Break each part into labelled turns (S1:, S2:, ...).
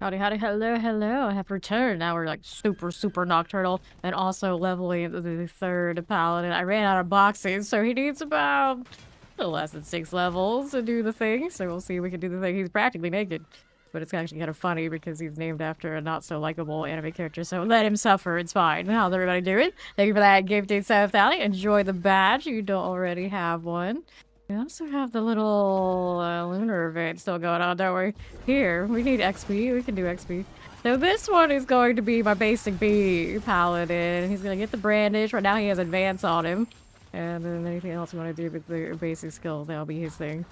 S1: Howdy, howdy, hello, hello. I have returned. Now we're like super nocturnal and also leveling the third paladin. I ran out of boxes, so he needs about less than 6 levels to do the thing. So we'll see if we can do the thing. He's practically naked, but it's actually kind of funny because he's named after a not so likable anime character. So let him suffer. It's fine. How's everybody doing? Thank you for that gifted South Alley. Enjoy the badge. You don't already have one. We also have the little lunar event still going on, don't we? Here, we need XP. We can do XP. So this one is going to be my basic B paladin. He's going to get the brandish. Right now he has advance on him. And then anything else you want to do with the basic skill, that'll be his thing.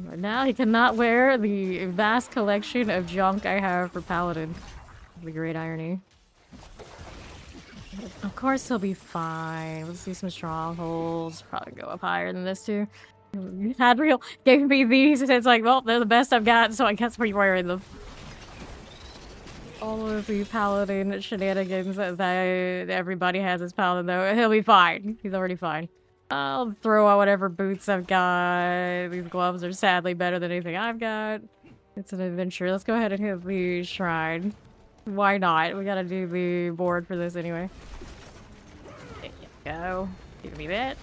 S1: Right now he cannot wear the vast collection of junk I have for paladin. The great irony. Of course he'll be fine. Let's see some strongholds. Probably go up higher than this too. Hadriel gave me these and it's like, well, they're the best I've got, so I guess we're wearing them. All of the paladin shenanigans that everybody has as paladin though. He'll be fine. He's already fine. I'll throw out whatever boots I've got. These gloves are sadly better than anything I've got. It's an adventure. Let's go ahead and hit the shrine. Why not? We gotta do the board for this anyway. There you go. Give me that.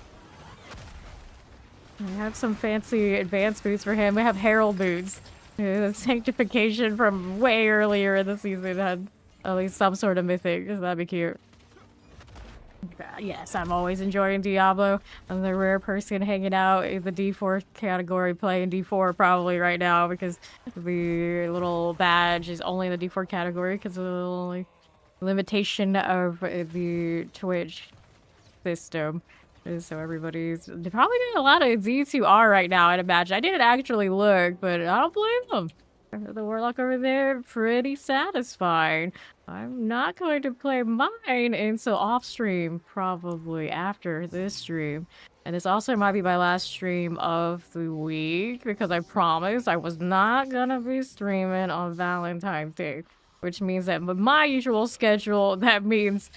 S1: I have some fancy advanced boots for him. We have herald boots. The Sanctification from way earlier in the season had at least some sort of mythic, so that'd be cute. Yes, I'm always enjoying Diablo. I'm the rare person hanging out in the D4 category, playing D4 probably right now because the little badge is only in the D4 category because of the little limitation of the Twitch system. So everybody's probably doing a lot of Z2R right now, I'd imagine. I didn't actually look, but I don't blame them. The warlock over there, pretty satisfying. I'm not going to play mine until off stream, probably after this stream. And this also might be my last stream of the week because I promised I was not gonna be streaming on Valentine's Day, which means that with my usual schedule, that means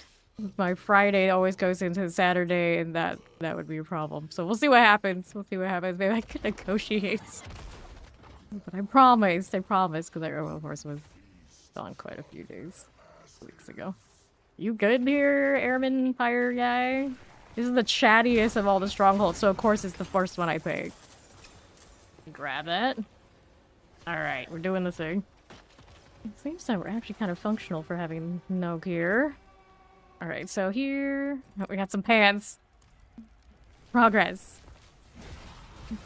S1: my Friday always goes into Saturday, and that would be a problem. So we'll see what happens. We'll see what happens. Maybe I can negotiate. But I promised, because I, of course, was gone quite a few weeks ago. You good here, Airman Fire guy? This is the chattiest of all the strongholds, so of course it's the first one I pick. Grab that. Alright, we're doing the thing. It seems that we're actually kind of functional for having no gear. Alright, so here... Oh, we got some pants. Progress.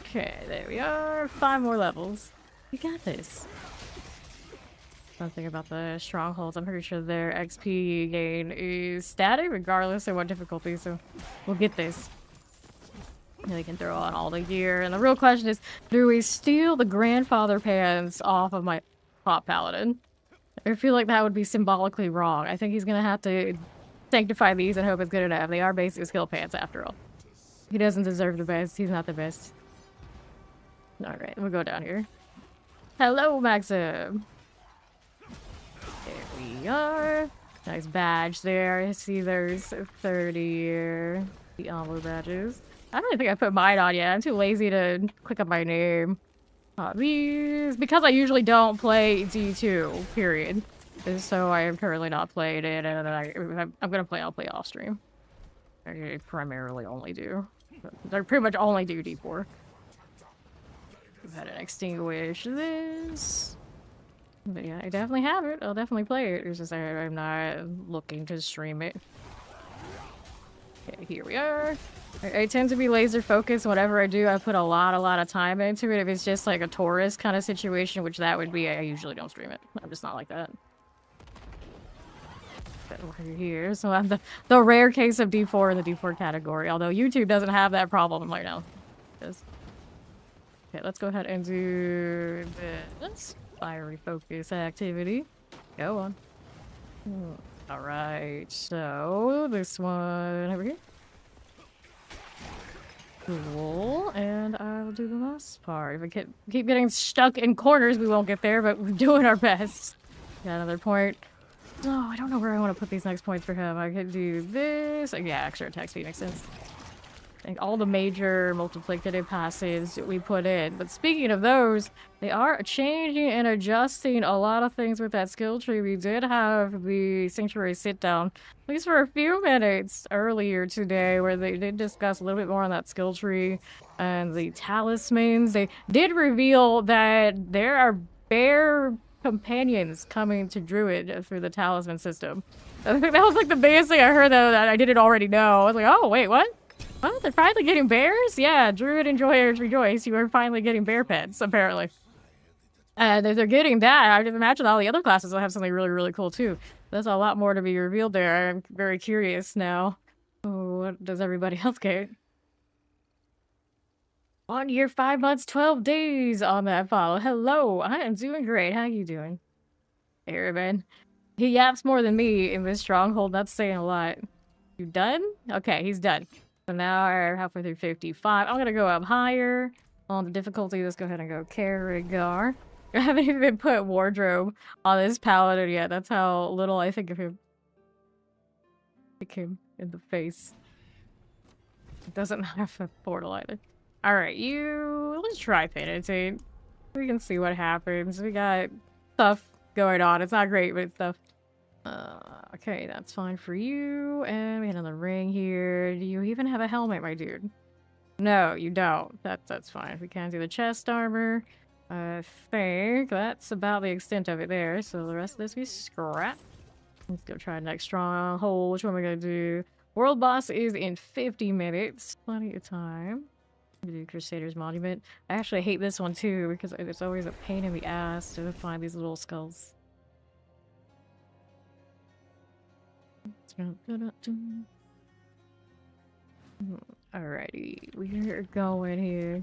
S1: Okay, there we are. 5 more levels. We got this. Something about the strongholds. I'm pretty sure their XP gain is static regardless of what difficulty, so we'll get this. And they can throw on all the gear. And the real question is, do we steal the grandfather pants off of my top paladin? I feel like that would be symbolically wrong. I think he's gonna have to sanctify these and hope it's good enough. They are basic skill pants after all. He doesn't deserve the best. He's not the best. Alright, we'll go down here. Hello, Maxim! There we are. Nice badge there. I see there's 30 Diablo badges. I don't even think I put mine on yet. I'm too lazy to click up my name. These, because I usually don't play D2, period. So I am currently not playing it, and I'm gonna play, I'll play off stream. I primarily only do. I pretty much only do D4. Go ahead and extinguish this. But yeah, I definitely have it. I'll definitely play it. It's just I'm not looking to stream it. Okay, here we are. I tend to be laser focused. Whatever I do, I put a lot of time into it. If it's just like a tourist kind of situation, which that would be, I usually don't stream it. I'm just not like that. Over here, so I'm the rare case of D4 in the D4 category. Although YouTube doesn't have that problem right now. Okay, let's go ahead and do this fiery focus activity. Go on. Alright, so this one over here. Cool, and I'll do the last part. If I keep getting stuck in corners, we won't get there, but we're doing our best. Got another point. Oh, I don't know where I want to put these next points for him. I could do this. Yeah, extra attack speed makes sense. like all the major multiplicative passives we put in. But speaking of those, they are changing and adjusting a lot of things with that skill tree. We did have the Sanctuary sit down, at least for a few minutes earlier today, where they did discuss a little bit more on that skill tree and the talismans. They did reveal that there are bear companions coming to Druid through the talisman system. I think that was like the biggest thing I heard, though, that I didn't already know. I was like, oh, wait, what? Well, they're finally getting bears? Yeah, Druid Enjoyers Rejoice. You are finally getting bear pets, apparently. And if they're getting that, I would imagine all the other classes will have something really, really cool, too. There's a lot more to be revealed there. I'm very curious now. Oh, what does everybody else get? 1 year, 5 months, 12 days on that follow. Hello, I am doing great. How you doing? Araben. He yaps more than me in this stronghold. That's saying a lot. You done? Okay, he's done. So now we're halfway through 55. I'm gonna go up higher on the difficulty. Let's go ahead and go Karagar. I haven't even put wardrobe on this paladin yet. That's how little I think of him. Kick him in the face. It doesn't have a portal either. Alright, let's try Penitent. We can see what happens. We got stuff going on. It's not great, but it's stuff. Okay, that's fine for you. And we got another ring here. Do you even have a helmet, my dude? No, you don't. That's fine. We can't do the chest armor. I think that's about the extent of it there. So the rest of this we scrap. Let's go try next stronghold. Which one are we gonna do? World boss is in 50 minutes. Plenty of time. Do Crusader's Monument. I actually hate this one too because it's always a pain in the ass to find these little skulls. Alrighty, we're going here.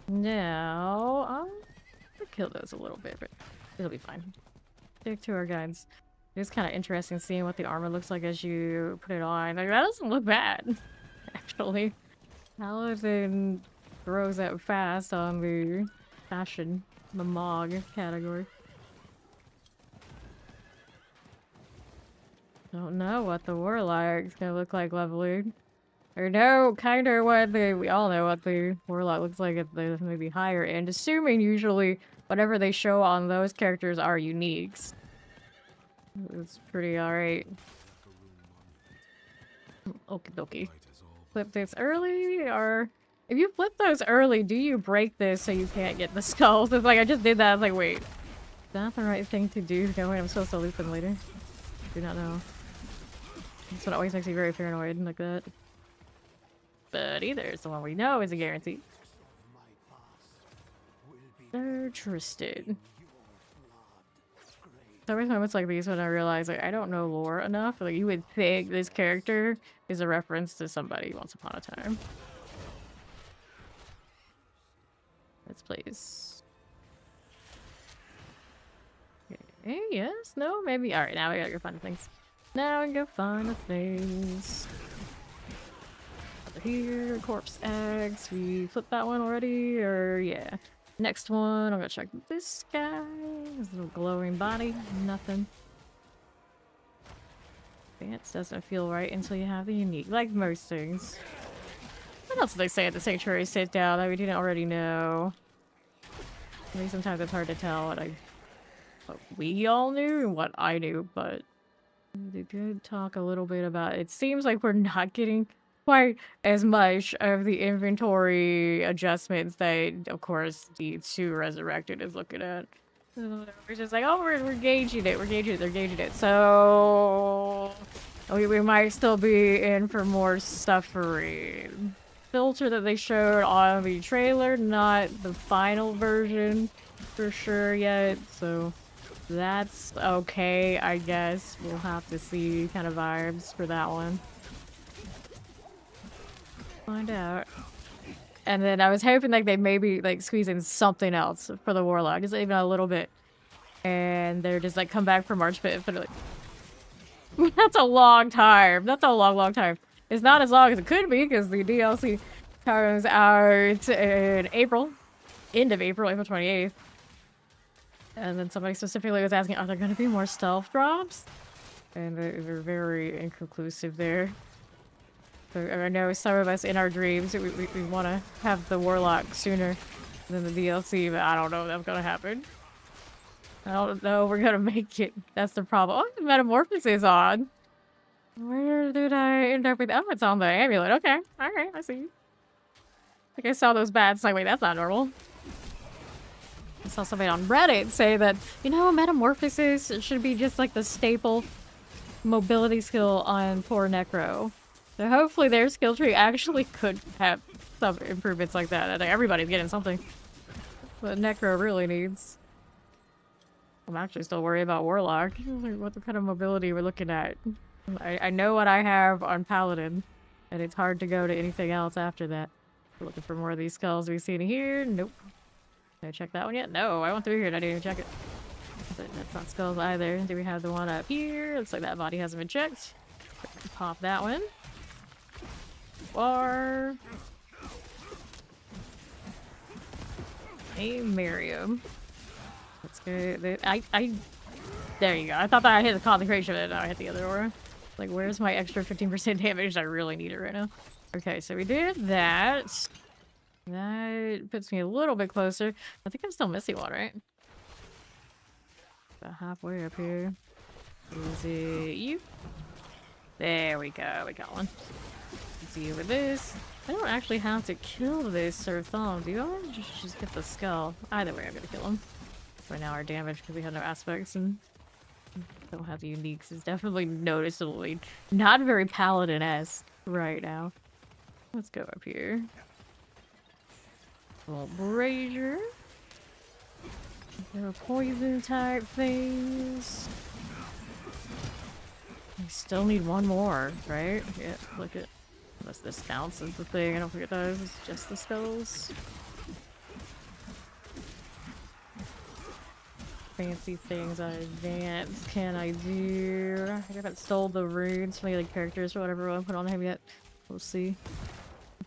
S1: Now, I'll kill those a little bit, but it'll be fine. Stick to our guides. It's kind of interesting seeing what the armor looks like as you put it on. Like, that doesn't look bad, actually. Paladin throws out fast on the fashion, the Mog category. Don't know what the Warlock's gonna look like leveling. Or no, kinda what we all know what the Warlock looks like at the maybe higher end, assuming usually whatever they show on those characters are uniques. It's pretty alright. Okie dokie. Flip this early, or if you flip those early, do you break this so you can't get the skulls? It's like I just did that. I was like, wait, is that the right thing to do? No, wait, I'm supposed to loop them later. Do not know. That's what always makes me very paranoid like that. But either is the one we know is a guarantee. Interested. There always moments like these when I realize like I don't know lore enough. Like you would think this character is a reference to somebody once upon a time. Let's please. Okay, yes, no, maybe. Alright, now we gotta go find the things. Now we can go find the things. Over here, corpse eggs. We flipped that one already, or yeah. Next one, I'm gonna check this guy. His little glowing body, nothing. Dance doesn't feel right until you have the unique, like most things. What else do they say at the Sanctuary sit down that we didn't already know? I mean, sometimes it's hard to tell what we all knew and what I knew, but they did talk a little bit about it. It seems like we're not getting quite as much of the inventory adjustments that, of course, the 2 Resurrected is looking at. We're just like, oh, we're gauging it. We're gauging it. They're gauging it. So we might still be in for more suffering. Filter that they showed on the trailer, not the final version for sure yet. So that's okay, I guess. We'll have to see kind of vibes for that one. Find out. And then I was hoping like they maybe like squeeze in something else for the Warlock, just even a little bit. And they're just like come back for March 5th, but like that's a long time. That's a long time. It's not as long as it could be because the DLC comes out in April, end of April, April 28th. And then somebody specifically was asking, are there going to be more stealth drops? And they're very inconclusive there. I know some of us in our dreams, we want to have the Warlock sooner than the DLC, but I don't know if that's going to happen. I don't know we're going to make it. That's the problem. Oh, the Metamorphosis is on. Where did I end up with? Oh, it's on the amulet. Okay. Alright, I see. I think I saw those bats. Like, wait, that's not normal. I saw somebody on Reddit say that, you know, Metamorphosis should be just like the staple mobility skill on poor Necro. So hopefully their skill tree actually could have some improvements like that. I think everybody's getting something. But Necro really needs. I'm actually still worried about Warlock. What kind of mobility we're looking at. I know what I have on Paladin, and it's hard to go to anything else after that. We're looking for more of these skulls we've seen here. Nope. Did I check that one yet? No, I went through here and I didn't even check it. But that's not skulls either. Do we have the one up here? Looks like that body hasn't been checked. Pop that one. Bar. Hey, Miriam. Let's go. There you go. I thought that I hit the concentration, and now I hit the other aura. Like, where's my extra 15% damage? I really need it right now. Okay, so we did that. That puts me a little bit closer. I think I'm still missing one, right? About halfway up here. Is it you? There we go. We got one. Let's see over this. I don't actually have to kill this Sir Thumb, do I? Just get the skull. Either way, I'm gonna kill him. Right now, our damage, because we have no aspects and don't have the uniques, is definitely noticeably not very Paladin-esque right now. Let's go up here. A little brazier. There are poison type things. We still need one more, right? Yeah, look at. Unless this counts as the thing. I don't think it does. It's just the spells. Fancy things on advance can I do? I haven't sold the runes for any like characters or whatever I want to put on him yet. We'll see.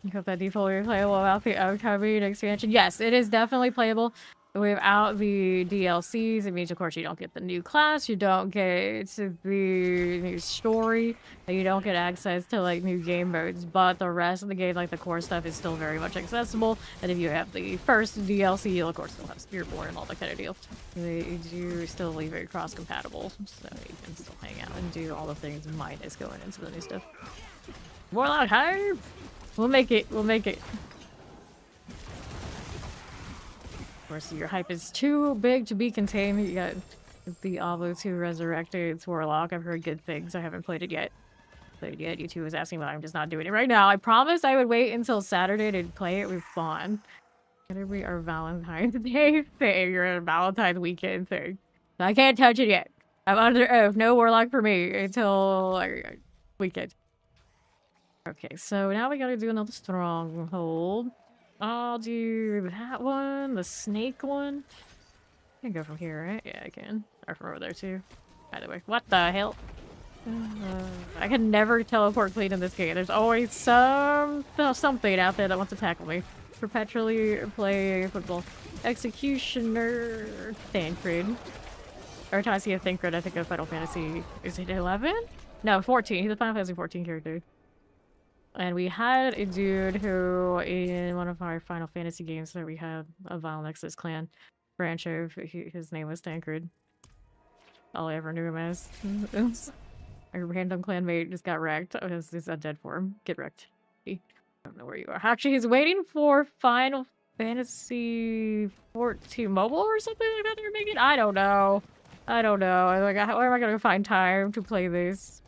S1: I hope that default will be playable without the upcoming expansion. Yes, it is definitely playable without the DLCs. It means, of course, you don't get the new class, you don't get the new story, and you don't get access to like new game modes. But the rest of the game, like the core stuff, is still very much accessible. And if you have the first DLC, you'll of course still have Spearborn and all that kind of deal. They do still leave it cross-compatible, so you can still hang out and do all the things minus going into the new stuff. Warlock hype! We'll make it. We'll make it. Of course, your hype is too big to be contained. You got Diablo 2 Resurrected. It's Warlock. I've heard good things. I haven't played it yet. YouTube was asking, but I'm just not doing it right now. I promised I would wait until Saturday to play it with Fawn. Gonna be our Valentine's Day thing, or a Valentine's weekend thing. I can't touch it yet. I'm under oath. No Warlock for me until weekend. Okay, so now we gotta do another stronghold. I'll do that one, the snake one. I can go from here, right? Yeah, I can. Or from over there too. By the way, what the hell? I can never teleport clean in this game. There's always something out there that wants to tackle me. Perpetually play football. Executioner Thancred. Every time I see a Thancred, I think of Final Fantasy. Is it 11? No, 14. He's a Final Fantasy 14 character. And we had a dude who, in one of our Final Fantasy games that we had, a Vile Nexus clan branch of, his name was Tancred. All I ever knew him as. A random clanmate just got wrecked. Oh, this is a dead form. Get wrecked. I don't know where you are. Actually, he's waiting for Final Fantasy 14 mobile or something like that they're making? I don't know. I don't know. Like, how am I going to find time to play this?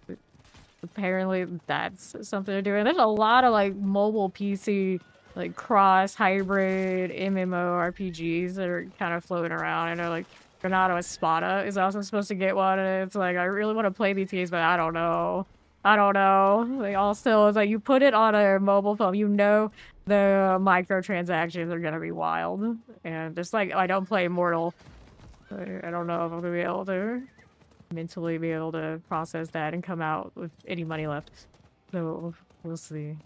S1: Apparently that's something to do. And there's a lot of like mobile PC, like cross hybrid MMO RPGs that are kind of floating around. I know like Granado Espada is also supposed to get one, and it's like I really want to play these games, but I don't know. I don't know. They all still is like you put it on a mobile phone, you know the microtransactions are gonna be wild. And just like I don't play Immortal. I don't know if I'm gonna be able to mentally be able to process that and come out with any money left. So we'll see.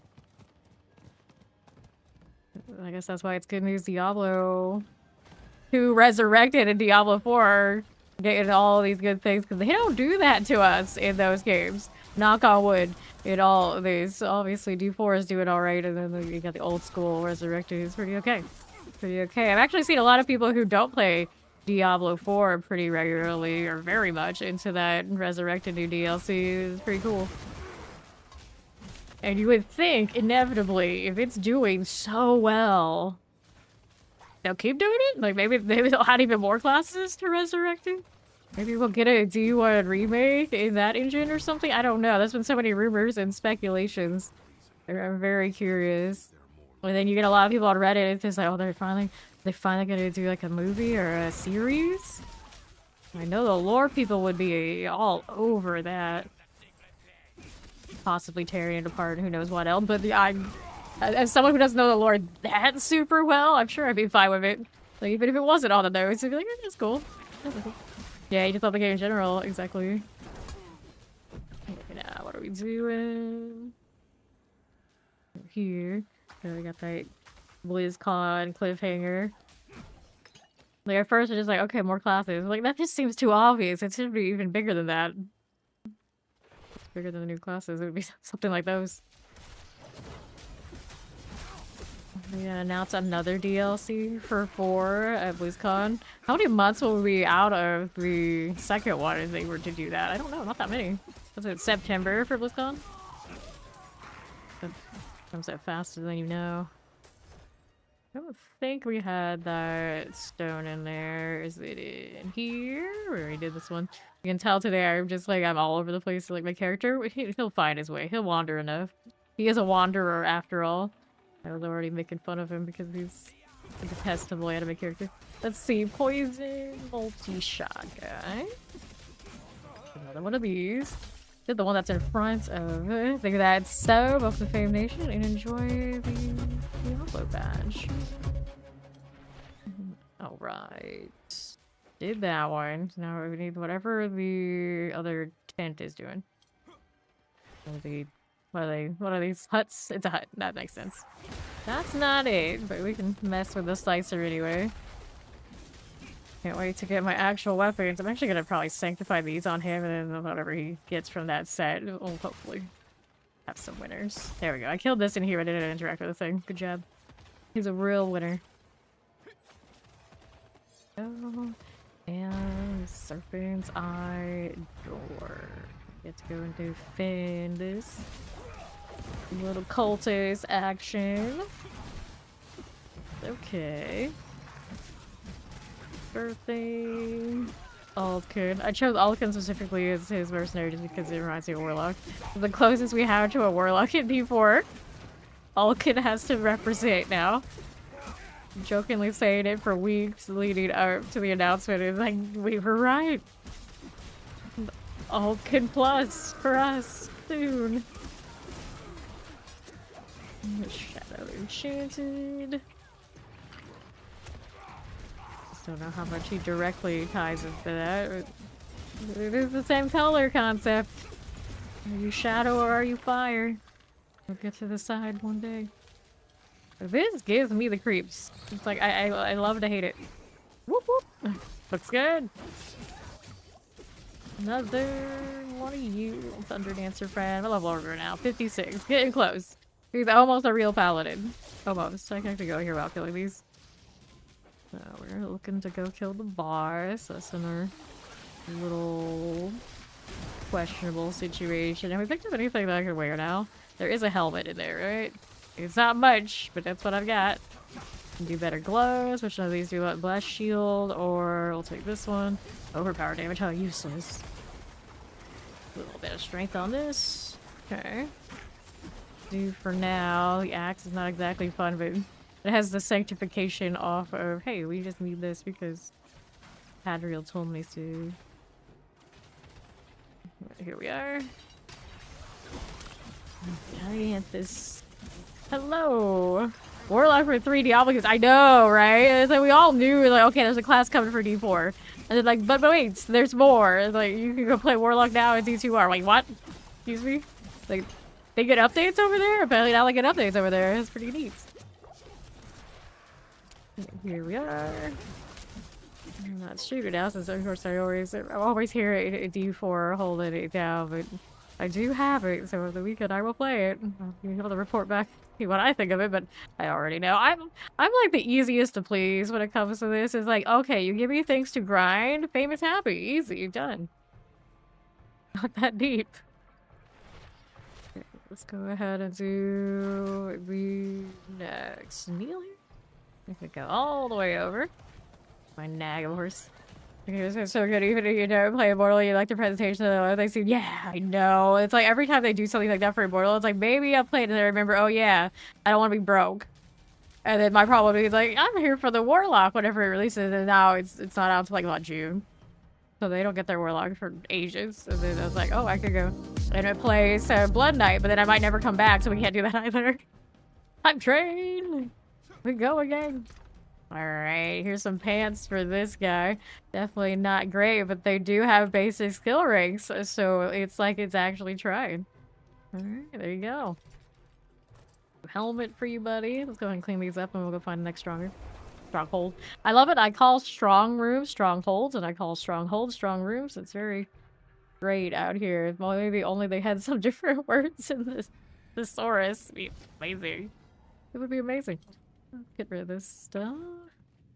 S1: I guess that's why it's good news Diablo 2 Resurrected and Diablo 4 getting all these good things, because they don't do that to us in those games. knock on wood, it all, there's obviously D4 is doing alright, and then you got the old school Resurrected is pretty okay. Pretty okay. I've actually seen a lot of people who don't play Diablo 4 pretty regularly, or very much, into that Resurrected new DLC. It's pretty cool. And you would think, inevitably, if it's doing so well, they'll keep doing it? Like, maybe they'll add even more classes to Resurrected? Maybe we'll get a D1 remake in that engine or something? I don't know. There's been so many rumors and speculations. I'm very curious. And then you get a lot of people on Reddit, it's just like, oh, they're finally gonna do like a movie or a series? I know the lore people would be all over that. Possibly tearing it apart, who knows what else, but as someone who doesn't know the lore that super well, I'm sure I'd be fine with it. Like, even if it wasn't on the notes, I'd be like, eh, that's cool. Yeah, you just love the game in general, exactly. Okay, now, what are we doing? Here. So we got that BlizzCon cliffhanger. Like, at first, we're just like, okay, more classes. Like, that just seems too obvious. It should be even bigger than that. Bigger than the new classes. It would be something like those. We're gonna announce another DLC for 4 at BlizzCon. How many months will we be out of the second one if they were to do that? I don't know, not that many. Was it September for BlizzCon? That comes out faster than you know. I don't think we had that stone in there. Is it in here? We already did this one. You can tell today I'm just like, I'm all over the place. Like, my character, he'll find his way. He'll wander enough. He is a wanderer after all. I was already making fun of him because he's a detestable anime character. Let's see. Poison multi-shot guy. Another one of these. Did the one that's in front of it. Think of that sub of the Fame Nation and enjoy the Diablo badge. Alright. Did that one. Now we need whatever the other tent is doing. What are these huts? It's a hut. That makes sense. That's not it, but we can mess with the slicer anyway. Can't wait to get my actual weapons. I'm actually gonna probably sanctify these on him, and then whatever he gets from that set will hopefully have some winners. There we go. I killed this in here, but I didn't interact with the thing. Good job. He's a real winner. Oh, and Serpent's Eye door. Get to go and defend this. Little cultist action. Okay. Birthday. Alkin. I chose Alkin specifically as his mercenary just because it reminds me of Warlock. The closest we have to a Warlock in D4. Alkin has to represent now. Jokingly saying it for weeks leading up to the announcement. It's like, we were right. Alkin plus for us soon. Shadow Enchanted. Just don't know how much he directly ties into that. It is the same color concept. Are you shadow or are you fire? We'll get to decide one day. This gives me the creeps. It's like, I love to hate it. Whoop whoop! Looks good! Another one of you. Thunder Dancer friend. I love over now. 56. Getting close. He's almost a real paladin. Almost. I can actually go here without killing these. So we're looking to go kill the boss. That's in our little questionable situation. Have we picked up anything that I can wear now? There is a helmet in there, right? It's not much, but that's what I've got. Can do better glows. Which one of these do you want? Blast shield, or we'll take this one. Overpower damage. How useless. A little bit of strength on this. Okay. Do for now. The axe is not exactly fun, but it has the sanctification off of, hey, we just need this because Hadriel told me to. Here we are. Dianthus. Hello! Warlock for 3 Diablo, because I know, right? It's like we all knew, like, okay, there's a class coming for D4. And then like, but wait, there's more. It's like, you can go play Warlock now in D2R. Like, what? Excuse me? Like, they get updates over there? Apparently now they get updates over there. It's pretty neat. Here we are. I'm not shooting now, since of course I always hear a D4 holding it down, but I do have it, so over the weekend I will play it. I'll be able to report back see what I think of it, but I already know. I'm like the easiest to please when it comes to this. It's like, okay, you give me things to grind, fame is happy, easy, done. Not that deep. Okay, let's go ahead and do the next kneel here. I could go all the way over. My nag horse. It's so good, even if you don't play Immortal, you like the presentation of the they seem, yeah, I know. It's like every time they do something like that for Immortal, it's like maybe I played and I remember, oh yeah, I don't want to be broke. And then my problem is like, I'm here for the Warlock whenever it releases, and now it's not out until like about June. So they don't get their Warlock for ages. And then I was like, oh, I could go and it plays Blood Knight, but then I might never come back, so we can't do that either. I'm trained. We go again. Alright, here's some pants for this guy. Definitely not great, but they do have basic skill ranks, so it's like it's actually tried. Alright, there you go. Helmet for you, buddy. Let's go ahead and clean these up and we'll go find the next stronghold. I love it. I call strong rooms strongholds, and I call strongholds strong rooms. It's very great out here. Well, maybe only they had some different words in this thesaurus. It'd be amazing. It would be amazing. Get rid of this stuff.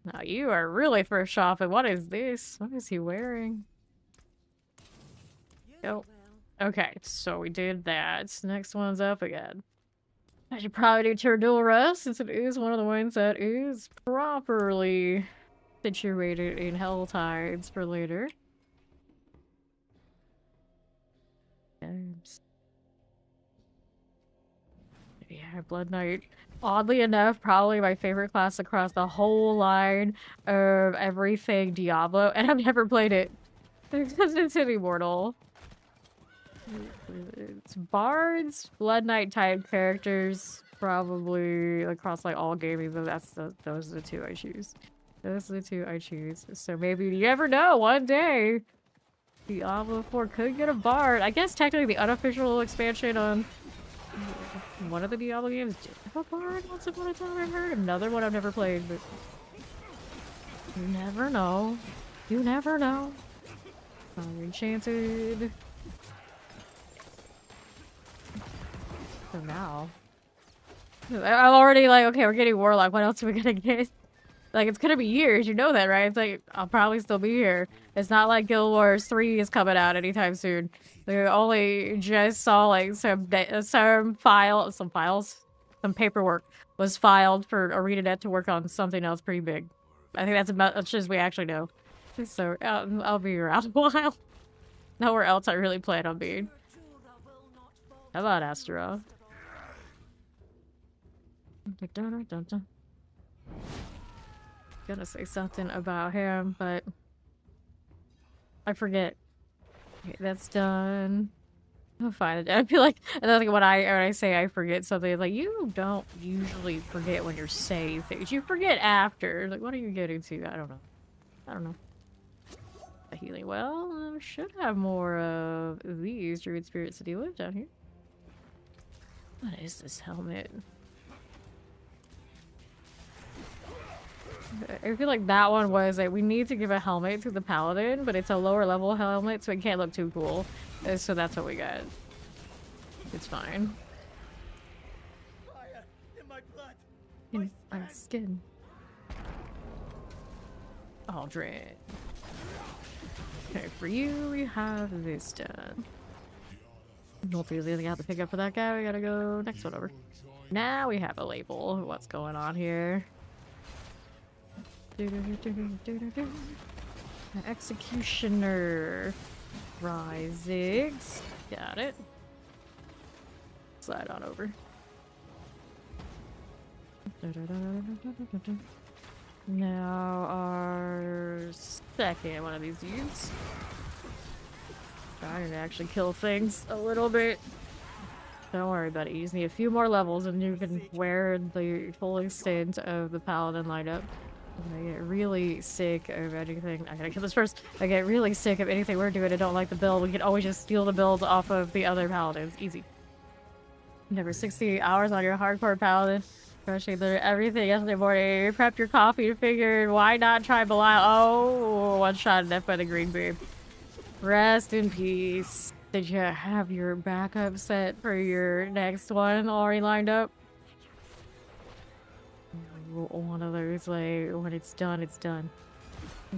S1: Now you are really thrift shopping. What is this? What is he wearing? Oh. Okay, so we did that. Next one's up again. I should probably do Turtle Rest since it is one of the ones that is properly situated in Hell Tides for later. Yeah, Blood Knight. Oddly enough, probably my favorite class across the whole line of everything Diablo, and I've never played it because it's an Immortal. It's bards, Blood Knight type characters, probably across like all gaming, but those are the two I choose. Those are the two I choose. So maybe you never know, one day Diablo 4 could get a bard. I guess technically the unofficial expansion on one of the Diablo games did have a bard once upon a time, I've heard. Another one I've never played, but you never know. You never know. Enchanted. So now I'm already like, okay, we're getting Warlock. What else are we gonna get? Like, it's gonna be years, you know that, right? It's like, I'll probably still be here. It's not like Guild Wars 3 is coming out anytime soon. They only just saw, like, some paperwork was filed for ArenaNet to work on something else pretty big. I think that's about as much as we actually know. So, I'll be around a while. Nowhere else I really plan on being. How about Astaroth? Gonna say something about him, but I forget. Okay, that's done. I'll find it. I feel like, and then when I say I forget something, like, you don't usually forget when you're saying things. You forget after. Like, what are you getting to? I don't know. I don't know. A healing well. Should have more of these Druid Spirits to deal with down here. What is this helmet? I feel like that one was like, we need to give a helmet to the Paladin, but it's a lower level helmet, so it can't look too cool. So that's what we got. It's fine.
S2: Fire in my blood.
S1: In my skin. Aldrin. Okay, for you, we have this done. Don't really have to pick up for that guy. We gotta go next one over. Now we have a label. What's going on here? Executioner. Rizigs. Got it. Slide on over. Now our second one of these dudes. Trying to actually kill things a little bit. Don't worry about it. You just need a few more levels and you can wear the full extent of the Paladin lineup. I get really sick of anything. I gotta kill this first. I get really sick of anything we're doing. I don't like the build. We can always just steal the builds off of the other Paladins. Easy. Never 60 hours on your hardcore Paladin. Especially everything yesterday morning. You prepped your coffee and figured, why not try Belial? Oh, one shot death by the green beam. Rest in peace. that you have your backup set for your next one already lined up. One of those, like, when it's done, it's done.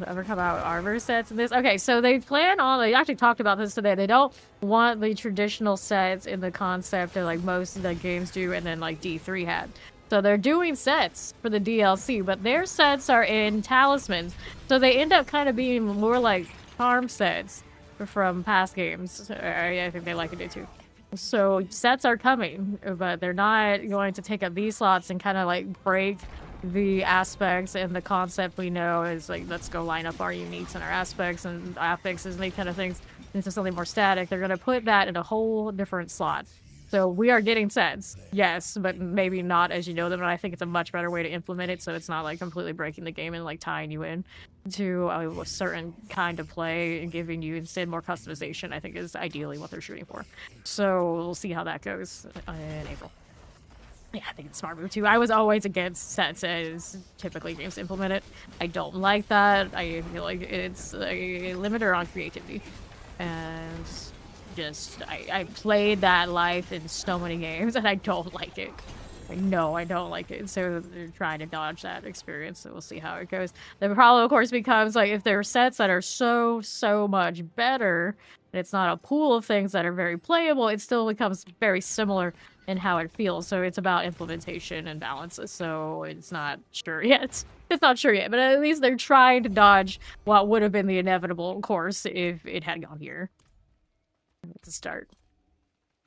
S1: Ever come out with armor sets in this? Okay, so they plan on, they actually talked about this today. They don't want the traditional sets in the concept that like most of the games do and then like D3 had. So they're doing sets for the DLC, but their sets are in talismans. So they end up kind of being more like charm sets from past games. I think they like it too. So sets are coming, but they're not going to take up these slots and kind of like break the aspects and the concept we know is like, let's go line up our uniques and our aspects and affixes and these kind of things into something more static. They're going to put that in a whole different slot. So we are getting sets, yes, but maybe not as you know them. And I think it's a much better way to implement it, so it's not like completely breaking the game and like tying you in to a certain kind of play and giving you instead more customization. I think is ideally what they're shooting for. So we'll see how that goes in April. Yeah, I think it's a smart move too. I was always against sets as typically games implement it. I don't like that. I feel like it's a limiter on creativity. And just, I played that life in so many games and I don't like it. I know I don't like it. So they're trying to dodge that experience. So we'll see how it goes. The problem, of course, becomes like if there are sets that are so much better, and it's not a pool of things that are very playable, it still becomes very similar in how it feels. So it's about implementation and balances. So it's not sure yet. It's not sure yet, but at least they're trying to dodge what would have been the inevitable course if it had gone here. To start.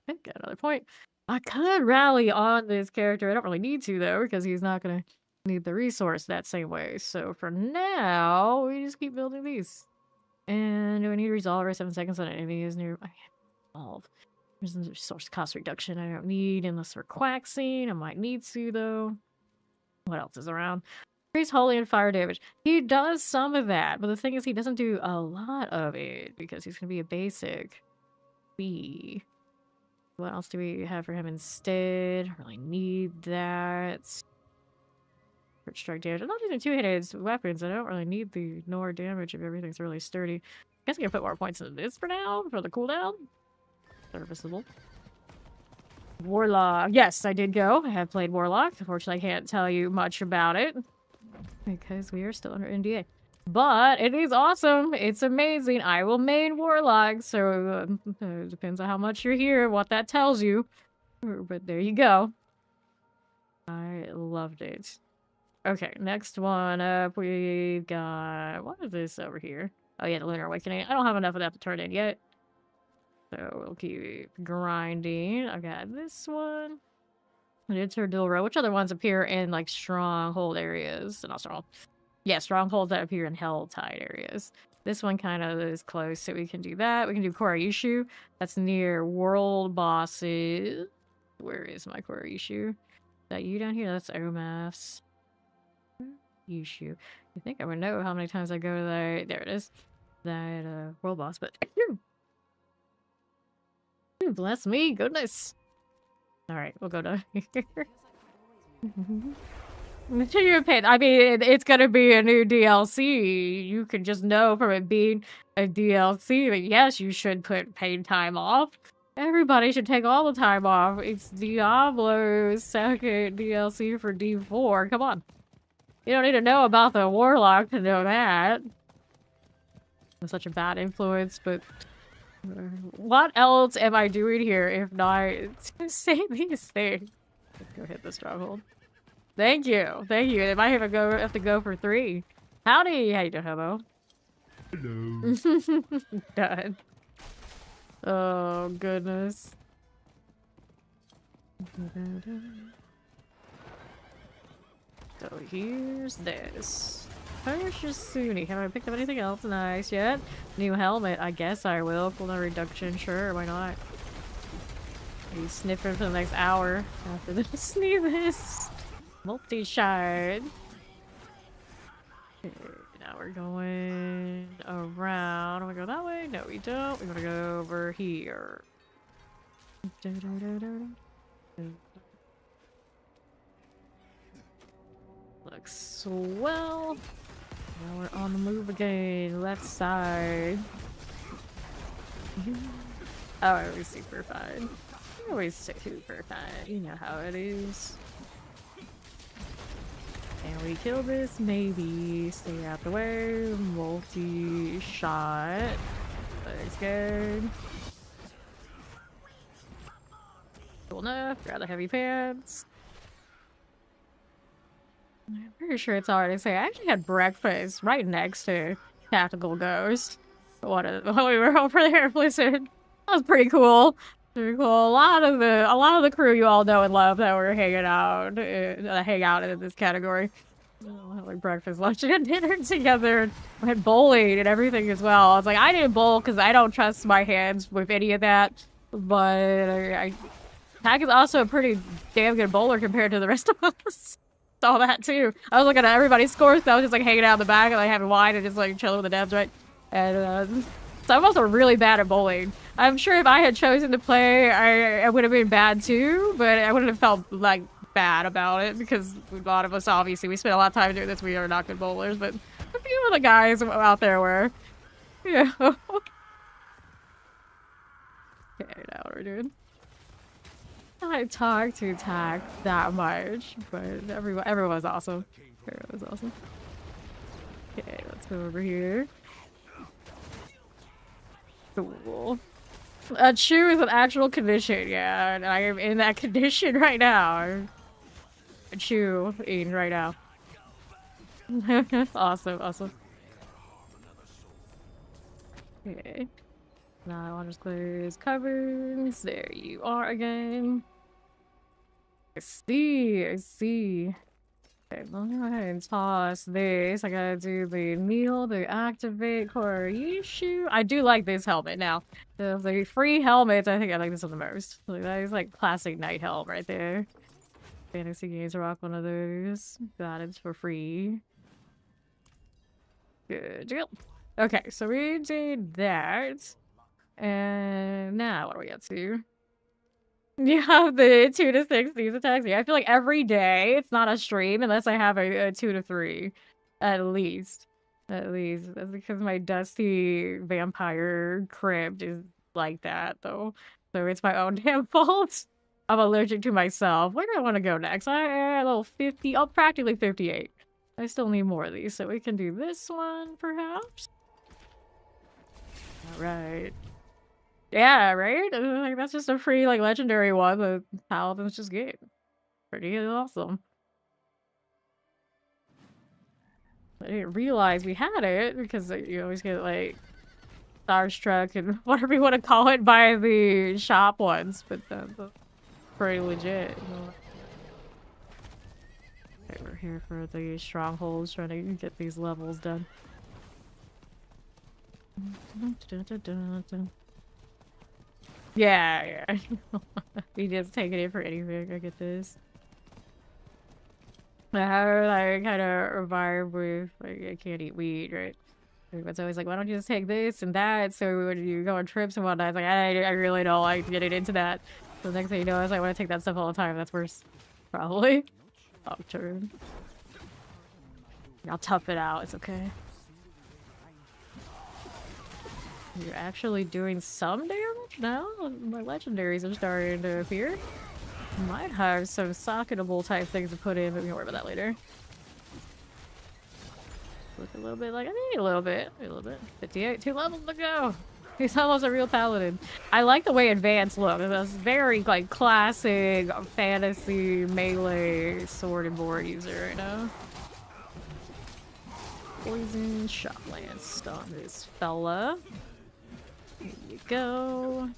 S1: Okay, got another point. I could rally on this character. I don't really need to though, because he's not gonna need the resource that same way. So for now, we just keep building these. And do I need to resolve every 7 seconds on an enemy is near? I can't resolve. There's a resource cost reduction I don't need unless we're quaxing. I might need to though. What else is around? Increase holy and fire damage. He does some of that, but the thing is he doesn't do a lot of it because he's gonna be a basic. What else do we have for him instead? I really need that. Crit strike damage. I'm not using two-handed weapons. I don't really need the Nor damage if everything's really sturdy. I guess I'm gonna put more points into this for now, for the cooldown. Serviceable. Warlock. Yes, I did go. I have played Warlock. Unfortunately, I can't tell you much about it because we are still under NDA. But it is awesome. It's amazing. I will main Warlock, so it depends on how much you're here, what that tells you. But there you go. I loved it. Okay, next one up, we've got... What is this over here? Oh yeah, the Lunar Awakening. I don't have enough of that to turn in yet. So we'll keep grinding. I got this one. Row. Which other ones appear in, like, stronghold areas? Not stronghold. Yeah, strongholds that appear in Hell-Tide areas. This one kind of is close, so we can do that. We can do Koraishu. That's near world bosses. Where is my Koraishu? Is that you down here? That's Omaf's. Yushu. You think I would know how many times I go to that? There it is. That world boss, but... Bless me, goodness. Alright, we'll go to here. I mean, it's gonna be a new DLC. You can just know from it being a DLC that yes, you should put paid time off. Everybody should take all the time off. It's Diablo's second DLC for D4. Come on. You don't need to know about the Warlock to know that. I'm such a bad influence, but... what else am I doing here if not to say these things? Let's go hit the stronghold. Thank you. Thank you. They might have to go for 3. Howdy. How you doing, Hobo?
S2: Hello.
S1: Done. Oh, goodness. So here's this. Purchase Suni. Have I picked up anything else nice yet? New helmet. I guess I will. Cooldown reduction. Sure, why not? Be sniffing for the next hour after this. Need this. Multi-shard. Okay, now we're going around. We go that way? No, we don't. We're gonna go over here. Looks swell. Now we're on the move again. Left side. Oh, it was super fun. Always super fun. You know how it is. And we kill this, maybe. Stay out the way. Multi-shot. Looks good. Cool enough. Grab the heavy pants. I'm pretty sure it's already say I actually had breakfast right next to Tactical Ghost. While we were over there, Blizzard. That was pretty cool. Pretty cool. A lot of the crew you all know and love that were hanging out, hang out in this category. Like breakfast, lunch, and dinner together. We had bowling and everything as well. I was like, I didn't bowl because I don't trust my hands with any of that. But Tack is also a pretty damn good bowler compared to the rest of us. Saw that too. I was looking at everybody's scores, so I was just like hanging out in the back and like having wine and just like chilling with the devs, right? And so I'm also really bad at bowling. I'm sure if I had chosen to play, I would have been bad too, but I wouldn't have felt like bad about it because a lot of us obviously we spent a lot of time doing this. We are not good bowlers, but a few of the guys out there were. Yeah. Okay, now what we're doing. I talked to Tack that much, but everyone's awesome. Everyone's awesome. Okay, let's go over here. Cool. A chew is an actual condition, yeah, and I am in that condition right now. A chew eating right now. Awesome, awesome. Okay. Now I want to just clear his covers. There you are again. I see, I see. Okay, let me go ahead and toss this. I gotta do the needle, the activate core issue. I do like this helmet now. The free helmets, I think I like this one the most. Like, that is like classic night helm right there. Fantasy games rock one of those. Got it for free. Good deal. Okay, so we did that. And now what do we get to? You have the 2 to 6 these attacks. Yeah, I feel like every day it's not a stream unless I have a 2 to 3. At least. At least. That's because my dusty vampire crypt is like that, though. So it's my own damn fault. I'm allergic to myself. Where do I want to go next? I a little 50. Oh, practically 58. I still need more of these, so we can do this one, perhaps. Alright. Yeah, right? Like, that's just a free, like, legendary one that Paladins just get. Pretty awesome. I didn't realize we had it, because you always get, like, starstruck and whatever you want to call it by the shop ones, but that's pretty legit. Okay, we're here for the strongholds, trying to get these levels done. Yeah, yeah. He just taking it for anything. I get this. I have like kind of revive with like I can't eat weed, right? Everyone's always like, why don't you just take this and that? So when you go on trips and whatnot, it's like I really don't like getting into that. So the next thing you know, I was like, I want to take that stuff all the time. That's worse, probably. I'll turn. I'll tough it out. It's okay. You're actually doing some damage now? My legendaries are starting to appear. Might have some socketable type things to put in, but we can worry about that later. Look a little bit like I need a little bit. 58, 2 levels to go. He's almost a real paladin. I like the way advanced looks. It's a very like classic fantasy melee sword and board user right now. Poison shock lance on this fella. Here you go.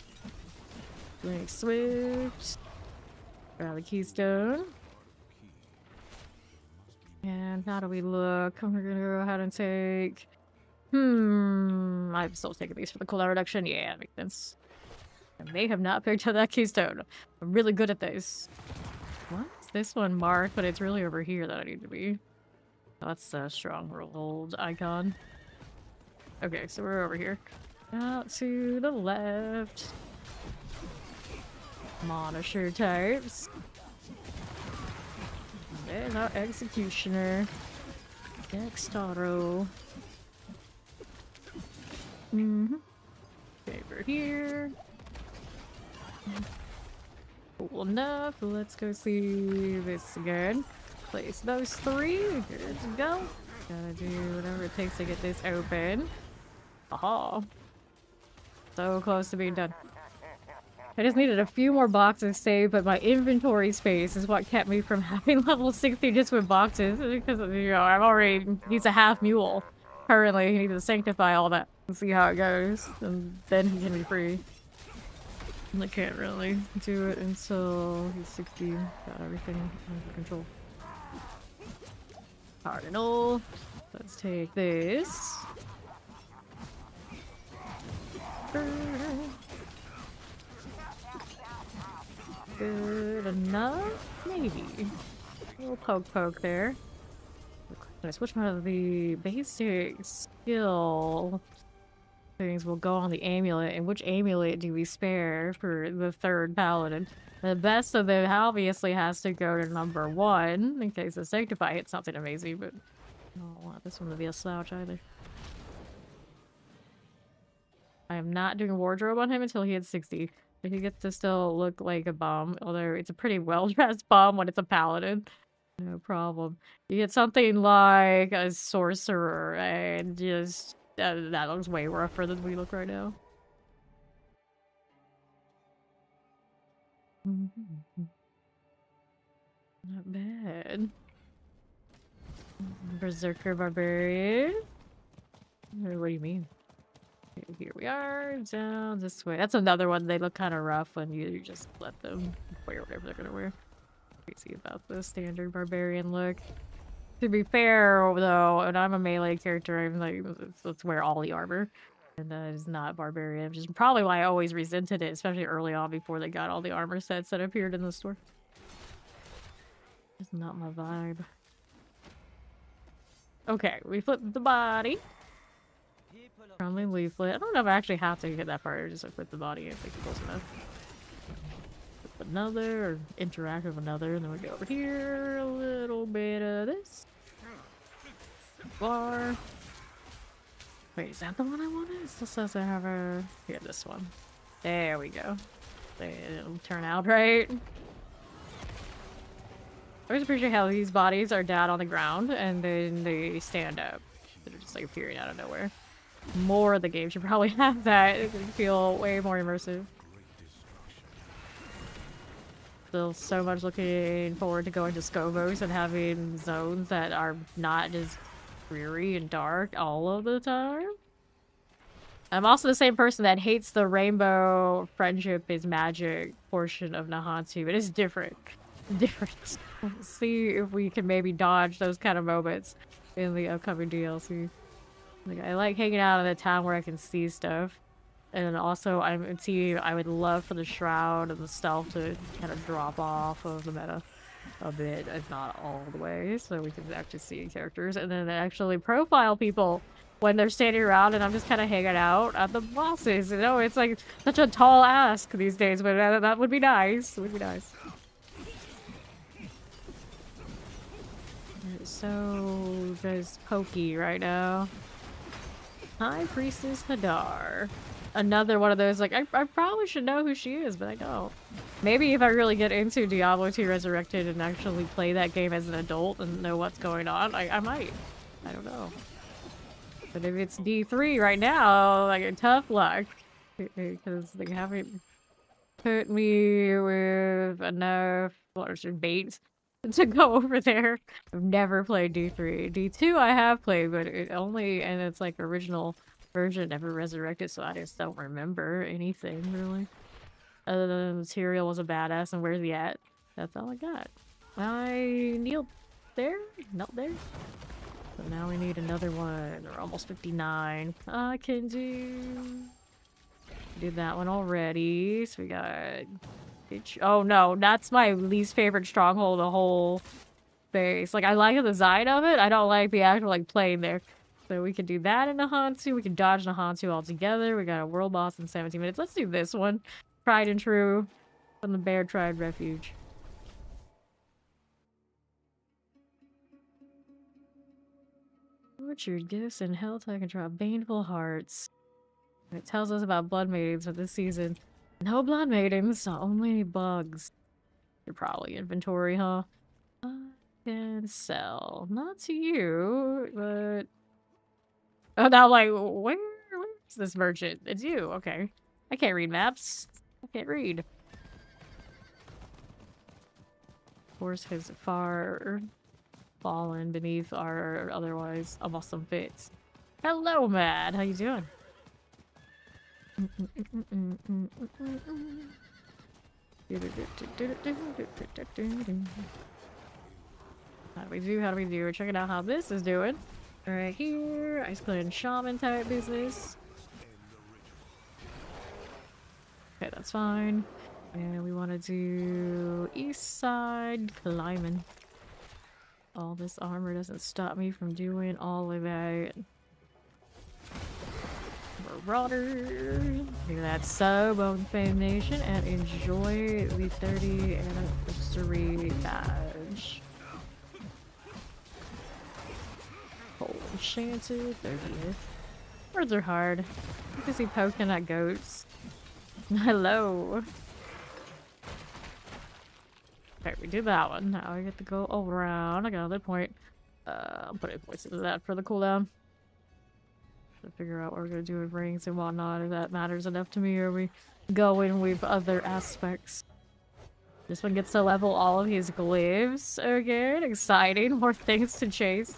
S1: Blink Swift. Grab the keystone. And how do we look? We're gonna go ahead and take... I'm still taking these for the cooldown reduction. Yeah, makes sense. I may have not picked up that keystone. I'm really good at this. What's this one marked? But it's really over here that I need to be. Oh, that's the stronghold icon. Okay, so we're over here. Out to the left. Monitor types. There's our executioner. Dextaro. Okay, we're here. Cool enough. Let's go see this again. Place those 3. Good to go. Gotta do whatever it takes to get this open. Aha. So close to being done. I just needed a few more boxes saved, but my inventory space is what kept me from having level 60 just with boxes. Because, you know, I'm already... He's a half mule. Currently, he needs to sanctify all that and see how it goes. And then he can be free. I can't really do it until he's 60. Got everything under control. Cardinal. Let's take this. Good enough? Maybe. A little poke there. Which one of the basic skill things will go on the amulet, and which amulet do we spare for the 3rd paladin? The best of them obviously has to go to number 1 in case the sanctify hits something amazing, but I don't want this one to be a slouch either. I am not doing a wardrobe on him until he hits 60. But he gets to still look like a bomb, although it's a pretty well-dressed bomb when it's a paladin. No problem. You get something like a sorcerer, and just... that looks way rougher than we look right now. Not bad. Berserker Barbarian? What do you mean? Here we are, down this way. That's another one. They look kind of rough when you just let them wear whatever they're gonna wear. Crazy about the standard barbarian look. To be fair, though, and I'm a melee character, I'm like, let's wear all the armor. And that is not barbarian, which is probably why I always resented it, especially early on before they got all the armor sets that appeared in the store. It's not my vibe. Okay, we flipped the body. Friendly leaflet. I don't know if I actually have to get that part, or just like flip the body if it's close enough. Flip another, or interact with another, and then we go over here, a little bit of this. Bar. Wait, is that the one I wanted? It still says I have a... Here, this one. There we go. It'll turn out right. I always appreciate how these bodies are down on the ground, and then they stand up. They're just like appearing out of nowhere. More of the game should probably have that. It would feel way more immersive. Still so much looking forward to going to Scovos and having zones that are not just dreary and dark all of the time. I'm also the same person that hates the rainbow friendship is magic portion of Nahantu. It is different. Different. Let's see if we can maybe dodge those kind of moments in the upcoming DLC. Like, I like hanging out in a town where I can see stuff. And also, I would love for the shroud and the stealth to kind of drop off of the meta a bit, if not all the way, so we can actually see characters and then actually profile people when they're standing around and I'm just kind of hanging out at the bosses. You know, it's like such a tall ask these days, but that would be nice. It would be nice. It's so just pokey right now. High Priestess Hadar. Another one of those, like, I probably should know who she is, but I don't. Maybe if I really get into Diablo 2 Resurrected and actually play that game as an adult and know what's going on, I might. I don't know. But if it's D3 right now, like, tough luck. Because they haven't put me with enough bait to go over there. I've never played D3. D2 I have played, but it only, and it's like original version, never resurrected, so I just don't remember anything really. Other than the material was a badass and where's he at? That's all I got. I kneeled there? Knelt there? So now we need another one. We're almost 59. I can did that one already. So we got... Oh no, that's my least favorite stronghold of the whole base. Like, I like the design of it. I don't like the actual, like, playing there. So we can do that in Nahantu. We can dodge Nahantu altogether. We got a world boss in 17 minutes. Let's do this one. Tried and true from the Bear Tribe Refuge. Orchard gifts and hell to control baneful hearts. It tells us about blood maidens for this season. No blood maidens, only bugs. You're probably inventory, huh? I can sell. Not to you, but... Oh, now I'm like, where's this merchant? It's you, okay. I can't read maps. I can't read. Horse has far fallen beneath our otherwise awesome fits. Hello, Mad. How you doing? How do we do? How do we do? We're checking out how this is doing. Right here, Ice Clan Shaman type business. Okay, that's fine. And we want to do east side climbing. All this armor doesn't stop me from doing all of that. Marauders. Look at that sub on Fame Nation and enjoy the 30th anniversary badge. Cold Enchanted, 30th. Words are hard. I'm busy poking at goats. Hello. Okay, we did that one. Now I get to go around. I got another point. I'm putting points into that for the cooldown. To figure out what we're gonna do with rings and whatnot, if that matters enough to me, or we go in with other aspects. This one gets to level all of his glaives again. Exciting. More things to chase.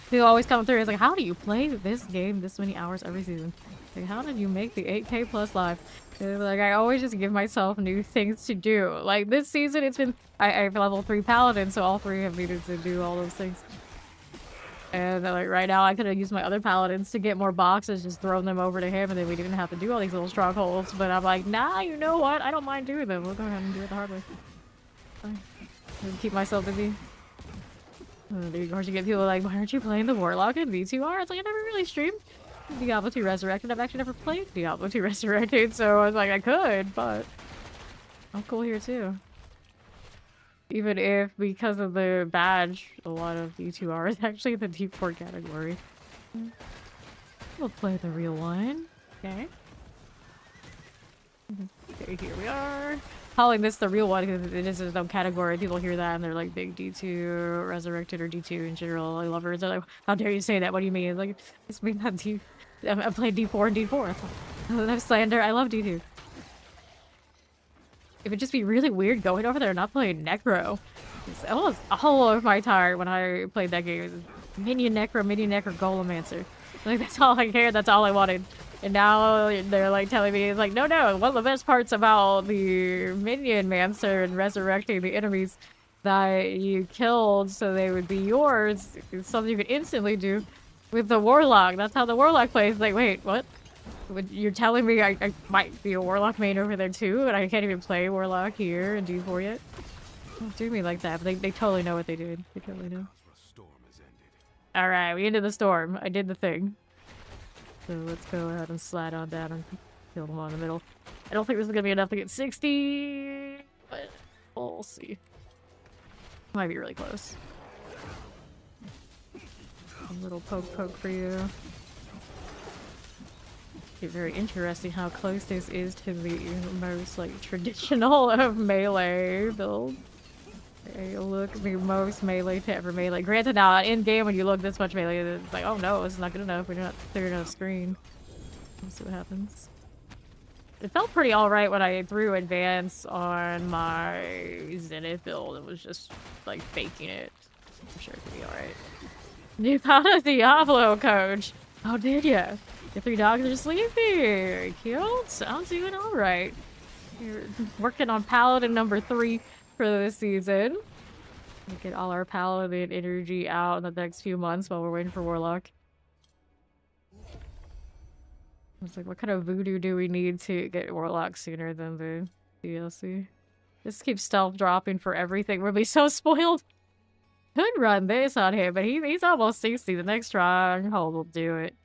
S1: They always come through. It's like, how do you play this game this many hours every season? Like, how did you make the 8K plus live? Like, I always just give myself new things to do. Like, this season, it's been... I've leveled 3 Paladin, so all 3 have needed to do all those things. And, like, right now, I could have used my other Paladins to get more boxes, just thrown them over to him, and then we didn't have to do all these little strongholds. But I'm like, nah, you know what? I don't mind doing them. We'll go ahead and do it the hard way. Fine. Keep myself busy. Of course, you get people like, why aren't you playing the Warlock in V2R? It's like, I never really streamed Diablo 2 Resurrected. I've actually never played Diablo 2 Resurrected, so I was like, I could, but I'm cool here too. Even if, because of the badge, a lot of V2R is actually the D4 category. We'll play the real one. Okay. Okay, here we are. Calling this the real one because it is its own category. People hear that and they're like big D2 Resurrected or D2 in general. I love it. They're like, how dare you say that? What do you mean? It's like, it's mean that D. I played D4 and D4. That's slander. I love D2. It would just be really weird going over there and not playing Necro. It was all over my tire when I played that game. It was Minion Necro, Golemancer. Like, that's all I cared. That's all I wanted. And now they're like telling me, it's like, no, one of the best parts about the Minion Mancer and resurrecting the enemies that you killed so they would be yours is something you could instantly do with the Warlock. That's how the Warlock plays. Like, wait, what? You're telling me I might be a Warlock main over there too, and I can't even play Warlock here in D4 yet? Don't do me like that, but they totally know what they did. They totally know. Alright, we ended the storm. I did the thing. So let's go ahead and slide on down and kill them on the middle. I don't think this is gonna be enough to get 60, but we'll see. Might be really close. A little poke for you. It's very interesting how close this is to the most like traditional of melee builds. Okay, look, the most melee to ever melee. Granted, now in game when you look this much melee, it's like, oh no, it's not good enough. We're not clearing enough screen. Let's see what happens. It felt pretty alright when I threw advance on my Zenith build. It was just like faking it. I'm sure it could be alright. You found a Diablo coach. Oh, did ya? The 3 dogs are sleeping. Cute. Sounds even alright. You're working on Paladin number 3 for this season. We'll get all our Paladin energy out in the next few months while we're waiting for Warlock. It's like, what kind of voodoo do we need to get Warlock sooner than the DLC? Just keep stealth dropping for everything. We'll be so spoiled. Could run this on him, but he's almost 60. The next stronghold will do it.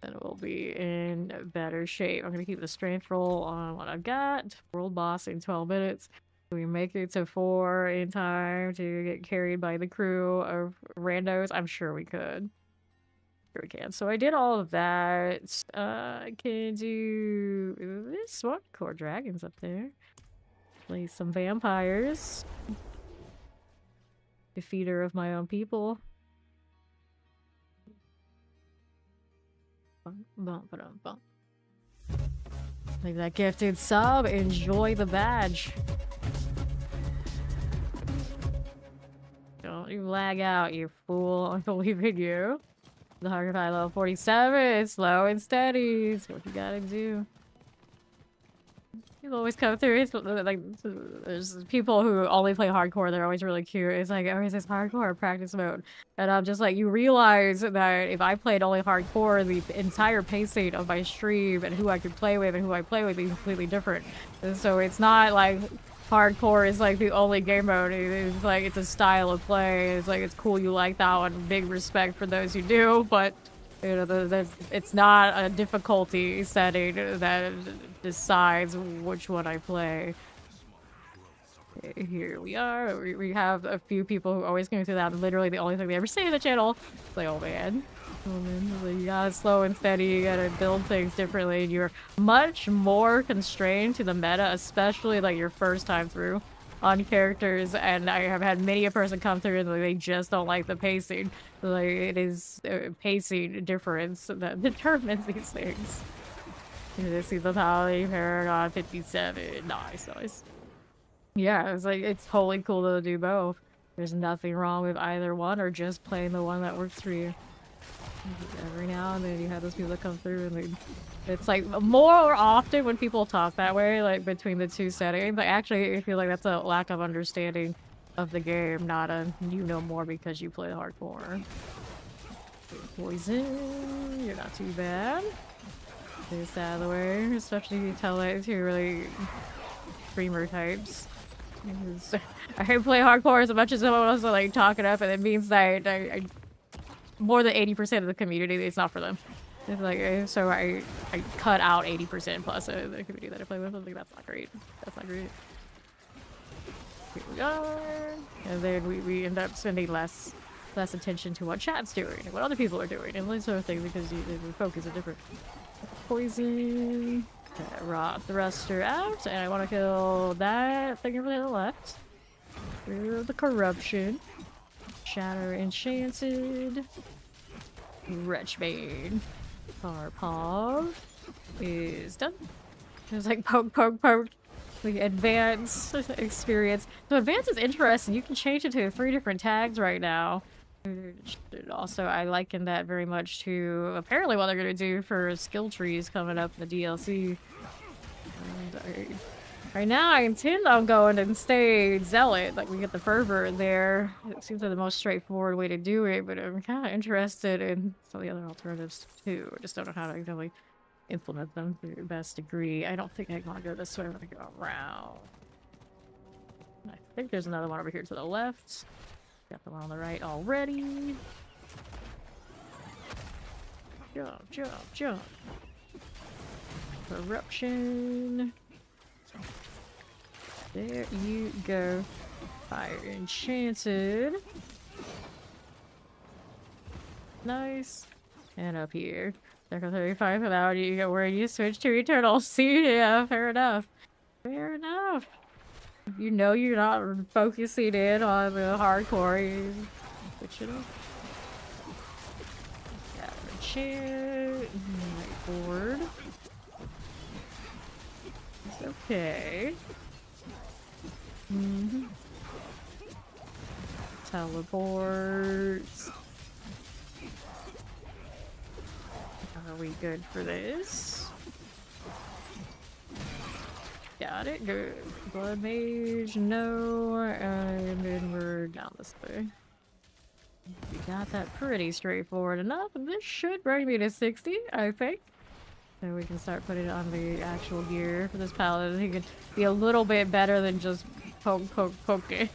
S1: And we'll be in better shape. I'm gonna keep the strength roll on what I've got. World boss in 12 minutes. We make it to 4 in time to get carried by the crew of randos. I'm sure we could. Sure we can. So I did all of that. I can do this one. Core dragons up there. Play some vampires. Defeater of my own people. Like that gifted sub. Enjoy the badge. Don't you lag out, you fool. I believe in you. The hard fight level 47. Slow and steady. It's what you gotta do. People always come through. It's like there's people who only play hardcore. They're always really cute. It's like, oh, is this hardcore practice mode? And I'm just like, you realize that if I played only hardcore, the entire pacing of my stream and who I could play with and who I play with is completely different. And so it's not like hardcore is like the only game mode. It's like it's a style of play. It's like it's cool you like that one. Big respect for those who do, but you know, it's not a difficulty setting that decides which one I play. Here we are. We have a few people who always come through that. Literally the only thing they ever say in the channel. It's like, oh man. Like, you gotta slow and steady. You gotta build things differently. You're much more constrained to the meta, especially like your first time through on characters. And I have had many a person come through and like, they just don't like the pacing. Like it is pacing difference that determines these things. You see the Paladin, Paragon 57. Nice. Yeah, it's like it's totally cool to do both. There's nothing wrong with either one or just playing the one that works for you. Every now and then you have those people that come through and it's like more often when people talk that way, like between the two settings. Like actually I feel like that's a lack of understanding of the game, not a you know more because you play hardcore. Poison, you're not too bad. Get this out of the way, especially if you tell it to really streamer types. I play hardcore as much as someone else like talking up, and it means that I more than 80% of the community, it's not for them. It's like, so I cut out 80% plus of the community that I play with. I was like, that's not great. That's not great. Here we are. And then we end up spending less attention to what chat's doing and what other people are doing and those sort of things because the focus is different. Poison. Okay, raw thruster out, and I want to kill that thing over there to the left. Through the corruption. Shatter enchanted. Wretchbane. Karpov is done. It's like poke. The advance experience. So advance is interesting. You can change it to 3 different tags right now. Also, I liken that very much to apparently what they're going to do for skill trees coming up in the DLC. And right now, I intend on going and stay Zealot. Like, we get the fervor there. It seems like the most straightforward way to do it, but I'm kind of interested in some of the other alternatives too. I just don't know how to exactly implement them to the best degree. I don't think I want to go this way. I'm going to go around. I think there's another one over here to the left. Got the one on the right already. Jump. Corruption. There you go. Fire enchanted. Nice. And up here. Circle 35 without you go where you switch to Eternal. See, yeah, fair enough. You know you're not focusing in on the hardcore, you switch it up. Got a chair, my board. It's okay. Teleports. Are we good for this? Got it, good. Blood mage, no, and then we're down this way. We got that pretty straightforward enough, and this should bring me to 60, I think. So we can start putting it on the actual gear for this paladin. He could be a little bit better than just poke it.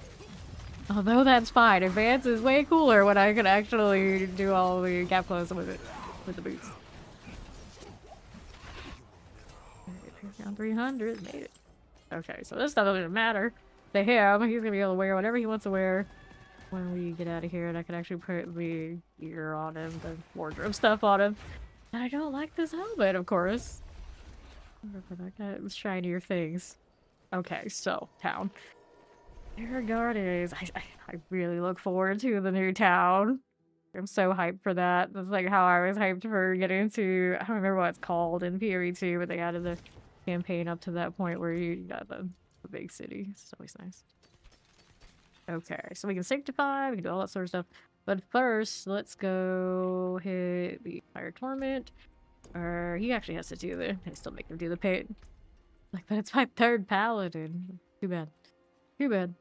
S1: Although that's fine. Advance is way cooler when I can actually do all the gap close with it, with the boots. Down 300, made it. Okay, so this stuff doesn't matter to him. He's gonna be able to wear whatever he wants to wear. when we get out of here and I can actually put the gear on him, the wardrobe stuff on him. I don't like this helmet, of course. That got shinier things. Okay, so, town. Guard is. I really look forward to the new town. I'm so hyped for that. That's like how I was hyped for getting into. I don't remember what it's called in PoE2, but they added the campaign up to that point where you got the big city. It's always nice. Okay, so we can sanctify, we can do all that sort of stuff. But first, let's go hit the Fire Torment. Or he actually has to do the. I still make him do the pit. Like, but it's my third paladin. Too bad. Too bad.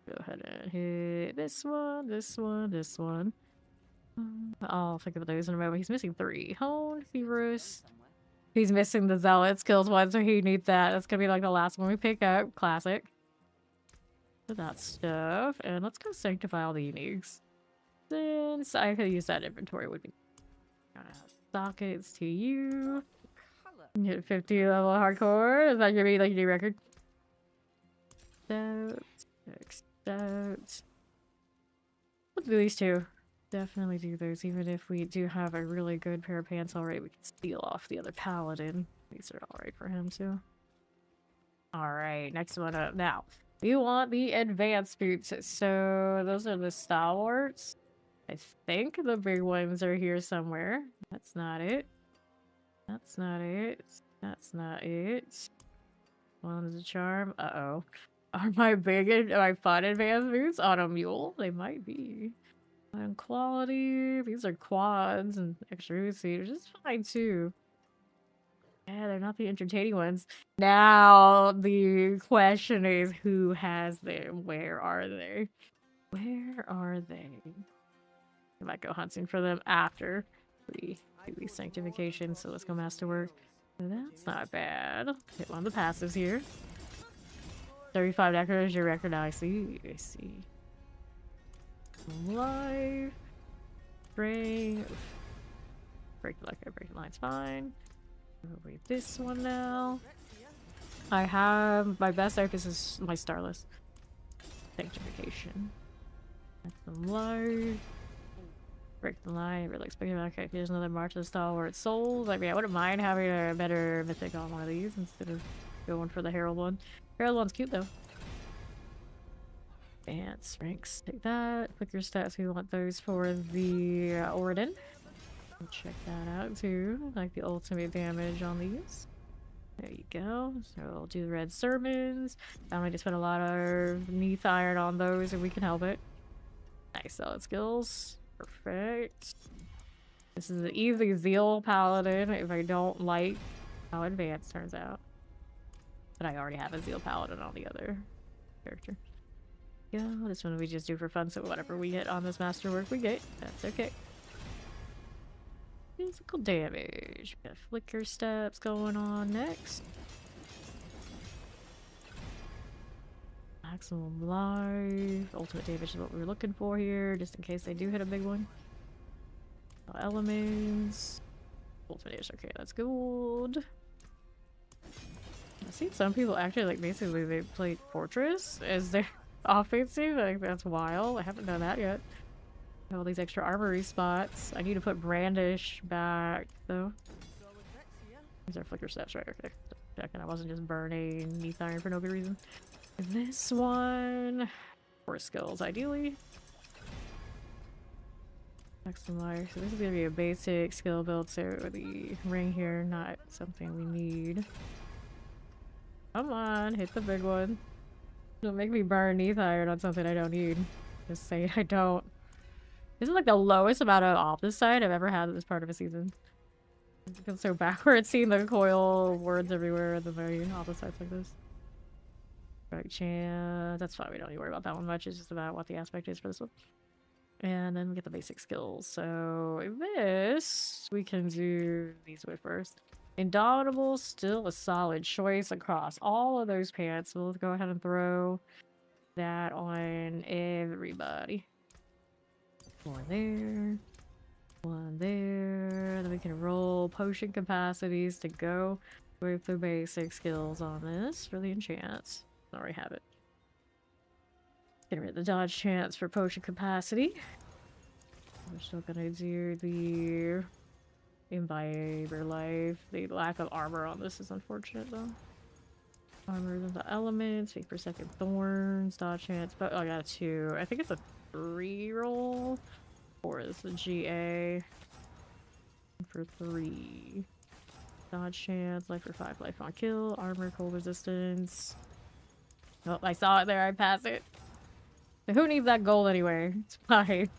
S1: Go ahead and hit this one, this one, this one. I'll think of those in a moment. He's missing 3. Hone, Feverous. He's missing the Zealot skills one, so he needs that. That's gonna be like the last one we pick up. Classic. For that stuff. And let's go sanctify all the uniques. Since I could use that inventory would be sockets to you. Hit 50 level hardcore. Is that gonna be like a new record? Let's do these two. Definitely do those. Even if we do have a really good pair of pants already, we can steal off the other paladin. These are alright for him too. Alright, next one up. Now, we want the advanced boots. So those are the stalwarts. I think the big ones are here somewhere. That's not it. That's not it. That's not it. One's a charm. Uh-oh. Are my big and my fun advanced boots on a mule? They might be. And quality. These are quads and extra boot seat, which is fine too. Yeah, they're not the entertaining ones. Now the question is, who has them? Where are they? Where are they? I might go hunting for them after we do the sanctification. So let's go masterwork. That's not bad. Hit one of the passives here. 35 decker is your record now. I see. I see. Live. Break. Break the record. Break the line's fine. Wait, this one now. I have my best focus is my Starless. Sanctification. That's the live. Break the line. Really expecting. Okay, here's another March of the Stalwart Souls. I mean, I wouldn't mind having a better mythic on one of these instead of going for the Herald one. Herald one's cute though. Advanced ranks. Take that. Click your stats. We want those for the Oriden. Check that out too. Like the ultimate damage on these. There you go. So we'll do the red sermons. I'm going to spend a lot of Neath Iron on those if we can help it. Nice solid skills. Perfect. This is an easy Zeal Paladin if I don't like how advanced turns out. But I already have a Zeal Paladin on the other character. Yeah, this one we just do for fun, so whatever we get on this masterwork we get. That's okay. Physical damage. We got flicker steps going on next. Maximum life. Ultimate damage is what we were looking for here, just in case they do hit a big one. Elements. Ultimate damage. Okay, that's good. I've seen some people actually, like, basically they play Fortress as their offensive. I think that's wild. I haven't done that yet. All these extra armory spots. I need to put Brandish back, though. These are flicker steps, right? Okay. Checking I wasn't just burning Neath Iron for no good reason. And this one... 4 skills, ideally. Maximum life. So this is gonna be a basic skill build, so the ring here, not something we need. Come on, hit the big one. Don't make me burn Neath Iron on something I don't need. Just say I don't. This is like the lowest amount of office side I've ever had at this part of a season. It feels so backwards seeing the coil words everywhere at the very office sides like this. Right chance. That's fine, we don't need to worry about that one much. It's just about what the aspect is for this one. And then we get the basic skills. So this we can do these with first. Indomitable, still a solid choice across all of those pants. So let's go ahead and throw that on everybody. One there. One there. Then we can roll potion capacities to go with the basic skills on this for the enchants. I already have it. Get rid of the dodge chance for potion capacity. We're still gonna do the imbiber life. The lack of armor on this is unfortunate though. Armor of the elements, 8 per second thorns, dodge chance, but oh, I got a 2. I think it's a 3 roll. 4 is the GA. For 3. Dodge chance, life for 5, life on kill, armor, cold resistance. Oh, I saw it there, I passed it. Who needs that gold anyway? It's fine.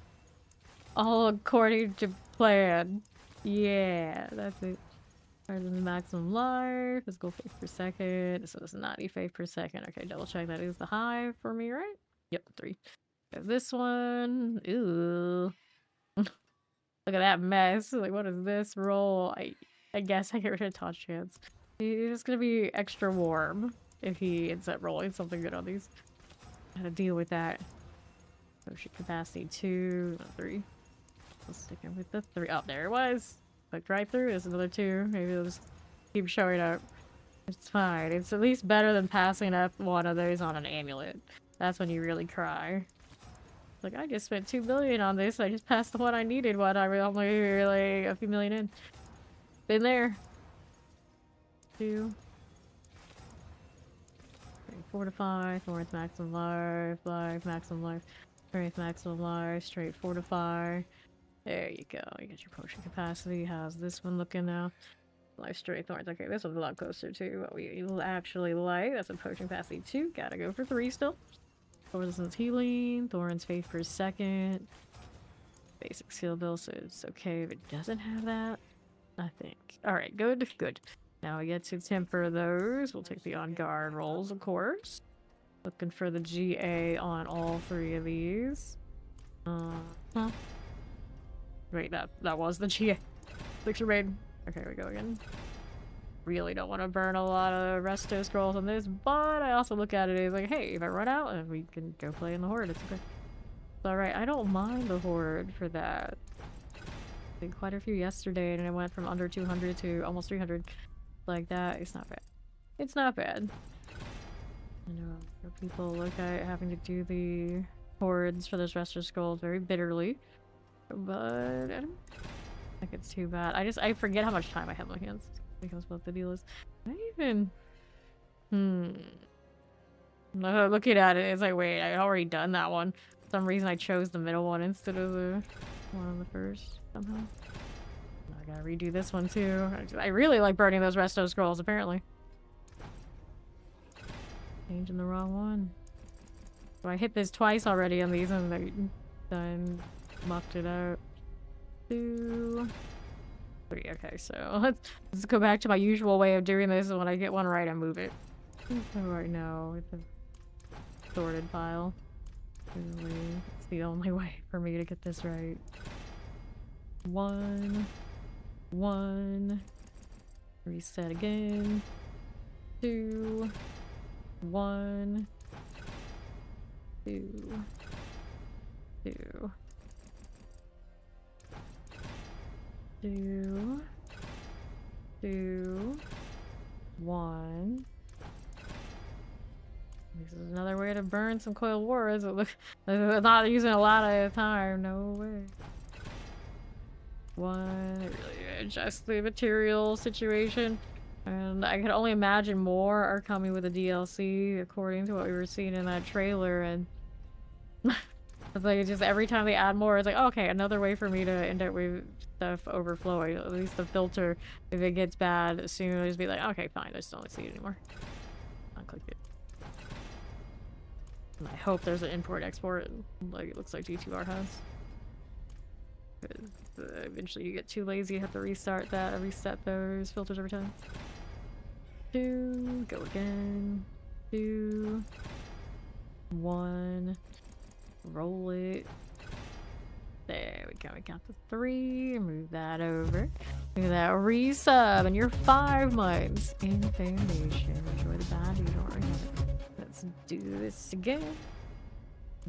S1: All according to plan. Yeah, that's it. Higher than the maximum life. Physical 5 per second. So it's 95 per second. Okay, double check that is the high for me, right? Yep, 3. Got this one. Ooh. Look at that mess. Like, what is this roll? I guess I get rid of touch chance. He's just gonna be extra warm if he ends up rolling something good on these. Gotta deal with that. Potion capacity 2, 3. Let's stick in with the 3. Oh, there it was. Clicked right through. There's another 2. Maybe it'll just keep showing up. It's fine. It's at least better than passing up one of those on an amulet. That's when you really cry. Like, I just spent 2 billion on this. I just passed the one I needed when I was only like a few million in. Been there. 2. Fortify. Thorns maximum life. Life maximum life. Strength maximum life. Straight fortify. There you go. You get your potion capacity. How's this one looking now? Life, straight, thorns. Okay, this one's a lot closer to what we actually like. That's a potion capacity 2. Gotta go for 3 still. Resistance healing. Thorns faith per second. Basic skill bill, so it's okay if it doesn't have that. I think. Alright, good, good. Now we get to temper those. We'll take the on guard rolls, of course. Looking for the GA on all 3 of these. Huh. Wait, that was the GA. Picture made. Okay, we go again. Really don't want to burn a lot of resto scrolls on this, but I also look at it as like, hey, if I run out, and we can go play in the Horde, it's okay. It's alright, I don't mind the Horde for that. I did quite a few yesterday, and it went from under 200 to almost 300. Like that, it's not bad. It's not bad. I know people look at having to do the Hordes for those resto scrolls very bitterly. But I don't think it's too bad. I forget how much time I have on my hands. Because what the deal is. I even looking at it, it's like, wait, I already done that one. For some reason I chose the middle one instead of the one on the first somehow. I gotta redo this one too. I really like burning those resto scrolls apparently. Changing the wrong one. So I hit this twice already on these and I mucked it out. 2, 3. Okay, so let's go back to my usual way of doing this. When I get one right, I move it. Right now, with the sorted pile. Really, it's the only way for me to get this right. 1, 1. Reset again. 2, 1, 2, 2. 2, 2, 1. This is another way to burn some coiled wars. I'm not using a lot of time. No way. 1. Really adjust the material situation. And I can only imagine more are coming with a DLC according to what we were seeing in that trailer. And it's like just every time they add more, it's like, okay, another way for me to end up with stuff overflowing. At least the filter, if it gets bad soon, I'll just be like, okay, fine, I just don't see it anymore. I'll click it. And I hope there's an import-export, like it looks like G2R has. Because eventually you get too lazy, you have to restart that and reset those filters every time. 2, go again. 2, 1. Roll it. There we go. We got the 3. Move that over. Look at that resub, and you're 5 months in Foundation. Enjoy the bad. You don't regret it. Let's do this again.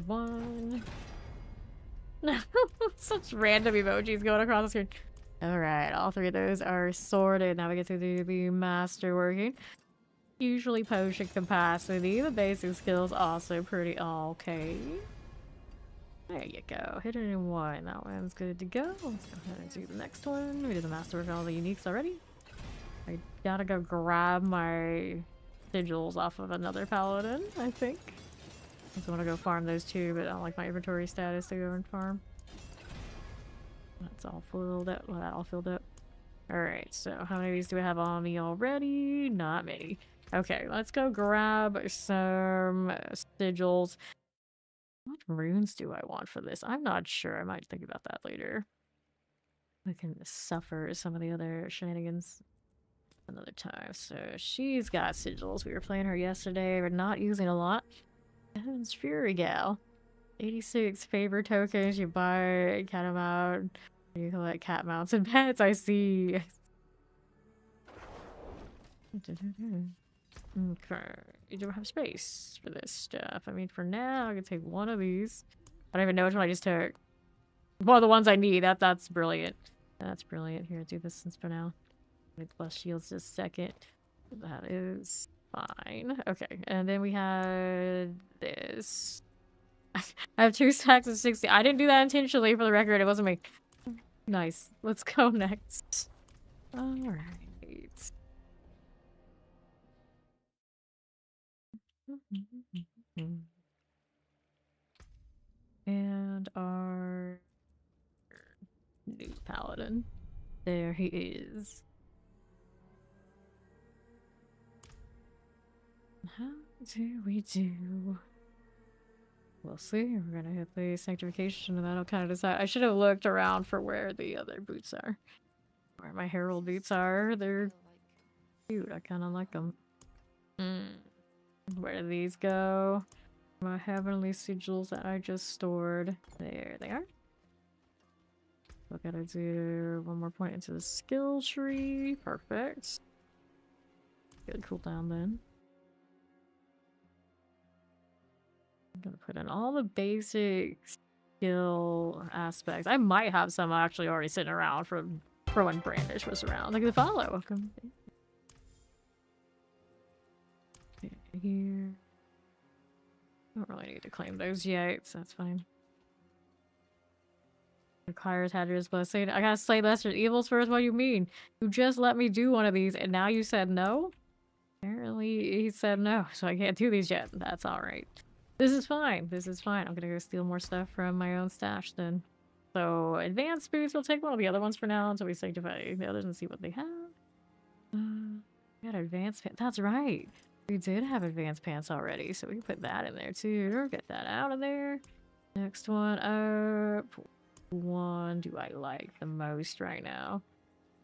S1: 1. Such random emojis going across the screen. All right, all 3 of those are sorted. Now we get to do the master working. Usually potion capacity. The basic skills also pretty okay. There you go. Hit it in one. That one's good to go. Let's go ahead and do the next one. We did the master of all the uniques already. I gotta go grab my sigils off of another paladin, I think. I just want to go farm those two, but I don't like my inventory status to go and farm. That's all filled up. Well, that all filled up. Alright, so how many of these do I have on me already? Not many. Okay, let's go grab some sigils. What runes do I want for this? I'm not sure. I might think about that later. I can suffer some of the other shenanigans another time. So she's got sigils. We were playing her yesterday. We're not using a lot. Heaven's Fury Gal. 86 favor tokens. You buy cat amount. You collect cat mounts and pets. I see. Okay. You don't have space for this stuff. I mean, for now, I can take one of these. I don't even know which one I just took. One of the ones I need. That's brilliant. That's brilliant. Here, do this since for now. Make plus shields just a second. That is fine. Okay, and then we had this. I have 2 stacks of 60. I didn't do that intentionally, for the record. It wasn't me. Nice. Let's go next. Alright. And our new paladin. There he is. How do we do? We'll see. We're gonna hit the Sanctification and that'll kind of decide. I should have looked around for where the other boots are. Where my Herald boots are. They're cute. I kind of like them. Where do these go? My heavenly sigils that I just stored. There they are. I gotta do one more point into the skill tree. Perfect. Good cooldown then. I'm gonna put in all the basic skill aspects. I might have some actually already sitting around from when Brandish was around. Look at the follow. Welcome. Here. Don't really need to claim those yet, so that's fine. Requires Hadrian's blessing. I gotta slay lesser evils first? What do you mean? You just let me do one of these and now you said no? Apparently he said no, so I can't do these yet. That's alright. This is fine. This is fine. I'm gonna go steal more stuff from my own stash then. So, advanced boots, we'll take one of the other ones for now until we sanctify the others and see what they have. We got advanced pants. That's right. We did have advanced pants already, so we can put that in there too. Get that out of there. Next one up. One do I like the most right now?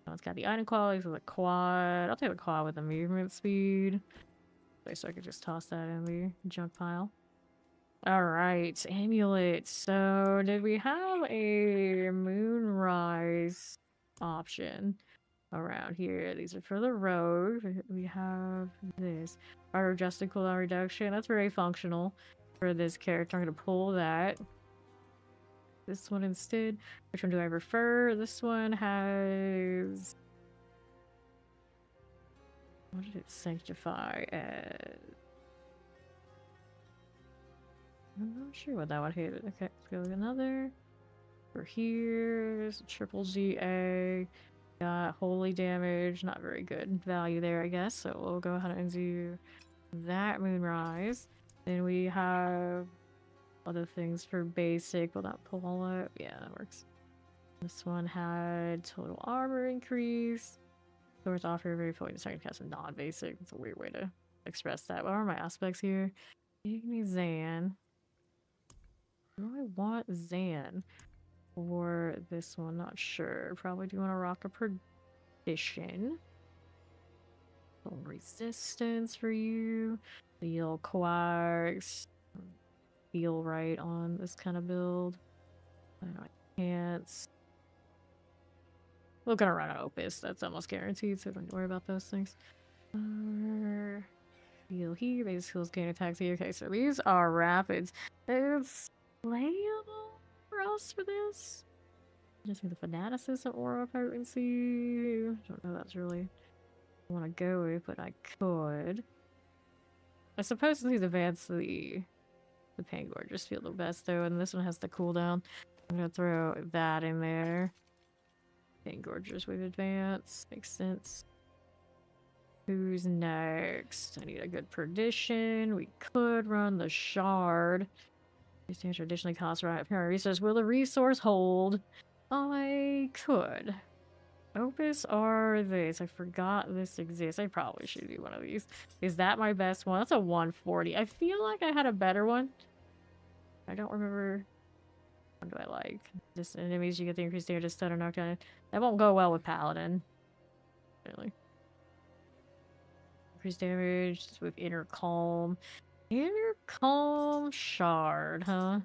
S1: Oh, it's got the item qualities with a quad. I'll take the quad with the movement speed. So I could just toss that in the junk pile. Alright, amulet. So, did we have a moonrise option around here? These are for the rogue. We have this. Our adjusted cooldown reduction. That's very functional for this character. I'm going to pull that. This one instead. Which one do I prefer? This one has... What did it sanctify as? I'm not sure what that one hit. Okay, let's go with another. For here, triple GA. Got holy damage. Not very good value there, I guess. So we'll go ahead and do that moonrise. Then we have other things for basic. Will that pull all up? Yeah, that works. This one had total armor increase. Swords offer very potent second cast and non-basic. It's a weird way to express that. What are my aspects here? Give me Zan. Do I want Zan for this one? Not sure. Probably do want to rock a perdition. Resistance for you. Feel quarks. Feel right on this kind of build. I can't. We're gonna run an Opus. That's almost guaranteed, so don't worry about those things. Heal here. Base skills gain attacks here. Okay, so these are rapids. It's playable for us for this. Just need the fanaticism aura potency. Don't know that's really I want to go with, but I could. I suppose these advance the Pain Gorgers feel the best though, and this one has the cooldown. I'm gonna throw that in there. Pain Gorgers with advance. Makes sense. Who's next? I need a good Perdition. We could run the Shard. These things traditionally cost right apparent resource. Will the resource hold? I could. Opus or this? I forgot this exists. I probably should do one of these. Is that my best one? That's a 140. I feel like I had a better one. I don't remember. What do I like? Just enemies, you get the increased damage, stun or knockdown. That won't go well with Paladin. Really. Increased damage with Inner Calm. Inner Calm Shard, huh?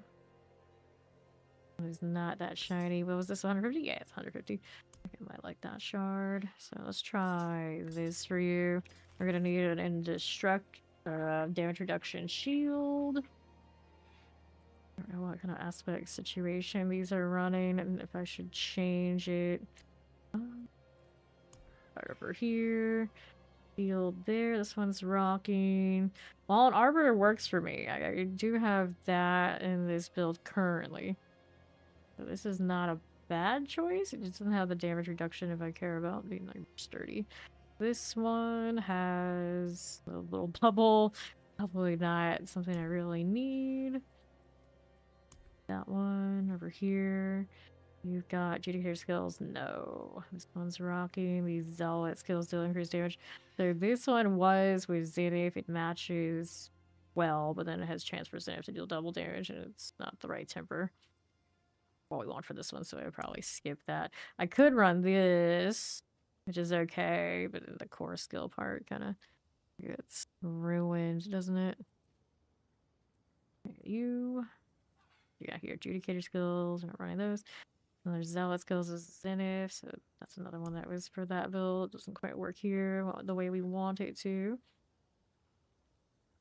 S1: It's not that shiny. What was this, 150? Yeah, it's 150. I might like that shard. So let's try this for you. We're gonna need an indestruct damage reduction shield. I don't know what kind of aspect situation these are running and if I should change it. Right over here. Shield there. This one's rocking. Well, an arbiter works for me. I do have that in this build currently. So this is not a bad choice. It just doesn't have the damage reduction if I care about being like sturdy. This one has a little bubble. Probably not something I really need. That one over here. You've got Judicator skills. No. This one's rocking. These Zealot skills still increase damage. So this one was with Zenith. It matches well, but then it has chance for Zenith to deal double damage, and it's not the right temper. What we want for this one, so I would probably skip that. I could run this, which is okay, but the core skill part kind of gets ruined, doesn't it? You got here Judicator skills. I'm not running those. And there's Zealot skills as Zenith, so that's another one that was for that build. It doesn't quite work here the way we want it to.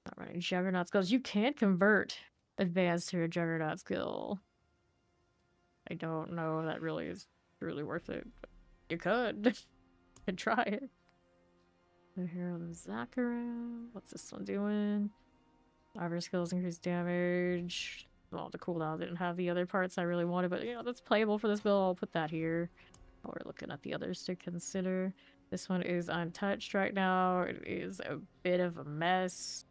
S1: Not running Juggernaut skills. You can't convert Advanced to a Juggernaut skill. I don't know if that really is truly worth it, but you could. You could try it. The Herald of Zakaram. What's this one doing? Armor skills increase damage. Well, the cooldown didn't have the other parts I really wanted, but you know, that's playable for this build. I'll put that here. While we're looking at the others to consider. This one is untouched right now. It is a bit of a mess.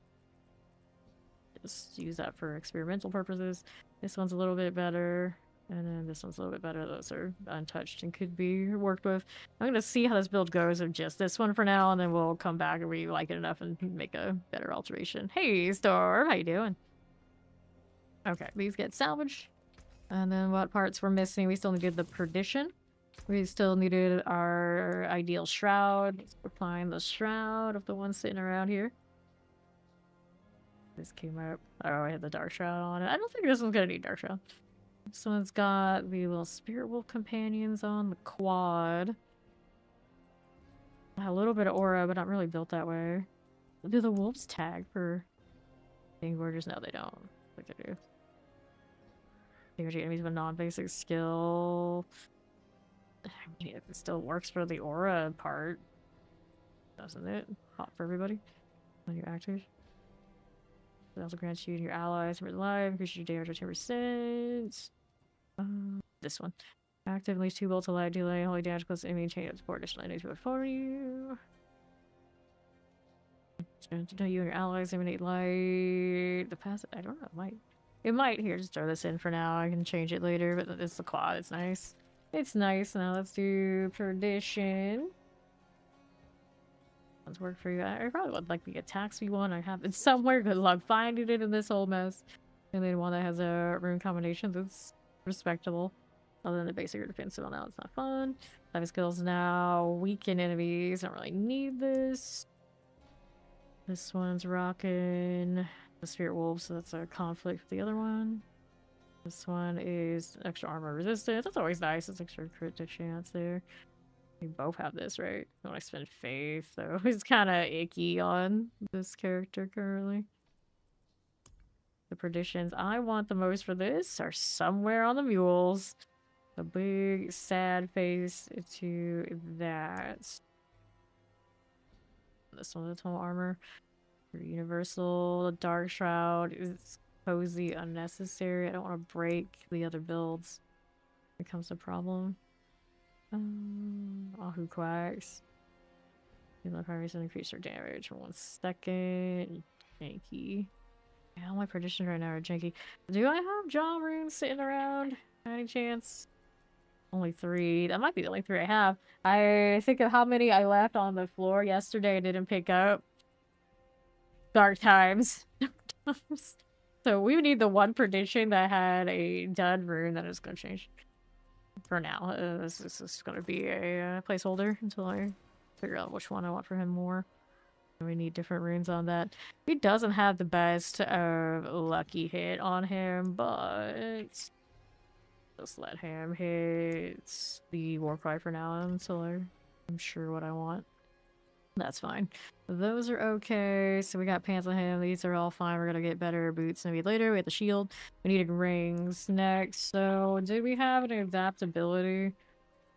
S1: Just use that for experimental purposes. This one's a little bit better. And then this one's a little bit better. Those are untouched and could be worked with. I'm gonna see how this build goes of just this one for now, and then we'll come back and we like it enough and make a better alteration. Hey, Storm, how you doing? Okay, these get salvaged. And then what parts we're missing? We still needed the Perdition. We still needed our ideal Shroud. We're applying the Shroud of the one sitting around here. This came up. Oh, I had the Dark Shroud on it. I don't think this one's gonna need Dark Shroud. This one's got the little Spirit Wolf companions on the quad. A little bit of aura, but not really built that way. Do the wolves tag for Pain Gorgers? No, they don't. I think they do. Energy enemies with non-basic skill. I mean, it still works for the aura part, doesn't it? Hot for everybody on your actors. It also grants you and your allies for life, increases your damage by 10%. This one. Active at least 2 bolts of light delay, holy damage plus enemy chain of support additional enemies before you. You and your allies emanate light. The passive, I don't know, it might here, just throw this in for now. I can change it later, but it's the quad, it's nice. It's nice. Now let's do Perdition. Let's work for you. I probably would like the attack speed one. I have it somewhere. Good luck finding it in this whole mess. And then one that has a rune combination that's respectable. Other than the basic or defensive one, now it's not fun. 5 skills now. Weaken enemies. Don't really need this. This one's rocking the Spirit Wolf, so that's a conflict with the other one. This one is extra armor resistance. That's always nice. It's extra crit chance there. We both have this, right? When I spend faith, though, it's kind of icky on this character currently. The Perditions I want the most for this are somewhere on the mules. A big sad face to that. This one, the total armor. Universal Dark Shroud is cozy unnecessary. I don't want to break the other builds. Becomes a problem. Ahu Quacks. You look how recently increase your damage for 1 second. Janky. Yeah, all my predictions right now are janky. Do I have jaw runes sitting around? Any chance? Only 3. That might be the only 3 I have. I think of how many I left on the floor yesterday and didn't pick up. Dark times. So we need the one prediction that had a dud rune that is going to change. For now, this is going to be a placeholder until I figure out which one I want for him more. We need different runes on that. He doesn't have the best lucky hit on him, but just let him hit the Warcry for now until I'm sure what I want. That's fine. Those are okay. So we got pants on him. These are all fine. We're gonna get better boots maybe later. We have the shield. We needed rings next. So did we have an adaptability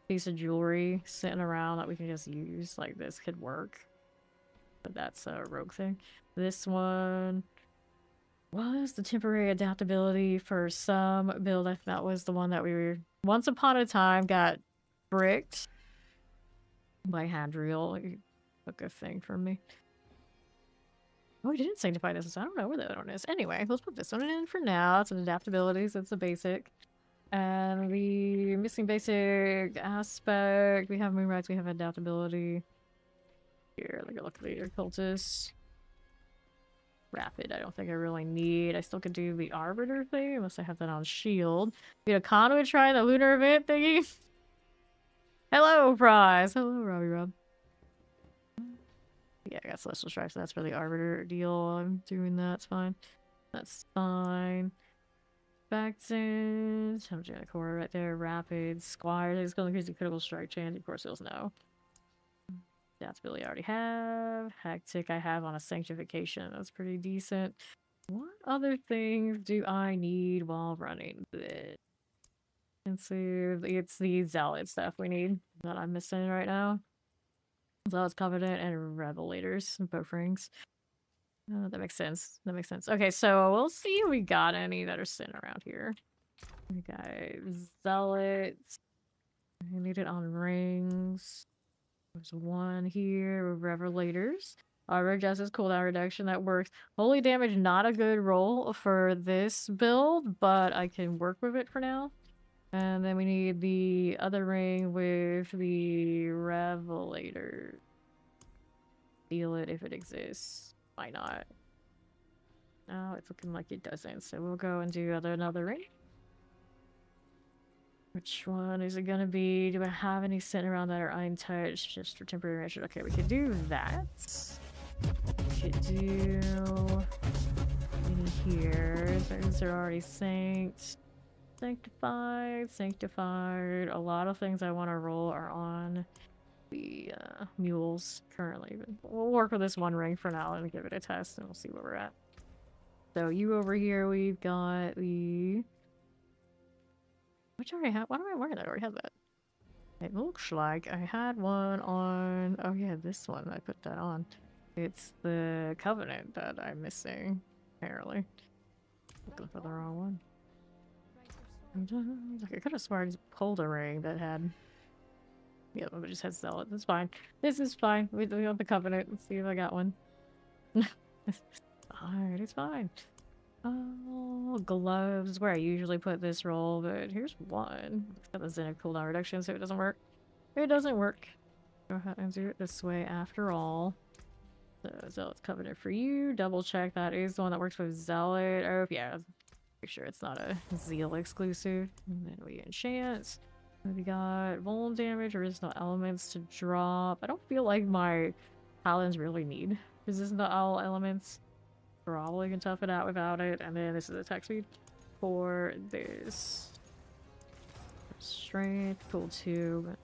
S1: piece of jewelry sitting around that we can just use? Like this could work. But that's a rogue thing. This one was the temporary adaptability for some build. I think that was the one that we were once upon a time got bricked by Hadriel. A good thing for me. Oh, we didn't sanctify this, so I don't know where the other one is. Anyway, let's put this one in for now. It's an adaptability, so it's a basic. And the missing basic aspect, we have moonrise, we have adaptability. Here, look at the occultist. Rapid, I don't think I really need. I still could do the arbiter thing, unless I have that on shield. We had a conduit try the lunar event thingy. Hello, Prize. Hello, Robbie Rob. Yeah, I got Celestial Strike, so that's for the Arbiter deal. I'm doing that, it's fine. That's fine. Factors. I'm doing a core right there. Rapid. Squire. It's going to increase the critical strike chance. Of course, he'll know. That's really I already have. Hectic I have on a Sanctification. That's pretty decent. What other things do I need while running this? And see, it's the Zealot stuff we need that I'm missing right now. Zealot's Covenant and Revelators, both rings. That makes sense. That makes sense. Okay, so we'll see if we got any that are sitting around here. We got Zealots. I need it on rings. There's one here with Revelators. Red Justice cooldown reduction, that works. Holy damage, not a good roll for this build, but I can work with it for now. And then we need the other ring with the Revelator. Steal it if it exists. Why not? No, it's looking like it doesn't. So we'll go and do another ring. Which one is it gonna be? Do I have any sitting around that are untouched just for temporary measure? Okay, we could do that. We could do in here. Those are already synced. Sanctified. A lot of things I want to roll are on the mules currently. But we'll work with this one ring for now and give it a test and we'll see where we're at. So you over here, we've got the... Which I already have? Why am I wearing that? I already have that. It looks like I had one on... Oh yeah, this one. I put that on. It's the Covenant that I'm missing, apparently. Looking for the wrong one. I could have sworn I just pulled a ring that had... Yeah, but it just has Zealot. That's fine. This is fine. We want the Covenant. Let's see if I got one. Alright, it's fine. Oh, gloves. Where I usually put this roll, but here's one. It's got the Zenith cooldown reduction, so it doesn't work. It doesn't work. Go ahead and do it this way after all. So, Zealot's Covenant for you. Double check that is the one that works with Zealot. Oh, yeah. Make sure it's not a Zeal exclusive. And then we enchant. We got vuln damage, resistant elements to drop. I don't feel like my paladins really need resistant to all elements. Probably can tough it out without it. And then this is attack speed for this. Strength, pull 2.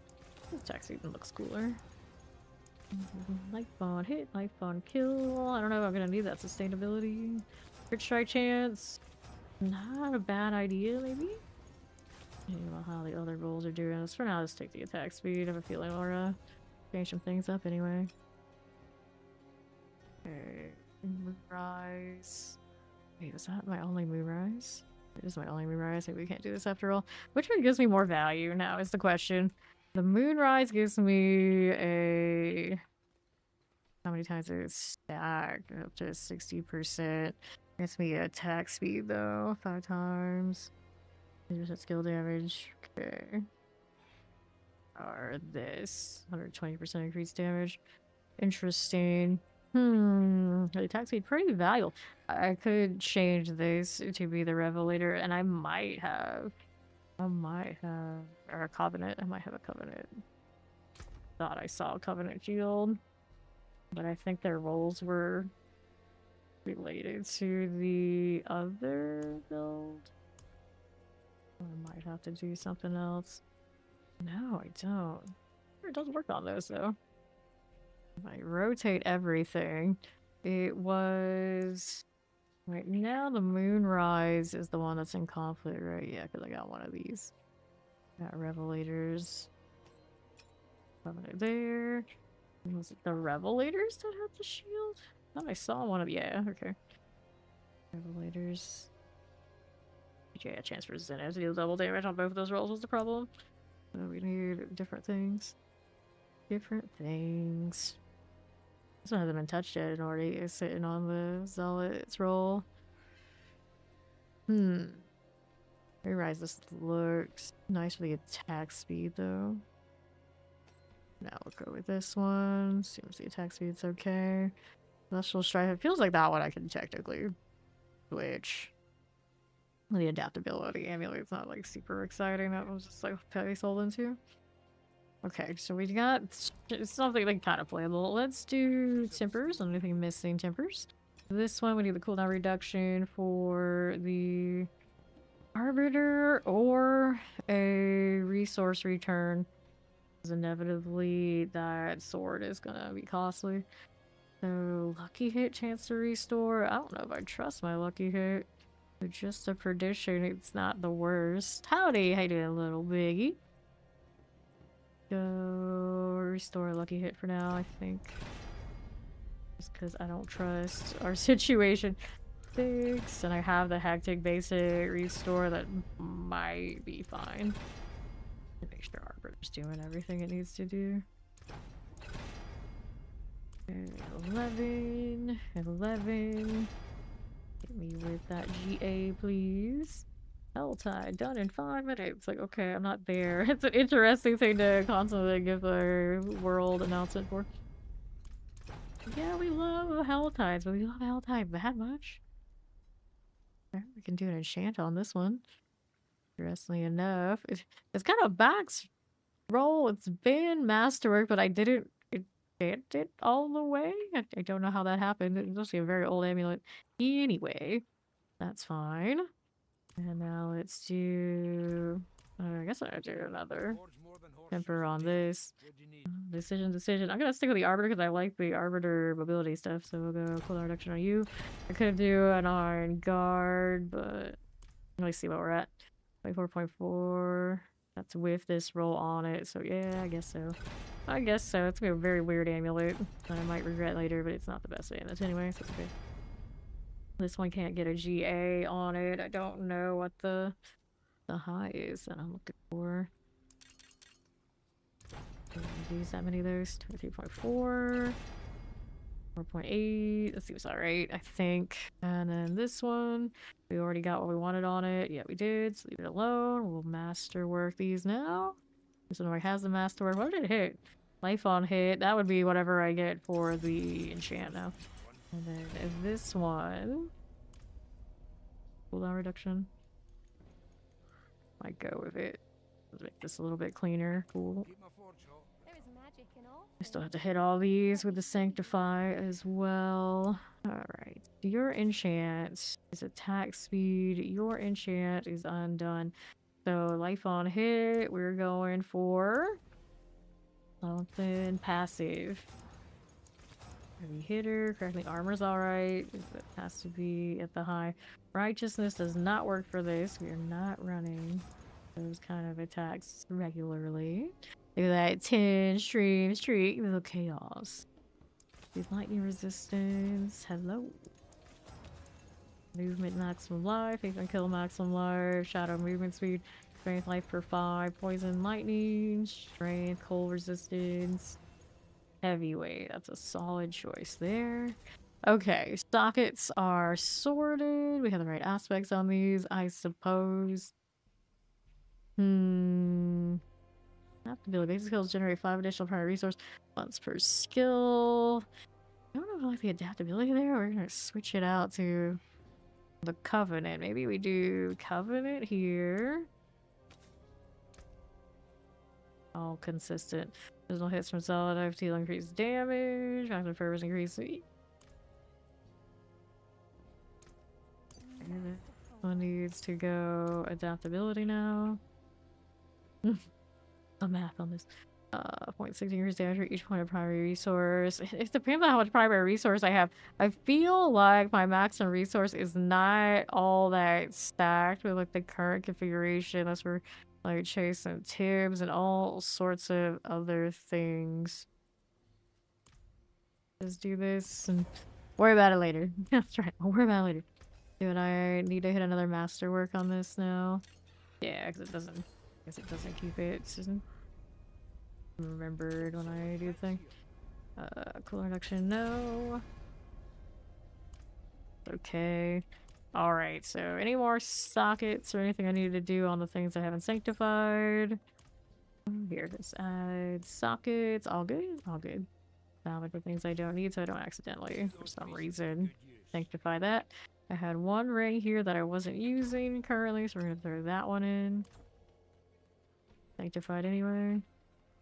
S1: But attack speed looks cooler. Life bond hit, life bond kill. I don't know if I'm gonna need that sustainability. Crit strike chance. Not a bad idea, maybe? I don't know how the other rolls are doing this. For now, let's take the attack speed. I have a feeling we'll change some things up anyway. Okay. Moonrise. Wait, is that my only Moonrise? It is my only Moonrise. Maybe we can't do this after all. Which one gives me more value now is the question. The Moonrise gives me a... How many times is it stacked? Up to 60%. Gives me attack speed though, 5 times. There's that skill damage. Okay. Or this. 120% increased damage. Interesting. The attack speed pretty valuable. I could change this to be the Revelator, and I might have or a Covenant. I might have a Covenant. Thought I saw a Covenant shield, but I think their roles were related to the other build. I might have to do something else. No, I don't. It doesn't work on those though. If I rotate everything, it was... Right now the Moonrise is the one that's in conflict, right? Yeah, because I got one of these. Got Revelators. Covenant there. Was it the Revelators that had the shield? I thought I saw one of... Yeah, okay. Revelators. Yeah, chance for Zenith to deal double damage on both of those rolls was the problem. So we need different things. Different things. This one hasn't been touched yet and already is sitting on the Zealot's roll. Realize this looks nice for the attack speed though. Now we'll go with this one. Seems the attack speed's okay. Celestial Strife. It feels like that one I can technically switch. The adaptability amulet's not like super exciting. That was just like petty sold into. Okay, so we got something like kind of playable. Let's do Tempers. Anything missing Tempers? This one we need the cooldown reduction for the Arbiter or a resource return. Because inevitably that sword is gonna be costly. So lucky hit, chance to restore. I don't know if I trust my lucky hit. But just a prediction, it's not the worst. Howdy, how you doing, little biggie? Go restore a lucky hit for now, I think. Just because I don't trust our situation. 6, and I have the hectic basic restore that might be fine. Make sure Arbiter's doing everything it needs to do. Okay, 11. Hit me with that GA, please. Helltide, done in 5 minutes. Like, okay, I'm not there. It's an interesting thing to constantly give a world announcement for. Yeah, we love Helltides, but we love Helltide that much. We can do an enchant on this one. Interestingly enough, it's got a back's roll. It's been masterwork, but I didn't enchant it all the way. I don't know how that happened. It's mostly a very old amulet. Anyway, that's fine. And now let's do... I guess I'll do another temper on this. Decision. I'm gonna stick with the Arbiter because I like the Arbiter mobility stuff, so we'll go cooldown reduction on you. I could do an Iron Guard, but... Let me see what we're at. 24.4. That's with this roll on it, so yeah, I guess so. It's gonna be a very weird amulet that I might regret later, but it's not the best amulet anyway, so it's okay. This one can't get a GA on it. I don't know what the high is that I'm looking for. Use that many of those. 23.4. 4.8. That seems alright, I think. And then this one, we already got what we wanted on it. Yeah, we did. So leave it alone. We'll masterwork these now. This one has the masterwork. What did it hit? Life on hit. That would be whatever I get for the enchant now. And then this one, cooldown reduction. Might go with it. Let's make this a little bit cleaner. Cool. I still have to hit all these with the Sanctify as well. Alright. Your enchant is attack speed. Your enchant is undone. So life on hit, we're going for something passive. Heavy hitter, crackling armor's alright. It has to be at the high. Righteousness does not work for this. We are not running those kind of attacks regularly. Look at that 10 stream streak. Little chaos. These lightning resistance. Hello. Movement maximum life. Haste and kill maximum life. Shadow movement speed. Strength life per 5. Poison lightning. Strength cold resistance. Heavyweight. That's a solid choice there. Okay, sockets are sorted. We have the right aspects on these, I suppose. Adaptability. Basic skills generate 5 additional primary resource once per skill. I don't know if I like the adaptability there. We're gonna switch it out to the Covenant. Maybe we do Covenant here. All consistent. Additional hits from solid dive deal increased damage. Maximum fervors increase. One needs to go adaptability now. The math on this. 0.6 increase damage for each point of primary resource. It depends on how much primary resource I have. I feel like my maximum resource is not all that stacked with like the current configuration. That's for like chasing tibs and all sorts of other things. Just do this and worry about it later. That's right. I'll worry about it later. Dude, I need to hit another masterwork on this now. Yeah, because it doesn't. I guess it doesn't keep it. Remembered when I do the thing. Cool reduction, no. Okay. Alright, so any more sockets or anything I need to do on the things I haven't sanctified? Here, just add sockets. All good? All good. Salvage for things I don't need so I don't accidentally, for some reason, sanctify that. I had one ring here that I wasn't using currently, so we're gonna throw that one in. Sanctified anyway.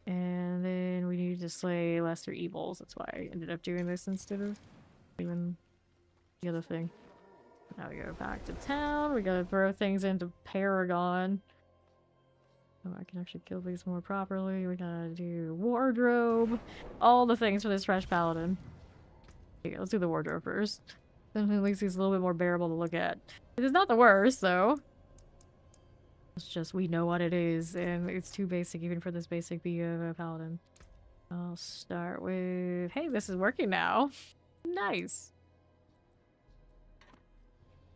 S1: And then we need to slay lesser evils. That's why I ended up doing this instead of doing the other thing. Now we go back to town. We gotta throw things into Paragon. Oh, I can actually kill these more properly. We gotta do wardrobe. All the things for this fresh paladin. Okay, let's do the wardrobe first. Then at least he's a little bit more bearable to look at. It is not the worst, though. It's just we know what it is, and it's too basic even for this basic be a paladin. I'll start with... Hey, this is working now. Nice.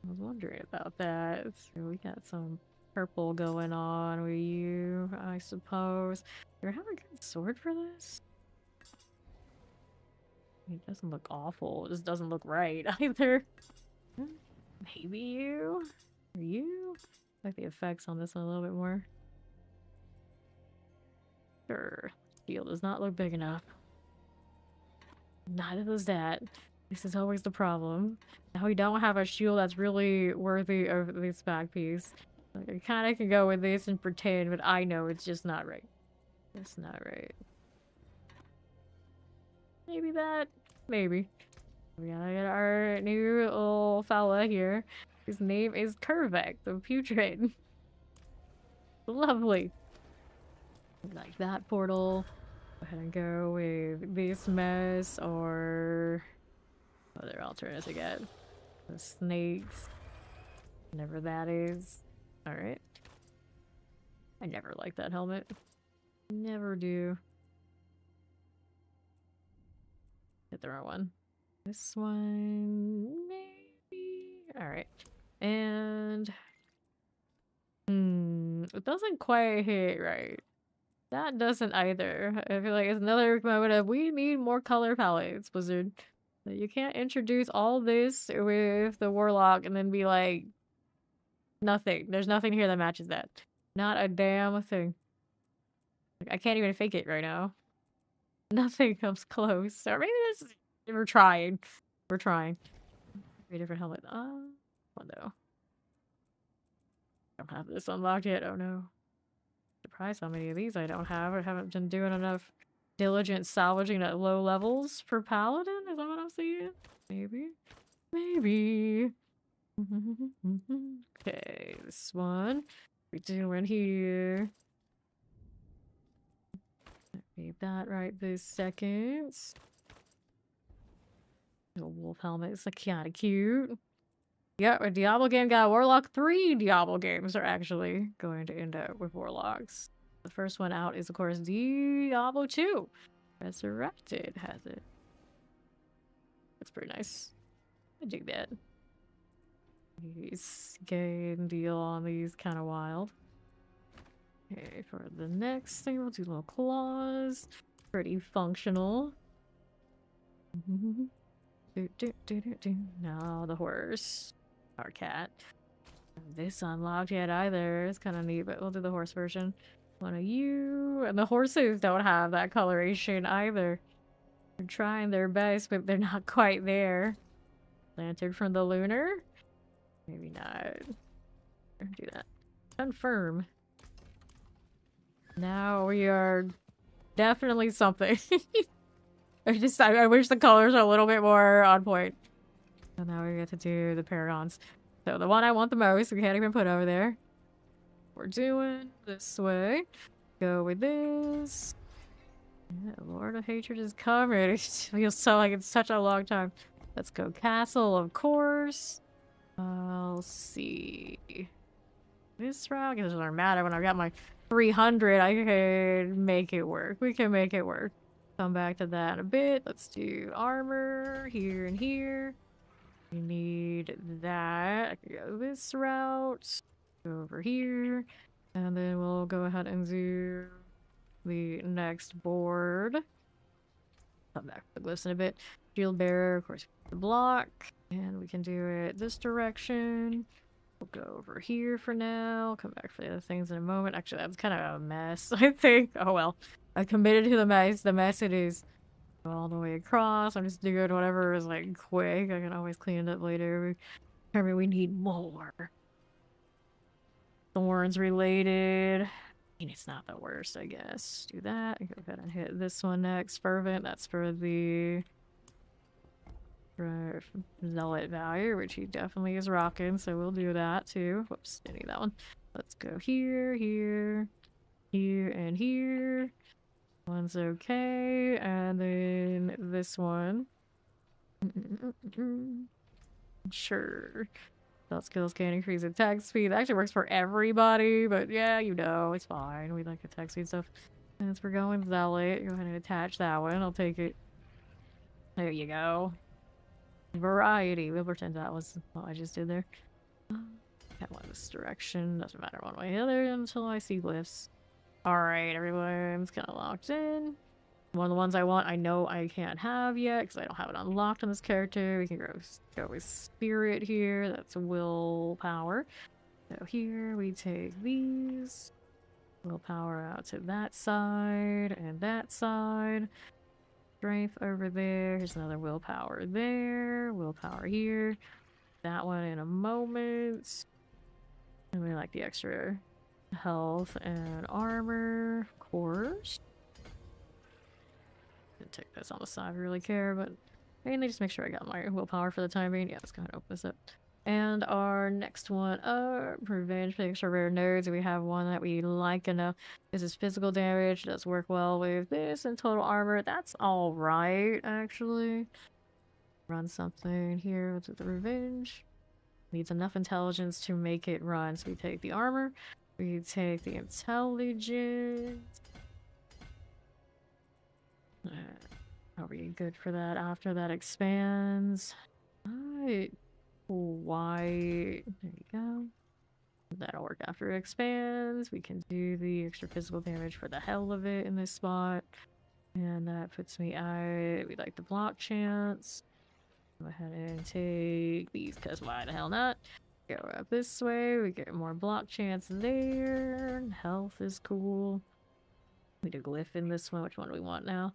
S1: I was wondering about that. So we got some purple going on with you, I suppose. Do I have a good sword for this? It doesn't look awful. It just doesn't look right either. Maybe you? Or you? I like the effects on this one a little bit more. Sure. Shield does not look big enough. Neither does that. This is always the problem. Now we don't have a shield that's really worthy of this back piece. Like, I kinda can go with this and pretend, but I know it's just not right. It's not right. Maybe that. Maybe. We gotta get our new little fella here. His name is Curvec, the Putrid. Lovely. Like that portal. Go ahead and go with this mess or other alternatives again. The snakes. Whatever that is. Alright. I never like that helmet. Never do. Hit the wrong one. This one, maybe. Alright. And it doesn't quite hit right. That doesn't either. I feel like it's another moment of we need more color palettes, Blizzard. You can't introduce all this with the Warlock and then be like nothing. There's nothing here that matches that. Not a damn thing. Like, I can't even fake it right now. Nothing comes close. Or maybe this is... We're trying. We're trying. A different helmet. Oh no. I don't have this unlocked yet. Oh no. Surprised how many of these I don't have. I haven't been doing enough diligent salvaging at low levels for Paladin. Is that what I'm seeing? Maybe. Maybe. Okay, this one. We're doing here. Need that right this second. Little wolf helmet is kind of cute. Yeah, a Diablo game got a Warlock. 3 Diablo games are actually going to end up with Warlocks. The first one out is, of course, Diablo 2. Resurrected has it. looks pretty nice. I dig that. Game deal on these kind of wild. Okay, for the next thing, we'll do little claws. Pretty functional. Now the horse. Our cat. This unlocked yet either. It's kind of neat, but we'll do the horse version. One of you. And the horses don't have that coloration either. They're trying their best, but they're not quite there. Lantern from the lunar? Maybe not. Do that. Confirm. Now we are definitely something. I wish the colors are a little bit more on point. So now we get to do the paragons. So the one I want the most, we can't even put over there. We're doing this way. Go with this. Yeah, Lord of Hatred is coming. It feels so like it's such a long time. Let's go castle, of course. I'll see. This route, I guess it doesn't matter. When I've got my 300, I can make it work. We can make it work. Come back to that in a bit. Let's do armor here and here. We need that. I can go this route. Go over here. And then we'll go ahead and do the next board. Come back to the glyphs in a bit. Shield bearer, of course, the block. And we can do it this direction. We'll go over here for now. Come back for the other things in a moment. Actually, that's kind of a mess, I think. Oh well. I committed to the mess. The mess it is. Go all the way across. I'm just doing whatever is like quick. I can always clean it up later. I mean, we need more. Thorns related. I mean, it's not the worst, I guess. Do that. Go ahead and hit this one next. Fervent. That's for the Zealot value, which he definitely is rocking, so we'll do that too. Whoops, didn't need that one. Let's go here, here, here, and here. One's okay, and then this one. Sure. Spell skills can increase attack speed. That actually works for everybody, but yeah, you know, it's fine. We like attack speed stuff. And as we're going Zealot, go ahead and attach that one. I'll take it. There you go. Variety. We'll pretend that was what I just did there. Can't go this direction. Doesn't matter one way or the other until I see glyphs. Alright, everyone's kind of locked in. One of the ones I want, I know I can't have yet because I don't have it unlocked on this character. We can go with Spirit here. That's willpower. So here we take these. Willpower out to that side and that side. Strength over there. Here's another willpower there. Willpower here. That one in a moment. And we like the extra health and armor, of course. Didn't take this on the side, I really care, but mainly just make sure I got my willpower for the time being. Yeah, let's go ahead and open this up. And our next one up, revenge for extra rare nerds. We have one that we like enough. This is physical damage. Does work well with this and total armor. That's all right, actually. Run something here with the revenge. Needs enough intelligence to make it run. So we take the armor. We take the intelligence. Are we good for that after that expands? Alright. White. There you go. That'll work after it expands. We can do the extra physical damage for the hell of it in this spot. And that puts me at... We like the block chance. Go ahead and take these, because why the hell not? Go up this way. We get more block chance there. Health is cool. We do glyph in this one. Which one do we want now?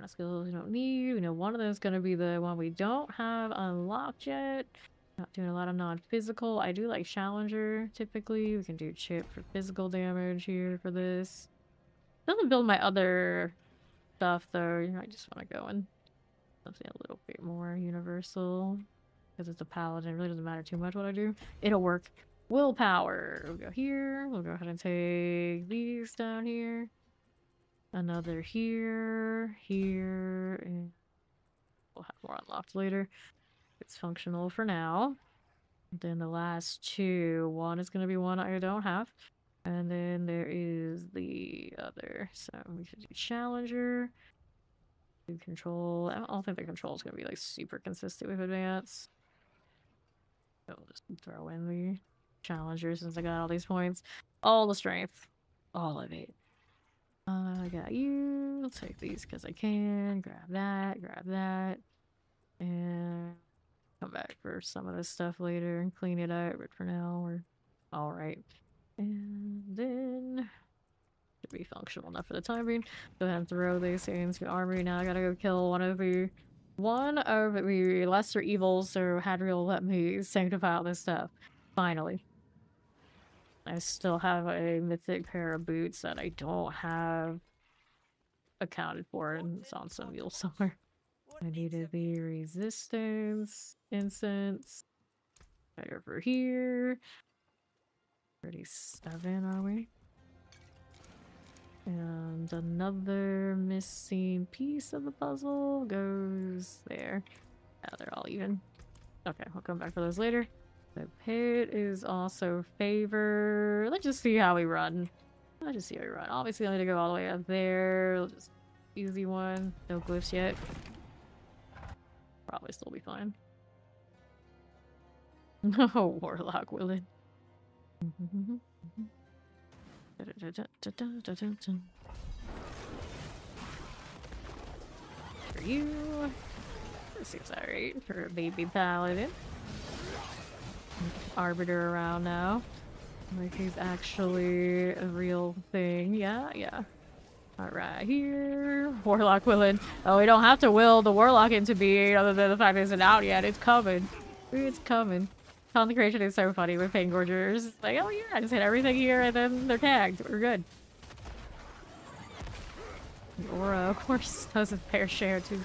S1: Skills we don't need. We know one of those is going to be the one we don't have unlocked yet. Not doing a lot of non-physical. I do like Challenger, typically. We can do chip for physical damage here for this. Doesn't build my other stuff, though. I just want to go in something a little bit more universal. Because it's a paladin. It really doesn't matter too much what I do. It'll work. Willpower. We'll go here. We'll go ahead and take these down here. Another here, here, and we'll have more unlocked later. It's functional for now. Then the last two, one is going to be one I don't have. And then there is the other. So we should do Challenger. Control. I don't think the control is gonna be like super consistent with advance. So we'll just throw in the challenger since I got all these points. All the strength. All of it. I got you. I'll take these because I can. Grab that. And come back for some of this stuff later and clean it up. But for now, we're alright. And then should be functional enough for the time being. Go ahead and throw these into armory. Now I gotta go kill one of the lesser evils, so Hadriel let me sanctify all this stuff. Finally. I still have a mythic pair of boots that I don't have accounted for, and it's on some mule somewhere. I needed the resistance incense. Right over here. 37, are we? And another missing piece of the puzzle goes there. Yeah, they're all even. Okay, I'll come back for those later. The pit is also favor. Let's just see how we run. Obviously, I need to go all the way up there. We'll just easy one. No glyphs yet. Probably still be fine. No, Warlock willing. For you. This seems alright for a baby paladin. Arbiter around now. Like he's actually a real thing. Yeah. Alright, here. Warlock willing. Oh, we don't have to will the Warlock into being other than the fact it isn't out yet. It's coming. It's coming. Consecration is so funny with Pain Gorgers. It's like, oh yeah, I just hit everything here and then they're tagged. We're good. Aura, of course, does a fair share too.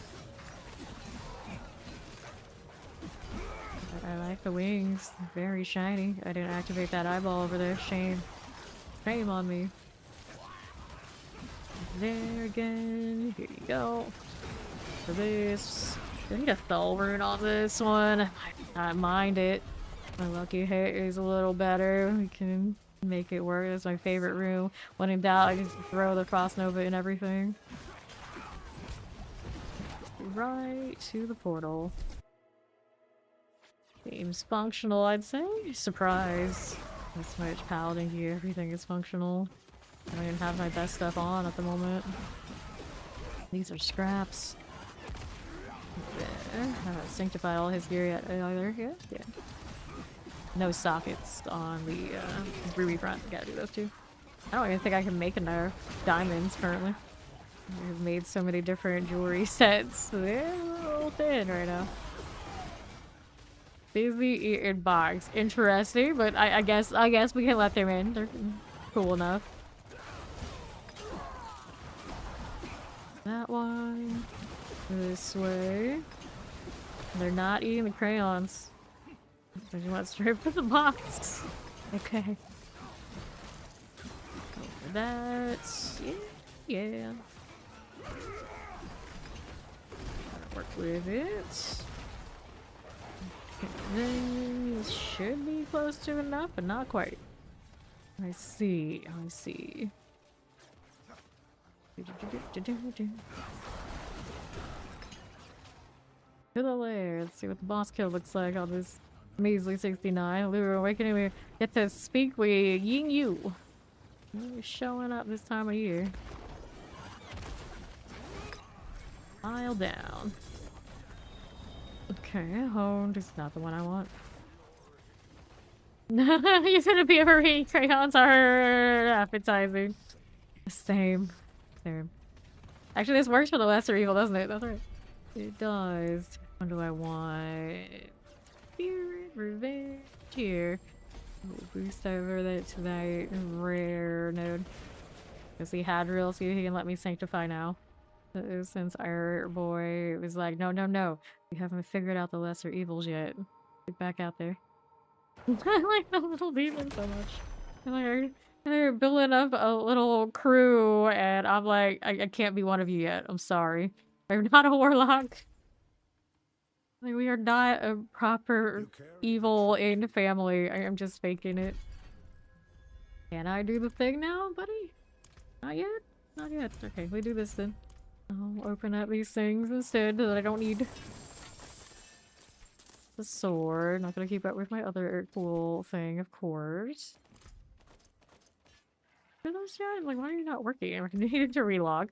S1: But I like the wings. They're very shiny. I didn't activate that eyeball over there. Shame. Shame on me. There again. Here you go. For this. I need a Thull rune on this one. I mind it. My lucky hit is a little better. We can make it work. That's my favorite rune. When in doubt, I just throw the Frost Nova and everything. Right to the portal. Seems functional, I'd say. Surprise. This much paladin gear, everything is functional. I don't even have my best stuff on at the moment. These are scraps. There. I haven't sanctified all his gear yet either. Yeah. No sockets on the ruby front. Gotta do those too. I don't even think I can make enough diamonds currently. I've made so many different jewelry sets. They're a little thin right now. Busy eating box. Interesting, but I guess we can let them in. They're cool enough. That one. This way. They're not eating the crayons. So you want straight for the box. Okay. Go for that. Yeah. Gotta work with it. Then this should be close to enough, but not quite. I see. To the lair. Let's see what the boss kill looks like on this measly 69. Lure Awakening. We get to speak with Ying Yu. He's showing up this time of year. File down. Okay, honed is not the one I want. You're gonna be over here. Crayons are appetizing. Same. Actually, this works for the lesser evil, doesn't it? That's right. It does. What do I want? Spirit Revenge here. We'll boost over that to that rare node. Go see Hadriel, see if he can let me sanctify now. Since our boy was like, no. We haven't figured out the lesser evils yet. Get back out there. I like the little demon so much. They're building up a little crew, and I'm like, I can't be one of you yet. I'm sorry. I'm not a warlock. Like, we are not a proper evil in family. I am just faking it. Can I do the thing now, buddy? Not yet? Not yet. Okay, we do this then. I'll open up these things instead that I don't need. The sword. Not gonna keep up with my other cool thing, of course. Are those yet? Like, why are you not working? I needed to relog.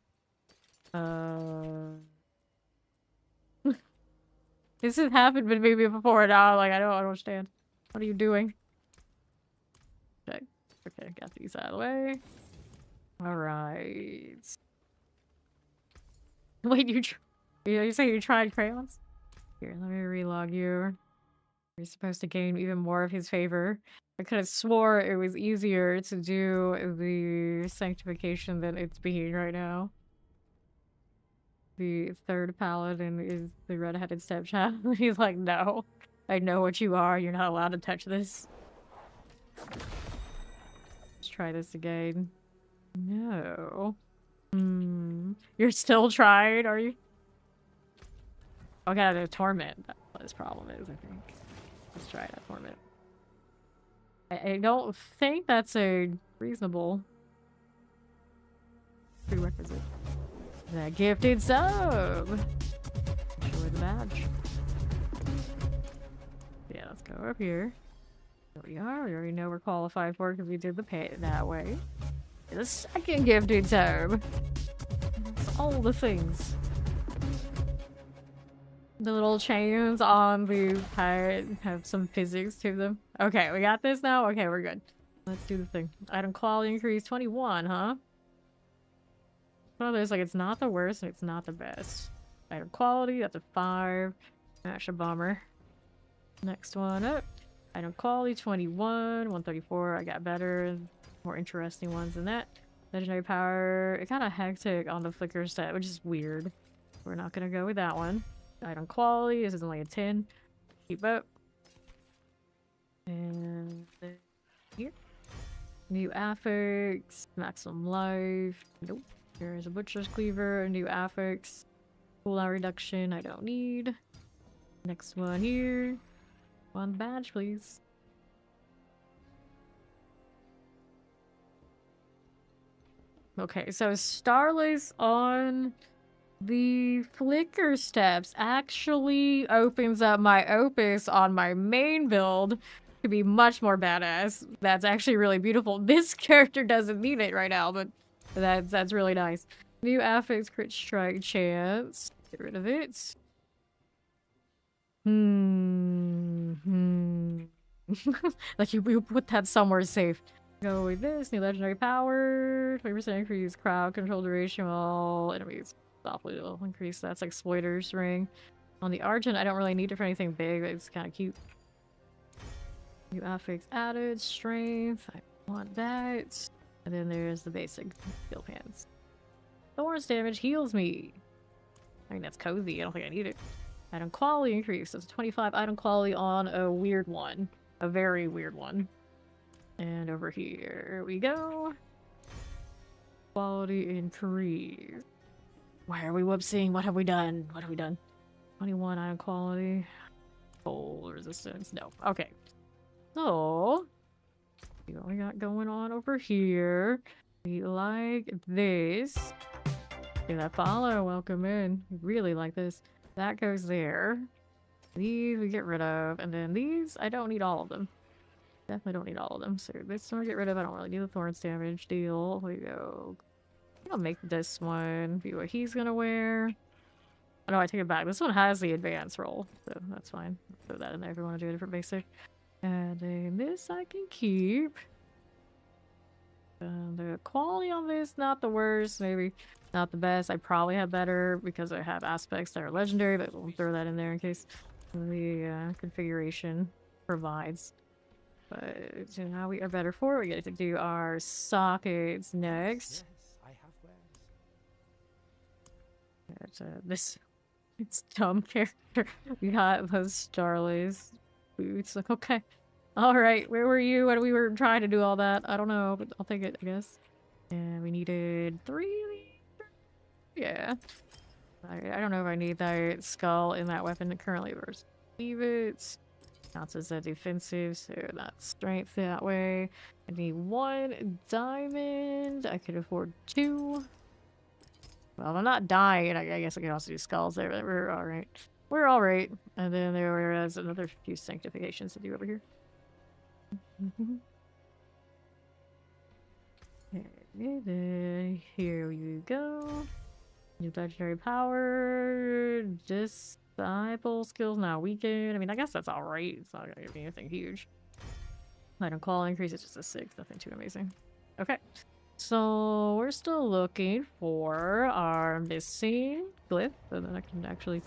S1: This has happened with me before now. Like, I don't understand. What are you doing? Okay. Okay, got these out of the way. Alright. Wait, you say you tried crayons? Here, let me relog you. You're supposed to gain even more of his favor. I could have swore it was easier to do the sanctification than it's being right now. The third paladin is the red-headed stepchild. He's like, no. I know what you are. You're not allowed to touch this. Let's try this again. No. You're still trying, are you? Okay, the torment. That's what his problem is, I think. Let's try that torment. I don't think that's a reasonable prerequisite. That gifted sub! Enjoy the badge. Yeah, let's go up here. There we are. We already know we're qualified for it because we did the pay that way. The second gifted sub! That's all the things. The little chains on the pirate have some physics to them. Okay, we got this now? Okay, we're good. Let's do the thing. Item quality increase 21, huh? Well, there's like, it's not the worst and it's not the best. Item quality, that's a 5. That's a bummer. Next one up. Item quality 21, 134. I got better, more interesting ones than that. Legendary power, it's kind of hectic on the flicker set, which is weird. We're not gonna go with that one. Item quality, this is only a 10. Keep up. And here. New affix, maximum life. Nope. Here's a butcher's cleaver, a new affix. Cooldown reduction, I don't need. Next one here. One badge, please. Okay, so Starlace on the flicker steps actually opens up my opus on my main build to be much more badass. That's actually really beautiful. This character doesn't need it right now, but that's really nice. New affix crit strike chance. Get rid of it. Like you put that somewhere safe. Go with this. New legendary power. 20% increase crowd control duration while enemies softly will increase. That's exploiter's ring. On the Argent, I don't really need it for anything big. It's kind of cute. New affix added. Strength. I want that. And then there's the basic heal pants. Thorns damage heals me. I mean, that's cozy. I don't think I need it. Item quality increase. That's 25 item quality on a weird one. A very weird one. And over here we go. Quality increase. Why are we whoopsing? What have we done? What have we done? 21 item quality. Cold resistance. No. Okay. So, what we got going on over here? We like this. See that follow? Welcome in. We really like this. That goes there. These we get rid of. And then these, I don't need all of them. Definitely don't need all of them. So this one we get rid of. I don't really need the thorns damage. Deal. We go. I'll make this one be what he's gonna wear. Oh no, I take it back. This one has the advanced roll, so that's fine. Throw that in there if you want to do a different basic. And then this I can keep. And the quality on this, not the worst, maybe not the best. I probably have better because I have aspects that are legendary, but we'll throw that in there in case the configuration provides. But so now we are better for it. We get to do our sockets next. This it's dumb character. We got those Starlace boots. Like, okay. Alright, where were you when we were trying to do all that? I don't know, but I'll take it, I guess. And we needed 3. Yeah. I don't know if I need that skull in that weapon currently. Versus leave it. Counts as a defensive, so that's strength that way. I need 1 diamond. I could afford 2. Well, I'm not dying. I guess I can also do skulls there. We're all right. We're all right. And then there is another few sanctifications to do over here. Okay, here you go. New legendary power. Disciple skills now weakened. I mean, I guess that's alright. It's not gonna be anything huge. Item quality increase is just a 6. Nothing too amazing. Okay. So we're still looking for our missing glyph, so that I can actually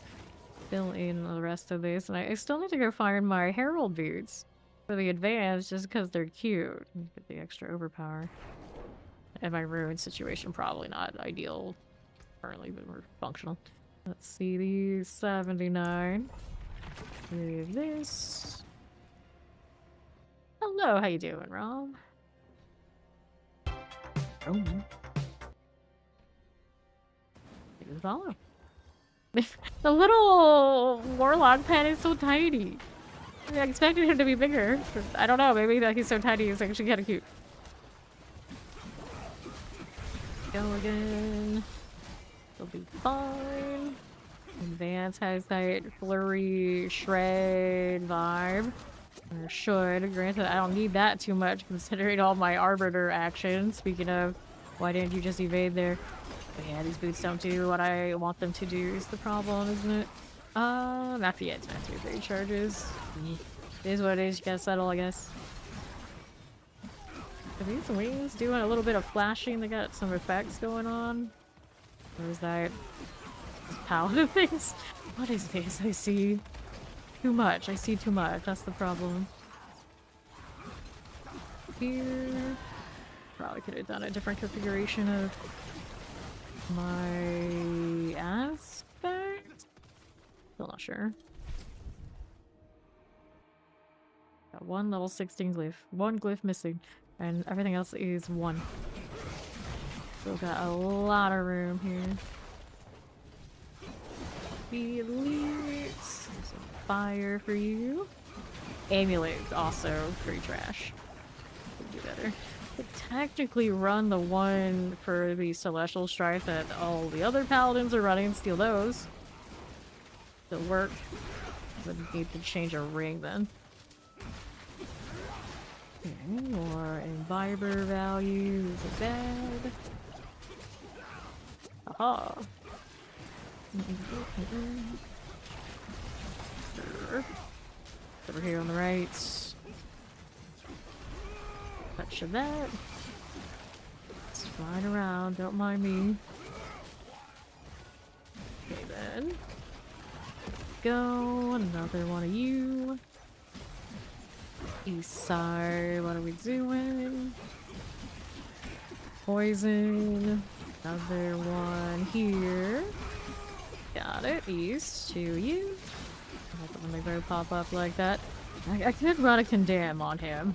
S1: fill in the rest of this. And I still need to go find my herald boots for the advanced, just because they're cute. Get the extra overpower. And my rune situation probably not ideal currently, but we're functional. Let's see these 79. With this. Hello, how you doing, Rob? Oh. Give it a follow. The little warlock pen is so tiny. I mean, I expected him to be bigger. I don't know, maybe that he's so tiny he's actually kind of cute. Go again. It'll be fine. Advance has that flurry shred vibe. Or should. Granted, I don't need that too much considering all my arbiter actions. Speaking of, why didn't you just evade there? But yeah, these boots don't do what I want them to do is the problem, isn't it? Not the advance evade charges. It is what it is, you gotta settle, I guess. Are these wings doing a little bit of flashing? They got some effects going on? Or is that just paladin things? What is this I see? Too much. I see too much. That's the problem. Here. Probably could have done a different configuration of my aspect. Still not sure. Got one level 16 glyph. One glyph missing. And everything else is 1. Still got a lot of room here. Elite. Some fire for you. Amulet also pretty trash. Could do better. Could technically run the one for the Celestial Strife that all the other paladins are running. Steal those. Still work. Would need to change a ring then. Okay, more imbiber values are bad. Aha. Sure. Over here on the right. Touch of that. It's flying around, don't mind me. Okay then. Go, another one of you. East side, what are we doing? Poison. Another one here. Got it. East to you. I like it when they both pop up like that. I could run a condemn on him.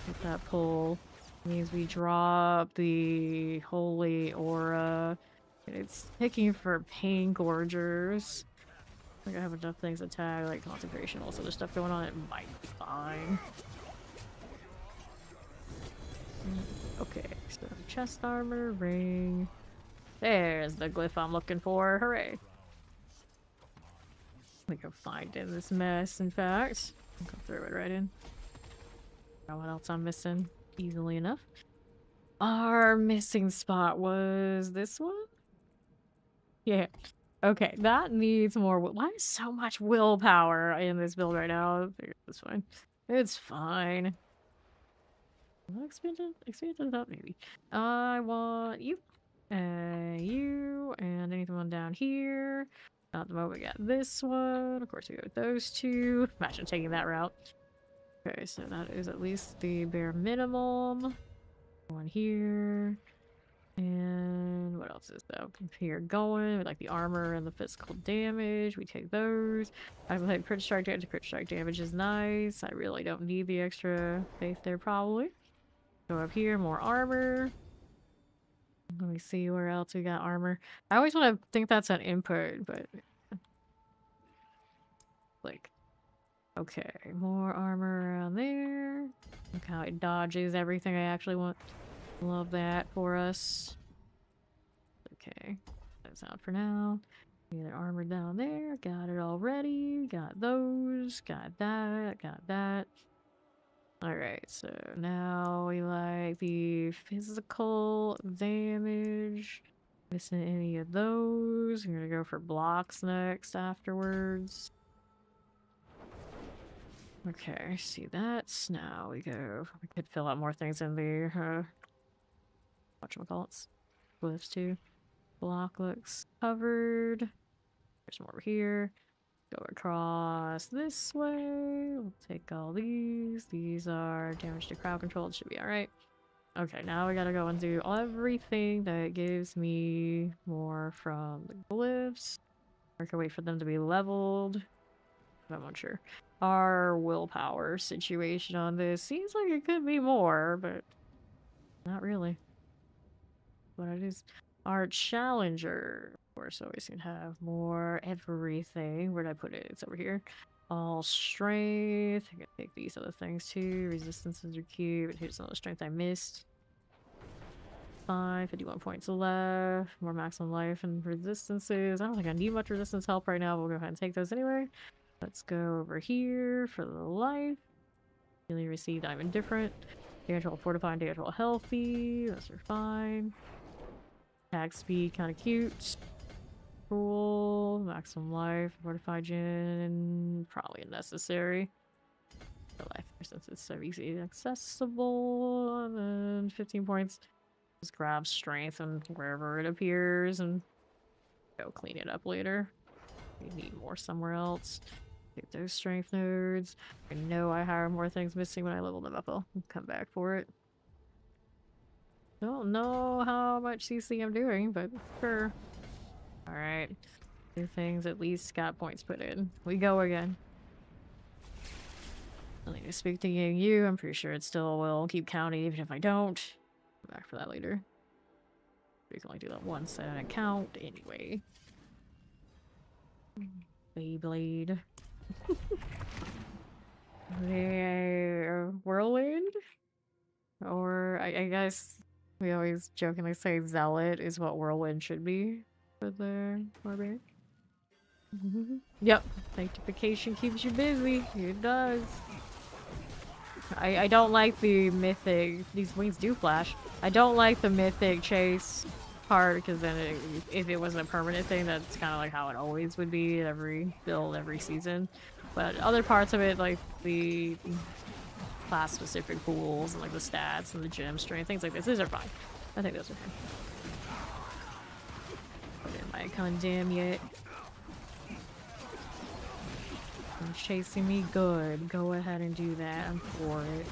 S1: With that pull. Means we drop the holy aura. It's picking for pain gorgers. I think I have enough things to tag, like concentration, also there's stuff going on, it might be fine. Okay, so chest armor, ring. There's the glyph I'm looking for, hooray. We can find in this mess, in fact. I'll go throw it right in. Know what else I'm missing? Easily enough. Our missing spot was this one? Yeah. Okay, that needs more. Why is so much willpower in this build right now? It's fine. It's fine. Expand it up, maybe. I want you, and anyone down here. Not the moment we got this one. Of course, we go with those two. Imagine taking that route. Okay, so that is at least the bare minimum. One here. And what else is that? Here going with like the armor and the physical damage. We take those. I would like crit strike damage. Crit strike damage is nice. I really don't need the extra faith there probably. Go up here, more armor. Let me see where else we got armor. I always want to think that's an input, but like okay, more armor around there. Look how it dodges everything I actually want. Love that for us. Okay, that's out for now. Get armor down there. Got it already. Got those. Got that. Got that. Alright, so now we like the physical damage. Missing any of those. I'm gonna go for blocks next afterwards. Okay, see that. Now we go. We could fill out more things in the whatchamacallits. Glyphs too. Block looks covered. There's more over here. Go across this way. We'll take all these. These are damage to crowd control. It should be alright. Okay, now we gotta go and do everything that gives me more from the glyphs. I can wait for them to be leveled. I'm unsure. Our willpower situation on this seems like it could be more, but not really. But it is our challenger. Of course, always can have more everything. Where'd I put it? It's over here. All strength. I can take these other things too. Resistances are cute. But here's some of the strength I missed. 51 points left. More maximum life and resistances. I don't think I need much resistance help right now, but we'll go ahead and take those anyway. Let's go over here for the life. Really received, I'm indifferent. Damage roll fortifying, damage roll healthy. Those are fine. Attack speed, kind of cute. Cool. Maximum life, fortified gen, probably unnecessary. The life since it's so easy accessible. And then 15 points. Just grab strength and wherever it appears and go clean it up later. We need more somewhere else. Get those strength nodes. I know I have more things missing when I level them up. I'll come back for it. Don't know how much CC I'm doing, but sure. Alright. Two things at least got points put in. We go again. I need to speak to you. I'm pretty sure it still will keep counting even if I don't. Come back for that later. We can only do that once at an account anyway. Beyblade. The whirlwind? Or I guess we always jokingly say zealot is what whirlwind should be for the barbarian. Yep, sanctification keeps you busy. It does. I don't like the mythic. These wings do flash. I don't like the mythic chase part because then if it wasn't a permanent thing, that's kind of like how it always would be every build, every season. But other parts of it, like the class-specific pools and like the stats and the gem strength, things like this, these are fine. I think those are fine. But it might condemn yet. I'm chasing me good. Go ahead and do that. I'm for it.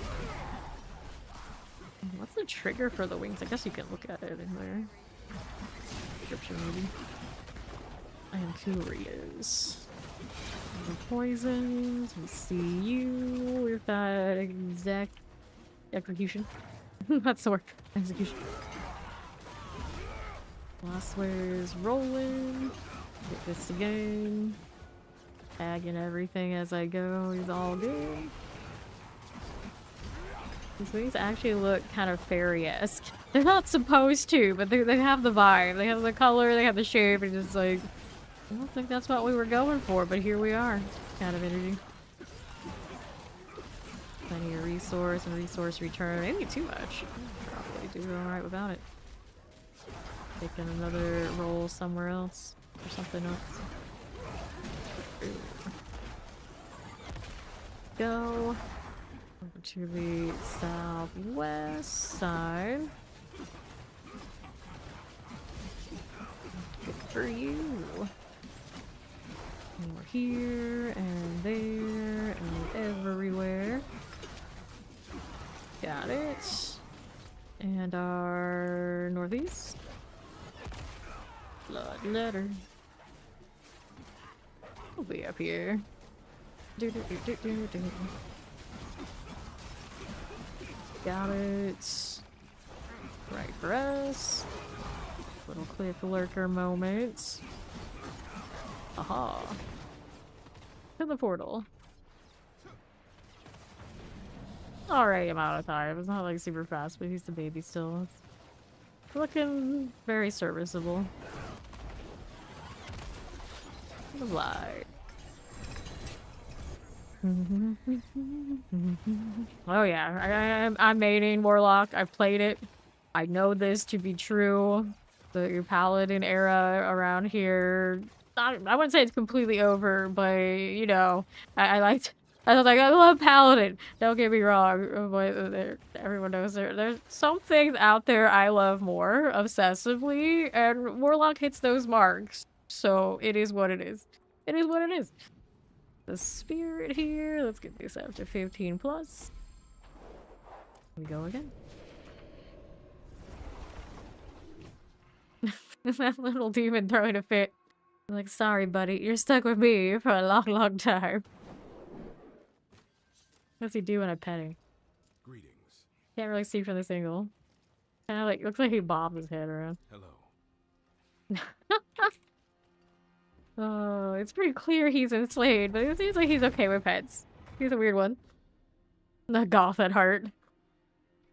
S1: What's the trigger for the wings? I guess you can look at it in there. Description maybe. I am curious. The poisons. We see you with that exact execution. That's the word. Execution. Last way is rolling. Get this again. Tagging everything as I go is all good. These wings actually look kind of fairy-esque. They're not supposed to, but they have the vibe. They have the color, they have the shape, and it's like... I don't think that's what we were going for, but here we are. Kind of energy. Plenty of resource and resource return. Maybe too much. Probably do alright without it. Taking another roll somewhere else. Or something else. Go over to the southwest side. Good for you. And we're here and there and everywhere. Got it. And our northeast. Blood letter. We'll be up here. Got it. Right for us. Little cliff lurker moment. Aha. To the portal. Alright, I'm out of time. It's not like super fast, but he's the baby still. Looking very serviceable. Light. Oh yeah, I'm maining Warlock. I played it. I know this to be true. The Paladin era around here, I wouldn't say it's completely over, but you know, I liked. I was like, I love Paladin. Don't get me wrong, but everyone knows there's some things out there I love more obsessively, and Warlock hits those marks. So it is what it is. It is what it is. The spirit here. Let's get this up to 15 plus. Here we go again. That little demon throwing a fit. I'm like, sorry, buddy, you're stuck with me for a long, long time. What's he doing at petting?
S2: Greetings.
S1: Can't really see from this angle. Kind of like, looks like he bobbed his head around.
S2: Hello.
S1: Oh, it's pretty clear he's enslaved, but it seems like he's okay with pets. He's a weird one. The goth at heart.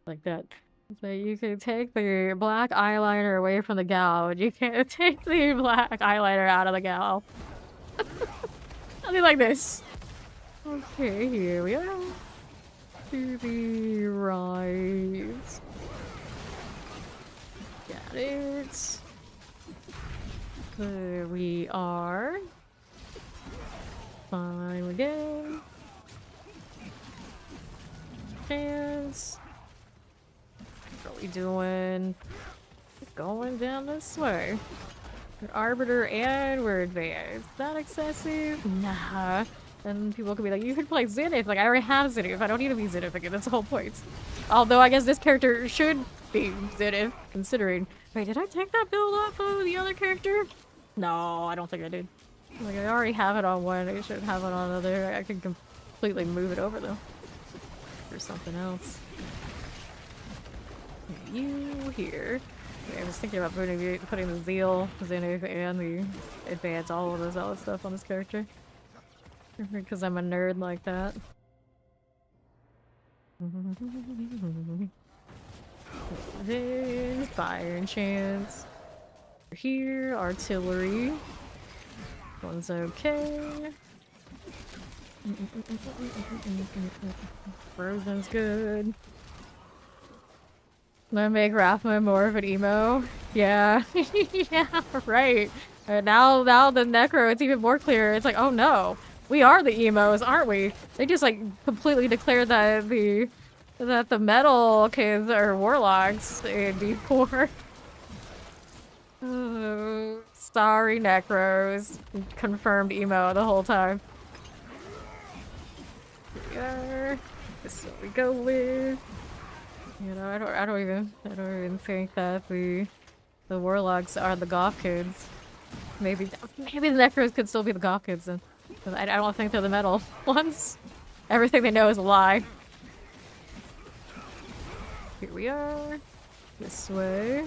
S1: Like that. So you can take the black eyeliner away from the gal, but you can't take the black eyeliner out of the gal. Something like this. Okay, here we are. To the right. Got it. There we are. Fine again. Chance. What are we doing? Going down this way. We're Arbiter and we're advanced. Is that excessive? Nah. And people could be like, you could play Zenith. Like, I already have Zenith. I don't need to be Zenith again. That's the whole point. Although, I guess this character should be Zenith, considering... Wait, did I take that build off of the other character? No, I don't think I did. Like, I already have it on one. I should have it on another. I could completely move it over, though. For something else. You here. Yeah, I was thinking about putting the Zeal, Zenith, and the Advance, all of those other stuff on this character. Because I'm a nerd like that. There's fire and chance. Here, artillery. One's okay. Frozen's good. Gonna make Rathma more of an emo. Yeah. Yeah, right. And now the Necro, it's even more clear. It's like, oh no. We are the emos, aren't we? They just like completely declared that the metal kids are warlocks in D4. Oh, sorry, Necros. Confirmed emo the whole time. Here we are. This is what we go with. You know, I don't even think that the warlocks are the goth kids. Maybe the Necros could still be the goth kids then. I don't think they're the metal ones. Everything they know is a lie. Here we are. This way.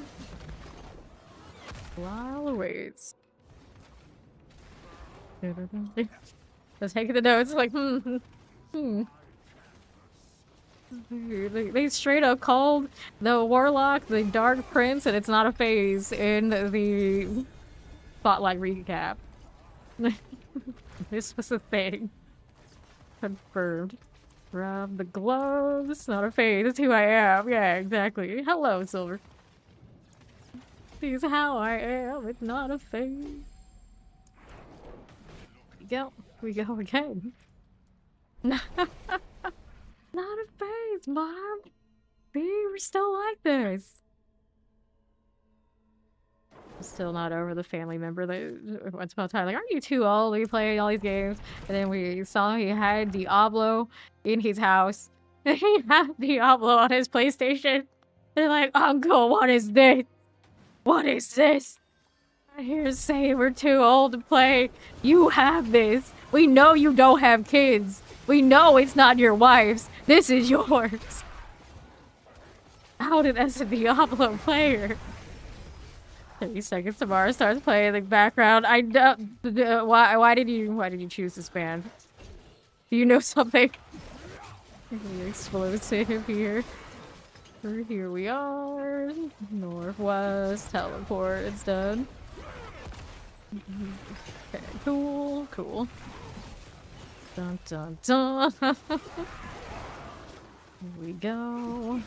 S1: While awaits. Just taking the notes like, They straight up called the Warlock the Dark Prince, and it's not a phase in the Spotlight recap. This was a thing. Confirmed. Grab the gloves. Not a phase. That's who I am. Yeah, exactly. Hello, Silver. This is how I am. It's not a phase. We go again. Not a phase, Mom. See, we're still like this. Still not over the family member that once upon a time, like, aren't you too old to be playing all these games? And then we saw he had Diablo in his house. And he had Diablo on his PlayStation. They're like, Uncle, what is this? What is this? I hear saying we're too old to play. You have this. We know you don't have kids. We know it's not your wife's. This is yours. How did as a Diablo player? 30 seconds tomorrow starts playing in the background. I don't. Why did you choose this band? Do you know something? Explosive here. Here we are. Northwest teleport. It's done. Okay, cool, cool. Dun dun dun. Here we go.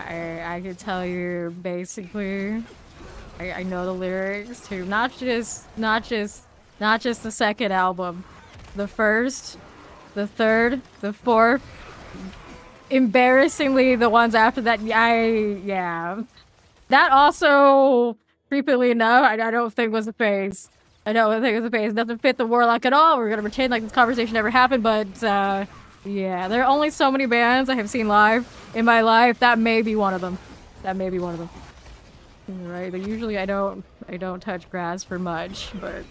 S1: I can tell you basically. I know the lyrics to not just the second album, the first, the third, the fourth, embarrassingly the ones after that. Yeah. That also, creepily enough, I don't think was a phase. I don't think it was a phase. It doesn't fit the Warlock at all. We're gonna pretend like this conversation never happened, but yeah, there are only so many bands I have seen live in my life. That may be one of them. That may be one of them. Right, but usually I don't touch grass for much, but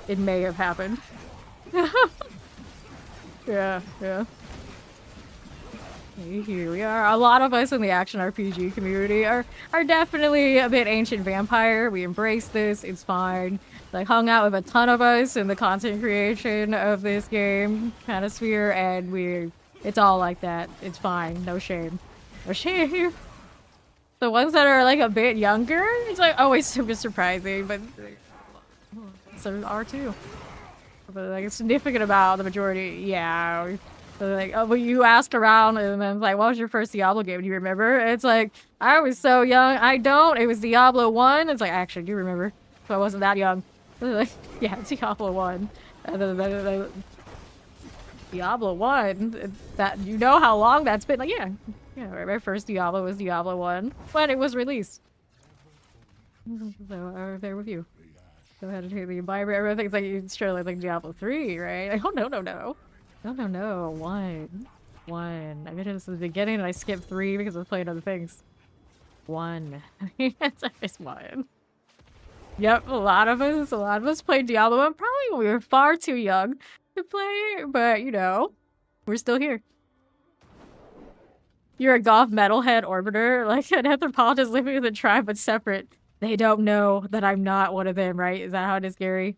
S1: it may have happened. Yeah. Here we are. A lot of us in the action RPG community are definitely a bit ancient vampire. We embrace this. It's fine. Like, hung out with a ton of us in the content creation of this game kind of sphere, and it's all like that. It's fine. No shame. No shame. The ones that are like a bit younger, it's like always super surprising, but some are too. But like a significant amount, the majority, yeah. So like, oh, well, you asked around, and then it's like, what was your first Diablo game? Do you remember? It's like, I was so young. I don't. It was Diablo 1. It's like, I actually do remember. So I wasn't that young. Like, yeah, Diablo 1. Diablo 1. That, you know how long that's been? Like, yeah. Yeah, my first Diablo was Diablo 1 when it was released. So I'm there with you. Go ahead and take the Bible. Everyone thinks like it's surely like Diablo 3, right? Like, oh no. One. I mean, it was the beginning and I skipped 3 because I was playing other things. 1. It's just 1. Yep, a lot of us played Diablo 1 probably when we were far too young to play, but you know, we're still here. You're a goth metalhead orbiter, like an anthropologist living with a tribe but separate. They don't know that I'm not one of them, right? Is that how it is, Gary?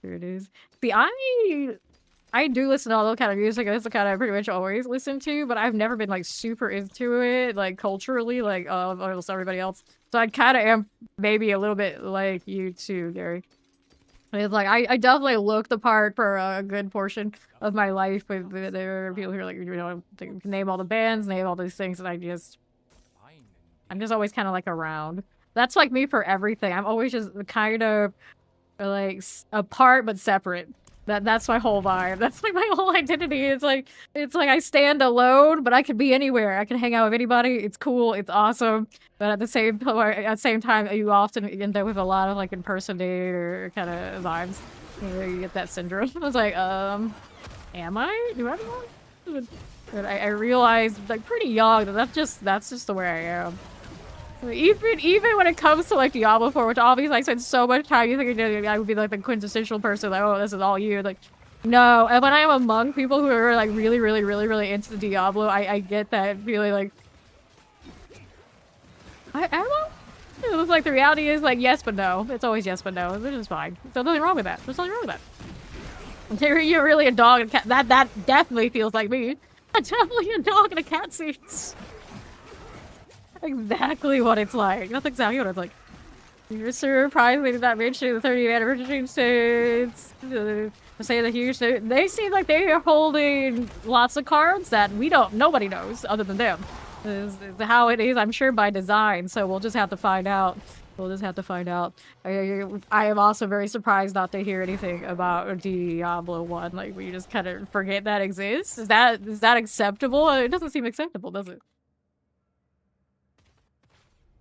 S1: Here it is. See, I do listen to all that kind of music. That's the kind I pretty much always listen to, but I've never been like super into it, like culturally, like almost everybody else. So I kind of am maybe a little bit like you too, Gary. It's like I definitely look the part for a good portion of my life, but there are people who are like, you know, they can name all the bands, name all these things, and I'm just always kind of like around. That's like me for everything. I'm always just kind of like apart but separate. That's my whole vibe. That's like my whole identity. It's like I stand alone, but I could be anywhere. I can hang out with anybody. It's cool. It's awesome. But at the same time, you often end up with a lot of like impersonator kind of vibes. You get that syndrome. I was like, am I? Do I belong? But I realized like pretty young that that's just the way I am. Even when it comes to like Diablo 4, which obviously I spent so much time, you think I would be like the quintessential person, like, oh, this is all you. Like, no. And when I'm among people who are like really into Diablo, I get that feeling like, am I? It was like the reality is like yes but no. It's always yes but no, which is fine. There's nothing wrong with that. There's nothing wrong with that. You're really a dog and cat. That definitely feels like me. I'm definitely a dog and a cat suits. Exactly what it's like. That's exactly what it's like. You're surprised they did not mention the 30th anniversary states. Say the huge. They seem like they are holding lots of cards that nobody knows other than them. This is how it is, I'm sure, by design. So we'll just have to find out. I am also very surprised not to hear anything about Diablo 1. Like, we just kind of forget that exists. Is that acceptable? It doesn't seem acceptable, does it?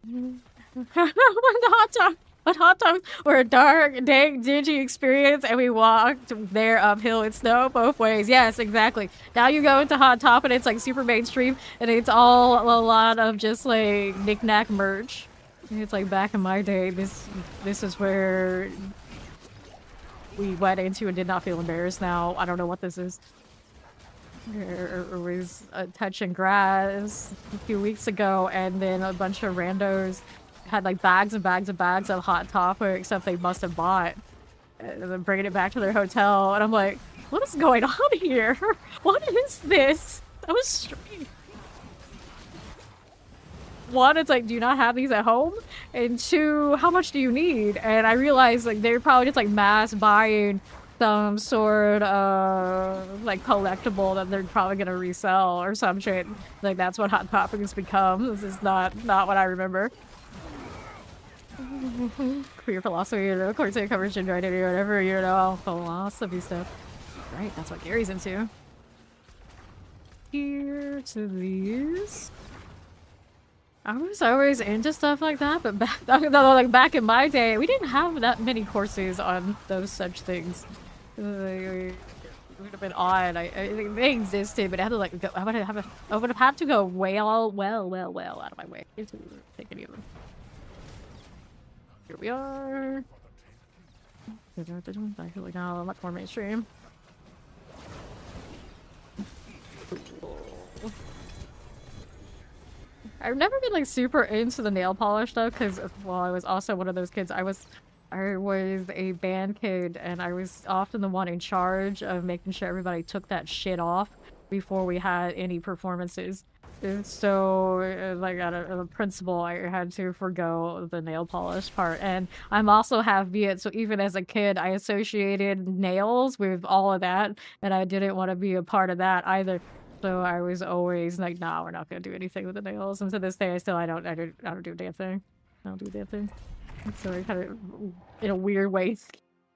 S1: When hot dogs were a dark, dank, dingy experience, and we walked there uphill in snow both ways. Yes, exactly. Now you go into Hot Top, and it's like super mainstream, and it's all a lot of just like knick-knack merch. And it's like back in my day, this is where we went into and did not feel embarrassed. Now I don't know what this is. There was a touching grass a few weeks ago, and then a bunch of randos had like bags and bags and bags of Hot Topic stuff they must have bought, and then bringing it back to their hotel. And I'm like, What is going on here? What is this? That was strange. One, it's like, do you not have these at home? And two, how much do you need? And I realized like they're probably just like mass buying some sort of like collectible that they're probably gonna resell or some shit. Like that's what Hot Topic has become. This is not what I remember. Queer philosophy, you know, course coverage and right or whatever, you know, philosophy stuff. Right, that's what Gary's into. Here to these. I was always into stuff like that, but back in my day, we didn't have that many courses on those such things. It would have been odd. I think they existed, but I had to like go. I would have had to go well out of my way to take any of them. Here we are. I feel like now much more mainstream. I've never been like super into the nail polish stuff because, well, I was also one of those kids. I was a band kid, and I was often the one in charge of making sure everybody took that shit off before we had any performances. And so, like, at a principal, I had to forgo the nail polish part. And I'm also half Viet, so even as a kid, I associated nails with all of that, and I didn't want to be a part of that either. So I was always like, nah, we're not gonna do anything with the nails. And to this day, I don't do a damn thing. I don't do a damn thing. So I kind of, in a weird way,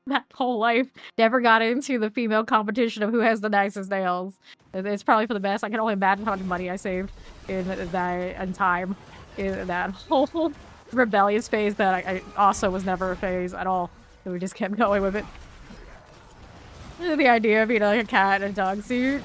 S1: that whole life never got into the female competition of who has the nicest nails. It's probably for the best. I can only imagine how much money I saved in time in that whole rebellious phase that I also was never a phase at all. So we just kept going with it. The idea of, you know, like a cat in a dog suit.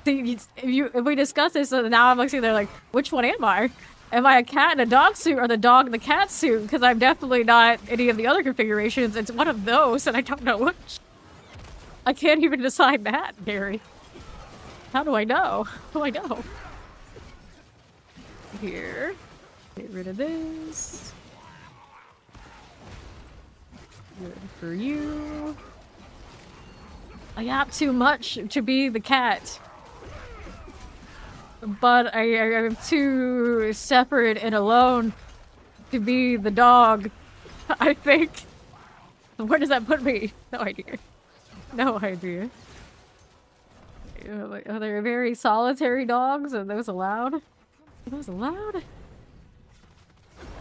S1: See, if we discuss this, so now I'm looking there like, which one am I? Am I a cat in a dog suit or the dog in the cat suit? Because I'm definitely not any of the other configurations. It's one of those, and I don't know which. I can't even decide that, Gary. How do I know? How do I know? Here. Get rid of this. Good for you. I got too much to be the cat. But I'm too separate and alone to be the dog, I think. Where does that put me? No idea. No idea. Are there very solitary dogs? Are those allowed? Are those allowed?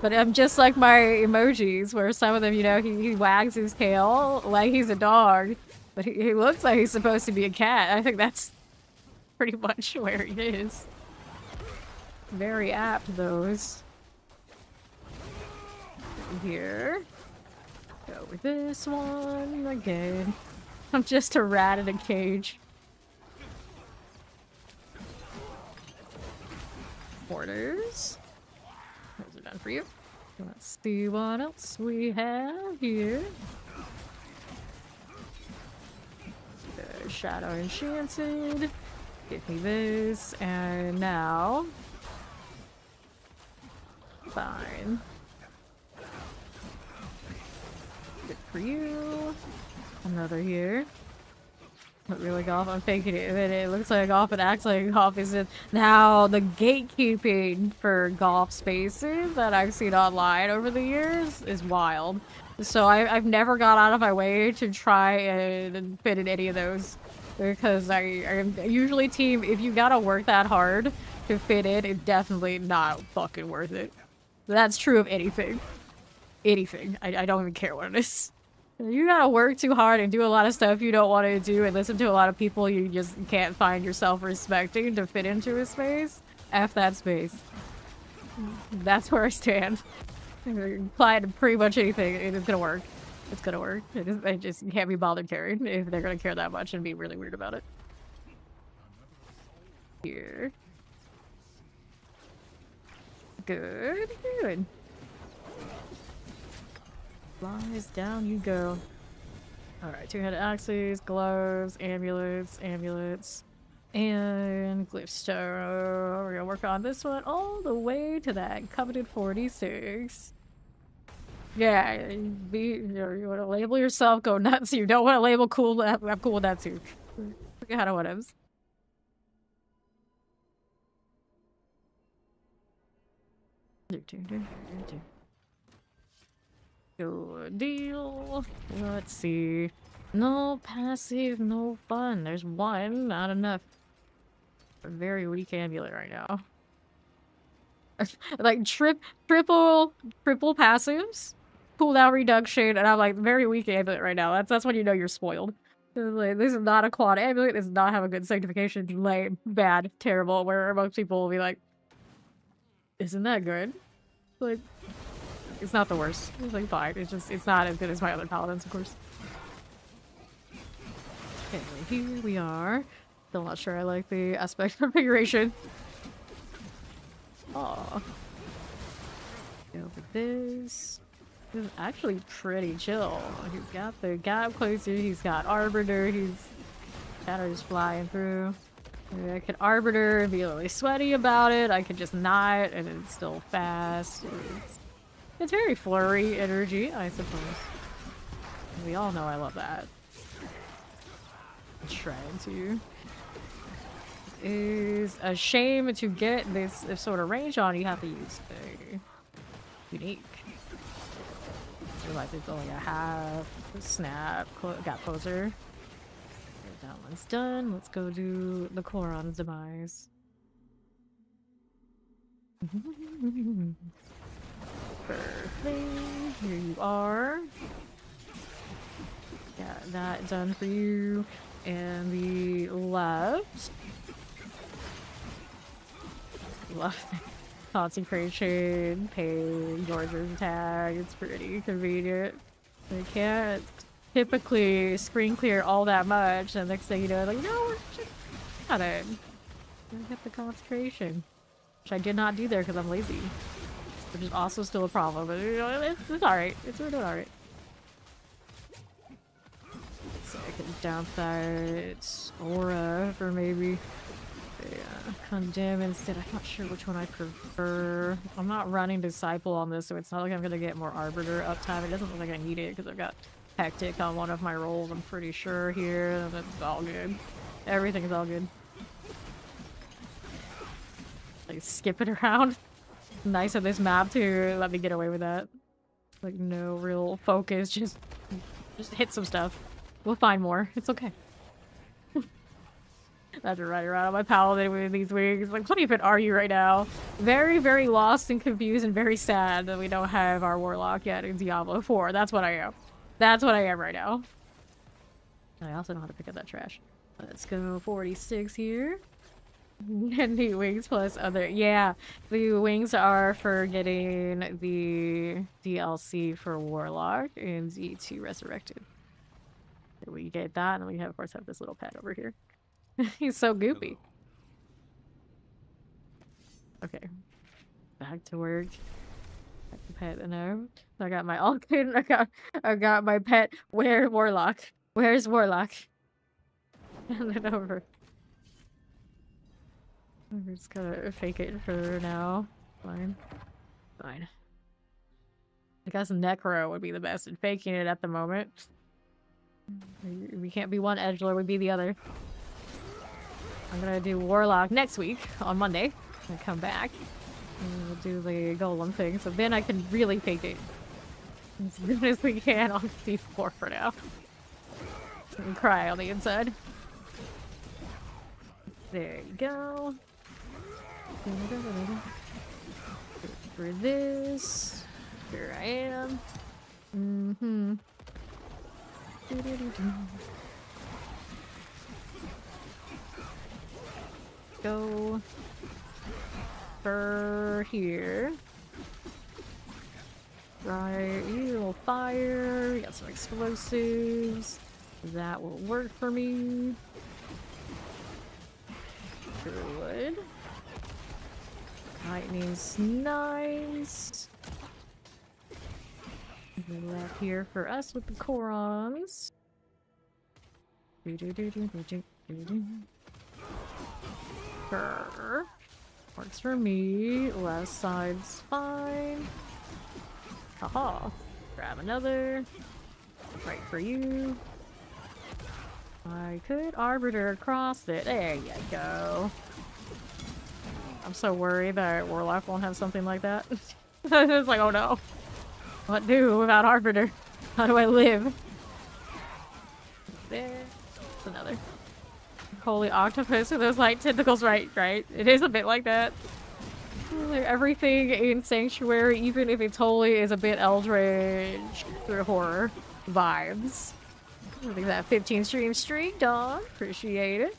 S1: But I'm just like my emojis, where some of them, you know, he wags his tail like he's a dog, but he looks like he's supposed to be a cat. I think that's pretty much where he is. Very apt, those. Here. Go with this one again. I'm just a rat in a cage. Orders. Those are done for you. Let's see what else we have here. Shadow Enchanted. Give me this, and now... Fine. Good for you. Another here. Not really golf, I'm faking it. It looks like golf, it acts like golf isn't. Now, the gatekeeping for golf spaces that I've seen online over the years is wild. So I've never got out of my way to try and fit in any of those. Because I'm usually team, if you gotta work that hard to fit in, it's definitely not fucking worth it. That's true of anything. Anything. I don't even care what it is. You gotta work too hard and do a lot of stuff you don't want to do and listen to a lot of people you just can't find yourself respecting to fit into a space. F that space. That's where I stand. Apply to pretty much anything, it's gonna work. It's gonna work. I just can't be bothered caring if they're gonna care that much and be really weird about it. Here. Good, good. Flies down you go. Alright, two-headed axes, gloves, amulets, and glyphs. So we're gonna work on this one all the way to that coveted 46. Yeah, you want to label yourself, go nuts. You don't want to label cool, I'm cool with that too. Forget how what else. Good deal. Let's see. No passive, no fun. There's one, not enough. A very weak amulet right now. Like triple passives, cooldown reduction, and I'm like very weak amulet right now. That's when you know you're spoiled. Like, this is not a quad amulet. This does not have a good sanctification. Lame, bad, terrible. Where most people will be like, "Isn't that good?" Like, it's not the worst. It's like fine. It's not as good as my other paladins, of course. Okay, here we are. Still not sure I like the aspect configuration. Oh. Go with this. This is actually pretty chill. He's got the gap closer, he's got Arbiter, he's shadows flying through. Maybe I could Arbiter and be really sweaty about it. I could just not, and it's still fast. It's very flurry energy, I suppose. We all know I love that. I'm trying to. It is a shame to get this sort of range on. You have to use a unique. Realize it's only a half snap. Got closer. That one's done. Let's go do the Koron's demise. Perfect. Here you are. Got that done for you. And the left. Left. Consecration, pay, George's tag. It's pretty convenient. I can't typically screen clear all that much, and next thing you know, like, no, we're just got it. I get the consecration, which I did not do there because I'm lazy, which is also still a problem. But you know, it's all right. We're doing all right. So I can dump that aura for maybe. Yeah, condemn instead. I'm not sure which one I prefer. I'm not running disciple on this, so it's not like I'm gonna get more arbiter uptime. It doesn't look like I need it because I've got hectic on one of my rolls. I'm pretty sure here. That's all good. Everything is all good. Like skip it around. Nice of this map to let me get away with that. Like no real focus. Just hit some stuff. We'll find more. It's okay. I have to ride around on my paladin with these wings. Like, what even are you right now? Very, very lost and confused and very sad that we don't have our warlock yet in Diablo 4. That's what I am. That's what I am right now. I also know how to pick up that trash. Let's go 46 here. And the wings plus other. Yeah, the wings are for getting the DLC for warlock and Z2 resurrected. We get that, and we have, of course, have this little pet over here. He's so goopy. Okay. Back to work. Back to pet no. I got my Alkin. I got my pet. Where Warlock? Where's Warlock? Hand it over. We're just gonna fake it for now. Fine. Fine. I guess Necro would be the best at faking it at the moment. We can't be one edgelord, we'd be the other. I'm gonna do Warlock next week, on Monday. I come back. And we'll do the Golem thing, so then I can really fake it. As good as we can on C4 for now. And cry on the inside. There you go. For this. Here I am. Mm-hmm. Go for here. Right, little fire. We got some explosives. That will work for me. Good. Lightning's nice. Left here for us with the Korons. Works for me. Left side's fine. Haha. Grab another. Right for you. I could Arbiter across it. There you go. I'm so worried that Warlock won't have something like that. It's like, oh no. What do without Arbiter? How do I live? There's another. Holy octopus with those light tentacles, right? It is a bit like that. Like everything in Sanctuary, even if it's holy, is a bit Eldritch horror vibes. I think that 15 streak, dog. Appreciate it.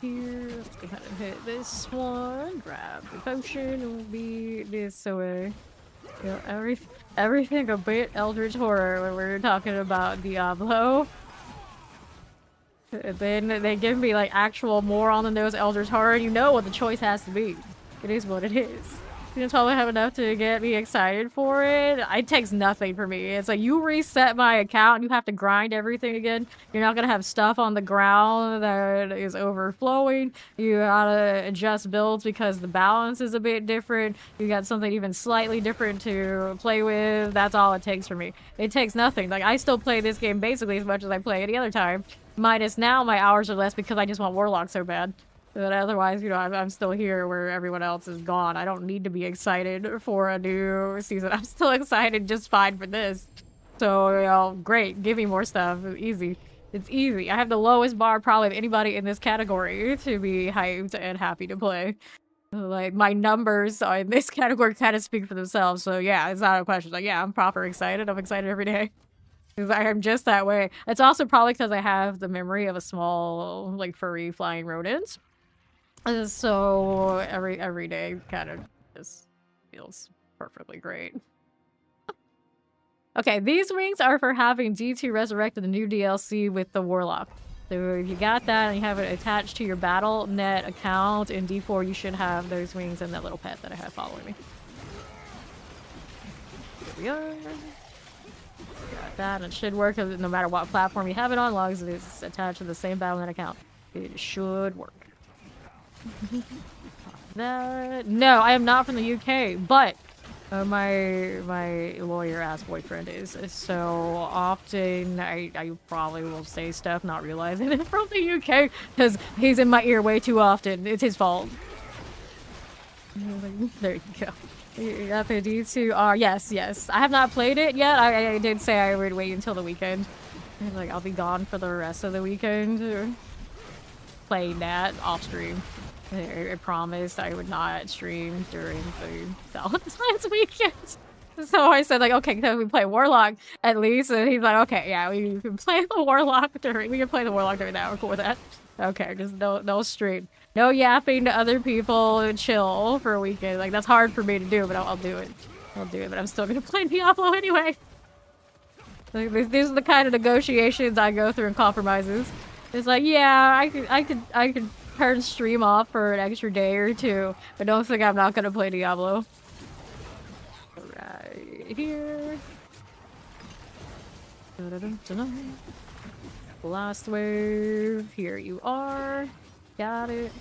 S1: Here, let's go ahead and hit this one. Grab the potion and we'll be this away. You know, everything a bit Eldritch horror when we're talking about Diablo. And then they give me like actual more on the nose Eldritch horror, and you know what the choice has to be. It is what it is. You don't probably have enough to get me excited for it. It takes nothing for me. It's like you reset my account and you have to grind everything again. You're not gonna have stuff on the ground that is overflowing. You gotta adjust builds because the balance is a bit different. You got something even slightly different to play with. That's all it takes for me. It takes nothing. Like I still play this game basically as much as I play any other time. Minus now my hours are less because I just want Warlock so bad. But otherwise, you know, I'm still here where everyone else is gone. I don't need to be excited for a new season. I'm still excited just fine for this. So, you know, great. Give me more stuff. Easy. It's easy. I have the lowest bar probably of anybody in this category to be hyped and happy to play. Like, my numbers in this category kind of speak for themselves. So, yeah, it's not a question. Like, yeah, I'm proper excited. I'm excited every day. Because I am just that way. It's also probably because I have the memory of a small, like, furry flying rodent. So every day kind of just feels perfectly great. Okay, these wings are for having D2 resurrected the new DLC with the Warlock. So if you got that and you have it attached to your Battle.net account in D4, you should have those wings and that little pet that I have following me. Here we are. Got that, and it should work no matter what platform you have it on, as long as it's attached to the same Battle.net account. It should work. That no, I am not from the UK, but my lawyer ass boyfriend is. So often I probably will say stuff not realizing it's from the UK because he's in my ear way too often. It's his fault. There you go. You got the D2. Yes. I have not played it yet. I did say I would wait until the weekend. Like I'll be gone for the rest of the weekend. Playing that off stream. I promised I would not stream during the Valentine's weekend. So I said, like, okay, can we play Warlock at least? And he's like, okay, yeah, we can play the Warlock during that. We're cool with that. Okay, just no stream. No yapping to other people and chill for a weekend. Like, that's hard for me to do, but I'll do it. I'll do it, but I'm still gonna play Diablo anyway. Like, these are the kind of negotiations I go through and compromises. It's like, yeah, I could turn stream off for an extra day or two, but don't think I'm not gonna play Diablo. Right here. Last wave. Here you are. Got it.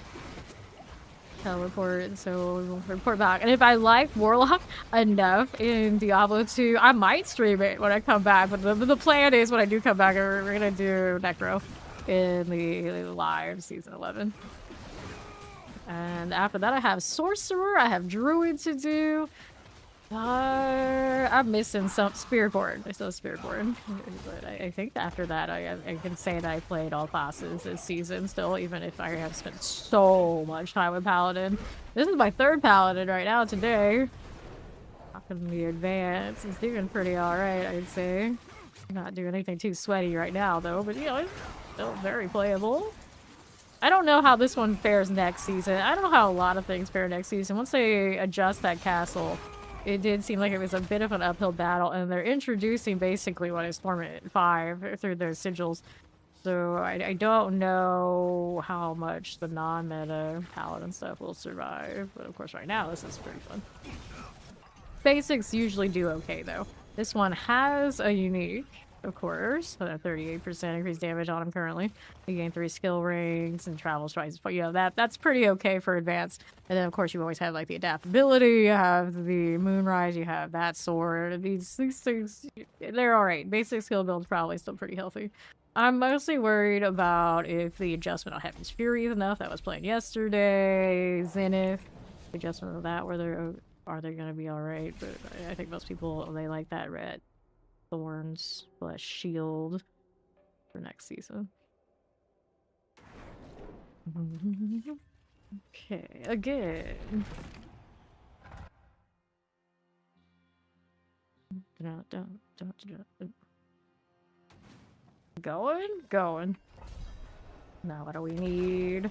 S1: Teleport, so we'll report back. And if I like Warlock enough in Diablo 2, I might stream it when I come back. But the plan is when I do come back, we're gonna do Necro in the live season 11. And after that, I have Sorcerer, I have Druid to do. I'm missing some Spiritborn. I still have Spiritborn. But I think after that, I can say that I played all classes this season still, even if I have spent so much time with Paladin. This is my third Paladin right now today. Talking the advance is doing pretty alright, I'd say. Not doing anything too sweaty right now, though, but you know, it's still very playable. I don't know how this one fares next season. I don't know how a lot of things fare next season. Once they adjust that castle, it did seem like it was a bit of an uphill battle, and they're introducing basically what is Torment 5 through their sigils. So I don't know how much the non-meta Paladin stuff will survive. But of course right now this is pretty fun. Basics usually do okay though. This one has a unique. of course. So that 38% increased damage on him currently. You gain 3 skill rings and travel twice. But that's pretty okay for advanced. And then of course you always have like the adaptability, you have the moonrise, you have that sword. These things, they're alright. Basic skill build's probably still pretty healthy. I'm mostly worried about if the adjustment on Heaven's Fury is enough. That was playing yesterday. Zenith. The adjustment of that, are they gonna be alright? But I think most people, they like that red thorns / shield for next season. Okay, again. Going. Now what do we need?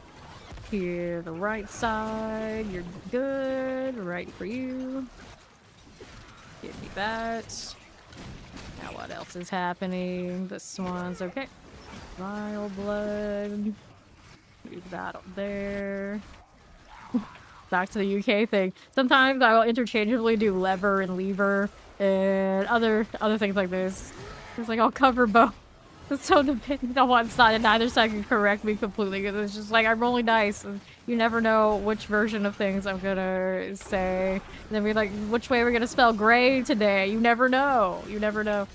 S1: Here, the right side. You're good. Right for you. Give me that. Now what else is happening? This one's okay. Vile blood. Leave that up there. Back to the UK thing. Sometimes I will interchangeably do lever and lever and other things like this. It's like I'll cover both. It's so dependent on one side, and neither side can correct me completely. Because it's just like I'm rolling dice, and you never know which version of things I'm gonna say. And then we're like, which way we're gonna spell gray today? You never know. You never know.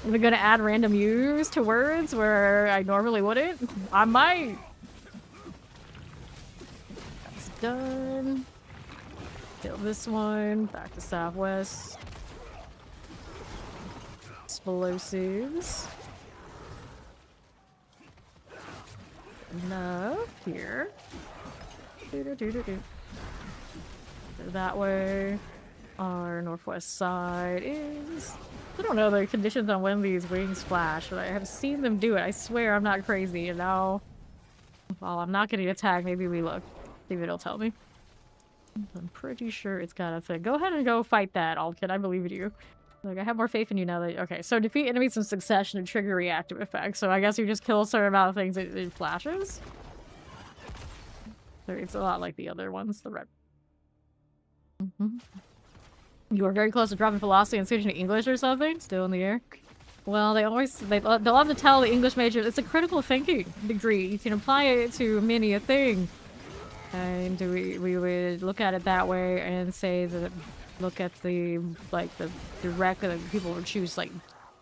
S1: Am I gonna add random U's to words where I normally wouldn't? I might. That's done. Kill this one. Back to southwest. Explosives. Enough here. That way. Our northwest side is... I don't know the conditions on when these wings flash, but I have seen them do it. I swear I'm not crazy, and now... Well, I'm not getting attacked. Maybe we look. Maybe it'll tell me. I'm pretty sure it's got a thing. Go ahead and go fight that, Alkin. I believe in you. Like, I have more faith in you now that... Okay, so defeat enemies in succession and trigger reactive effects. So I guess you just kill a certain amount of things, it flashes? So it's a lot like the other ones, the red. You are very close to dropping philosophy and switching to English or something? Still in the air? Well, they'll have to tell the English majors it's a critical thinking degree. You can apply it to many a thing. And we would look at it that way and say that... Look at the direct that people would choose, like,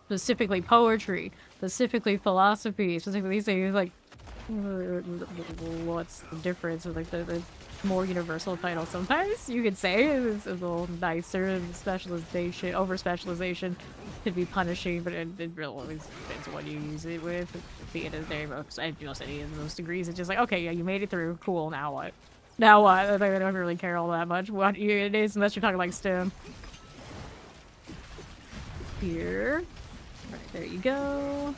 S1: specifically poetry, specifically philosophy, specifically these things, like, what's the difference with, like, the more universal title? Sometimes you could say it's a little nicer, and specialization, over-specialization could be punishing, but it really always depends on what you use it with. At the end of the day, most any of those degrees, it's just like, okay, yeah, you made it through, cool, now what? Now what? I don't really care all that much what it is, unless you're talking like STEM. Here. Right, there you go.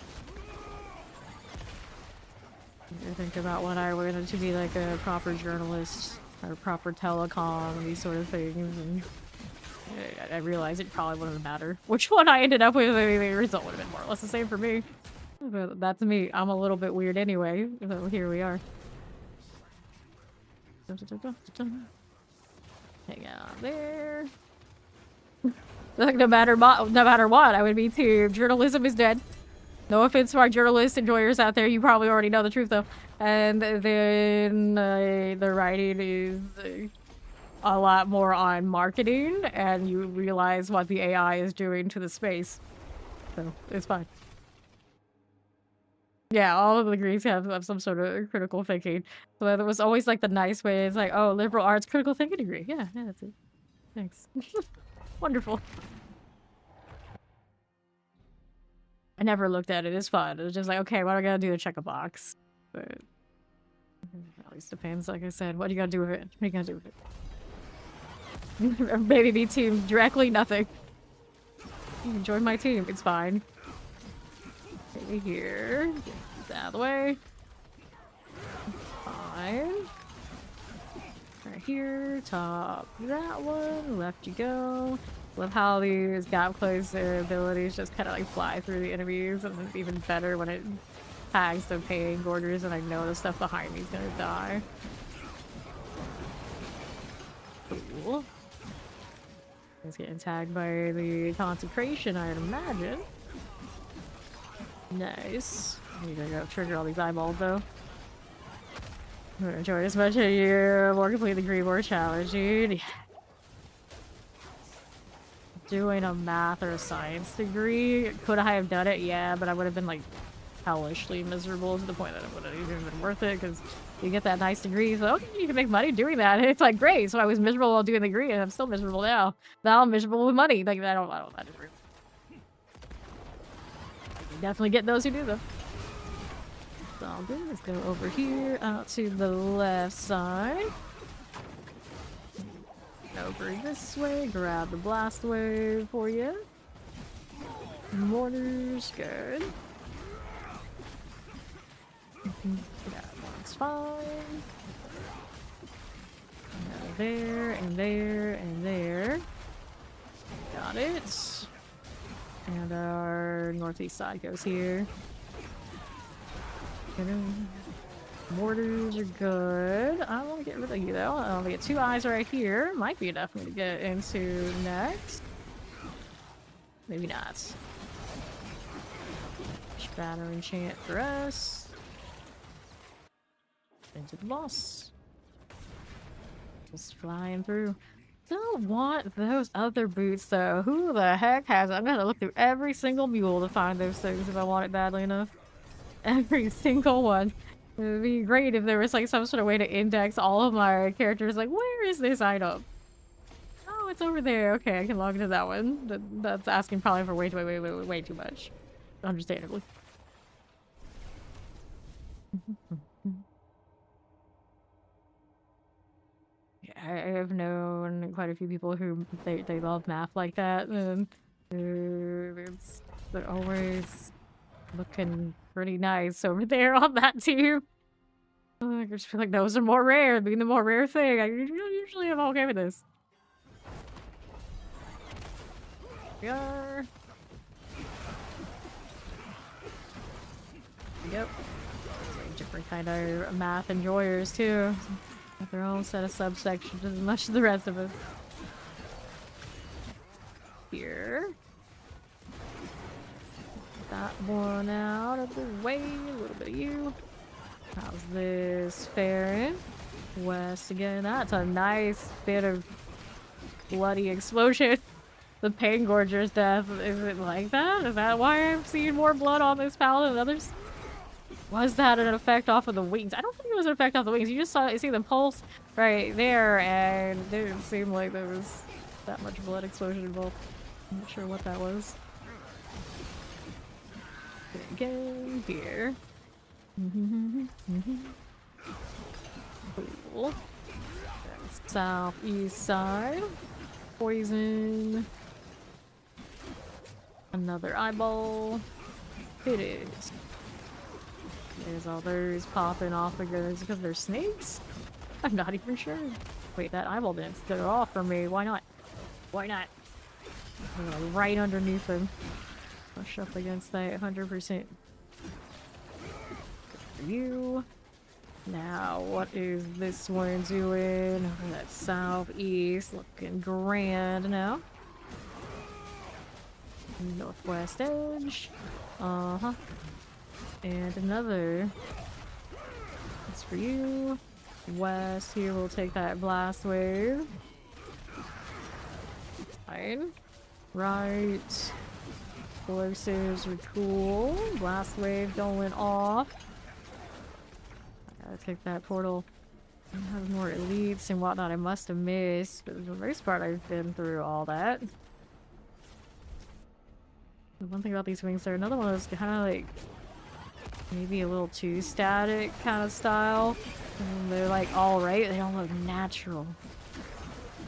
S1: Think about when I wanted to be like a proper journalist or proper telecom and these sort of things, and I realized it probably wouldn't matter which one I ended up with. I mean, the result would have been more or less the same for me. But that's me. I'm a little bit weird anyway. So here we are. Hang out there. Like no matter what, I would be too. Journalism is dead. No offense to our journalist enjoyers out there. You probably already know the truth though. And then the writing is a lot more on marketing, and you realize what the AI is doing to the space. So it's fine. Yeah, all of the degrees have some sort of critical thinking. So that was always like the nice way. It's like, oh, liberal arts critical thinking degree. Yeah, that's it. Thanks. Wonderful. I never looked at it. It's fun. It was just like, okay, what do I gotta do to check a box? But at least depends, like I said. What do you gotta do with it? What are you gonna do with it? Maybe be team directly, nothing. You can join my team. It's fine. Maybe here. Get this out of the way. Fine. Right here. Top that one. Left you go. Love how these gap close abilities just kind of like fly through the enemies, and it's even better when it tags the pain borders and I know the stuff behind me is gonna die. Cool. He's getting tagged by the Consecration, I'd imagine. Nice. I need to go trigger all these eyeballs though. I'm gonna enjoy it as much as you. More complete the Greenmore challenge, dude. Doing a math or a science degree. Could I have done it? Yeah, but I would have been like hellishly miserable to the point that it wouldn't have even been worth it because you get that nice degree. So okay, you can make money doing that. It's like great. So I was miserable while doing the degree, and I'm still miserable now. Now I'm miserable with money. Like I don't agree. I can definitely get those who do them. It's all good. Let's go over here out to the left side. Over this way, grab the blast wave for you. Mortars, good. That one's fine. Now there, and there, and there. Got it. And our northeast side goes here. Mortars are good. I want to get rid of you though. I'll get 2 eyes right here. Might be enough for me to get into next. Maybe not. Shatter enchant for us. Into the boss. Just flying through. Don't want those other boots though. Who the heck has it? I'm gonna look through every single mule to find those things if I want it badly enough. Every single one. It would be great if there was like some sort of way to index all of my characters. Like, where is this item? Oh, it's over there. Okay, I can log into that one. That's asking probably for way too much. Understandably. Yeah, I have known quite a few people who they love math like that, and they're always looking pretty nice over there on that team. I just feel like those are more rare, being the more rare thing. I usually am okay with this. We are. Yep. Different kind of math enjoyers too. Have their own set of subsections as much as the rest of us. Here. That one out of the way. A little bit of you. How's this faring? West again. That's a nice bit of bloody explosion. The Paingorger's death. Is it like that? Is that why I'm seeing more blood on this Paladin than others? Was that an effect off of the wings? I don't think it was an effect off the wings. You just see the pulse right there, and it didn't seem like there was that much blood explosion involved. I'm not sure what that was. Again, here. Cool. Southeast side. Poison. Another eyeball. It is. There's others popping off again. Is it because they're snakes? I'm not even sure. Wait, that eyeball didn't get off from me. Why not? Why not? Right underneath him. Push up against that 100%. For you. Now, what is this one doing? That's southeast, looking grand now. Northwest edge. Uh-huh. And another. That's for you. West here, we'll take that blast wave. Fine. Right. Explosives are cool. Blast wave going off. I gotta take that portal. I have more elites and whatnot I must have missed, but for the most part I've been through all that. The one thing about these wings, they're another one of those kind of like maybe a little too static kind of style. And they're like alright, they don't look natural.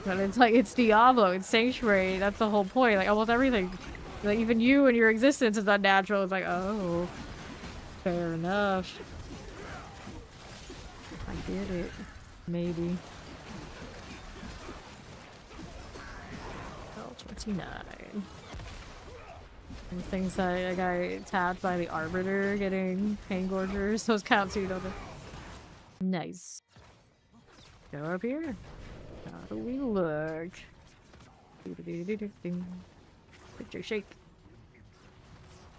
S1: But it's like, it's Diablo, it's Sanctuary, that's the whole point. Like almost everything. Like even you and your existence is unnatural. It's like, oh, fair enough. I get it. Maybe. Oh, 29. And things that I got tapped by the Arbiter getting Paingorgers. Those count too, don't they? Nice. Go up here. How do we look? Picture shake.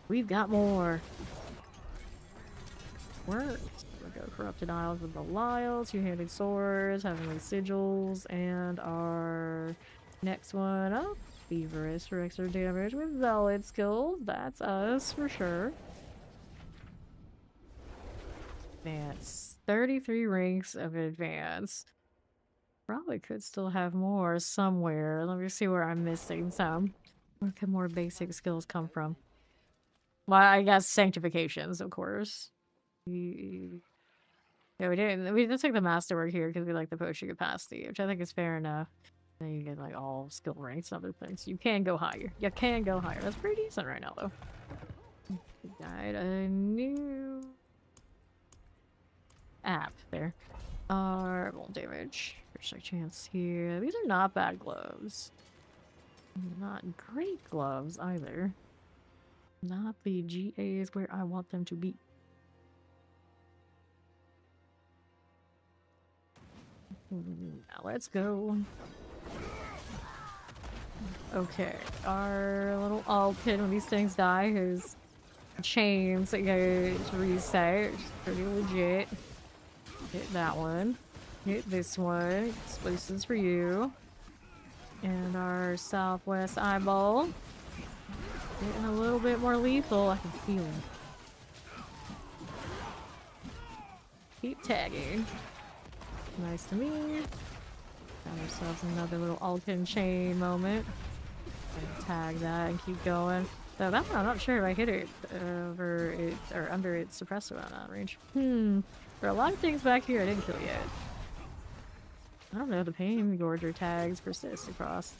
S1: We've got more. Works. We go Corrupted Isles of Belial, Two-Handed Swords, Heavenly Sigils, and our next one up, Feverous for extra damage with Zealot skills. That's us for sure. Advance. 33 ranks of advance. Probably could still have more somewhere. Let me see where I'm missing some. Where could more basic skills come from? Well, I guess Sanctifications, of course. Yeah, we didn't. We just took the masterwork here because we like the potion capacity, which I think is fair enough. Then you get like all skill ranks and other things. You can go higher. You can go higher. That's pretty decent right now, though. We got a new app there. Roll damage. First strike chance here. These are not bad gloves. Not great gloves either. Not the GAs where I want them to be. Now let's go. Okay, our little Alpin, when these things die, his chains go to reset, which is pretty legit. Hit that one. Hit this one. Explosives for you. And our Southwest Eyeball. Getting a little bit more lethal, I can feel it. Keep tagging. Nice to meet you. Got ourselves another little Alkin chain moment. Tag that and keep going. So that one, I'm not sure if I hit it over it or under its suppressor on range. There are a lot of things back here I didn't kill yet. I don't know, the pain gorger tags persist across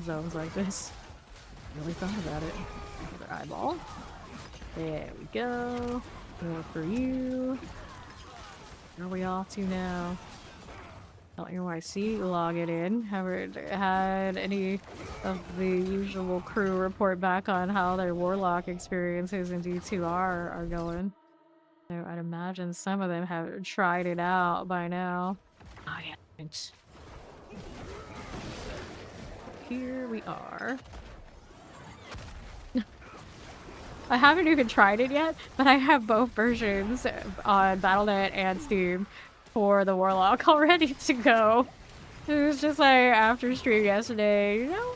S1: zones like this. Really thought about it. Another eyeball. There we go. More for you. Where are we off to now? LNYC, log it in. Haven't had any of the usual crew report back on how their warlock experiences in D2R are going. So I'd imagine some of them have tried it out by now. I haven't. Here we are. I haven't even tried it yet, but I have both versions on Battle.net and Steam for the Warlock all ready to go. It was just like after stream yesterday, you know,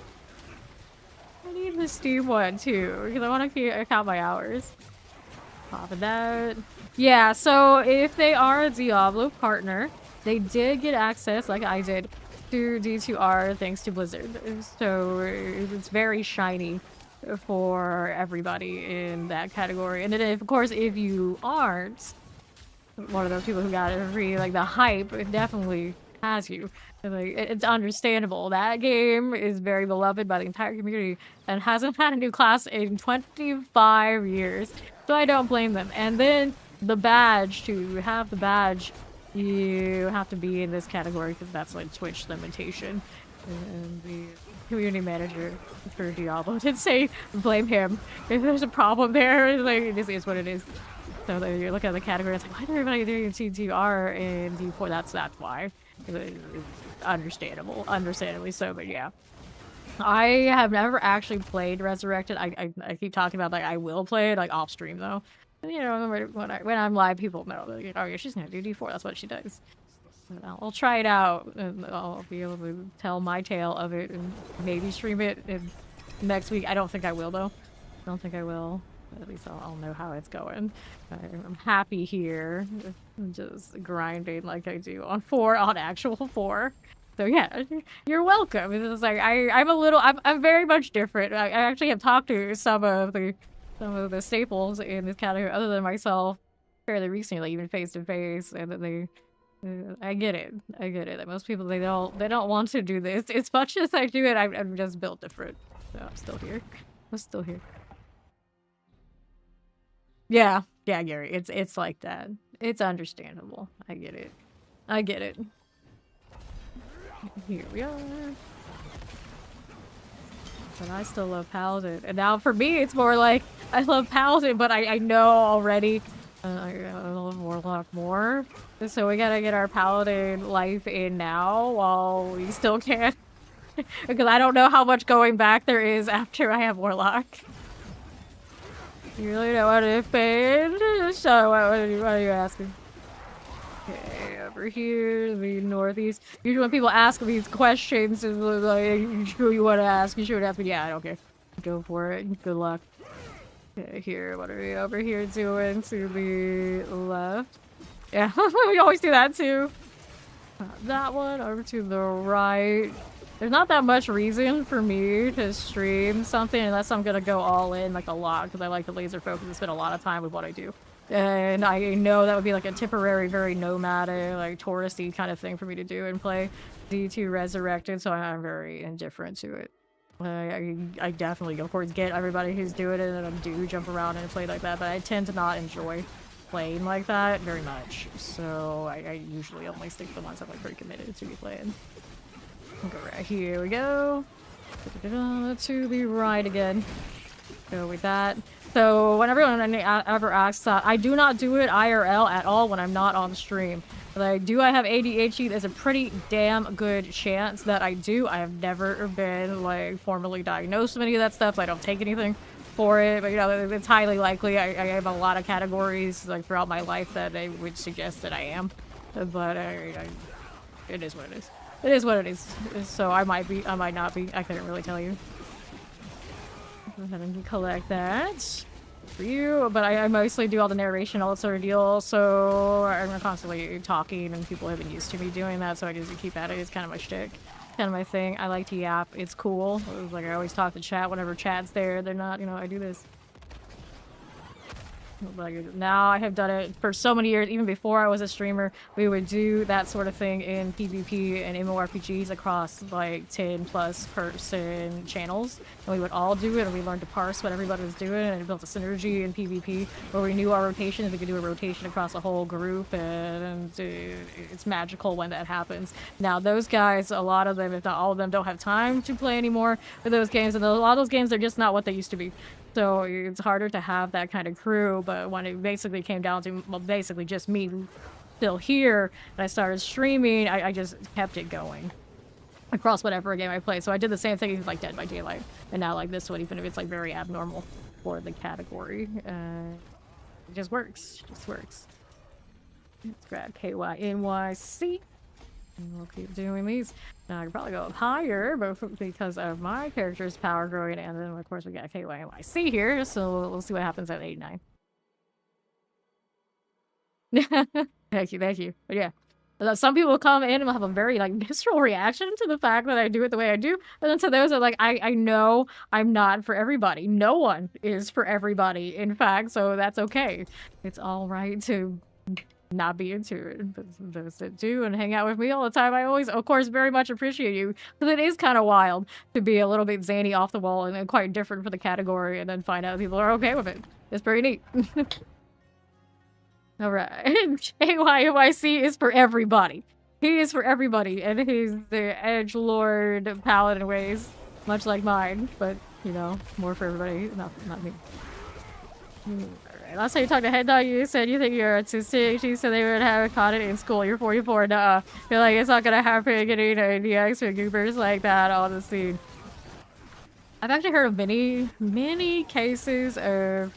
S1: I need the Steam one too because I want to count my hours. Popping that. Yeah, so if they are a Diablo partner, they did get access, like I did, to D2R thanks to Blizzard. So it's very shiny for everybody in that category. And then of course if you aren't one of those people who got it free, like the hype, it definitely has you. Like it's understandable. That game is very beloved by the entire community and hasn't had a new class in 25 years. So I don't blame them. And then the badge, to have the badge, you have to be in this category because that's like Twitch limitation. And the community manager for Diablo did say blame him if there's a problem there. Like it just is what it is. So you look at the category, it's like why is everybody doing T2R and D4? That's why. It's understandable, understandably so. But yeah, I have never actually played Resurrected. I keep talking about like I will play it like off stream though. And, you know, when I'm live, people know like, oh yeah, she's gonna do D4. That's what she does. I'll try it out and I'll be able to tell my tale of it and maybe stream it next week. I don't think I will though. I don't think I will. At least I'll know how it's going. I'm happy here. I'm just grinding like I do on actual 4. So yeah, you're welcome. It's like I'm very much different. I actually have talked to some of the staples in this category other than myself fairly recently, like even face to face, and that they I get it. I get it. That most people they don't want to do this. As much as I do it, I'm just built different. So I'm still here. I'm still here. Yeah, Gary. It's like that. It's understandable. I get it. I get it. Here we are. But I still love Paladin. And now for me, it's more like I love Paladin, but I know already I love Warlock more. So we gotta get our Paladin life in now while we still can. Because I don't know how much going back there is after I have Warlock. You really don't want to fade? So what are you asking? Okay, over here, the northeast. Usually when people ask these questions, it's like, who you want to ask? You should ask me. Yeah, I don't care. Go for it. Good luck. Okay, here, what are we over here doing? To the left. Yeah, we always do that too. That one over to the right. There's not that much reason for me to stream something unless I'm gonna go all in like a lot because I like to laser focus and spend a lot of time with what I do. And I know that would be like a temporary, very nomadic, like touristy kind of thing for me to do and play D2 Resurrected, so I'm very indifferent to it. I definitely, of course, get everybody who's doing it and I do jump around and play like that, but I tend to not enjoy playing like that very much. So I usually only stick to the ones I'm like pretty committed to be playing. Go right here we go. To the right again. Go with that. So when everyone ever asks, I do not do it IRL at all when I'm not on stream. But I have ADHD. There's a pretty damn good chance that I do. I have never been like formally diagnosed with any of that stuff. So I don't take anything for it. But you know, it's highly likely. I have a lot of categories like throughout my life that I would suggest that I am. But it is what it is. It is what it is. So I might be, I might not be. I couldn't really tell you. Go ahead and collect that for you, but I mostly do all the narration, all that sort of deal, so I'm constantly talking and people have been used to me doing that, so I just keep at it. It's kind of my shtick, kind of my thing. I like to yap. It's cool. It's like I always talk to chat whenever chat's there. They're not, you know, I do this. Like, now I have done it for so many years. Even before I was a streamer, we would do that sort of thing in PvP and MMORPGs across like 10+ person channels, and we would all do it and we learned to parse what everybody was doing, and it built a synergy in PvP where we knew our rotations. We could do a rotation across a whole group, and it's magical when that happens. Now those guys, a lot of them, if not all of them, don't have time to play anymore for those games, and a lot of those games are just not what they used to be. So it's harder to have that kind of crew, but when it basically came down to, well, basically just me still here, and I started streaming, I just kept it going across whatever game I played. So I did the same thing with like Dead by Daylight, and now like this one, even if it's like very abnormal for the category, it just works. Just works. Let's grab KYNYC. We'll keep doing these. Now I can probably go up higher, but because of my character's power growing, and then of course we got KYNYC here, so we'll see what happens at 89. Thank you. But yeah, some people come in and will have a very like visceral reaction to the fact that I do it the way I do, and then to those are like, I know I'm not for everybody. No one is for everybody, in fact, so that's okay. It's all right to not be into it, but those that do and hang out with me all the time, I always, of course, very much appreciate you, because it is kind of wild to be a little bit zany off the wall and quite different for the category, and then find out people are okay with it. It's pretty neat. All right, KYYC is for everybody. He is for everybody, and he's the edgelord paladin ways, much like mine, but you know, more for everybody, not me. Last time you talked to Head Dog, you said you think you're autistic. She said they would have caught it in school. You're 44. Nuh-uh. You're like, it's not gonna happen getting DX for goobers like that on the scene. I've actually heard of many cases of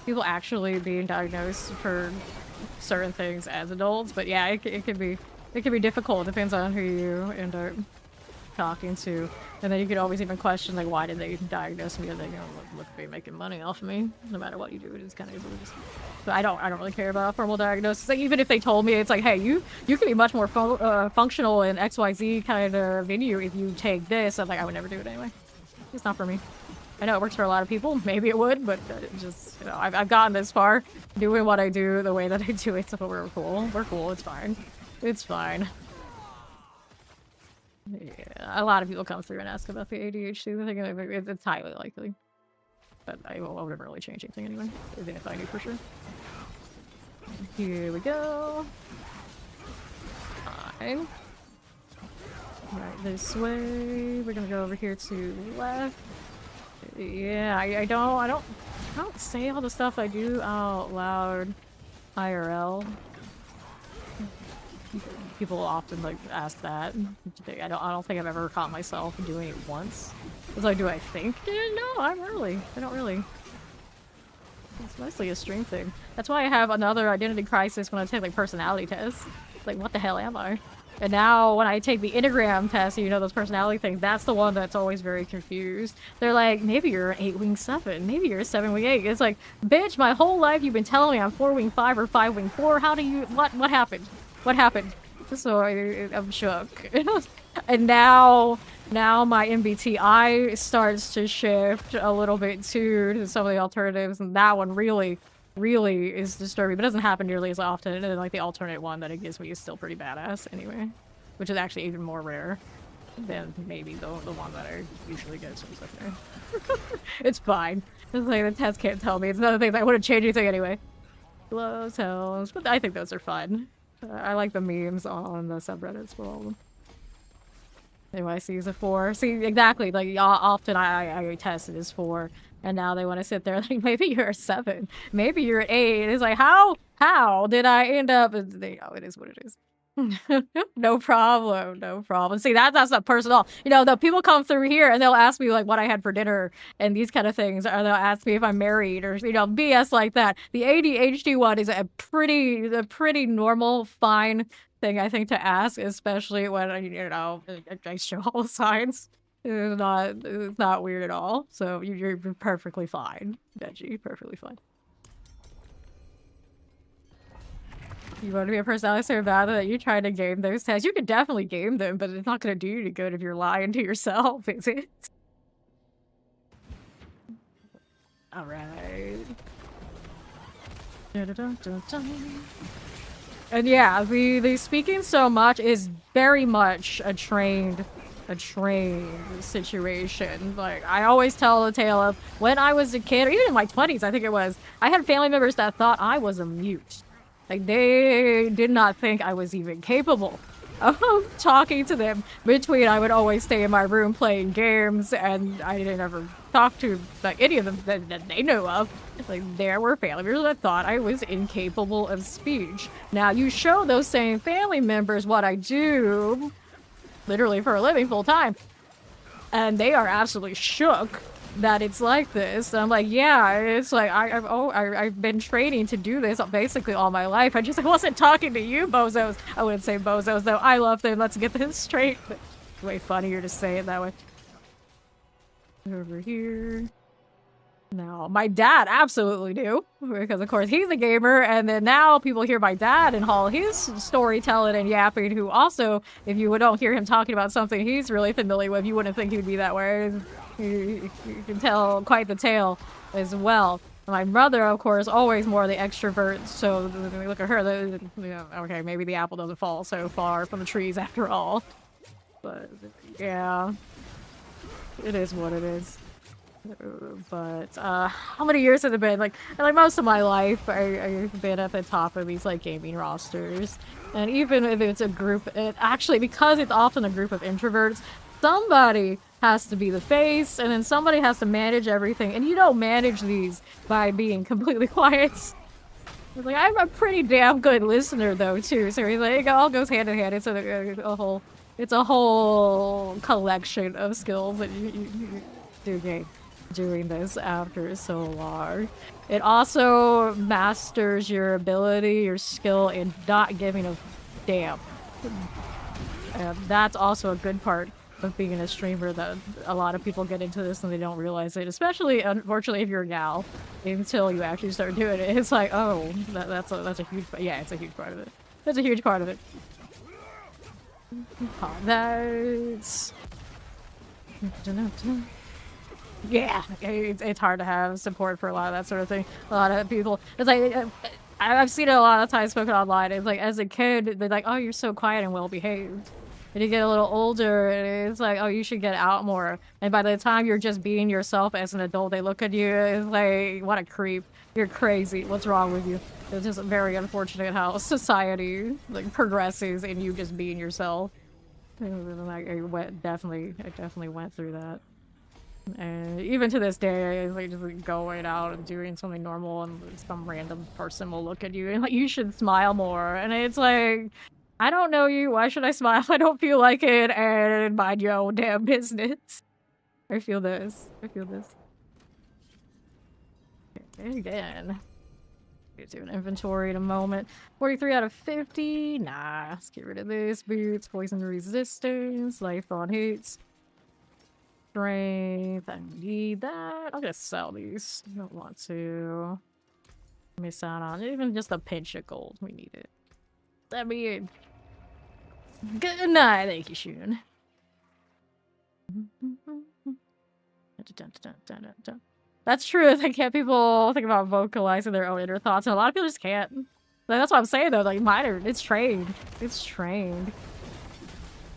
S1: people actually being diagnosed for certain things as adults, but yeah, it can be difficult. It depends on who you end up talking to, and then you could always even question like, why did they diagnose me? Or they, you know, look be making money off of me. No matter what you do, it is kind of just. But I don't really care about a formal diagnosis. Like, even if they told me it's like, hey, you can be much more functional in XYZ kind of venue if you take this. I'm like, I would never do it anyway. It's not for me. I know it works for a lot of people. Maybe it would, but it just, you know, I've gotten this far doing what I do the way that I do it. So we're cool. We're cool. It's fine. It's fine. Yeah, a lot of people come through and ask about the ADHD thing. It's highly likely, but I wouldn't really change anything anyway, even if I knew for sure. Here we go. Fine. Right this way. We're gonna go over here to the left. Yeah, I don't say all the stuff I do out loud IRL. People often like ask that. I don't think I've ever caught myself doing it once. It's like, do I think? Yeah, no, I don't really. It's mostly a stream thing. That's why I have another identity crisis when I take like personality tests. Like, what the hell am I? And now when I take the Enneagram test, you know, those personality things, that's the one that's always very confused. They're like, maybe you're an 8-wing 7, maybe you're a 7-wing 8. It's like, bitch, my whole life you've been telling me I'm 4-wing 5 or 5-wing 4. How do you, what happened? What happened? So I'm shook. And now my MBTI starts to shift a little bit too to some of the alternatives, and that one really is disturbing, but it doesn't happen nearly as often. And then, like, the alternate one that it gives me is still pretty badass anyway, which is actually even more rare than maybe the one that I usually get. So it's okay. It's fine. It's like the test can't tell me. It's another thing that I wouldn't change anything anyway. Low tells, but I think those are fun. I like the memes on the subreddits for all of them. NYC is a 4. See, exactly. Like, often I test it as 4. And now they want to sit there like, maybe you're a 7. Maybe you're an 8. It's like, how did I end up? Oh, it is what it is. No problem. No problem. See, that's not personal. You know, the people come through here and they'll ask me like what I had for dinner and these kind of things. Or they'll ask me if I'm married or, you know, BS like that. The ADHD one is a pretty normal, fine thing, I think, to ask, especially when, you know, I show all the signs. It's not weird at all. So you're perfectly fine, Veggie. Perfectly fine. You want to be a personality so bad that you try to game those tests. You can definitely game them, but it's not going to do you any good if you're lying to yourself, is it? All right. And yeah, the speaking so much is very much a trained situation. Like, I always tell the tale of when I was a kid, or even in my 20s, I think it was, I had family members that thought I was a mute. Like, they did not think I was even capable of talking to them. Between, I would always stay in my room playing games, and I didn't ever talk to like any of them that they knew of. Like, there were family members that thought I was incapable of speech. Now, you show those same family members what I do, literally for a living, full time, and they are absolutely shook that it's like this. And I'm like, yeah, it's like I've been training to do this basically all my life. I wasn't talking to you bozos. I wouldn't say bozos though. I love them. Let's get this straight. But it's way funnier to say it that way. Over here. Now, my dad absolutely knew, because of course he's a gamer, and then now people hear my dad and all his storytelling and yapping, who also, if you don't hear him talking about something he's really familiar with, you wouldn't think he'd be that way. You can tell quite the tale as well. My mother, of course, always more the extrovert, so when we look at her, you know, okay, maybe the apple doesn't fall so far from the trees after all. But, yeah, it is what it is. But how many years has it been? Like most of my life, I've been at the top of these like gaming rosters, and even if it's a group, actually, because it's often a group of introverts, somebody has to be the face, and then somebody has to manage everything, and you don't manage these by being completely quiet. Like, I'm a pretty damn good listener though too, so it all goes hand in hand. It's a whole collection of skills that you do gain doing this after so long. It also masters your ability, your skill in not giving a damn. And that's also a good part of being a streamer, that a lot of people get into this and they don't realize it, especially, unfortunately, if you're a gal, until you actually start doing it. It's like, oh, that's a huge, yeah, it's a huge part of it. That's a huge part of it. That's... Yeah, it's hard to have support for a lot of that sort of thing. A lot of people, it's like, I've seen it a lot of times spoken online. It's like, as a kid, they're like, oh, you're so quiet and well behaved. And you get a little older, and it's like, oh, you should get out more. And by the time you're just being yourself as an adult, they look at you, it's like, what a creep. You're crazy. What's wrong with you? It's just very unfortunate how society like progresses in you just being yourself. And I definitely went through that. And even to this day, I like just like going out and doing something normal, and some random person will look at you and like, you should smile more. And it's like, I don't know you. Why should I smile? I don't feel like it. And mind your own damn business. I feel this. I feel this. Again. Get to an inventory in a moment. 43 out of 50. Nah, let's get rid of this. Boots, poison resistance, life on hits. Strength, I need that. I'll just sell these. I don't want to miss out on even just a pinch of gold. We need it. That'd be it. Good night. Thank you, Shun. That's true. I can't people think about vocalizing their own inner thoughts, and a lot of people just can't. Like, that's what I'm saying though. Like mine, it's trained. It's trained.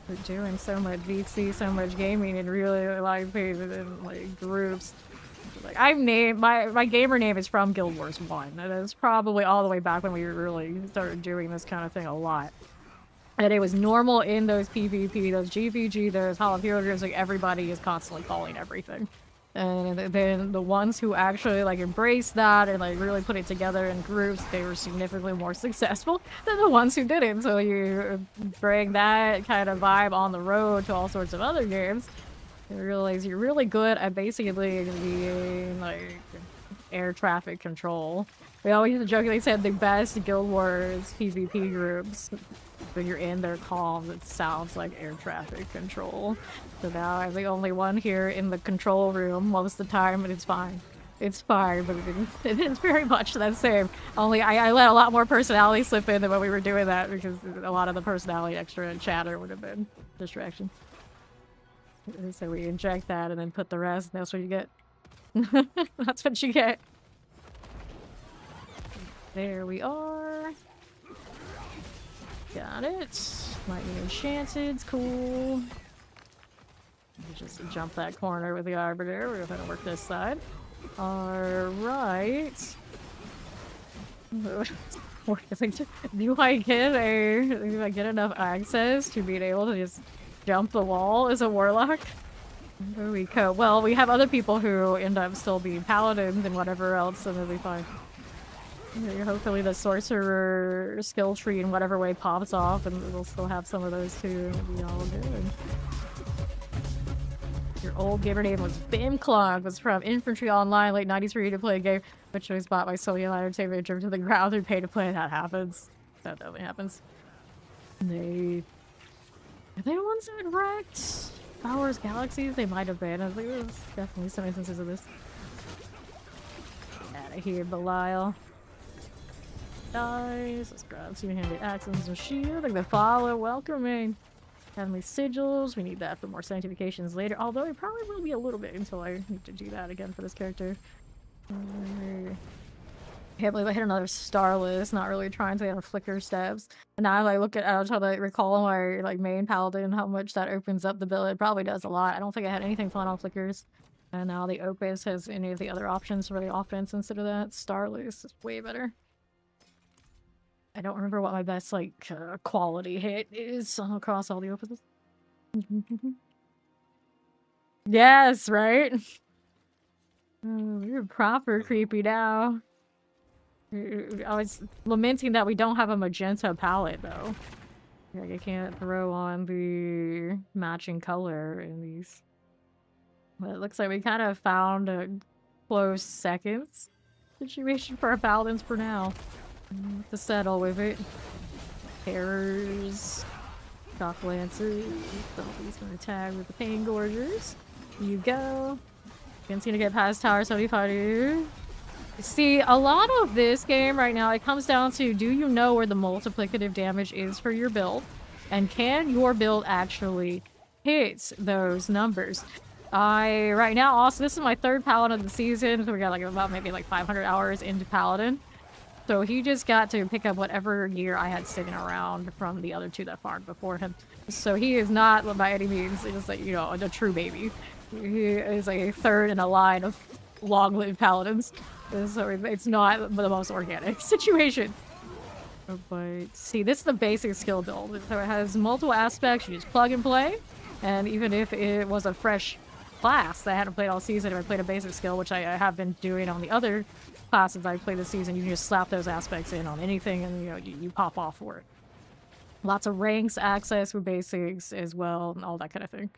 S1: We're doing so much VC, so much gaming, and really like in like groups. Like I've named my gamer name is from Guild Wars 1. And it's probably all the way back when we really started doing this kind of thing a lot. And it was normal in those PvP, those GVG, those Hall of Hero groups, like everybody is constantly calling everything. And then the ones who actually like embraced that and like really put it together in groups, they were significantly more successful than the ones who didn't. So you bring that kind of vibe on the road to all sorts of other games. You realize you're really good at basically being like air traffic control. We always jokingly said the best Guild Wars PvP groups. When you're in their calls, it sounds like air traffic control. So now I'm the only one here in the control room most of the time, and it's fine. It's fine, but it is very much the same. Only I let a lot more personality slip in than when we were doing that, because a lot of the personality extra chatter would have been distraction. So we inject that and then put the rest, and that's what you get. That's what you get. There we are. Got it. Might be enchanted. Cool. Just jump that corner with the arbiter. We're gonna work this side. Alright. Do I get enough access to being able to just jump the wall as a warlock? There we go. Well, we have other people who end up still being paladins and whatever else, and it'll be fine. Hopefully the sorcerer skill tree in whatever way pops off, and we'll still have some of those too. It'll be all good. Your old gamer name was Bimclog, was from Infantry Online, late 90s, for you to play a game, which was bought by Sony Entertainment, driven to the ground through pay to play. That happens. That definitely happens. Are they the ones that wrecked Star Wars Galaxies? They might have been. I think there's definitely some instances of this. Get out of here, Belial. Dice. Let's grab two-handed axes and shield. Like the follow welcoming. Heavenly sigils. We need that for more sanctifications later. Although it probably will be a little bit until I need to do that again for this character. Can't believe I hit another starless. Not really trying to get flicker steps. And now I look at, I was trying to recall my like main paladin, how much that opens up the build. It probably does a lot. I don't think I had anything fun on flickers. And now the Opus has any of the other options for the offense instead of that. Starless is way better. I don't remember what my best, like, quality hit is across all the Opuses. Yes, right? Oh, you're proper creepy now. I was lamenting that we don't have a magenta palette, though. Like, I can't throw on the matching color in these. But it looks like we kind of found a close seconds situation for our paladins for now. To settle with it. Terrors. Shock Lancers. Somebody's gonna tag with the Pain Gorgers. You go. Can't seem to get past Tower 75. See, a lot of this game right now, it comes down to, do you know where the multiplicative damage is for your build? And can your build actually hit those numbers? Right now, also, this is my third Paladin of the season, so we got like about maybe like 500 hours into Paladin. So he just got to pick up whatever gear I had sitting around from the other two that farmed before him. So he is not by any means just like, you know, a true baby. He is a third in a line of long-lived paladins. So it's not the most organic situation. But see, this is the basic skill build. So it has multiple aspects. You just plug and play. And even if it was a fresh class that I hadn't played all season, if I played a basic skill, which I have been doing on the other classes I played this season, you can just slap those aspects in on anything and, you know, you pop off for it. Lots of ranks, access with basics as well, and all that kind of thing.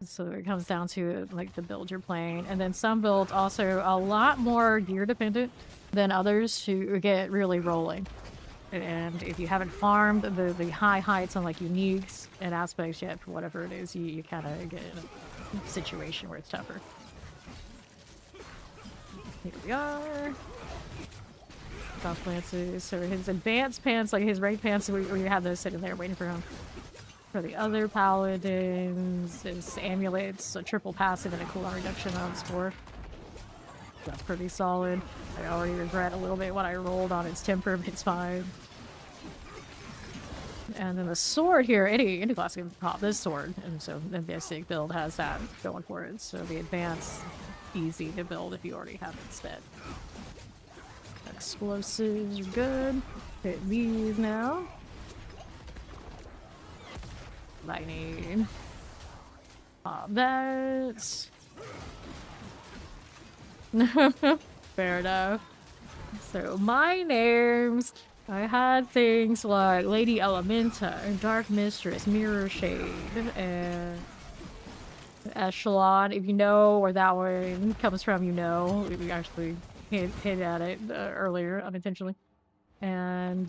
S1: So it comes down to like the build you're playing, and then some builds also a lot more gear dependent than others to get really rolling. And if you haven't farmed the high heights on like uniques and aspects yet for whatever it is, you kind of get in a situation where it's tougher. Here we are. Golf lances. So his advanced pants, like his raid pants, we have those sitting there waiting for him. For the other paladins, his amulets, a triple passive and a cooldown reduction on score. That's pretty solid. I already regret a little bit what I rolled on its temper, but it's fine. And then the sword here, any class can pop this sword, and so the basic build has that going for it. So the advanced, easy to build if you already have it instead. Explosives are good. Hit these now. Lightning. That's fair enough. So my names, I had things like Lady Elementa, Dark Mistress, Mirror Shade, and Echelon. If you know where that one comes from, you know. We actually hit at it earlier unintentionally. And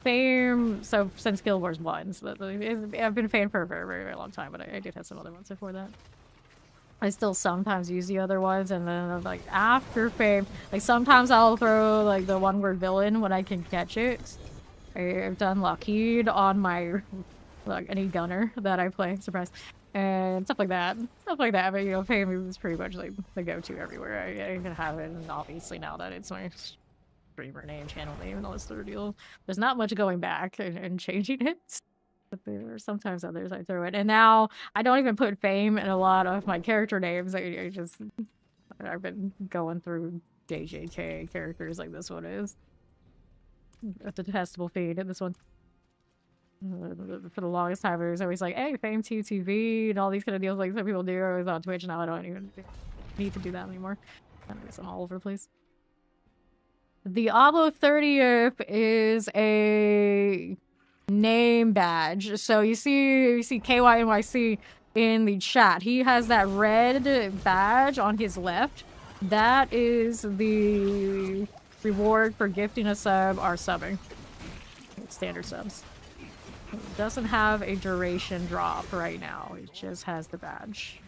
S1: Fame, so since Guild Wars 1, so I've been Fame for a very, very, very long time, but I did have some other ones before that. I still sometimes use the other ones, and then like after Fame, like sometimes I'll throw like the one-word villain when I can catch it. I've done Lockheed on my like any gunner that I play, surprise, and stuff like that. Stuff like that, but you know, Fame is pretty much like the go-to everywhere. I can have it, and obviously now that it's my streamer name, channel name, and all this sort of deal, there's not much going back and changing it. But there are sometimes others I throw it, and now I don't even put Fame in a lot of my character names. I've been going through JJK characters like this one is. A detestable feed in this one. For the longest time, it was always like, hey, Fame TTV and all these kind of deals like some people do. I was on Twitch, now I don't even need to do that anymore. I guess I'm all over the place. Diablo 30th is a name badge. So you see KYNYC in the chat. He has that red badge on his left. That is the reward for gifting a sub or subbing. It's standard subs. It doesn't have a duration drop right now. It just has the badge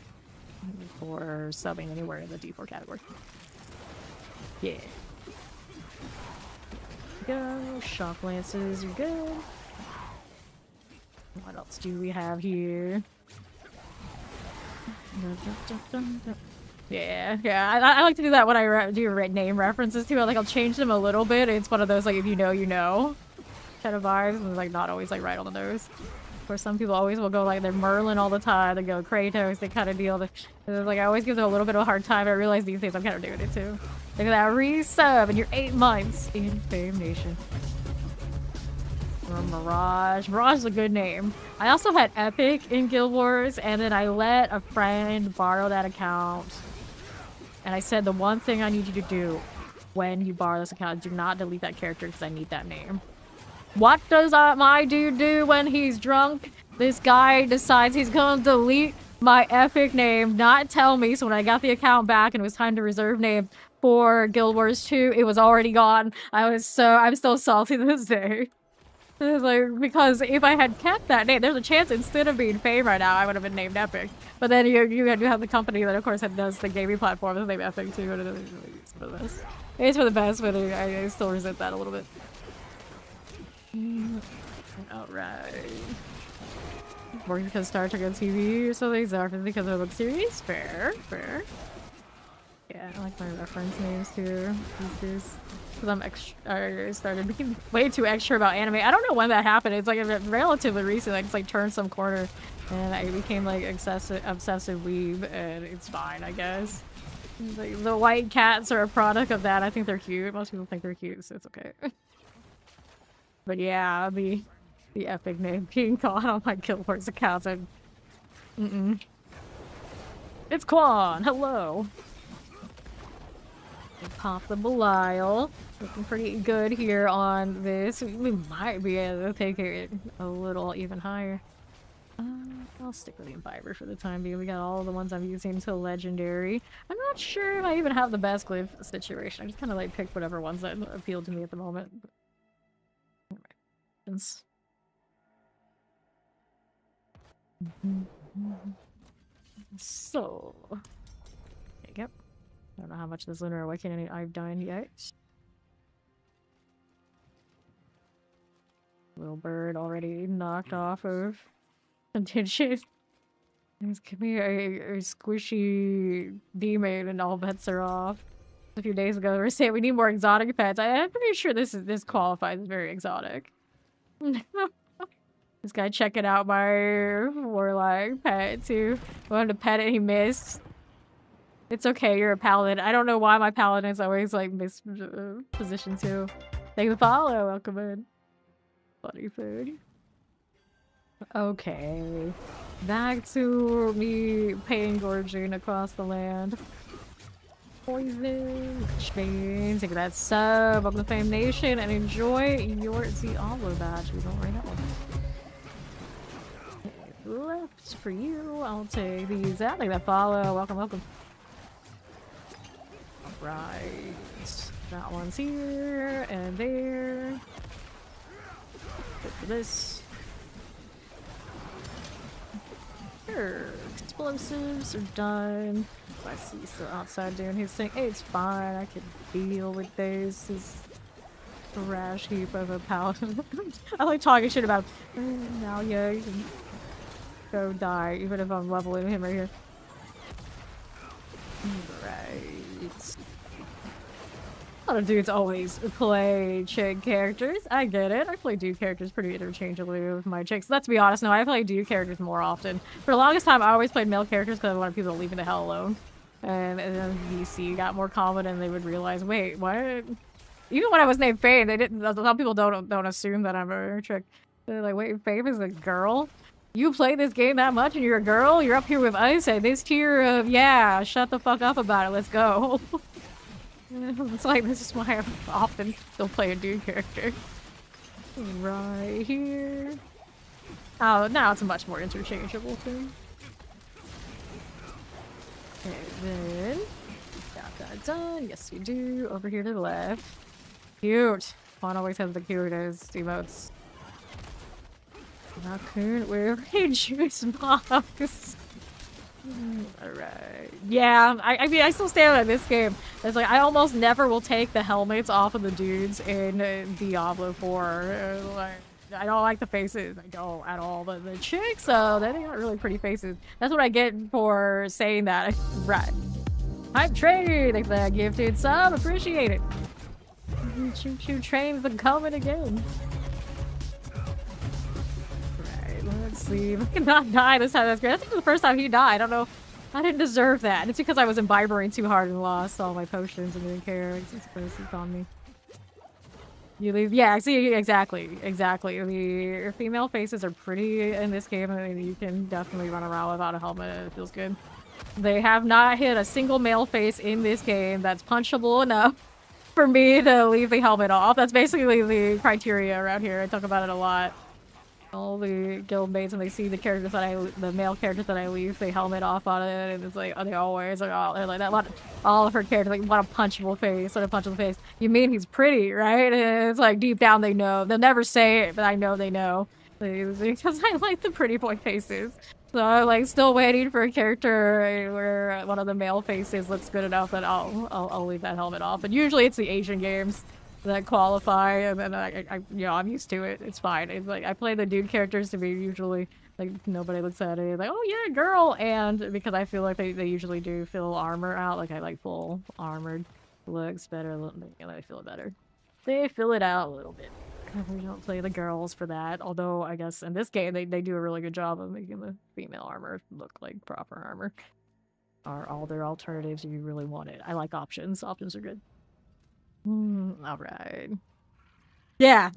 S1: for subbing anywhere in the D4 category. Yeah. Go. Shock lances are good. What else do we have here? Yeah. I like to do that when I do name references too. I'll change them a little bit. It's one of those like if you know, you know kind of vibes, and like not always like right on the nose. Of course, some people always will go like they're Merlin all the time. They go Kratos. They kind of deal. Like I always give them a little bit of a hard time. I realize these days I'm kind of doing it too. Look at that resub, and you're 8 months in Fame Nation. Or Mirage. Mirage is a good name. I also had Epic in Guild Wars, and then I let a friend borrow that account. And I said the one thing I need you to do when you borrow this account, do not delete that character because I need that name. What does my dude do when he's drunk? This guy decides he's gonna delete my Epic name, not tell me. So when I got the account back and it was time to reserve name for Guild Wars 2, it was already gone. I'm still salty to this day. Like, because if I had kept that name, there's a chance instead of being Fame right now, I would have been named Epic. But then you have the company that, of course, does the gaming platform that's named Epic too. And it's for the best. It's for the best, but I still resent that a little bit. Alright. Working because Star Trek on TV or something, Zarfin because of a book series? Fair. Yeah, I like my reference names too. Because I started being way too extra about anime. I don't know when that happened. It's like relatively recent. I just like turned some corner and I became like obsessive weeb, and it's fine, I guess. Like, the white cats are a product of that. I think they're cute. Most people think they're cute, so it's okay. But yeah, the Epic name being called on my Guild Wars accounts. It's Quan. Hello. Pop the Belial. Looking pretty good here on this. We might be able to take it a little even higher. I'll stick with the Imbiber for the time being. We got all the ones I'm using to legendary. I'm not sure if I even have the best glyph situation. I just kind of like picked whatever ones that appeal to me at the moment. So, yep. I don't know how much this Lunar Awakening I've done yet. Little bird already knocked off of contingent. Give me a squishy demon and all bets are off. A few days ago, they were saying we need more exotic pets. I'm pretty sure this qualifies as very exotic. This guy checking out my warlock pet too. Wanted to pet it, he missed. It's okay, you're a paladin. I don't know why my paladin is always like mispositioned too. Thank you for the follow. Welcome in. Funny food. Okay. Back to me pain gorging across the land. Poison. Chains. Take that sub. Welcome to Fame Nation and enjoy your Diablo badge. We don't right now. Left for you. I'll take these out. Take that follow. Welcome, welcome. Right. That one's here and there. Good for this. Sure. Explosives are done. I see he's still outside doing his thing. Hey, it's fine. I can deal with this. This trash heap of a paladin. I like talking shit about now, yeah, you can go die, even if I'm leveling him right here. Right. A lot of dudes always play chick characters. I get it. I play dude characters pretty interchangeably with my chicks. Let's be honest, no, I play dude characters more often. For the longest time, I always played male characters because I wanted people to leave me the hell alone. And then VC got more confident, they would realize, wait, what? Even when I was named Faye, they didn't. Some people don't assume that I'm a chick. They're like, wait, Faye is a girl? You play this game that much and you're a girl? You're up here with us at this tier of, yeah, shut the fuck up about it, let's go. It's like, this is why I often still play a dude character. Right here. Oh, now it's a much more interchangeable thing. And then, got that done. Yes, we do. Over here to the left. Cute. Juan always has the cutest emotes. Raccoon with a juice box. Alright. Yeah, I mean, I still stand on this game. It's like, I almost never will take the helmets off of the dudes in Diablo 4. Like, I don't like the faces. I don't at all. But the chicks, though, they got really pretty faces. That's what I get for saying that. Right. Hype trade! Thanks for that gifted sub. Appreciate it. Choo-choo trains are coming again. Let's see. If I cannot die this time, that's great. I think it was the first time he died. I don't know. I didn't deserve that. It's because I was imbibering too hard and lost all my potions and didn't care. It's just on me. You leave. Yeah, see, exactly. Exactly. The female faces are pretty in this game. I mean, you can definitely run around without a helmet. It feels good. They have not hit a single male face in this game that's punchable enough for me to leave the helmet off. That's basically the criteria around here. I talk about it a lot. All the guildmates, when they see the characters that the male characters that I leave, they helmet off on it, and it's like, oh, they always like, oh, they're like that. All of her characters, like, what a punchable face, what a punchable face. You mean he's pretty, right? And it's like deep down they know. They'll never say it, but I know they know. Because I like the pretty boy faces. So I'm like still waiting for a character where one of the male faces looks good enough that I'll leave that helmet off. But usually it's the Asian games that qualify, and then I'm used to it. It's fine. It's like I play the dude characters to be usually like nobody looks at it like, oh yeah, girl, and because I feel like they usually do fill armor out. Like I like full armored looks better. I feel it better. They fill it out a little bit. We don't play the girls for that. Although I guess in this game they do a really good job of making the female armor look like proper armor. Are all their alternatives if you really want it. I like options. Options are good. Alright. Yeah,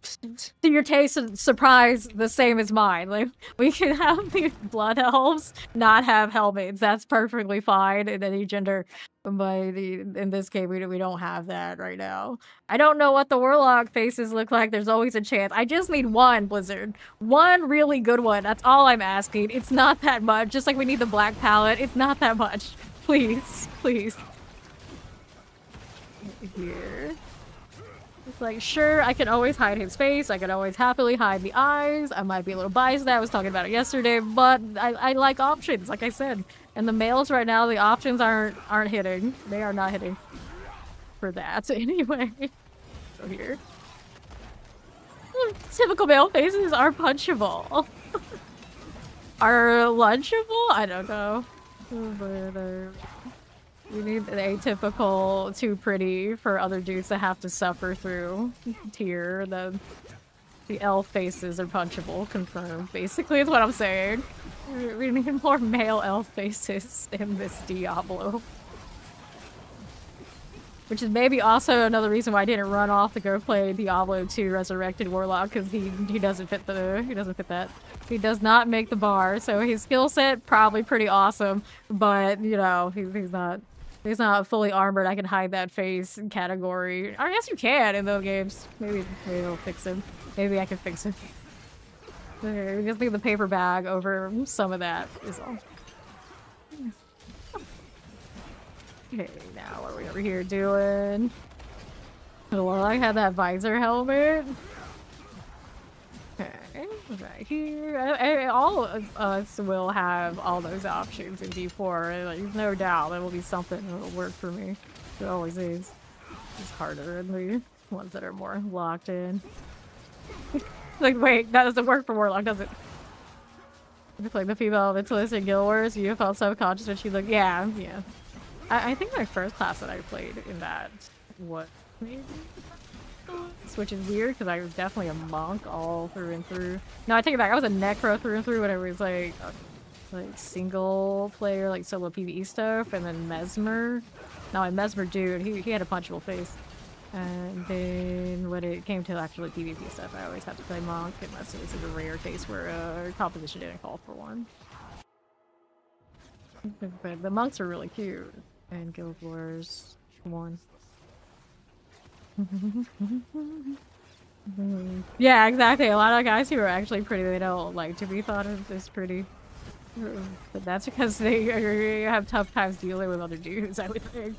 S1: your taste and surprise the same as mine. Like, we can have the blood elves not have helmets. That's perfectly fine in any gender. But in this game, we don't have that right now. I don't know what the warlock faces look like. There's always a chance. I just need one, Blizzard. One really good one. That's all I'm asking. It's not that much. Just like we need the black palette. It's not that much. Please, please. Here. It's like, sure, I can always hide his face. I can always happily hide the eyes. I might be a little biased that I was talking about it yesterday, but I like options, like I said. And the males right now, the options aren't hitting. They are not hitting for that anyway. So here. Typical male faces are punchable. Are lunchable? I don't know. But, we need the atypical too pretty for other dudes to have to suffer through tier. The elf faces are punchable, confirmed. Basically is what I'm saying. We need more male elf faces in this Diablo. Which is maybe also another reason why I didn't run off to go play Diablo 2 Resurrected Warlock, because he doesn't fit that. He does not make the bar, so his skill set probably pretty awesome, but you know, he's not fully armored. I can hide that face category. I guess you can in those games. Maybe they'll fix him. Maybe I can fix him. Okay, we just need the paper bag over some of that is all. Okay, now what are we over here doing? Well, I had that visor helmet. Okay, right here. All of us will have all those options in D4. Like, no doubt there will be something that will work for me. It always is. It's harder in the ones that are more locked in. Like, wait, that doesn't work for Warlock, does it? It's like the female mentalist in Guild Wars, you felt subconscious when she looked. Yeah. I think my first class that I played in that was maybe, which is weird because I was definitely a monk all through and through. No, I take it back. I was a necro through and through whenever it was like single player, like solo PvE stuff, and then Mesmer. No, a Mesmer dude, he had a punchable face. And then when it came to actually PvP stuff, I always had to play monk unless it was in a rare case where composition didn't call for one. But the monks are really cute. And Guild Wars 1. Yeah, exactly. A lot of guys who are actually pretty, they don't like to be thought of as pretty. But that's because they have tough times dealing with other dudes, I would think.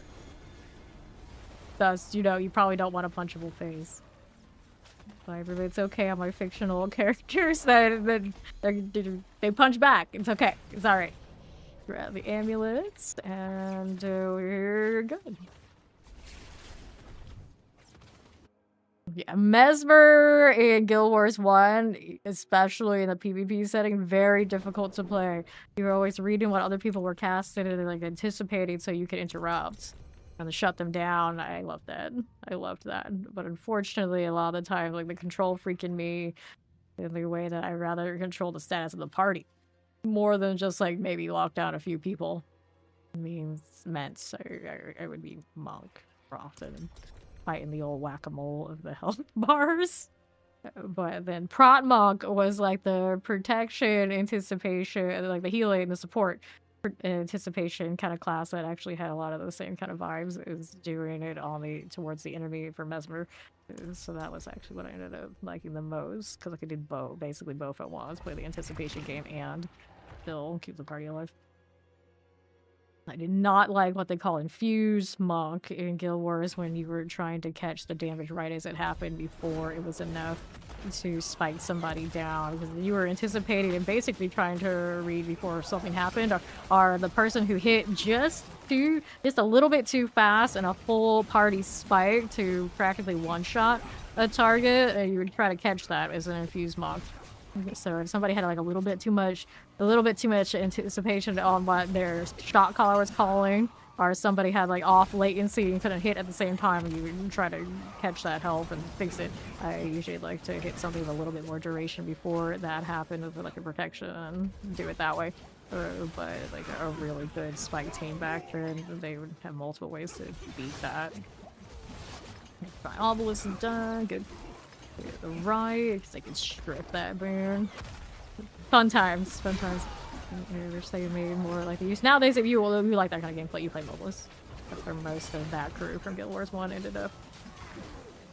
S1: Thus, you know, you probably don't want a punchable face. But it's okay on my fictional characters that they punch back. It's okay. It's alright. Grab the amulets, and we're good. Yeah, Mesmer in Guild Wars 1, especially in the PvP setting, very difficult to play. You were always reading what other people were casting and like anticipating so you could interrupt and shut them down. I loved that. I loved that. But unfortunately, a lot of the time, like the control freak in me, in the way that I rather control the status of the party. More than just like maybe lock down a few people meant I would be monk more often, fighting the old whack-a-mole of the health bars. But then Prot Monk was like the protection, anticipation, like the healing, the support, anticipation kind of class that actually had a lot of the same kind of vibes as doing it on towards the enemy for Mesmer. So that was actually what I ended up liking the most, because I could do both, basically both at once, play the anticipation game and still keep the party alive. I did not like what they call infuse monk in Guild Wars when you were trying to catch the damage right as it happened before it was enough to spike somebody down, because you were anticipating and basically trying to read before something happened, or the person who hit just a little bit too fast and a full party spike to practically one-shot a target, and you would try to catch that as an infused monk. So if somebody had like a little bit too much anticipation on what their shot caller was calling, or somebody had like off latency and couldn't hit at the same time, and you would try to catch that health and fix it. I usually like to hit something with a little bit more duration before that happened with like a protection and do it that way. But like a really good spike team back then, they would have multiple ways to beat that. Fine, all the list is done. Good. The right, because I can strip that burn. Fun times, fun times. I wish they made more like these. Nowadays, if you like that kind of gameplay, you play modeless. That's where most of that crew from Guild Wars 1 ended up.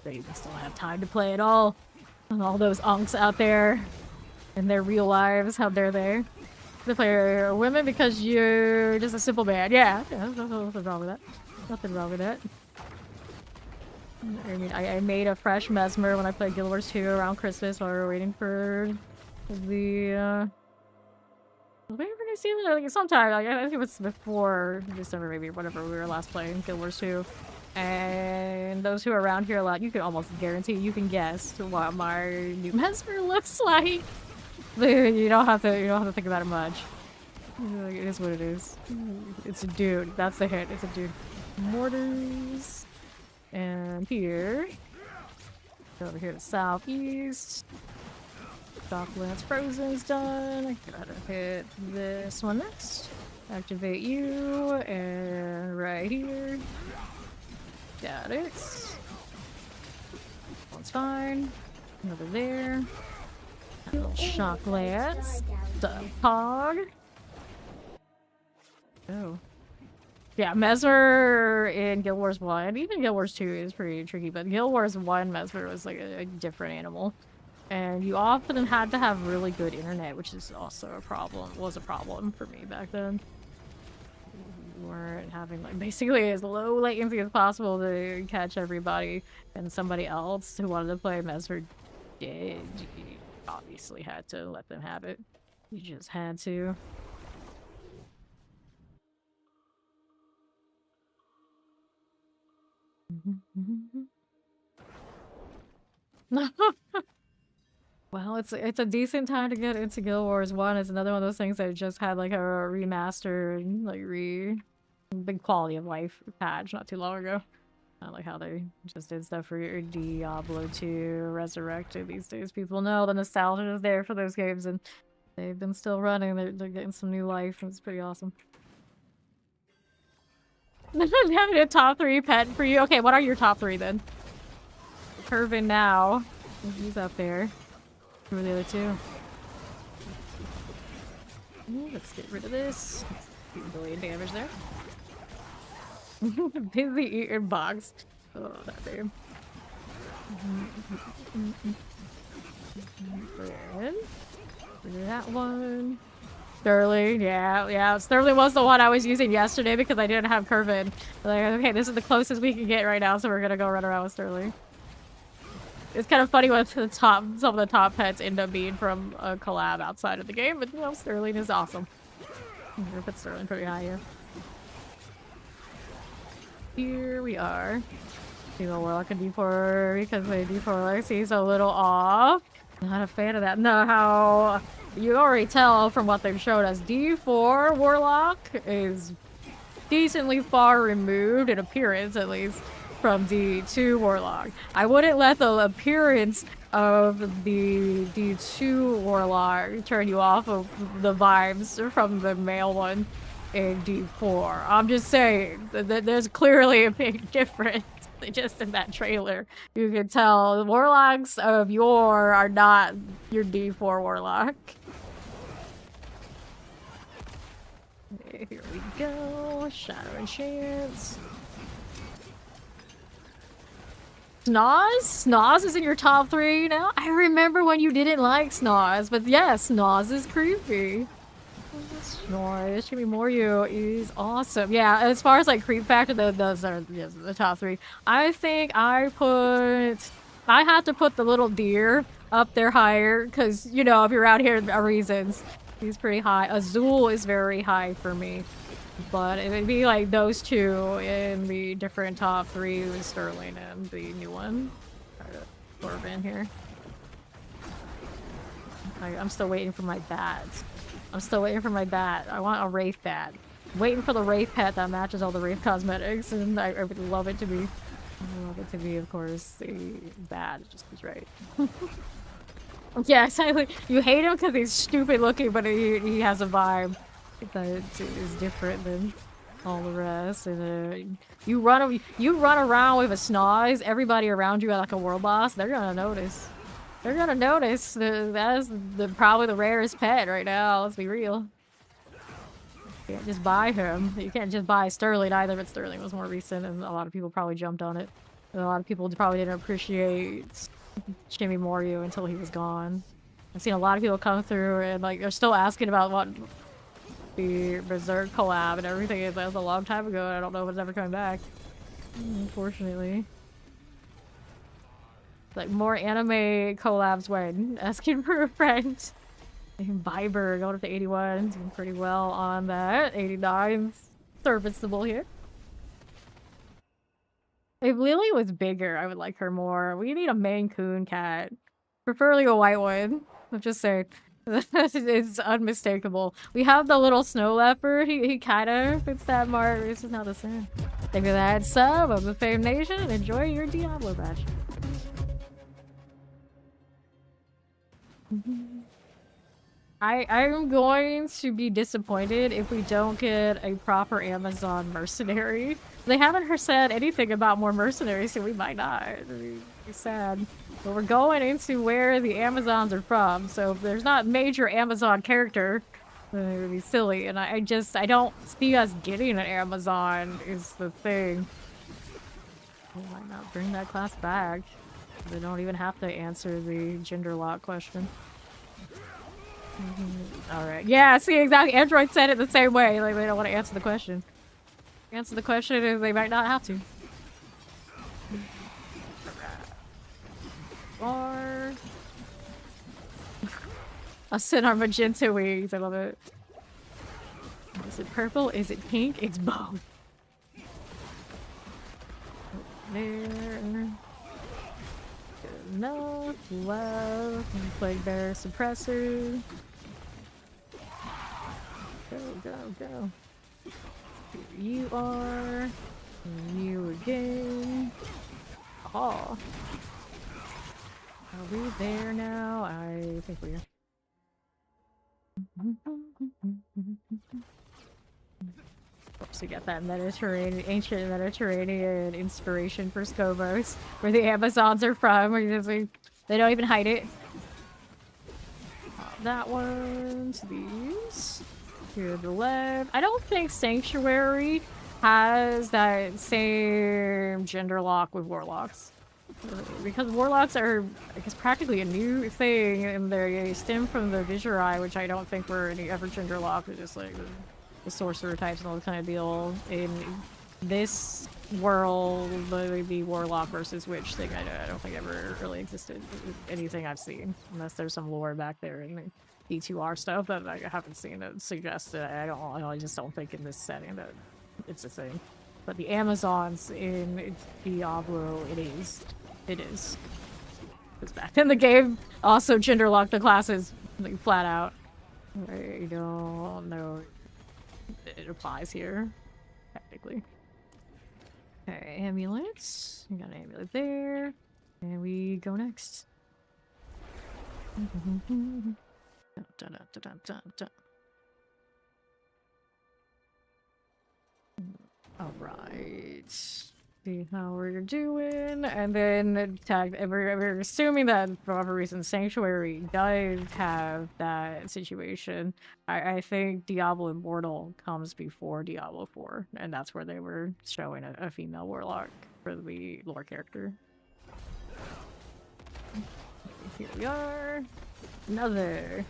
S1: They even still have time to play at all. And all those unks out there in their real lives, how dare they? They play women because you're just a simple man. Yeah, nothing wrong with that. Nothing wrong with that. I mean, I made a fresh mesmer when I played Guild Wars 2 around Christmas while we were waiting for the, wait for New Zealand, like sometime, like, I think it was before December maybe, whatever we were last playing Guild Wars 2. And those who are around here a lot, you can almost guarantee, you can guess what my new mesmer looks like. You don't have to think about it much. Like, it is what it is. It's a dude. That's the hit. It's a dude. Mortars. And here. Over here to southeast. Docklands Frozen's done. I gotta hit this one next. Activate you. And right here. Got it. One's fine. Another there. Little shock lance. Pog. Oh. Yeah, Mesmer in Guild Wars 1, even Guild Wars 2 is pretty tricky, but Guild Wars 1 Mesmer was like a different animal. And you often had to have really good internet, which is also a problem, was a problem for me back then. You weren't having like basically as low latency as possible to catch everybody, and somebody else who wanted to play Mesmer did. You obviously had to let them have it. You just had to. Well, it's a decent time to get into Guild Wars 1. It's another one of those things that just had like a remastered, like big quality of life patch not too long ago. I like how they just did stuff for Diablo 2 Resurrected these days. People know the nostalgia is there for those games, and they've been still running. They're getting some new life, and it's pretty awesome. Having a top 3 pet for you. Okay, what are your top 3 then? Curvin now. He's up there. Who are the other 2? Ooh, let's get rid of this. 2 billion damage there. Busy eating box. Oh, that dude. That one. Sterling, yeah. Sterling was the one I was using yesterday because I didn't have Curvin. Like, okay, this is the closest we can get right now, so we're gonna go run around with Sterling. It's kind of funny what some of the top pets end up being from a collab outside of the game, but you know, Sterling is awesome. I'm gonna put Sterling pretty high here. Here we are. Female Warlock and D4 because my D4 Lexi's a little off. Not a fan of that. No, how you already tell from what they've showed us, D4 Warlock is decently far removed in appearance, at least, from D2 Warlock. I wouldn't let the appearance of the D2 Warlock turn you off of the vibes from the male one in D4. I'm just saying that there's clearly a big difference. Just in that trailer, you can tell the Warlocks of yore are not your D4 Warlock. Okay, here we go. Shadow and Chance. Snoz? Snoz is in your top 3 now? I remember when you didn't like Snoz, but yes, Snoz is creepy. Snoz, Jimmy Moryu is awesome. Yeah, as far as like creep factor, those are the top 3. I think I have to put the little deer up there higher, because, you know, if you're out here for reasons, he's pretty high. Azul is very high for me. But it would be like those 2 in the different top 3 with Sterling and the new one. Corbin here. I'm still waiting for my bats. I'm still waiting for my bat. I want a Wraith bat. I'm waiting for the Wraith pet that matches all the Wraith cosmetics, and I would love it to be. I love it to be, of course, a bat. It just is right. Yeah, exactly. You hate him because he's stupid looking, but he has a vibe that is different than all the rest. And you run around with a snoz, everybody around you like a world boss, they're gonna notice. They're gonna notice. That is probably the rarest pet right now, let's be real. You can't just buy him. You can't just buy Sterling either, but Sterling was more recent and a lot of people probably jumped on it. And a lot of people probably didn't appreciate Jimmy Moryu until he was gone. I've seen a lot of people come through and like they're still asking about what the Berserk collab and everything. That was a long time ago and I don't know if it's ever coming back. Unfortunately. Like more anime collabs when asking for a friend. Viber going up to 81, doing pretty well on that. 89's serviceable here. If Lily was bigger, I would like her more. We need a Maine Coon cat. Preferably a white one. I'm just saying. It's unmistakable. We have the little snow leopard. He kind of fits that mark. It's just not the same. Thank you for that sub of the Fame Nation and enjoy your Diablo badge. I'm going to be disappointed if we don't get a proper Amazon mercenary. They haven't said anything about more mercenaries, so we might not. It's sad. But we're going into where the Amazons are from, so if there's not major Amazon character, then it would be silly. And I don't see us getting an Amazon is the thing. Why not bring that class back? They don't even have to answer the gender lock question. Alright. Yeah, see, exactly. Android said it the same way. Like, they don't want to answer the question. Answer the question and they might not have to. Or... I'll send our magenta wings. I love it. Is it purple? Is it pink? It's both. There. Good enough. Love. Plague Bear Suppressor. Go, go, go. Here you are. You again. Oh. Are we there now? I think we are. Oops, we got that Mediterranean, ancient Mediterranean inspiration for Skobos, where the Amazons are from. They don't even hide it. That one to these. To the left. I don't think Sanctuary has that same gender lock with Warlocks. Because Warlocks are, I guess, practically a new thing, and they stem from the Visurai, which I don't think were any ever gender lock. They're just like the sorcerer types and all that kind of deal. In this world, the Warlock versus Witch thing, I don't think ever really existed. Anything I've seen, unless there's some lore back there in the D2R stuff that I haven't seen that suggests that I just don't think in this setting that it's a thing. But the Amazons in Diablo, it is. It is. Because back in the game, also gender locked the classes like, flat out. I don't know. It applies here, technically. Okay, amulets. We got an amulet there. And we go next. Dun, dun, dun, dun, dun, dun. Alright. See how we're doing. And then we're assuming that for whatever reason Sanctuary does have that situation. I think Diablo Immortal comes before Diablo 4. And that's where they were showing a female warlock for the lore character. Here we are. Another.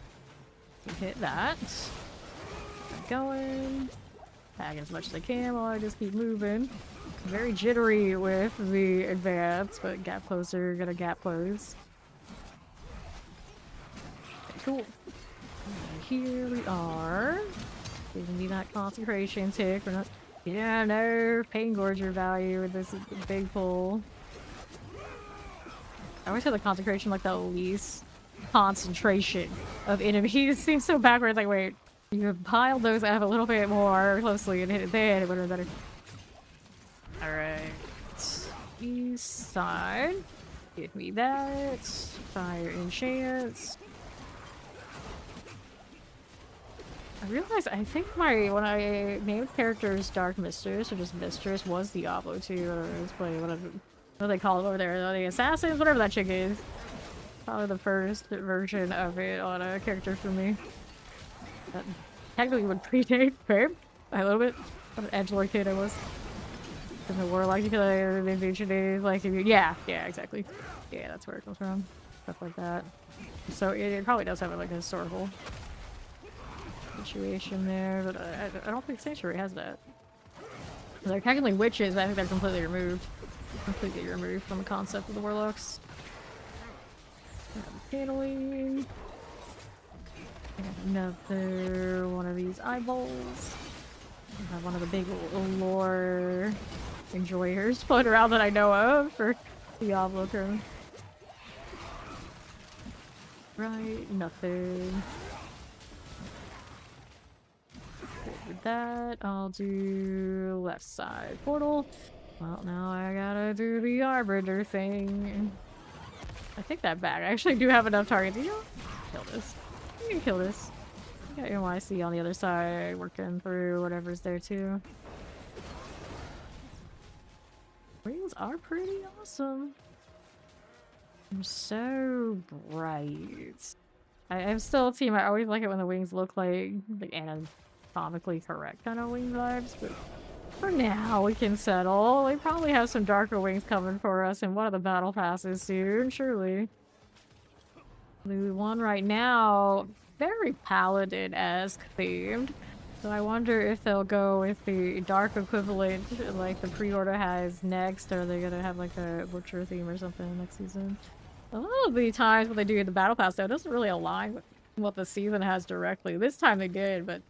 S1: Hit that. Keep going. Tag as much as I can while I just keep moving. Very jittery with the advance, but gap closer, gonna gap close. Okay, cool. And here we are. Giving me that concentration tick. We're not. Yeah, no pain gorger value with this big pull. I always have the concentration like the least concentration of enemies. It seems so backwards. Like, wait, you have piled those up a little bit more closely and hit it there. It would have been better. Alright. East side. Give me that. Fire enchants. I realized I think when I named characters Dark Mistress or just Mistress was Diablo 2 or I was playing whatever what do they call it over there? The Assassins, whatever that chick is. Probably the first version of it on a character for me. That technically would predate Babe by a little bit. What an edgelord kid I was. In the warlock, you feel like the invasion days, like yeah, exactly. Yeah, that's where it comes from. Stuff like that. So it probably does have like a historical situation there, but I don't think Sanctuary has that. They're technically witches, but I think they're completely removed. Completely removed from the concept of the warlocks. Paneling. Another one of these eyeballs. I have one of the big lore enjoyers floating around that I know of for Diablo term. Right, nothing. With that, I'll do left side portal. Well, now I gotta do the Arbiter thing. I take that back. I actually do have enough targets. You know, kill this. You can kill this. You got your YC on the other side, working through whatever's there too. Wings are pretty awesome. They're so bright. I'm still a team. I always like it when the wings look like anatomically correct kind of wing vibes, but for now we can settle. We probably have some darker wings coming for us in one of the battle passes soon, surely. The one right now, very Paladin-esque themed. So I wonder if they'll go with the dark equivalent like the pre-order has next, or are they gonna have like a butcher theme or something next season? A lot of the times when they do the battle pass though, it doesn't really align with what the season has directly. This time they did, but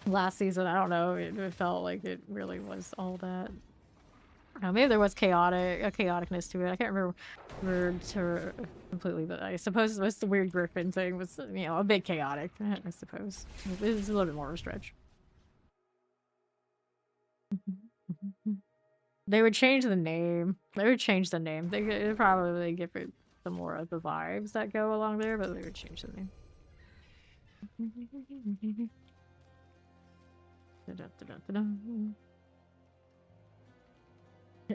S1: last season, I don't know, it felt like it really was all that. Maybe there was chaoticness to it. I can't remember completely, but I suppose it was the weird griffin thing was, you know, a bit chaotic, I suppose. It was a little bit more of a stretch. They would change the name. They would change the name. They could probably give it some more of the vibes that go along there, but they would change the name.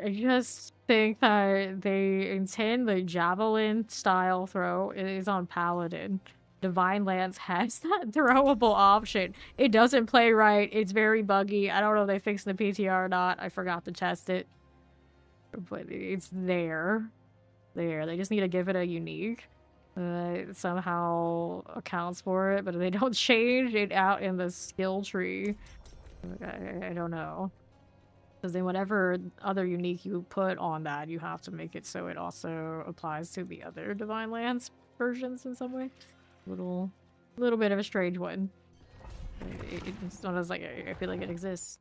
S1: I just think that they intend the javelin style throw is on Paladin. Divine Lance has that throwable option. It doesn't play right. It's very buggy. I don't know if they fixed the PTR or not. I forgot to test it. But it's there. They just need to give it a unique. Somehow accounts for it, but if they don't change it out in the skill tree, I don't know. Because then whatever other unique you put on that, you have to make it so it also applies to the other Divine Lance versions in some way. Little bit of a strange one. It's not as like I feel like it exists.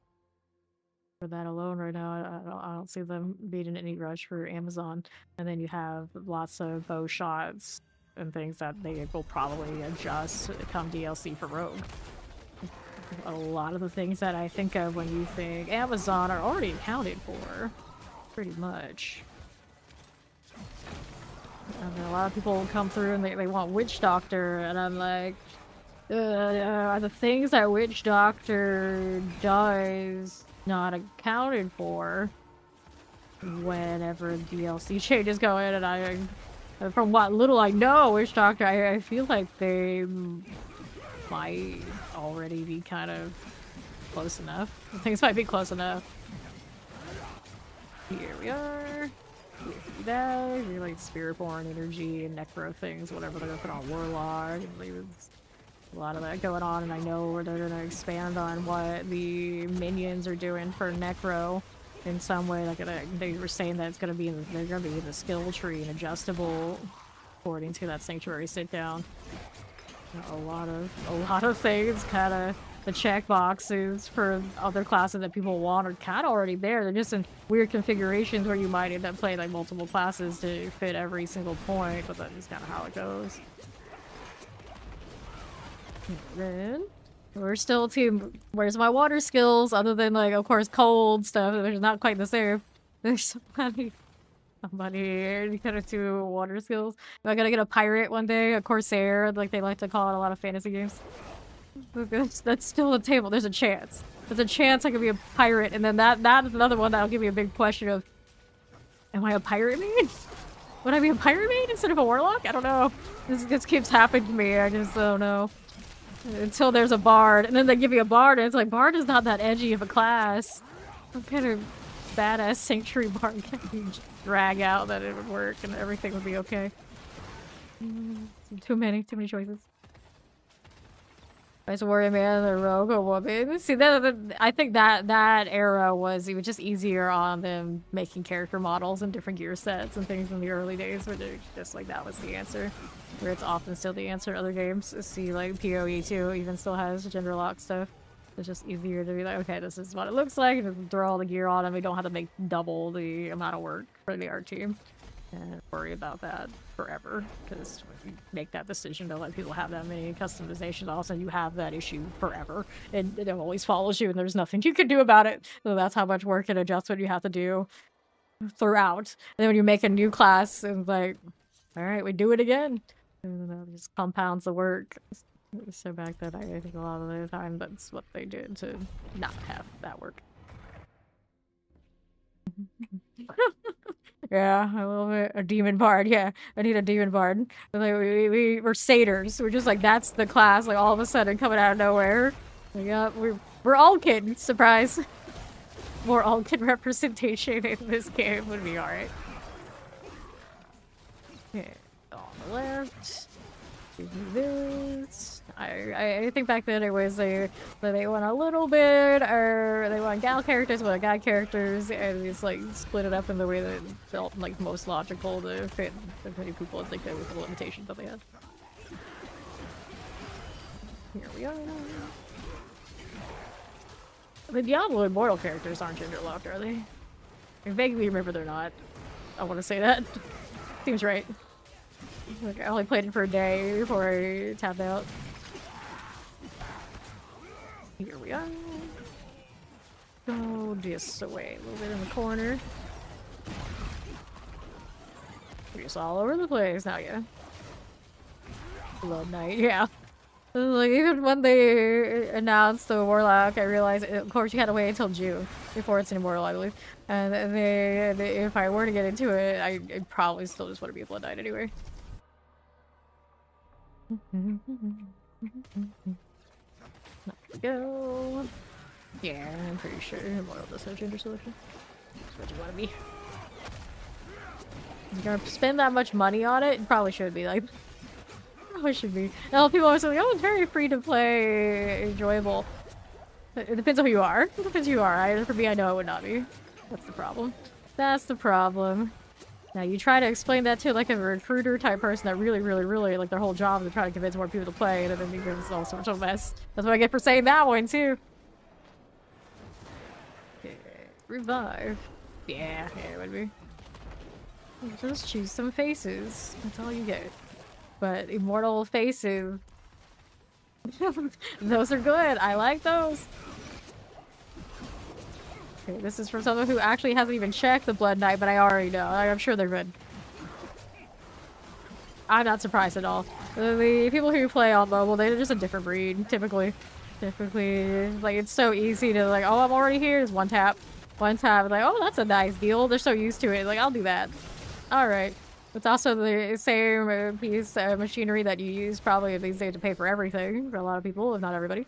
S1: For that alone right now, I don't see them being in any rush for Amazon. And then you have lots of bow shots and things that they will probably adjust come DLC for Rogue. A lot of the things that I think of when you think Amazon are already accounted for, pretty much. And then a lot of people come through and they want Witch Doctor, and I'm like, are the things that Witch Doctor does not accounted for whenever DLC changes go in? And from what little I know, Witch Doctor, I feel like they might already be kind of close enough. Things might be close enough. Here we are. That we like Spiritborn energy and Necro things, whatever they're gonna put on Warlock. There's a lot of that going on, and I know where they're gonna expand on what the minions are doing for Necro in some way. Like they were saying that it's gonna be they're gonna be in the skill tree and adjustable according to that Sanctuary sit down. A lot of things, kind of the check boxes for other classes that people want are kind of already there. They're just in weird configurations where you might end up playing like multiple classes to fit every single point, but that is kind of how it goes. And then we're still team. Where's my water skills? Other than like, of course, cold stuff. There's not quite the same. There's somebody kind of two water skills. Am I gonna get a pirate one day? A corsair, like they like to call it a lot of fantasy games. That's still a table. There's a chance. There's a chance I could be a pirate, and then that is another one that'll give me a big question of, am I a pirate maid? Would I be a pirate maid instead of a warlock? I don't know. This keeps happening to me. I just don't know. Until there's a bard, and then they give me a bard, and it's like, bard is not that edgy of a class. What kind of badass sanctuary bard can you drag out that it would work and everything would be okay? Too many choices. As a warrior man, a rogue, a woman. See, I think that era was just easier on them making character models and different gear sets and things in the early days, where they're just like, that was the answer. Where it's often still the answer in other games. See, like PoE 2 even still has gender lock stuff. It's just easier to be like, okay, this is what it looks like, and just throw all the gear on, and we don't have to make double the amount of work for the art team. And worry about that forever, because when you make that decision to let people have that many customizations, all of a sudden you have that issue forever, and it always follows you, and there's nothing you can do about it. So that's how much work and adjustment you have to do throughout. And then when you make a new class, it's like, all right, we do it again, and then it just compounds the work. So back then, I think a lot of the time that's what they did to not have that work. Yeah, a little bit. A demon bard, yeah. I need a demon bard. Like, we're satyrs. We're just like, that's the class, like, all of a sudden coming out of nowhere. Yeah, we're all kid. Surprise. More all kid representation in this game would be alright. Okay, on the left. Do this. I think back then it was they went a little bit, or they want gal characters, but guy characters, and just like split it up in the way that felt like most logical to fit as many people as they could with the limitations that they had. Here we are. The Diablo Immortal characters aren't gender locked, are they? I vaguely remember they're not. I want to say that. Seems right. Like, I only played it for a day before I tapped out. Here we are. Go this away a little bit in the corner. We're just all over the place now, yeah. Blood Knight, yeah. Like, even when they announced the Warlock, I realized, of course, you had to wait until June before it's an Immortal, I believe. And if I were to get into it, I'd probably still just want to be a Blood Knight anyway. There we go. Yeah, I'm pretty sure Immortal does have gender selection. That's what you want to be. You're gonna spend that much money on it? You probably should be like. Probably should be. Now people always say, oh, it's very free to play, enjoyable. It depends on who you are. It depends who you are. For me, I know it would not be. That's the problem. That's the problem. Now you try to explain that to like a recruiter type person that really like their whole job is to try to convince more people to play, and then it becomes all sorts of mess. That's what I get for saying that one too. Okay. Revive. Yeah, it would be. Just choose some faces. That's all you get. But immortal faces. Those are good. I like those. Okay, this is from someone who actually hasn't even checked the Blood Knight, but I already know. I'm sure they're good. I'm not surprised at all. The people who play on mobile, they're just a different breed, typically. Like, it's so easy to like, oh, I'm already here. Just one tap. One tap. Like, oh, that's a nice deal. They're so used to it. Like, I'll do that. Alright. It's also the same piece of machinery that you use probably these days to pay for everything for a lot of people, if not everybody.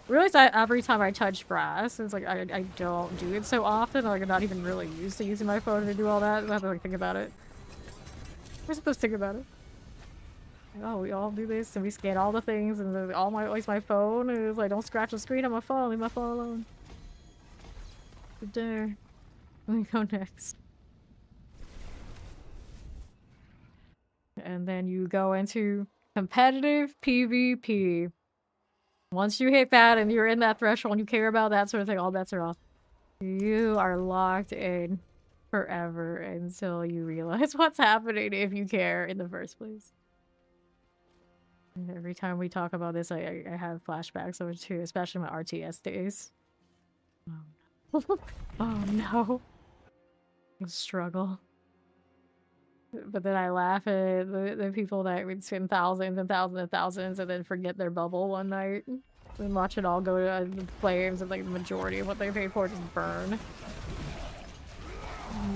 S1: I realize that every time I touch brass, it's like I don't do it so often, like I'm not even really used to using my phone to do all that. I have to like think about it. We're supposed to think about it. Oh, we all do this and we scan all the things and always my phone, and it's like, don't scratch the screen on my phone, leave my phone alone. Good day. Let me go next. And then you go into competitive PvP. Once you hit that and you're in that threshold and you care about that sort of thing, all bets are off. You are locked in forever until you realize what's happening if you care in the first place. And every time we talk about this, I have flashbacks over too, especially my RTS days. Oh no. Oh no. The struggle. But then I laugh at the people that would spend thousands and thousands and thousands and then forget their bubble one night and watch it all go to the flames and like the majority of what they paid for just burn.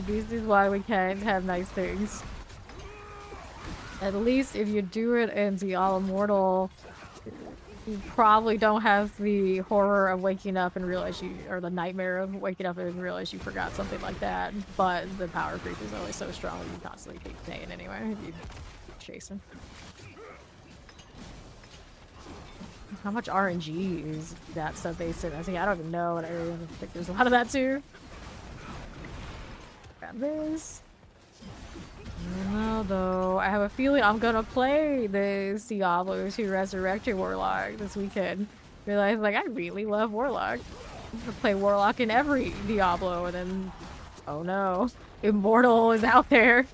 S1: This is why we can't have nice things. At least if you do it in Diablo Immortal, you probably don't have the horror of waking up and realize you, or the nightmare of waking up and realize you forgot something like that. But the power creep is always so strong that you constantly keep staying anyway. You keep chasing. How much RNG is that stuff based in? I think I don't even know, and I really think there's a lot of that too. Grab this. No, though. I have a feeling I'm gonna play this Diablo 2 Resurrected Warlock this weekend. Realize, like, I really love Warlock. I'm gonna play Warlock in every Diablo, and then, oh no, Immortal is out there.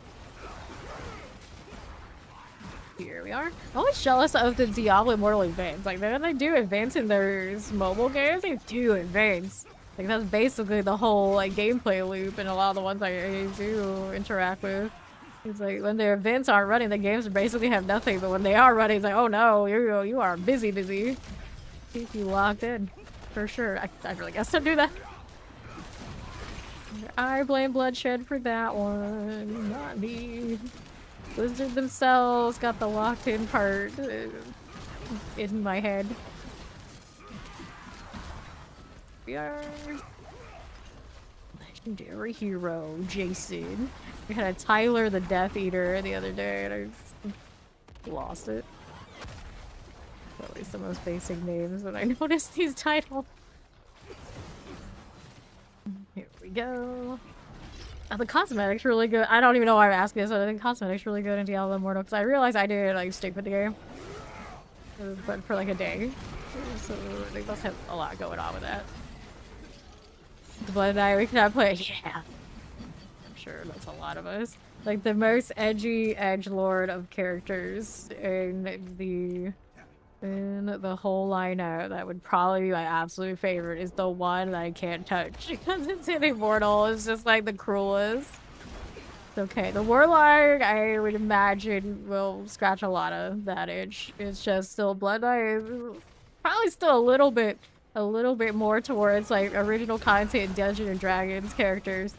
S1: Here we are. I'm always jealous of the Diablo Immortal events. Like, when they do events in their mobile games, they do events. Like, that's basically the whole, like, gameplay loop in a lot of the ones I do interact with. It's like, when their events aren't running, the games basically have nothing, but when they are running, it's like, oh no, you are busy. Keep you locked in. For sure. I really guess to do that. I blame Bloodshed for that one, not me. Blizzard themselves got the locked in part in my head. We are legendary hero, Jason. I had a Tyler the Death Eater the other day and I just lost it. At least the most basic names when I noticed these titles. Here we go. The cosmetics really good. I don't even know why I'm asking this, but I think cosmetics really good in Diablo Immortal because I realized I did like stick with the game, but for like a day, so they must have a lot going on with that. The Blood Knight, we cannot play. Yeah, I'm sure that's a lot of us. Like the most edgy edgelord of characters in the whole lineup, that would probably be my absolute favorite, is the one that I can't touch because it's in Immortal. It's just like the cruelest. It's okay. The Warlock, I would imagine, will scratch a lot of that itch. It's just still Blood Knight is probably still a little bit more towards like original content Dungeons and Dragons characters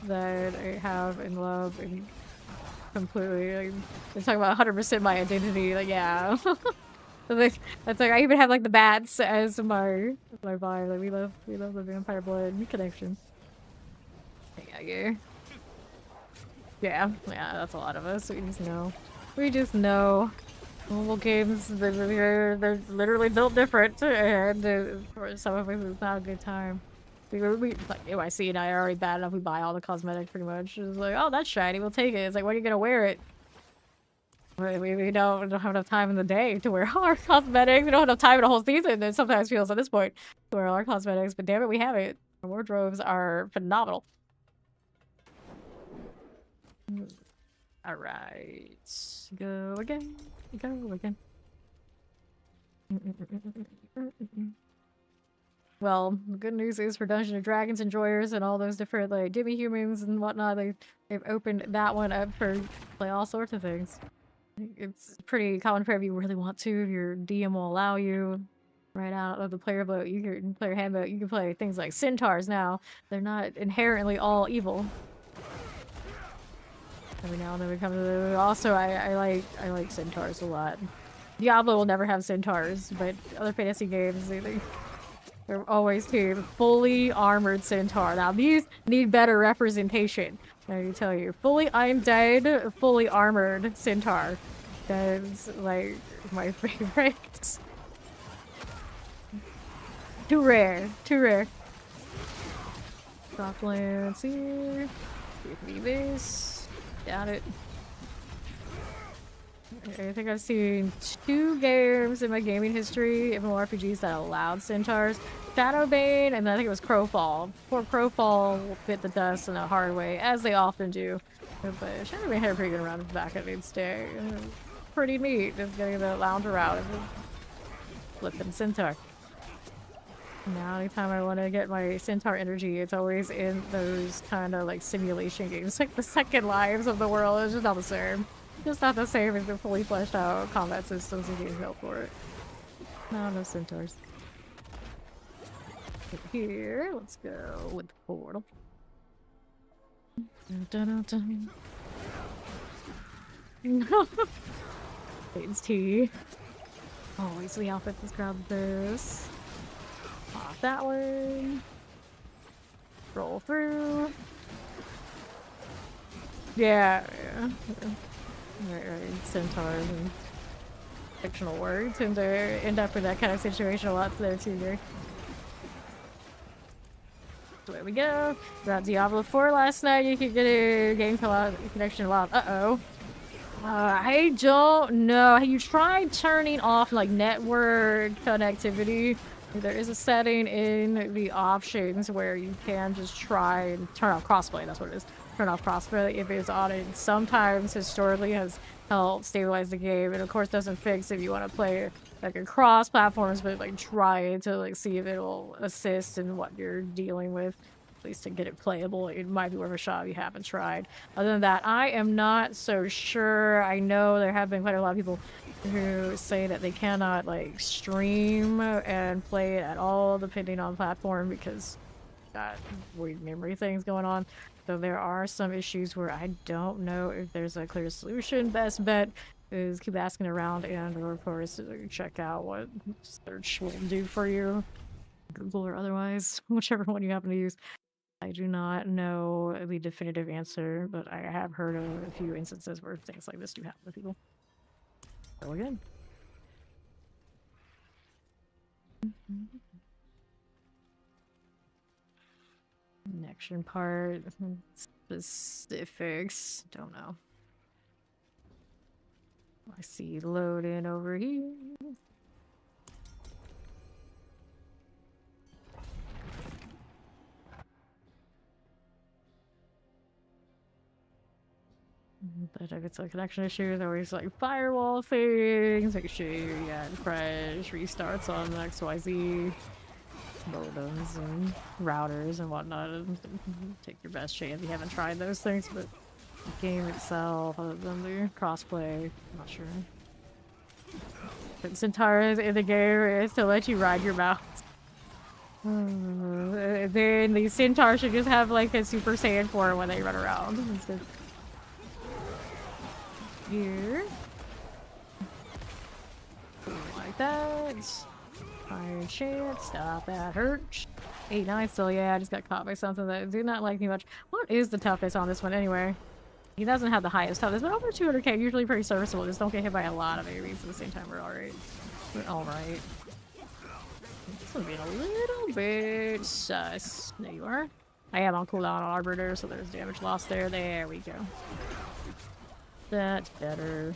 S1: that I have and love and completely. Like, they're talking about 100% my identity. Like, yeah. That's like I even have like the bats as my vibe. Like we love the vampire blood connection. Yeah, that's a lot of us. We just know. Mobile games, they're literally built different, and for some of us it's not a good time. We like AYC and I are already bad enough. We buy all the cosmetics pretty much. It's like, oh, that's shiny, we'll take it. It's like, when are you gonna wear it? We don't have enough time in the day to wear all our cosmetics. We don't have enough time in a whole season. It sometimes feels at this point to wear all our cosmetics, but damn it, we have it. Our wardrobes are phenomenal. All right, go again. Well, the good news is for Dungeons and Dragons enjoyers and all those different like demi-humans and whatnot, they've opened that one up for play all sorts of things. It's pretty common fare if you really want to. If your DM will allow you, right out of the player handbook, you can play things like centaurs now. They're not inherently all evil. Every now and then we come to the. Also, I like centaurs a lot. Diablo will never have centaurs, but other fantasy games they're always fully armored centaur. Now these need better representation. I can tell you, fully undead, fully armored centaur. That's like my favorite. Too rare. Croplands here. Give me this. Got it. I think I've seen 2 games in my gaming history, MMORPGs, that allowed centaurs. Shadowbane, and I think it was Crowfall. Poor Crowfall bit the dust in a hard way, as they often do. But Shadowbane had a pretty good run back at its day. Pretty neat, just getting to lounge around and flipping centaur. Now, anytime I want to get my Centaur energy, it's always in those kind of like simulation games. Like the Second Lives of the world is just not the same. Just not the same as the fully fleshed out combat systems and games built for it. No Centaurs. Here, let's go with the portal. Dun, dun, dun, dun. It's tea. Always the outfit. Let's grab this. Off that one. Roll through. Yeah. Right. Centaurs and fictional words tend to end up in that kind of situation a lot there too, Gary. There we go. Got Diablo 4 last night. You could get a game connection live. Uh-oh. I don't know. Have you tried turning off like network connectivity? There is a setting in the options where you can just try and turn off crossplay. That's what it is. Turn off crossplay if it's on it. Sometimes historically has helped stabilize the game, and of course doesn't fix if you want to play like across platforms, but like try to like see if it'll assist in what you're dealing with. At least to get it playable, it might be worth a shot if you haven't tried. Other than that, I am not so sure. I know there have been quite a lot of people who say that they cannot like stream and play it at all depending on platform because got weird memory things going on. So there are some issues where I don't know if there's a clear solution. Best bet is keep asking around and or of course check out what search will do for you. Google or otherwise, whichever one you happen to use. I do not know the definitive answer, but I have heard of a few instances where things like this do happen to people. So again. Connection part, specifics, don't know. I see load in over here. But if it's a connection issue, there's always like firewall things. Make sure you get fresh restarts on XYZ modems and routers and whatnot. And take your best chance if you haven't tried those things. But the game itself, other than the crossplay, I'm not sure. But Centaurs in the game is to let you ride your mouse. Then the Centaur should just have like a Super Saiyan form when they run around. Instead. Here. Like that. Fire chance. Stop, that hurts. 8-9 still, yeah, I just got caught by something that did not like me much. What is the toughest on this one anyway? He doesn't have the highest toughness, but over 200k, usually pretty serviceable. Just don't get hit by a lot of enemies at the same time. We're alright. We're alright. This one's being a little bit sus. There you are. I am on cooldown on Arbiter, so there's damage loss there. There we go. That's better.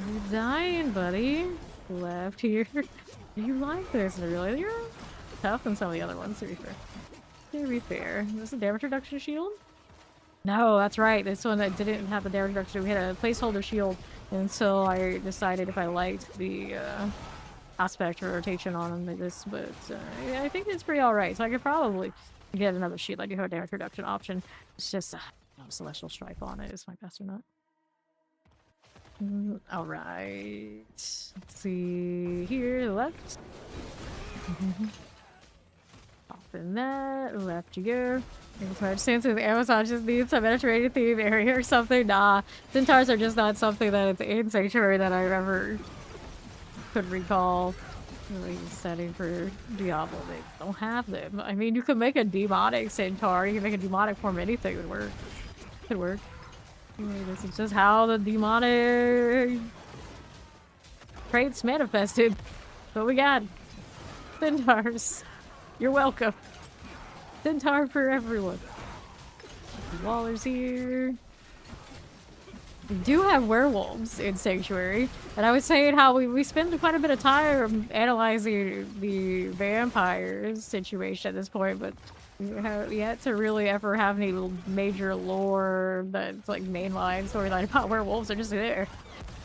S1: You're dying, buddy. Left here. You like this, really? You're tough than some of the other ones, to be fair. To be fair. Is this a damage reduction shield? No, that's right. This one that didn't have the damage reduction. We had a placeholder shield until I decided if I liked the aspect or rotation on this, but yeah, I think it's pretty alright. So I could probably get another shield. I do have a damage reduction option. It's just Celestial Strife on it. Is my best or not? Alright. Let's see here. Left. Pop in that. Left you go. Since the Amazon just needs some Mediterranean theme area or something. Nah. Centaurs are just not something that is in Sanctuary that I ever could recall. Really setting for Diablo. They don't have them. I mean, you could make a demonic Centaur. You can make a demonic form. Anything would work. Could work. Anyway, this is just how the demonic traits manifested. What we got? Centaurs. You're welcome. Centaur for everyone. Waller's here. We do have werewolves in Sanctuary, and I was saying how we spend quite a bit of time analyzing the vampires situation at this point, but we have yet to really ever have any major lore that's like mainline storyline about werewolves. They're just there.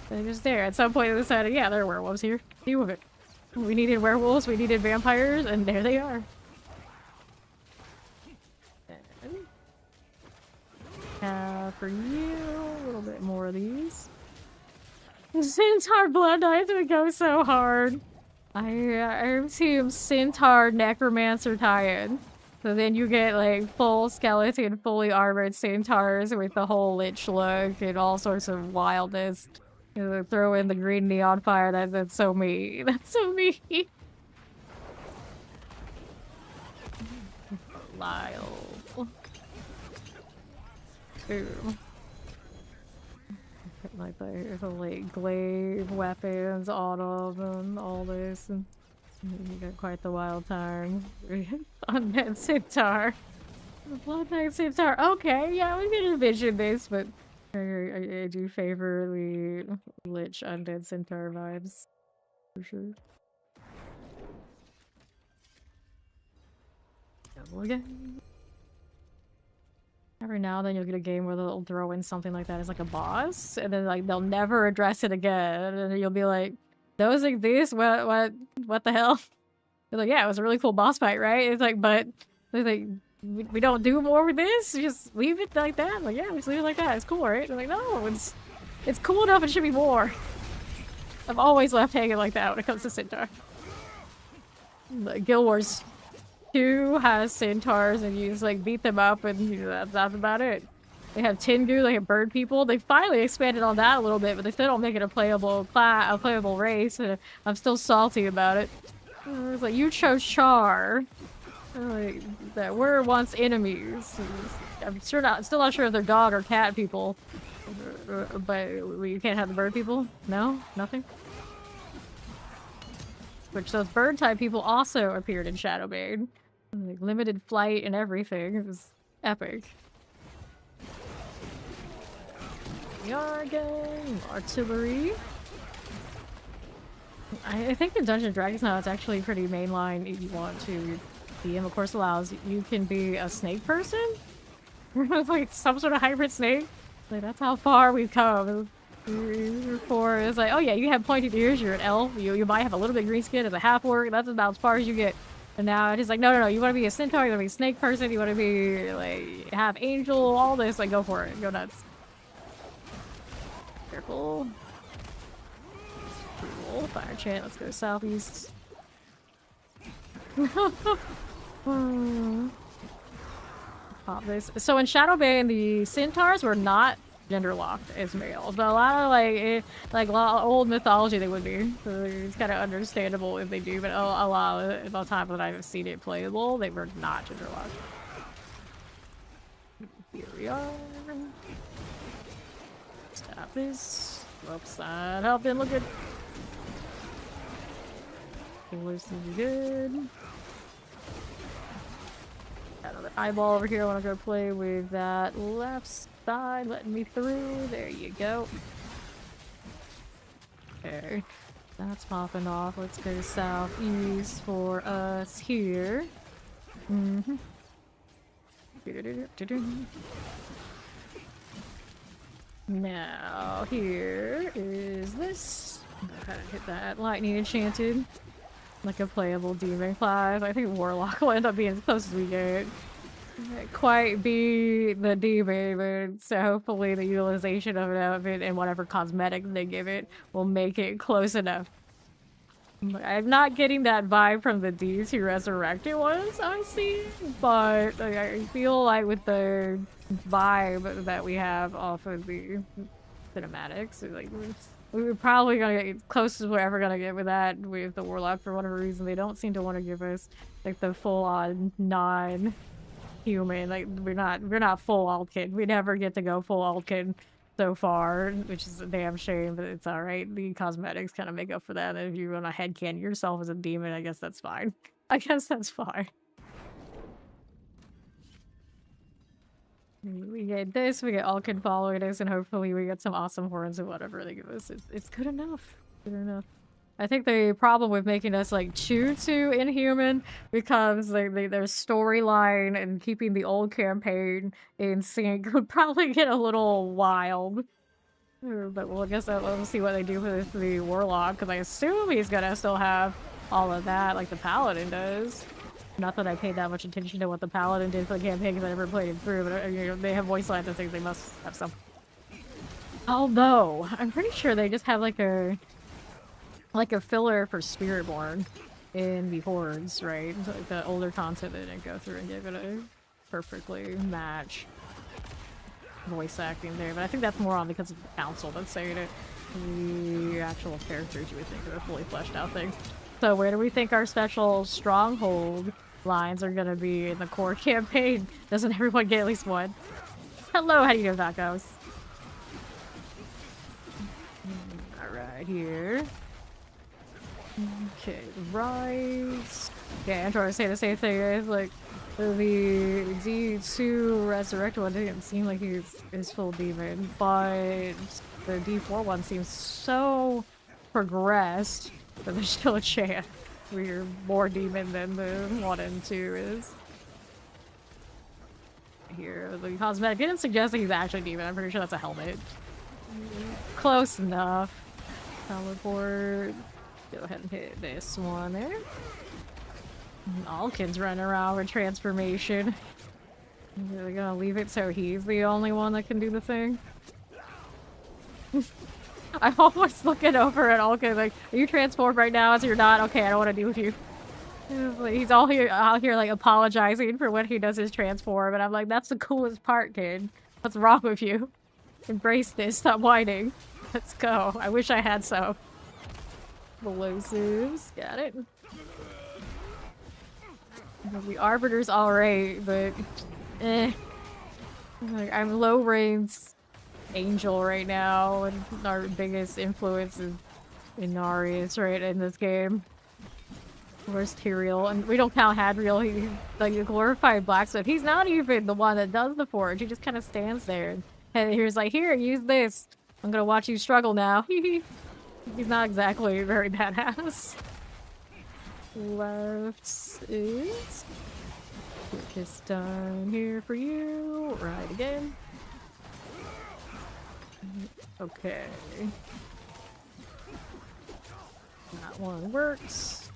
S1: They're just there. At some point they decided, yeah, there are werewolves here. Deal with it. We needed werewolves, we needed vampires, and there they are. For you, a little bit more of these. Centaur Blood Knights would go so hard. I'm team Centaur Necromancer tie-in. So then you get like full skeleton, fully armored centaurs with the whole lich look and all sorts of wildness. Throw in the green neon fire. That's so me. That's so me. Lyle. Ooh. Like the like glaive weapons, auto and all this, and you got quite the wild time. Undead Centaur. Blood Knight Centaur. Okay, yeah, we can envision this, but I do favor the Lich Undead Centaur vibes. For sure. Double again. Every now and then you'll get a game where they'll throw in something like that as like a boss, and then like they'll never address it again, and you'll be like, those exist? What the hell? They're like, yeah, it was a really cool boss fight, right? It's like, but they're like, we don't do more with this? Just leave it like that? I'm like, yeah, we just leave it like that. It's cool, right? They're like, no, it's cool enough, it should be more. I've always left hanging like that when it comes to Centaur. Guild Wars 2 has centaurs, and you just like beat them up, and you know, that's about it. They have Tengu, they have bird people. They finally expanded on that a little bit, but they still don't make it a playable race, and I'm still salty about it. It's like, you chose Char. Like, that were once enemies. I'm still not sure if they're dog or cat people, but you can't have the bird people? No? Nothing? Which those bird type people also appeared in Shadowbane. Like, limited flight and everything. It was epic. Yargan, artillery. I think in Dungeons & Dragons now it's actually pretty mainline if you want to. DM of course allows you can be a snake person? Like some sort of hybrid snake? Like that's how far we've come. Before it's like, oh yeah, you have pointed ears, you're an elf, you might have a little bit green skin as a half-orc, that's about as far as you get. And now it's like, no, you want to be a centaur, you want to be a snake person, you want to be like half angel, all this, like go for it, go nuts. Careful. Cool. Fire chant, let's go southeast. Pop this. So in Shadowbane, the centaurs were not gender locked as males, but a lot of like a lot of old mythology they would be. So it's kind of understandable if they do, but a lot of the time that I've seen it playable, they were not gender locked. Here we are. Stop this. Whoops, that help didn't look good. This is good. Got another eyeball over here. I want to go play with that left side, letting me through. There you go. Okay, that's popping off. Let's go southeast for us here. Now, here is this. Gotta hit that lightning enchanted. Like a playable demon class. I think Warlock will end up being as close as we get. Can't quite be the demon, but so hopefully the utilization of it and whatever cosmetics they give it will make it close enough. I'm not getting that vibe from the D's who resurrected ones, I see, but like, I feel like with the vibe that we have off of the cinematics, like we're probably gonna get close as we're ever gonna get with that with the Warlock. For whatever reason, they don't seem to want to give us like the full-on non-human. Like we're not full Altkin. We never get to go full Altkin so far, which is a damn shame, but it's alright. The cosmetics kind of make up for that. And if you want to headcanon yourself as a demon, I guess that's fine. I guess that's fine. We get this, we get Altkin following us, and hopefully we get some awesome horns and whatever they give us. It's good enough. Good enough. I think the problem with making us like too inhuman becomes their storyline and keeping the old campaign in sync would probably get a little wild. But well, I guess we'll see what they do with the Warlock, because I assume he's gonna still have all of that like the Paladin does. Not that I paid that much attention to what the Paladin did for the campaign because I never played it through, but you know, they have voice lines and things, they must have some. Although, I'm pretty sure they just have like a filler for Spiritborn in the Hordes, right? So, like the older content they didn't go through and give it a perfectly match voice acting there, but I think that's more on because of the council that's saying it. The actual characters you would think are fully fleshed out things. So where do we think our special stronghold lines are gonna be in the core campaign? Doesn't everyone get at least one? Hello, how do you know that goes? Alright, here. Okay, rise. Okay, I'm trying to say the same thing. It's like the D2 Resurrected one didn't seem like he's full demon, but the D4 one seems so progressed that there's still a chance we're more demon than the 1 and 2 is. Here, the cosmetic didn't suggest that he's actually demon. I'm pretty sure that's a helmet. Close enough. Teleport. Go ahead and hit this one there. Alkin's running around with transformation. They're gonna leave it so he's the only one that can do the thing. I'm always looking over at Alkin like, are you transformed right now? As you're not? Okay, I don't want to deal with you. He's all here out here like apologizing for when he does his transform, and I'm like, that's the coolest part, kid. What's wrong with you? Embrace this, stop whining. Let's go. I wish I had some. Explosives. Got it. The Arbiter's alright, but eh. Like, I'm low range Angel right now, and our biggest influence is Inarius right in this game. Where's Tyrael? And we don't count Hadriel. He's like a glorified blacksmith. He's not even the one that does the forge. He just kind of stands there. And he's like, here, use this. I'm gonna watch you struggle now. He's not exactly very badass. Left is... Quickest done here for you. Right again. Okay. That one works.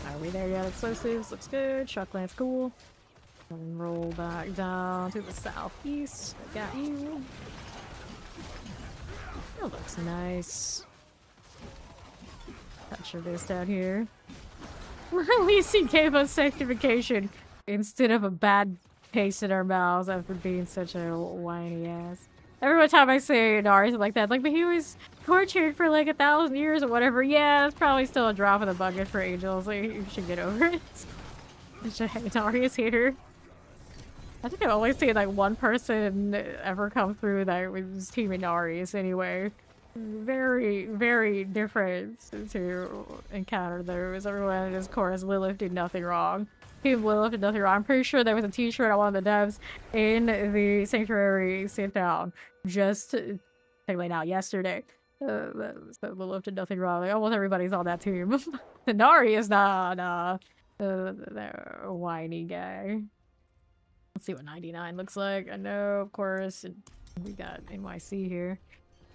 S1: Are we there yet? Explosives looks good. Shock lance cool. And roll back down to the southeast. I got you. That looks nice. Touch of this down here. At least he gave us sanctification instead of a bad taste in our mouths after being such a whiny ass. Every time I say Inarius like that, like, but he was tortured for like 1,000 years or whatever. Yeah, it's probably still a drop in the bucket for angels. Like, you should get over it. Such a Inarius hater. I think I've only seen like one person ever come through that was Team Inarius anyway. Very, very different to encounter those. Everyone in his chorus, Lilith did nothing wrong. Team Lilith did nothing wrong. I'm pretty sure there was a t-shirt on one of the devs in the Sanctuary sit down just technically now yesterday. So Lilith did nothing wrong. Like, almost everybody's on that team. Inarius, nah. The whiny guy. Let's see what 99 looks like. I know, of course, we got NYC here.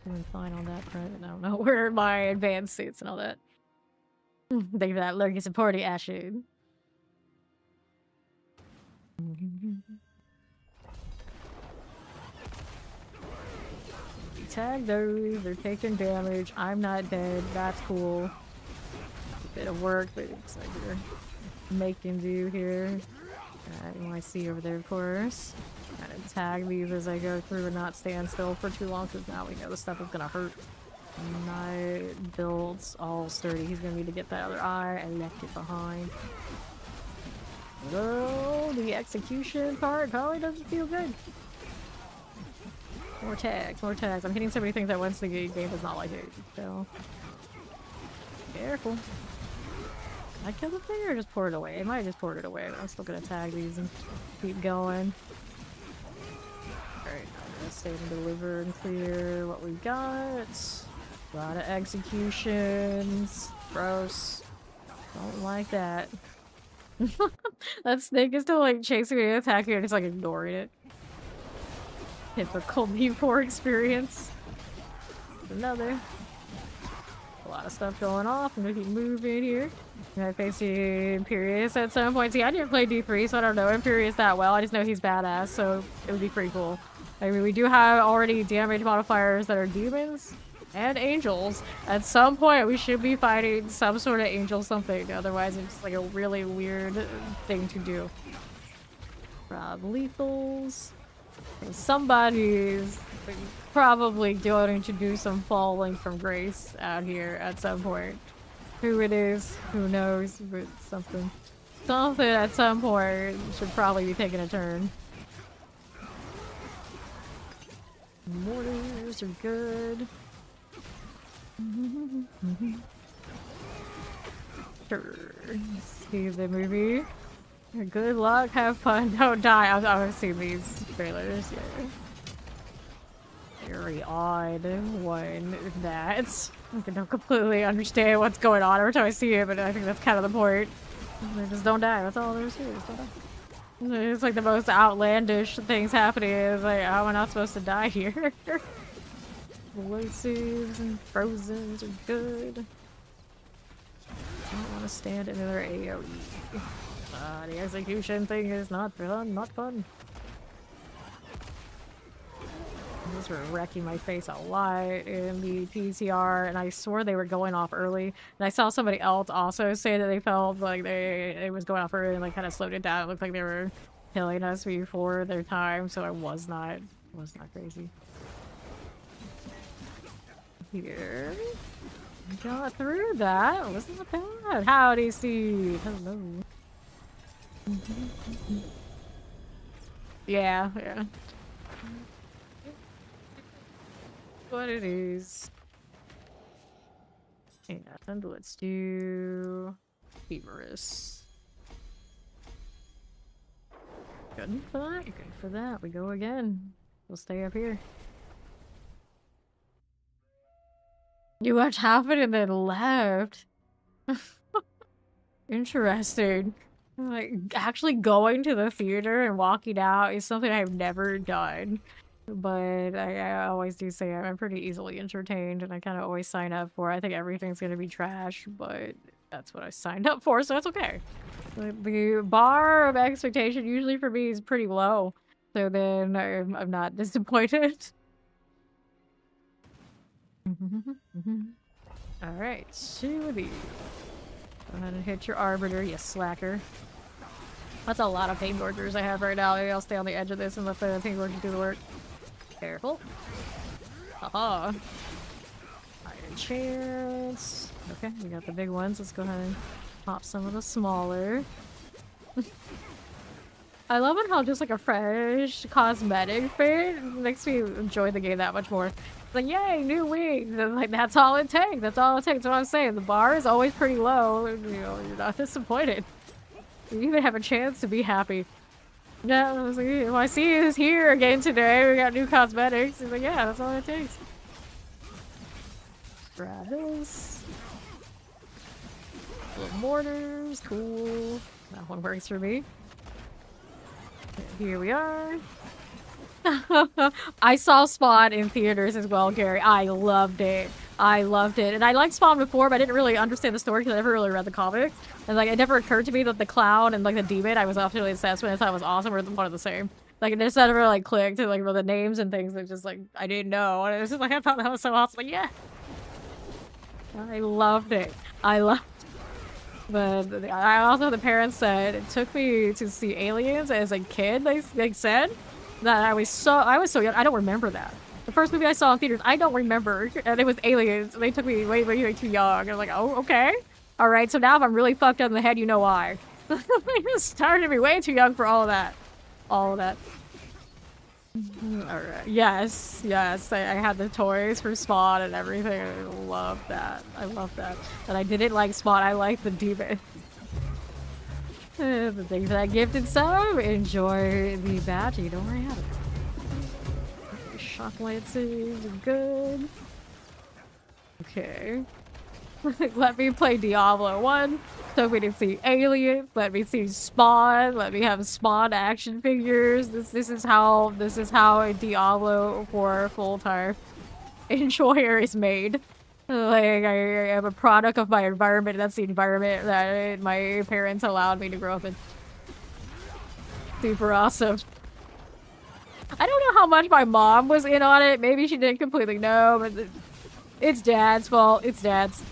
S1: Doing fine on that front. I don't know where my advanced suits and all that. Thank you for that lurking supporting Ashid. Tag those, they're taking damage. I'm not dead. That's cool. A bit of work, but it's like we're making do here. NYC over there, of course. Gotta tag these as I go through and not stand still for too long, because now we know the stuff is gonna hurt. My build's all sturdy. He's gonna need to get that other eye. I left it behind. Oh, the execution part probably doesn't feel good. More tags, more tags. I'm hitting so many things at once the game does not like it, so... Careful. I kill the thing or just pour it away? I might have just poured it away, but I'm still gonna tag these and keep going. Alright, I'm gonna save and deliver and clear what we got. A lot of executions. Gross. Don't like that. That snake is still like chasing me and attacking and just like ignoring it. Typical D4 experience. Another. A lot of stuff going off. I'm gonna keep moving here. I face the Imperious at some point. See, I didn't play D3, so I don't know Imperious that well. I just know he's badass, so it would be pretty cool. I mean, we do have already damage modifiers that are demons and angels. At some point, we should be fighting some sort of angel something. Otherwise, it's like a really weird thing to do. Lethals. Somebody's probably going to do some falling from grace out here at some point. Who it is, who knows, but something at some point should probably be taking a turn. Mortars are good. Sure. See the movie. Good luck, have fun, don't die. I've seen these trailers, yeah. Very odd one, that. I don't completely understand what's going on every time I see it, but I think that's kind of the point. Just don't die, that's all there's to it, just don't die. It's like the most outlandish things happening. It's like, how am I not supposed to die here? Explosives and frozens are good. I don't want to stand in another AoE. The execution thing is not fun, not fun. Those were wrecking my face a lot in the PCR, and I swore they were going off early. And I saw somebody else also say that they felt like it was going off early and like kind of slowed it down. It looked like they were killing us before their time, so I was not crazy. Here. Got through that. It wasn't bad. Howdy, Steve. Hello. Yeah. What it is. And let's do Feverous. Good for that. Good for that. We go again. We'll stay up here. You watched half it and then left. Interesting. Like, actually going to the theater and walking out is something I've never done. But I always do say I'm pretty easily entertained, and I kind of always sign up for it. I think everything's going to be trash, but that's what I signed up for, so it's okay. The bar of expectation usually for me is pretty low, so then I'm not disappointed. Alright, 2 of these. Go ahead and hit your Arbiter, you slacker. That's a lot of Pain Gorgers I have right now. Maybe I'll stay on the edge of this and let the Pain Gorgers do the work. Careful. Haha. Iron Chance. Okay, we got the big ones. Let's go ahead and pop some of the smaller. I love it how just like a fresh cosmetic fit makes me enjoy the game that much more. It's like, yay, new wings! And like, that's all it takes. That's all it takes. That's what I'm saying. The bar is always pretty low. You know, you're not disappointed. You even have a chance to be happy. Yeah, I was like, well, I see is here again today. We got new cosmetics. He's like, yeah, that's all it takes. Grab this. Little mortars, cool. That one works for me. Here we are. I saw Spawn in theaters as well, Gary. I loved it. I loved it. And I liked Spawn before, but I didn't really understand the story because I never really read the comics. And like, it never occurred to me that the clown and like the demon I was absolutely obsessed with, I thought it was awesome, were one of the same. Like, it just never like clicked to like the names and things that just like I didn't know. And it was just like, I thought that was so awesome. Like, yeah. I loved it. I loved it. But I also, the parents said it took me to see Aliens as a kid. They said that I was so young. I don't remember that. The first movie I saw in theaters, I don't remember, and it was Aliens. They took me way too young. I'm like, oh, okay, all right. So now if I'm really fucked up in the head, you know why? It started me way too young for all of that. All of that. All right. Yes. I had the toys for Spawn and everything. I love that. I love that. But I didn't like Spawn. I liked the demon. The things that I gifted some. Enjoy the badge. You don't worry about it. Shock lances are good. Okay. Let me play Diablo 1. So we can see Aliens. Let me see Spawn. Let me have Spawn action figures. This is how a Diablo 4 full-time enjoyer is made. Like, I am a product of my environment. That's the environment that my parents allowed me to grow up in. Super awesome. I don't know how much my mom was in on it. Maybe she didn't completely know, but it's Dad's fault. It's Dad's.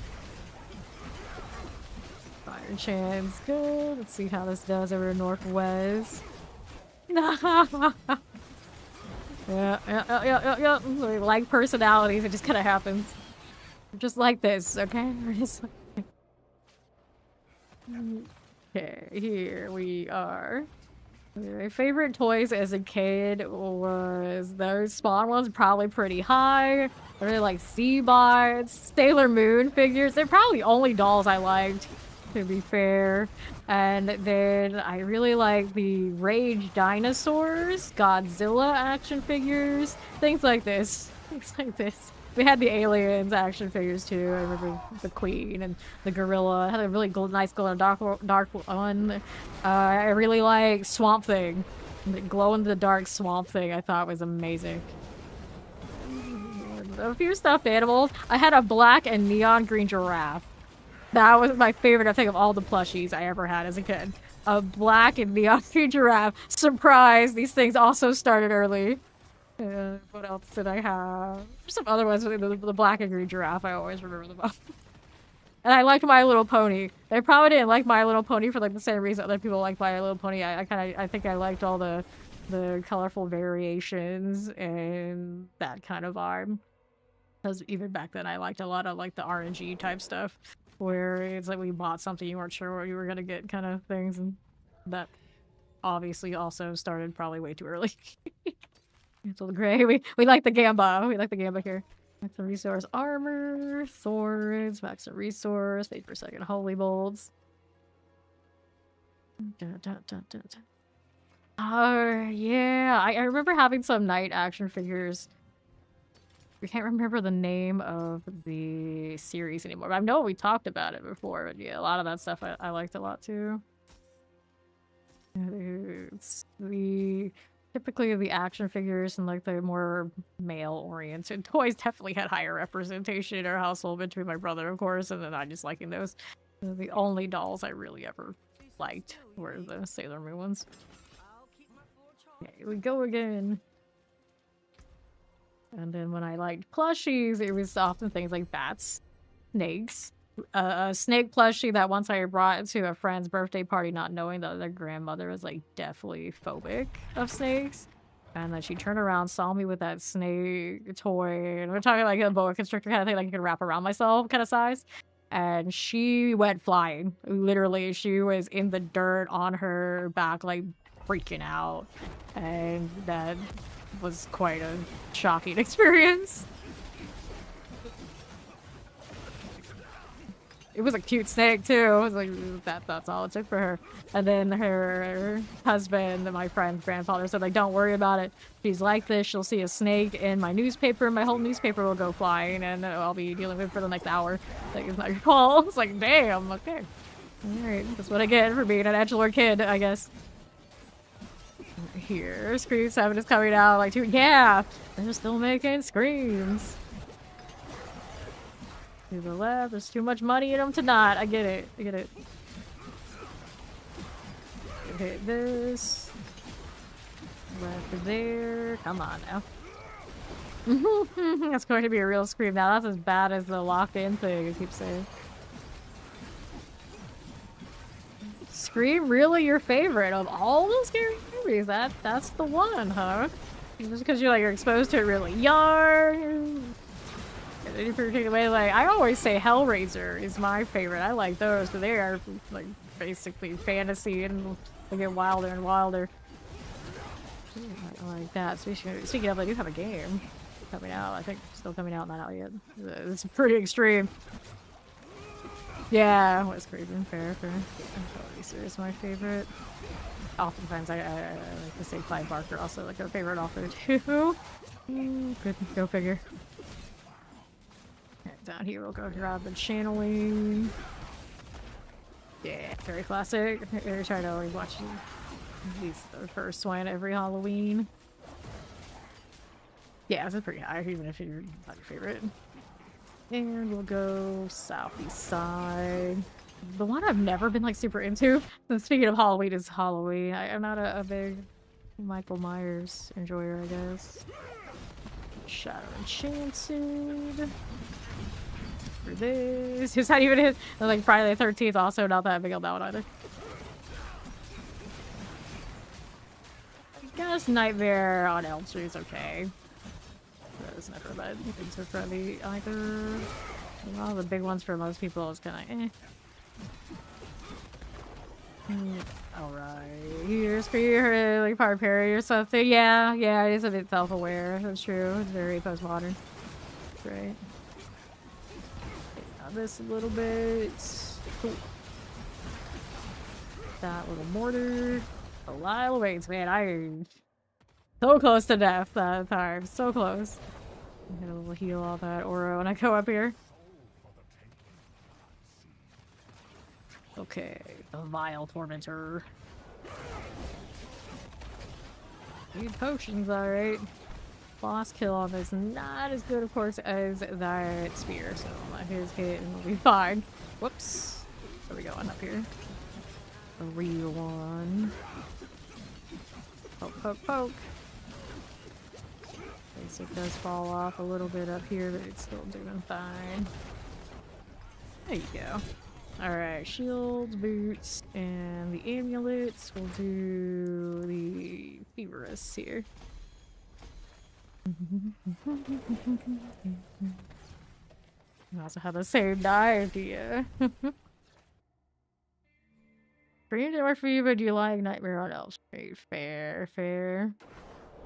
S1: Fire chance. Good. Let's see how this does over Northwest. Yeah. Like personalities, it just kind of happens. Just like this, okay? Okay, here we are. My favorite toys as a kid was those spawn ones, probably pretty high. I really like Seabots, Sailor Moon figures. They're probably the only dolls I liked, to be fair. And then I really like the Rage dinosaurs, Godzilla action figures, things like this. Things like this. We had the aliens action figures too. I remember the Queen and the gorilla. It had a really nice glow in the dark one. I really like Swamp Thing. The glow in the dark Swamp Thing I thought was amazing. A few stuffed animals. I had a black and neon green giraffe. That was my favorite, I think, of all the plushies I ever had as a kid. A black and neon green giraffe. Surprise! These things also started early. What else did I have? There's some other ones. The black and green giraffe, I always remember them all. And I liked My Little Pony. They probably didn't like My Little Pony for like the same reason other people like My Little Pony. I think I liked all the colorful variations and that kind of vibe. Because even back then I liked a lot of like the RNG type stuff. Where it's like we bought something you weren't sure what you were gonna get kind of things, and that obviously also started probably way too early. Cancel the gray. We like the Gamba. We like the Gamba here. Max of resource armor, swords, max of resource, wait for a second, holy bolts. Yeah, I remember having some knight action figures. I can't remember the name of the series anymore, but I know we talked about it before, but yeah, a lot of that stuff I liked a lot too. It's typically the action figures and like the more male-oriented toys definitely had higher representation in our household between my brother, of course, and then I just liking those. The only dolls I really ever liked were the Sailor Moon ones. Okay, here we go again. And then when I liked plushies, it was often things like bats, snakes. A snake plushie that once I brought to a friend's birthday party, not knowing that their grandmother was like deathly phobic of snakes. And then she turned around, saw me with that snake toy, and we're talking like a boa constrictor kind of thing, like you can wrap around myself kind of size. And she went flying. Literally, she was in the dirt on her back, like freaking out. And that was quite a shocking experience. It was a cute snake too. It was like that's all it took for her. And then her husband, my friend's grandfather, said like, "Don't worry about it. She's like this. She'll see a snake in my newspaper. My whole newspaper will go flying, and I'll be dealing with it for the next hour. Like it's not your fault." It's like, damn. Okay, all right. That's what I get for being an edgelord kid, I guess. Here, Scream 7 is coming out. Like, yeah, they're still making Screams. To the left, there's too much money in them to not. I get it. I get it. Okay, this. Left to there. Come on now. That's going to be a real Scream now. That's as bad as the locked in thing, I keep saying. Scream really your favorite of all those scary movies? That's the one, huh? Just because you're exposed to it really young. In any particular way, like I always say Hellraiser is my favorite. I like those, but they are like basically fantasy and they get wilder and wilder. I like that. Speaking of, I do have a game coming out. I think still coming out, not out yet. It's pretty extreme. Yeah, what's Craven? Fair. Hellraiser is my favorite. Oftentimes I like to say Clive Barker, also like a favorite author too. Good, go figure. Down here, we'll go grab the channeling. Yeah, very classic. I try to always watch at least the first one every Halloween. Yeah, it's pretty high, even if you're not your favorite. And we'll go southeast side. The one I've never been like super into, and speaking of Halloween, is Halloween. I'm not a big Michael Myers enjoyer, I guess. Shadow Enchanted. For this. It's not even his. Like Friday the 13th, also not that big on that one either. I guess Nightmare on Elm Street is okay. That was never that things are friendly either. A lot of the big ones for most people is kind of Alright, here's for your like Fire Parry or something. Yeah, it is a bit self-aware. That's true. It's very postmodern. That's right. Take this a little bit. Cool. That little mortar. A lot of weights, man. I'm so close to death that time. So close. Get a little heal all that aura when I go up here. Okay, the Vile Tormentor. Need potions, alright. Boss kill on this, not as good, of course, as that spear, so let his hit and we'll be fine. Whoops. Where are we going up here? A real one. Poke, poke, poke. Basic does fall off a little bit up here, but it's still doing fine. There you go. Alright, shields, boots, and the amulets. We'll do the Feverous here. I also have the same idea. Green or for you, but do you like Nightmare on Elm Street? Fair, fair.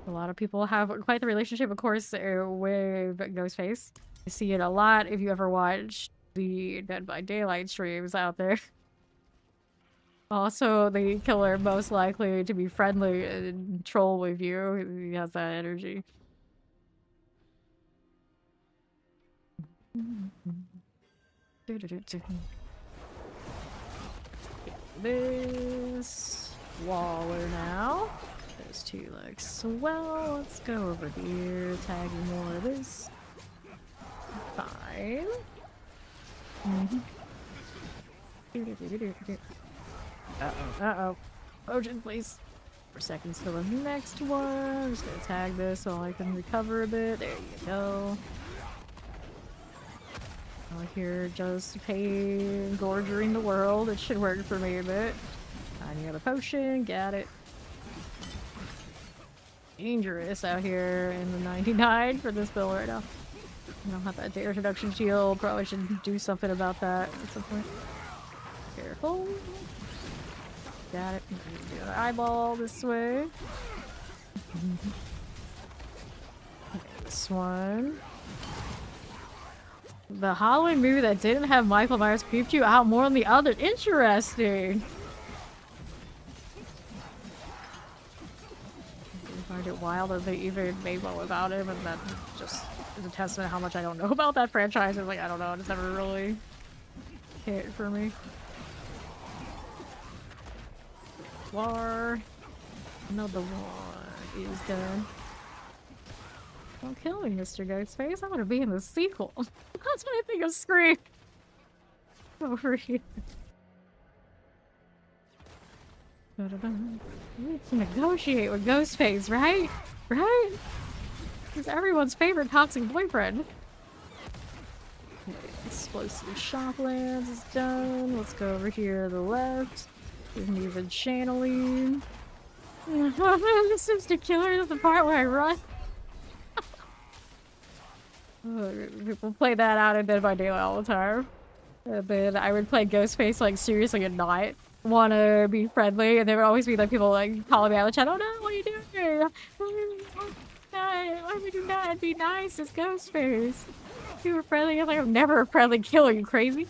S1: A lot of people have quite the relationship, of course, with Ghostface. You see it a lot if you ever watch the Dead by Daylight streams out there. Also, the killer most likely to be friendly and troll with you. He has that energy. This Waller now. Those two look swell. Let's go over here, tagging more of this. Fine. Uh-oh. Potion, please. 4 seconds till the next one. I'm just gonna tag this so I can recover a bit. There you go. Out here just pain gorging the world. It should work for me a bit. Any other potion? Got it. Dangerous out here in the 99 for this build right now. I don't have that data reduction shield. Probably should do something about that at some point. Careful. Got it. Do an eyeball this way. Okay, this one. The Halloween movie that didn't have Michael Myers creeped you out more than the other. Interesting. I find it wild that they even made one without him, and that just is a testament to how much I don't know about that franchise. It's like, I don't know, it's never really hit for me. War. Another one is done. Don't kill me, Mr. Ghostface. I want to be in the sequel. That's what I think of Scream. Over here. We can negotiate with Ghostface, right? Right? He's everyone's favorite toxic boyfriend. Okay, explosive shocklands is done. Let's go over here to the left. We can do the channeling. This is the killer. That's the part where I run. People play that out in Dead by Daylight all the time. And then I would play Ghostface like seriously and not want to be friendly, and there would always be like people like calling me out of the chat. Oh no, what are you doing? Why would you not be nice? It's Ghostface. You were friendly. I'm like, I'm never a friendly killer. You crazy?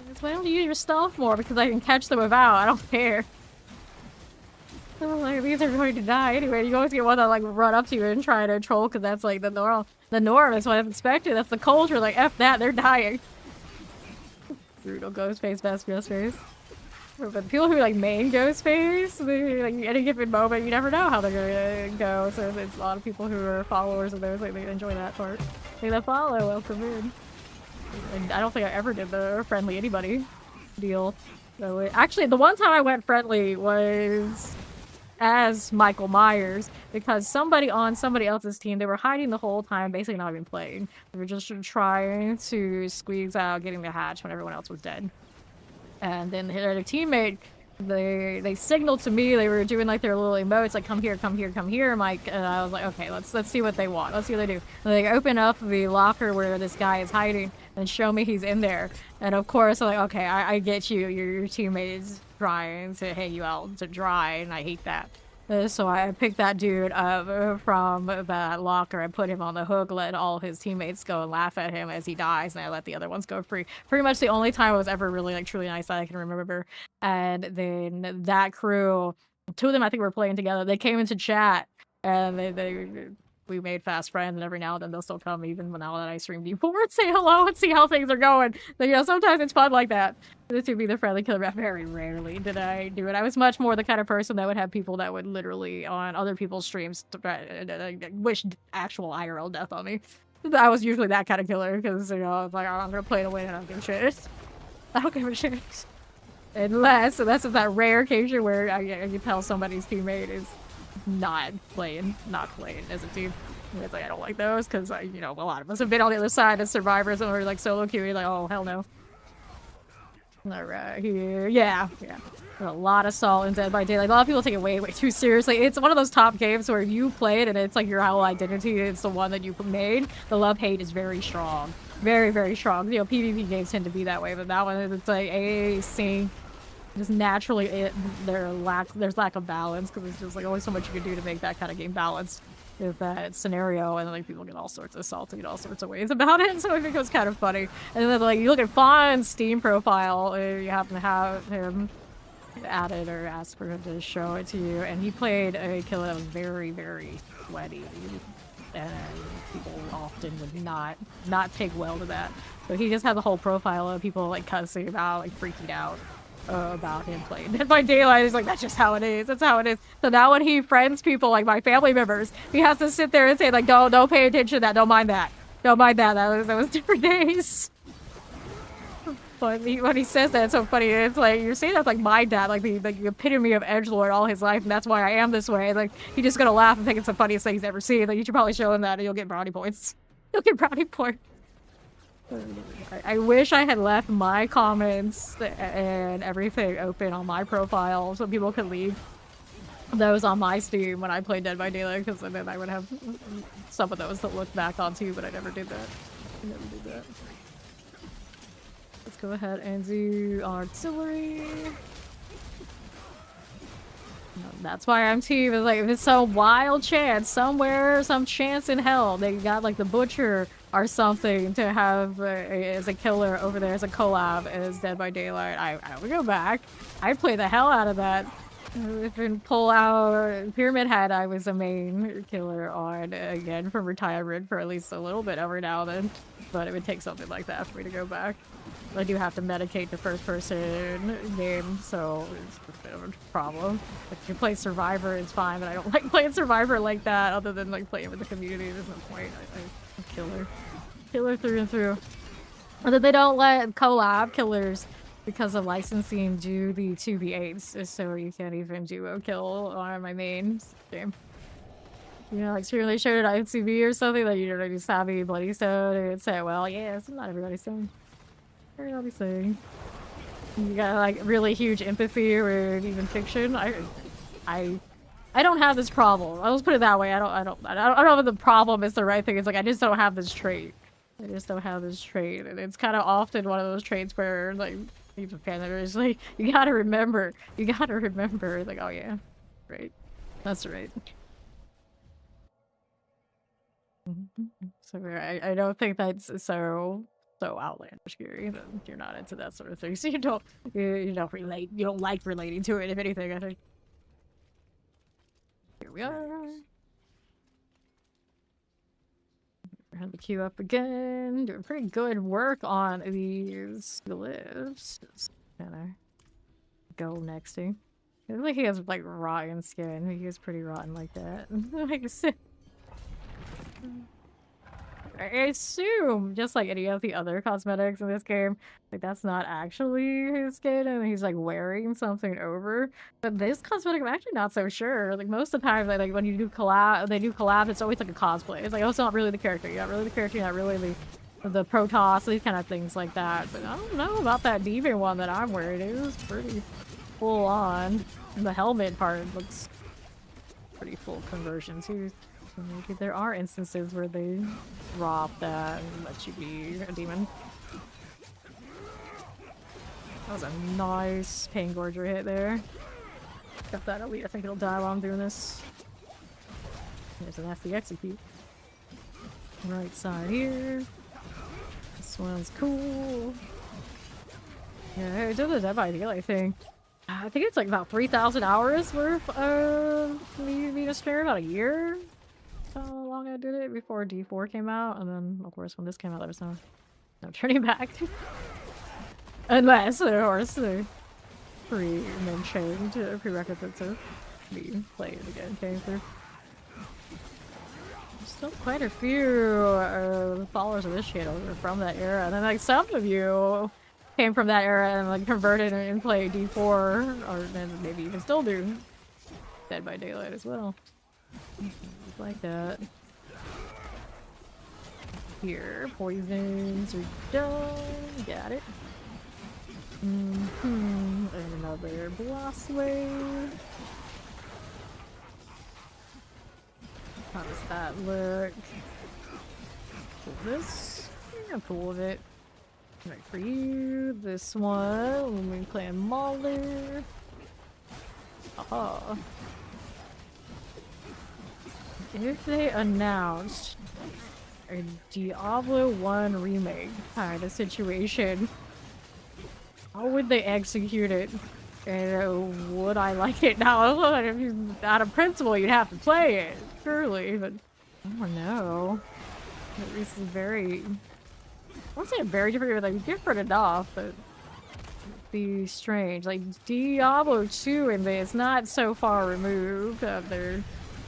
S1: That's why I don't use your stealth more, because I can catch them without. I don't care. Like, these are going to die anyway. You always get one that like run up to you and try to troll, because that's like the norm. The norm is what I've expected. That's the culture. Like, F that, they're dying. Brutal Ghostface, best Ghostface. But people who like main Ghostface, they, like any given moment, you never know how they're gonna go. So it's a lot of people who are followers of those, like they enjoy that part. They that follow, welcome in. And I don't think I ever did the friendly anybody deal. So actually, the one time I went friendly was as Michael Myers because somebody on somebody else's team, they were hiding the whole time, basically not even playing. They were just trying to squeeze out getting the hatch when everyone else was dead. And then their teammate, they signaled to me, they were doing like their little emotes, like come here, come here, come here, Mike. And I was like, okay, let's see what they want. Let's see what they do. And they open up the locker where this guy is hiding and show me he's in there. And of course, I'm like, okay, I get you. Your teammate is trying to hang you out to dry, and I hate that. So I picked that dude up from that locker and put him on the hook, let all his teammates go and laugh at him as he dies, and I let the other ones go free. Pretty much the only time I was ever really like truly nice that I can remember. And then that crew, two of them I think were playing together, they came into chat and we made fast friends, and every now and then they'll still come even now that I stream D4 and say hello and see how things are going. But, you know, sometimes it's fun like that. To be the friendly killer, very rarely did I do it. I was much more the kind of person that would have people that would literally on other people's streams wish actual IRL death on me. I was usually that kind of killer because, you know, I was like, oh, I'm gonna play to win and I don't give a shit. I don't give a shit. Unless that's that rare occasion where I can tell somebody's teammate is not playing as a team. It's like I don't like those because you know, a lot of us have been on the other side as survivors and we're like solo queuing, like, oh hell no. All right, here, yeah. A lot of salt in Dead by Daylight. A lot of people take it way too seriously. It's one of those top games where you play it and it's like your whole identity. It's the one that you made. The love-hate is very strong, very strong. You know, PvP games tend to be that way, but that one, it's like a sync. Just naturally, there's lack of balance because there's just like only so much you can do to make that kind of game balanced with that scenario, and like people get all sorts of salty in all sorts of ways about it. So I think it was kind of funny. And then like you look at Fawn's Steam profile, you happen to have him added or asked for him to show it to you, and he played a killer that was very sweaty, and people often would not take well to that. So he just had the whole profile of people like cussing about, like freaking out about him playing Dead by Daylight. He's like, that's just how it is. That's how it is. So now when he friends people, like my family members, he has to sit there and say, like, don't pay attention to that. Don't mind that. Don't mind that. That was different days. But when he says that, it's so funny. It's like, you're saying that's like my dad, like the epitome of edgelord all his life, and that's why I am this way. Like, he's just gonna laugh and think it's the funniest thing he's ever seen. Like, you should probably show him that and you'll get brownie points. You'll get brownie points. I wish I had left my comments and everything open on my profile so people could leave those on my Steam when I played Dead by Daylight, because then I would have some of those to look back on too, but I never did that. Let's go ahead and do artillery. That's why I'm team. It's like, if it's some wild chance somewhere, some chance in hell, they got like the butcher or something to have as a killer over there as a collab as Dead by Daylight, I would go back. I'd play the hell out of that. If we pull out Pyramid Head, I was a main killer on again from retirement for at least a little bit every now and then, but it would take something like that for me to go back. I do have to medicate the first-person game, so it's a bit of a problem. If you play Survivor, it's fine, but I don't like playing Survivor like that, other than like playing with the community. There's no point. I'm killer. Killer through and through. And then they don't let collab killers, because of licensing, do the 2v8s, so you can't even duo kill on my main game. You know, like really showed it on ICV or something, like you know, just have a Bloody Stone, and say, well, yeah, it's not everybody's stone. I'll be saying. You got like really huge empathy or even fiction. I don't have this problem. I'll just put it that way. I don't know if the problem is the right thing. It's like I just don't have this trait. And it's kind of often one of those traits where like even fanators like you gotta remember. Like, oh yeah, right. That's right. So I don't think that's so outlandish, Gary, that you're not into that sort of thing. So you don't relate. You don't like relating to it, if anything, I think. Here we are. We're gonna queue up again. Doing pretty good work on these glyphs. Just kinda go next to? It looks like he has like rotten skin. He is pretty rotten like that. Like, I assume, just like any of the other cosmetics in this game, like that's not actually his skin and he's like wearing something over. But this cosmetic, I'm actually not so sure. Like most of the time, like when you do collab, they do collab, it's always like a cosplay. It's like, oh, it's not really the character. You're not really the character. You're not really the Protoss, these kind of things like that. But I don't know about that demon one that I'm wearing. It was pretty full on. And the helmet part looks pretty full conversion too. So maybe there are instances where they drop that and let you be a demon. That was a nice pain gorger hit there. Got that elite. I think it'll die while I'm doing this. There's a nasty execute. Right side here. This one's cool. Yeah, it did the dead by deal, I think. I think it's like about 3,000 hours worth of me to spare, about a year. That's how long I did it before D4 came out, and then of course when this came out there was no turning back. Unless, of course, the pre-mentioned prerequisites of me playing again came through. Still quite a few followers of this channel are from that era, and then like some of you came from that era and like converted and played D4, or then maybe even still do Dead by Daylight as well. Like that. Here, poisons are done. Got it. And another blast wave. How does that look? Cool this. I'm cool with it. Right for you. This one. We're playing Mauler. Aha. If they announced a Diablo 1 remake kind of situation, how would they execute it? And would I like it? Now, out of principle, you'd have to play it, surely, but I don't know. This is very, I won't say very different, but like different enough, but be strange. Like Diablo 2 in this, not so far removed of their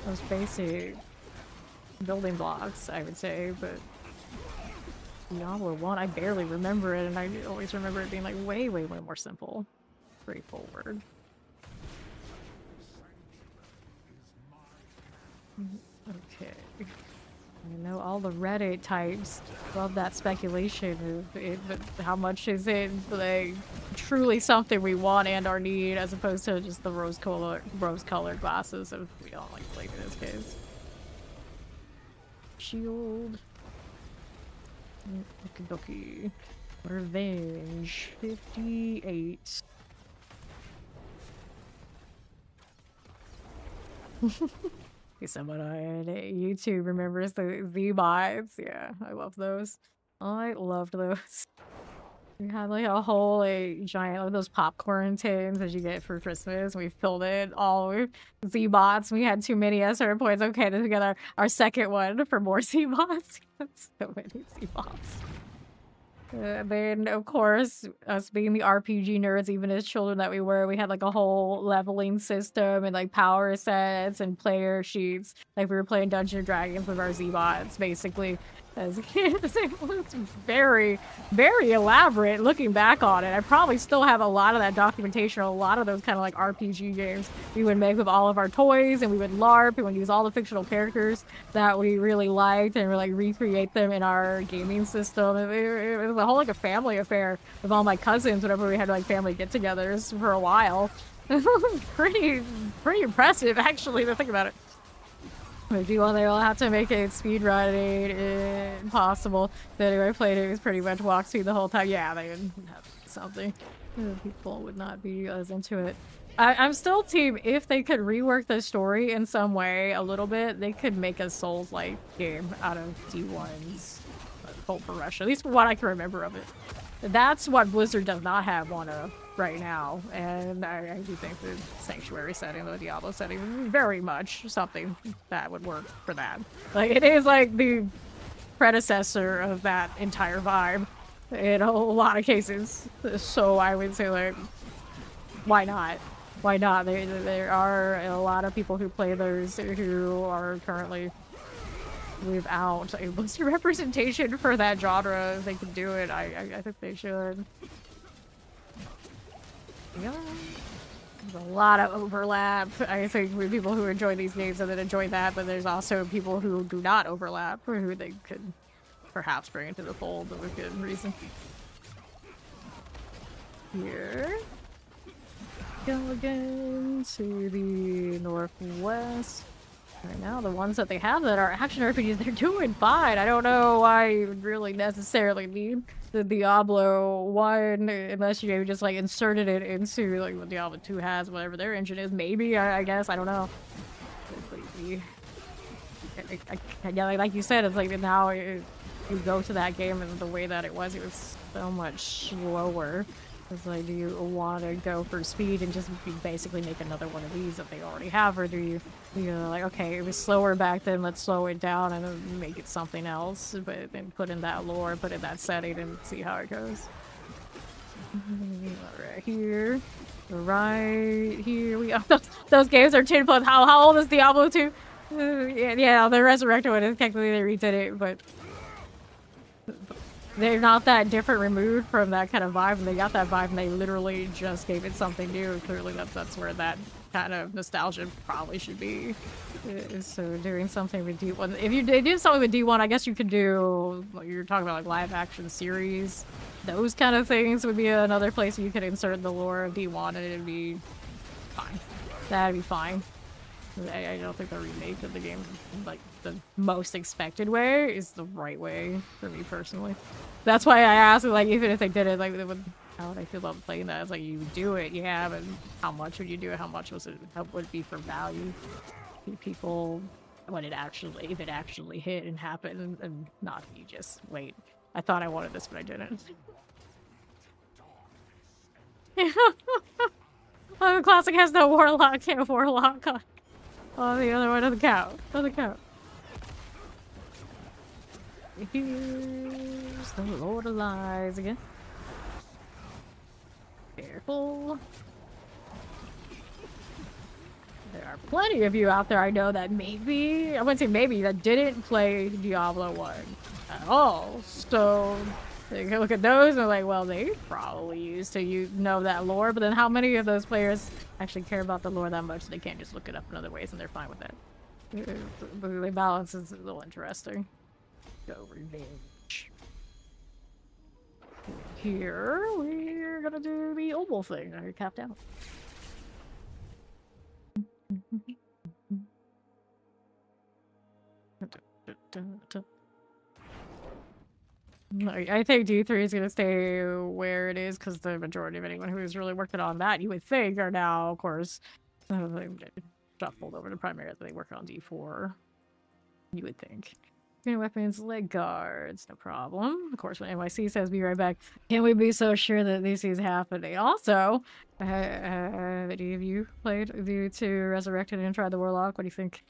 S1: most basic building blocks, I would say, but Diablo 1, I barely remember it, and I always remember it being like way more simple. Straightforward. Okay. I know all the Reddit types love that speculation of it, but how much is it like truly something we want and or need, as opposed to just the rose-colored glasses of we don't like playing in this case. Shield. Okie Revenge 58. Someone on YouTube remembers the Z-bots. Yeah, I love those. I loved those. We had like a whole giant of those popcorn tins that you get for Christmas. We filled it all with Z-bots. We had too many at certain points. Okay, then we got our second one for more Z-bots. So many Z-bots. Then, of course, us being the RPG nerds, even as children that we were, we had like a whole leveling system and like power sets and player sheets. Like we were playing Dungeons & Dragons with our Z-bots, basically, as kids. It was very elaborate looking back on it. I probably still have a lot of that documentation, a lot of those kind of like RPG games we would make with all of our toys, and we would LARP, and we'd use all the fictional characters that we really liked and like recreate them in our gaming system. It was a whole like a family affair with all my cousins whenever we had like family get-togethers for a while. pretty impressive actually to think about it. If you want, they'll have to make it speedrunning impossible. The anyway, I played it was pretty much walk speed the whole time. Yeah, they would have something. People would not be as into it. I'm still team, if they could rework the story in some way a little bit, they could make a Souls-like game out of D1's full progression. At least what I can remember of it. That's what Blizzard does not have one of right now, and I do think the Sanctuary setting, the Diablo setting, is very much something that would work for that. Like, it is like the predecessor of that entire vibe in a lot of cases. So I would say, like, why not? Why not? There are a lot of people who play those who are currently without a booster representation for that genre. If they can do it, I think they should. Yeah. There's a lot of overlap, I think, with people who enjoy these games and then enjoy that, but there's also people who do not overlap, or who they could perhaps bring into the fold with good reason. Here. Go again to the northwest. Right now, the ones that they have that are action RPGs, they're doing fine. I don't know why you would really necessarily need the Diablo 1 unless you just like inserted it into like what Diablo 2 has, whatever their engine is. Maybe, I guess, I don't know. Yeah, like you said, it's like now you go to that game and the way that it was so much slower. It's like, do you want to go for speed and just basically make another one of these that they already have, or do you know, like, okay, it was slower back then, let's slow it down and then make it something else, but then put in that lore, put in that setting, and see how it goes. Right here, right here, we those games are 10 plus. How old is Diablo 2? Yeah, the Resurrected one is technically they redid it, but they're not that different removed from that kind of vibe, and they got that vibe and they literally just gave it something new, and clearly that's where that kind of nostalgia probably should be. So doing something with D1, if they did something with D1, I guess you could do, you're talking about like live action series, those kind of things would be another place you could insert the lore of D1 and it'd be fine. That'd be fine. I don't think the remake of the game, like the most expected way, is the right way for me personally. That's why I asked, like, even if they did it, like, how would I feel about playing that? It's like, you do it, yeah, but how much would you do it? How much would it be for value? People, when it actually, if it actually hit and happened, and not you just wait. I thought I wanted this, but I didn't. Oh, the classic has no warlock. Can't have warlock on. Oh, the other one doesn't count. Doesn't count. Here's the Lord of Lies again. Careful. There are plenty of you out there I know that maybe, I wouldn't say maybe, that didn't play Diablo 1 at all. So they can look at those and they're like, well, they probably used to know that lore, but then how many of those players actually care about the lore that much they can't just look it up in other ways and they're fine with that? The balance is a little interesting. Go revenge. Here, we're gonna do the oval thing. I capped out. I think D3 is going to stay where it is because the majority of anyone who is really working on that, you would think, are now, of course, shuffled over to primary that they work on D4. You would think. Weapons, leg guards, no problem. Of course, when NYC says be right back, can we be so sure that this is happening? Also, any of you played D2 Resurrected and tried the Warlock? What do you think?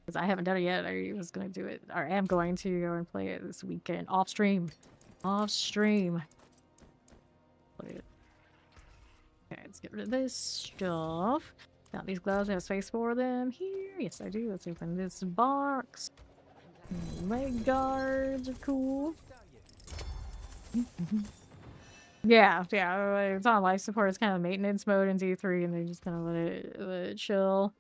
S1: Because I haven't done it yet. I was going to do it, or am going to go and play it this weekend. Off stream. Off stream. Play it. Okay, let's get rid of this stuff. Now these gloves have space for them here. Yes, I do. Let's open this box. Leg guards are cool. Yeah, it's on life support. It's kind of maintenance mode in D3, and they just kind of let it chill.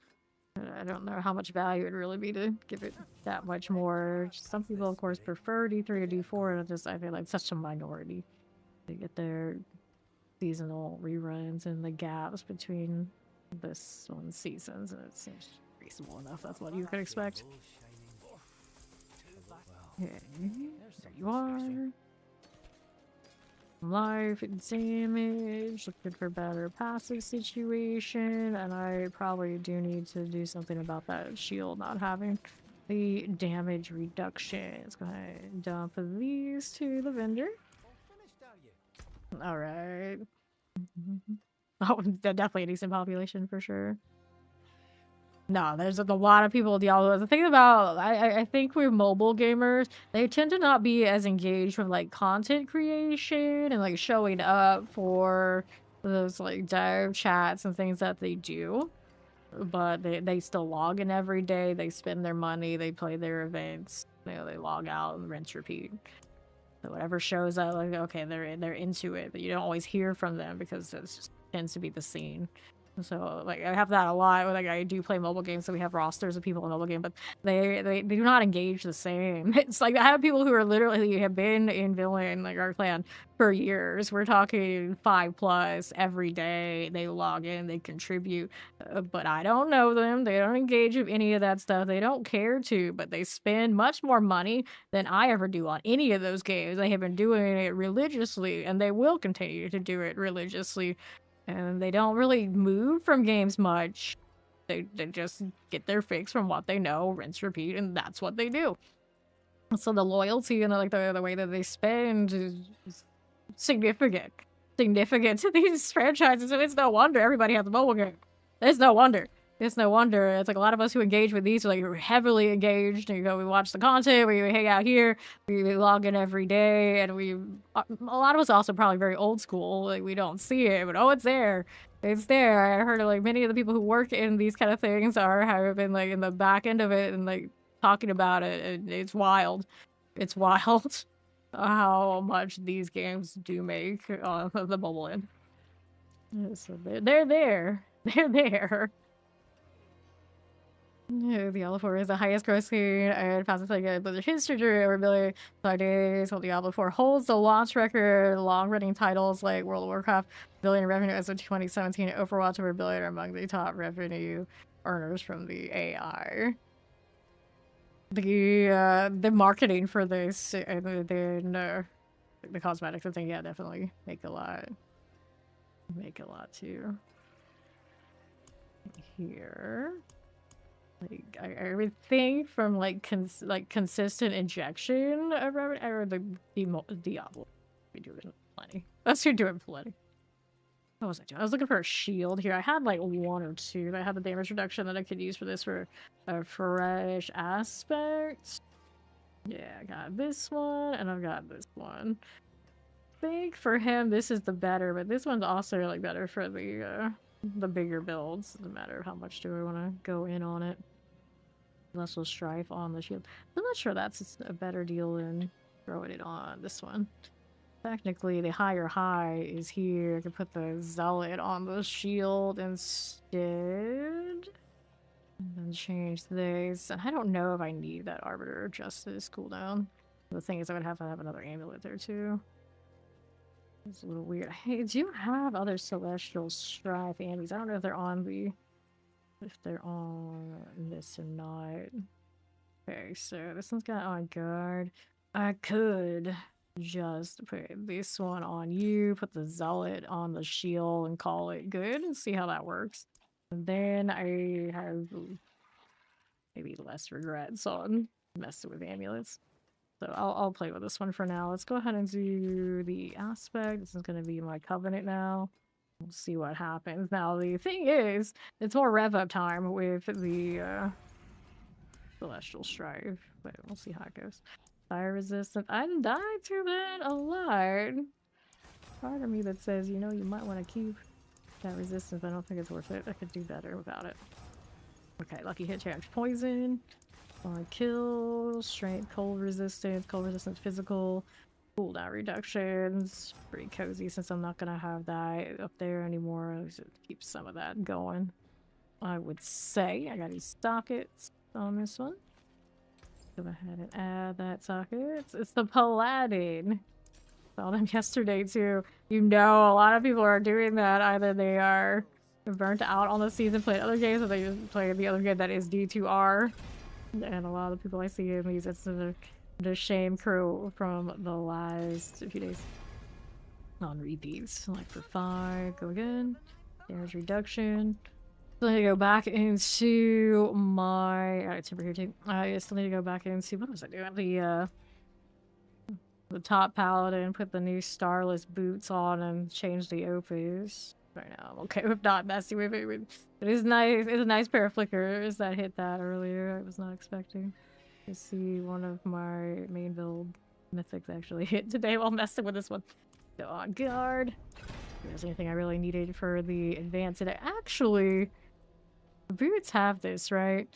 S1: I don't know how much value it'd really be to give it that much more. Some people, of course, prefer D3 or D4, and I feel like such a minority. They get their seasonal reruns and the gaps between this one's seasons, and it seems reasonable enough. That's what you could expect. Okay, there you are. Life and damage, looking for better passive situation, and I probably do need to do something about that shield not having the damage reduction. Let's go ahead and dump these to the vendor. Alright. Oh, definitely a decent population for sure. No, there's a lot of people with Diablo. The thing about, I think with mobile gamers, they tend to not be as engaged with like content creation and like showing up for those like dive chats and things that they do, but they still log in every day. They spend their money. They play their events. You know, they log out and rinse repeat. So whatever shows up, like okay, they're into it, but you don't always hear from them because it just tends to be the scene. So like I have that a lot. Like I do play mobile games, so we have rosters of people in mobile game, but they do not engage the same. It's like I have people who are literally have been in villain like our clan for years. We're talking 5+ every day. They log in, they contribute, but I don't know them. They don't engage with any of that stuff. They don't care to, but they spend much more money than I ever do on any of those games. They have been doing it religiously, and they will continue to do it religiously. And they don't really move from games much. They just get their fix from what they know, rinse, repeat, and that's what they do. So the loyalty and the way that they spend is significant. Significant to these franchises, and it's no wonder everybody has a mobile game. It's no wonder. It's no wonder. It's like a lot of us who engage with these are like heavily engaged. You know, we watch the content, we hang out here, we log in every day, and a lot of us also probably very old school. Like we don't see it, but oh, it's there. It's there. I heard like many of the people who work in these kind of things have been like in the back end of it and like talking about it. And it's wild. It's wild how much these games do make on the mobile end. So they're there. They're there. Yeah, Diablo 4 is the highest grossing and fastest selling game in Blizzard history during over a billion days. While Diablo 4 holds the launch record, long-running titles like World of Warcraft billion in revenue as of 2017, and Overwatch over $1 billion are among the top revenue earners from the AI. The marketing for this and then the cosmetics and thing, yeah, definitely make a lot. Make a lot too. Here. Like everything from like consistent injection of revenue, or the Diablo. We're doing plenty. That's who doing plenty. What was I doing? I was looking for a shield here. I had like 1 or 2. I had the damage reduction that I could use for this for a fresh aspect. Yeah, I got this one and I've got this one. I think for him this is the better, but this one's also like better for the bigger builds. Doesn't matter how much do I want to go in on it. Lesser strife on the shield. I'm not sure that's a better deal than throwing it on this one. Technically, the higher high is here. I can put the zealot on the shield instead. And then change this. And I don't know if I need that Arbiter of Justice cooldown. The thing is, I would have to have another amulet there too. It's a little weird. I do have other Celestial Strife ambies. I don't know if they're on the... If they're on this or not. Okay, so this one's got on guard. I could just put this one on you, put the Zealot on the shield, and call it good, and see how that works. And then I have maybe less regrets on messing with amulets. So I'll play with this one for now. Let's go ahead and do the aspect. This is going to be my covenant now. We'll see what happens. Now the thing is, it's more rev up time with the Celestial Strife, but we'll see how it goes. Fire resistance. I died to that a lot. Part of me that says, you know, you might want to keep that resistance. I don't think it's worth it. I could do better without it. Okay, lucky hit chance. Poison. Kill, strength, cold resistance physical, cooldown reductions. Pretty cozy since I'm not gonna have that up there anymore. I should keep some of that going. I would say I got these sockets on this one. Go ahead and add that socket. It's the Paladin. Saw them yesterday too. You know, a lot of people are doing that. Either they are burnt out on the season, playing other games, or they just play the other game that is D2R. And a lot of the people I see in these, it's the shame crew from the last few days. On repeats. Like for 5, go again. Damage reduction. Still need to go back into my... Alright, timber here too. I still need to go back into... What was I doing? The top paladin, put the new starless boots on and change the opus. Right now I'm okay with not messing with it. It is nice. It's a nice pair of flickers that hit that earlier. I was not expecting to see one of my main build mythics actually hit today while messing with this one. Go on guard. there's anything I really needed for the advance. And actually, the boots have this, right?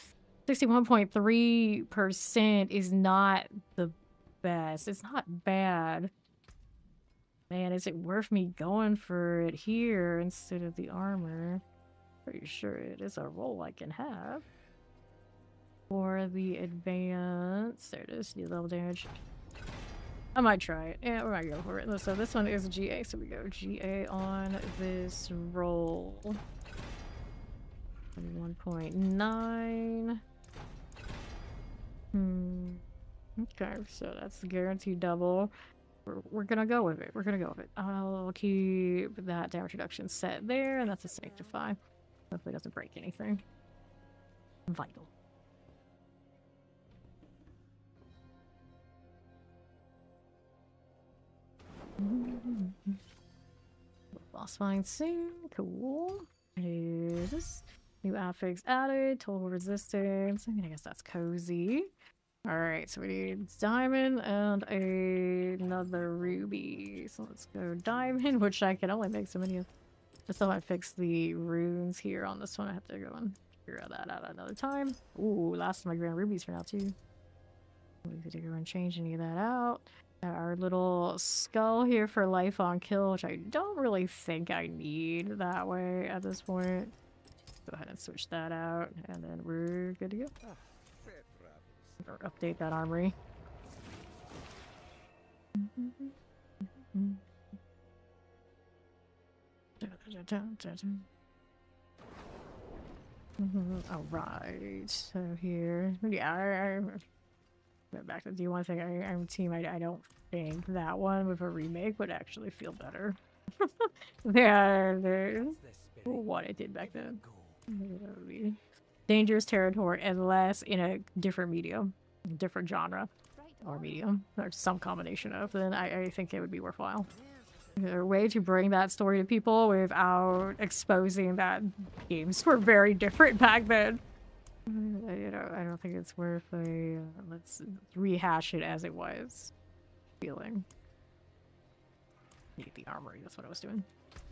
S1: 61.3% is not the best. It's not bad. Man, is it worth me going for it here instead of the armor? Pretty sure it is a roll I can have. For the advance. There it is. New level damage. I might try it. Yeah, we might go for it. So this one is GA, so we go GA on this roll. 1.9. Okay, so that's the guaranteed double. We're gonna go with it. We're gonna go with it. I'll keep that damage reduction set there, and that's a Sanctify. Hopefully it doesn't break anything. Vital. Boss fight soon. Cool. Is this new affix added? Total resistance. I mean, I guess that's cozy. Alright, so we need diamond and another ruby. So let's go diamond, which I can only make so many of. I still haven't fixed the runes here on this one. I have to go and figure that out another time. Ooh, last of my grand rubies for now too. We need to go and change any of that out. Our little skull here for life on kill, which I don't really think I need that way at this point. Go ahead and switch that out, and then we're good to go. Or update that armory. Alright, so here. Yeah, I went back to do one thing. I'm team. I don't think that one with a remake would actually feel better. There's what I did back then. Dangerous territory, unless in a different medium, different genre, or medium, or some combination of, then I think it would be worthwhile. Is there a way to bring that story to people without exposing that games were very different back then? You know, I don't think it's worth a let's rehash it as it was feeling. Need the armory, that's what I was doing.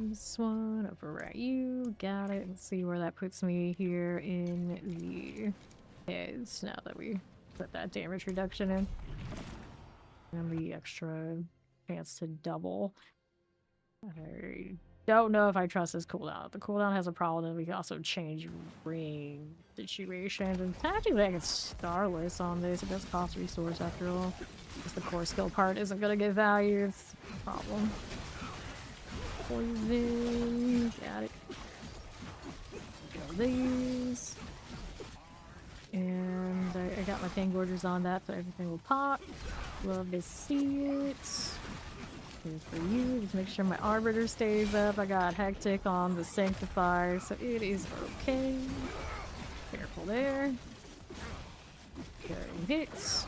S1: This one over at you, got it. Let's see where that puts me here in the heads now that we put that damage reduction in. And the extra chance to double. I don't know if I trust this cooldown. The cooldown has a problem, and we can also change ring situations. And technically I can starless on this. It does cost resource after all. Just the core skill part isn't gonna get value. It's a problem. Poison. Got it. Kill these. And I got my Pain Gorgers on that, so everything will pop. Love to see it. Here's for you. Just make sure my Arbiter stays up. I got Hectic on the Sanctify, so it is okay. Careful there. Carrying hits.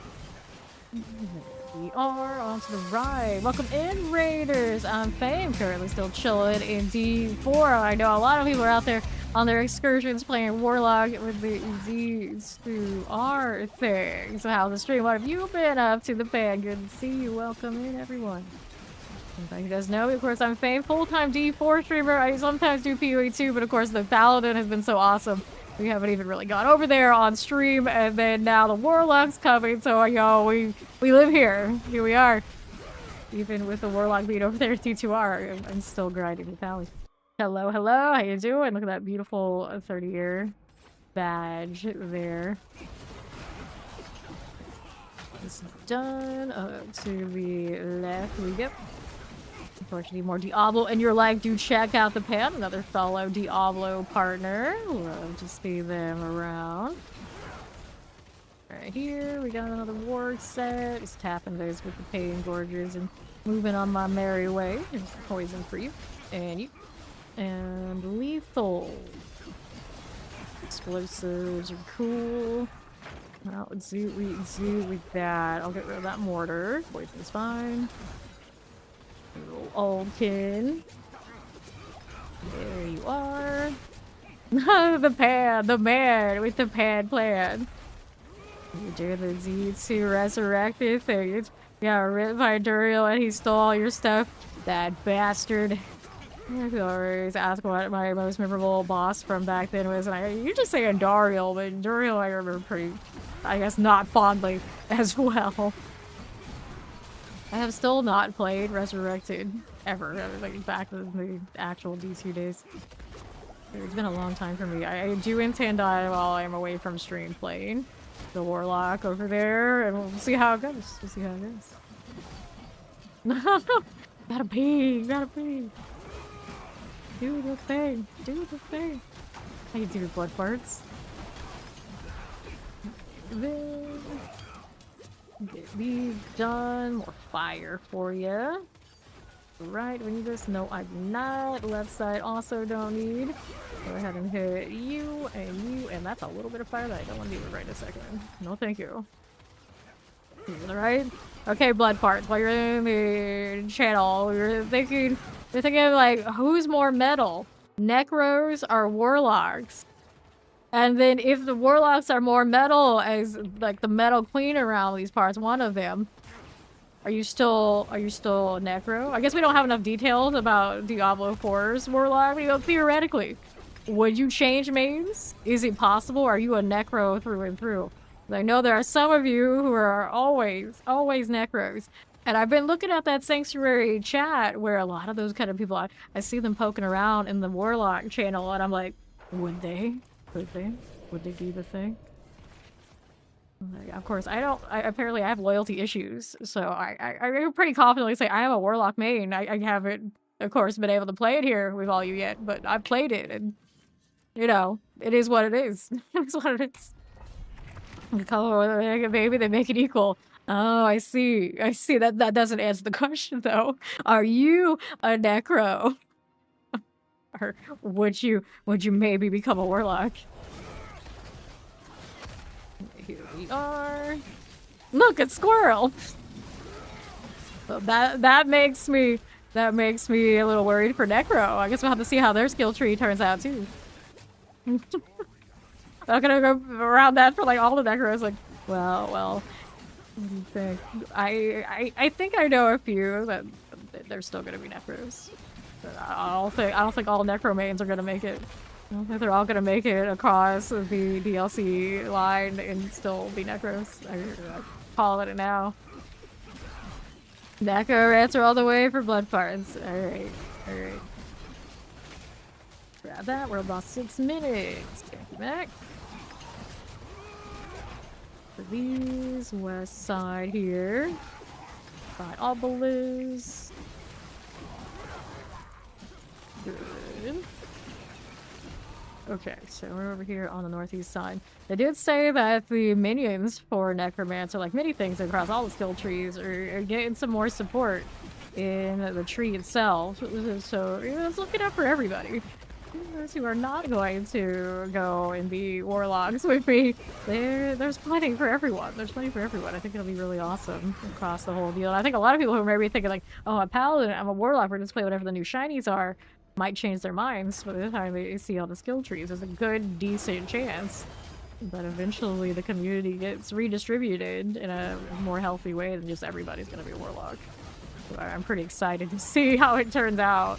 S1: We are on to the right. Welcome in, Raiders! I'm Fame, currently still chilling in D4. I know a lot of people are out there on their excursions playing Warlock with the Z2R thing. So how's the stream? What have you been up to, the fan? Good to see you. Welcome in, everyone. Anybody who doesn't know, of course, I'm Fame, full-time D4 streamer. I sometimes do PoE too, but of course the Paladin has been so awesome. We haven't even really gone over there on stream, and then now the Warlock's coming, so yo, we live here. Here we are. Even with the Warlock being over there at D2R, I'm still grinding with Pally. Hello, hello, how you doing? Look at that beautiful 30-year badge there. It's done. To the left we go. Unfortunately, more Diablo in your life. Do check out the pan. Another fellow Diablo partner. Love to see them around. Right here, we got another ward set. Just tapping those with the Pain Gorgers and moving on my merry way. There's poison for you. And you. And lethal. Explosives are cool. Well, let's do with that. I'll get rid of that mortar. Poison's fine. Little oldkin. There you are. the man with the pan plan. You do the Z2 resurrected thing. Yeah, ripped by Duriel and he stole all your stuff. That bastard. I could always ask what my most memorable boss from back then was, and you just saying Dariel, but Dariel I remember pretty, I guess, not fondly as well. I have still not played Resurrected ever, like back in the actual D2 days. It's been a long time for me. I do intend on, while I'm away from stream, playing the Warlock over there, and we'll see how it goes. We'll see how it goes. Gotta pee, gotta pee. Do the thing, do the thing. How you do blood farts? Then get these done. More fire for you. Right, we need this. No, I'm not. Left side also don't need. Go ahead and hit you, and that's a little bit of fire that I don't want to do right a second. No, thank you. Right? Okay, blood parts. While you're in the channel, you're thinking of like, who's more metal? Necros or Warlocks? And then if the Warlocks are more metal, as like the metal queen around these parts, one of them, are you still Necro? I guess we don't have enough details about Diablo 4's Warlock. You know, theoretically, would you change mains? Is it possible? Are you a Necro through and through? I know there are some of you who are always Necros. And I've been looking at that Sanctuary chat where a lot of those kind of people, I see them poking around in the Warlock channel, and I'm like, would they? Would they do the thing? Like, of course, apparently I have loyalty issues, so I pretty confidently say I am a Warlock main. I haven't, of course, been able to play it here with all you yet, but I've played it, and, you know, it is what it is. It's what it is. The color they make it, baby, they make it equal. Oh, I see. I see. That doesn't answer the question, though. Are you a Necro? Or would you maybe become a Warlock? Here we are. Look, it's Squirrel. So that makes me a little worried for Necro. I guess we'll have to see how their skill tree turns out too. Not gonna go around that for like all the Necros. Like, well. What do you think? I think I know a few that they're still gonna be Necros. But I don't think all Necro mains are gonna make it. I don't think they're all gonna make it across the DLC line and still be Necros. I call it now. Necromancer all the way for blood farts. Alright. Grab that. We're about 6 minutes. Get back. For these, west side here. Got all blues. Good. Okay, so we're over here on the northeast side. They did say that the minions for Necromancer, like many things across all the skill trees, are getting some more support in the tree itself. So it's looking up for everybody. Those who are not going to go and be Warlocks with me, there's plenty for everyone. There's plenty for everyone. I think it'll be really awesome across the whole deal. And I think a lot of people who may be thinking like, oh, I'm a Paladin, I'm a Warlock, we're just play whatever the new shinies are, might change their minds by the time they see all the skill trees. There's a good, decent chance that eventually the community gets redistributed in a more healthy way than just everybody's going to be a Warlock. So I'm pretty excited to see how it turns out.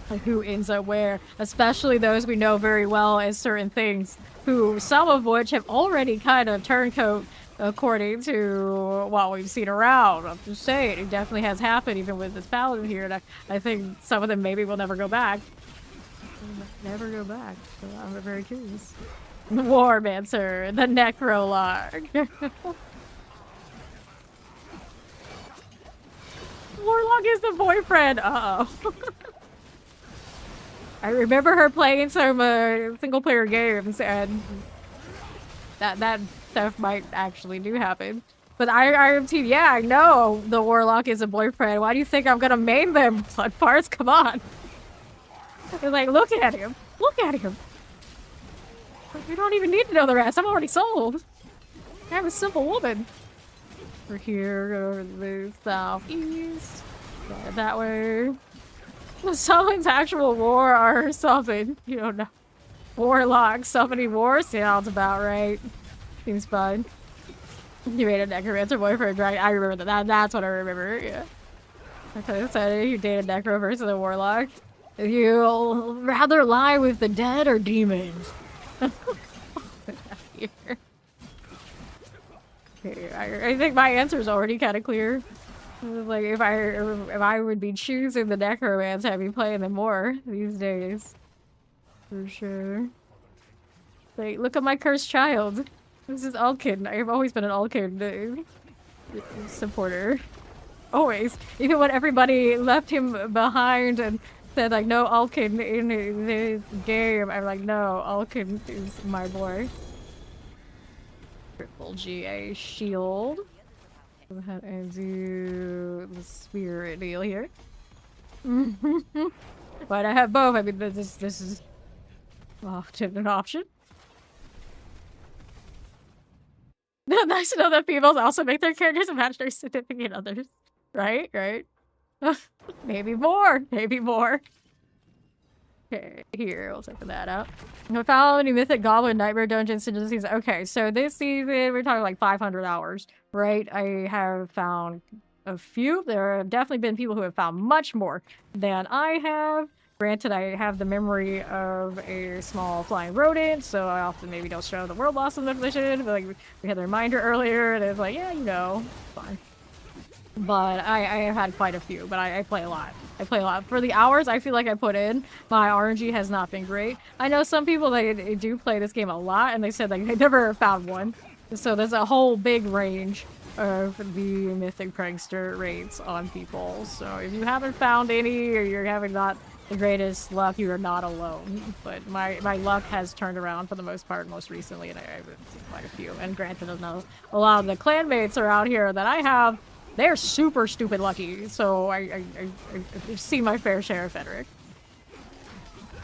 S1: Like who ends up where, especially those we know very well as certain things, who some of which have already kind of turncoat according to what we've seen around. I'm just saying, it definitely has happened even with this Paladin here, and I think some of them maybe will never go back. Never go back, so I'm very curious. Warmancer, the Necrolog. Warlock is the boyfriend! Uh-oh. I remember her playing some single-player games, and that stuff might actually do happen. But IRMT, yeah, I know the Warlock is a boyfriend. Why do you think I'm gonna main them? Blood farts, come on. They're like, look at him. Look at him. We don't even need to know the rest. I'm already sold. I'm a simple woman. We're here, go over to the southeast. That way. Someone's actual war or something. You don't know. Warlock summoning war sounds about right. Seems fun. You made a Necromancer boyfriend, right? I remember that. That's what I remember, yeah. Okay, so you dated Necro versus a Warlock. You'll rather lie with the dead or demons? Okay, I think my answer is already kind of clear. Like if I would be choosing the necromance, I'd be playing them more these days, for sure. Like, look at my cursed child. This is Alkin. I've always been an Alkin supporter. Always. Even when everybody left him behind and said like no Alkin in this game, I'm like no, Alkin is my boy. Triple GA shield. Go ahead and do the spirit deal here. But I have both. I mean, this is often an option. Nice to know that females also make their characters match their significant others. Right? Right? Maybe more. Maybe more. Okay, here, we'll check that out. I found any Mythic Goblin Nightmare Dungeons in this season. Okay, so this season, we're talking like 500 hours, right? I have found a few. There have definitely been people who have found much more than I have. Granted, I have the memory of a small flying rodent, so I often maybe don't show the world loss in the position, but like, we had the reminder earlier, and it's like, yeah, you know, fine. But I have had quite a few, but I play a lot. I play a lot. For the hours I feel like I put in, my RNG has not been great. I know some people, they do play this game a lot, and they said like they never found one. So there's a whole big range of the Mythic Prankster rates on people. So if you haven't found any, or you're having not the greatest luck, you are not alone. But my luck has turned around for the most part most recently, and I've seen quite a few. And granted, I know a lot of the clanmates around here that I have, they're super stupid lucky, so I've seen my fair share of Frederick.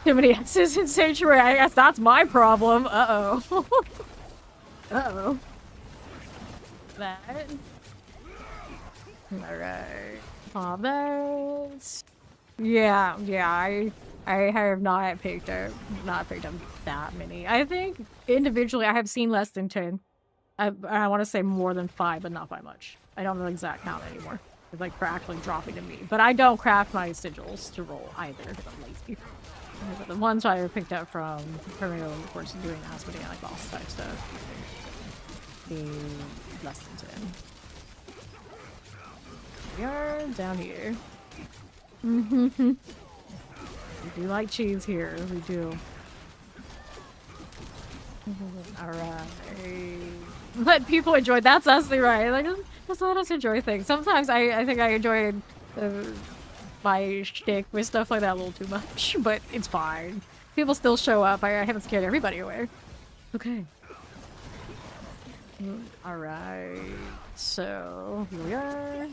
S1: Too many X's in Sanctuary, I guess that's my problem. Uh-oh. Uh-oh. That. Alright. Comments. Yeah, I have not picked up that many. I think individually I have seen less than 10. I want to say more than 5, but not by much. I don't know the exact count anymore. It's like for actually dropping to me. But I don't craft my sigils to roll either because I'm lazy. But the ones I picked up from primarily, of course, doing Asmodeanic boss type stuff, be less than 10. We are down here. We do like cheese here. We do. Alright. Let people enjoy. That's absolutely right. Like, just let us enjoy things. Sometimes I think I enjoy my shtick with stuff like that a little too much, but it's fine. People still show up. I haven't scared everybody away. Okay. Alright. So, here we are.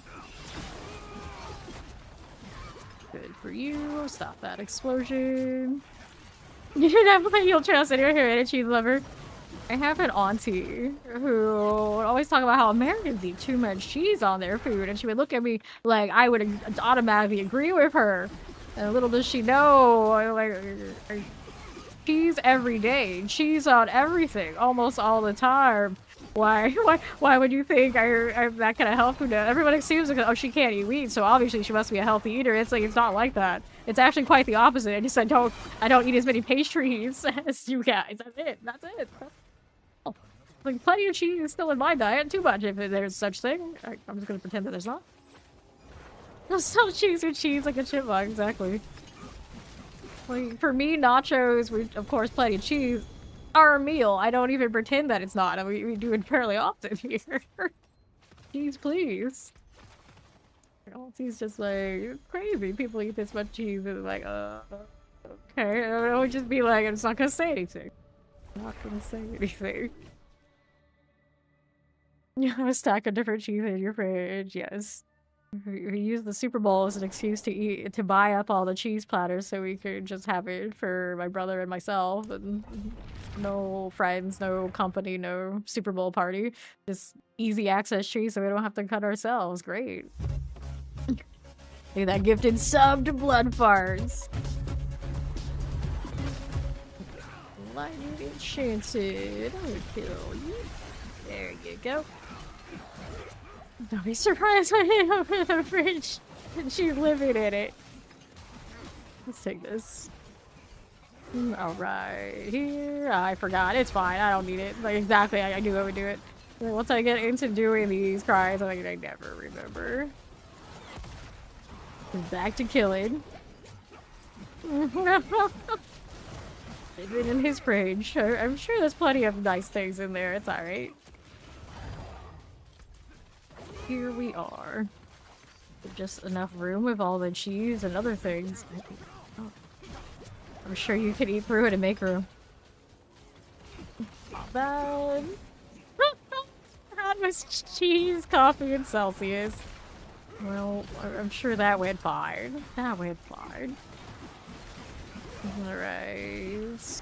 S1: Good for you. Stop that explosion. You should definitely you'll trust anyone here and a cheese lover. I have an auntie who would always talk about how Americans eat too much cheese on their food, and she would look at me like I would automatically agree with her. And little does she know, like, cheese every day, cheese on everything, almost all the time. Why would you think I'm that kind of health food? Everyone assumes like, oh, she can't eat wheat, so obviously she must be a healthy eater. It's like, it's not like that. It's actually quite the opposite. I just I don't eat as many pastries as you guys. That's it. That's it. Like, plenty of cheese is still in my diet. Too much if there's such thing. I'm just gonna pretend that there's not. No, some cheese with cheese like a chipmunk, exactly. Like, for me, nachos with, of course, plenty of cheese are a meal. I don't even pretend that it's not. I mean, we do it fairly often here. Cheese, please. Cheese just like crazy. People eat this much cheese and like, okay. I would just be like, I'm just not gonna say anything. I'm not gonna say anything. You have a stack of different cheese in your fridge, yes. We use the Super Bowl as an excuse to buy up all the cheese platters so we could just have it for my brother and myself, and no friends, no company, no Super Bowl party. Just easy access cheese so we don't have to cut ourselves. Great. Look at that gifted sub to Blood Farts. Lightning enchanted. I would kill you. There you go. Don't be surprised when I open the fridge and she's living in it. Let's take this. Alright, here. I forgot. It's fine. I don't need it. Like, exactly. I knew I would do it. Once I get into doing these cries, I never remember. Back to killing. Even in his range. I'm sure there's plenty of nice things in there. It's alright. Here we are. Just enough room with all the cheese and other things. Oh. I'm sure you could eat through it and make room. Not bad. Had my cheese, coffee, and Celsius. Well, I'm sure that went fine. That went fine. Alright.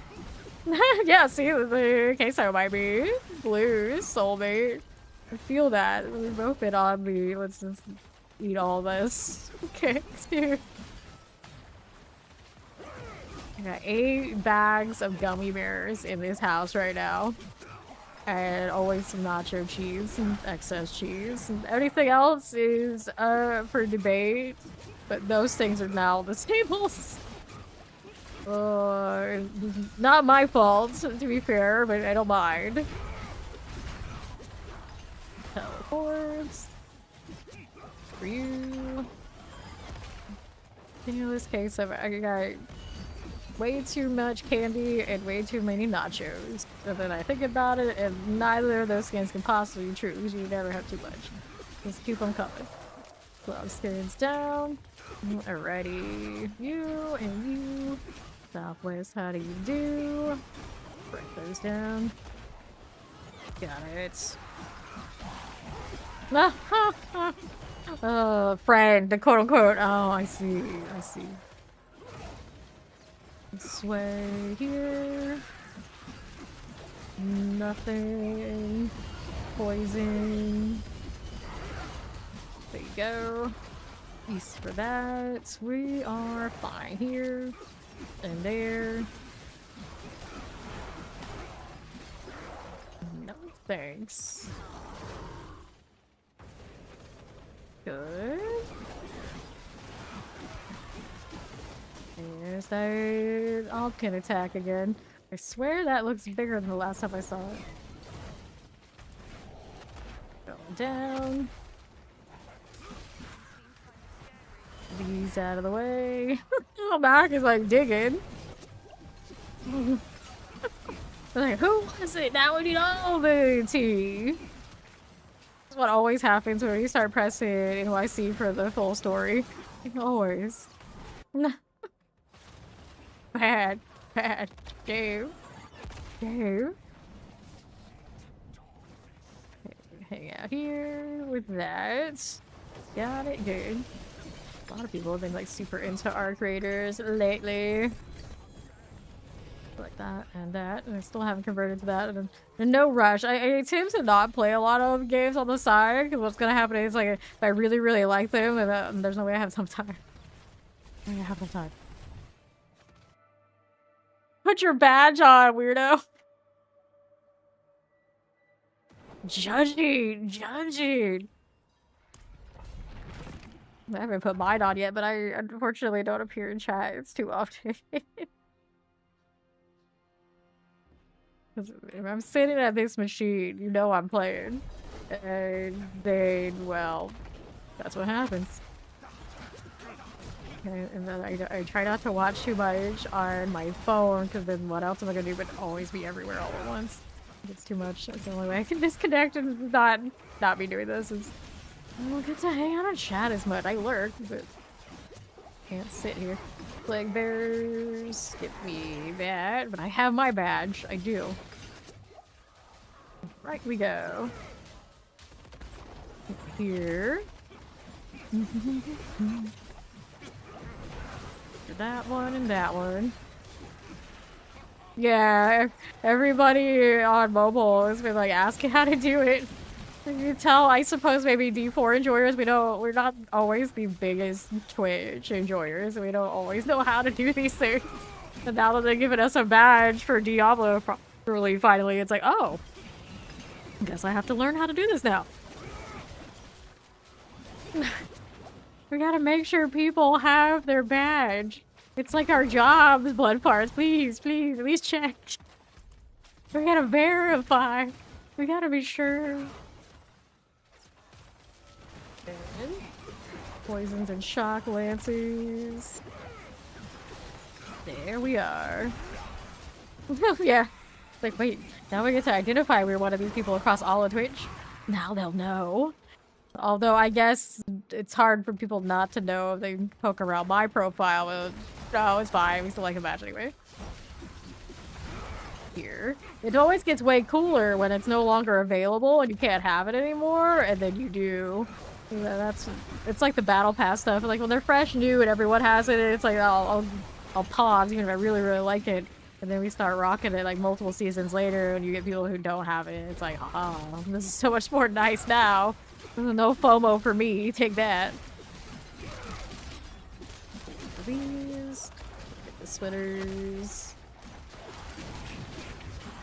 S1: Yeah, see, the queso might be. Blues, soulmate. I feel that. We've both been on me. Let's just eat all this. Okay, dude. I got 8 bags of gummy bears in this house right now. And always some nacho cheese and excess cheese. And everything else is for debate. But those things are now on the tables. Not my fault, to be fair, but I don't mind. Teleports. For you. In this case, I got way too much candy and way too many nachos. And then I think about it, and neither of those skins can possibly be true, because you never have too much. Just keep them coming. Cloud skins down. Alrighty. You and you. Southwest, how do you do? Break those down. Got it. Friend, the quote unquote. Oh, I see. I see. This way here. Nothing. Poison. There you go. East for that. We are fine here. And there. No thanks. Good. There's that Alkin attack again. I swear that looks bigger than the last time I saw it. Going down. These out of the way. Oh, Mac is like digging. Like, who was it? Now we need all the tea. That's what always happens when you start pressing NYC for the full story. Always. Bad. Bad. Dave. Dave. Hang out here with that. Got it. Good. A lot of people have been like super into arc raiders lately. Like that, and I still haven't converted to that. And no rush. I tend to not play a lot of games on the side, because what's gonna happen is like if I really, really like them, and there's no way I have some time. I have no time. Put your badge on, weirdo. Judging. I haven't put mine on yet, but I unfortunately don't appear in chat. It's too often. If I'm sitting at this machine, you know I'm playing. And then, well, that's what happens. And then I try not to watch too much on my phone, because then what else am I going to do but always be everywhere all at once? It's too much. That's the only way I can disconnect and not be doing this. Is I don't get to hang out on chat as much. I lurk, but can't sit here. Plague bears, give me that. But I have my badge. I do. Right we go. Here. That one and that one. Yeah, everybody on mobile has been like asking how to do it. You can tell, I suppose maybe D4 enjoyers, we're not always the biggest Twitch enjoyers. We don't always know how to do these things. And now that they're giving us a badge for Diablo properly, finally, it's like, oh, I guess I have to learn how to do this now. We gotta make sure people have their badge. It's like our job, the blood parts. Please, please, at least check. We gotta verify. We gotta be sure. And poisons and shock lances. There we are. Yeah. Like, wait, now we get to identify we're one of these people across all of Twitch. Now they'll know. Although I guess it's hard for people not to know if they poke around my profile. But no, it's fine. We still like the match anyway. Here. It always gets way cooler when it's no longer available and you can't have it anymore, and then you do. It's like the battle pass stuff. Like when they're fresh, new, and everyone has it, it's like I'll pause even if I really like it, and then we start rocking it like multiple seasons later, and you get people who don't have it. It's like, oh, this is so much more nice now. No FOMO for me. Take that. These. Get the sweaters.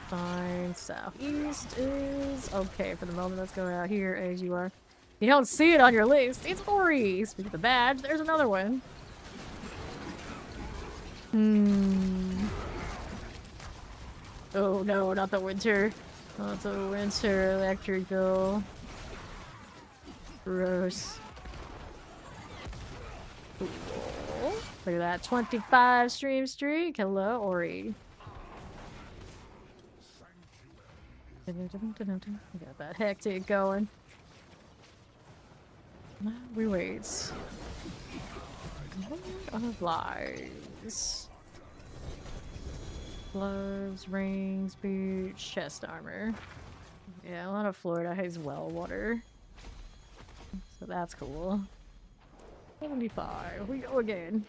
S1: Fine. Southeast is okay for the moment. Let's go out here as you are. You don't see it on your list. It's Ori. Speaking of the badge, there's another one. Oh no, not the winter. Not the winter electrical. Gross. Cool. Look at that. 25 stream streak. Hello, Ori. We got that hectic going. We wait. Lies. Gloves, rings, boots, chest armor. Yeah, a lot of Florida has well water. So that's cool. 75. We go again.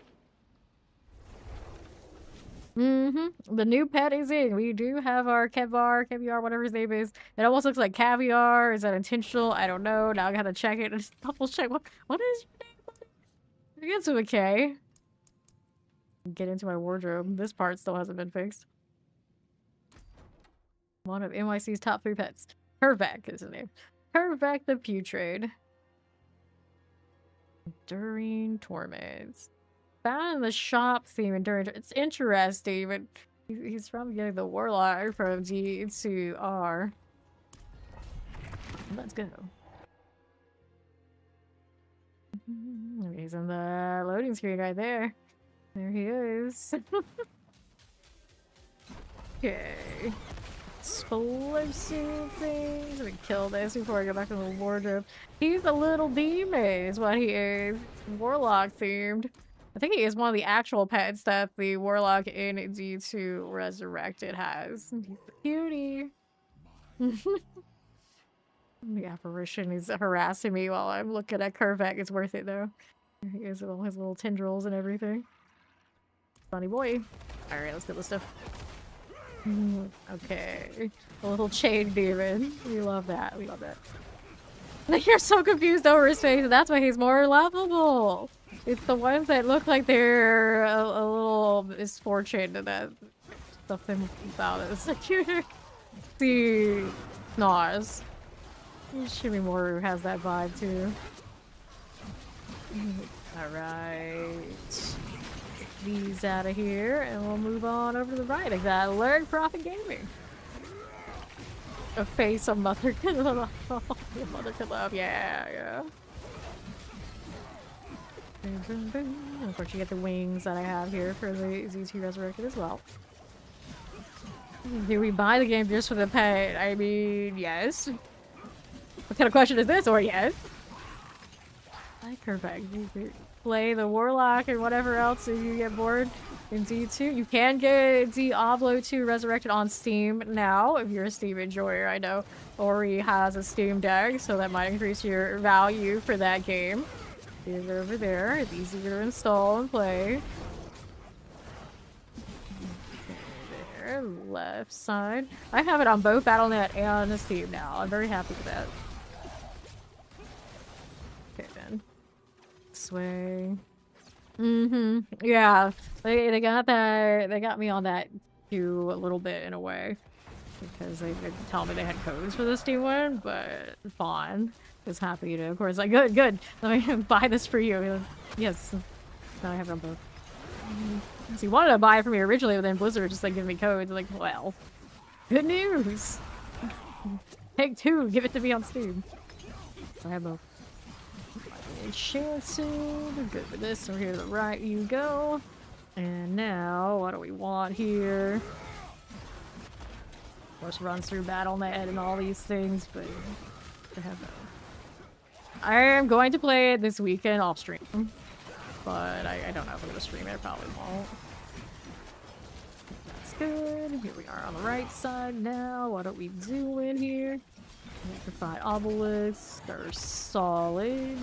S1: The new pet is in. We do have our caviar, whatever his name is. It almost looks like caviar. Is that intentional? I don't know. Now I gotta check it. Just double check. What is your name? Begins with a K. Get into my wardrobe. This part still hasn't been fixed. One of NYC's top 3 pets. Hervac is his name. Hervac the Putrid. Enduring Torments. Found in the shop theme Enduring. It's interesting, but he's probably getting the Warlock from G to R. Let's go. He's on the loading screen right there. There he is. Okay. Explosive things. Let me kill this before I go back to the wardrobe. He's a little demon is what he is. Warlock themed. I think he is one of the actual pets that the Warlock in D2 Resurrected has. He's a cutie. The apparition is harassing me while I'm looking at Kervac. It's worth it though. There he is with all his little tendrils and everything. Funny boy. Alright, let's get this stuff. Okay. A little chain demon. We love that. We love that. You're so confused over his face, and that's why he's more lovable. It's the ones that look like they're a little misfortunate that something about it. It's cuter. See, Nars. Shimimori has that vibe too. Alright. These out of here, and we'll move on over to the right. I got Alert Profit Gaming. A face of Mother Could Love. Mother Could Love, yeah. And of course, you get the wings that I have here for the Z2 Resurrected as well. Do we buy the game just for the pet? I mean, yes. What kind of question is this? Or yes? I Kervac. You play the Warlock and whatever else if you get bored in D2. You can get Diablo 2 Resurrected on Steam now if you're a Steam enjoyer. I know Ori has a Steam Deck, so that might increase your value for that game. It's over there. It's easier to install and play. There, left side. I have it on both Battle.net and Steam now. I'm very happy with that. Okay, then. This way. Yeah. They got that. They got me on that too a little bit in a way. Because they didn't tell me they had codes for the Steam one, but fine. Was happy to, of course, like, good, let me buy this for you. Yes. Now I have them both. Because he wanted to buy it from me originally, but then Blizzard just like giving me codes. Like, well, good news. Take 2, give it to me on Steam. I have both. Enchanted. Good for this. Over here to the right you go. And now, what do we want here? Of course, runs through BattleNet and all these things, but I have that. I am going to play it this weekend off stream, but I don't know if I'm going to stream it. I probably won't. That's good. Here we are on the right side now. What are we doing here? Electrified obelisks. They're solid.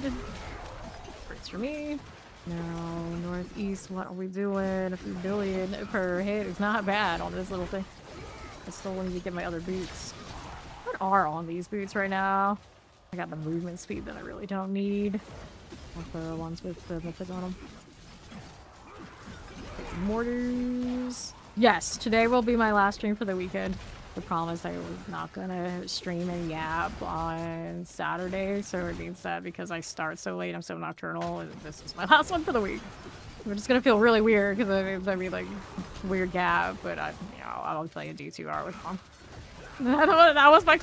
S1: Great for me. Now, northeast, what are we doing? A few billion per hit is not bad on this little thing. I still need to get my other boots. What are on these boots right now? I got the movement speed that I really don't need. Like the ones with the mythic on them. Mortars. Yes, today will be my last stream for the weekend. I promised I was not gonna stream any Yap on Saturday, so it means that because I start so late, I'm so nocturnal, and this is my last one for the week. We're just gonna feel really weird because I mean, like, weird gap, but I'll play a D2R with mom. That was my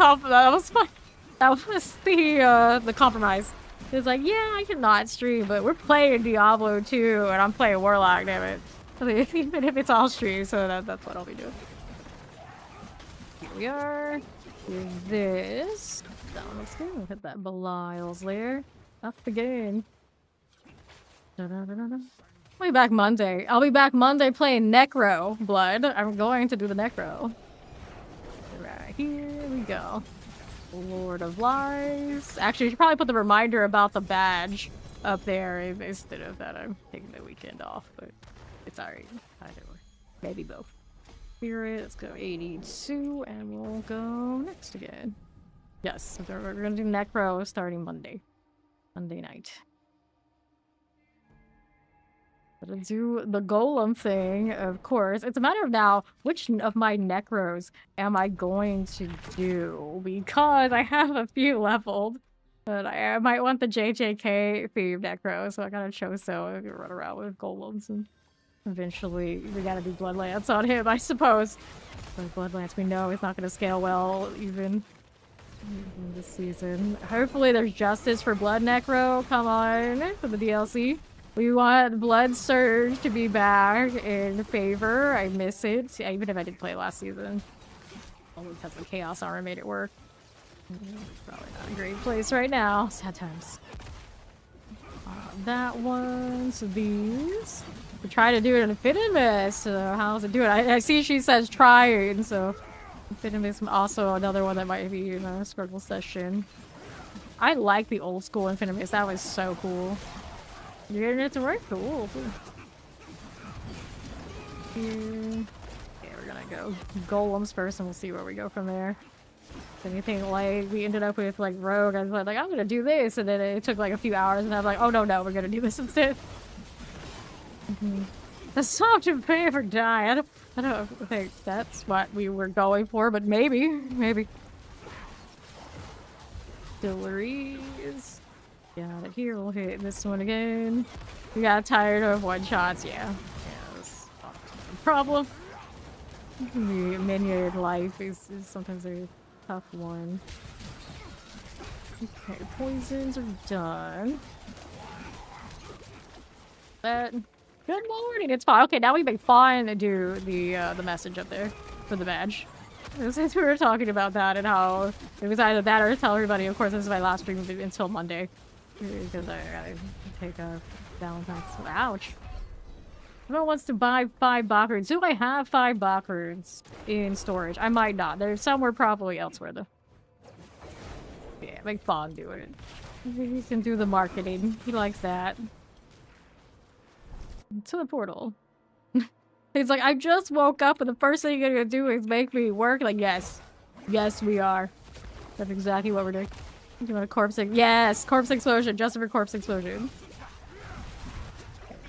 S1: that was the compromise. It's like, yeah, I cannot stream, but we're playing Diablo 2, and I'm playing Warlock, damn it. Even if it's all stream, so that's what I'll be doing. Here we are. Here's this. That one looks good. We'll hit that Belial's lair. Up again. I'll be back Monday. I'll be back Monday playing Necro Blood. I'm going to do the Necro. Right, here we go. Lord of Lies. Actually, you should probably put the reminder about the badge up there instead of that I'm taking the weekend off, but it's alright. Either way. Maybe both. Spirit, let's go 82, and we'll go next again. Yes, we're gonna do Necro starting Monday. Monday night. Gonna do the golem thing, of course. It's a matter of now, which of my Necros am I going to do? Because I have a few leveled, but I might want the JJK themed Necro, so I gotta choose so I can run around with golems, and eventually we gotta do Bloodlance on him, I suppose. But Bloodlance we know is not gonna scale well even in this season. Hopefully there's justice for Blood Necro, come on, for the DLC. We want Blood Surge to be back in favor. I miss it, even if I did play it last season. Only because the Chaos Armor made it work. Probably not a great place right now. Sad times. That one, so these. We try to do it in Infinimus, so how's it doing? I see she says trying, so Infinimus also another one that might be in a struggle session. I like the old school Infinimus, that was so cool. You're getting it to work? Cool. Here. Okay, we're gonna go golems first and we'll see where we go from there. If anything like we ended up with like Rogue, I was like, I'm gonna do this, and then it took like a few hours and I was like, oh no, we're gonna do this instead. The soft and pay for die. I don't think that's what we were going for, but maybe. Distilleries. Got it here. We'll hit this one again. We got tired of one shots. Yeah, that's a problem. The minion life is sometimes a tough one. Okay, poisons are done. But good morning. It's fine. Okay, now we make fun do the message up there for the badge. Since we were talking about that and how it was either that or tell everybody. Of course, this is my last stream until Monday. Because I gotta take a Valentine's. Ouch. Everyone wants to buy 5 Bacards. Do I have 5 Bacards in storage? I might not. There's somewhere probably elsewhere though. Yeah, make Fawn do it. He can do the marketing. He likes that. To the portal. He's like, I just woke up and the first thing you're gonna do is make me work. Like, yes. Yes, we are. That's exactly what we're doing. You want a corpse? Yes, corpse explosion. Just for corpse explosion.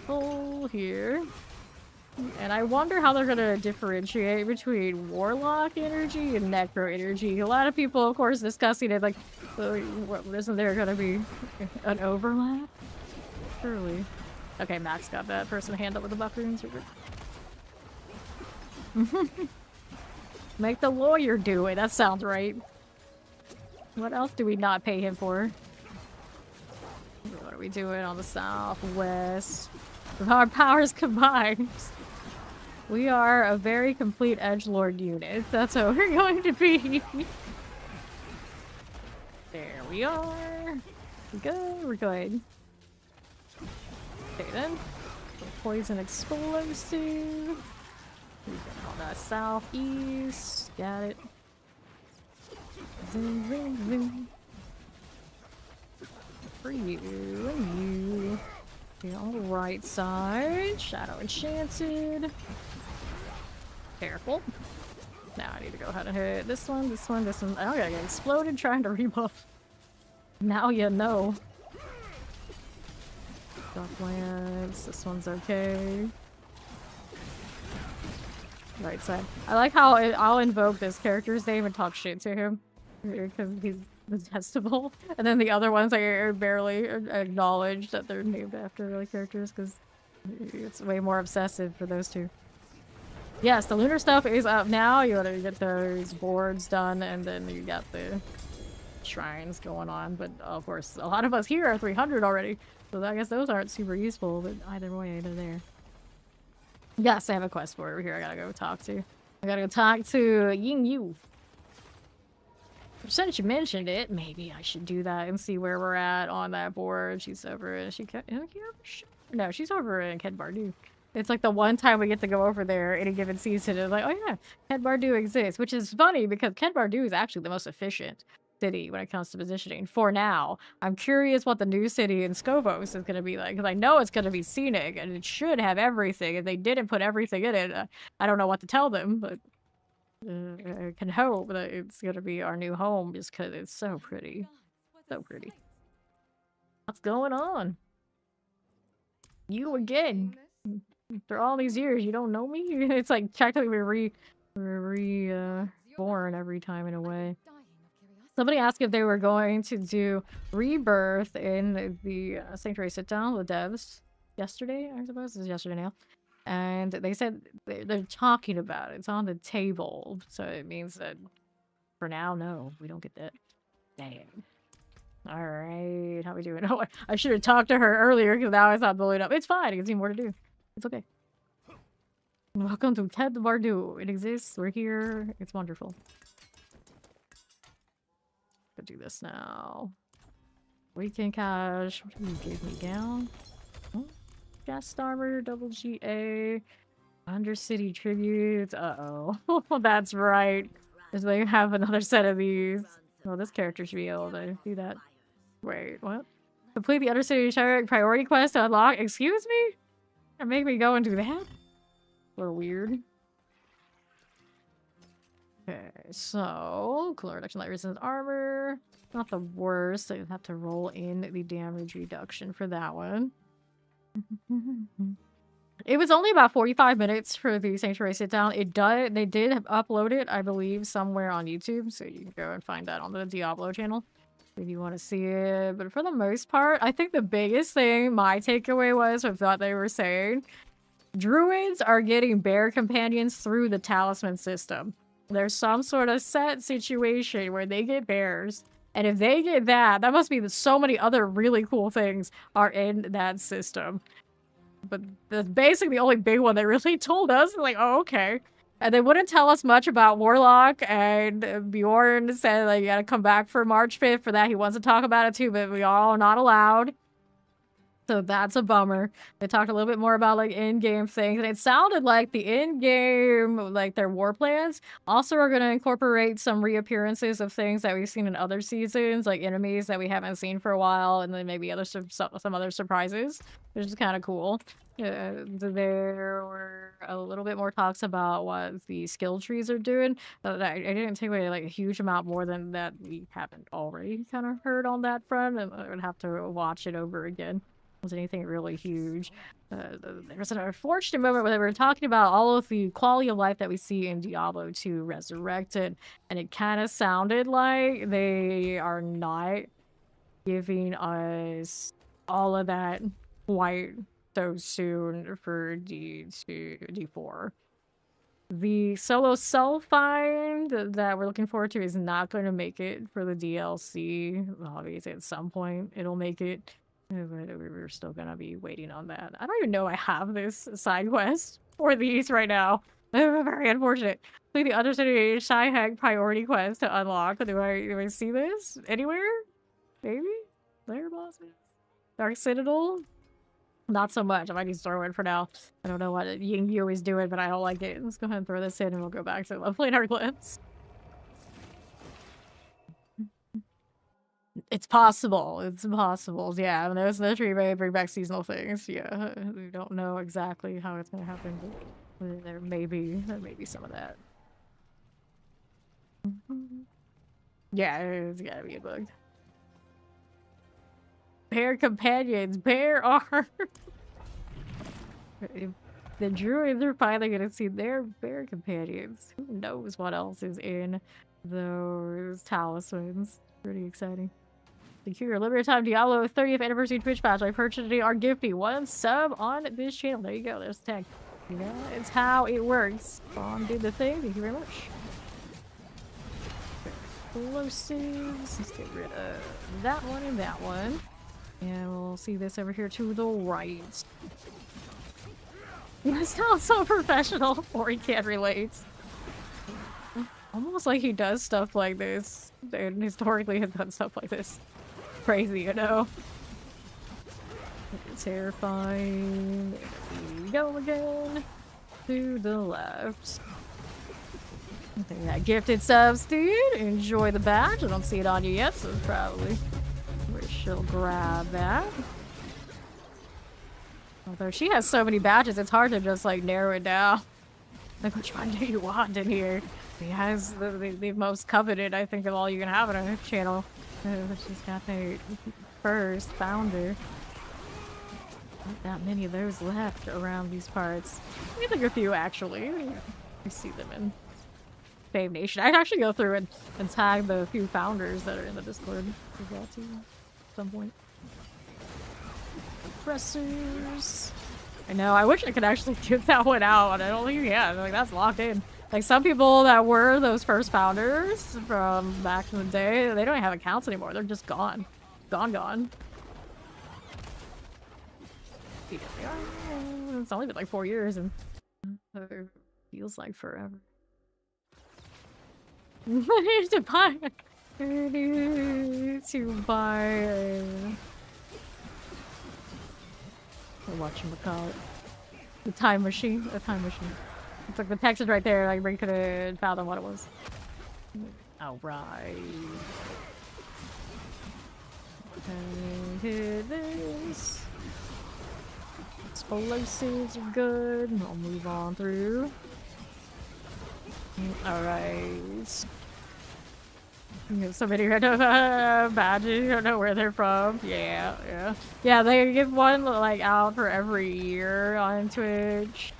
S1: Full here. And I wonder how they're gonna differentiate between Warlock energy and Necro energy. A lot of people, of course, discussing it like, isn't there gonna be an overlap? Surely. Okay, Max got that person hand up with the buffaloons. Make the lawyer do it. That sounds right. What else do we not pay him for? What are we doing on the southwest? With our powers combined, we are a very complete edgelord unit. That's what we're going to be. There we are. We're good. We're good. Okay then. Poison explosive. We got on that southeast. Got it. Zoom, zoom, zoom. For you and you. Okay, on the right side. Shadow enchanted. Careful. Now I need to go ahead and hit this one, this one, this one. I don't gotta get exploded trying to rebuff. Now you know. Docklands. This one's okay. Right side. I like how I'll invoke this character's name and talk shit to him because he's detestable, and then the other ones I barely acknowledge that they're named after real characters because it's way more obsessive for those two. Yes, the lunar stuff is up now. You gotta get those boards done, and then you got the shrines going on. But of course, a lot of us here are 300 already, so I guess those aren't super useful. But either way, they're there. Yes, I have a quest for over here. I gotta go talk to. I gotta go talk to Ying Yu. Since you mentioned it, maybe I should do that and see where we're at on that board. She's over in no, she's over in Ken Bardu. It's like the one time we get to go over there in a given season. It's like, oh yeah, Ken Bardu exists, which is funny because Ken Bardu is actually the most efficient city when it comes to positioning for now. I'm curious what the new city in Skovos is going to be like, because I know it's going to be scenic and it should have everything. If they didn't put everything in it, I don't know what to tell them, but I can hope that it's going to be our new home just because it's so pretty. So pretty. What's going on? You again. For all these years, you don't know me? It's like practically we're reborn every time in a way. Somebody asked if they were going to do Rebirth in the Sanctuary sit-down, the devs, yesterday, I suppose. It was yesterday now. And they said they're talking about it. It's on the table. So it means that for now, no, we don't get that. Damn. Alright, how we doing? Oh, I should have talked to her earlier because now it's not blowing up. It's fine, it gives me more to do. It's okay. Welcome to Ted Bardu. It exists, we're here, it's wonderful. Go do this now. Weekend cash. What did you give me down? Oh, Guest armor, double GA. Undercity tributes. Uh-oh. That's right. They have another set of these. Well, this character should be able to do that. Wait, what? Complete the Undercity Sheriff priority quest to unlock. Excuse me? And make me go and do that? A little weird. Okay, so cooler reduction, light resistance armor. Not the worst. I have to roll in the damage reduction for that one. It was only about 45 minutes for the Sanctuary sit down. They did upload it, I believe, somewhere on YouTube, so you can go and find that on the Diablo channel if you want to see it. But for the most part, I think the biggest thing my takeaway was with what they were saying, druids are getting bear companions through the talisman system. There's some sort of set situation where they get bears, and if they get that, that must mean that so many other really cool things are in that system. But that's basically the only big one they really told us. Like, oh, okay. And they wouldn't tell us much about Warlock, and Bjorn said, like, you gotta come back for March 5th for that. He wants to talk about it too, but we all are not allowed. So that's a bummer. They talked a little bit more about, like, in-game things, and it sounded like the in-game, like, their war plans also are going to incorporate some reappearances of things that we've seen in other seasons, like enemies that we haven't seen for a while, and then maybe some other surprises, which is kind of cool. There were a little bit more talks about what the skill trees are doing, but I didn't take away, like, a huge amount more than that we haven't already kind of heard on that front, and I would have to watch it over again. Was anything really huge. There was an unfortunate moment where they were talking about all of the quality of life that we see in Diablo 2 Resurrected, and it kind of sounded like they are not giving us all of that quite those soon for D4. The solo self find that we're looking forward to is not going to make it for the DLC. Obviously, at some point it'll make it, but we're still gonna be waiting on that. I don't even know I have this side quest for these right now. Very unfortunate. Like the Undercity Shy Hack priority quest to unlock. Do I see this anywhere? Maybe layer bosses. Dark Citadel. Not so much. I might just throw it for now. I don't know what you always do it, but I don't like it. Let's go ahead and throw this in and we'll go back to playing our clips. It's possible. It's possible. Yeah, there's no tree may bring back seasonal things. Yeah, we don't know exactly how it's gonna happen, but there may be some of that. Yeah, it's gotta be a bug. Bear companions, bear arm. The druids are finally gonna see their bear companions. Who knows what else is in those talismans? Pretty exciting. Secure limited time Diablo 30th anniversary Twitch patch. I've heard today are gifty. 1 sub on this channel. There you go. There's the tag. Yeah, it's how it works. Spawn did the thing. Thank you very much. Explosives. Let's get rid of that one and that one. And we'll see this over here to the right. It sounds so professional, or he can't relate. Almost like he does stuff like this, and historically has done stuff like this. Crazy, you know? Terrifying. There we go again. To the left. Okay, that gifted subs, dude. Enjoy the badge. I don't see it on you yet, so probably she'll grab that. Although she has so many badges, it's hard to just like narrow it down. Like, which one do you want in here? He has the most coveted, I think, of all you can have on a channel. She's got the first founder. Not that many of those left around these parts. I think a few actually. We see them in Fame Nation. I'd actually go through and tag the few founders that are in the Discord as well too. Some point. Oppressors. I know, I wish I could actually get that one out, but I don't think you can. Like, that's locked in. Like, some people that were those first founders from back in the day, they don't have accounts anymore. They're just gone. Gone. Yeah, it's only been like 4 years, and it feels like forever. I need to buy whatchamacallit. The time machine. A time machine. It's like the text is right there, like we could have found out what it was. Alright. And hit this. Explosives are good. I'll move on through. Alright. So many random badges, you don't know where they're from. Yeah, they give one like out for every year on Twitch.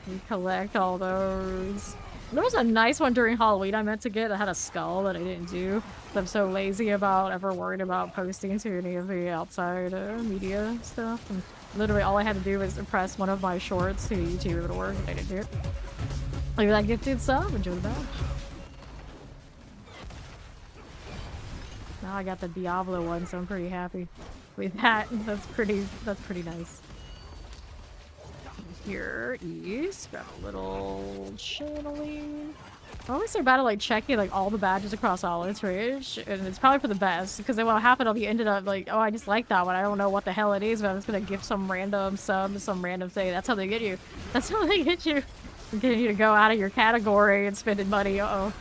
S1: We collect all those. There was a nice one during Halloween I meant to get that had a skull that I didn't do. I'm so lazy about ever worried about posting to any of the outside media stuff. And literally all I had to do was press one of my shorts to YouTube, it would work. I didn't do it. Look at that gifted sub. Enjoy the badge. Now I got the Diablo one, so I'm pretty happy with that. That's pretty nice. Here is got a little channeling. I always say about like checking like all the badges across all of Twitch, and it's probably for the best because then what'll happen, I'll be ended up like, oh, I just like that one. I don't know what the hell it is, but I'm just gonna give some random sub to some random thing. That's how they get you. That's how they get you. They're getting you to go out of your category and spending money. Uh-oh.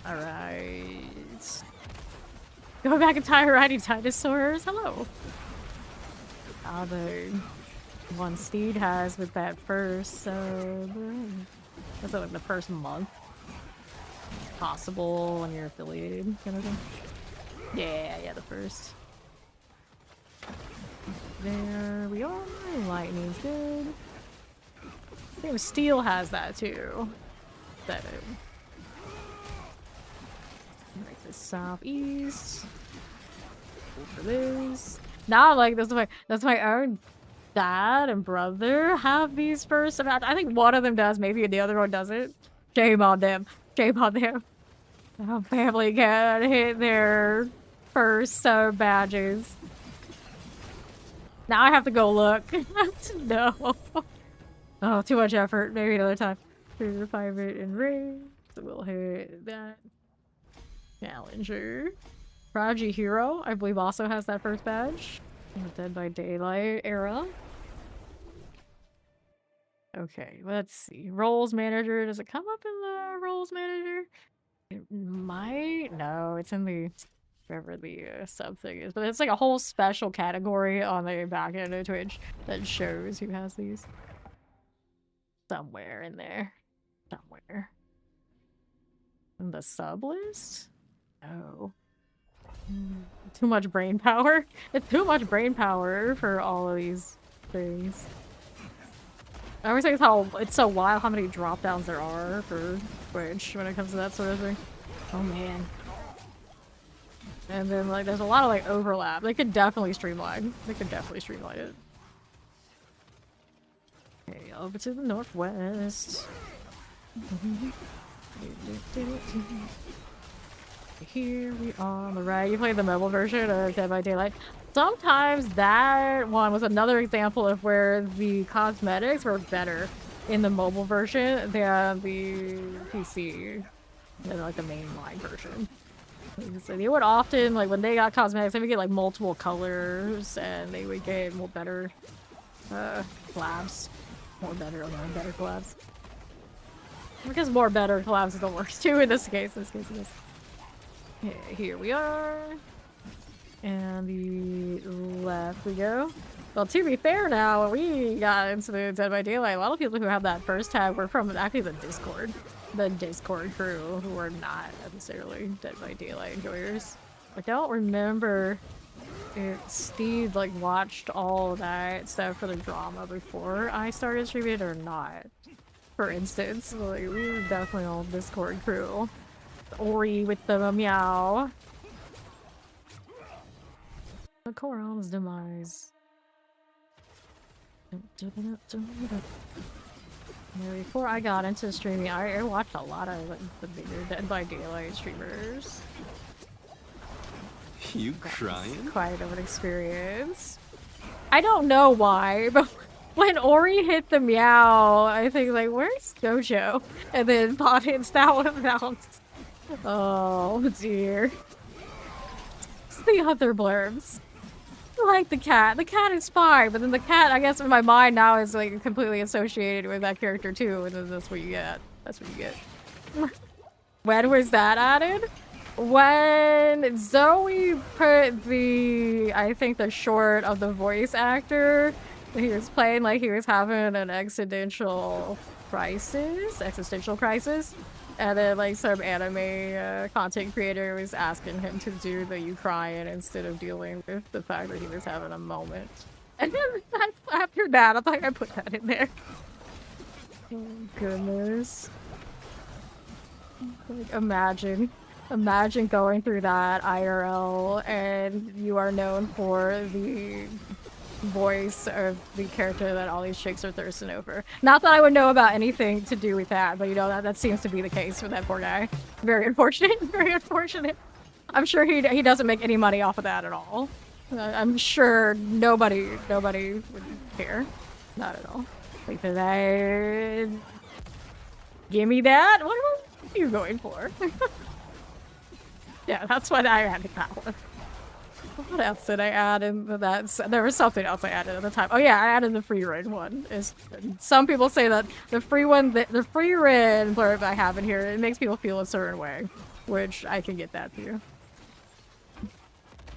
S1: Alright. Going back in time riding dinosaurs. Hello. The one Steed has with that first that's like the first month. Possible when you're affiliated kind of thing. Yeah, the first. There we are. Lightning's good. I think Steel has that too. That like the southeast. Go for this. Now, like, that's my own dad and brother have these first. I think one of them does, maybe the other one doesn't. Shame on them. Shame on them. Oh, family can hit their first badges. Now I have to go look. No. Oh, too much effort. Maybe another time. 5 it in range. So we'll hit that. Challenger. Prodigy Hero, I believe, also has that first badge. In the Dead by Daylight era. Okay, let's see. Roles Manager. Does it come up in the Roles Manager? It might. No, it's in the whatever the sub thing is. But it's like a whole special category on the back end of Twitch that shows who has these. Somewhere in there. Somewhere. In the sub list? Oh. Too much brain power. It's too much brain power for all of these things. I always think it's so wild how many drop downs there are for Twitch when it comes to that sort of thing. Oh man. And then like there's a lot of like overlap. They could definitely streamline. They could definitely streamline it. Okay, over to the northwest. Here we are on the right. You played the mobile version of Dead by Daylight. Sometimes that one was another example of where the cosmetics were better in the mobile version than the PC, than like the mainline version. So they would often, like when they got cosmetics, they would get like multiple colors and they would get more better collabs. More better collabs. Because more better collabs is the worst too in this case. It is. Okay, here we are. And the left we go. Well, to be fair now, when we got into the Dead by Daylight, a lot of people who have that first tag were from actually the Discord. The Discord crew, who were not necessarily Dead by Daylight enjoyers. I don't remember if Steve like watched all that stuff for the drama before I started streaming it or not. For instance, like we were definitely all Discord crew. Ori with the meow. The Coral's demise. Before I got into streaming, I watched a lot of like, the bigger Dead by Daylight streamers.
S3: You crying?
S1: Quite of an experience. I don't know why, but when Ori hit the meow, I think like, where's Jojo? And then Pod hits that one bounced. Oh dear. It's the other blurbs. I like the cat. The cat is fine, but then the cat, I guess in my mind now is like completely associated with that character too, and then that's what you get. That's what you get. When was that added? When Zoe put the, I think the short of the voice actor, he was playing like he was having an existential crisis. And then like some anime content creator was asking him to do the you crying instead of dealing with the fact that he was having a moment. And then after that, I thought I put that in there. Oh goodness. Like imagine going through that IRL and you are known for the voice of the character that all these chicks are thirsting over. Not that I would know about anything to do with that, but you know, that seems to be the case for that poor guy. Very unfortunate, very unfortunate. I'm sure he doesn't make any money off of that at all. I'm sure nobody would care. Not at all. Like, did I... Give me that? What are you going for? Yeah, that's what I added that one. What else did I add in that? There was something else I added at the time. Oh yeah, I added the free run one. Some people say that the free one, the free run blurb I have in here, it makes people feel a certain way, which I can get that too.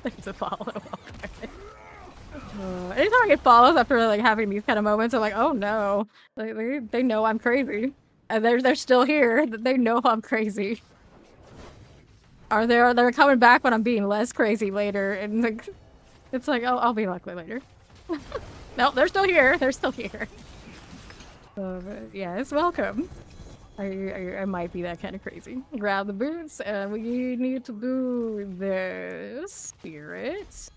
S1: Thanks to follow. Anytime I get follows after like having these kind of moments, I'm like, oh no, they know I'm crazy, and they're still here. They know I'm crazy. They're coming back when I'm being less crazy later, and like, it's like, oh, I'll be lucky later. No, they're still here. They're still here. But yeah, it's welcome. I might be that kind of crazy. Grab the boots, and we need to do the spirit.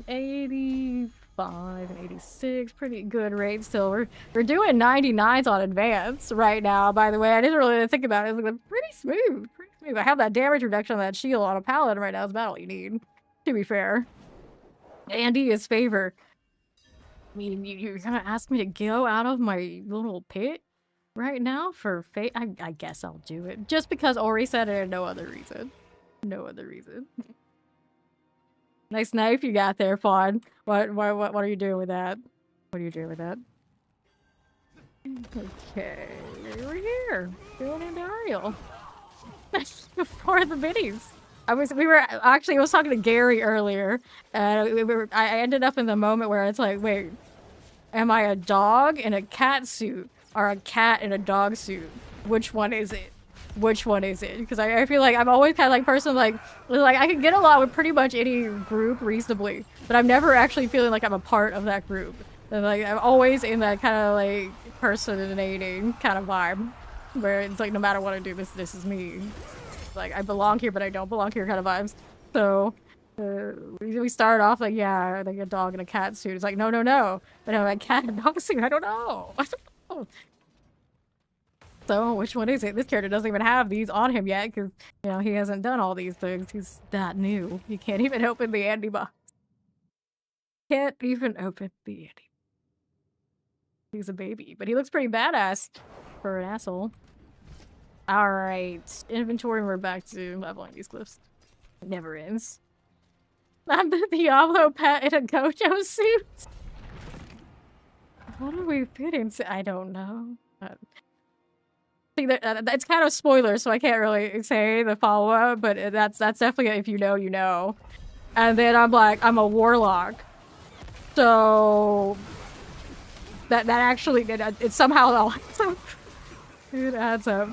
S1: 85 and 86, pretty good rate still. We're doing 99s on advance right now, by the way. I didn't really think about it. It's like pretty smooth, pretty smooth. I have that damage reduction on that shield on a paladin right now. It's about all you need, to be fair. Andy is favor. I mean, you're gonna ask me to go out of my little pit right now for fate? I guess I'll do it. Just because Ori said it and no other reason. No other reason. Nice knife you got there, Fawn. What are you doing with that? What are you doing with that? Okay, we're here. Doing an Ariel. Before the biddies. I was talking to Gary earlier, and I ended up in the moment where it's like, wait, am I a dog in a cat suit or a cat in a dog suit? Which one is it? Which one is it? Because I feel like I'm always kind of like person like I can get along with pretty much any group reasonably, but I'm never actually feeling like I'm a part of that group. And like I'm always in that kind of like personating kind of vibe, where it's like no matter what I do, this is me. Like I belong here, but I don't belong here kind of vibes. So we started off like like a dog in a cat suit. It's like no, but I'm a cat in a dog suit. I don't know. I don't know. So which one is it? This character doesn't even have these on him yet because you know he hasn't done all these things. He's that new. He can't even open the Andy box. Can't even open the Andy. He's a baby, but he looks pretty badass for an asshole. All right, inventory. We're back to leveling these cliffs. It never ends. I'm the Diablo pet in a Gojo suit. What do we fit into? I don't know. See, that's kind of spoiler, so I can't really say the follow-up, but that's definitely if you know, you know. And then I'm like, I'm a warlock. So that actually it somehow all adds up. It adds up.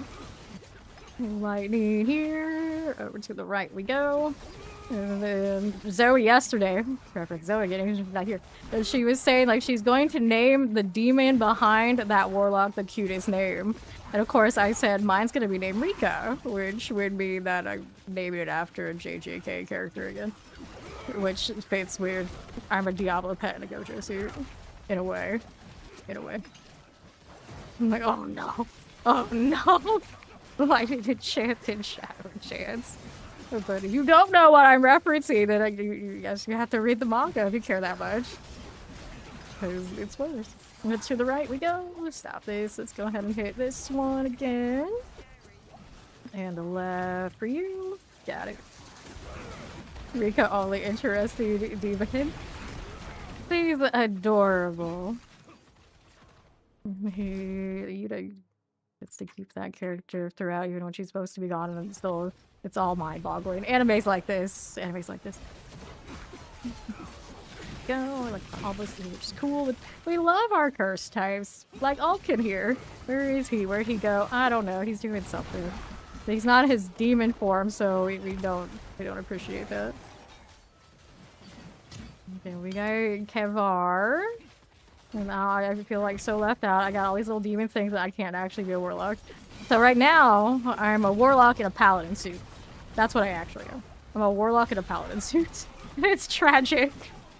S1: Lightning here. Over to the right we go. And then Zoe yesterday, reference Zoe getting back here. And she was saying like she's going to name the demon behind that warlock the cutest name. And of course I said mine's gonna be named Rika, which would mean that I named it after a JJK character again. Which fits weird. I'm a Diablo pet in a Gojo suit. In a way. In a way. I'm like, oh no. Oh no. Why did it chant in Shadow Chance? But if you don't know what I'm referencing, then yes, you have to read the manga if you care that much. Because it's spoilers. And to the right we go. Let's stop this. Let's go ahead and hit this one again. And the left for you. Got it. Rika only interesting diva kid. She's adorable. You know, it's to keep that character throughout even when she's supposed to be gone, and still it's all mind-boggling. Animes like this. Animes like this. Go, like all this which is cool. We love our curse types. Like Alkin here. Where is he? Where'd he go? I don't know. He's doing something. He's not his demon form, so we don't appreciate that. Okay, we got Kevar. And now I feel like so left out. I got all these little demon things that I can't actually be a warlock. So right now, I'm a warlock in a paladin suit. That's what I actually am. I'm a warlock in a paladin suit. It's tragic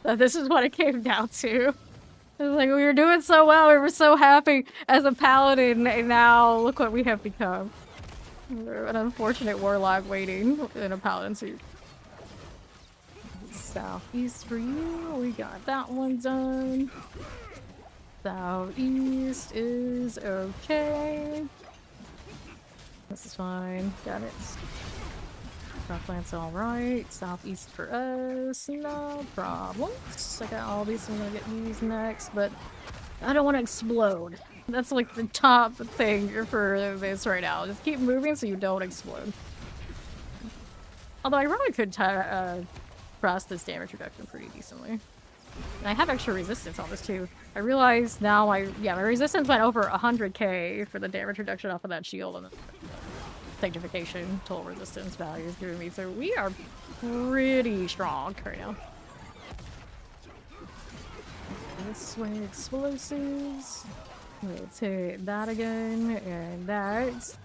S1: that this is what it came down to. It was like, we were doing so well, we were so happy as a paladin, and now look what we have become. We're an unfortunate warlock waiting in a paladin suit. Southeast for you, we got that one done. Southeast is okay. This is fine. Got it. Southland's alright. Southeast for us. No problems. I got all these, so I'm gonna get these next, but I don't want to explode. That's like the top thing for this right now. Just keep moving so you don't explode. Although I really could cross this damage reduction pretty decently. And I have extra resistance on this too. I realize now my resistance went over 100k for the damage reduction off of that shield, and the Sanctification total resistance value is giving me, so we are pretty strong right now. This way, explosives. Let's hit that again, and that.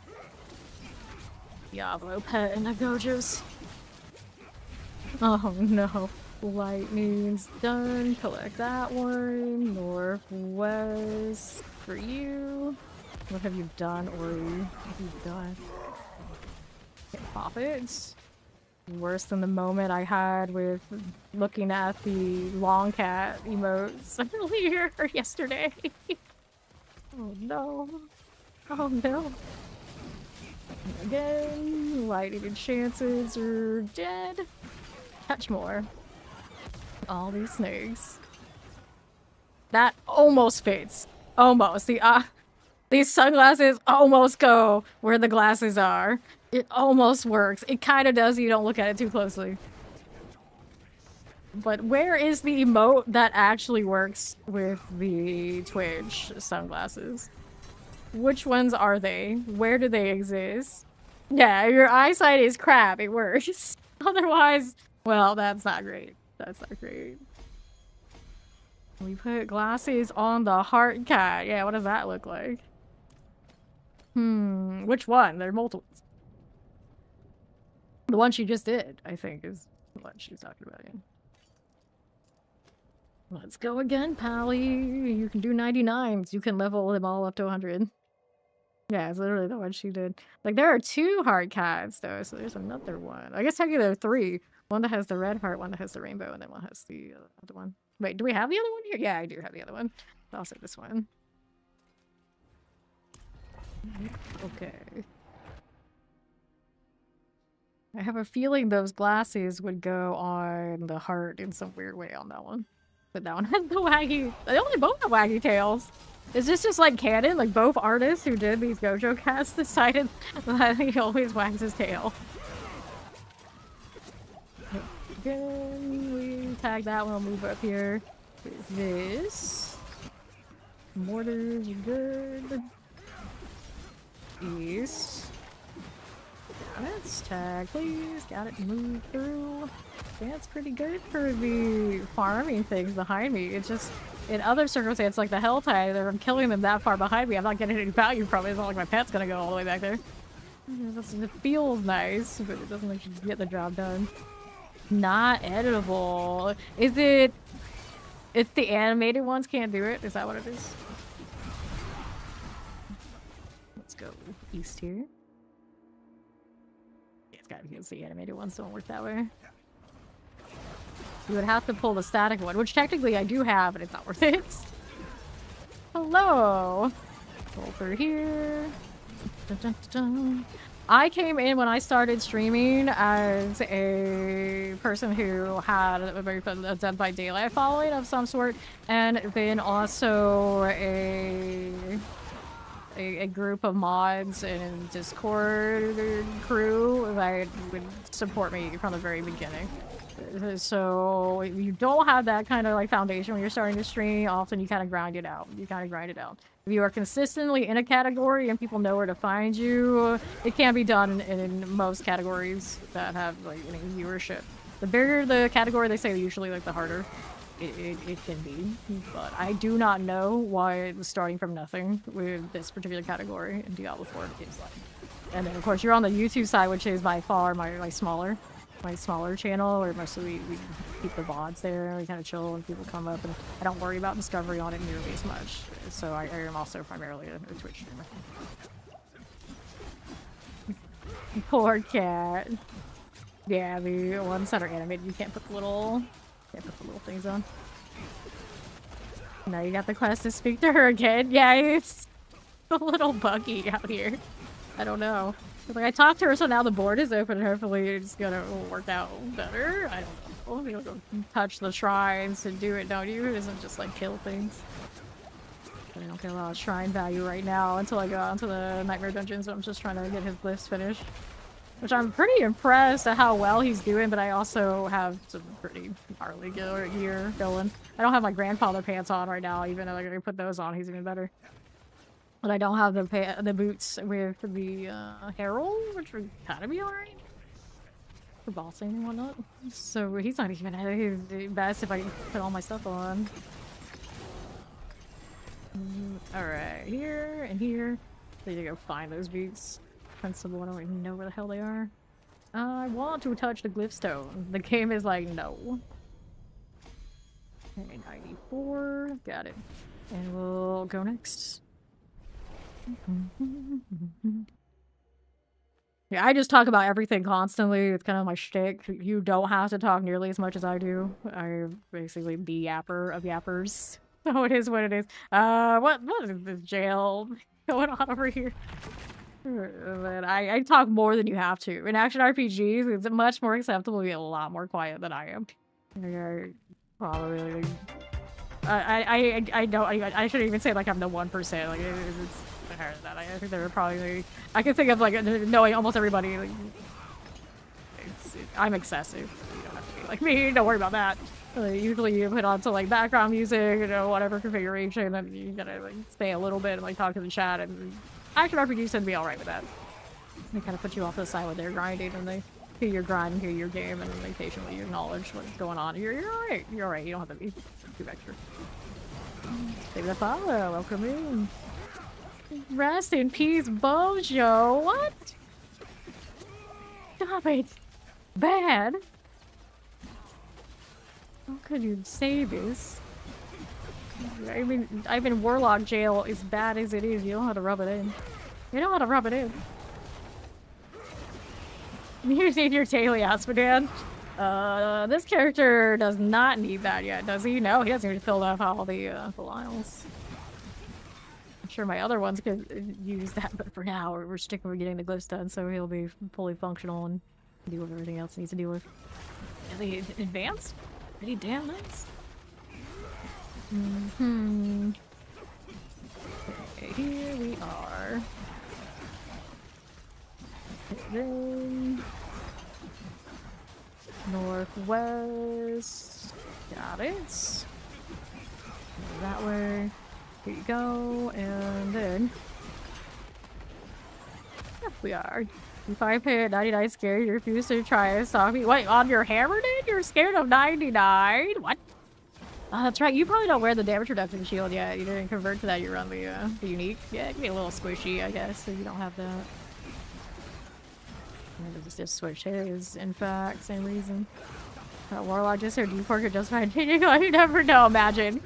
S1: Diablo pet and a Gojos. Oh no. Lightning's done. Collect that one. Northwest for you. What have you done, Ori? What have you done? Okay, pop it. Worse than the moment I had with looking at the long cat emotes earlier or yesterday. Oh no. Oh no. Again, lightning chances are dead. Catch more. All these snakes. That almost fits. Almost. These sunglasses almost go where the glasses are. It almost works. It kind of does. You don't look at it too closely. But where is the emote that actually works with the Twitch sunglasses? Which ones are they? Where do they exist? Yeah, your eyesight is crap. It works. Otherwise, well, that's not great. That's not great. We put glasses on the heart cat. Yeah, what does that look like? Which one? There are multiple. The one she just did, I think, is what she's talking about. Yeah. Let's go again, Pally. You can do 99s. You can level them all up to 100. Yeah, it's literally the one she did. Like, there are 2 heart cats, though, so there's another one. I guess technically there are 3. One that has the red heart, one that has the rainbow, and then one has the other one. Wait, do we have the other one here? Yeah, I do have the other one. Also this one. Okay. I have a feeling those glasses would go on the heart in some weird way on that one. But that one has the waggy... They only both have waggy tails. Is this just like canon? Like both artists who did these Gojo cats decided that he always wags his tail. Again, we tag that one. We'll move up here. With this. Mortars, you good. East. Got it. Tag, please. Got it. Move through. That's pretty good for the farming things behind me. It's just, in other circumstances, like the Hell Tide, I'm killing them that far behind me. I'm not getting any value from it. It's not like my pet's gonna go all the way back there. It feels nice, but it doesn't actually get the job done. Not editable. Is it... It's the animated ones can't do it? Is that what it is? Let's go east here. Yeah, it's gotta be because the animated ones don't work that way. You would have to pull the static one, which technically I do have, but it's not worth it. Hello! Roll through here. Dun, dun, dun, dun. I came in when I started streaming as a person who had a very Dead by Daylight following of some sort, and then also a group of mods and Discord crew that would support me from the very beginning. So you don't have that kind of like foundation when you're starting to stream. Often you kind of grind it out. If you are consistently in a category and people know where to find you, it can be done in most categories that have like any viewership. The bigger the category, they say usually like the harder it can be. But I do not know why starting from nothing with this particular category in Diablo 4 is like. And then of course you're on the YouTube side, which is by far my smaller channel, where mostly we keep the VODs there. We kind of chill when people come up, and I don't worry about discovery on it nearly as much. So I am also primarily a Twitch streamer. Poor cat. Yeah, the ones that are animated, you can't put the little things on. Now you got the quest to speak to her again. Yeah, it's a little buggy out here. I don't know. Like, I talked to her, so now the board is open, and hopefully it's gonna work out better. I don't know. You don't touch the shrines to do it, don't you? It doesn't just, like, kill things. But I don't get a lot of shrine value right now until I go out into the Nightmare Dungeon, so I'm just trying to get his glyphs finished. Which I'm pretty impressed at how well he's doing, but I also have some pretty gnarly gear going. I don't have my grandfather pants on right now, even though I can put those on, he's even better. But I don't have the boots with the Herald, which would kind of be alright for bossing and whatnot. So he's not even he's best if I put all my stuff on. Alright, here and here. I need to go find those boots. Principal, I don't even know where the hell they are. I want to touch the glyph stone. The game is like, no. Okay, 94. Got it. And we'll go next. Yeah, I just talk about everything constantly. It's kind of my shtick. You don't have to talk nearly as much as I do. I'm basically the yapper of yappers. So it is what it is. What is this jail going on over here? But I talk more than you have to. In action RPGs, it's much more acceptable to be a lot more quiet than I am. Probably. I don't. I shouldn't even say like I'm the 1%. Like it's higher than that. I think there are probably. I can think of like knowing almost everybody. Like, I'm excessive. You don't have to be like me. Don't worry about that. Usually you put on some like background music, you know, whatever configuration, and you gotta like stay a little bit and like talk to the chat. And action RPGs tend to be all right with that. They kind of put you off to the side when they're grinding, and they hear your grind and hear your game, and then they patiently acknowledge what's going on. You're alright. You're alright. You don't have to be too extra. Save the follow. Welcome in. Rest in peace, Bojo. What? Stop it. Bad. How could you say this? I mean, I'm in Warlock jail as bad as it is. You don't know how to rub it in. You know how to rub it in. You need your daily Asmodan. This character does not need that yet, does he? No, he doesn't even fill up all the files. I'm sure my other ones could use that, but for now, we're sticking with getting the glyphs done, so he'll be fully functional and deal with everything else he needs to deal with. Really advanced? Pretty damn nice. Okay, here we are. Then northwest. Got it. That way. Here you go. And then here we are. If I pay at 99 scared, you refuse to try and stop me. Wait, on your hammer then? You're scared of 99? What? Oh, that's right. You probably don't wear the damage reduction shield yet. You didn't convert to that. You run the unique. Yeah, it can be a little squishy, I guess, so you don't have that. Just switch his, in fact, same reason. Warlock just heard D4 could just find you never know, imagine.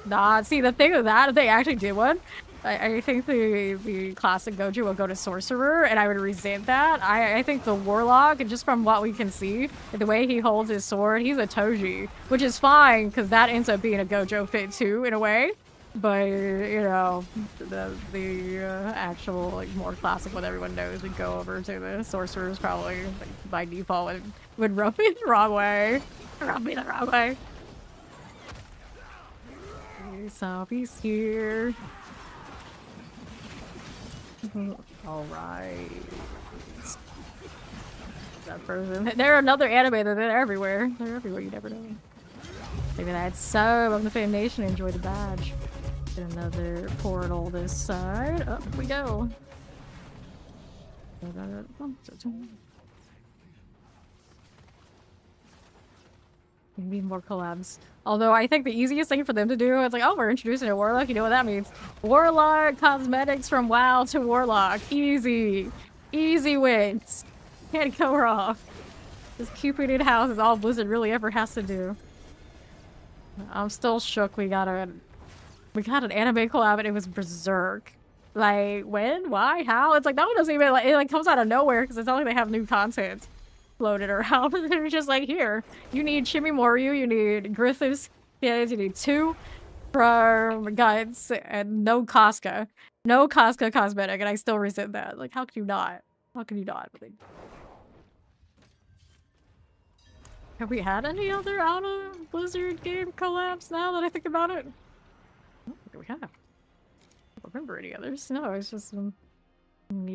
S1: Nah, see, the thing with that, if they actually did one, I think the classic Goju will go to Sorcerer, and I would resent that. I think the Warlock, and just from what we can see, the way he holds his sword, he's a Toji, which is fine, because that ends up being a Gojo fit too, in a way. But, you know, the actual, like, more classic one everyone knows would go over to the Sorcerers probably, like, by default, would rub me the wrong way. Rub me the wrong way. Zombie's here. Alright. That person. They're another anime, they're everywhere. They're everywhere, you never know. Maybe that sub of the Fan Nation, enjoy the badge. Get another portal this side. Up we go. Maybe more collabs. Although I think the easiest thing for them to do is like, oh, we're introducing a Warlock. You know what that means? Warlock cosmetics from WoW to Warlock. Easy. Easy wins. Can't go wrong. Just keeping it house is all Blizzard really ever has to do. I'm still shook we got an anime collab and it was Berserk. Like, when? Why? How? It's like, that one doesn't even, like, it like comes out of nowhere because it's not like they have new content floated around. They're just like, here, you need Shimimoryu, you need Griffiths, you need 2 from Guts, and no Casca. No Casca cosmetic, and I still resent that. Like, how can you not? How can you not? Have we had any other out of Blizzard game collabs now that I think about it? I don't think we have. I don't remember any others. No, it's just you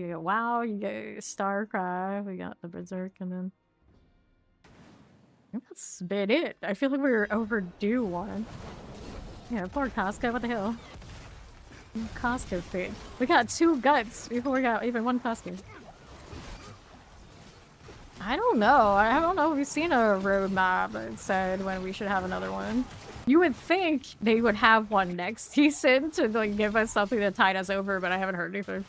S1: get WoW, you get StarCraft, we got the Berserk, and then that's been it. I feel like we were overdue one. Yeah, poor Casca, what the hell? Casca fit. We got 2 Guts before we got even 1 Casca. I don't know. I don't know if we've seen a roadmap that said when we should have another one. You would think they would have one next season to like give us something to tide us over, but I haven't heard anything.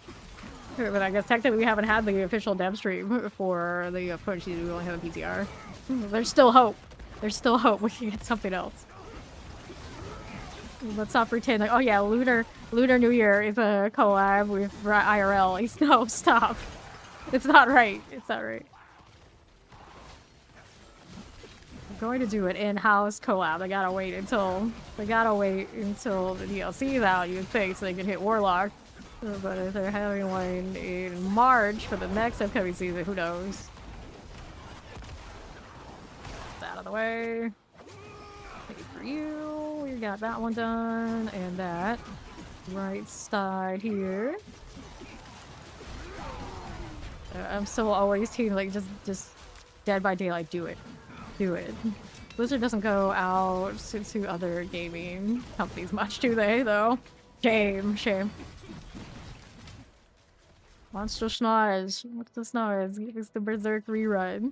S1: But I guess technically we haven't had the official dev stream for the Punch season. We only have a PTR. There's still hope. There's still hope we can get something else. Let's not pretend like, oh yeah, Lunar New Year is a collab with IRL. No, stop. It's not right. It's not right. I'm going to do an in-house collab. They gotta wait until the DLC is out, you'd think, so they can hit Warlock. But if they're having one in March for the next upcoming season, who knows? It's out of the way. Thank you for you. We got that one done, and that right side here. I'm still always team like just Dead by Daylight. Do it. Blizzard doesn't go out to other gaming companies much, do they? Though, shame. Monster Schnoz. What's the Schnoz? It's the Berserk rerun.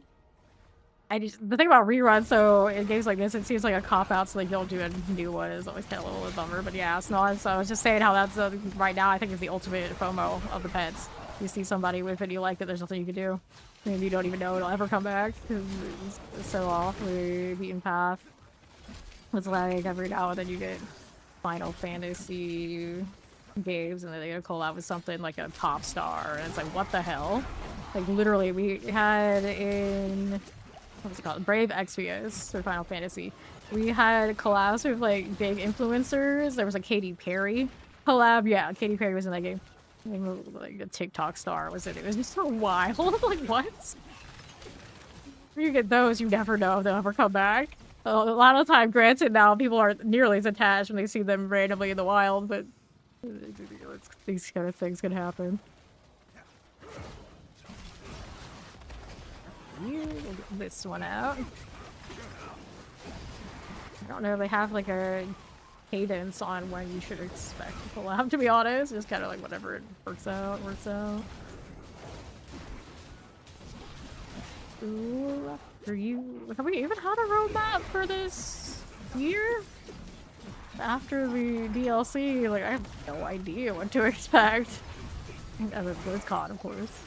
S1: The thing about reruns, so in games like this, it seems like a cop-out, so like you'll do a new one. It's always kind of a little bummer, but yeah, Schnoz. So I was just saying how that's right now. I think is the ultimate FOMO of the pets. You see somebody with it, you like it. There's nothing you can do. Maybe you don't even know it'll ever come back because it's so off the beaten path. It's like every now and then you get Final Fantasy games and then they get a collab with something like a Top Star, and it's like, what the hell? Like literally, we had in what's it called? Brave Exvius for Final Fantasy. We had collabs with like big influencers. There was a Katy Perry collab. Yeah, Katy Perry was in that game. Like a TikTok star was in it. It was just so wild. Like, what? You get those, you never know if they'll ever come back. A lot of the time, granted, now people aren't nearly as attached when they see them randomly in the wild, but these kind of things can happen. We'll get this one out. I don't know if they have like a cadence on when you should expect a collab, to be honest. Just kind of like whatever it works out. Ooh, for you. Have we even had a roadmap for this year? After the DLC, like, I have no idea what to expect. Other than BlizzCon, of course.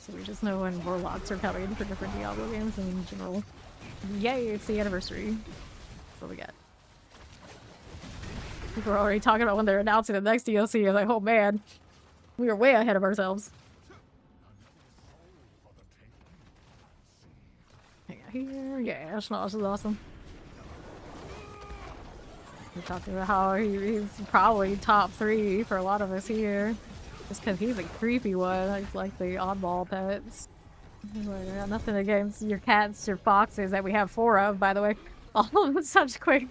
S1: So we just know when Warlocks are coming for different Diablo games in general. Yay, it's the anniversary. What we got? People are already talking about when they're announcing the next DLC. I'm like, oh man, we are way ahead of ourselves. Hang on here. Yeah, Schnoz is awesome. We're talking about how he's probably top 3 for a lot of us here. Just because he's a creepy one. He's like the oddball pets. Like, nothing against your cats or foxes that we have 4 of, by the way. All of them such quick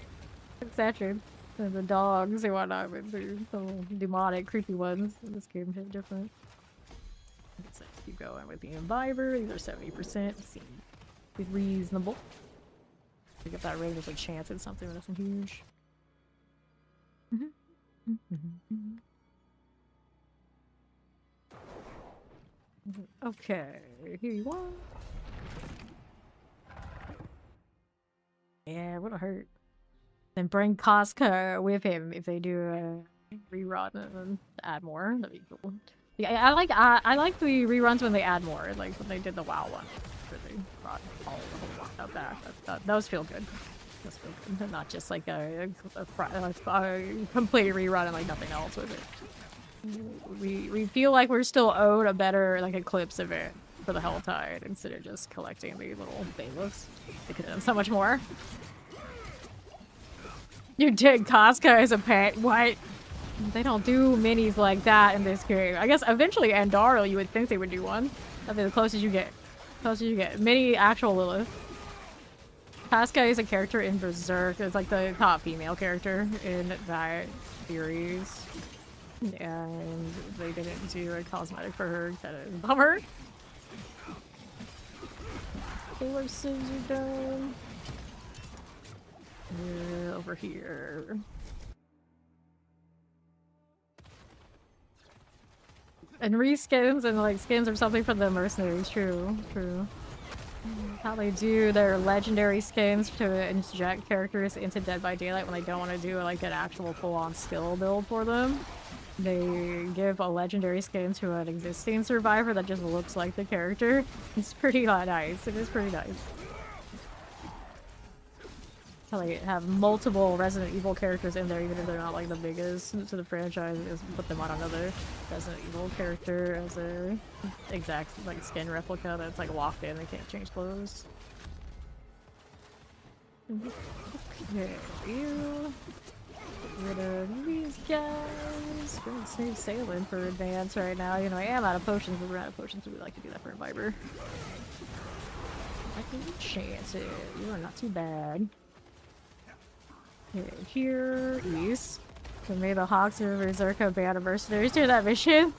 S1: succession. And the dogs and whatnot, but they're little demonic, creepy ones. This game is different. Let's keep going with the Imbiber. These are 70%. Seems reasonable. Pick up that range of a chance at something, but nothing huge. Okay, here you are. Yeah, it wouldn't hurt. Then bring Costco with him if they do a rerun and then add more. That'd be cool. Yeah, I like the reruns when they add more, like when they did the WoW one. Where they brought all the whole WoW back. Those feel good. Those feel good. Not just like a complete rerun and like nothing else with it. We feel like we're still owed a better like Eclipse event for the Helltide instead of just collecting the little bailiffs. They could have done so much more. You dig Costco as a pet? What? They don't do minis like that in this game. I guess eventually Andoril, you would think they would do one. I think the closest you get. Mini actual Lilith. Costco is a character in Berserk. It's like the top female character in that series. And they didn't do a cosmetic for her. Kind of bummer. Taylor Scissor done. Over here. And reskins and like skins or something for the mercenaries. True. How they do their legendary skins to inject characters into Dead by Daylight when they don't want to do like an actual full-on skill build for them. They give a legendary skin to an existing survivor that just looks like the character. It's pretty nice. It is pretty nice. probably have multiple Resident Evil characters in there, even if they're not like the biggest to the franchise. Just put them on another Resident Evil character as a exact like skin replica that's like locked in. They can't change clothes. Okay, you. Get rid of these guys. Gonna save sailing for advance right now. You know, I am out of potions, but we're out of potions, so we like to do that for a Viper. I can chance it. You are not too bad. Okay, here, east. So maybe the Hawks or Berserker band of mercenaries do that mission.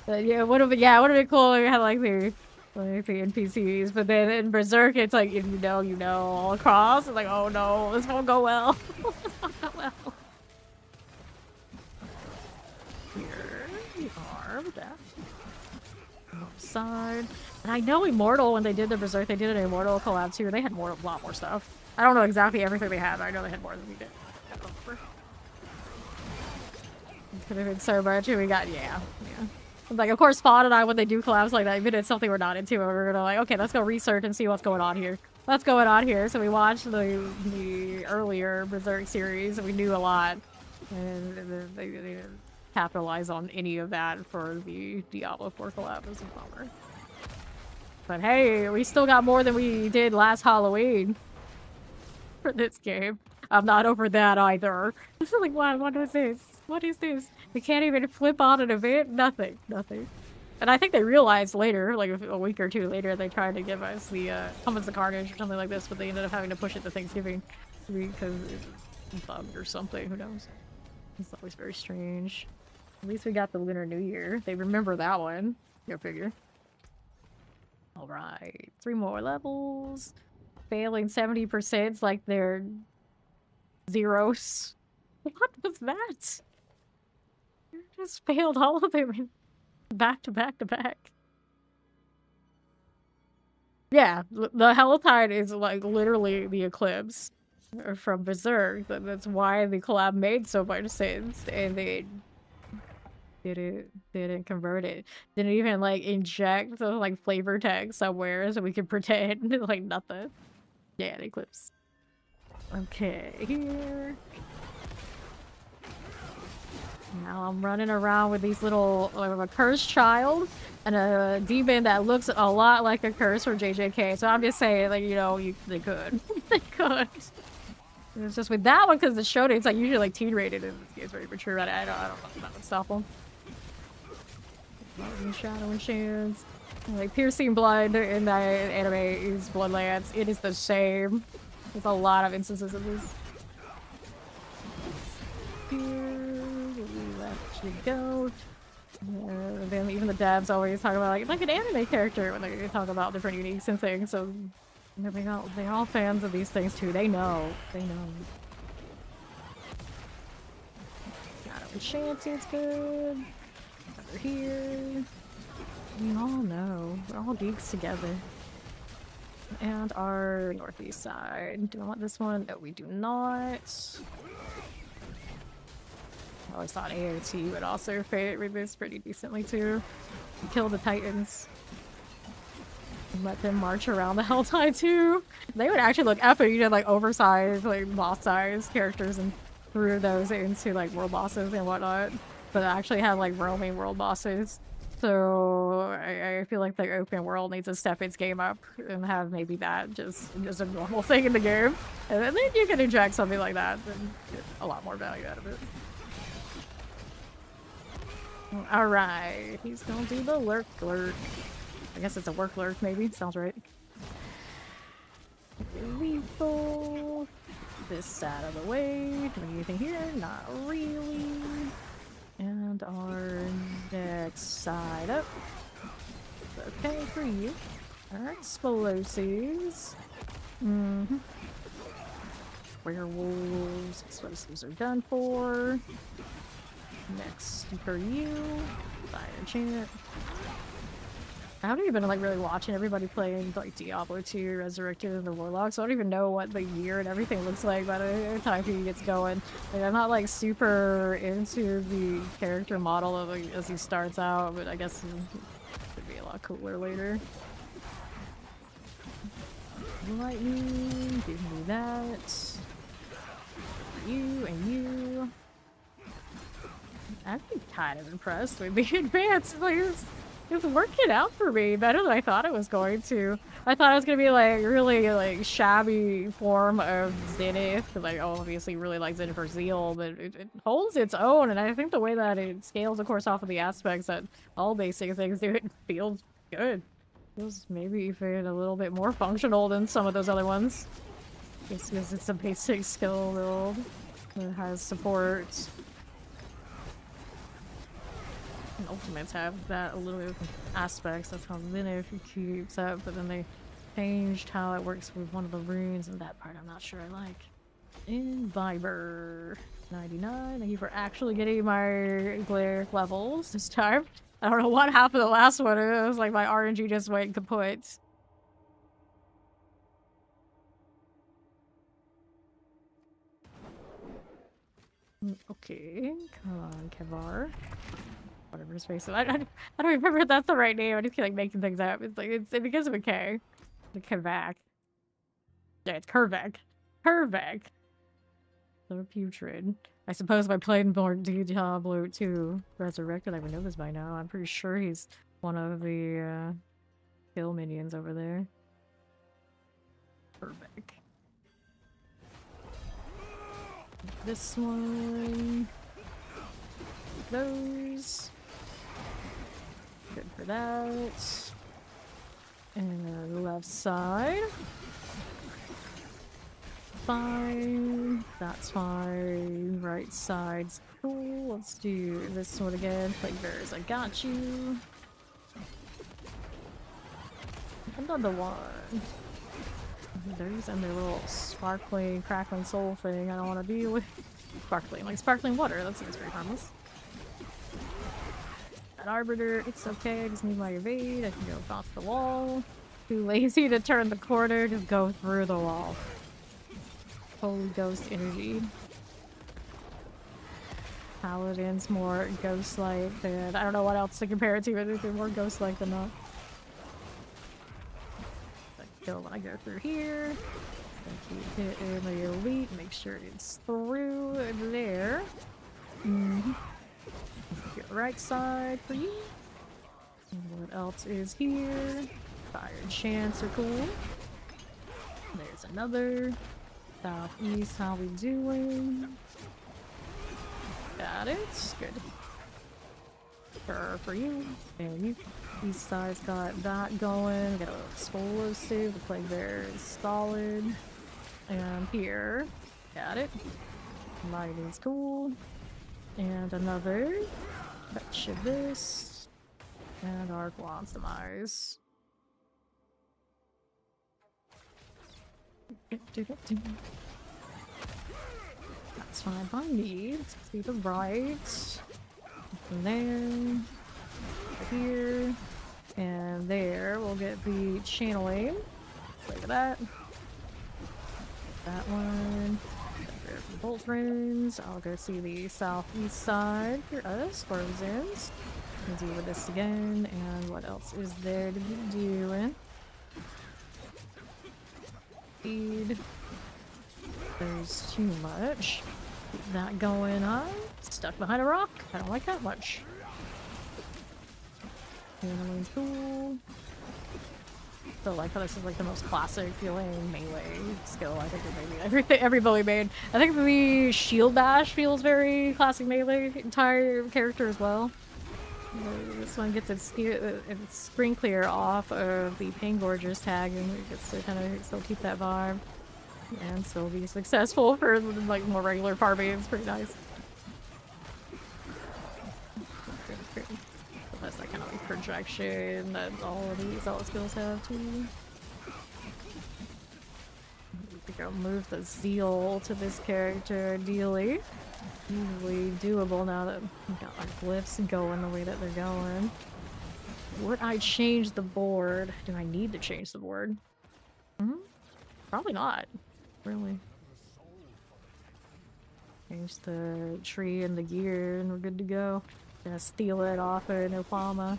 S1: But yeah, it would have been cool if we had like the NPCs, but then in Berserk it's like if you know all across. It's like, oh no, this won't go well. This won't go well. Here we are with that. Side. And I know Immortal, when they did the Berserk, they did an Immortal collab too. They had a lot more stuff. I don't know exactly everything they had, but I know they had more than we did. Could have been so much, and we got, yeah. Like, of course, Spawn and I, when they do collabs like that, even if it's something we're not into, we're gonna like, okay, let's go research and see what's going on here. What's going on here? So we watched the earlier Berserk series, and we knew a lot. And they didn't capitalize on any of that for the Diablo 4 collab. It was a bummer. But hey, we still got more than we did last Halloween for this game. I'm not over that either. This is like, what is this? What is this? We can't even flip on an event? Nothing. And I think they realized later, like a week or two later, they tried to give us the Summons of Carnage or something like this, but they ended up having to push it to Thanksgiving because it's bugged or something. Who knows? It's always very strange. At least we got the Lunar New Year. They remember that one. Go figure. Alright. 3 more levels. Failing 70% like they're zeros. What was that? You just failed all of them back to back to back. Yeah, the Helltide is like literally the Eclipse from Berserk. That's why the collab made so much sense, and they didn't convert it. Didn't even like inject the like flavor text somewhere so we could pretend like nothing. Yeah, the Eclipse. Okay, here. Now I'm running around with these little, a cursed child and a demon that looks a lot like a curse from JJK. So I'm just saying, like, you know, they could. They could. It's just with that one, because the show it's like usually like teen rated and it's very mature. I don't know if that would stop them. Shadow and Shades. Like, piercing blood in the anime is Bloodlands. It is the same. There's a lot of instances of this. Here we actually go. Then even the devs always talk about like an anime character when they talk about different uniques and things. So they're all fans of these things too. They know. They know. Shadow Enchanted's good. Over here. We all know. We're all geeks together. And our northeast side. Do I want this one? No, we do not. I always thought AOT would also fit with this pretty decently too. Kill the Titans. And let them march around the Helltide too. They would actually look epic. You know, like oversized, like boss-sized characters and threw those into like world bosses and whatnot. But actually have like roaming world bosses. So I feel like the open world needs to step its game up and have maybe that just a normal thing in the game. And then you can inject something like that and get a lot more value out of it. Alright, he's gonna do the lurk. I guess it's a work lurk, maybe. Sounds right. Lethal. This side of the way. Do anything here? Not really. And our next side up. Okay for you. Our explosives. Werewolves. Explosives are done for. Next for you. Fire enchant. I haven't even been like really watching everybody playing like Diablo 2, Resurrected, and the Warlock, so I don't even know what the year and everything looks like by the time he gets going. Like, I'm not like super into the character model of like, as he starts out, but I guess it could be a lot cooler later. Lightning, give me that. You and you. I'm kind of impressed with the advance. Like, it's working out for me better than I thought it was going to. I thought it was gonna be like really like shabby form of Zenith. Like, oh, obviously really like Zenith or Zeal, but it holds its own. And I think the way that it scales, of course, off of the aspects that all basic things do, it feels good. Feels maybe even a little bit more functional than some of those other ones. Just because it's a basic skill build that has support. And ultimates have that a little bit of aspects. That's how Zenith keeps up, but then they changed how it works with one of the runes, and that part I'm not sure I like. Imbiber 99. Thank you for actually getting my glare levels this time. I don't know what happened the last one. It was like my RNG just went kaput. Okay, come on, Kevar. Whatever his face is. I don't remember if that's the right name. I just keep like making things up. It's like it begins with a K. The Kavak. Yeah, it's Kervek. Kervek. So putrid. I suppose if I played more Diablo 2 Resurrected, I would know this by now. I'm pretty sure he's one of the kill minions over there. Kervek. This one. Those. Good for that. And the left side. Fine. That's fine. Right side's cool. Let's do this one again. Plague Bearers, I got you. Another one. They're using their little sparkling, crackling soul thing I don't want to deal with. Sparkling, like sparkling water. That seems very harmless. That Arbiter, it's okay. I just need my evade. I can go across the wall. Too lazy to turn the corner. Just go through the wall. Holy ghost energy. Paladin's more ghost-like than... I don't know what else to compare it to, but it's more ghost-like than not. Kill when I go through here. Keep hitting the elite. Make sure it's through there. Get right side for you. And what else is here? Fire and chance are cool. There's another. Southeast, how we doing? Got it. Good. For you. And you. East side's got that going. Got a explosive. The plague there is solid. And here. Got it. Lighting's cool. And another. Touch of this. And our blossomize. That's fine by me. See the right. From there. Here. And there. We'll get the channeling. Look at that. That one. Bolt runes. I'll go see the southeast side for us. Frozen's. Deal with this again. And what else is there to be doing? Feed. There's too much. Keep that going on. Stuck behind a rock. I don't like that much. Handling's cool. So like how this is like the most classic feeling melee skill I think every bully made. I think the shield bash feels very classic melee entire character as well. This one gets its spring clear off of the Pain Gorger's tag and it gets to kind of still keep that vibe and still be successful for like more regular farming. It's pretty nice. That's that kind of like projection that all of these skills have too. I think I'll move the zeal to this character ideally. Usually doable now that we've got our glyphs going the way that they're going. Would I change the board? Do I need to change the board? Probably not. Really. Change the tree and the gear and we're good to go. Gonna steal it off of Nopama.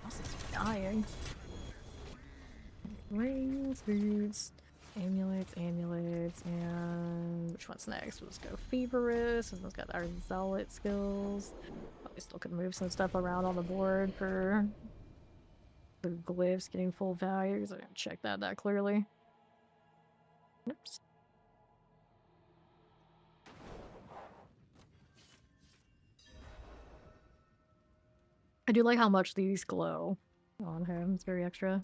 S1: This is dying. Rings, boots. Amulets, and which one's next? Let's go Feverous. This one's got our Zealot skills. Oh, we still could move some stuff around on the board for the glyphs getting full value, because I didn't check that clearly. Oops. I do like how much these glow on him. It's very extra.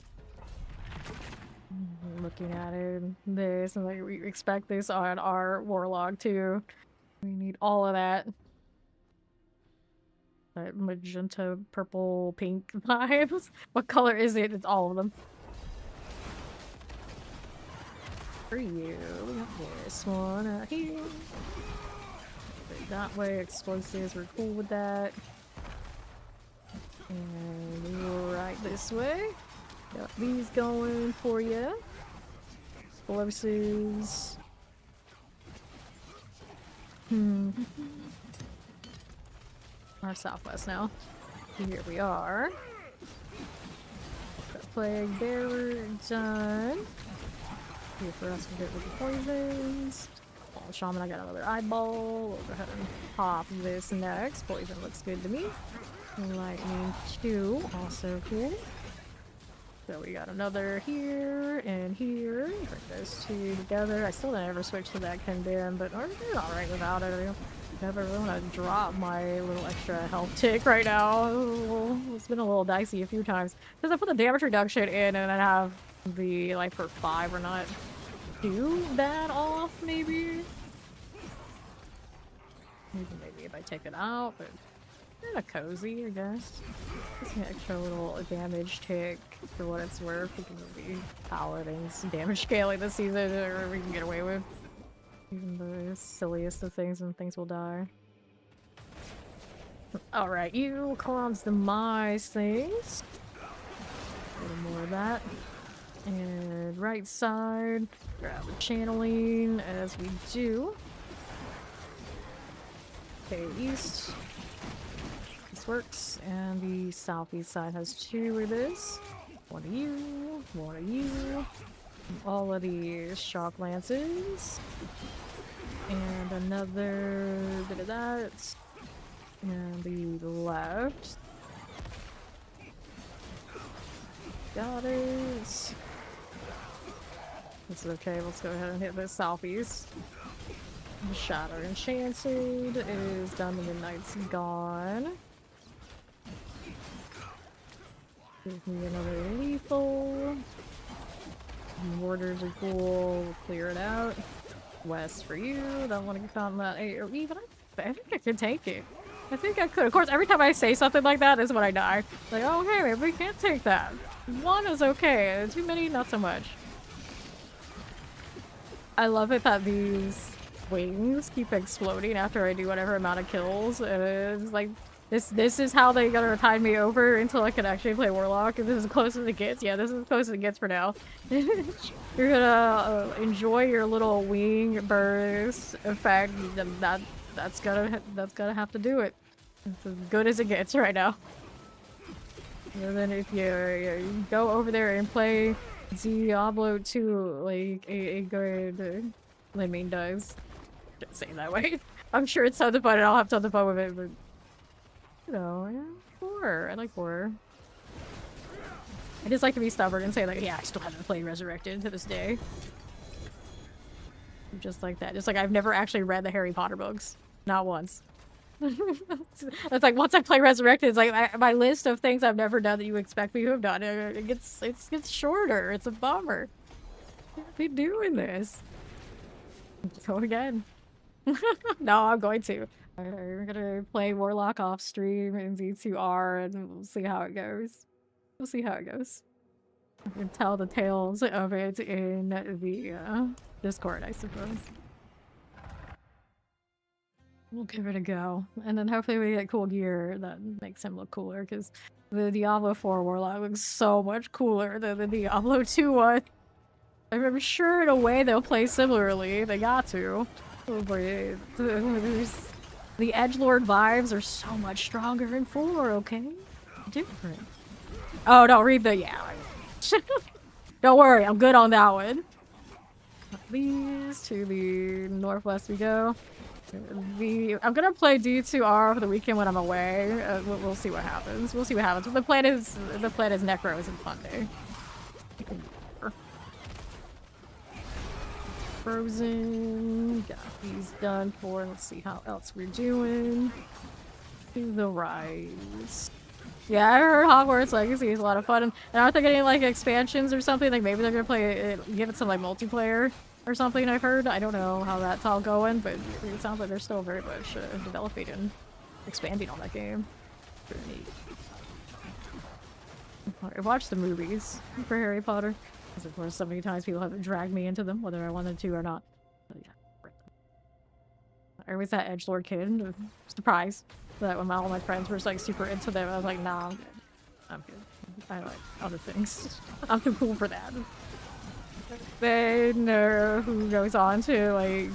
S1: Looking at it, this, and like we expect this on our warlock too. We need all of that. That magenta, purple, pink vibes. What color is it? It's all of them. For you, we got this one out here. That way, explosives, we're cool with that. And right this way. Got these going for you. Explosives. Our southwest now. Here we are. Got Plague Bearer done. Here for us to get rid of poisons. Oh, Shaman, I got another eyeball. We'll go ahead and pop this next. Poison looks good to me. Lightning 2, also cool. So we got another here and here. Bring those two together. I still didn't ever switch to that condemn, but I'm doing alright without it. I never really want to drop my little extra health tick right now. It's been a little dicey a few times. Because I put the damage reduction in and I have the life for 5 or not too bad off, maybe? Maybe if I take it out, but kind of cozy, I guess. Just an extra little damage tick for what it's worth. We can be Paladin's damage scaling this season, or we can get away with even the silliest of things, and things will die. Alright, you clones demise things. A little more of that. And right side, grab the channeling as we do. Okay, east. This works. And the southeast side has 2 of this. One of you, one of you. And all of these shock lances. And another bit of that. And the left. Got it. This is okay, let's go ahead and hit this southeast. The Shatter Enchanted is done, the Midnight's gone. Give me another lethal. Mortars are cool, we'll clear it out. West for you, don't want to get on that AoE, but I think I can take it. I think I could. Of course, every time I say something like that is when I die. Like, oh, okay, maybe we can't take that. 1 is okay, too many, not so much. I love it that these wings keep exploding after I do whatever amount of kills. And it's like, this is how they gotta tide me over until I can actually play Warlock. And this is as close as it gets. Yeah, this is as close as it gets for now. You're gonna enjoy your little wing burst effect. That's gonna have to do it. It's as good as it gets right now. And then if you go over there and play Diablo 2 like a good Lemming does. Just say that way. I'm sure it's tons of fun and I'll have tons of fun with it, but you know, yeah, horror. I like horror. I just like to be stubborn and say like, yeah, I still haven't played Resurrected to this day. Just like that. Just like I've never actually read the Harry Potter books. Not once. It's like once I play Resurrected, it's like my list of things I've never done that you expect me to have done. It gets shorter. It's a bummer. Can't be doing this. Go again. No, I'm going to. I'm gonna play Warlock off stream in Z2R, and we'll see how it goes. We'll see how it goes. I can tell the tales of it in the Discord, I suppose. We'll give it a go. And then hopefully we get cool gear that makes him look cooler, because the Diablo 4 Warlock looks so much cooler than the Diablo 2 one. I'm sure in a way they'll play similarly. They got to. Oh boy. The edgelord vibes are so much stronger in 4, okay? Different. Oh, don't read the... yeah. Don't worry, I'm good on that one. these to the northwest we go. I'm gonna play D2R over the weekend when I'm away. We'll see what happens. We'll see what happens. The plan is Necros and Monday. Frozen. Got these done for. Let's see how else we're doing. To the rise. Yeah, I heard Hogwarts Legacy is a lot of fun, and aren't they getting like expansions or something? Like maybe they're gonna play it, give it some like multiplayer or something. I've heard. I don't know how that's all going, but it sounds like they're still very much developing and expanding on that game. Pretty neat. I watched the movies for Harry Potter, because of course so many times people have dragged me into them, whether I wanted to or not. But yeah, I was that edgelord kid, surprised that when all my friends were like super into them, I was like, nah, I'm good. I'm good. I like other things. I'm too cool for that. Then who goes on to like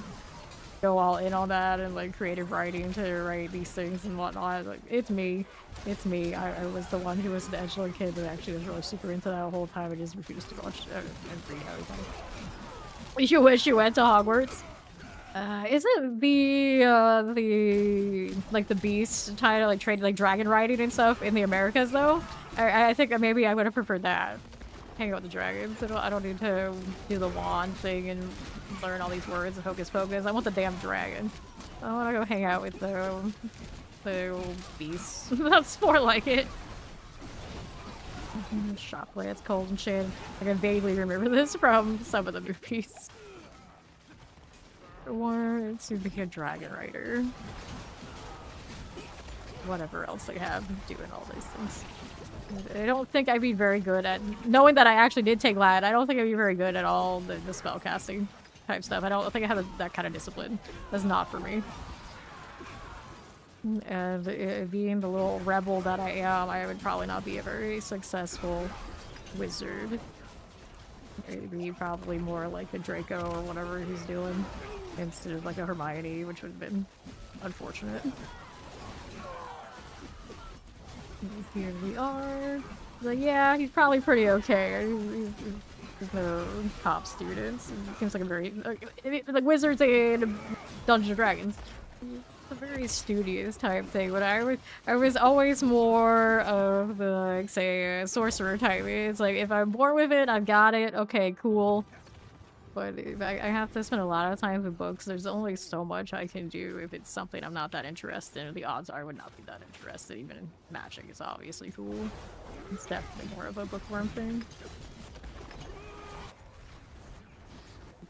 S1: go all in on that and like creative writing to write these things and whatnot. Like it's me. It's me. I was the one who was the edgelord kid that actually was really super into that the whole time. I just refused to watch and read everything. You wish you went to Hogwarts? Isn't the like the beast title like trade like dragon riding and stuff in the Americas though? I think maybe I would have preferred that. Hang out with the dragons. I don't need to do the wand thing and learn all these words and hocus pocus. I want the damn dragon. I want to go hang out with the beast. That's more like it. Shockwave, it's cold and shit. I can vaguely remember this from some of the movies. Or to be a dragon rider. Whatever else they have doing all these things. I don't think I'd be very good at knowing that I actually did take Latin. I don't think I'd be very good at all the spell casting type stuff. I don't think I have that kind of discipline. That's not for me. And being the little rebel that I am, I would probably not be a very successful wizard. It'd be probably more like a Draco or whatever he's doing instead of like a Hermione, which would have been unfortunate. Here we are. Like, yeah, he's probably pretty okay. He's no top students. He seems like a very like wizards and Dungeons and Dragons. It's a very studious type thing. But I was always more of the like say sorcerer type. It's like if I'm born with it, I've got it. Okay, cool. But if I have to spend a lot of time with books. There's only so much I can do if it's something I'm not that interested in. The odds are I would not be that interested. Even magic is obviously cool. It's definitely more of a bookworm thing.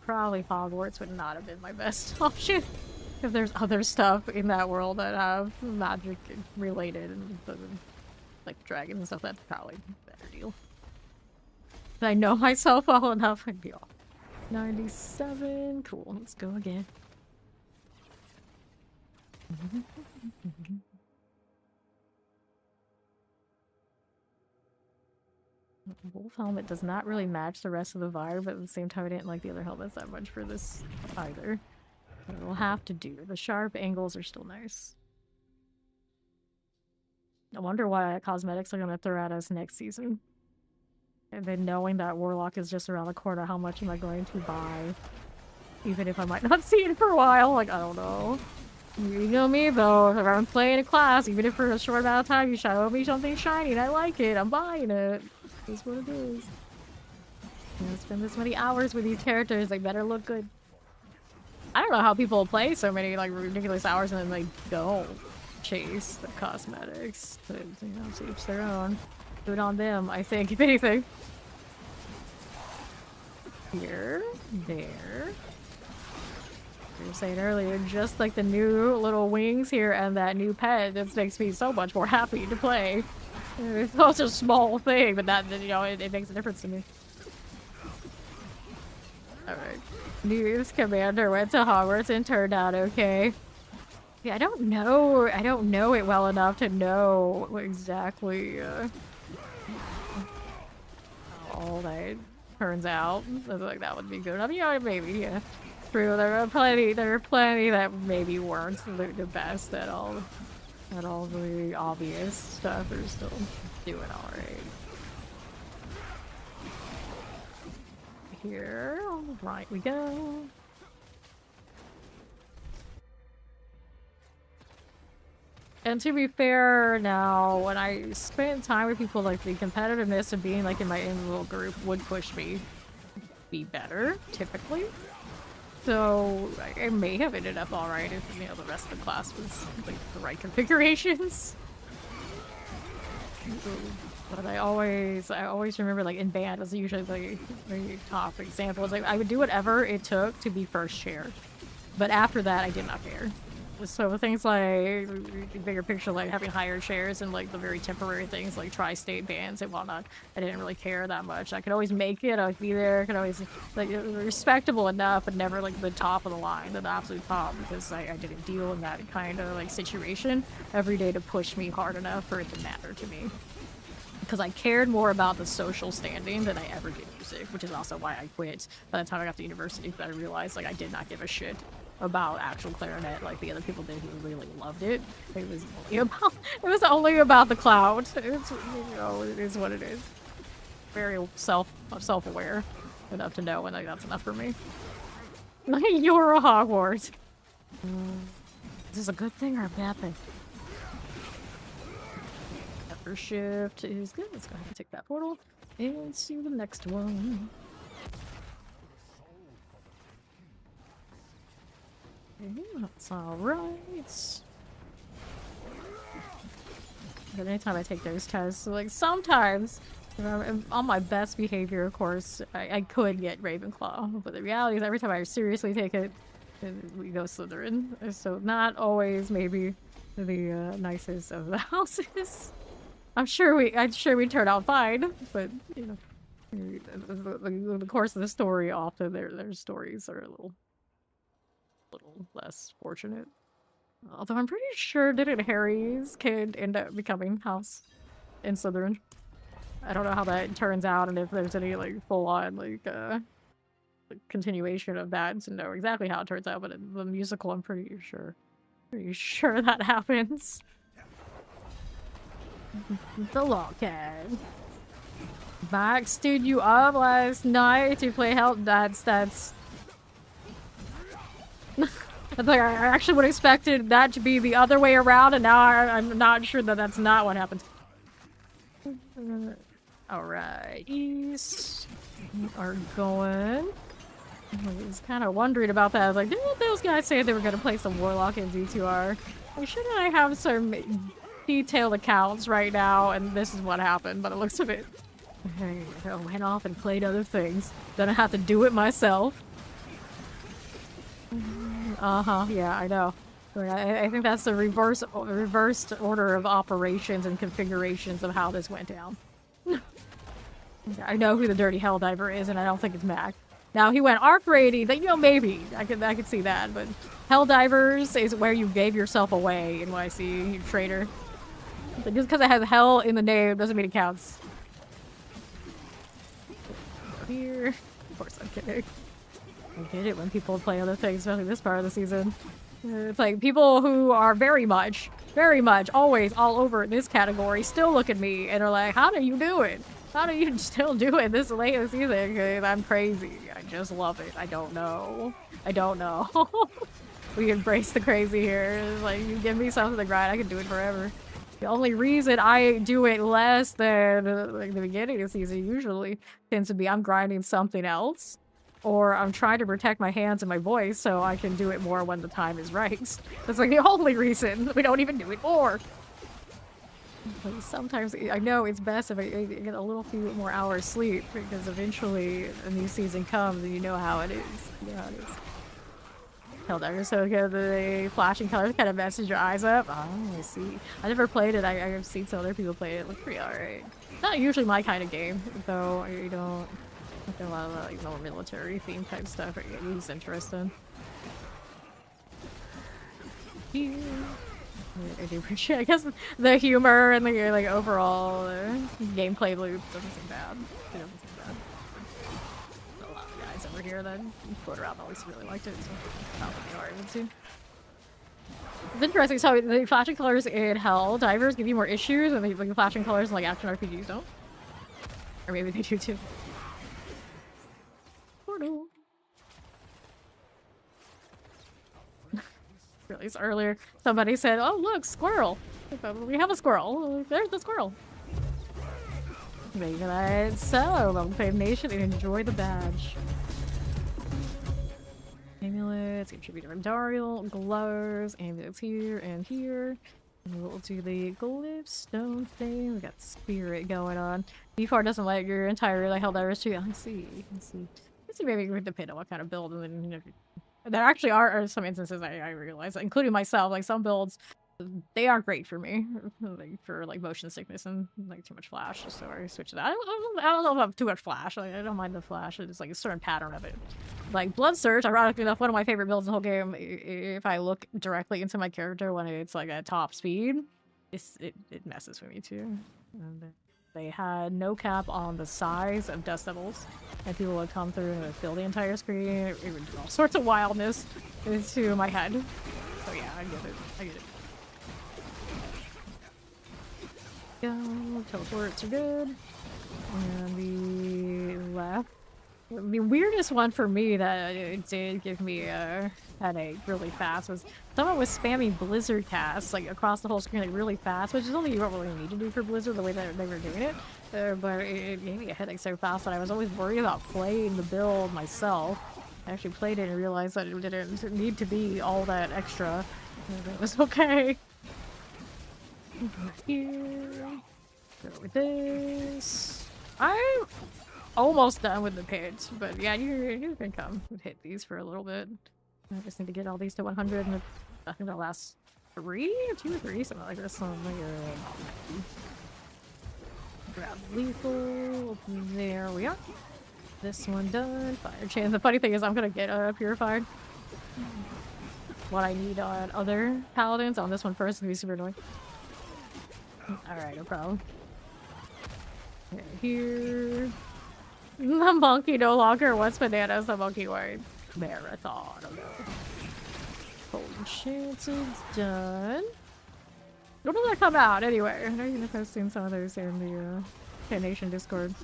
S1: Probably Hogwarts would not have been my best option. If there's other stuff in that world that have magic related and like dragons and stuff, that's probably a better deal. If I know myself well enough, I'd be off. 97. Cool. Let's go again. The wolf helmet does not really match the rest of the vibe, but at the same time I didn't like the other helmets that much for this either. But it'll have to do. The sharp angles are still nice. I wonder what cosmetics are going to throw at us next season. And then knowing that Warlock is just around the corner, how much am I going to buy? Even if I might not see it for a while, like, I don't know. You know me, though. If I'm playing a class, even if for a short amount of time you show me something shiny and I like it, I'm buying it. It's what it is. You know, spend this many hours with these characters, they better look good. I don't know how people play so many, like, ridiculous hours and then, like, don't chase the cosmetics. But, you know, to each their own. Do it on them, I think, if anything. Here, there. You were saying earlier, just like the new little wings here and that new pet, this makes me so much more happy to play. It's such a small thing, but that, you know, it makes a difference to me. Alright. News Commander went to Hogwarts and turned out okay. Yeah, I don't know it well enough to know exactly, all that turns out. Like that would be good. I mean, yeah, maybe, yeah. True. There are plenty that maybe weren't the best at all. At all the obvious stuff are still doing alright. Here, Right we go. And to be fair, now, when I spend time with people, like, the competitiveness of being, like, in my own little group would push me to be better, typically. So, I may have ended up alright if, you know, the rest of the class was, like, the right configurations. But I always remember, like, in band, that's usually the top example. It's like, I would do whatever it took to be first chair. But after that, I did not care. So things like bigger picture, like having higher shares and like the very temporary things like tri-state bans and whatnot, I didn't really care that much. I could always make it, I would be there, I could always, like, respectable enough, but never like the top of the line, the absolute top, because I didn't deal in that kind of like situation every day to push me hard enough for it to matter to me. Because I cared more about the social standing than I ever did music, which is also why I quit by the time I got to university, because I realized like I did not give a shit about actual clarinet like the other people did who really loved it. It was only about the cloud. It's, you know, it is what it is. Very self-aware enough to know when like that's enough for me. You're a Hogwarts. Is this a good thing or a bad thing? Upper shift is good. Let's go ahead and take that portal and see the next one. That's alright. But anytime I take those tests, like sometimes, if I'm on my best behavior, of course, I could get Ravenclaw. But the reality is every time I seriously take it, we go Slytherin. So not always maybe the nicest of the houses. I'm sure we turn out fine, but you know, the course of the story often their stories are a little less fortunate. Although I'm pretty sure didn't Harry's kid end up becoming House in Slytherin? I don't know how that turns out and if there's any like full on like continuation of that to know exactly how it turns out, but in the musical I'm pretty sure that happens. The Lawcat. Max stood you up last night to play help. That's like I actually would have expected that to be the other way around, and now I'm not sure that that's not what happened. Alright, east. We are going. I was kind of wondering about that. I was like, didn't those guys say they were going to play some Warlock in Z2R? Like, shouldn't I have some detailed accounts right now? And this is what happened, but it looks a bit... I went off and played other things. Then I have to do it myself. Yeah, I know. I think that's the reversed order of operations and configurations of how this went down. I know who the Dirty Helldiver is, and I don't think it's Mac. Now, he went arc raiding, you know, maybe. I could see that, but Helldivers is where you gave yourself away in YC, you traitor. But just because it has hell in the name doesn't mean it counts. Go here. Of course I'm kidding. I get it when people play other things, especially this part of the season. It's like people who are very much, always all over this category still look at me and are like, how do you do it? How do you still do it this late in the season? I'm crazy. I just love it. I don't know. We embrace the crazy here. It's like, you give me something to grind, I can do it forever. The only reason I do it less than like the beginning of the season usually tends to be I'm grinding something else. Or I'm trying to protect my hands and my voice so I can do it more when the time is right. That's like the only reason we don't even do it more. But sometimes I know it's best if I get a little few more hours sleep because eventually a new season comes and you know how it is. You know how it is. Helldiver, so good. The flashing colors kind of messes your eyes up. Oh, I see. I never played it. I've seen some other people play it. It looks pretty alright. Not usually my kind of game, though. I don't. A lot of like more military themed type stuff. It is interesting. I do appreciate. I guess the humor and the like overall gameplay loop doesn't seem bad. It doesn't seem bad. A lot of guys over here that float around always really liked it, so not what they are able to. It's interesting. So the flashing colors in Helldivers give you more issues, and the flashing colors in like action RPGs don't. Or maybe they do too. Portal. least earlier, somebody said, "Oh look, squirrel! We have a squirrel. There's the squirrel." Make that so, welcome to Fame Nation, and enjoy the badge. Amulets, contribute to Dariel, gloves, amulets here and here. And we'll do the glyph stone thing. We got spirit going on. D4 doesn't let your entire like held iris tree. Let's see. Let's see maybe it depends on what kind of build, and then you know, there actually are some instances I realize, including myself, like some builds they aren't great for me, like for like motion sickness and like too much flash. So I switch to that. I don't know if I have too much flash. Like, I don't mind the flash. It's like a certain pattern of it. Like Blood Surge, ironically enough, one of my favorite builds in the whole game. If I look directly into my character when it's like at top speed, it messes with me too. And they had no cap on the size of Dust Devils, and people would come through and fill the entire screen. It would do all sorts of wildness into my head. So yeah, I get it. I get it. Go. Teleports are good. And the left. The weirdest one for me that it did give me a headache really fast was someone was spamming Blizzard casts like across the whole screen like really fast, which is only you don't really need to do for Blizzard the way that they were doing it. But it gave me a headache so fast that I was always worried about playing the build myself. I actually played it and realized that it didn't need to be all that extra. It was okay. Here. Go with this. I'm almost done with the pits, but yeah, you can come and hit these for a little bit. I just need to get all these to 100, and I think they'll last 2 or 3, something like this. Grab lethal. There we are. This one done. Fire chain. The funny thing is, I'm gonna get purified. What I need on other paladins on this one first can be super annoying. Alright, no problem. Okay, here. The monkey no longer wants bananas, the monkey wants marathon. Holy shit, it's done. When will that come out anyway? I know you're posting some of those in the Fame Nation Discord.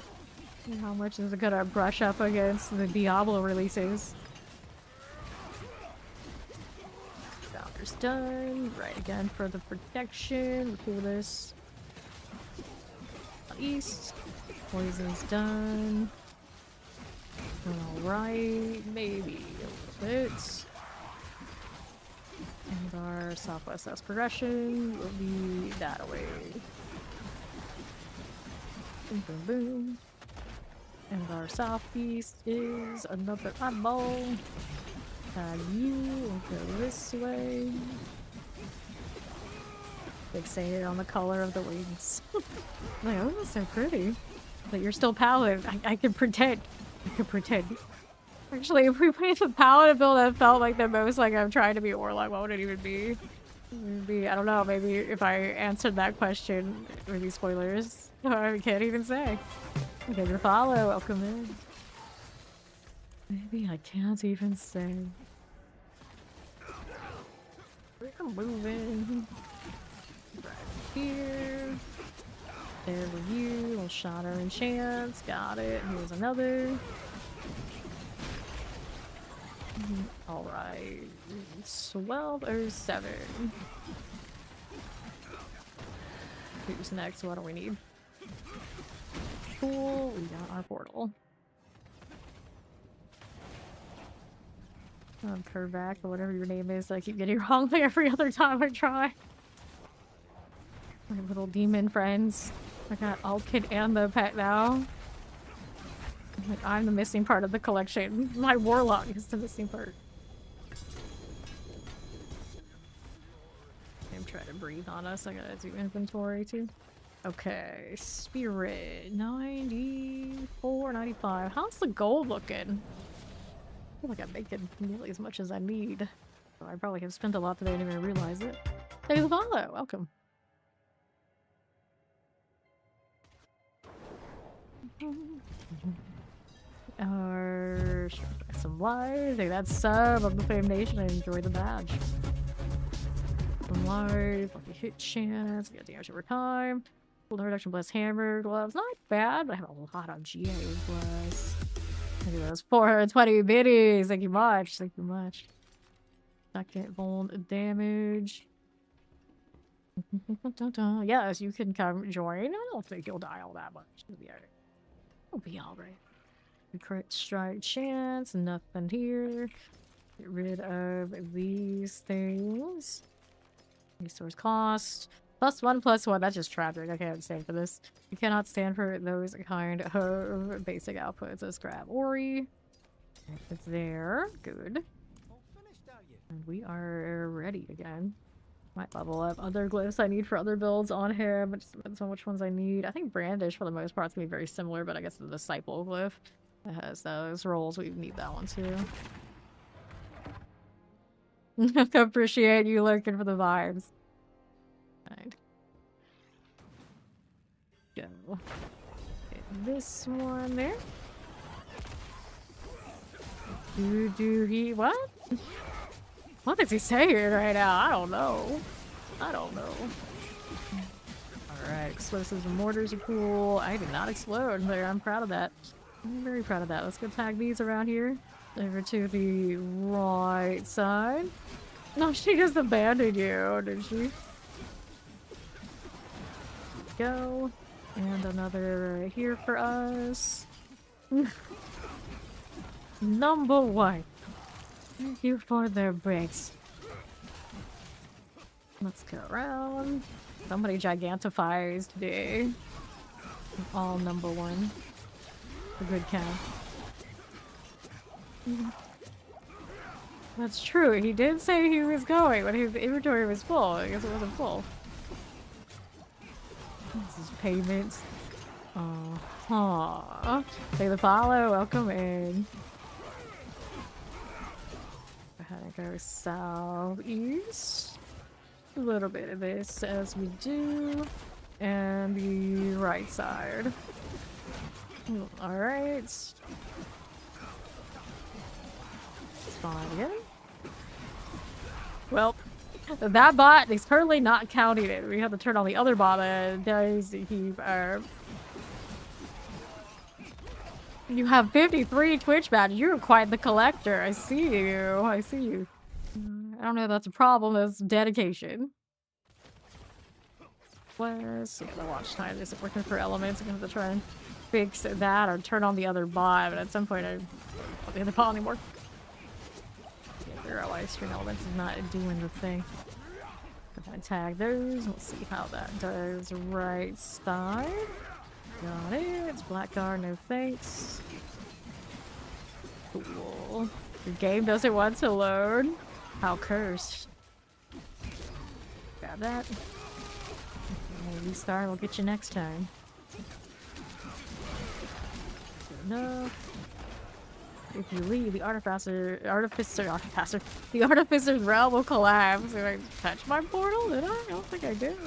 S1: How much is it gonna brush up against the Diablo releases? Founder's done. Right again for the protection. We'll do this. East. Poison's done. Alright, maybe a little bit. And our Southwest S progression will be that way. Boom, boom, boom. And our Southeast is another eyeball. You will go this way. Fixated on the color of the wings. Like, oh, that's so pretty. But you're still Paladin. I can pretend. I can pretend. Actually, if we played the Paladin build that felt like the most like I'm trying to be Warlock, what would it even be? Maybe, I don't know, maybe if I answered that question, maybe spoilers. I can't even say. Okay, your follow, welcome in. Maybe I can't even say. We're moving. Right here. There were you. Little Shadow and Chance. Got it. Here's another. Alright. 1207. Who's next? What do we need? Cool. We got our portal. Kervac, or whatever your name is. I keep getting it wrong like every other time I try. My little demon friends. I got Alkid and the pet now. Like, I'm the missing part of the collection. My Warlock is the missing part. I'm trying to breathe on us. I gotta do inventory too. Okay, Spirit 94, 95. How's the gold looking? I feel like I'm making nearly as much as I need. So I probably have spent a lot today and didn't even realize it. Thank you for the follow. Welcome. Some live. Take that sub of the Fame Nation and enjoy the badge. Some live. Lucky hit chance. Get damage over time. Full reduction plus hammer gloves. Not bad, but I have a lot on GA plus. Look at those 420 biddies. Thank you much. Thank you much. Second vuln damage. Yes, you can come join. I don't think you'll die all that much. It'll be alright. It'll be alright. Crit strike chance. Nothing here. Get rid of these things. Resource cost. +1/+1. That's just tragic. I can't stand for this. You cannot stand for those kind of basic outputs. Let's grab Ori. It's there. Good. And we are ready again. Might level up other glyphs I need for other builds on him. It just depends on which ones I need. I think Brandish, for the most part, is going to be very similar, but I guess the Disciple glyph that has those rolls. We need that one too. Appreciate you looking for the vibes. Right. Go. Get this one there. What? What is he saying right now? I don't know. I don't know. Alright, explosives and mortars are cool. I did not explode there. I'm proud of that. I'm very proud of that. Let's go tag these around here. Over to the right side. No, she just abandoned you, did she? Go. And another right here for us. Number 1. Thank you for their breaks. Let's go around. Somebody gigantifies today. All number 1. A good count. That's true. He did say he was going, but his inventory was full. I guess it wasn't full. This is payments. Aww. Say the follow. Welcome in. Go ahead and go southeast. A little bit of this as we do. And the right side. Alright. Spawn again. Well, that bot is currently not counting it. We have to turn on the other bot and does he You have 53 Twitch badges. You're quite the collector. I see you. I see you. I don't know if that's a problem. That's dedication. Plus, yeah, the watch time isn't working for elements. I'm gonna have to try and fix that or turn on the other bot, but at some point I don't want the other bot anymore. Yeah, figure out why string elements is not doing the thing. Go ahead and tag those. Let's see how that does. Right side. Got it. It's Blackguard, no thanks. Cool. Your game doesn't want to load. How cursed. Grab that. Okay, restart, we'll get you next time. Good enough. If you leave, the Artificer's realm will collapse. Did I touch my portal? Did I? I don't think I did.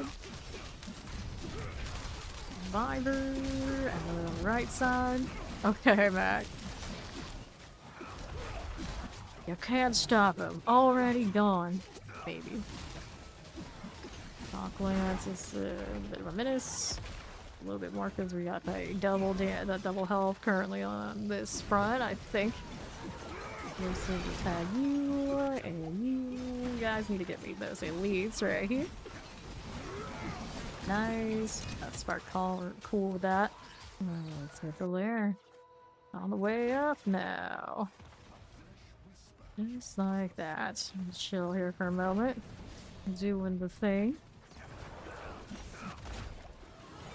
S1: Survivor, and then on the right side. Okay, Mac. You can't stop him. Already gone, baby. Shock Lance is a bit of a menace. A little bit more because we got that double health currently on this front, I think. This is tag you, and you guys need to get me those elites right here. Nice. That spark call, cool with that. Let's hit the lair. On the way up now. Just like that. Let's chill here for a moment. Doing the thing.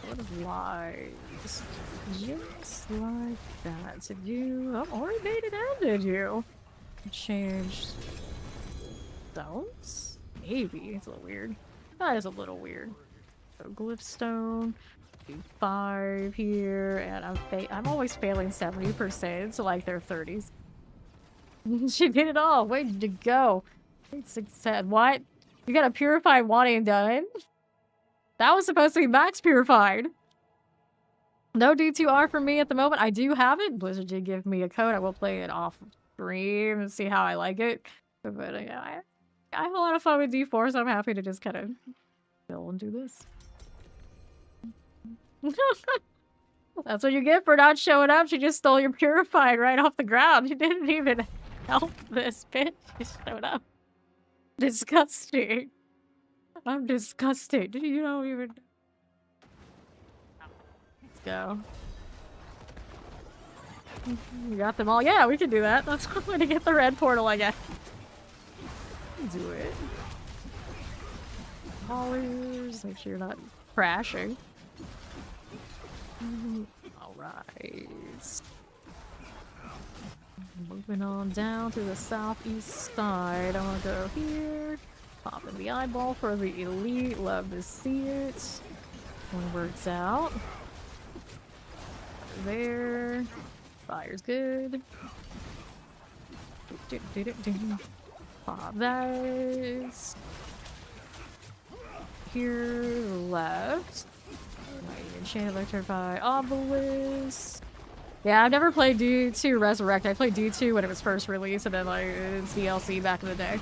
S1: What of lies? Just like that. Did you? Oh, already made it out, did you? Changed stones? Maybe. It's a little weird. That is a little weird. So glyph stone. Do 5 here, and I'm always failing 70%, so like their 30s. She did it all. Way to go. Success. What? You got a purified wanting done? That was supposed to be max purified. No D2R for me at the moment. I do have it. Blizzard did give me a code. I will play it off stream and see how I like it. But yeah, I have a lot of fun with D4, so I'm happy to just kind of chill and do this. That's what you get for not showing up. She just stole your purified right off the ground. She didn't even help this bitch. She showed up. Disgusting. I'm disgusted. You don't even. Let's go. We got them all. Yeah, we can do that. That's one way to get the red portal, I guess. Do it. Haulers. Make sure you're not crashing. Alright. Moving on down to the southeast side. I'm gonna go here. Pop in the eyeball for the elite. Love to see it. One works out. There. Fire's good. Pop that. Here, left. Enchanted Electrify Obelisk. Yeah, I've never played D2 Resurrect. I played D2 when it was first released, and then like it's DLC back in the day.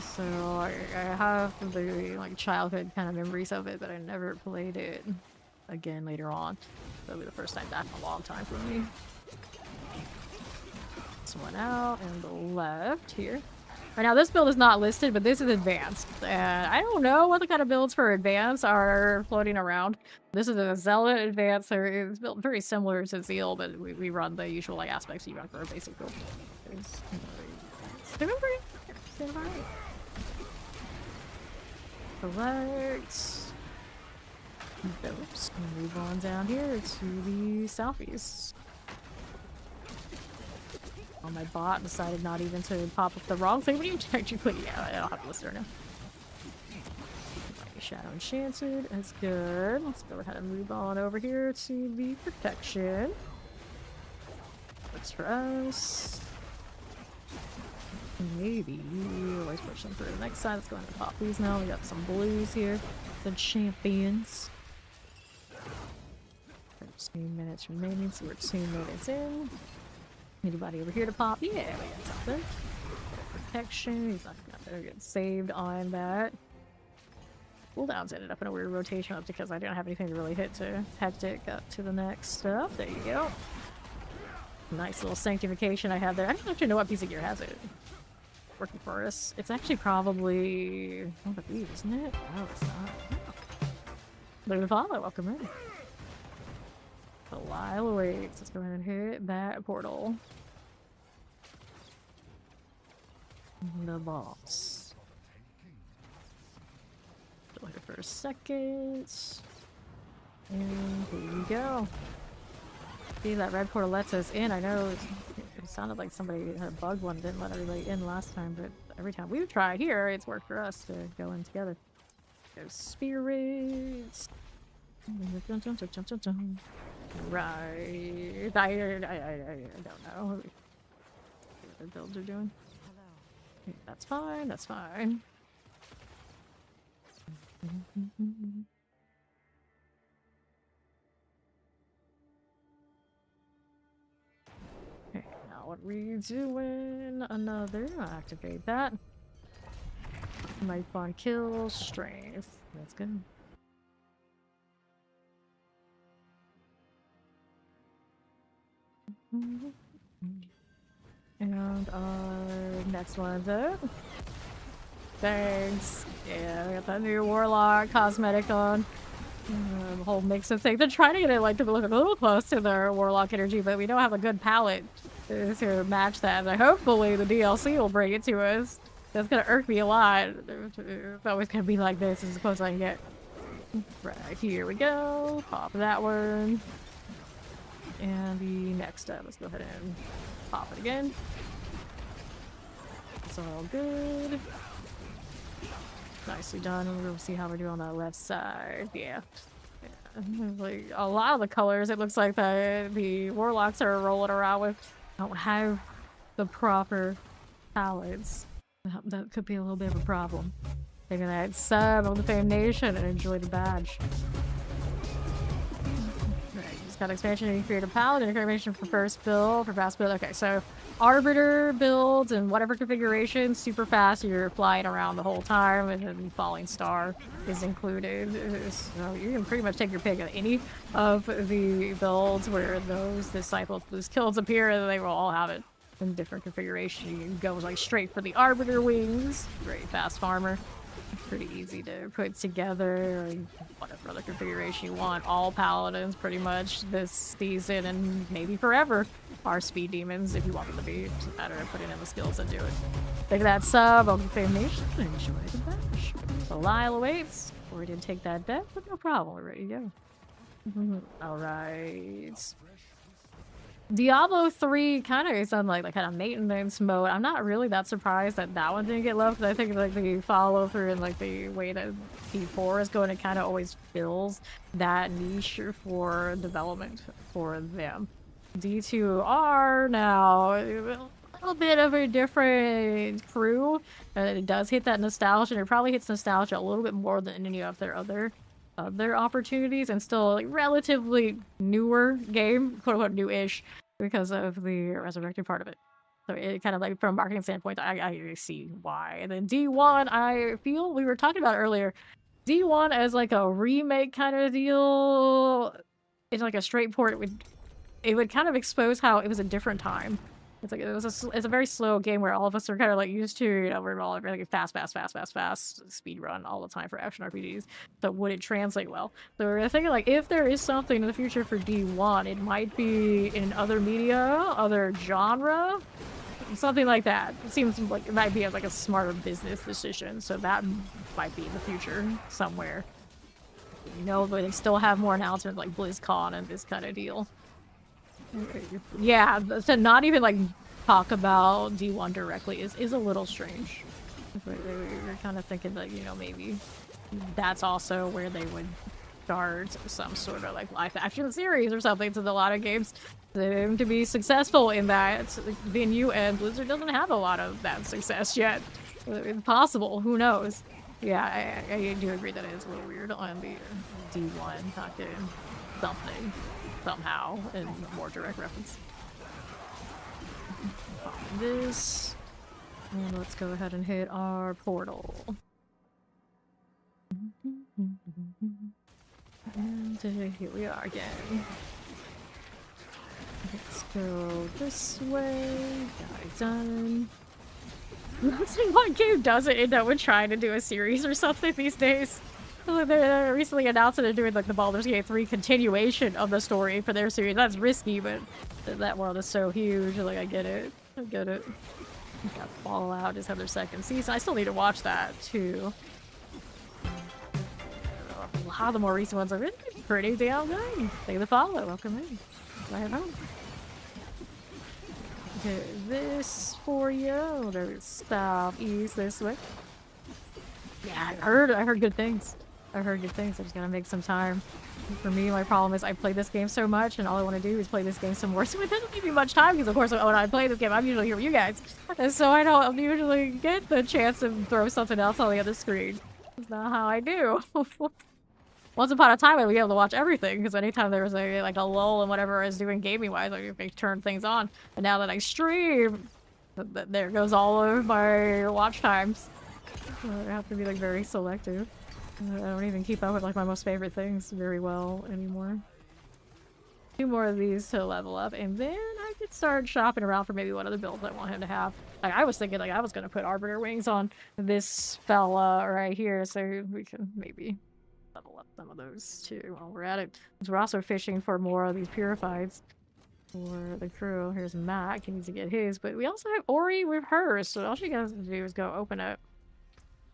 S1: So I have the like childhood kind of memories of it, but I never played it again later on. That'll be the first time back in a long time for me. This one out and the left here. Right now, this build is not listed, but this is advanced. And I don't know what the kind of builds for advanced are floating around. This is a Zelda advanced. It's built very similar to Zeal, but we run the usual like aspects you run for a basic build. It's doing pretty. It's doing alright. Select. Oops. Move on down here to the southeast. My bot decided not even to pop up the wrong thing. What do you actually put? Yeah, I don't have to list her now. Shadow Enchanted is good. Let's go ahead and move on over here to the protection. Works for us. Maybe always push them through the next side. Let's go ahead and pop these now. We got some blues here. The champions. 13 minutes remaining, so we're 2 minutes in. Anybody over here to pop? Yeah, we got something. Protection. He's not gonna get saved on that. Cooldowns ended up in a weird rotation up because I didn't have anything to really hit to hectic up to the next stuff. There you go. Nice little sanctification I have there. I don't actually know what piece of gear has it. Working for us. It's actually probably one of these, isn't it? Oh, it's not. Oh. Look at the follow. Welcome in. Delilah waits. Let's go ahead and hit that portal. The boss. Still here for a second. And here we go. See, that red portal lets us in. I know it sounded like somebody had a bug one, didn't let everybody in last time, but every time we've tried here, it's worked for us to go in together. There's spirits. Right. I don't know what the builds are doing. Hello. That's fine, that's fine. Okay, now what we doing? Another. I'll activate that. Knife on kill, strength. That's good. And our next one's up. Thanks. Yeah, we got that new Warlock cosmetic on. The whole mix of things. They're trying to get it like to look a little close to their Warlock energy, but we don't have a good palette to match that. And hopefully the DLC will bring it to us. That's gonna irk me a lot. It's always gonna be like this as close as I can get. Right, here we go. Pop that one. And the next step, let's go ahead and pop it again. It's all good. Nicely done. We'll see how we're doing on the left side. Yeah. Like a lot of the colors, it looks like the warlocks are rolling around with don't have the proper palettes. That could be a little bit of a problem. Taking that sub of the Fame Nation and enjoy the badge. Got expansion and create a paladin information for first build, for fast build. Okay, so arbiter builds and whatever configuration, super fast, you're flying around the whole time, and then falling star is included. So you can pretty much take your pick of any of the builds where those disciples, those kills appear, and they will all have it. in different configuration. You can go like straight for the Arbiter wings, very fast farmer. Pretty easy to put together, or whatever other configuration you want. All paladins pretty much this season and maybe forever are speed demons if you want them to be. It's a matter of putting in the skills and do it. Take that sub, I'll Fame Nation, enjoy the bash. The Lyle awaits. We didn't take that bet, but no problem, we're ready to go. Alright. Diablo 3 kind of is on like kind of maintenance mode. I'm not really that surprised that that one didn't get loved, because I think like the follow through and like the way that D4 is going, it kind of always fills that niche for development for them. D2R now a little bit of a different crew, and it does hit that nostalgia, and it probably hits nostalgia a little bit more than any of their other opportunities, and still like relatively newer game, quote unquote new-ish, because of the resurrected part of it. So it kind of like from a marketing standpoint, I see why. And then D1, I feel we were talking about earlier, D1 as like a remake kind of deal. It's like a straight port. It would kind of expose how it was a different time. It's like it's a very slow game where all of us are kind of like used to, you know, we're all like fast speed run all the time for action RPGs. So would it translate well? So we're thinking like if there is something in the future for D1, it might be in other media, other genre, something like that. It seems like it might be like a smarter business decision. So that might be in the future somewhere. You know, but they still have more announcements like BlizzCon and this kind of deal. Yeah, to not even like talk about D1 directly is a little strange. We're kind of thinking that, you know, maybe that's also where they would start some sort of like live action series or something, to a lot of games to be successful in that venue, and Blizzard doesn't have a lot of that success yet. It's possible, who knows? Yeah, I do agree that it is a little weird on the D1 not getting something somehow in more direct reference. This, and let's go ahead and hit our portal. And here we are again. Let's go this way. Got it done. Let's see what game doesn't end up with trying to do a series or something these days. They recently announced that they're doing like the Baldur's Gate 3 continuation of the story for their series. That's risky, but that world is so huge. Like, I get it. I get it. Got Fallout, just have their second season. I still need to watch that too. A lot of the more recent ones are really pretty damn good. Thank you for the follow. Welcome in. Right home. Okay, this for you. There's southeast this way. Yeah, I heard good things. I heard good things. I just gotta make some time. For me, my problem is I play this game so much, and all I want to do is play this game some more. So it doesn't give me much time, because of course when I play this game, I'm usually here with you guys, and so I don't usually get the chance to throw something else on the other screen. That's not how I do. Once upon a time, I'd be able to watch everything, because anytime there was a lull in whatever I was doing gaming-wise, I turn things on. And now that I stream, there goes all of my watch times. I have to be like very selective. I don't even keep up with like my most favorite things very well anymore. 2 more of these to level up, and then I could start shopping around for maybe one of the builds I want him to have. Like, I was thinking like I was gonna put Arbiter wings on this fella right here, so we can maybe level up some of those too while we're at it. Because we're also fishing for more of these purifieds for the crew. Here's Matt, he needs to get his, but we also have Ori with hers, so all she has to do is go open up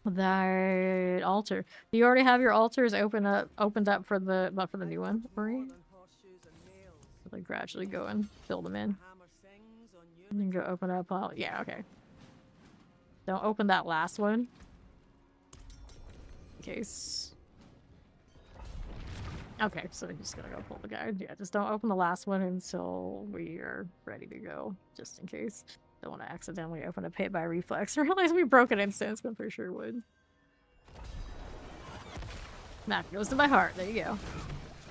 S1: that altar. Do you already have your altars opened up for the new one, Ori? Like gradually go and fill them in. And then go open up all, yeah, okay. Don't open that last one. In case. Okay, so we're just gonna go pull the guide. Yeah, just don't open the last one until we are ready to go, just in case. Don't want to accidentally open a pit by reflex. Realize we broke an instance, but I'm pretty sure would. That goes to my heart. There you go.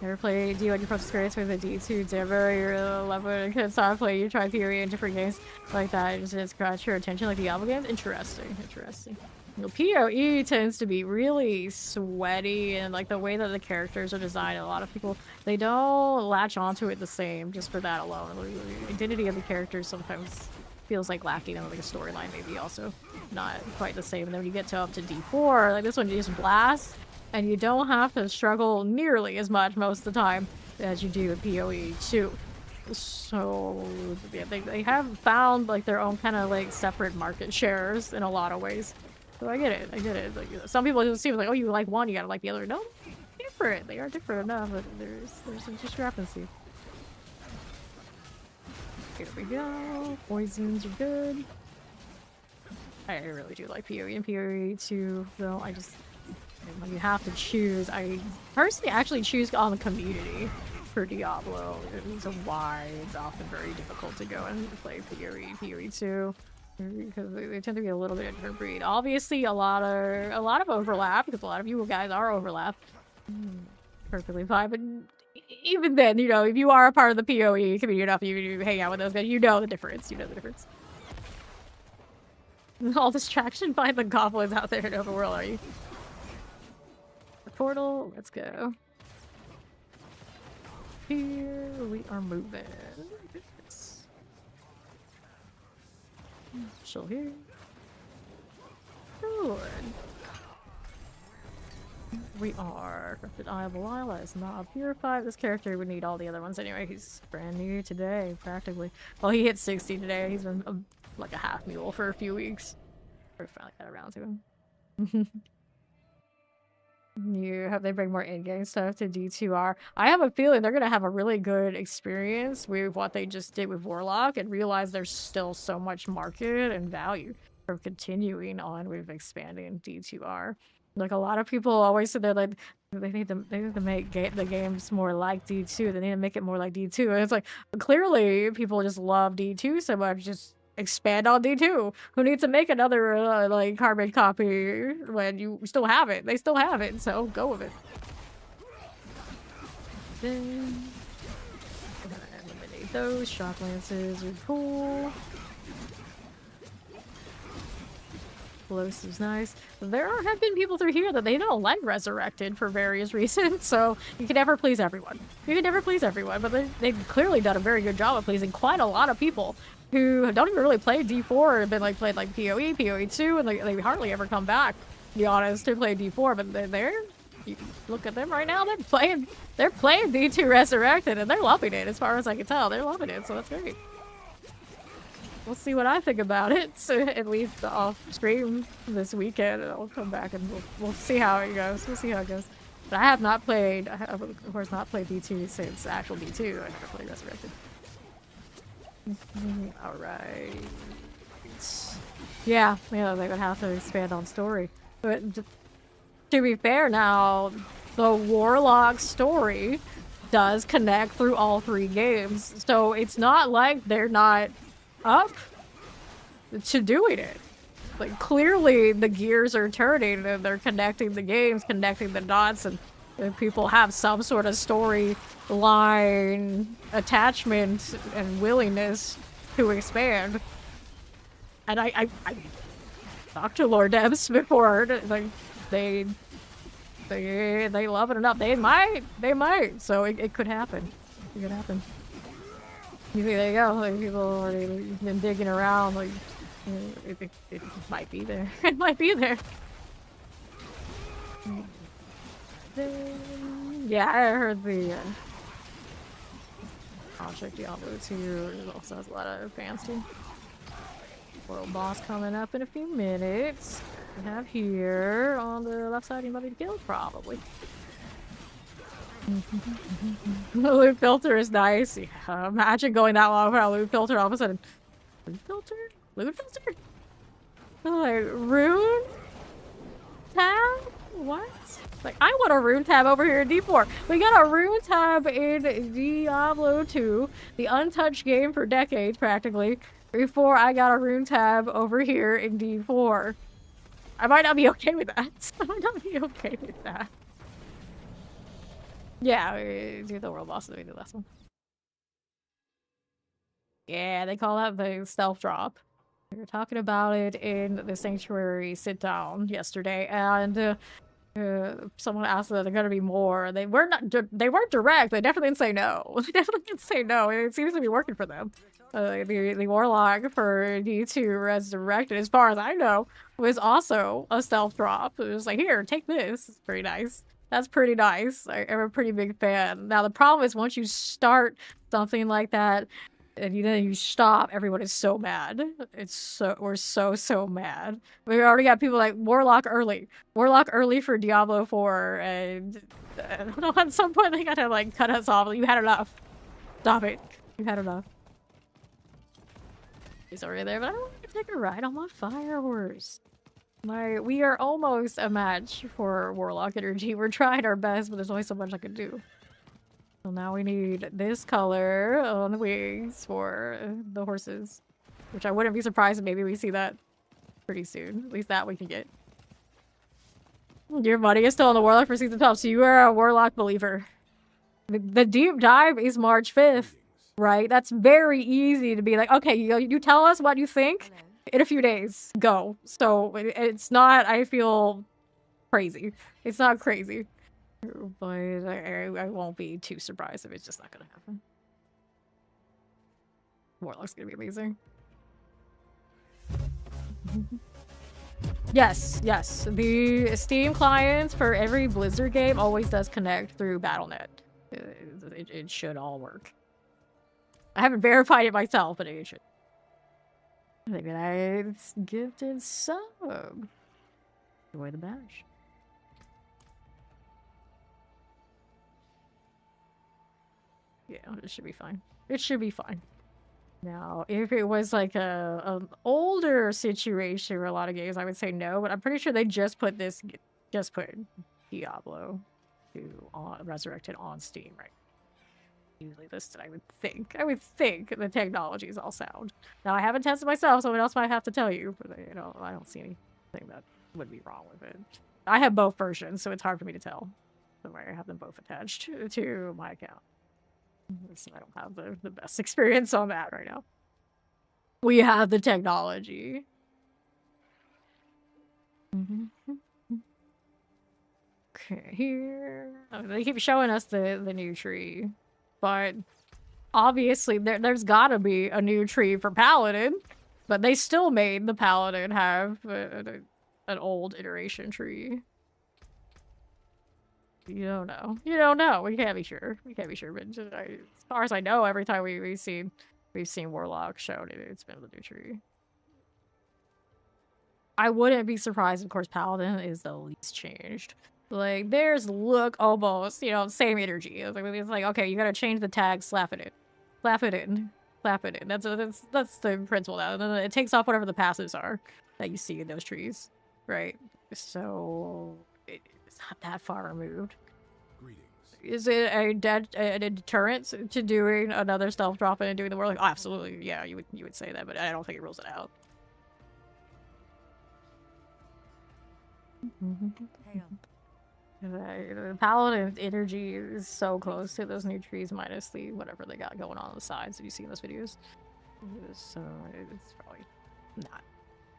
S1: Ever play D1 your first experience with a D2 Dimmer? You're 11 and could start playing your try theory in different games like that. It just scratch your attention like the Diablo games. Interesting. Interesting. You know, PoE tends to be really sweaty, and like the way that the characters are designed, a lot of people, they don't latch onto it the same just for that alone. The identity of the characters sometimes feels like lacking in like a storyline, maybe also not quite the same. And then when you get to up to D4, like this one, you just blast, and you don't have to struggle nearly as much most of the time as you do in PoE 2. So yeah, they have found like their own kind of like separate market shares in a lot of ways. So I get it. Like, some people just seem like, oh, you like one, you gotta like the other. No, different. They are different enough, but there's some discrepancy. Here we go. Poisons are good. I really do like PoE and PoE 2, though. You have to choose. I personally actually choose on the community for Diablo. The reason why it's often very difficult to go and play PoE 2. Because they tend to be a little bit of a different breed. Obviously, a lot of overlap, because a lot of you guys are overlapped. Perfectly fine, but even then, you know, if you are a part of the PoE community enough, you hang out with those guys, you know the difference. You know the difference. All distraction by the goblins out there in overworld, are you? The portal, let's go. Here we are moving. Chill here. Good. We are corrupted Eye of Lila is not purified. This character would need all the other ones anyway. He's brand new today, practically. Well, he hit 60 today. He's been like a half mule for a few weeks. We finally got around to him. You hope they bring more in-game stuff to D2R. I have a feeling they're gonna have a really good experience with what they just did with Warlock and realize there's still so much market and value for continuing on with expanding D2R. Like, a lot of people always say they're like, they need to make the games more like D2. They need to make it more like D2. And it's like, clearly people just love D2 so much, just expand on D2. Who needs to make another like carbon copy when you still have it? They still have it, so go with it. Then eliminate those. Shock lances are cool. Explosives nice. There have been people through here that they don't like resurrected for various reasons, so you can never please everyone. You can never please everyone, but they've clearly done a very good job of pleasing quite a lot of people who don't even really play D4 or have been like played like PoE, PoE 2, and they hardly ever come back, to be honest, to play D4, but you look at them right now, they're playing D2 Resurrected, and they're loving it, as far as I can tell. They're loving it, so that's great. We'll see what I think about it, so at least off stream this weekend, and I'll come back and we'll see how it goes. We'll see how it goes. But I have not played, of course, not played D2 since actual D2. I never played Resurrected. Alright. Yeah, they would have to expand on story. But to be fair now, the Warlock story does connect through all three games. So it's not like they're not up to doing it. Like, clearly the gears are turning and they're connecting the games, connecting the dots, and people have some sort of storyline attachment and willingness to expand. And I talked to Lord Debs before, like, they love it enough. They might. So it could happen. It could happen. You see, there you go. Like, people are been digging around. Like, it might be there. It might be there. Yeah, I heard the Project Diablo 2 also has a lot of fancy. World boss coming up in a few minutes. We have here on the left side anybody to kill, probably. The loot filter is nice. Yeah, imagine going that long without a loot filter, all of a sudden. Loot filter? Loot filter? Like, rune tab? What? Like, I want a rune tab over here in D4. We got a rune tab in Diablo 2, the untouched game for decades, practically, before I got a rune tab over here in D4. I might not be okay with that. I might not be okay with that. Yeah, do the world boss. Let me do the last one. Yeah, they call that the stealth drop. We were talking about it in the Sanctuary sit-down yesterday, and Someone asked that they're gonna be more. They were not. They weren't direct. They definitely didn't say no. They definitely didn't say no. It seems to be working for them. The warlock for D2 Resurrected, as far as I know, was also a stealth drop. It was like, here, take this. It's pretty nice. That's pretty nice. I'm a pretty big fan. Now the problem is once you start something like that, and you stop, everyone is so mad. We're so mad. We already got people like Warlock early for Diablo 4, and I don't know, at some point they gotta like cut us off. You had enough. Stop it. You had enough. He's already there, but I don't want to take a ride on my fire horse. We are almost a match for Warlock energy. We're trying our best, but there's only so much I can do. So now we need this color on the wings for the horses, which I wouldn't be surprised if maybe we see that pretty soon. At least that we can get. Your money is still on the Warlock for season 12, so you are a Warlock believer. The deep dive is March 5th, right? That's very easy to be like, okay, you tell us what you think in a few days. Go. So it's not, I feel crazy. It's not crazy. But I won't be too surprised if it's just not gonna happen. Warlock's gonna be amazing. Yes. The Steam clients for every Blizzard game always does connect through Battle.net. It should all work. I haven't verified it myself, but it should. Maybe it's gifted sub. Enjoy the badge. Yeah, it should be fine. It should be fine. Now, if it was like an older situation for a lot of games, I would say no, but I'm pretty sure they just put Diablo 2 Resurrected on Steam, right? Usually listed, I would think. The technology is all sound. Now, I haven't tested myself, someone else might have to tell you, but I don't see anything that would be wrong with it. I have both versions, so it's hard for me to tell. So I have them both attached to my account. So I don't have the best experience on that right now. We have the technology. Okay, here. Oh, they keep showing us the new tree. But obviously there's gotta be a new tree for Paladin. But they still made the Paladin have an old iteration tree. You don't know. You don't know. We can't be sure. But just, as far as I know, every time we've seen Warlock shown it's been the new tree. I wouldn't be surprised, of course, Paladin is the least changed. Like, there's look almost, same energy. It's like, okay, you gotta change the tag, slap it in. Slap it in. That's the principle now. And then it takes off whatever the passives are that you see in those trees, right? So it's not that far removed.
S2: Greetings.
S1: Is it a deterrent to doing another stealth drop and doing the Warlock? Oh, absolutely, yeah, you would say that, but I don't think it rules it out. The Paladin's energy is so close to those new trees, minus the whatever they got going on the sides that you see in those videos. So it's probably not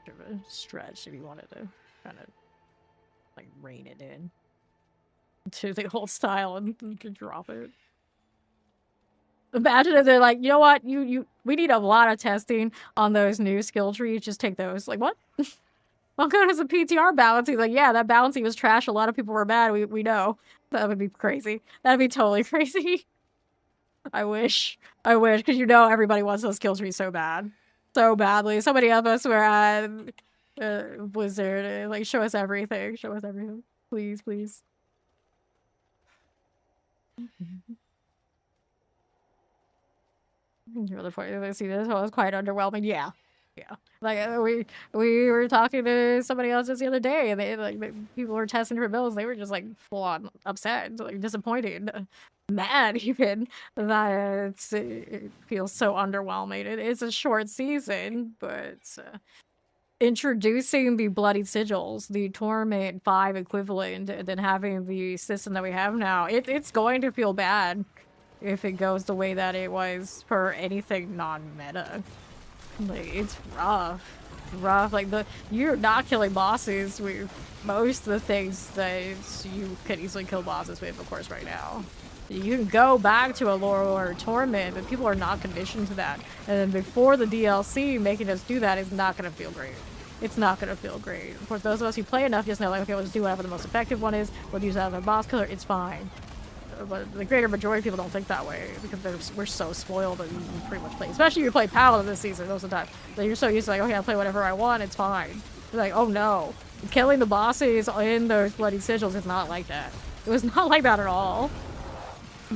S1: much of a stretch if you wanted to kind of like rein it in to the whole style and drop it. Imagine if they're like, you know what, we need a lot of testing on those new skill trees. Just take those. Like, what? I'll go to some PTR balancing. Like, yeah, that balancing was trash. A lot of people were mad. We know. That would be crazy. That'd be totally crazy. I wish. Because everybody wants those skill trees so bad. So badly. So many of us were at Blizzard. Like, show us everything. Please. Really funny. See, this was quite underwhelming. Yeah. Like we were talking to somebody else just the other day, and people were testing for builds. They were just like full on upset, like disappointed, mad even that it feels so underwhelming. It is a short season, but introducing the bloody sigils, the Torment 5 equivalent, and then having the system that we have now, it's going to feel bad if it goes the way that it was for anything non-meta. Like, it's rough. Rough. Like, you're not killing bosses with most of the things that you could easily kill bosses with, of course, right now. You can go back to a lore or torment, but people are not conditioned to that. And then before the DLC, making us do that is not going to feel great. It's not going to feel great. Of course, those of us who play enough just know, like, okay, we'll just do whatever the most effective one is. We'll use that as our boss killer. It's fine. But the greater majority of people don't think that way because we're so spoiled that you pretty much play. Especially if you play Paladin this season most of the time. So you're so used to, like, okay, I play whatever I want, it's fine. You're like, oh no. Killing the bosses in those bloody sigils is not like that. It was not like that at all.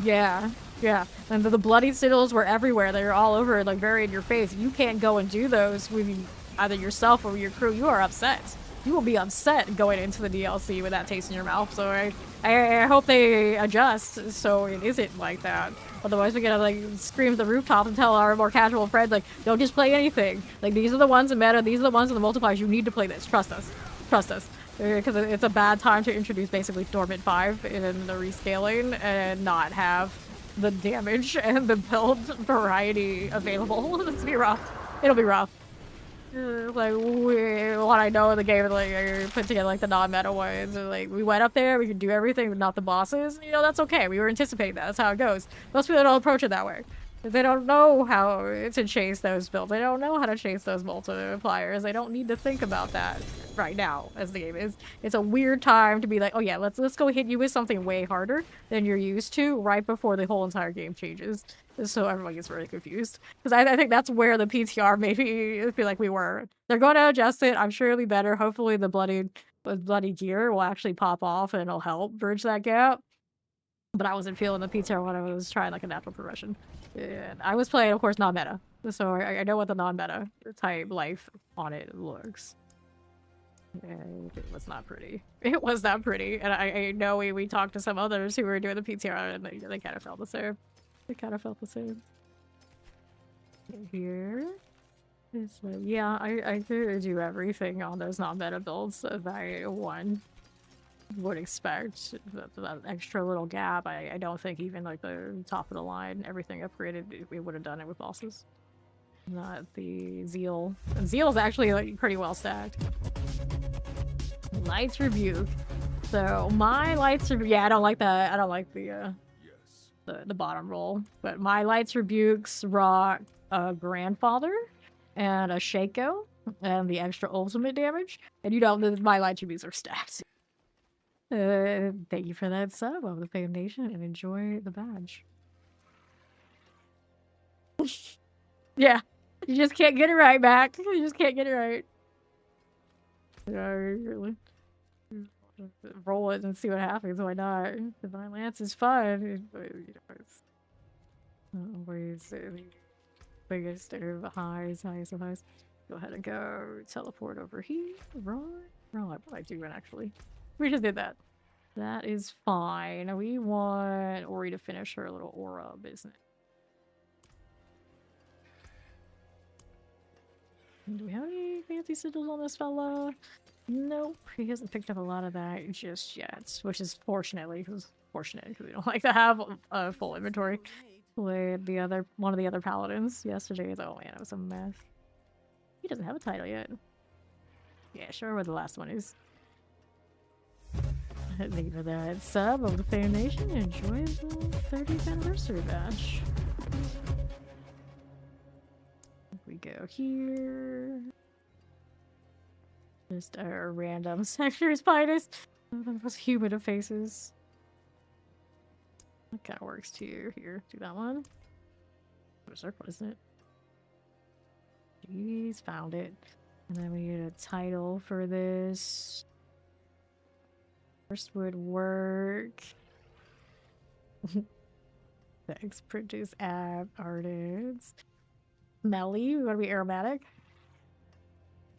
S1: Yeah, yeah. And the bloody sigils were everywhere. They were all over, like, very in your face. You can't go and do those with either yourself or your crew. You are upset. You will be upset going into the DLC with that taste in your mouth. So I hope they adjust so it isn't like that. Otherwise, we're gonna, like, scream at the rooftop and tell our more casual friends, like, don't just play anything. Like, these are the ones in meta, these are the ones in the multipliers. You need to play this. Trust us. Trust us. Because it's a bad time to introduce basically Torment 5 in the rescaling and not have the damage and the build variety available. It's be rough. It'll be rough. Like, what I know in the game, like, I put together, like, the non-meta ones, and, like, we went up there, we could do everything, but not the bosses. You know, that's okay. We were anticipating that. That's how it goes. Most people don't approach it that way. They don't know how to chase those builds. They don't know how to chase those multipliers. They don't need to think about that right now, as the game is. It's a weird time to be like, oh yeah, let's go hit you with something way harder than you're used to right before the whole entire game changes. So everyone gets really confused. Because I think that's where the PTR maybe feel like we were. They're going to adjust it. I'm sure it'll be better. Hopefully the bloody gear will actually pop off and it'll help bridge that gap. But I wasn't feeling the PTR when I was trying, like, a natural progression. And I was playing, of course, non-meta. So I know what the non-meta type life on it looks. And it was not pretty. It was not pretty. And I know we talked to some others who were doing the PTR and they kind of felt the same. They kind of felt the same. Here. It's like, yeah, I could do everything on those non-meta builds that one would expect. That extra little gap, I don't think even, like, the top of the line, everything upgraded, we would have done it with bosses. Not the Zeal. And Zeal's actually, like, pretty well stacked. Lights Rebuke. So my Lights Rebuke, yeah, I don't like that. I don't like the bottom roll. But my Lights Rebukes rock a Grandfather and a Shaco and the extra ultimate damage. And you know, my Lights Rebukes are stacked. Thank you for that sub of the Fame Nation and enjoy the badge. Yeah, you just can't get it right, Mac. You just can't get it right. Really. Roll it and see what happens. Why not? Divine Lance is fun. Always the biggest of highs. Go ahead and go teleport over here. Wrong. What am I doing actually? We just did that. That is fine. We want Ori to finish her little aura business. Do we have any fancy sigils on this fella? Nope. He hasn't picked up a lot of that just yet, which is fortunately, because we don't like to have a full inventory. With one of the other paladins yesterday. Oh man, it was a mess. He doesn't have a title yet. Yeah, sure where the last one is. Thank you for that sub of the Fame Nation. Enjoy the 30th anniversary bash. We go here. Just a random sector's finest. The most humid of faces. That kind of works too. Here, do that one. Berserk, isn't it? Jeez, found it. And then we need a title for this. First would work. Thanks, produce app artists. Melly, we want to be aromatic.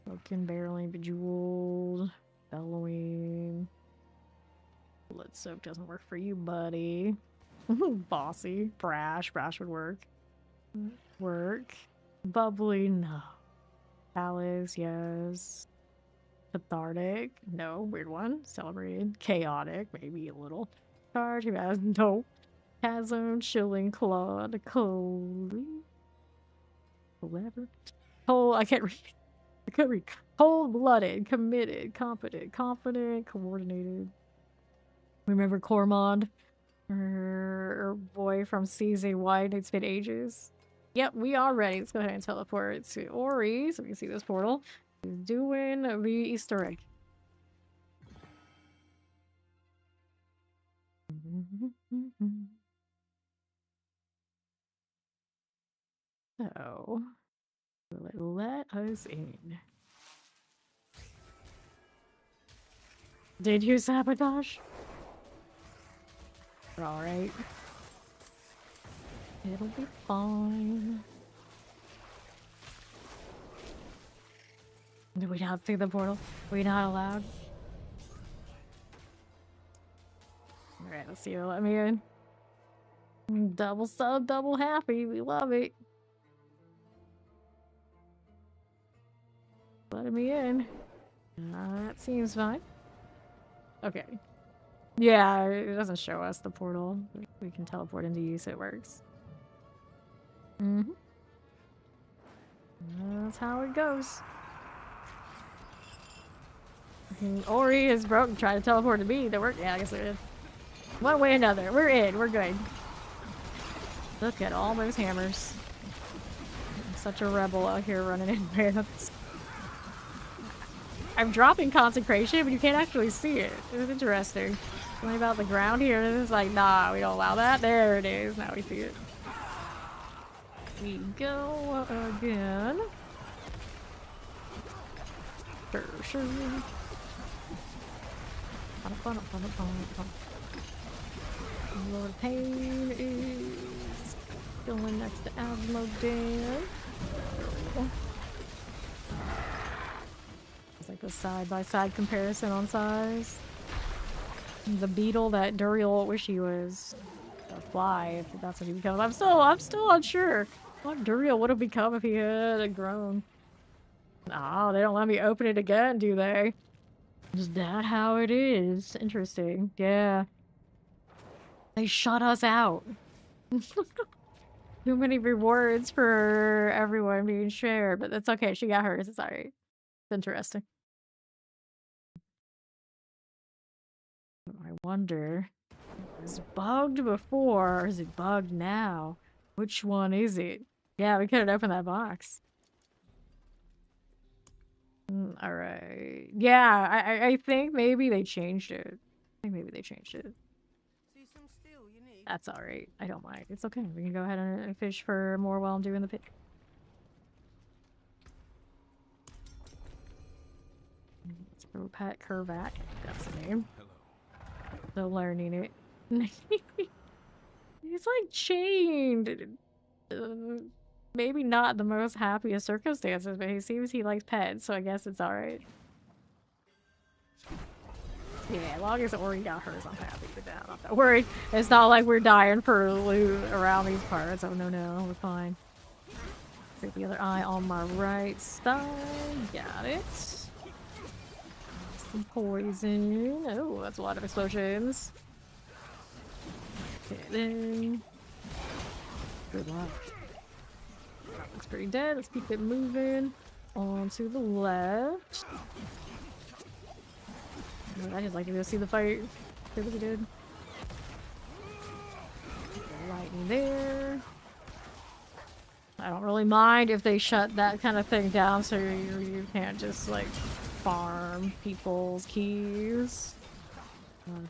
S1: Broken, barely bejeweled. Bellowing. Blood soak doesn't work for you, buddy. Bossy. Brash would work. Bubbly, no. Alice, yes. Cathartic, no. Weird one. Celebrated. Chaotic, maybe a little. Charge, no. Chasm, chilling, clawed, cold. Whatever. Cold. I can't read. I couldn't read. Cold-blooded, committed, competent, confident, coordinated. Remember Cormond? Her boy from CZY. It's been ages. Yep, we are ready. Let's go ahead and teleport to Ori so we can see this portal. He's doing the Easter egg. So, will it let us in? Did you sabotage? Alright. It'll be fine. Do we not see the portal? We not allowed? Alright, let's see. Let me in. Double sub, double happy. We love it. Letting me in. That seems fine. Okay. Yeah, it doesn't show us the portal. We can teleport into use, it works. Mm-hmm. That's how it goes. Ori is broke and tried to teleport to me. That worked. Yeah, I guess it did. One way or another. We're in. We're good. Look at all those hammers. I'm such a rebel out here running in rams. I'm dropping Consecration, but you can't actually see it. It's interesting. Something about the ground here. It's like, nah, we don't allow that. There it is. Now we see it. We go again. Sure. Lord Pain is going next to Asmodan. It's like a side-by-side comparison on size. The beetle that Duriel wish he was. A fly, if that's what he becomes. I'm still unsure what Duriel would have become if he had grown. Oh, they don't let me open it again, do they? Is that how it is? Interesting. Yeah. They shut us out. Too many rewards for everyone being shared, but that's okay. She got hers. It's alright. It's interesting. I wonder, was it bugged before, or is it bugged now? Which one is it? Yeah, we couldn't open that box. Alright. Yeah, I think maybe they changed it. That's alright. I don't mind. It's okay. We can go ahead and fish for more while I'm doing the pick. Let's go Pat Kervac. That's the name.
S2: Hello.
S1: Still learning it. He's like chained. Maybe not the most happiest circumstances, but he seems he likes pets, so I guess it's alright. Yeah, as long as Ori got hers, I'm happy with that. I'm not that worried. It's not like we're dying for loot around these parts. Oh, no, we're fine. Take the other eye on my right side. Got it. Some poison. Oh, that's a lot of explosions. Okay, then. Good luck. That looks pretty dead. Let's keep it moving. On to the left. I just like to go see the fight. See what we did. Lightning there. I don't really mind if they shut that kind of thing down so you can't just like farm people's keys.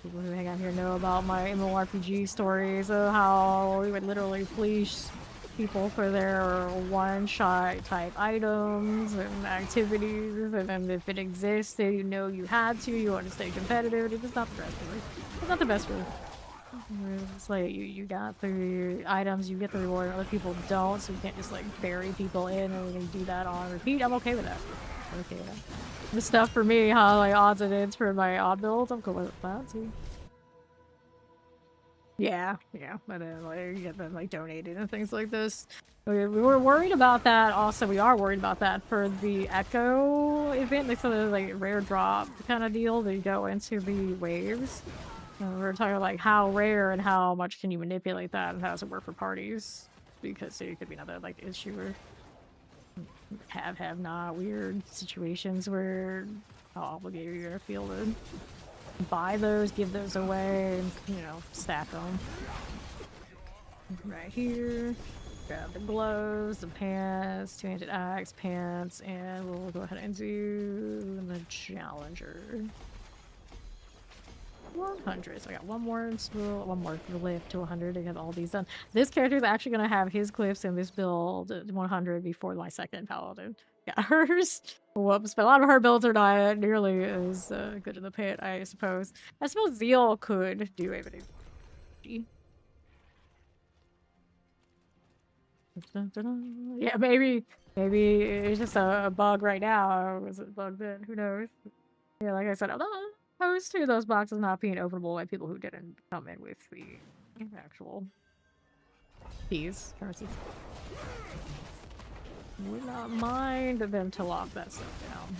S1: People who hang out here know about my MMORPG stories of how we would literally fleece people for their one-shot type items and activities, and then if it existed, you know you had to, you want to stay competitive. It's not the best way. It's not the best way. It's like you got the items, you get the reward, and other people don't, so you can't just like bury people in and then do that on repeat. I'm okay with that. I'm okay with that. The stuff for me, how like odds and ends for my odd builds, I'm cool with that too. Yeah, but then like you get them like donated and things like this. We were worried about that. Also, we are worried about that for the Echo event. They said it was like rare drop kind of deal. They go into the waves. We were talking like how rare and how much can you manipulate that and how does it work for parties? Because it could be another like issue. have not weird situations where how obligated you're gonna feel to buy those, give those away, and, you know, stack them. Right here. Grab the gloves, the pants, two-handed axe, pants, and we'll go ahead and do the challenger. 100. So I got one more glyph to 100 to get all these done. This character is actually going to have his glyphs in this build 100 before my second paladin got hers. Whoops, but a lot of her builds are not nearly as good in the pit, I suppose. I suppose Zeal could do it, but yeah, maybe it's just a bug right now, or was it bugged in? Who knows? Yeah, like I said, I'm not opposed to those boxes not being openable by people who didn't come in with the actual keys. Currencies. Would not mind them to lock that stuff down.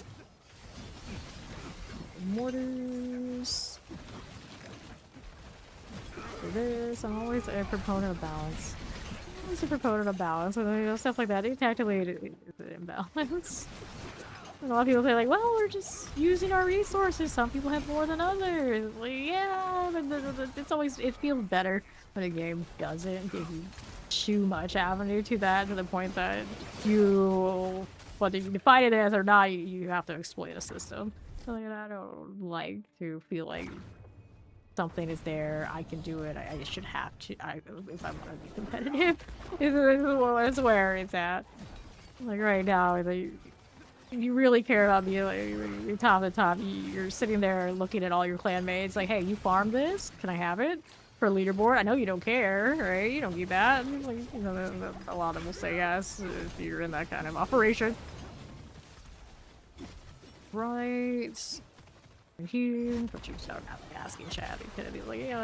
S1: Mortars. For this, I'm always a proponent of balance. A proponent of balance, and you know, stuff like that. Tactically, it's an imbalance. And a lot of people say, like, well, we're just using our resources. Some people have more than others. Like, yeah, it's always, it feels better when a game doesn't give you too much avenue to that, to the point that you, whether you define it as or not, you have to exploit a system. So, like, I don't like to feel like something is there, I can do it, I should have to, if I want to be competitive, is where it's at. Like right now, if you really care about me, like, you're top of the top, you're sitting there looking at all your clanmates, like, hey, you farmed this? Can I have it? For leaderboard? I know you don't care, right? You don't need that. Like, you know, a lot of them will say yes, if you're in that kind of operation. Right. Here, but you start asking chat, you could be like, yeah,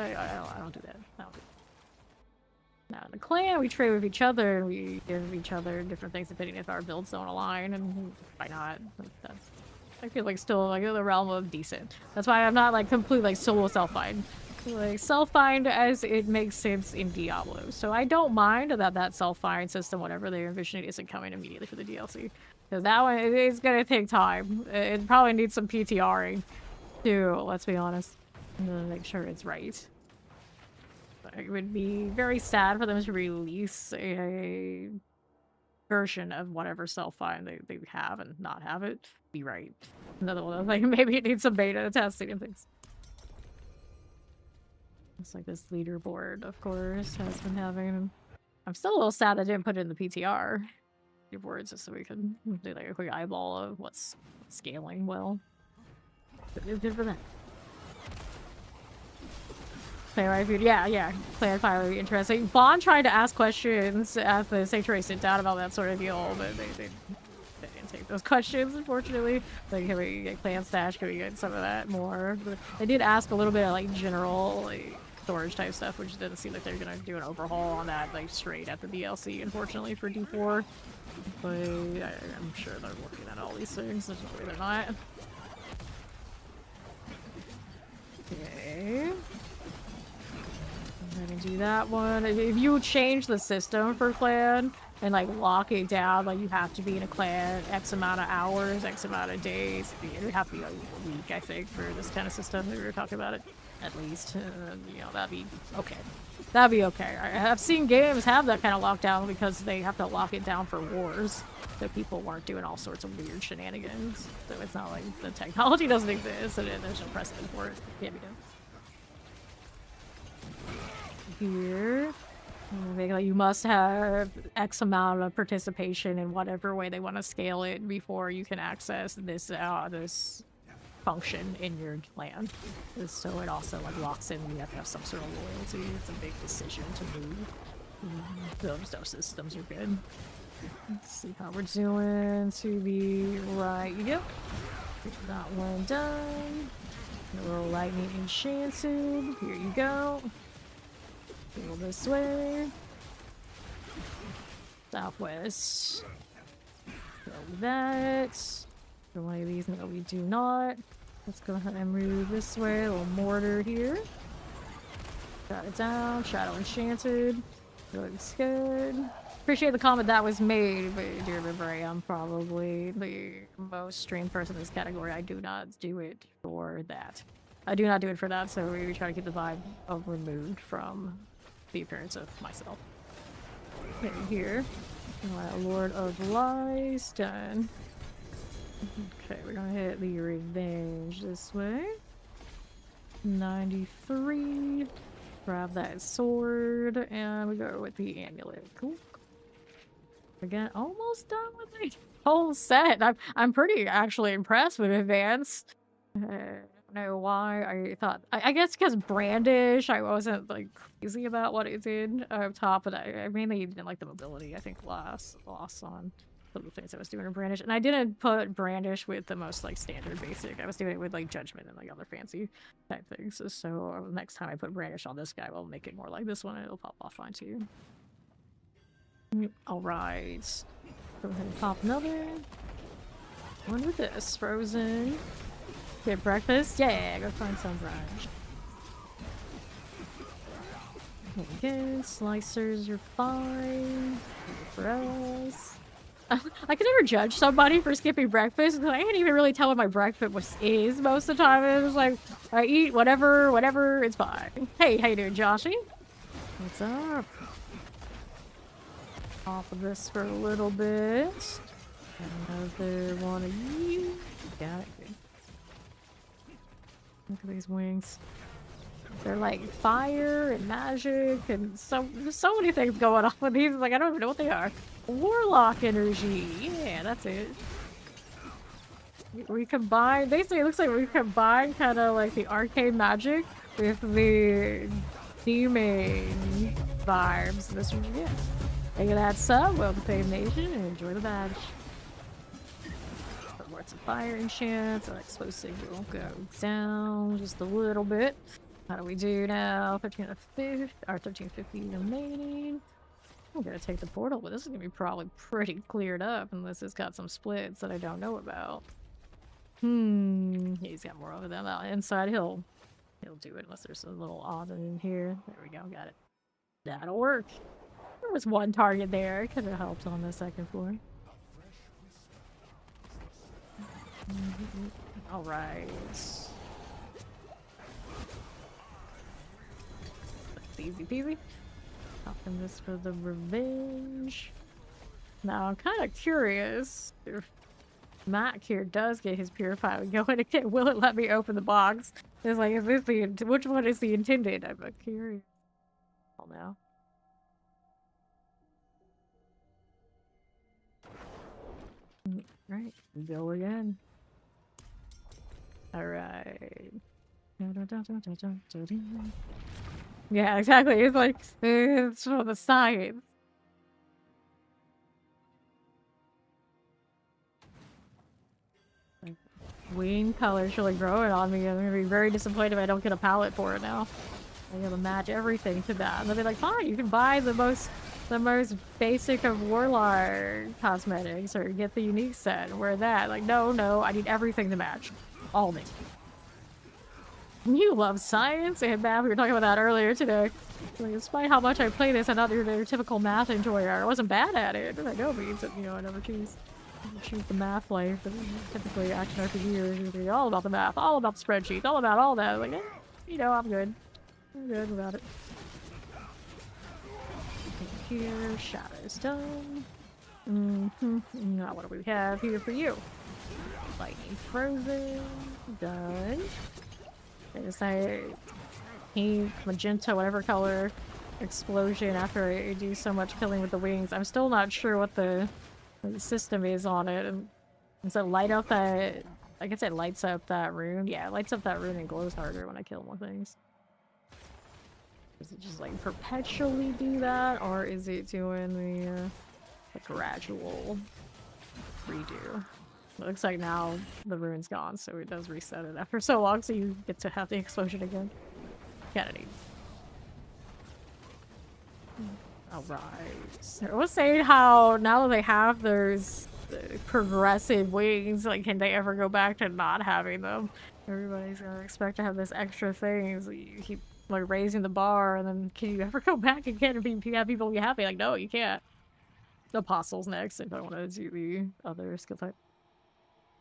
S1: I don't do that. I don't do that. Now in the clan, we trade with each other, and we give each other different things depending if our builds don't align, and why not? That's, I feel like still like in the realm of decent. That's why I'm not like completely like solo self-find. Like self-find as it makes sense in Diablo. So I don't mind that self-find system, whatever they're envisioning, isn't coming immediately for the DLC. Because that one, it's gonna take time. It probably needs some PTRing. Too, let's be honest. I'm gonna make sure it's right. But it would be very sad for them to release a version of whatever self-find they have and not have it be right. Another one, like maybe it needs some beta testing and things. It's like this leaderboard, of course, has been having. I'm still a little sad I didn't put it in the PTR leaderboards just so we could do like a quick eyeball of what's scaling well. Good for that. Playwright food, yeah. Clarify would be interesting. Vaughn tried to ask questions at the Sanctuary sit-down about that sort of deal, but they didn't take those questions, unfortunately. Like, can we get clan stash? Can we get some of that more? But they did ask a little bit of, like, general, like, storage type stuff, which didn't seem like they're gonna do an overhaul on that, like, straight at the DLC, unfortunately, for D4. But I'm sure they're looking at all these things. There's no way they're not. Okay. I'm gonna do that one. If you change the system for clan and like lock it down, like you have to be in a clan X amount of hours, X amount of days. It would have to be a week, I think, for this kind of system that we were talking about it. At least, you know, that'd be okay. That'd be okay. I've seen games have that kind of lockdown because they have to lock it down for wars. So people weren't doing all sorts of weird shenanigans. So it's not like the technology doesn't exist and there's no precedent for it. It can't be done. Here. Like you must have X amount of participation in whatever way they want to scale it before you can access this this function in your clan. So it also like locks in, you have to have some sort of loyalty. It's a big decision to move. Those systems are good. Let's see how we're doing to the right. Yep. Get that one done. A little lightning enchanted. Here you go. Go this way. Southwest. Go with that. For one of these, no, we do not. Let's go ahead and move this way. A little mortar here. Got it down. Shadow enchanted. Looks good. Appreciate the comment that was made, but do remember I am probably the most streamed person in this category. I do not do it for that. I do not do it for that, so we try to keep the vibe removed from the appearance of myself. Okay, here. Lord of Lies, done. Okay, we're gonna hit the Revenge this way. 93. Grab that sword, and we go with the amulet. Cool. Again, almost done with the whole set. I'm pretty actually impressed with Advance. I don't know why I thought. I guess because Brandish, I wasn't like crazy about what it did up top, but I mainly didn't like the mobility. I think lost on some of the things I was doing in Brandish, and I didn't put Brandish with the most like standard basic. I was doing it with like Judgment and like other fancy type things. So next time I put Brandish on this guy, we'll make it more like this one, and it'll pop off fine too. Alright. Go ahead and pop another one with this. Frozen. Get breakfast? Yeah, go find some brunch. Okay, slicers are fine. For us. I can never judge somebody for skipping breakfast because I can't even really tell what my breakfast is most of the time. It's like, I eat whatever, it's fine. Hey, how you doing, Joshy? What's up? Off of this for a little bit. Another one of you. Got it. Look at these wings. They're like fire and magic and there's so many things going on with these. Like, I don't even know what they are. Warlock energy. Yeah, that's it. We combine, basically it looks like we combine kind of like the arcane magic with the demon vibes. This one, yeah. Thank you for that sub, well played nation, and enjoy the badge. Put more some fire enchants, our explosive will go down just a little bit. How do we do now? 1350, or 1350 remaining. I'm gonna take the portal, but this is gonna be probably pretty cleared up unless it's got some splits that I don't know about. He's got more over them out inside. He'll do it unless there's a little odd in here. There we go, got it. That'll work. There was one target there. Could have helped on the second floor. All right. Easy peasy. Popping this for the revenge. Now I'm kind of curious if Mac here does get his purifier going again. Will it let me open the box? It's like, is this the which one is the intended? I'm curious. Oh no. Right, go again. Alright. Yeah, exactly. It's like, it's for the science. Like, wing color's really growing on me. I'm gonna be very disappointed if I don't get a palette for it now. I gotta match everything to that. And they'll be like, fine, you can buy the most basic of Warlord cosmetics or get the unique set and wear that. Like, no, I need everything to match. All of it. You love science and math. We were talking about that earlier today. Like, despite how much I play this, I'm not your typical math enjoyer. I wasn't bad at it. I know means that, you know, I never choose the math life. But typically, action RPG is usually all about the math, all about the spreadsheets, all about all that. Like, you know, I'm good. I'm good without it. Here, shadows done. Now, what do we have here for you? Lightning frozen. Done. There's a pink, magenta, whatever color explosion after I do so much killing with the wings. I'm still not sure what the system is on it. And does it light up that... I guess it lights up that room. Yeah, it lights up that room and glows harder when I kill more things. Does it just like perpetually do that, or is it doing the gradual redo? It looks like now the rune's gone, so it does reset it after so long, so you get to have the explosion again. Kinda neat. Alright. I was saying how now that they have those progressive wings, like, can they ever go back to not having them? Everybody's gonna expect to have this extra things. You keep like raising the bar, and then can you ever go back again and have people be happy? Like, no, you can't. apostles next if I want to do the other skill type.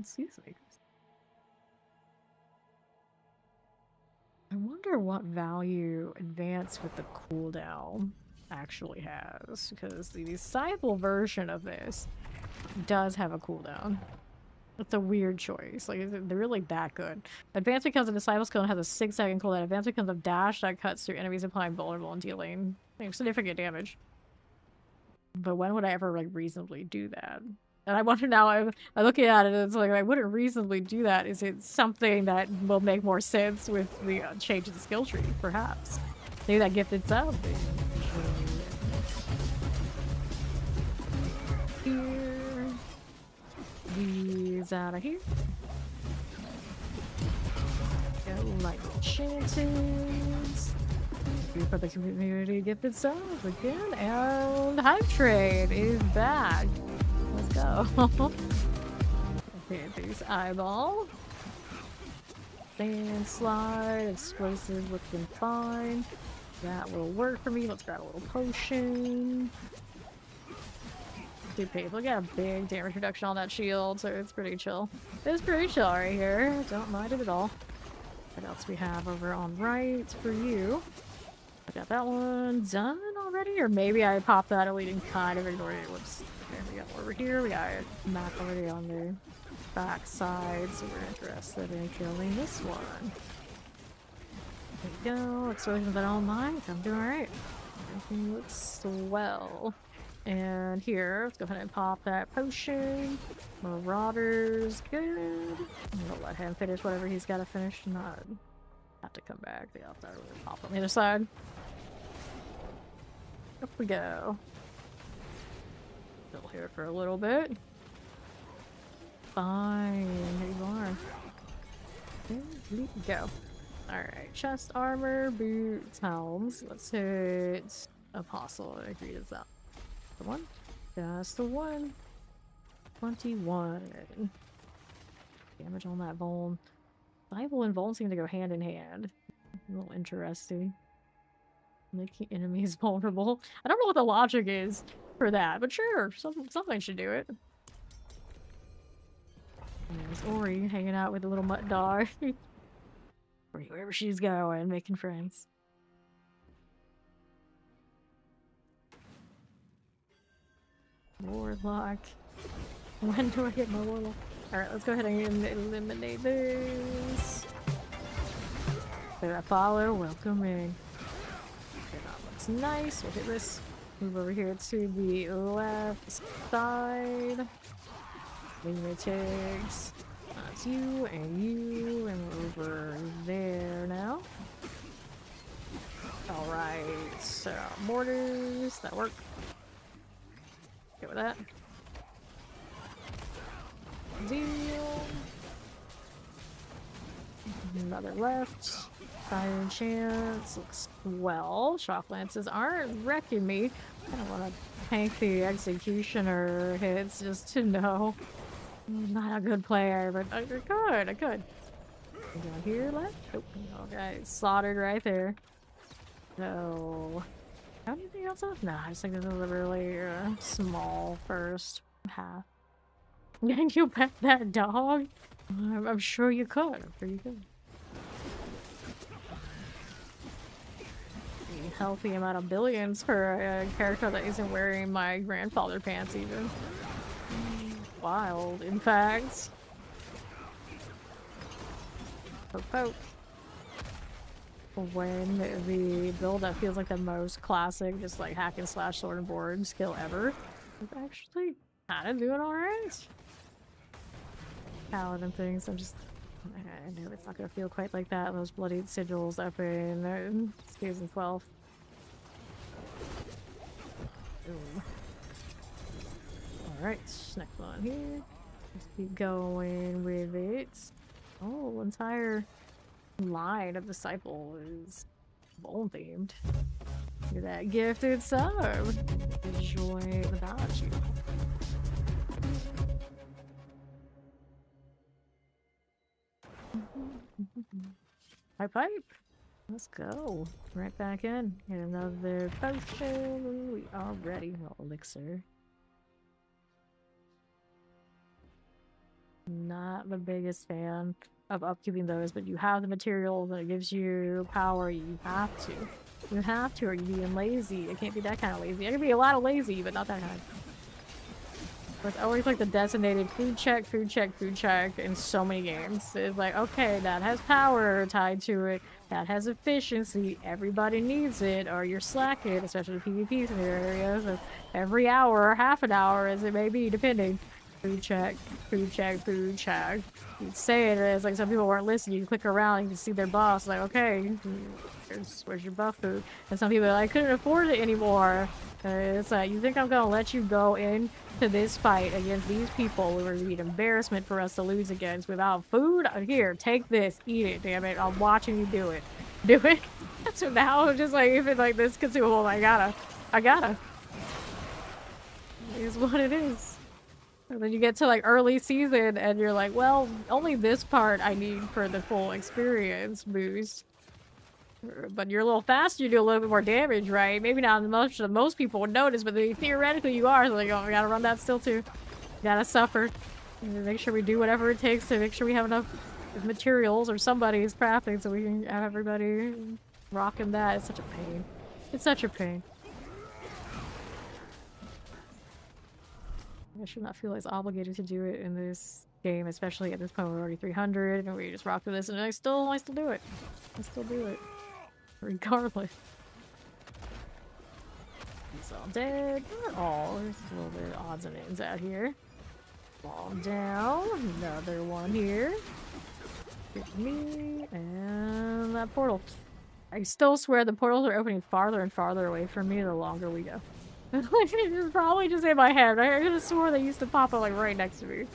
S1: Excuse me. I wonder what value advance with the cooldown actually has, because the disciple version of this does have a cooldown. It's a weird choice. Like, they're really that good. Advance becomes a disciple skill and has a 6-second cooldown. Advance becomes a dash that cuts through enemies applying vulnerable and dealing significant damage. But when would I ever like reasonably do that? And I wonder now, I'm looking at it, and it's like, I wouldn't reasonably do that. Is it something that will make more sense with the change of the skill tree, perhaps? Maybe that gift itself. Here. These out of here. Go like chances. For the community gift itself again. And Hype Trade is back. Let's go. Okay, these eyeball. Sand slide, explosive looking fine. That will work for me. Let's grab a little potion. Dude, painful. Got a big damage reduction on that shield, so it's pretty chill. It's pretty chill right here. Don't mind it at all. What else we have over on right for you? I got that one done already, or maybe I popped that elite and kind of ignored it. Whoops. Okay, we got one over here. We got a map already on the back side, so we're interested in killing this one. There we go. Explosions at all might. I'm doing alright. Everything looks swell. And here, let's go ahead and pop that potion. Marauders, good. I'm gonna let him finish whatever he's got to finish. Not have to come back. Yeah, I'll start with pop on the other side. Up we go. Still here for a little bit. Fine, here you are. There we go. Alright, chest armor, boots, helms. Let's hit Apostle. I agree with that. The one? That's the one. 21. Damage on that Vuln. Bible and Vuln seem to go hand in hand. A little interesting. Making enemies vulnerable. I don't know what the logic is for that, but sure, something should do it. And there's Ori hanging out with a little mutt dog. Wherever she's going, making friends. Warlock. When do I hit my warlock? Alright, let's go ahead and eliminate this. There, follow, welcome in. Okay, that looks nice. We'll hit this. Move over here to the left side. Lunatics. That's you, and we're over there now. Alright, mortars, that work. Go with that. Deal. Another left. Fire chance. Looks well. Shock lances aren't wrecking me. I don't want to tank the executioner hits just to know. I'm not a good player, but I could. Down here left? Oh, okay. Slaughtered right there. So, how anything else up? Nah, I just think this is a really small first half. Can you pet that dog? I'm sure you could. I'm sure you could. A healthy amount of billions for a character that isn't wearing my grandfather pants even. Wild, in fact. Poke poke. When the build that feels like the most classic, just like hack and slash sword and board skill ever, is actually kind of doing alright. Paladin things, I know it's not gonna feel quite like that. Those bloodied sigils up in season 12. Alright, next one here. Just keep going with it. Oh, entire line of disciple is bone themed. Look at that gifted sub. Enjoy the dodge. Pipe. Let's go. Right back in. Get another potion. We are ready. Well, elixir. Not the biggest fan of upkeeping those, but you have the materials and it gives you power. You have to. You have to, or you're being lazy. It can't be that kind of lazy. It can be a lot of lazy, but not that kind. But it's always like the designated food check, food check, food check in so many games. It's like, okay, that has power tied to it. That has efficiency. Everybody needs it, or you're slacking, especially PvP scenarios. So every hour or half an hour, as it may be, depending. Food check, food check, food check. You'd say it as like some people weren't listening. You click around, you can see their boss. Like, okay, where's your buff food? And some people are like, I couldn't afford it anymore. It's like, you think I'm gonna let you go into this fight against these people who would be an embarrassment for us to lose against without food? Here, take this, eat it, damn it. I'm watching you do it. Do it. So now I'm just like, even like this consumable, I gotta. It's what it is. And then you get to like early season and you're like, well, only this part I need for the full experience boost. But you're a little faster, you do a little bit more damage, right? Maybe not as most people would notice, but theoretically you are. So like, oh, we gotta run that still too. You gotta suffer. Make sure we do whatever it takes to make sure we have enough materials or somebody's crafting so we can have everybody rocking that. It's such a pain. It's such a pain. I should not feel as obligated to do it in this game, especially at this point we're already 300 and we just rock through this and I still do it. I still do it. Regardless. He's all dead. Not all. There's a little bit of odds and ends out here. Fall down. Another one here. Get me. And that portal. I still swear the portals are opening farther and farther away from me the longer we go. It's probably just in my head. I could have swore they used to pop up like right next to me.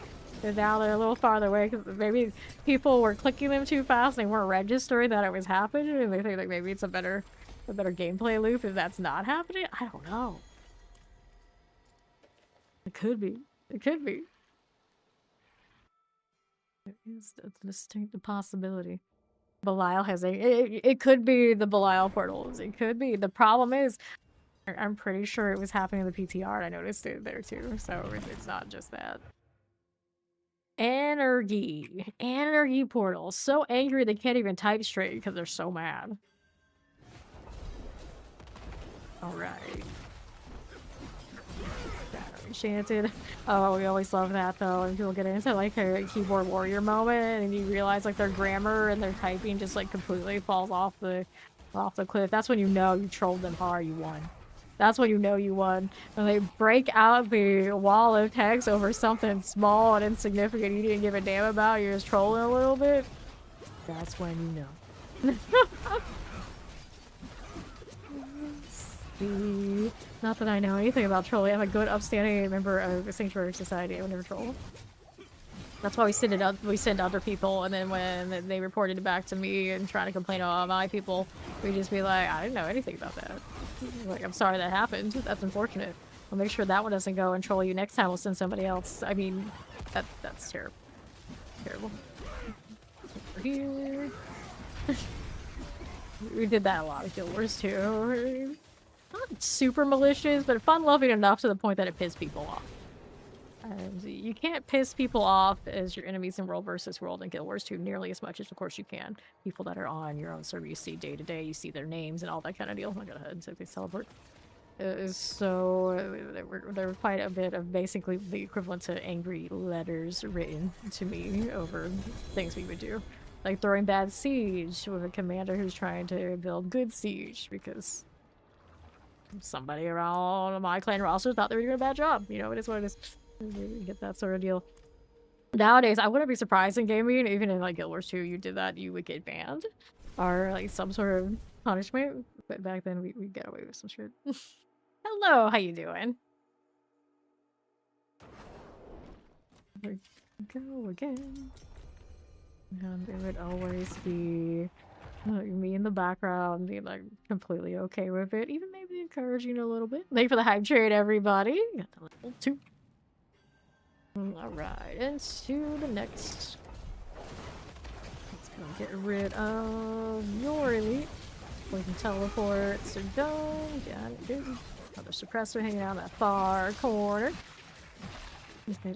S1: And now they're a little farther away because maybe people were clicking them too fast. They weren't registering that it was happening, and they think like maybe it's a better gameplay loop if that's not happening. I don't know. It could be. It could be. It is a distinct possibility. Belial has it could be the Belial portals. It could be. The problem is, I'm pretty sure it was happening in the PTR, and I noticed it there too. So it's not just that. Energy portal. So angry they can't even type straight because they're so mad. Alright. Enchanted. Oh, we always love that though. And people get into like a keyboard warrior moment and you realize like their grammar and their typing just like completely falls off the cliff. That's when you know you trolled them hard, you won. That's when you know you won. When they break out the wall of text over something small and insignificant you didn't give a damn about, you're just trolling a little bit. That's when you know. See. Not that I know anything about trolling. I'm a good, upstanding member of the Sanctuary Society. I would never troll. That's why we send other people, and then when they reported it back to me and trying to complain about my people, we just be like, I didn't know anything about that. Like, I'm sorry that happened. That's unfortunate. We'll make sure that one doesn't go and troll you next time. We'll send somebody else. I mean, that's terrible. Terrible. Over here. We did that a lot with Guild Wars too. Not super malicious, but fun-loving enough to the point that it pissed people off. You can't piss people off as your enemies in World versus World and Guild Wars 2 nearly as much as, of course, you can. People that are on your own server you see day to day, you see their names and all that kind of deal. I'm gonna go ahead and say they teleport. So there were quite a bit of basically the equivalent to angry letters written to me over things we would do. Like throwing bad siege with a commander who's trying to build good siege because somebody around my clan roster thought they were doing a bad job. You know, it is what it is. You get that sort of deal. Nowadays, I wouldn't be surprised in gaming, even in like Guild Wars 2, you did that, you would get banned. Or like some sort of punishment. But back then, we get away with some shit. Hello, how you doing? Here we go again. And it would always be me in the background being like completely okay with it. Even maybe encouraging a little bit. Thank you for the hype trade, everybody. Got the level 2. Alright, into the next. Let's go get rid of your elite. We can teleport, so don't. Got it, good. Another suppressor hanging out in that far corner.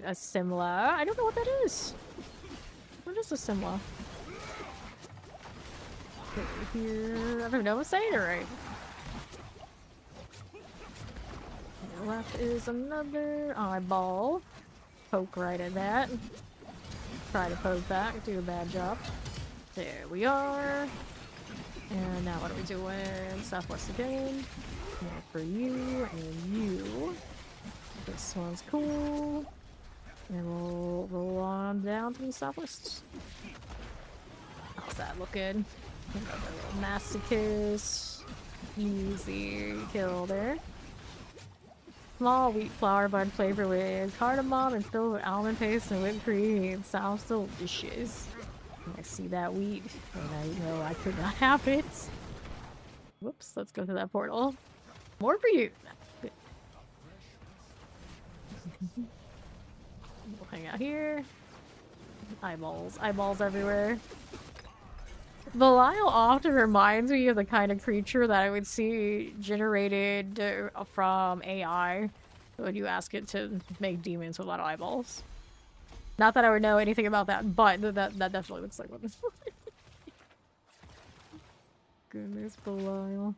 S1: A Simla. I don't know what that is. What is a Simla? Okay, here. I don't know if I'm saying it right. And left is another eyeball. Poke right at that. Try to poke back. Do a bad job. There we are. And now what are we doing? Southwest again. More for you and you. This one's cool. And we'll roll on down to the southwest. How's that looking? Another little masochist. Easy kill there. Small wheat flour bun flavored with cardamom and filled with almond paste and whipped cream. Sounds delicious. I see that wheat, and I know I could not have it. Whoops, let's go to that portal. More for you. We'll hang out here. Eyeballs. Eyeballs everywhere. Belial often reminds me of the kind of creature that I would see generated from AI when you ask it to make demons with a lot of eyeballs. Not that I would know anything about that, but that definitely looks like one. Goodness, Belial.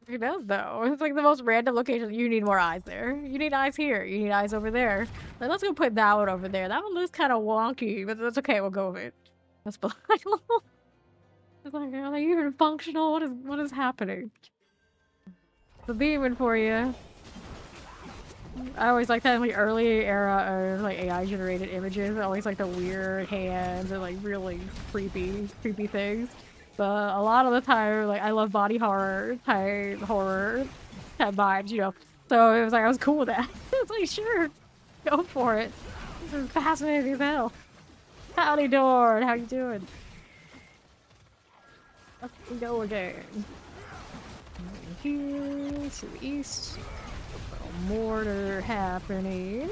S1: It does, though. It's like the most random location. You need more eyes there. You need eyes here. You need eyes over there. Like, let's go put that one over there. That one looks kind of wonky, but that's okay. We'll go with it. That's Belial. It's like, are they even functional? What is happening? The demon for you. I always like that in the early era of like AI generated images. I always like the weird hands and like really creepy things. But a lot of the time, like I love body horror type vibes, you know. So it was like I was cool with that. It's like sure, go for it. This is fascinating as hell. Howdy Dorn, how you doing? Up we go again. Here to the east. A little mortar happening.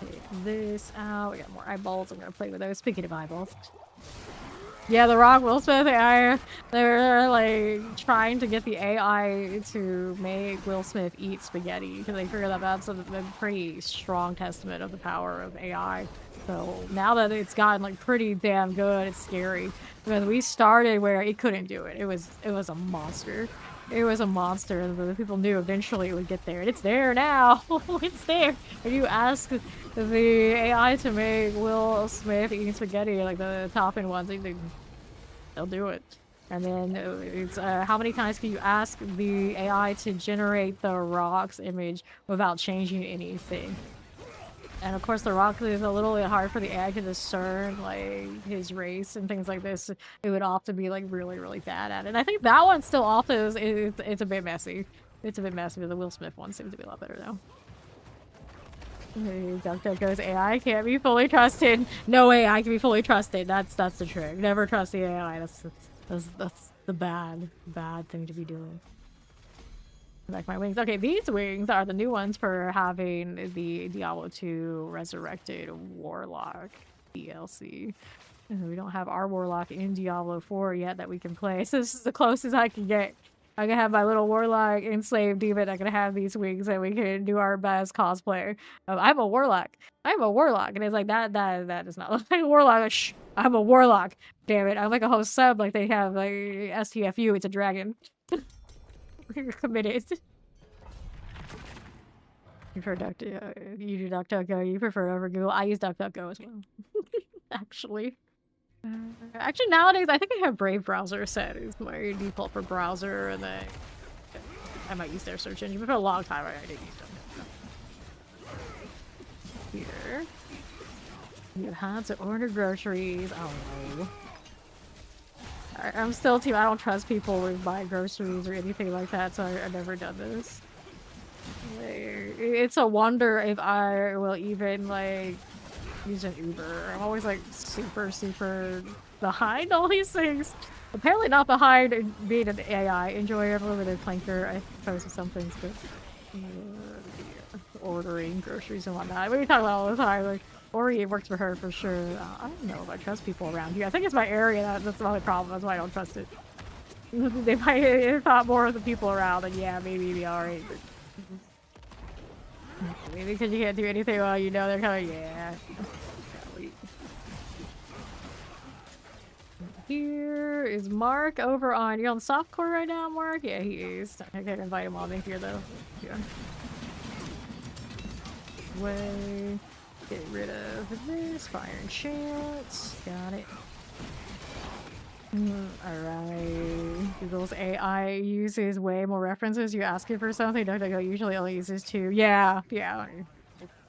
S1: Take this out. We got more eyeballs. I'm gonna play with those. Speaking of eyeballs. Yeah, the Rock Will Smith AI, they're like trying to get the AI to make Will Smith eat spaghetti because they figure that that's a pretty strong testament of the power of AI. So now that it's gotten like pretty damn good, it's scary because we started where it couldn't do it. It was a monster. It was a monster, and the people knew eventually it would get there, and it's there now. It's there. If you ask the AI to make Will Smith eating spaghetti, like the top-end ones, they'll do it. And then it's how many times can you ask the AI to generate the Rock's image without changing anything? And of course, the Rock is a little bit hard for the AI to discern, like, his race and things like this. It would often be, like, really, really bad at it. And I think that one still also it's a bit messy. It's a bit messy, but the Will Smith one seems to be a lot better, though. Hey, DuckDuckGo's AI can't be fully trusted. No AI can be fully trusted. That's the trick. Never trust the AI. That's the bad thing to be doing. Like my wings. Okay, these wings are the new ones for having the Diablo 2 Resurrected Warlock DLC. And we don't have our Warlock in Diablo 4 yet that we can play. So this is the closest I can get. I can have my little Warlock enslaved demon. I can have these wings and we can do our best cosplay. I'm a Warlock. I'm a Warlock. And it's like, that does not look like a Warlock. Shh, I'm a Warlock. Damn it. I'm like a host sub like they have like STFU. It's a dragon. You're committed. You prefer you do DuckDuckGo. You prefer over Google. I use DuckDuckGo as well. Actually. Actually, nowadays, I think I have Brave browser set as my default for browser, and then I might use their search engine, but for a long time I didn't use them. Here. You had to order groceries. Oh no. I'm still team. I don't trust people with buying groceries or anything like that, so I've never done this. It's a wonder if I will even like use an Uber. I'm always like super behind all these things. Apparently not behind being an AI. Enjoy every little bit of clanker. I suppose with some things, but ordering groceries and whatnot. We talk about all the time. Like, Ori, it works for her for sure. I don't know if I trust people around here. I think it's my area that's the only problem. That's why I don't trust it. They might have thought more of the people around, and yeah, maybe you'd be alright. Maybe because you can't do anything while you know they're coming. Yeah. Here is Mark over on. You're on softcore right now, Mark? Yeah, he is. I can't invite him on in here though. Yeah. Way. Get rid of this. Fire and chance. Got it. Alright. Google's AI uses way more references. You ask it for something, DuckDuckGo usually only uses 2. Yeah, yeah.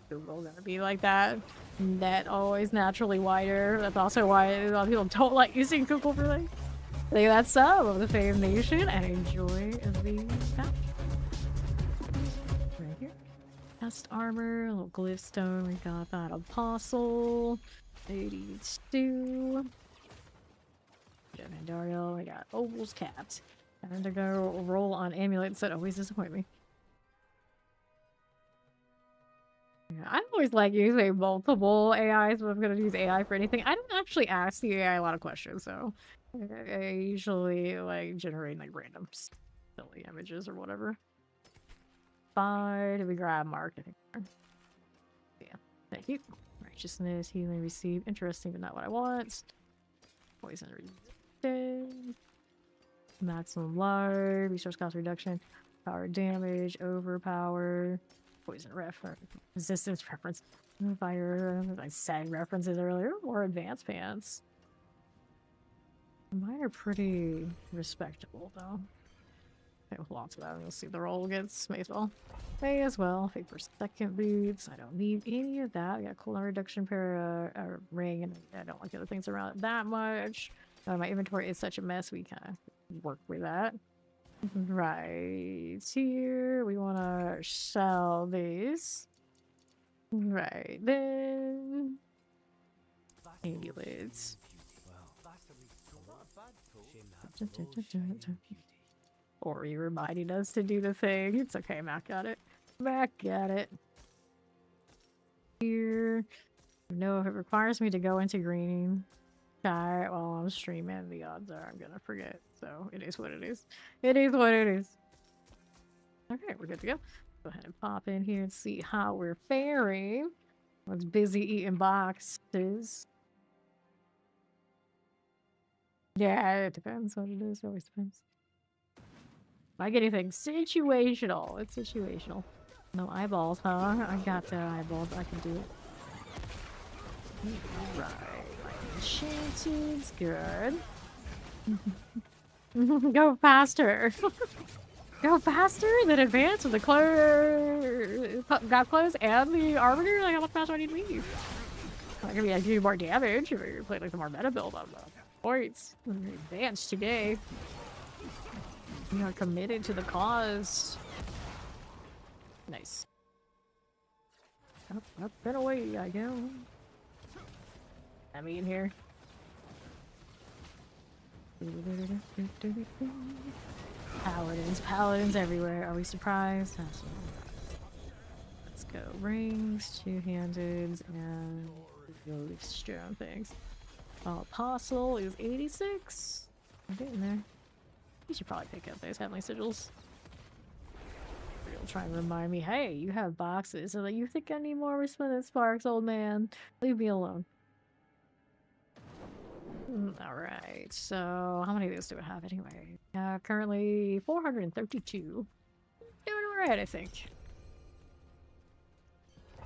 S1: Google's gonna be like that. Net always naturally wider. That's also why a lot of people don't like using Google for like. That's some of the Fame Nation and enjoy the patch. Right here. Cast armor, little glyph stone. We got that apostle. 82. Mandariel, I got Oval's capped. And to go roll on amulets that always disappoint me. Yeah, I always like using multiple AIs, but I'm gonna use AI for anything. I don't actually ask the AI a lot of questions, so I usually like generate like random silly images or whatever. 5, did we grab marketing? Yeah, thank you. Righteousness, healing received. Interesting, but not what I want. Poison resistant. Maximum life, resource cost reduction, power damage, overpower. Poison resistance preference. Fire, I said references earlier. More advanced pants. Mine are pretty respectable though. Okay, with lots of that, you'll see the roll gets may as well. May as well. Fake per second boots. I don't need any of that. I got cooldown reduction per ring, and I don't like the other things around it that much. My inventory is such a mess. We kind of work with that. Right here, we want to sell these. Right then. Amulets. Ori reminding us to do the thing. It's okay, Mac got it. Mac got it. Here. No, if it requires me to go into green. While I'm streaming, the odds are I'm gonna forget. So it is what it is. It is what it is. Okay, we're good to go. Go ahead and pop in here and see how we're faring. I was busy eating boxes. Yeah, it depends what it is. It always depends. Like anything, situational. It's situational. No eyeballs, huh? I got the eyeballs. I can do it. Right. Enchanted, good. Go faster. Go faster than advance with the clothes. Got clothes and the arbiter. Like how much faster I need to leave? Like I mean, I do more damage if you play like the more meta build on the points. Advance today. We are committed to the cause. Nice. Up and away I go. I mean here. Paladins everywhere. Are we surprised? Let's go. Rings, two-handed, and those strong things. Apostle is 86. I'm getting there. You should probably pick up those heavenly sigils. You'll try and remind me, hey, you have boxes, so that you think I need more resplendent sparks, old man. Leave me alone. Alright, so how many of those do I have anyway? Currently 432. Doing alright, I think.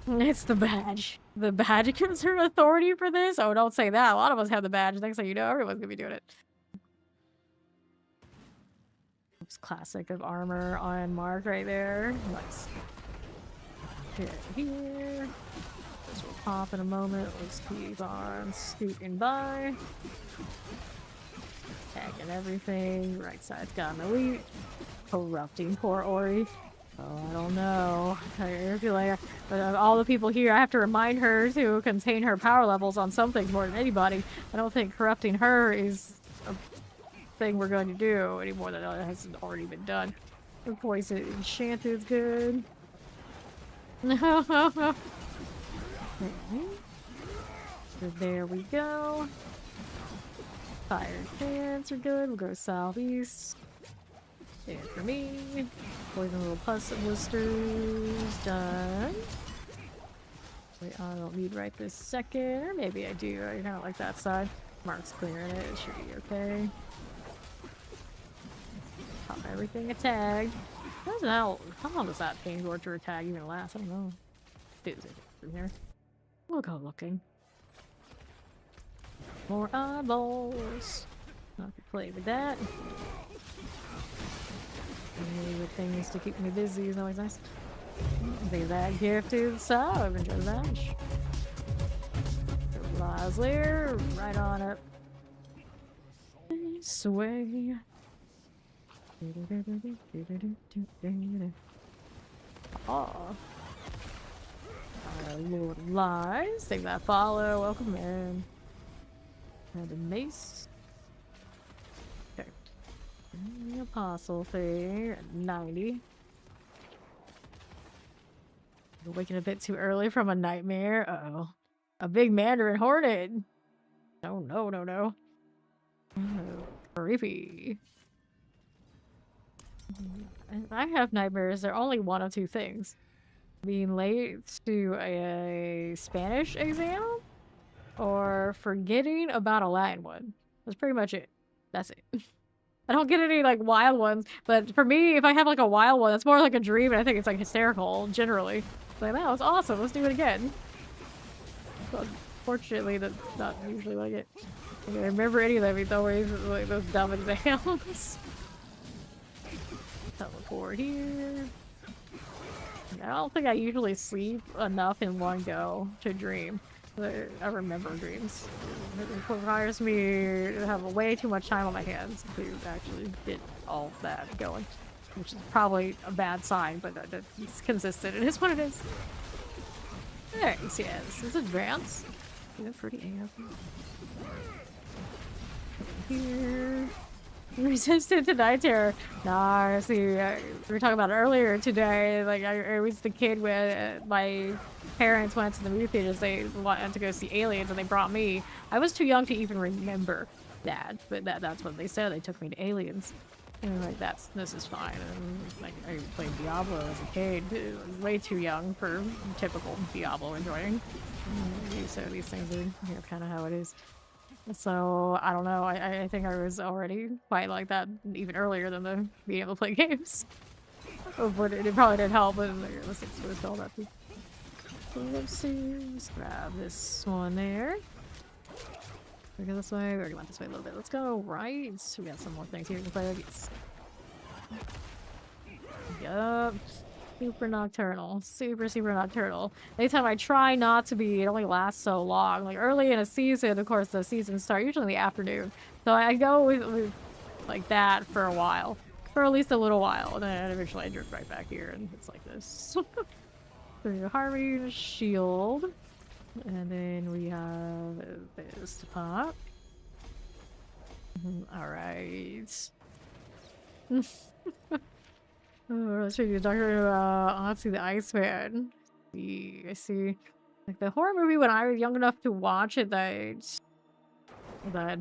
S1: It's the badge. The badge gives her authority for this? Oh, don't say that. A lot of us have the badge. Next thing you know, everyone's gonna be doing it. It's classic of armor on Mark right there. Nice. Here. This will pop in a moment. Let's keep on scooting by. Attacking everything. Right side's got an elite. Corrupting poor Ori. Oh, I don't know. I feel like all the people here, I have to remind her to contain her power levels on some things more than anybody. I don't think corrupting her is a thing we're going to do any more than it hasn't already been done. The poison enchanted is good. No. So there we go. Fire pants are good. We'll go southeast. And for me, poison little pus blisters done. Wait, I don't need right this second. Or maybe I do. I kind of like that side. Mark's clearing it. It should be okay. Pop everything a tag. How long does that thing torture tag even last? I don't know. Is it from here? We'll go looking. More eyeballs. I can play with that. Any with things to keep me busy is always nice. Take that gift to the side. Enjoy the match. Lies there, right on up. Sway. Oh. Our Lord Lies. Take that follow. Welcome in. And a mace. Okay. And the apostle thing at 90. We're waking a bit too early from a nightmare. Uh-oh. A big Mandarin Hornet. No, no, no, no. Oh, creepy. If I have nightmares, they're only one of two things. Being late to a Spanish exam or forgetting about a Latin one. That's pretty much it. That's it. I don't get any like wild ones, but for me, if I have like a wild one, that's more like a dream and I think it's like hysterical generally. It's like, that was awesome, let's do it again. But unfortunately, that's not usually like it. I remember any of them, it's always like those dumb exams. Teleport here. I don't think I usually sleep enough in one go to dream. I remember dreams. It requires me to have way too much time on my hands to actually get all that going. Which is probably a bad sign, but it's consistent. It is what it is. Thanks, yes. This is advanced. Yeah, pretty AF. Here. Resistant to night terror. Nah, see, we were talking about it earlier today. Like, I was the kid when my parents went to the movie theaters. They wanted to go see Aliens, and they brought me. I was too young to even remember that, but that's what they said. They took me to Aliens. And like, this is fine. And like, I played Diablo as a kid. Way too young for typical Diablo enjoying. So these things are kind of how it is. So, I don't know, I think I was already quite like that even earlier than the being able to play games. But it probably didn't help, but let's expose all that too. So let's see, let's grab this one there. We go this way, we already went this way a little bit. Let's go right. We got some more things here to play with. Yup. Super nocturnal. Super nocturnal. Anytime I try not to be, it only lasts so long. Like early in a season, of course, the seasons start usually in the afternoon. So I go with like that for a while. For at least a little while. And then eventually I drift right back here and it's like this. So Harvey shield. And then we have this to pop. Alright. Let's see, Dr. Ozzy the Iceman. I see. Like the horror movie when I was young enough to watch it that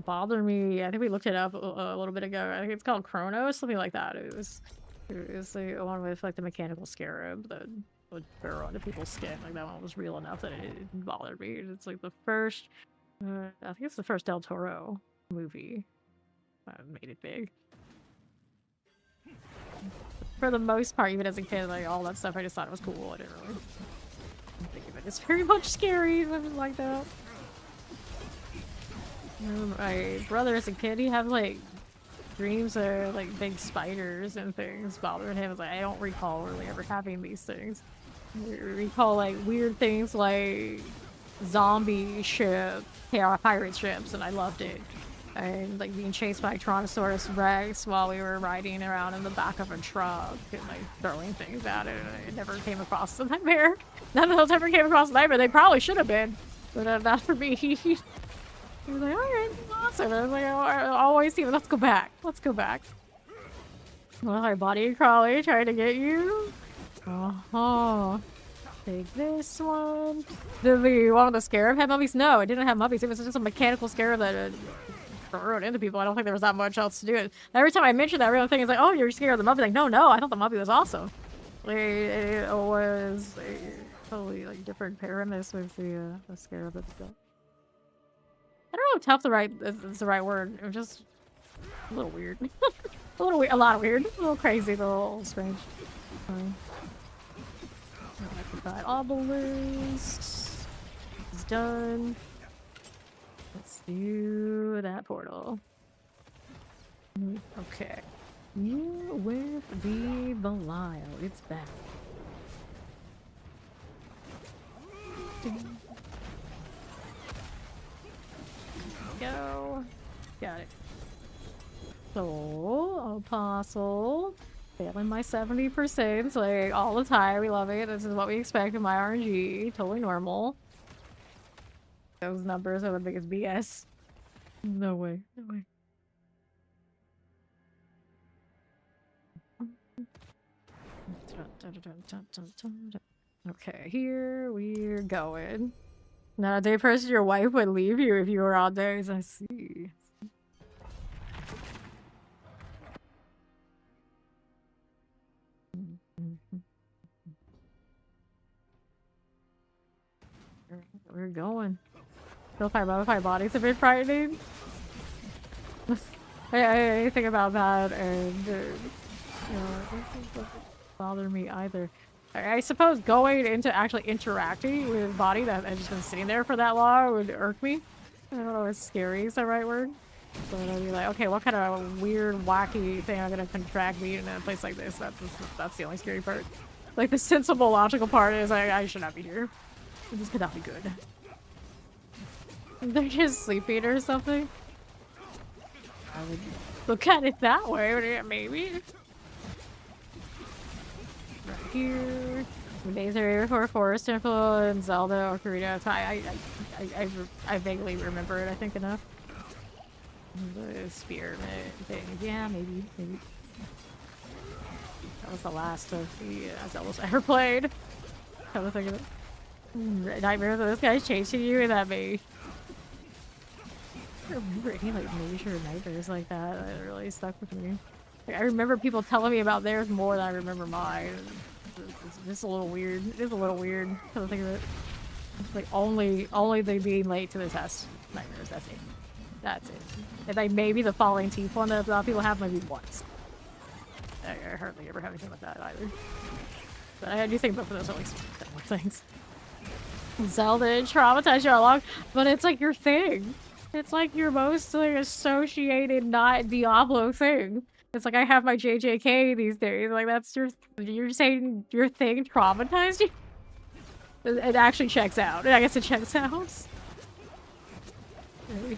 S1: bothered me. I think we looked it up a little bit ago. I think it's called Chronos, something like that. It was the one with like the mechanical scarab that would burrow into people's skin. Like that one was real enough that it bothered me. It's like the first, I think it's the first Del Toro movie that made it big. For the most part, even as a kid, like all that stuff, I just thought it was cool. I didn't really think of it. It's very much scary, something like that. My brother, as a kid, he had like dreams of like big spiders and things bothering him. I was like, I don't recall really ever having these things. I recall like weird things like zombie ship, pirate ships, and I loved it. And like being chased by Tyrannosaurus Rex while we were riding around in the back of a truck and like throwing things at it. And it never came across the nightmare. None of those ever came across the nightmare. They probably should have been, but not for me. He was like, alright, awesome. And I was like, I always see, let's go back. Let's go back. Well, hi, Body Crawley trying to get you. Oh, take this one. Did the one with the scarab have mummies? No, it didn't have mummies. It was just a mechanical scarab that run into people. I don't think there was that much else to do. Every time I mentioned that real thing, it's like, oh, you're scared of the Muppet. Like, no, I thought the Muppet was awesome. Like, it was a totally like different premise with the scare of it. I don't know if tough is the right word. It was just a little weird. A little weird, a lot of weird, a little crazy, a little strange. Obelisk is done. Let's do that portal. Okay. You with the Belial. It's back. Go. Got it. So, Apostle. Failing my 70%, like, all the time. We love it. This is what we expect in my RNG. Totally normal. Those numbers are the biggest BS. No way. No way. Okay, here we're going. Nowadays, person, your wife would leave you if you were on days. I see. We're going. My body's a bit frightening. I think about that, and you know, it doesn't bother me either. I suppose going into actually interacting with a body that has just been sitting there for that long would irk me. I don't know if scary is the right word. But I'd be like, okay, what kind of weird, wacky thing I'm gonna contract me in a place like this? That's the only scary part. Like, the sensible, logical part is I should not be here. This could not be good. They're just sleeping or something. I would look at it that way, maybe. Right here. Days are for Forest Temple and Zelda Ocarina. I vaguely remember it, I think, enough. The spearmint thing. Yeah, maybe. That was the last of the Zeldas I ever played. Come to think of it. Nightmares of this guy's chasing you, and that may. I don't remember any like major nightmares like that that really stuck with me. Like, I remember people telling me about theirs more than I remember mine. It's just a little weird. It is a little weird. Come to think of it. It's like only they being late to the test nightmares. That's it. That's it. And like maybe the falling teeth one that a lot of people have maybe once. I hardly ever have anything like that either. But I do think both of those are like similar things. Zelda traumatized you all along, but it's like your thing. It's like your most like associated not Diablo thing. It's like I have my JJK these days. Like that's you're saying your thing traumatized you? It actually checks out. I guess it checks out.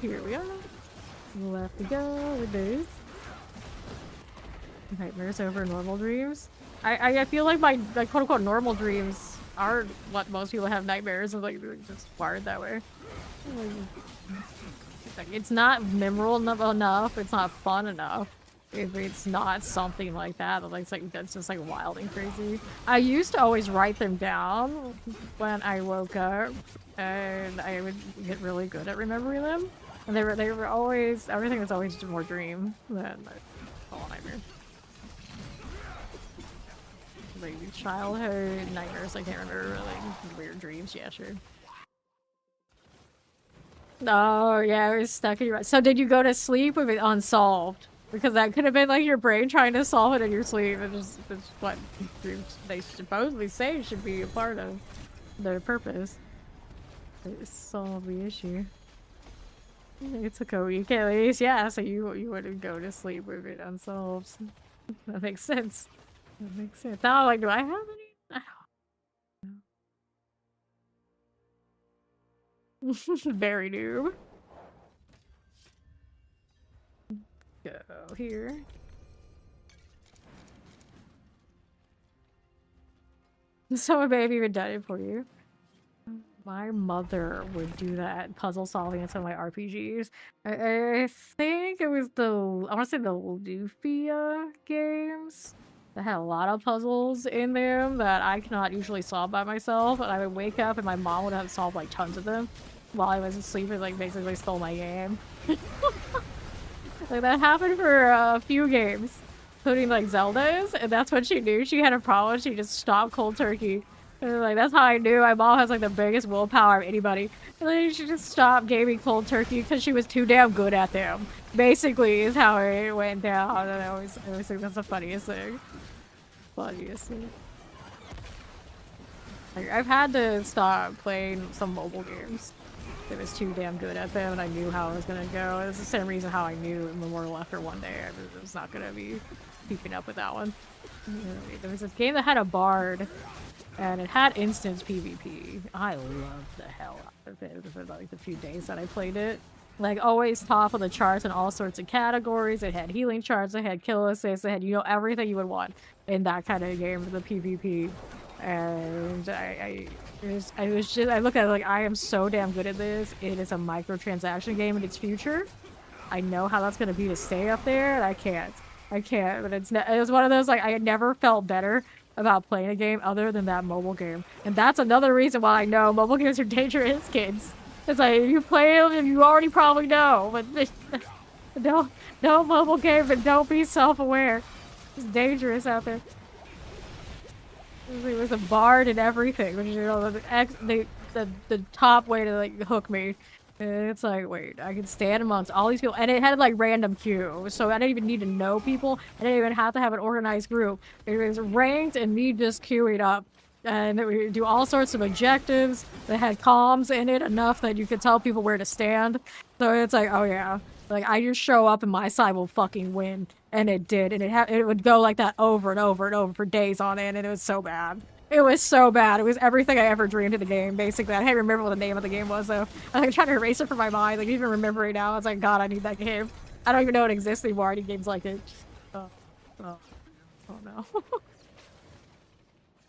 S1: Here we are. Left to go with this. Nightmares over normal dreams. I feel like my like quote unquote normal dreams are what most people have nightmares of, like just wired that way. Like, it's not memorable enough. It's not fun enough. If it's not something like that, like, it's like that's just like wild and crazy. I used to always write them down when I woke up, and I would get really good at remembering them. And they were always everything was always just more dream than all nightmare. Like childhood nightmares, I can't remember like weird dreams. Yeah, sure. Oh yeah, I was stuck in your. So did you go to sleep with it unsolved? Because that could have been like your brain trying to solve it in your sleep. It's what dreams they supposedly say should be a part of their purpose. They solve the issue. It took a week at least, yeah. So you wouldn't go to sleep with it unsolved. That makes sense. That makes sense. Now, like, do I have any? I don't know. Very noob. Go here. So may have even done it for you. My mother would do that puzzle solving in some of my RPGs. I think it was I want to say the Lufia games that had a lot of puzzles in them that I cannot usually solve by myself. And I would wake up and my mom would have solved like tons of them while I was asleep and like basically stole my game. Like that happened for a few games, including like Zelda's, and that's when she knew she had a problem. She just stopped cold turkey. And, like that's how I knew my mom has like the biggest willpower of anybody. And then she just stopped gaming cold turkey because she was too damn good at them. Basically, is how it went down. And I always think that's the funniest thing. Funniest thing. Like, I've had to stop playing some mobile games. It was too damn good at them, and I knew how it was gonna go. It's the same reason how I knew Memorial after one day I was not gonna be keeping up with that one. There was this game that had a bard, and it had instance PvP. I loved the hell out of it for like the few days that I played it. Like always top of the charts in all sorts of categories. It had healing charts, it had kill assists, it had everything you would want in that kind of game, the PvP. And I look at it like I am so damn good at this. It is a microtransaction game in its future. I know how that's gonna be to stay up there, and I can't. But it's one of those like I never felt better about playing a game other than that mobile game, and that's another reason why I know mobile games are dangerous, kids. It's like if you play them, and you already probably know, but don't mobile game, but don't be self-aware. It's dangerous out there. It was a bard and everything, which the top way to like hook me. And it's like, wait, I can stand amongst all these people, and it had like random queue, so I didn't even need to know people. I didn't even have to have an organized group. It was ranked and me just queuing up, and we do all sorts of objectives. They had comms in it enough that you could tell people where to stand. So it's like, oh yeah, like I just show up and my side will fucking win. And it did, and it would go like that over and over and over for days on end, and it was so bad. It was so bad. It was everything I ever dreamed of the game, basically. I can't remember what the name of the game was, though. I'm like, trying to erase it from my mind. Like, even remembering now, I was like, God, I need that game. I don't even know it exists anymore. I need games like it. Oh no.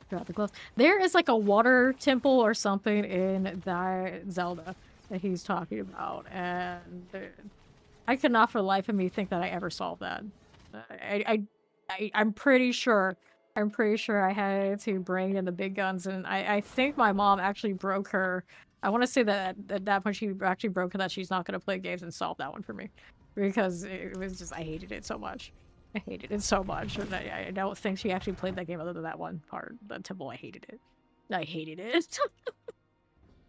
S1: Got the gloves. There is like a water temple or something in that Zelda that he's talking about, and I could not for the life of me think that I ever solved that. I'm pretty sure I had to bring in the big guns, and I think my mom actually broke her. I want to say that at that point she actually broke her that she's not going to play games and solve that one for me, because it was just I hated it so much. I hated it so much, and I don't think she actually played that game other than that one part, the temple. I hated it. I hated it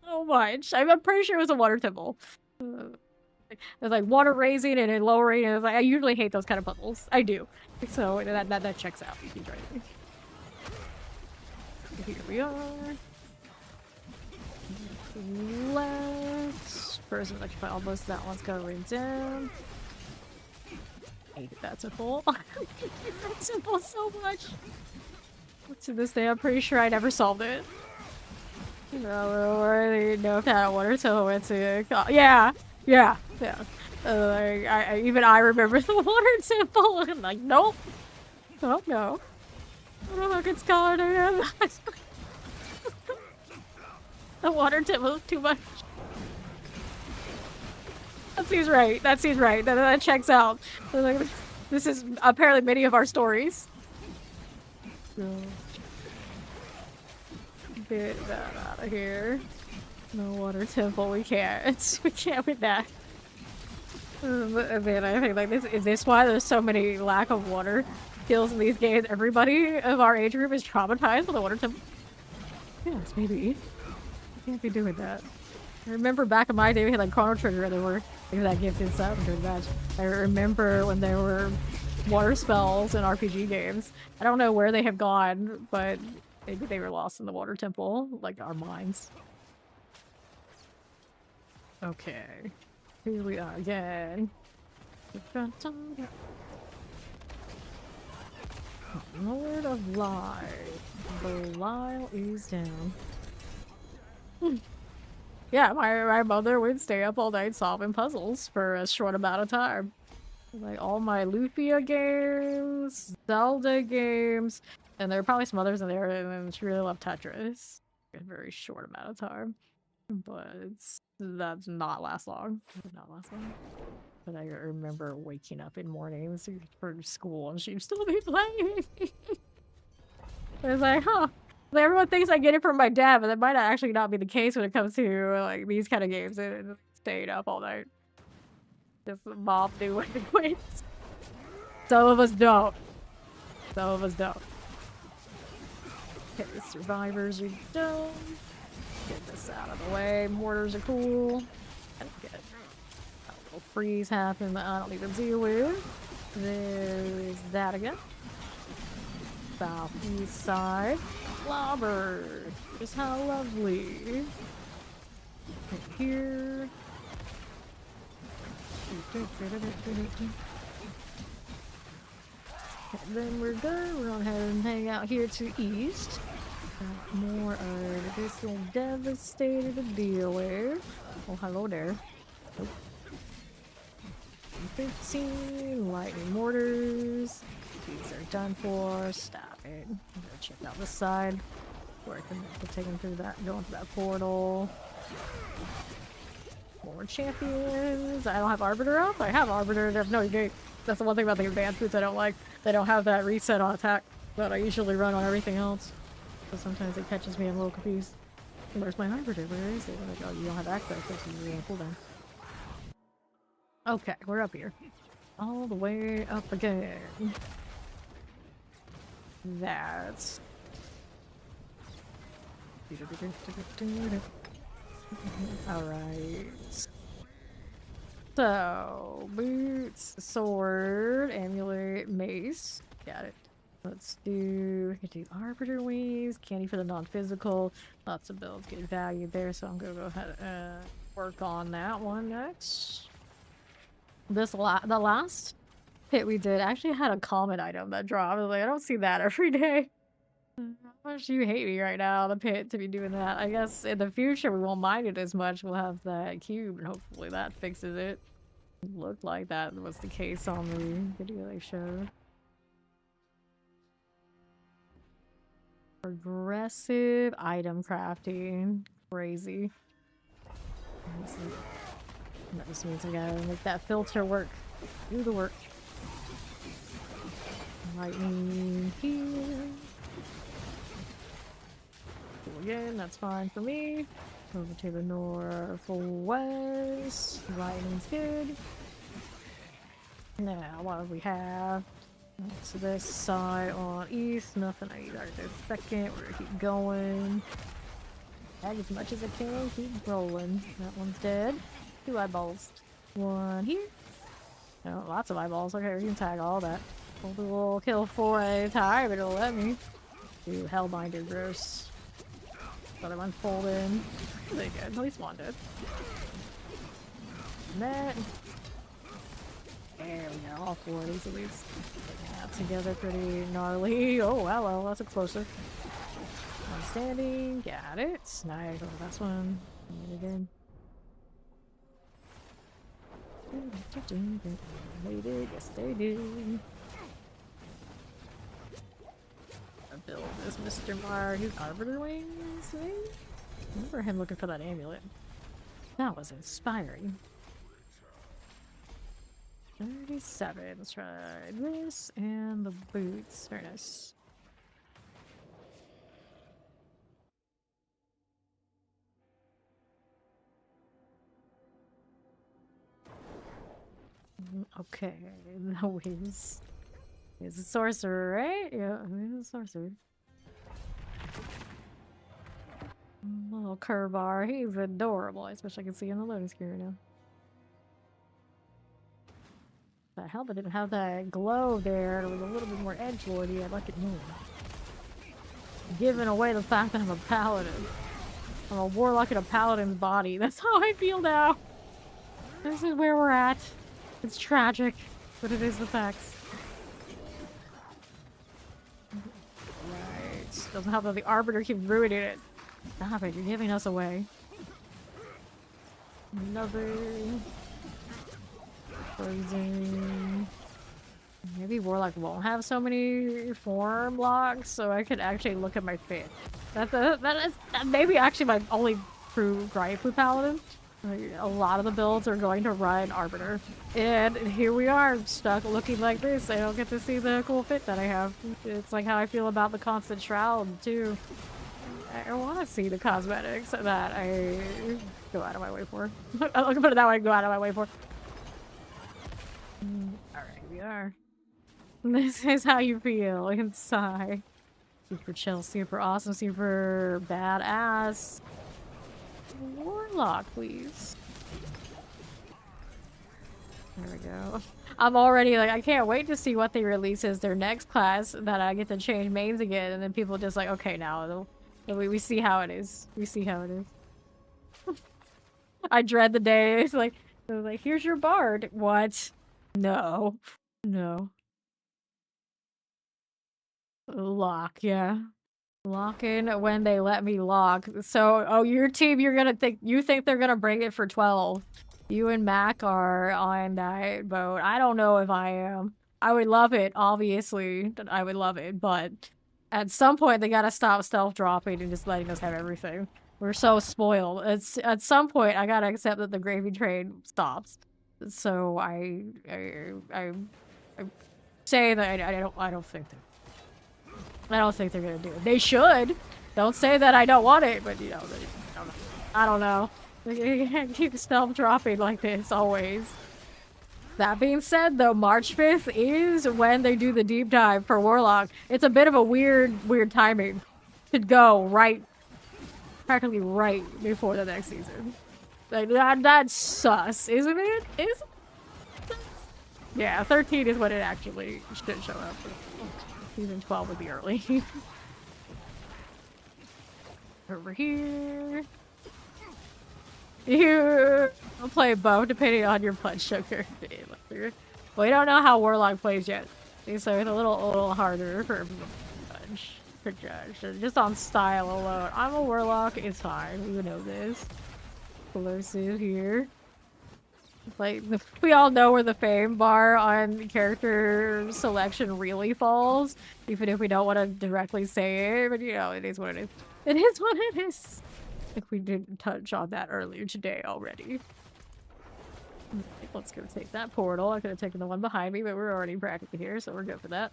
S1: so much. I'm pretty sure it was a water temple. There's like water raising and then lowering, and it's like I usually hate those kind of puzzles. I do. So that checks out. He's right. Here we are. Let's first electrify almost. That one's going down. I hated that temple. I hated that temple so much. To this day, I'm pretty sure I never solved it. No, I didn't know if that water temple went to. Yeah. Even I remember the water temple. I'm like, nope. Oh no. What a fucking scholar I am. The water temple is too much. That seems right. That checks out. This is apparently many of our stories. Get that out of here. No water temple. We can't. We can't with that. Man, I think like this is this why there's so many lack of water skills in these games. Everybody of our age group is traumatized with the water temple. Yes, maybe. You can't be doing that. I remember back in my day we had like Chrono Trigger and there were maybe that gifted stuff during that. I remember when there were water spells in RPG games. I don't know where they have gone, but maybe they were lost in the water temple, like our minds. Okay. Here we are again. Lord of Life. Belial is down. Yeah, my mother would stay up all night solving puzzles for a short amount of time. Like all my Lufia games, Zelda games, and there are probably some others in there, and then she really loved Tetris. A very short amount of time. But that did not last long. But I remember waking up in mornings for school and she'd still be playing. I was like, huh. Like, everyone thinks I get it from my dad, but that might actually not be the case when it comes to like these kind of games and staying up all night. Does the mob do when it quits? Some of us don't. Some of us don't. Okay, survivors are done. Get this out of the way. Mortars are cool. And get a little freeze happen that I don't need to deal with. There's that again. Southeast side. Clobber. Just how lovely. Right here. And then we're done. We're gonna head and hang out here to east. Got more of this little devastator to deal with. Oh, hello there. Nope. 15 lightning mortars. These are done for. Stop it. I'm gonna check out this side. Where I can take them through that, go into that portal. More champions. I don't have Arbiter up. I have Arbiter. They have no gate. That's the one thing about the advanced boots I don't like. They don't have that reset on attack that I usually run on everything else. So sometimes it catches me. I'm a little confused. Where's my Arbiter? Where is it? Like, oh, you don't have access. That's usually on cooldown. Okay, we're up here. All the way up again. That's... Alright. So, boots, sword, amulet, mace. Got it. Let's do... We can do arbiter wings, candy for the non-physical. Lots of builds get value there, so I'm gonna go ahead and work on that one next. The last pit we did actually had a common item that dropped. I was like, I don't see that every day. How much do you hate me right now, the pit, to be doing that? I guess in the future we won't mind it as much. We'll have that cube and hopefully that fixes it. It looked like that was the case on the video they showed. Progressive item crafting. Crazy. That just means we gotta make that filter work. Do the work. Lightning here. Again, that's fine for me. Over to the northwest. Lightning's good. Now, what do we have? So this side on east, nothing I need right this second. We're gonna keep going. Tag as much as I can, keep rolling. That one's dead. 2 eyeballs. One here. Oh, lots of eyeballs. Okay, we can tag all that. We'll do a little kill for a time, but it'll let me. Do Hellbinder gross. Other one fold in. Really good. At least one did. And that. There we go. All 4 of these at least. Yeah, together pretty gnarly. Oh, hello. That's closer. One standing. Got it. Nice. Oh, that's one. And again. They did. Yes, they did. Build this Mr. Mar. His Arbiter Wings, eh? Remember him looking for that amulet. That was inspiring. 37. Let's try this and the boots. Very nice. Okay, the wings. He's a sorcerer, right? Yeah, he's a sorcerer. Little Kerbar, he's adorable. I wish I could see in the loading screen right now. The hell, but didn't have that glow there. It was a little bit more edgelordy. I'd like it more. Giving away the fact that I'm a paladin. I'm a warlock in a paladin's body. That's how I feel now. This is where we're at. It's tragic, but it is the facts. Right. Doesn't help that the Arbiter keeps ruining it. Stop it, you're giving us away. Another... Freezing... Maybe Warlock won't have so many form locks, so I could actually look at my fit. That may be actually my only true gripe with Paladin. A lot of the builds are going to run Arbiter. And here we are, stuck looking like this. I don't get to see the cool fit that I have. It's like how I feel about the Constant Shroud, too. I want to see the cosmetics that I go out of my way for. I'm gonna put it that way, go out of my way for. Alright, we are. This is how you feel inside. Super chill, super awesome, super badass. Warlock, please. There we go. I'm already like, I can't wait to see what they release as their next class that I get to change mains again, and then people just like, okay, now we see how it is. We see how it is. I dread the day. It's like, they're like, here's your bard. What? No. No. Lock, yeah. Lock in when they let me lock. So, oh, your team, you think they're gonna bring it for 12. You and Mac are on that boat. I don't know if I am. I would love it, obviously. I would love it, but at some point they gotta stop stealth dropping and just letting us have everything. We're so spoiled. At some point I gotta accept that the gravy train stops. So I say that I don't think that. I don't think they're gonna do it. They should. Don't say that I don't want it, but you know, I don't know. You can't keep stealth dropping like this always. That being said, though, March 5th is when they do the deep dive for Warlock. It's a bit of a weird timing to go practically right before the next season. Like that's sus, isn't it? Yeah, 13 is when it actually should show up. Season 12 would be early. Over here. I'll play both depending on your punch sugar. We don't know how Warlock plays yet, so it's a little harder for punch for judge. Just on style alone. I'm a Warlock. It's fine. We know this. Explosive here. Like, we all know where the fame bar on character selection really falls, even if we don't want to directly say it, but you know, it is what it is. It is what it is. Like, we didn't touch on that earlier today already. Let's go take that portal. I could have taken the one behind me, but we're already practically here, so we're good for that.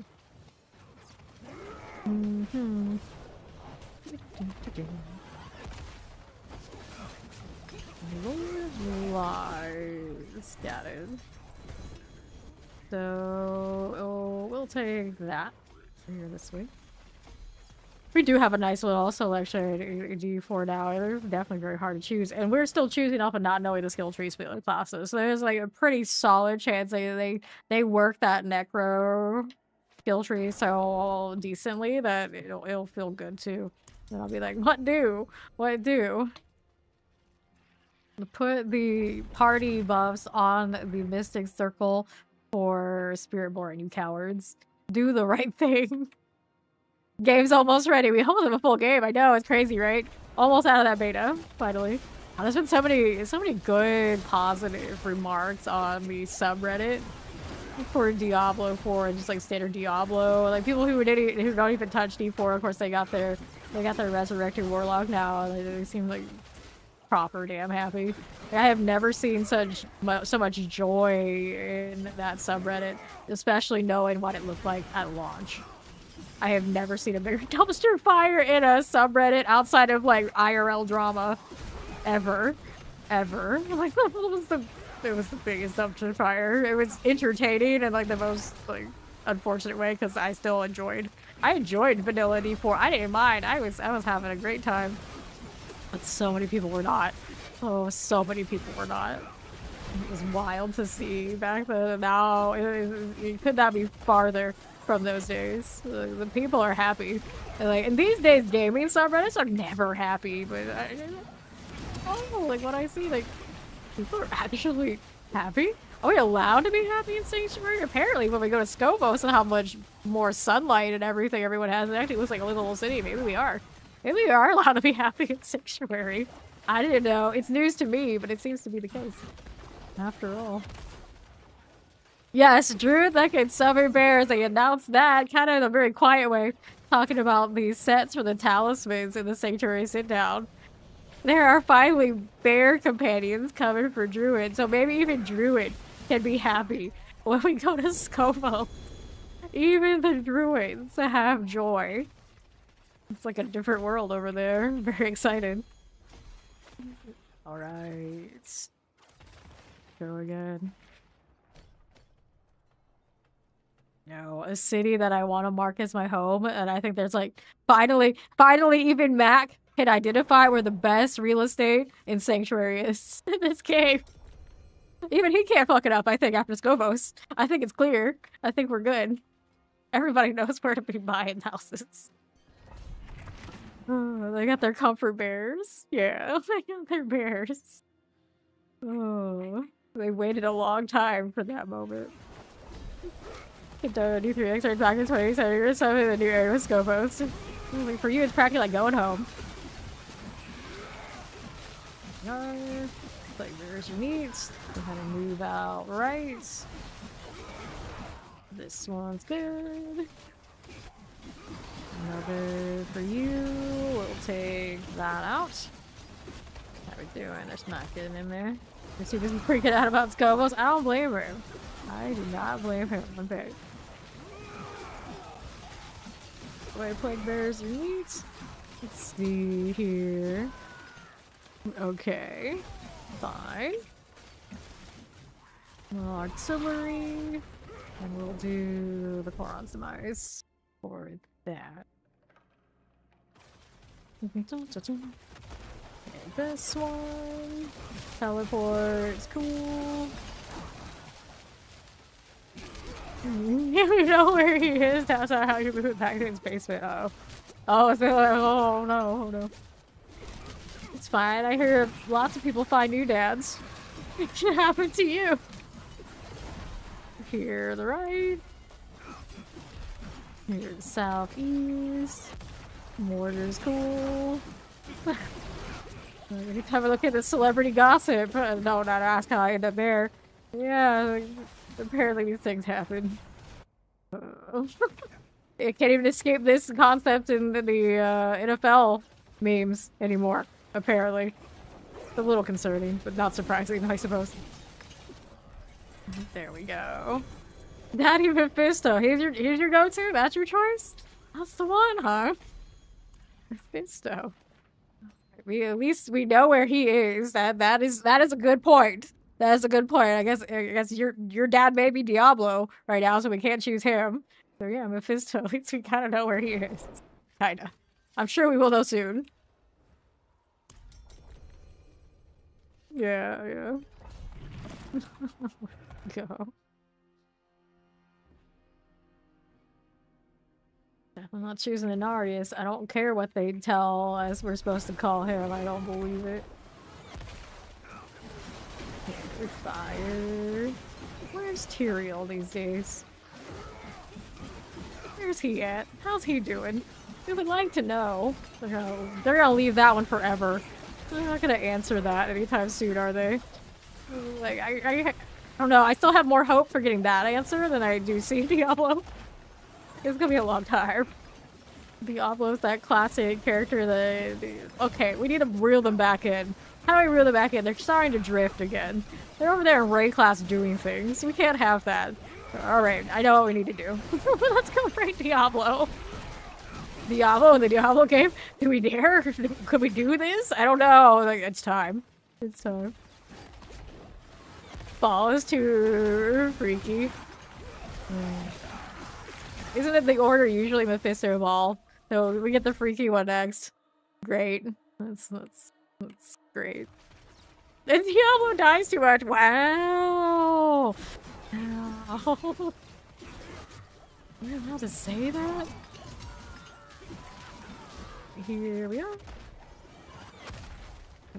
S1: Scattered. So we'll take that here this way. We do have a nice little selection in D4 now. They're definitely very hard to choose, and we're still choosing off and not knowing the skill trees for the classes. So there's like a pretty solid chance they work that necro skill tree so decently that it'll feel good too. And I'll be like, what do? Put the party buffs on the Mystic Circle for Spiritborn, you cowards. Do the right thing. Game's almost ready. We almost have a full game. I know, it's crazy, right? Almost out of that beta, finally. Oh, there's been so many good positive remarks on the subreddit for Diablo 4 and just like standard Diablo. Like people who don't even touch D4, of course they got their resurrected warlock now. They seem like proper damn happy. Like, I have never seen so much joy in that subreddit, especially knowing what it looked like at launch. I have never seen a bigger dumpster fire in a subreddit outside of like IRL drama ever. Like it was the biggest dumpster fire. It was entertaining in like the most like unfortunate way because I enjoyed vanilla D4. I didn't mind. I was having a great time. But so many people were not. Oh, so many people were not. It was wild to see back then. Now it could not be farther from those days. The people are happy. And these days, gaming subreddits are never happy. But like what I see, like people are actually happy. Are we allowed to be happy in Sanctuary? Apparently, when we go to Scopos and how much more sunlight and everything everyone has, it actually looks like a little city. Maybe we are. Maybe we are allowed to be happy in Sanctuary. I didn't know. It's news to me, but it seems to be the case. After all. Yes, Druid that can summon bears. They announced that kind of in a very quiet way, talking about the sets for the talismans in the Sanctuary sit-down. There are finally bear companions coming for Druid, so maybe even Druid can be happy when we go to Scopo. Even the Druids have joy. It's like a different world over there. I'm very excited. Alright. Go again. No, a city that I want to mark as my home, and I think there's like finally even Mac can identify where the best real estate in Sanctuary is in this game. Even he can't fuck it up, I think, after Scovos. I think it's clear. I think we're good. Everybody knows where to be buying houses. Oh, they got their comfort bears. Yeah, they got their bears. Oh, they waited a long time for that moment. Get done new 3x right back in 20 centimeters, so in the new area with Scopos. For you, it's practically like going home. Like, there's your meats. Go ahead and move out right. This one's good. Another for you. We'll take that out. How we doing? There's not getting in there. You see this freaking out about Scopos? I don't blame him. I do not blame him one bit. White plague bears and meat. Let's see here. Okay. Fine. Artillery. And we'll do the Coron's Demise for that. And this one. Teleport's cool. You know where he is. That's not how you move back to his basement. Uh oh. Oh, oh no, oh no. It's fine. I hear lots of people find new dads. It should happen to you. Here, the right. Here, the southeast. Mortar's cool. Anytime I look at the celebrity gossip, no, not ask how I end up there. Yeah, apparently these things happen. It can't even escape this concept in the NFL memes anymore, apparently. It's a little concerning, but not surprising, I suppose. There we go. Daddy Mephisto, here's your go-to? That's your choice? That's the one, huh? Mephisto. At least we know where he is. That is a good point. That is a good point. I guess your dad may be Diablo right now, so we can't choose him. So yeah, Mephisto. At least we kind of know where he is. Kinda. I'm sure we will know soon. Yeah. Go. I'm not choosing Inarius. I don't care what they tell us we're supposed to call him. I don't believe it. Fire. Where's Tyrael these days? Where's he at? How's he doing? We would like to know. They're gonna leave that one forever. They're not gonna answer that anytime soon, are they? Like, I don't know. I still have more hope for getting that answer than I do seeing Diablo. It's gonna be a long time. Diablo's that classic character that... Okay, we need to reel them back in. How do we reel them back in? They're starting to drift again. They're over there in Ray class doing things. We can't have that. Alright, I know what we need to do. Let's go raid Diablo. Diablo in the Diablo game? Do we dare? Could we do this? I don't know. Like, it's time. It's time. Ball is too freaky. Isn't it the order usually Mephisto Ball? So we get the freaky one next. Great. That's great. And Diablo dies too much. Wow. Ow. You're allowed to say that? Here we are.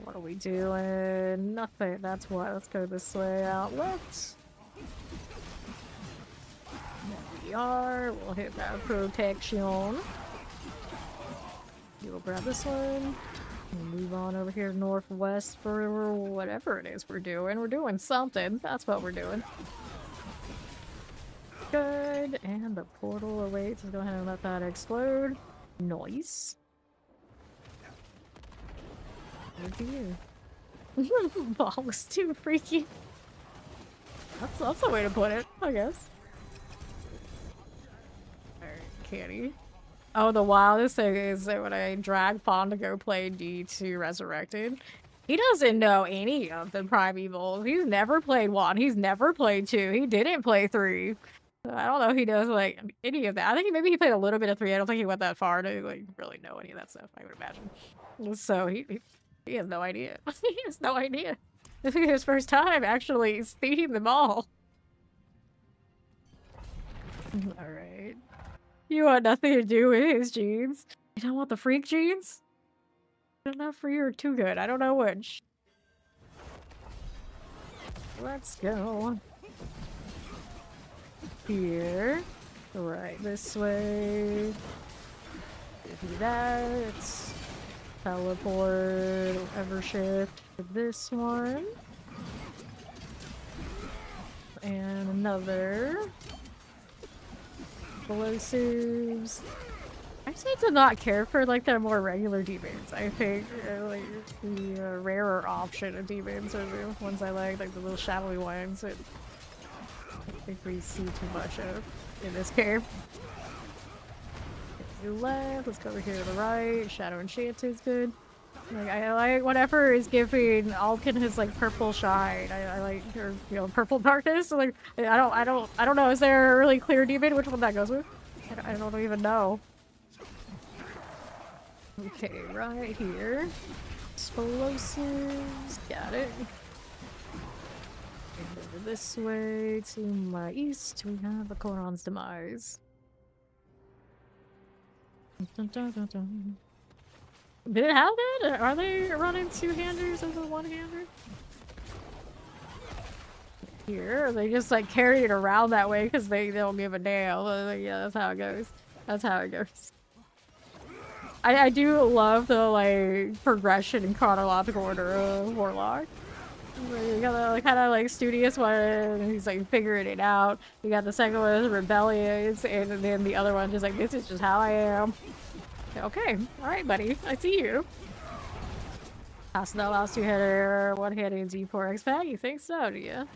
S1: What are we doing? Nothing. That's why. Let's go this way out left. There we are. We'll hit that protection. We'll grab this one. We'll move on over here northwest for whatever it is we're doing. We're doing something. That's what we're doing. Good. And the portal awaits. Let's go ahead and let that explode. Nice. Over here. Ball was too freaky. That's a way to put it, I guess. Alright, Candy. Oh, the wildest thing is that when I drag Fawn to go play D2 Resurrected, he doesn't know any of the Primevals. He's never played 1. He's never played 2. He didn't play 3. I don't know if he knows like any of that. I think maybe he played a little bit of 3. I don't think he went that far to like really know any of that stuff, I would imagine. So he has no idea. He has no idea. This is his first time actually seeing them all. Alright. You want nothing to do with his genes? You don't want the freak genes? Good enough for you or too good? I don't know which. Let's go. Here. Right this way. Do that. Teleport, ever shift to this one. And another. Explosives. I seem to not care for like the more regular demons. I think like the rarer option of demons are the ones I like the little shadowy ones that I think we see too much of in this game. To the left, let's go over here to the right. Shadow Enchanted is good. Like I like whatever is giving Alkin his like purple shine. I like or purple darkness. So, like I don't know. Is there a really clear demon which one that goes with? I don't even know. Okay, right here. Explosives. Got it. And over this way to my east, we have the Koron's Demise. Dun, dun, dun, dun. Did it have that? Are they running 2-handers as a 1-hander? Here, they just like carry it around that way because they don't give a damn. Like, yeah, that's how it goes. That's how it goes. I do love the like progression in chronological order of Warlock. You got the kind of like studious one, and he's like figuring it out. You got the second one is rebellious, and then the other one just like, this is just how I am. Okay, alright buddy, I see you. Last 2-hitter, 1-handed Z4 X-Pack, you think so, do you?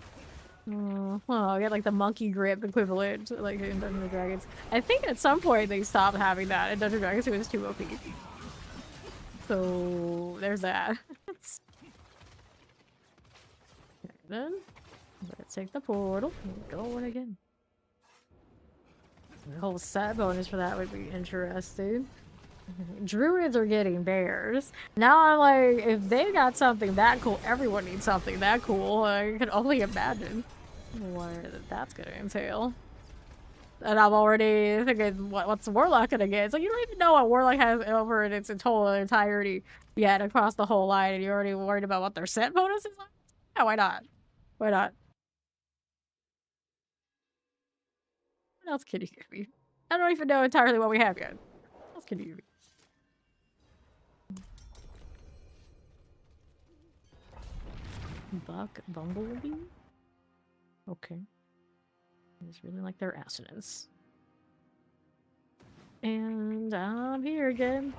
S1: Well, I got like the monkey grip equivalent like in Dungeons & Dragons. I think at some point they stopped having that in Dungeons & Dragons. It was too OP. So there's that. Then let's take the portal and go in again. The whole set bonus for that would be interesting. Druids are getting bears. Now I'm like, if they got something that cool, everyone needs something that cool. I can only imagine what that's gonna entail. And I'm already thinking, what's Warlock gonna get? It's like, you don't even know what Warlock has over in its whole entirety yet across the whole line, and you're already worried about what their set bonus is like? Yeah, why not? Why not? What else can you give me? I don't even know entirely what we have yet. What else can you give me? Buck Bumblebee? Okay. I just really like their assonance. And I'm here again.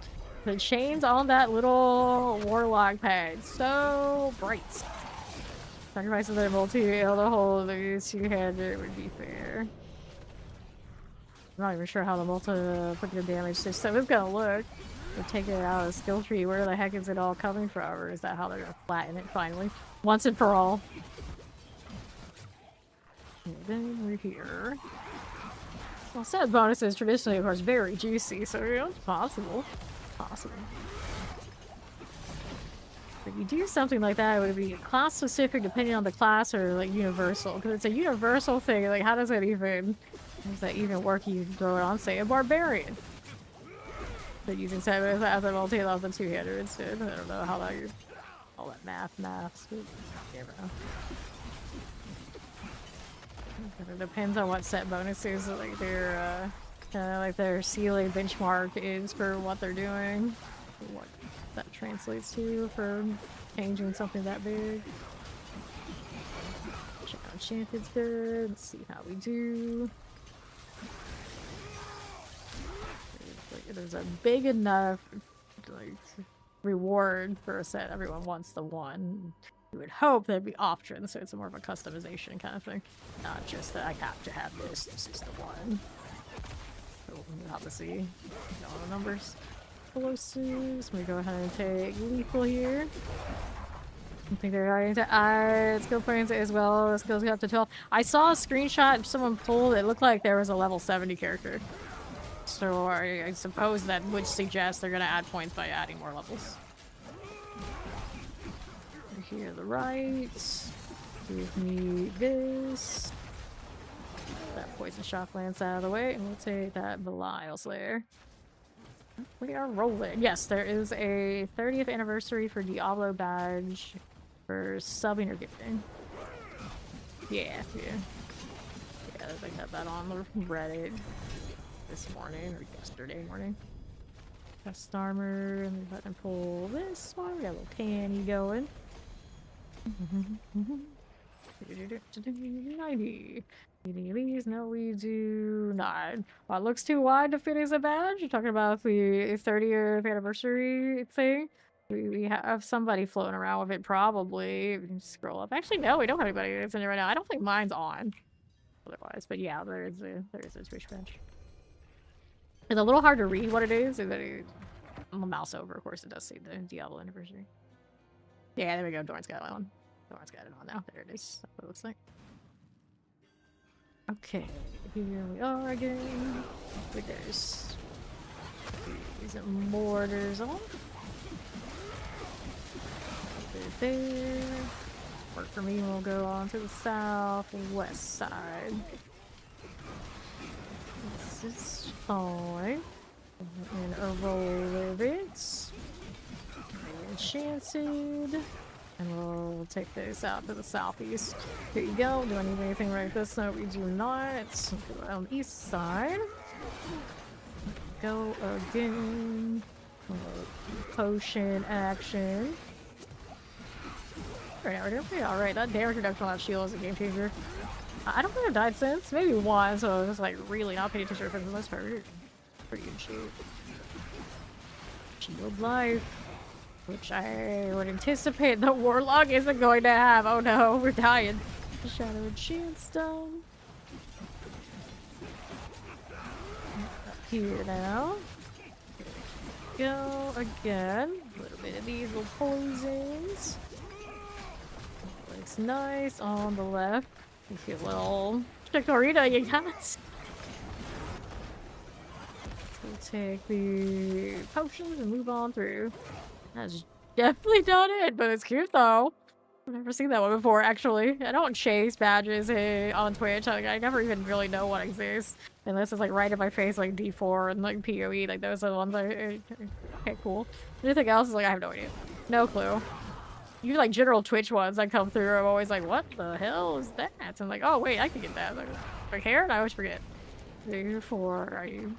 S1: The chains on that little Warlock pad. So bright. Sacrifices their multi-able to hold these 2-hander would be fair. I'm not even sure how the multiplicative damage system is gonna look. We're taking it out of the skill tree. Where the heck is it all coming from? Or is that how they're gonna flatten it finally? Once and for all. And then we're here. Well, set bonuses traditionally, of course, very juicy, so you know, it's possible. Possible. If you do something like that, it would be class specific depending on the class or like universal. Because it's a universal thing, like how does that even work? You can throw it on, say, a barbarian. But using set as a multi allows the 2-hander instead. I don't know how that all that maths. It depends on what set bonuses like their ceiling benchmark is for what they're doing. What that translates to for changing something that big. Enchanted's good. Let's see how we do. There's a big enough like reward for a set. Everyone wants the one. You would hope there'd be options, so it's more of a customization kind of thing. Not just that I have to have this. This is the one. So we'll have to see all the numbers. Explosives. We go ahead and take lethal here. I think they're going to add skill points as well. Skills go up to 12. I saw a screenshot someone pulled. It looked like there was a level 70 character. So I suppose that would suggest they're going to add points by adding more levels. Here to the right. Give me this. That poison shock lance out of the way, and we'll take that Belial Slayer. We are rolling. Yes, there is a 30th anniversary for Diablo badge for subbing or gifting. Yeah. I think I had that on the Reddit this morning or yesterday morning. Chest armor, and then I can pull this one. We got a little canny going. 90. These? No, we do not. Well, it looks too wide to fit as a badge. You're talking about the 30th anniversary thing? We have somebody floating around with it, probably. We can scroll up. Actually, no, we don't have anybody that's in it right now. I don't think mine's on. Otherwise, but yeah, there is a Twitch badge. It's a little hard to read what it is. On the mouse over, of course, it does say the Diablo anniversary. Yeah, there we go. Dorn's got it on. Dorn's got it on now. There it is. That's what it looks like. Okay, here we are again. There's these mortars on. There. Work for me, we'll go on to the southwest side. This is fine. And a roll of it. Enchanted. And we'll take this out to the southeast. Here you go. Do I need anything right this? No, we do not. Go on the east side. Go again. Potion action. Alright, that damage reduction on that shield is a game changer. I don't think I've died since. Maybe once, so I was like really not paying attention for the most part. Pretty good shape. Shield life. Which I would anticipate the Warlock isn't going to have. Oh no, we're dying. Shadow Enchant Stone. Up here now. Go again. A little bit of these little poisons. Looks nice on the left. You see a little Chikorita you got. We'll take the potions and move on through. That's definitely not it, but it's cute though. I've never seen that one before, actually. I don't chase badges on Twitch. I never even really know what exists. Unless it's like right in my face, like D4 and like PoE. Like those are the ones okay, cool. Anything else is like, I have no idea. No clue. Even like general Twitch ones that come through, I'm always like, what the hell is that? And I'm like, oh wait, I can get that. Like hair, and I always forget. 3 or 4, are you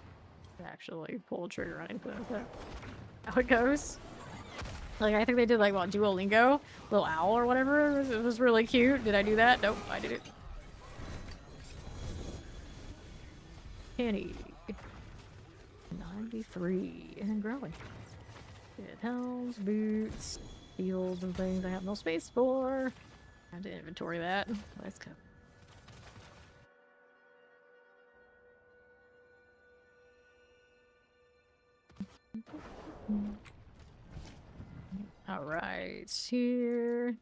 S1: actually pull the trigger on anything like that? How it goes? Like, I think they did, like, what, Duolingo? Little owl or whatever? It was really cute. Did I do that? Nope, I did it. Penny. 93. And growing. Good helms, boots, shields, and things I have no space for. I had to inventory that. Let's go. Alright, here.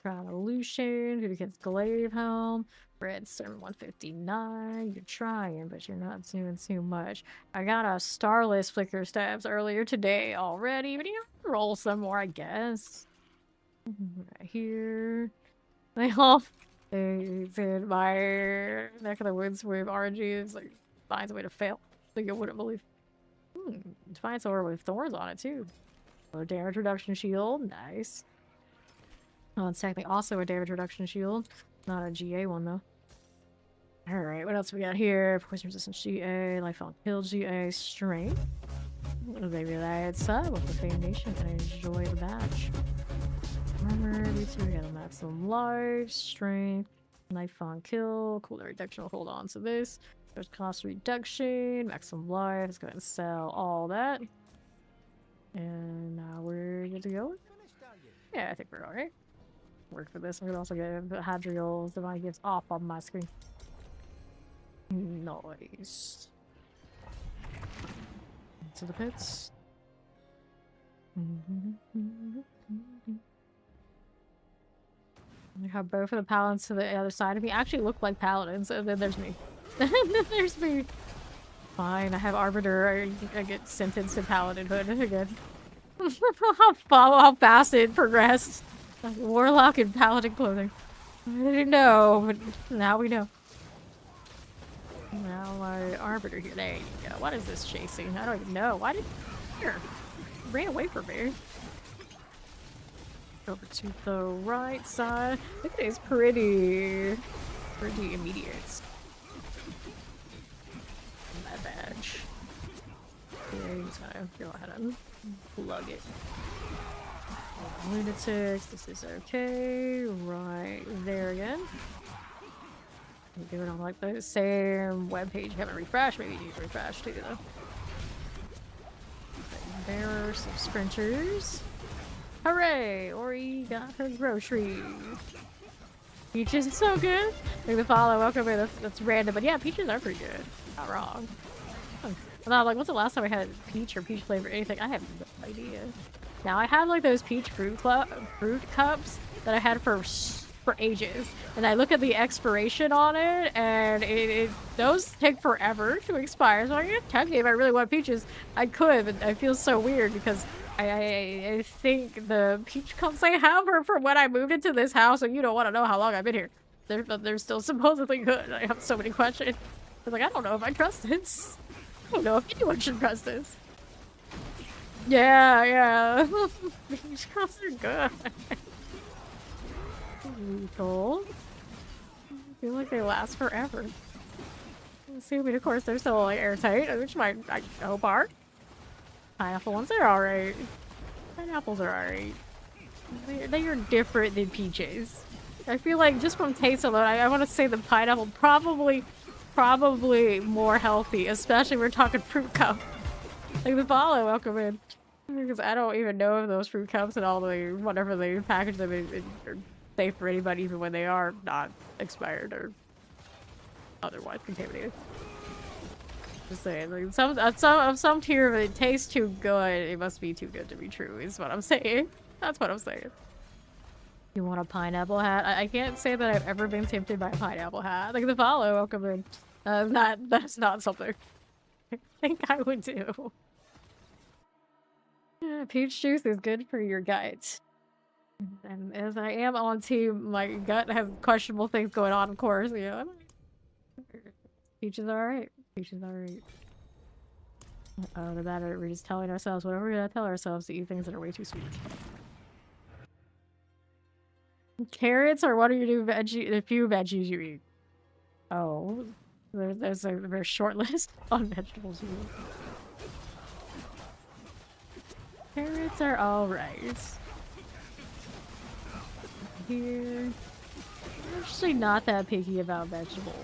S1: Crown Illusion, who against Glaive Helm. Red Sermon 159. You're trying, but you're not doing too much. I got a Starless Flicker Stabs earlier today already, but you know, roll some more, I guess. Right here. They all in my neck of the woods with RNGs, like, finds a way to fail. Like you wouldn't believe. Defiant Sword with thorns on it, too. A damage reduction shield, nice. Oh, it's technically also a damage reduction shield. Not a GA one, though. Alright, what else we got here? Poison resistance GA, life on kill GA, strength. Maybe that's up with the Fame Nation and enjoy the badge. Armor, these two, we got a maximum life, strength, life on kill, cooldown reduction, will hold on to this. There's cost reduction, maximum life, let's go ahead and sell all that. And now we're good to go. Yeah, I think we're alright. Work for this. I'm gonna also get the Hadriel's Divine Gifts off on my screen. Nice. To the pits. I have both of the paladins to the other side of me actually look like paladins, and then there's me. Then there's me. Fine, I have Arbiter. I get sentenced to paladinhood again. how fast it progressed. Like Warlock and Paladin clothing. I didn't know, but now we know. Now my Arbiter here. There you go. What is this chasing? I don't even know. Why did here? Ran away from me. Over to the right side. Look at it, it's pretty immediate. My badge. Okay, he's gonna go ahead and plug it. Lunatics, this is okay. Right there again. We're doing on like the same webpage. You haven't refreshed, maybe you need to refresh too though. There are some sprinters. Hooray! Ori got her groceries. Peaches is so good. Like the follow, welcome in. That's random, but yeah, peaches are pretty good. Not wrong. I'm not like, what's the last time I had peach or peach flavor or anything? I have no idea. Now I have like those peach fruit cups that I had for ages, and I look at the expiration on it, and those take forever to expire. So technically, if I really want peaches, I could, but I feel so weird because I think the peach cups I have are from when I moved into this house, and you don't want to know how long I've been here. They're still supposedly good. I have so many questions. I was like, I don't know if I trust this. I don't know if anyone should trust this. Yeah. Peach cups are good. Cool. I feel like they last forever. Assuming, of course, they're still like airtight, which I hope are. Pineapple ones are alright. Pineapples are alright. They are different than peaches. I feel like just from taste alone, I want to say the pineapple probably more healthy, especially we're talking fruit cup. Like the follow, welcome in. Because I don't even know if those fruit cups and all the whatever they package them in are safe for anybody, even when they are not expired or otherwise contaminated. Just saying, like some tier, if it tastes too good, it must be too good to be true. Is what I'm saying. That's what I'm saying. You want a pineapple hat? I can't say that I've ever been tempted by a pineapple hat. Like the follow, welcome in. That's not something I think I would do. Yeah, peach juice is good for your gut. And as I am on team, my gut has questionable things going on, of course. You know, peaches are alright. Peaches are alright. No matter, we're just telling ourselves whatever we're gonna tell ourselves to eat things that are way too sweet. Carrots are what are your the few veggies you eat? Oh, there's a very short list on vegetables you eat. Carrots are alright. Here. I'm actually not that picky about vegetables.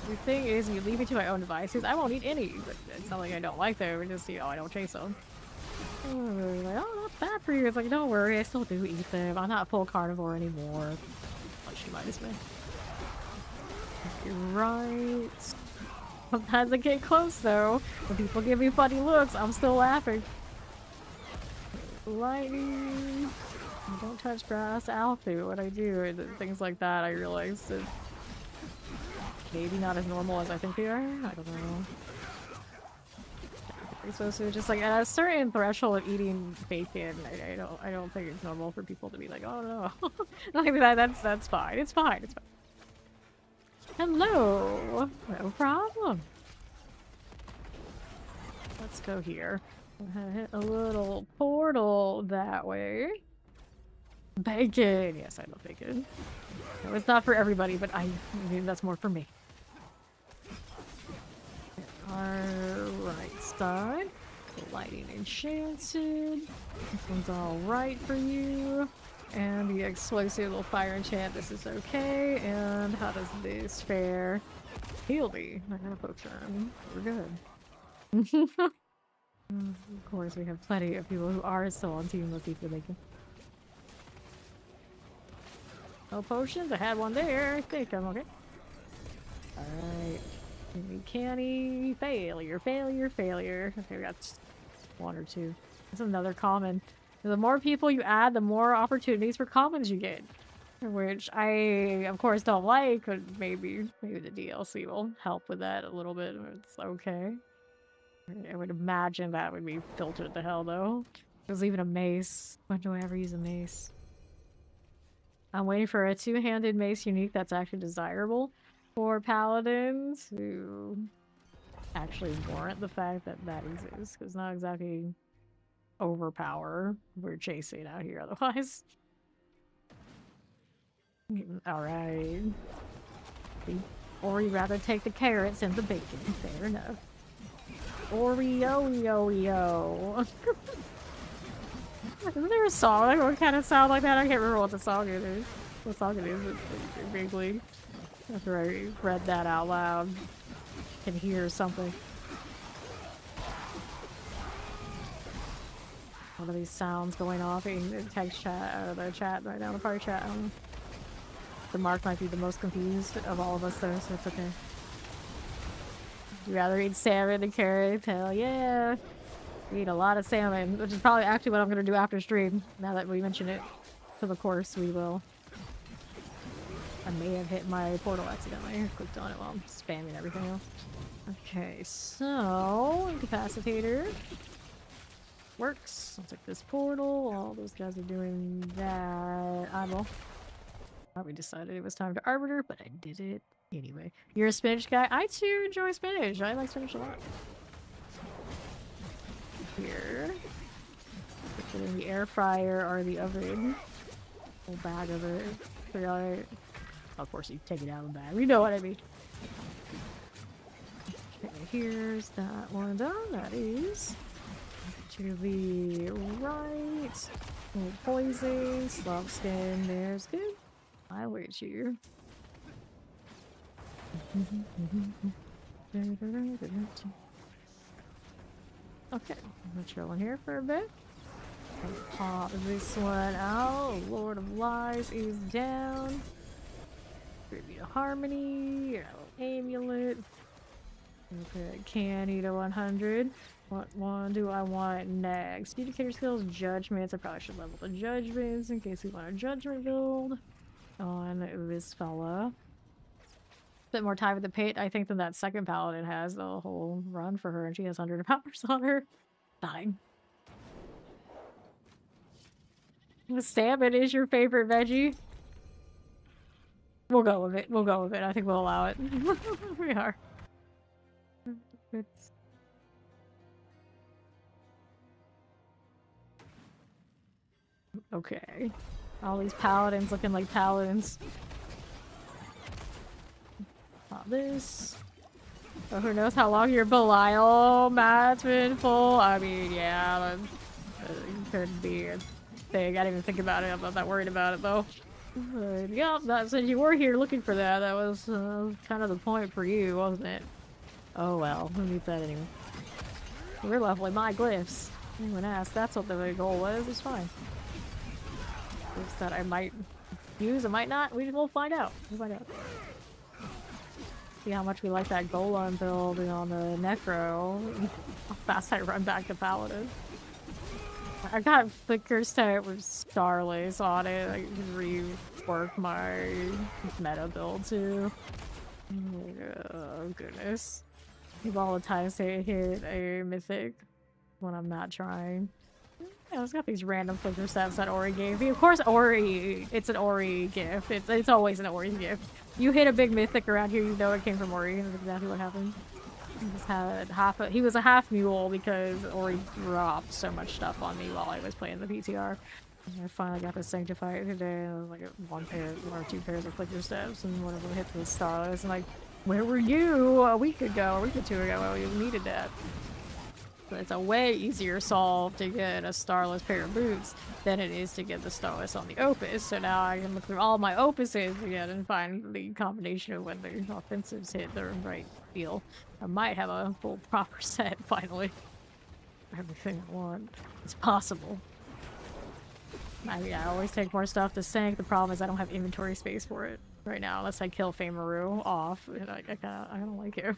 S1: The thing is, you leave me to my own devices, I won't eat any. But it's not like I don't like them, it's just, you know, I don't chase them. Like, oh, not bad for you. It's like, don't worry, I still do eat them. I'm not full carnivore anymore. Like she minus me. You're right. Sometimes I get close though. When people give me funny looks, I'm still laughing. Lightning. Don't touch grass, Alpha. What I do, and things like that, I realize that maybe not as normal as I think they are. I don't know. You're supposed to just like at a certain threshold of eating bacon. I don't think it's normal for people to be like, oh no, like that's fine. It's fine. It's fine. Hello, no problem. Let's go here. Hit a little portal that way. Bacon! Yes, I love bacon. No, it's not for everybody, but I mean, that's more for me. Our right side. Lighting enchanted. This one's alright for you. And the explosive little fire enchant, this is okay. And how does this fare? Heal me. I got a potion. We're good. Of course, we have plenty of people who are still on team. Let's see if they can. No potions? I had one there. I think I'm okay. Alright. Canny. Failure. Okay, we got one or two. That's another common. The more people you add, the more opportunities for commons you get. which I, of course, don't like, but maybe the DLC will help with that a little bit. It's okay. I would imagine that would be filtered to hell, though. There's even a mace. When do I ever use a mace? I'm waiting for a two-handed mace unique that's actually desirable for paladins to actually warrant the fact that that exists, because not exactly overpower we're chasing out here otherwise. Alright. Or you'd rather take the carrots and the bacon. Fair enough. Oreo-yo-yo. Isn't there a song that would kind of sound like that? I can't remember what the song it is. What song it is, vaguely. After I read that out loud. I can hear something. One of these sounds going off in the text chat, or the chat right now, the party chat. The Mark might be the most confused of all of us though, so it's okay. Would you rather eat salmon than carrots? Hell yeah! We eat a lot of salmon, which is probably actually what I'm gonna do after stream. Now that we mention it, so of course we will. I may have hit my portal accidentally. I clicked on it while I'm spamming everything else. Okay, so incapacitator works. I'll take this portal. All those guys are doing that. Eyeball. Probably decided it was time to arbiter, but I did it anyway. You're a spinach guy? I too enjoy spinach. I like spinach a lot. Here. Put it in the air fryer or the oven. Whole bag of it. Alright. Of course, you take it out of the bag. You know what I mean. Okay, here's that one done. That is. To the right. Poison. Slug skin. There's good. I wait you. Okay, I'm chilling here for a bit. Pop this one out. Lord of Lies is down. Tribute to Harmony. Amulet. Okay, Canida 100. What one do I want next? Indicator skills, judgments. I probably should level the judgments in case we want a judgment build on this fella. Bit more time with the pit, I think, than that second paladin has the whole run for her, and she has 100 powers on her. Fine. Salmon is your favorite veggie? We'll go with it. We'll go with it. I think we'll allow it. We are. It's... Okay. All these paladins looking like paladins. Not this. Oh, who knows how long your Belial mat's been full? I mean, yeah, that could be a thing. I didn't even think about it. I'm not that worried about it, though. But, yeah, that since you were here looking for that, that was kind of the point for you, wasn't it? Oh well, who needs that anyway? We're leveling my glyphs. Anyone asked, that's what the goal was. It's fine. Glyphs that I might use, I might not. We'll find out. We'll find out. See how much we like that Golem build on the Necro. How fast I run back to Paladin. I got Flicker Stat with Starlace on it. I can rework my meta build too. Oh goodness. All the times they hit a mythic when I'm not trying. Yeah, it's got these random flicker stats that Ori gave me. Of course, Ori, it's an Ori gift. It's always an Ori gift. You hit a big mythic around here, you know it came from Ori. That's exactly what happened. He just had he was a half mule because Ori dropped so much stuff on me while I was playing the PTR. And I finally got to Sanctify it today. It was like one pair or two pairs of flicker steps, and one of them hit the Starless. And like, where were you a week ago, a week or two ago? Well, you needed that. But it's a way easier solve to get a Starless pair of boots than it is to get the Starless on the Opus. So now I can look through all my Opuses again and find the combination of when the offensives hit the right feel. I might have a full proper set finally. Everything I want. It's possible. I mean, I always take more stuff to Sank. The problem is I don't have inventory space for it right now unless I kill Famaru off. And I don't like it.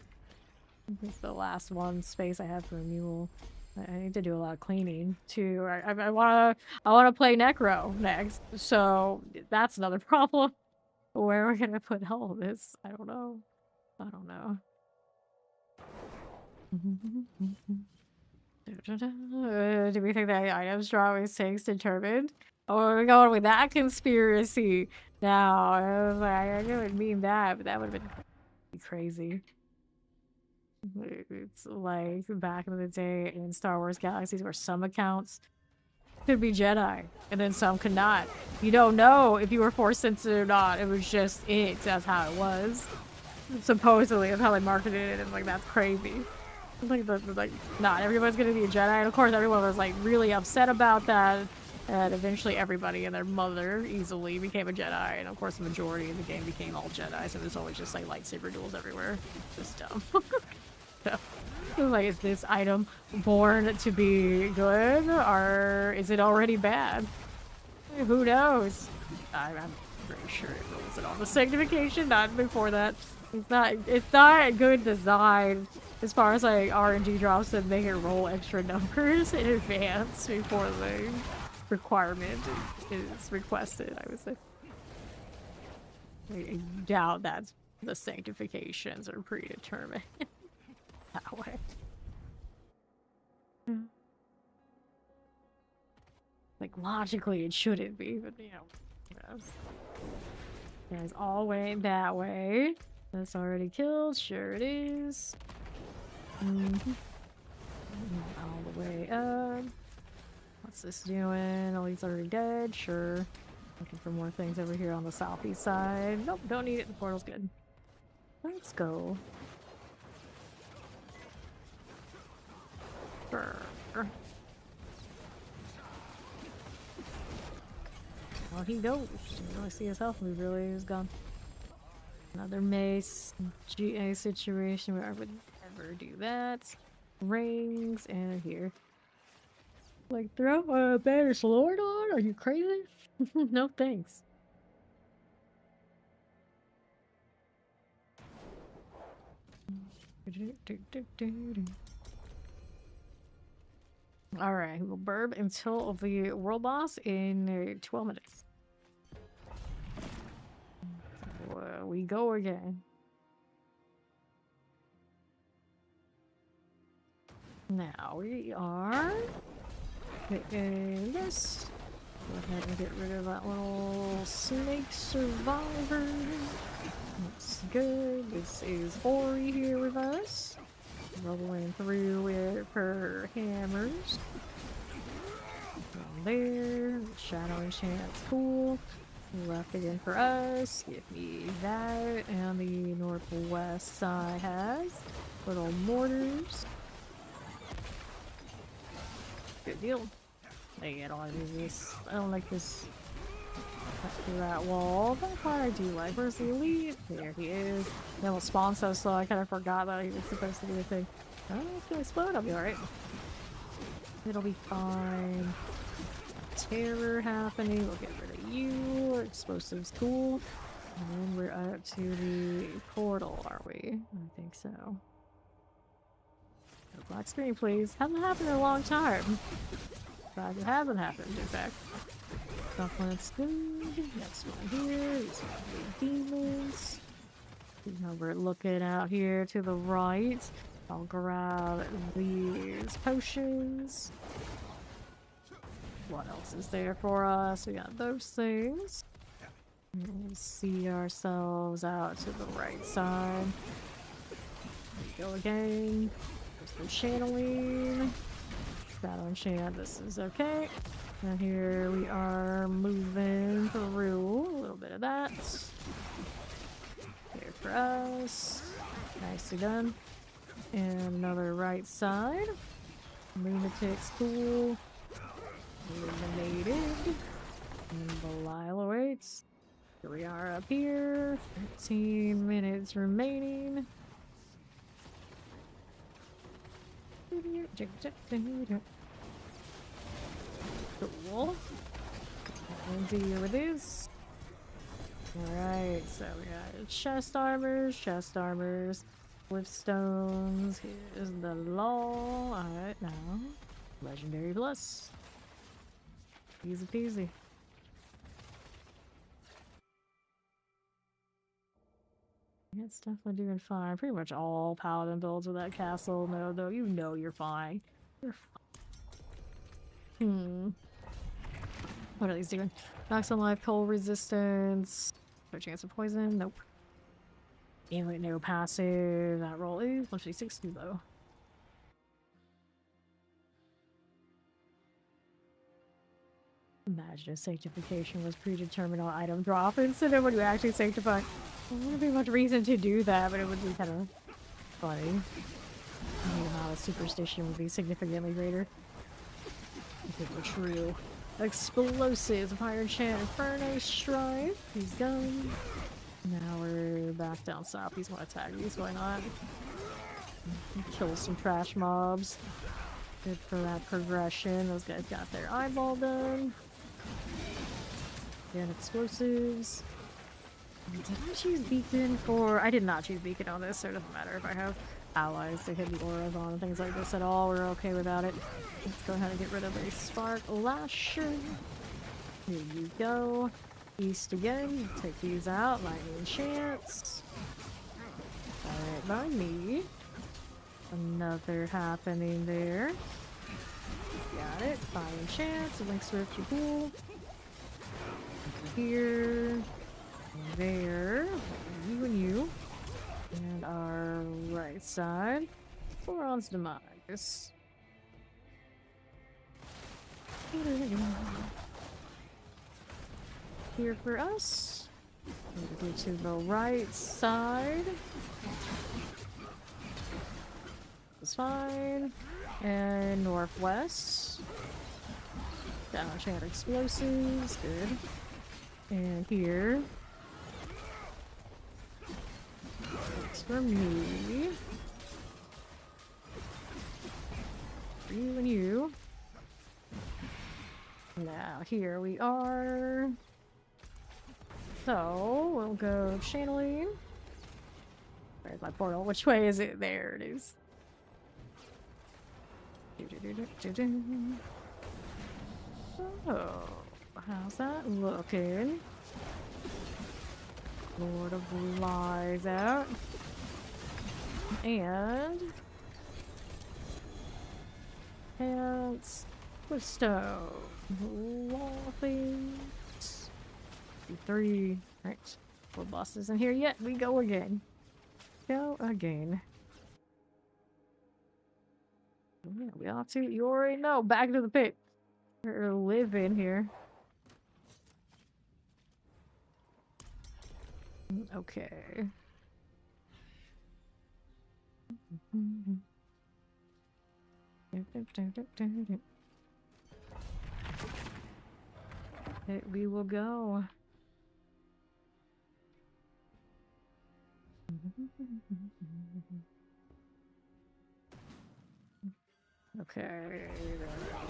S1: It's the last one space I have for a mule. I need to do a lot of cleaning too. I wanna play Necro next, so that's another problem. Where are we gonna put all of this? I don't know. I don't know. Do we think that items draw always takes determined? Oh, we're going with that conspiracy now. I was like, I didn't mean that, but that would have been crazy. It's like back in the day in Star Wars Galaxies where some accounts could be Jedi and then some could not. You don't know if you were Force sensitive or not. It was just it. That's how it was. Supposedly, that's how they marketed it, and like that's crazy. Like not everybody's gonna be a Jedi, and of course everyone was like really upset about that. And eventually everybody and their mother easily became a Jedi, and of course the majority of the game became all Jedi, so there's always just like lightsaber duels everywhere. Just dumb. So, like, is this item born to be good, or is it already bad? Who knows? I'm pretty sure it rolls it on the Sanctification, not before that. It's not good design as far as like RNG drops that make it roll extra numbers in advance before the requirement is requested, I would say. I doubt that the Sanctifications are predetermined that way. Like logically it shouldn't be, but you know. Yeah, it's all went that way. That's already killed. Sure it is. All the way up. What's this doing? Oh, he's already dead. Sure. Looking for more things over here on the southeast side. Nope, don't need it. The portal's good. Let's go. Brr. Well, he goes. You really see his health move, really. He's gone. Another mace GA situation where I would never do that. Rings and here. Like, throw a banner sword on? Are you crazy? No thanks. Alright, we'll burb until the world boss in 12 minutes. We go again. Now we are getting this. Go ahead and get rid of that little snake survivor. That's good. This is Ori here with us. Rolling through with her hammers. Down there. Shadow enchant's cool. Left again for us. Give me that. And the northwest side has little mortars. Good deal. Dang, I don't like this. I don't like this. Cut through that wall. That part I do like. Where's the elite? There he is. They will spawn so slow. I kind of forgot that he was supposed to be a thing. Oh, it's gonna explode. I'll be alright. It'll be fine. Terror happening. We'll get rid of you. Explosives cool. And then we're up to the portal, are we? I think so. No black screen, please. Hasn't happened in a long time. But it hasn't happened, in fact. That's good. Next one here. These are the demons. Now we're looking out here to the right. I'll grab these potions. What else is there for us? We got those things. We'll see ourselves out to the right side. There we go again. There's the channeling. Shadow enchant, this is okay. And here we are moving through a little bit of that. Here for us. Nicely done. And another right side. Lunatic's cool. Eliminated. And Belial awaits. Here we are up here. 15 minutes remaining. Cool. And deal with this. Alright, so we got chest armors. Stones. Here's the law. Alright, now. Legendary Plus. Easy peasy. Yeah, it's definitely doing fine. Pretty much all Paladin builds with that castle. No, though, you know you're fine. You're fine. What are these doing? Max on life, cold resistance. No chance of poison? Nope. Anyway, no passive. That roll is 160 though. Imagine if Sanctification was predetermined on item drop instead of when you actually sanctify. There wouldn't be much reason to do that, but it would be kind of funny. The amount of superstition would be significantly greater. If it were true. Explosives of Higher Enchant Inferno Strife. He's gone. Now we're back down south. He's gonna attack these, why not? Kill some trash mobs. Good for that progression. Those guys got their eyeball done. Again, explosives. Did I choose Beacon for... I did not choose Beacon on this, so it doesn't matter if I have allies to hit the auras on and things like this at all. We're okay without it. Let's go ahead and get rid of a Spark Lasher. Here you go. East again. Take these out. Lightning Chance. Alright, by me. Another happening there. Got it. Lightning Chance. Link Swift, you cool. Here. There. You and you. And our right side. Sauron's Demise. Here for us. We'll go to the right side. It's fine. And northwest. Down chant explosives. Good. And here. It's for me. For you and you. Now here we are. So we'll go channeling. Where's my portal? Which way is it? There it is. Oh, how's that looking? Lord of Lies out. And pants with stone. Things. 3. Right. 4 bosses in here yet. We go again. Go again. Yeah, we ought to. You already know. Back to the pit. We're living here. Okay. We will go. Okay, there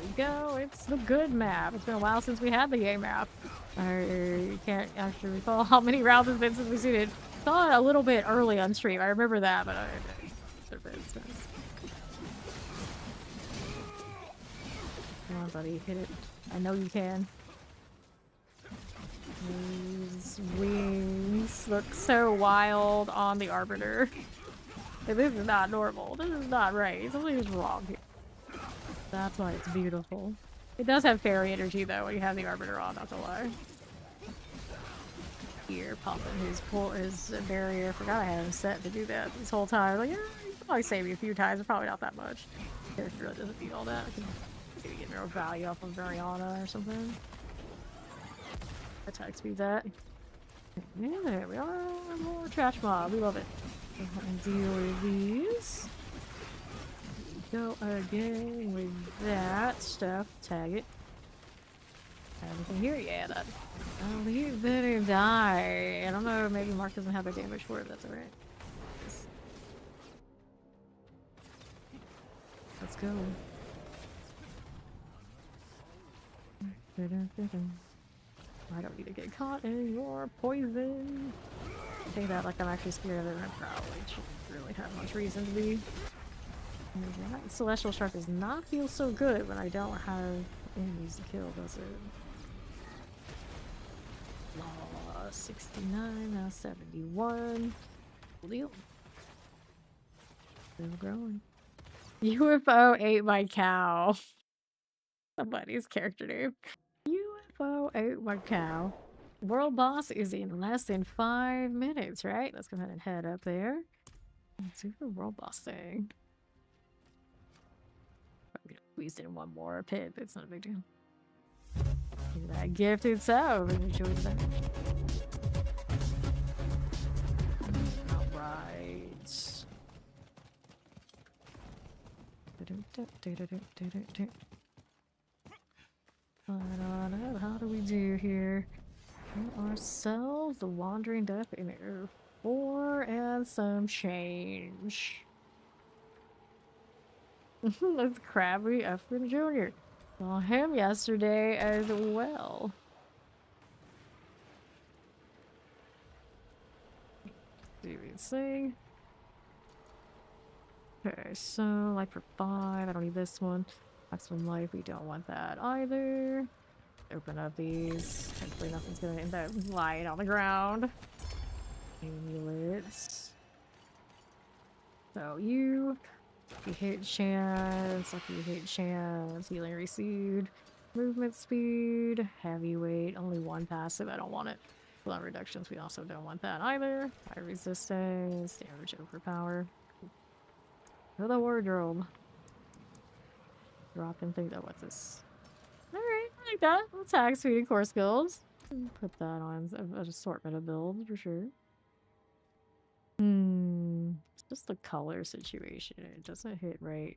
S1: we go. It's the good map. It's been a while since we had the game map. I can't actually recall how many rounds it's been since we've seen it. Saw it a little bit early on stream. I remember that, but come on, buddy, hit it. I know you can. These wings look so wild on the Arbiter. This is not normal. This is not right. Something is wrong here. That's why it's beautiful. It does have fairy energy though when you have the Arbiter on, not to lie. Here, popping his barrier. Forgot I had him set to do that this whole time. Like, yeah, you can probably save me a few times, but probably not that much. Character really doesn't need all that. I can maybe get more value off of Variana or something. Attack speed's at. Yeah, there we are. More trash mob. We love it. And deal with these. Go again with that stuff. Tag it. Anything here? Yeah, that. Oh, he better die. I don't know, maybe Mark doesn't have the damage for it, that's alright. Let's go. I don't need to get caught in your poison. say that like I'm actually scared of it. I probably shouldn't really have much reason to be. That celestial shark does not feel so good when I don't have enemies to kill, does it? 69, now 71. Deal. Still growing. UFO ate my cow. Somebody's character name. UFO ate my cow. World boss is in less than 5 minutes, right? Let's go ahead and head up there. Let's do the world boss thing. I'm gonna squeeze in one more pit. It's not a big deal. Look at that gift itself. Enjoy that. Alright. How do we do here? Get ourselves the Wandering Death in Air 4 and some change. That's Krabby Efren Jr. Saw him yesterday as well. Do we sing? Okay, so like for 5, I don't need this one. Maximum life, we don't want that either. Open up these. Hopefully nothing's gonna end up lying on the ground. Amulets. So you hit chance, lucky you hit chance, healing received, movement speed, heavyweight, only one passive, I don't want it. Blood reductions, we also don't want that either. High resistance, damage overpower. To the wardrobe. Drop and think, oh, what's this? Alright, I like that. Attack, speed, and core skills. Put that on an assortment of builds for sure. It's just the color situation. It doesn't hit right.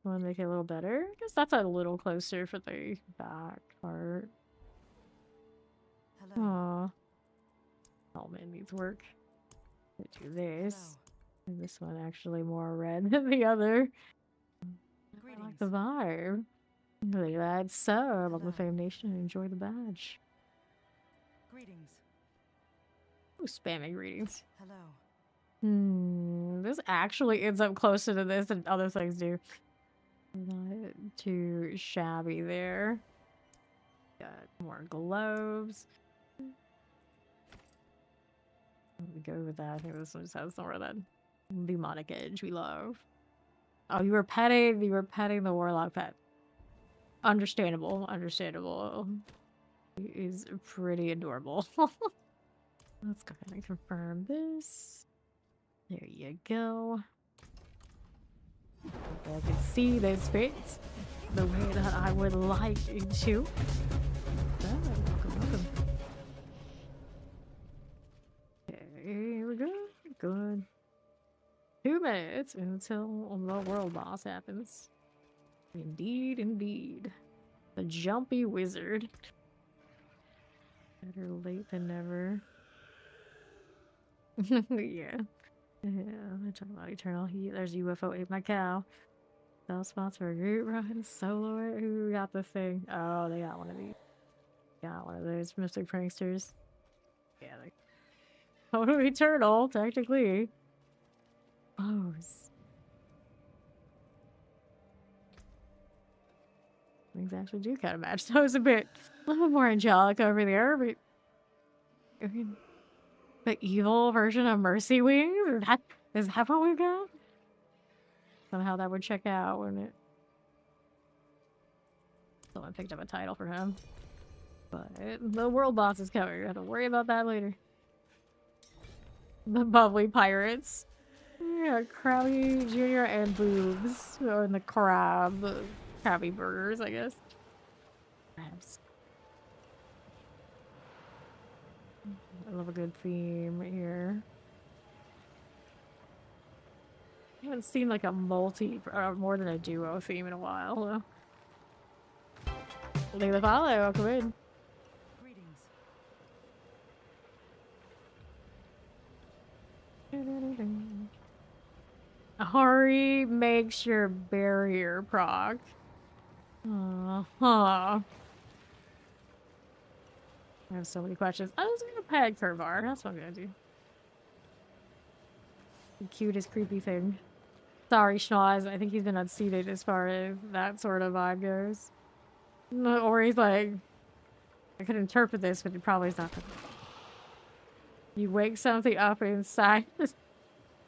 S1: Want to make it a little better? I guess that's a little closer for the back part. Aww. Helmet needs work. Do this. And this one actually more red than the other. I like the vibe. Look at that sub on the Fame Nation and enjoy the badge.
S3: Greetings.
S1: Oh, spamming greetings.
S3: Hello.
S1: This actually ends up closer to this than other things do. Not too shabby there. Got more globes. We go with that. I think this one just has more of that demonic edge we love. Oh, you were petting the warlock pet. Understandable. He is pretty adorable. Let's go ahead and confirm this. There you go. I can see this fits the way that I would like it to. Oh, welcome. Okay, we're good. Good. 2 minutes until the world boss happens. Indeed. The jumpy wizard. Better late than never. Yeah. They're talking about eternal heat. There's UFO ate my cow. Sell spots for a group run. Solo it. Who got the thing? Oh, they got one of these. Got one of those mystic pranksters. Yeah, they total eternal, technically. Bows. Things actually do kind of match. So it's a little bit more angelic over there, but I mean, the evil version of Mercy Wings? Is that what we got? Somehow that would check out, wouldn't it? Someone picked up a title for him. But the world boss is coming. We have to worry about that later. The bubbly pirates. Yeah, Krabby Jr. and Boobs. Oh, and the Krabby burgers, I guess. Crabs. I love a good theme here. I haven't seen like a more than a duo theme in a while, though. Leave the follow, welcome in.
S3: Greetings.
S1: Hurry makes your barrier proc. I have so many questions. I was gonna peg Kurvar. That's what I'm gonna do. The cutest creepy thing. Sorry, Schnoz. I think he's been unseated as far as that sort of vibe goes. Or he's like, I could interpret this, but it probably is not. You wake something up inside.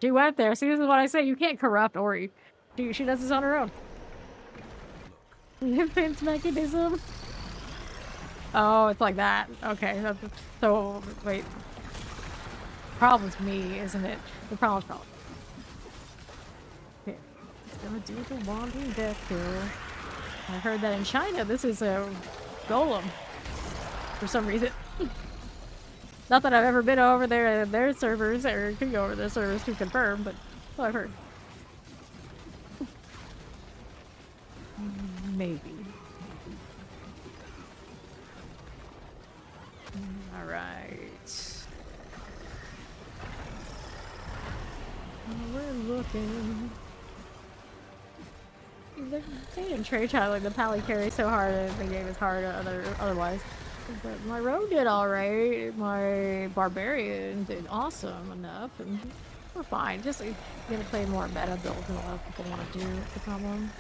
S1: She went there. See, this is what I say. You can't corrupt Ori. She does this on her own. Defense mechanism. Oh, it's like that. Okay. So, wait. Problem's me, isn't it? The problem's probably. Okay. It's gonna do the wanting death kill. I heard that in China, this is a golem. For some reason. Not that I've ever been over there in their servers, or could go over their servers to confirm, but that's what I've heard. Maybe. Alright. We're looking. They didn't trade child like the pally carry so hard and the game is hard otherwise. But my rogue did alright. My barbarian did awesome enough, and we're fine. Just gonna play more meta builds than a lot of people want to do. It's the problem.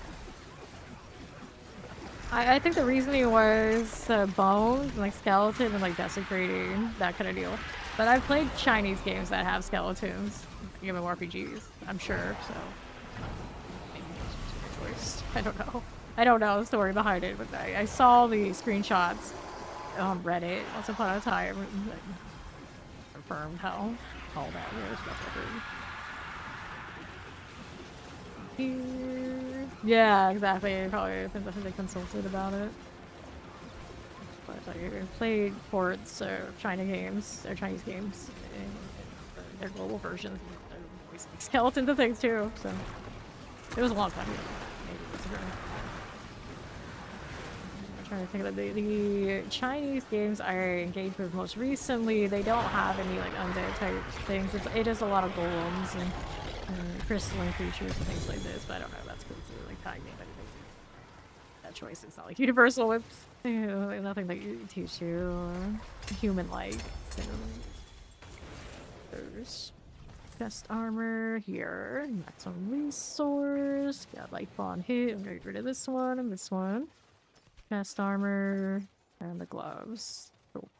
S1: I think the reasoning was bones, and, like skeleton, and like desecrating, that kind of deal. But I've played Chinese games that have skeletons, MMORPGs, I'm sure. So maybe it's your choice. I don't know. I don't know the story behind it, but I saw the screenshots on Reddit once upon a time. Confirmed how all that was. Here. Yeah, exactly. Probably think they consulted about it. But I played ports of China games or Chinese games, and their global versions. Skeletons and things too. So it was a long time ago. Maybe it was ago. Trying to think of the Chinese games I engaged with most recently. They don't have any like undead type things. It is a lot of golems and crystalline creatures and things like this. But I don't know. That's cool too. Like tiny, but that choice is not like universal. With nothing that you teach you human-like. There's best armor here. Maximum resource. Got life on hit. I'm gonna get rid of this one and this one. Chest armor and the gloves. Cool.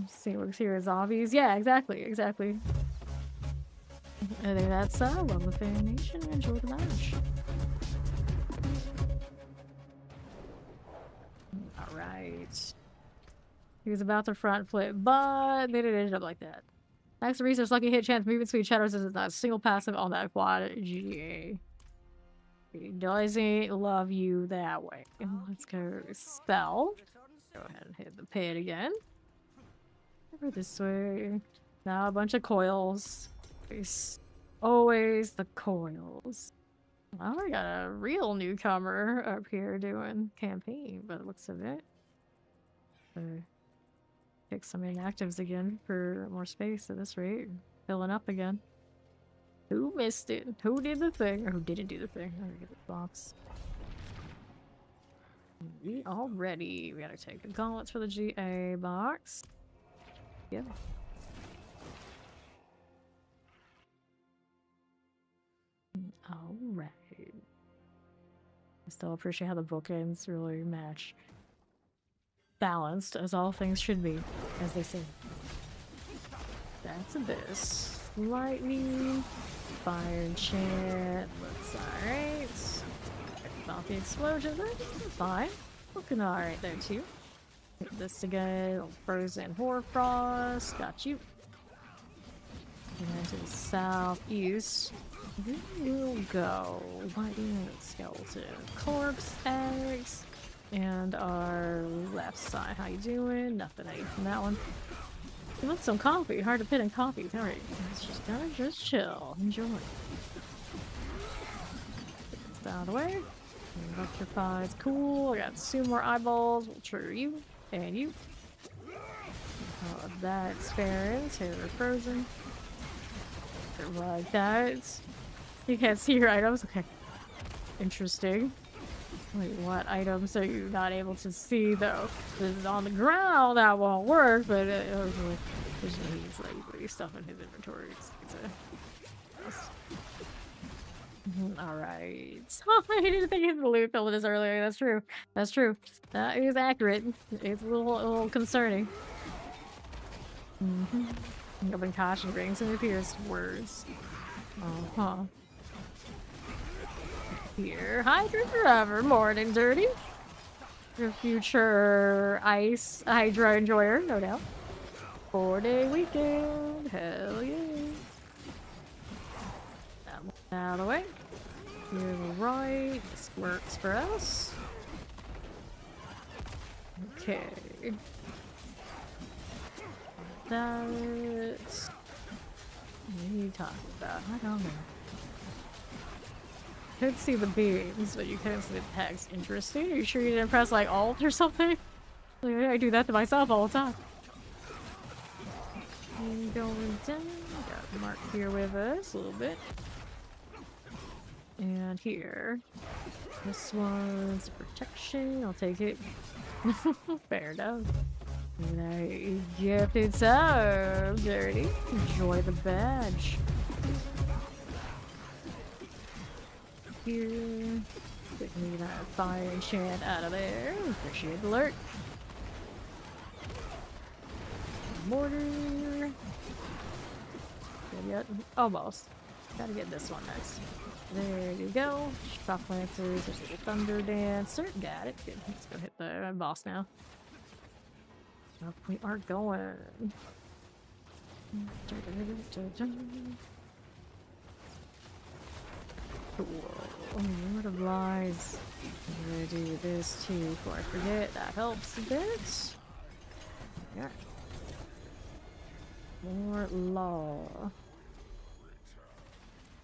S1: See what's here is zombies. Yeah, exactly. I think that's love the fan nation. Enjoy the match. Alright. He was about to front flip, but they didn't end up like that. Max resource, lucky hit chance, movement speed, shadows is not a single passive on that quad GA. He doesn't love you that way. Let's go spell. Go ahead and hit the pit again. Over this way. Now a bunch of coils. Always the coils. Well, we got a real newcomer up here doing campaign, by the looks of it. Pick some inactives again for more space at this rate. Filling up again. Who missed it? Who did the thing? Or who didn't do the thing? I'm gonna get the box. We all ready. We gotta take the gauntlets for the GA box. Yep. Alright. I still appreciate how the bookends really match. Balanced, as all things should be, as they say. That's Abyss. Lightning. Fire enchant. Looks alright. About the explosion, that's fine. Looking alright there too. Hit this again. Frozen Hoarfrost. Got you. And then to the southeast. We will go. Lightning skeleton. Corpse eggs. And our left side. How you doing? Nothing I ate from that one. You want some coffee? Hard to pit in coffee. Alright. It's just gotta just chill. Enjoy. Get this out of the way. Electrified's cool. I got 2 more eyeballs. We'll trigger you. And you. That's Farron. Taylor Frozen. Like that. You can't see your items? Okay. Interesting. Wait, what items are you not able to see though? This is on the ground, that won't work, but there's like stuff in his inventory. It's fast. Alright. I didn't think of the loot build this earlier. That's true. That's true. That is accurate. It's a little concerning. Open caution rings and appears words. Uh-huh. Here. Hydra forever. Morning, dirty. Your future ice Hydra enjoyer, no doubt. 4-day weekend. Hell yeah. Out of the way. To the right. This works for us. Okay. That. What are you talking about? I don't know. Could see the beams, but you couldn't see the text. Interesting. Are you sure you didn't press like Alt or something? Like, I do that to myself all the time. And going down. Got Mark here with us a little bit. And here. This one's protection. I'll take it. Fair enough. And I gifted so dirty. Enjoy the badge. Here. Get me that fire enchant out of there. Appreciate the alert. Mortar. Good yet? Almost. Gotta get this one next. There you go. Shock lancers. There's a thunder dancer. Got it. Good. Let's go hit the boss now. Up we are going. Cool. Lord of Lies. I'm gonna do this too before I forget. That helps a bit. Yeah. More law.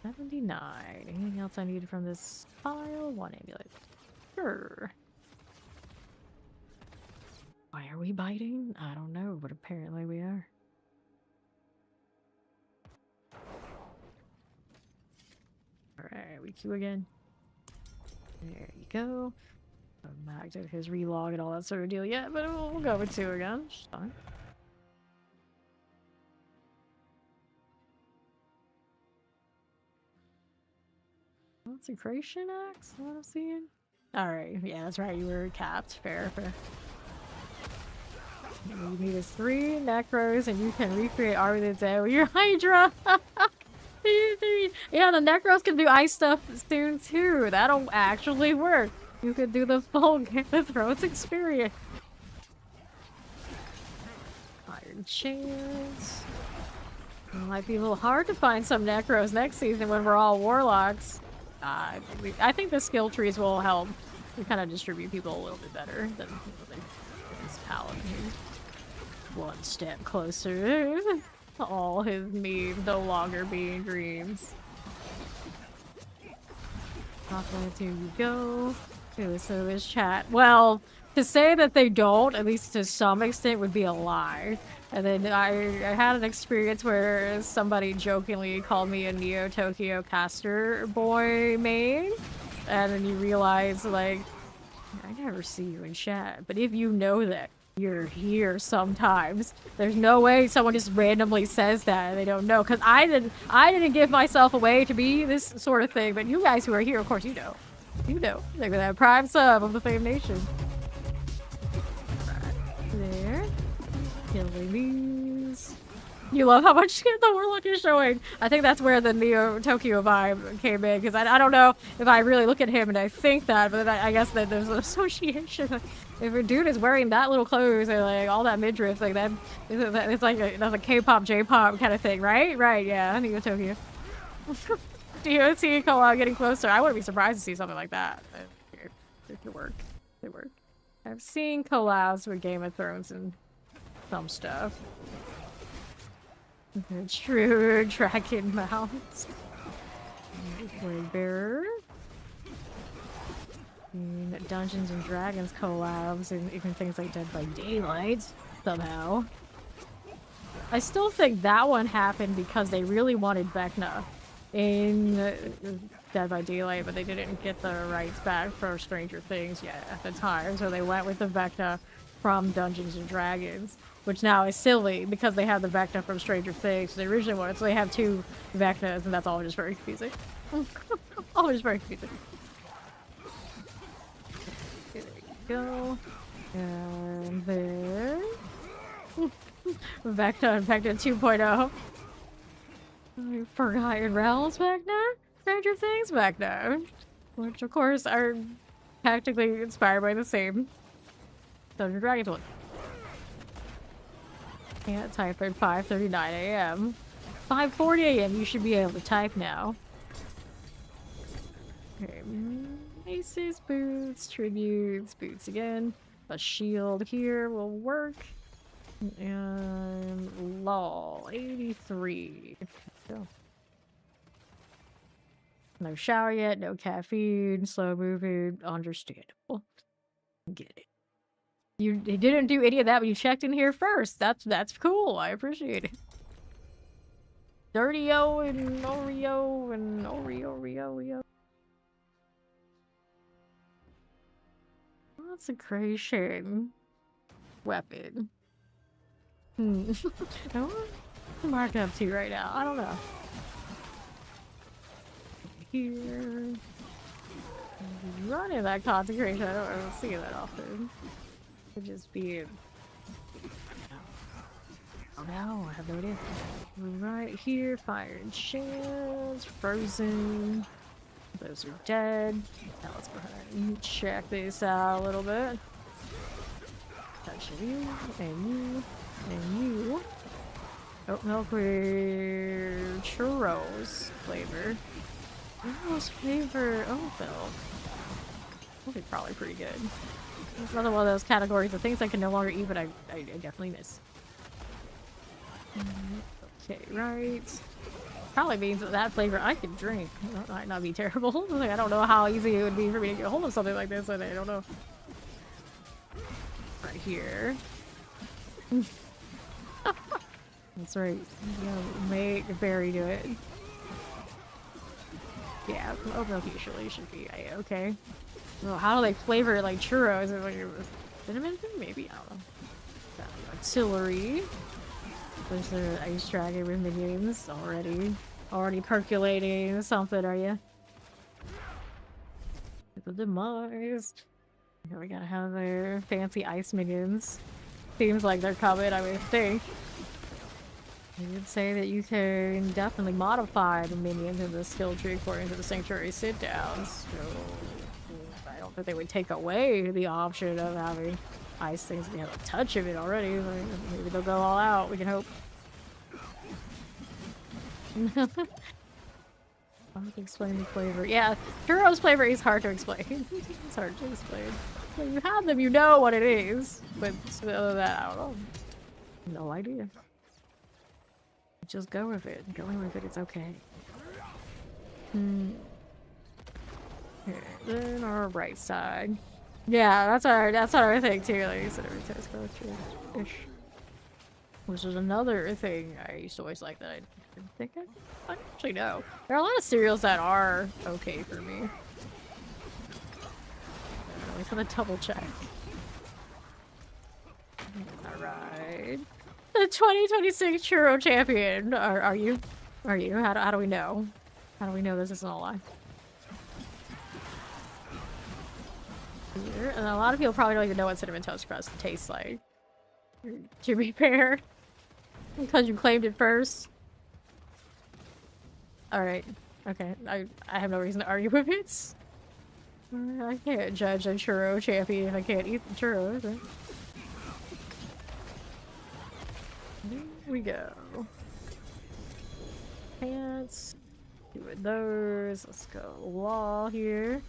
S1: 79. Anything else I need from this file? One amulet. Sure. Why are we biting? I don't know, but apparently we are. Alright, we queue again. There you go. I'm not did his relog and all that sort of deal yet, but we'll go with 2 again. It's fine. Consecration axe? What I'm seeing? Alright, yeah, that's right. You were capped. Fair, fair. You need is 3 necros and you can recreate Army of the Dead with your Hydra! Yeah, the necros can do ice stuff soon too. That'll actually work. You could do the full Game of Thrones experience. Iron Chains. It might be a little hard to find some necros next season when we're all warlocks. I think the skill trees will help. We kind of distribute people a little bit better than this Paladin. One step closer. All his memes no longer being dreams. Here you go. Okay, so this chat. Well, to say that they don't, at least to some extent, would be a lie. And then I had an experience where somebody jokingly called me a Neo Tokyo caster boy main. And then you realize, like, I never see you in chat. But if you know that you're here sometimes, there's no way someone just randomly says that and they don't know. Because I didn't give myself away to be this sort of thing. But you guys who are here, of course, you know. You know. They're that prime sub of the Fame Nation. Right there. Killing these. You love how much the Warlock is showing. I think that's where the Neo Tokyo vibe came in, because I don't know if I really look at him and I think that, but I guess that there's an association. If a dude is wearing that little clothes and like all that midriff, like that, it's like that's a K-pop, J-pop kind of thing, right? Right? Yeah, Neo Tokyo. Do you see Koa getting closer? I wouldn't be surprised to see something like that. It could work. It work. I've seen collabs with Game of Thrones and some stuff. True dragon mounts. Word bearer. And Dungeons and Dragons collabs and even things like Dead by Daylight somehow. I still think that one happened because they really wanted Vecna in Dead by Daylight, but they didn't get the rights back for Stranger Things yet at the time, so they went with the Vecna from Dungeons and Dragons, which now is silly because they have the Vecna from Stranger Things. They originally wanted, so they have two Vecnas, and that's all just very confusing. All just very confusing. Okay, there you go. And there. Vecna and Vecna 2.0. Forgotten Realms Vecna? Stranger Things Vecna. Which, of course, are practically inspired by the same Dungeons and Dragons one. Can't type at 5:39 a.m. 5:40 a.m. You should be able to type now. Okay, maces, boots, tributes, boots again. A shield here will work. And law 83. Go. No shower yet, no caffeine, slow moving, understandable. Get it. You didn't do any of that, but you checked in here first. That's cool. I appreciate it. Dirty-o and Oreo and Oreo. Consecration. Weapon. What's the mark up to right now? I don't know. Here. Running that consecration, I don't see that often. Could just be. Oh no, I have no idea. Right here, fire and shields, frozen. Those are dead. Now let's go ahead and check this out a little bit. Touch you, and you, and you. Oh, milkweed churros flavor. Churros flavor oat milk. That'll be probably pretty good. It's another one of those categories of things I can no longer eat, but I definitely miss. Okay, right. Probably means that flavor I can drink. That might not be terrible. Like, I don't know how easy it would be for me to get a hold of something like this, and I don't know. Right here. That's right. Make a berry do it. Yeah, oat milk usually should be okay. Well, how do they flavor it like churros? Is it like a cinnamon thing? Maybe, I don't know. Artillery. There's the ice dragon with minions already percolating something, are you? The demise. Here we gotta have their fancy ice minions. Seems like they're coming, I would think. I would say that you can definitely modify the minions in the skill tree according to the sanctuary sit-downs. So I don't think they would take away the option of having ice things. We have a touch of it already. Like, maybe they'll go all out. We can hope. I'll have to explain the flavor. Yeah, churros flavor is hard to explain. It's hard to explain. When you have them, you know what it is. But other than that, I don't know. No idea. Just go with it. Going with it, it's okay. Here, then our right side. Yeah, that's what I think too. Like you said, every time go through fish. Which is another thing I used to always like that I didn't think I actually know. There are a lot of cereals that are okay for me. I'm always gonna double check. Alright. The 2026 churro champion. Are you? Are you? How do we know? How do we know this isn't a lie? Here. And a lot of people probably don't even know what cinnamon toast crust tastes like. To be fair. Because you claimed it first. Alright. Okay. I have no reason to argue with it. I can't judge a churro champion if I can't eat the churros. Right? Here we go. Pants. Doing those. Let's go wall here.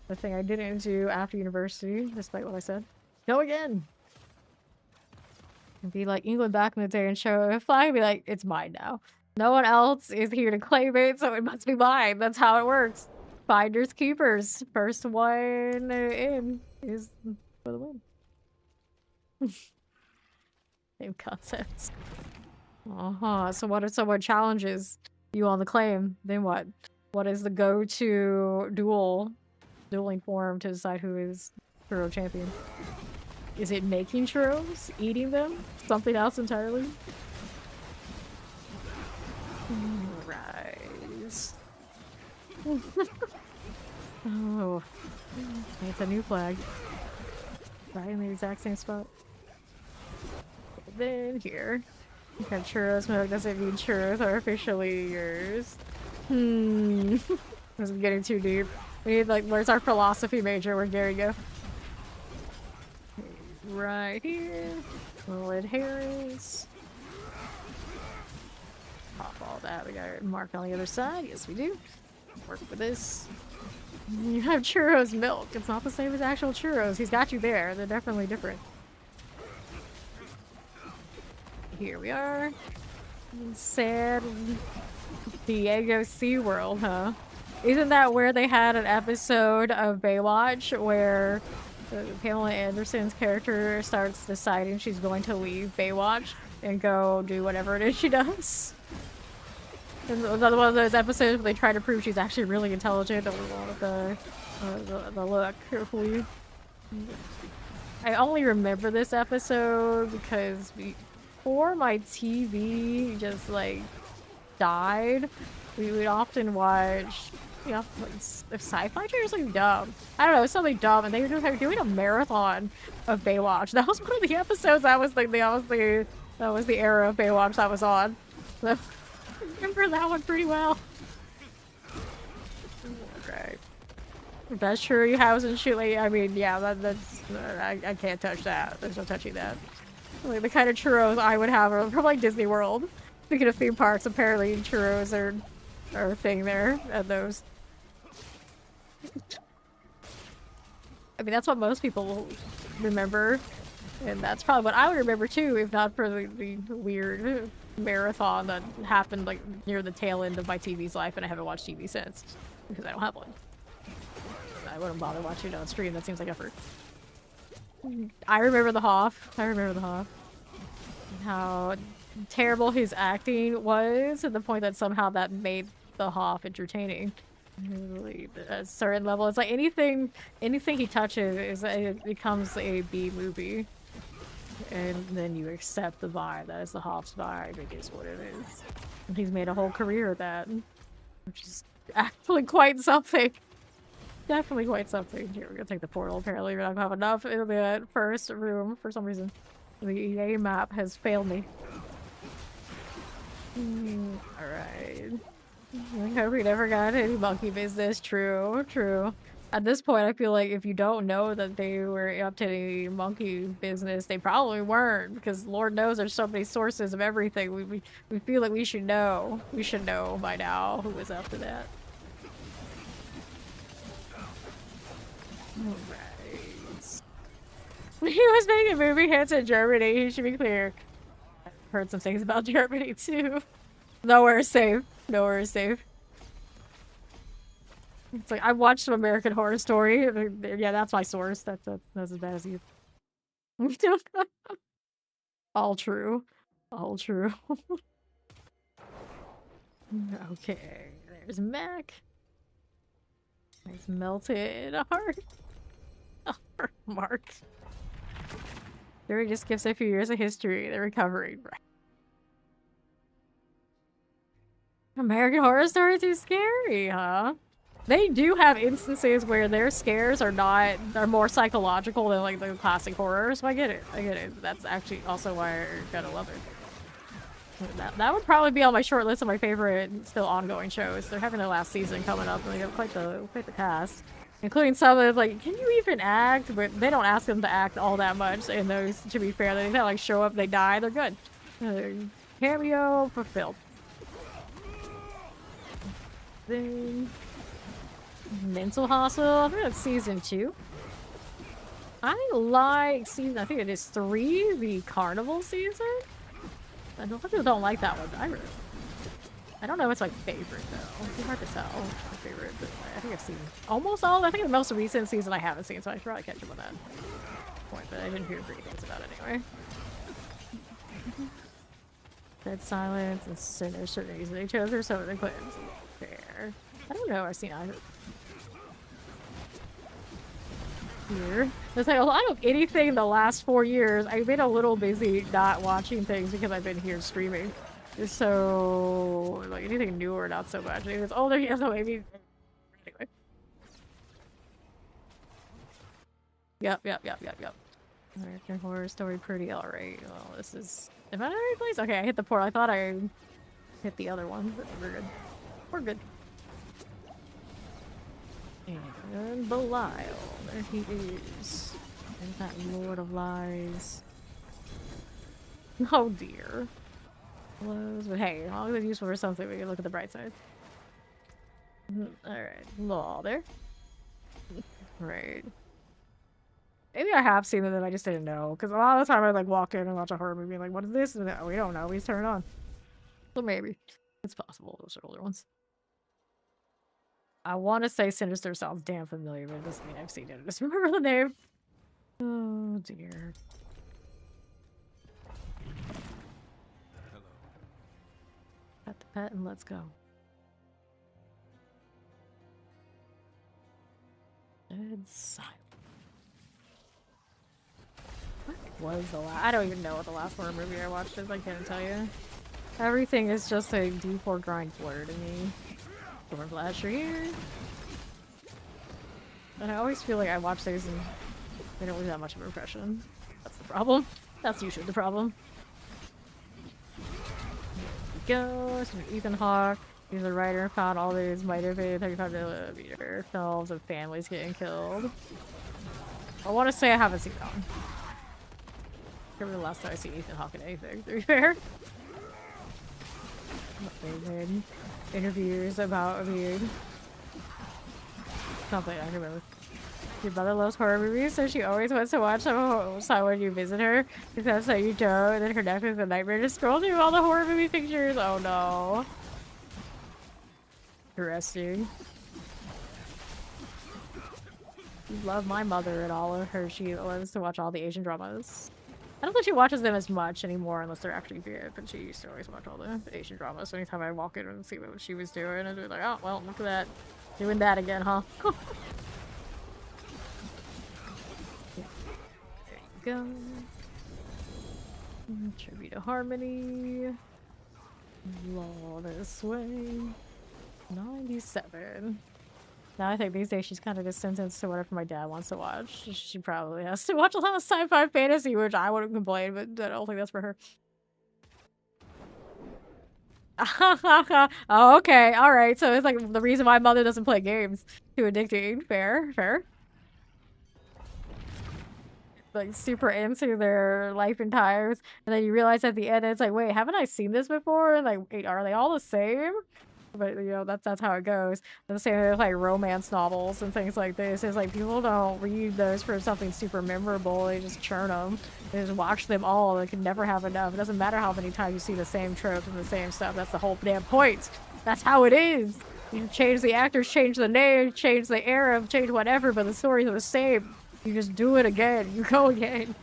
S1: The thing I didn't do after university, despite what I said. Go again! And be like England back in the day and show a flag and be like, it's mine now. No one else is here to claim it, so it must be mine. That's how it works. Finders keepers. First one in is for the win. Same concepts. So what if someone challenges you on the claim? Then what? What is the go-to dueling form to decide who is hero champion? Is it making churros? Eating them? Something else entirely? Rise. Oh, it's a new flag. Right in the exact same spot. Then here, you have churros milk. Doesn't mean churros are officially yours. This is getting too deep. We need, like, where's our philosophy major? Where'd Gary go? Right here. Red herrings. Pop all that. We got a mark on the other side. Yes, we do. Work with this. You have churros milk. It's not the same as actual churros. He's got you there. They're definitely different. Here we are. Sad Diego SeaWorld, huh? Isn't that where they had an episode of Baywatch where Pamela Anderson's character starts deciding she's going to leave Baywatch and go do whatever it is she does? And another one of those episodes where they try to prove she's actually really intelligent with the look. I only remember this episode because before my TV just like died, we would often watch sci-fi channels, something dumb. I don't know, something dumb, and they were just like doing a marathon of Baywatch. That was one of the episodes. That was the era of Baywatch that was on. So, I remember that one pretty well. Okay. That's true. You have and shoot. Like, I mean, yeah, that's I can't touch that. There's no touching that. Like the kind of churros I would have are from like Disney World. Speaking of theme parks, apparently churros are a thing there at those. I mean, that's what most people remember, and that's probably what I would remember too, if not for the weird marathon that happened like near the tail end of my TV's life, and I haven't watched TV since because I don't have one. I wouldn't bother watching it on stream. That seems like effort. I remember the Hoff. How terrible his acting was, to the point that somehow that made the Hoff entertaining. Really, at a certain level, it's like anything he touches it becomes a B movie, and then you accept the vibe that is the Hoff's vibe. It is what it is. And he's made a whole career of that, which is actually quite something. Definitely quite something. Here, we're gonna take the portal. Apparently, we're not gonna have enough in the first room for some reason. The EA map has failed me. Alright. I hope we never got any monkey business. True, true. At this point, I feel like if you don't know that they were up to any monkey business, they probably weren't, because Lord knows there's so many sources of everything. We feel like we should know. We should know by now who was up to that. Alright. He was making movie hits in Germany, he should be clear. I've heard some things about Germany too. Nowhere is safe. Nowhere is safe. It's like, I watched some American Horror Story. Yeah, that's my source. That's as bad as you. All true. All true. Okay, there's Mac. Nice melted heart. Mark. Jerry just gives a few years of history. They're recovering. American Horror Story too scary, huh? They do have instances where their scares are more psychological than like the classic horror, so I get it. I get it. That's actually also why I kind of love it. That would probably be on my short list of my favorite still ongoing shows. They're having their last season coming up, and they have quite the cast. Including some of like, can you even act? But they don't ask them to act all that much in those, to be fair. They kind of like show up, they die, they're good. Cameo fulfilled. Then Mental Hospital, I think that's season 2. I like season, I think it is 3, the carnival season. I know people don't like that one, but I don't know if it's my favorite though. It's hard to tell my favorite, but I think I've seen almost all. I think the most recent season I haven't seen, so I should probably catch up on that point, but I didn't hear great things about it anyway. Dead Silence and Sinner certain reason they chose her, so they put in fair. I don't know, I've seen either. here. It's like a lot of anything in the last 4 years. I've been a little busy not watching things because I've been here streaming. So, like, anything newer, not so much. If it's older, yeah, so maybe. Anyway. Yep. American Horror Story, pretty alright. Well, this is. Am I in the right place? Okay, I hit the portal. I thought I hit the other one, but we're good. We're good. And Belial, there he is. And that Lord of Lies. Oh dear. Close, but hey, as long as it's useful for something, we can look at the bright side. Alright, law there. Right. Maybe I have seen them, I just didn't know. Because a lot of the time I like walk in and watch a horror movie and like, what is this? And we don't know, we just turn it on. So maybe. It's possible, those are older ones. I want to say Sinister sounds damn familiar, but it doesn't mean I've seen it. I just remember the name. Oh dear.
S2: Hello.
S1: Pet the pet and let's go. Dead silent. What was the last? I don't even know what the last horror movie I watched is. I can't tell you. Everything is just a D4 grind blur to me. Storm Flasher here. And I always feel like I watch these and they don't leave that much of an impression. That's the problem. That's usually the problem. Here we go. So Ethan Hawke. He's a writer, found all these might have been 35mm films of families getting killed. I want to say I haven't seen that one. I remember the last time I seen Ethan Hawke in anything, to be fair. They made interviews about being something I remember. Your mother loves horror movies, so she always wants to watch them when you visit her. Because that's how you don't. And then her neck is a nightmare to scroll through all the horror movie pictures. Oh no. Interesting. You love my mother and all of her. She loves to watch all the Asian dramas. I don't think she watches them as much anymore unless they're actually good, but she used to always watch all the Asian dramas. So anytime I walk in and see what she was doing, I'd be like, oh, well, look at that. Doing that again, huh? Yeah. There you go. Tribute to Harmony. Law this way. 97. Now I think these days she's kind of just sentenced to whatever my dad wants to watch. She probably has to watch a lot of sci-fi fantasy, which I wouldn't complain, but I don't think that's for her. Oh, okay, alright. So it's like the reason why mother doesn't play games. Too addicting. Fair, fair. Like super into their life and times, and then you realize at the end it's like, wait, haven't I seen this before? And like, wait, are they all the same? But you know, that's how it goes. The same with like romance novels and things like this. It's like people don't read those for something super memorable. They just churn them. They just watch them all. They can never have enough. It doesn't matter how many times you see the same tropes and the same stuff. That's the whole damn point. That's how it is. You change the actors, change the name, change the era, change whatever, but the stories are the same. You just do it again. You go again.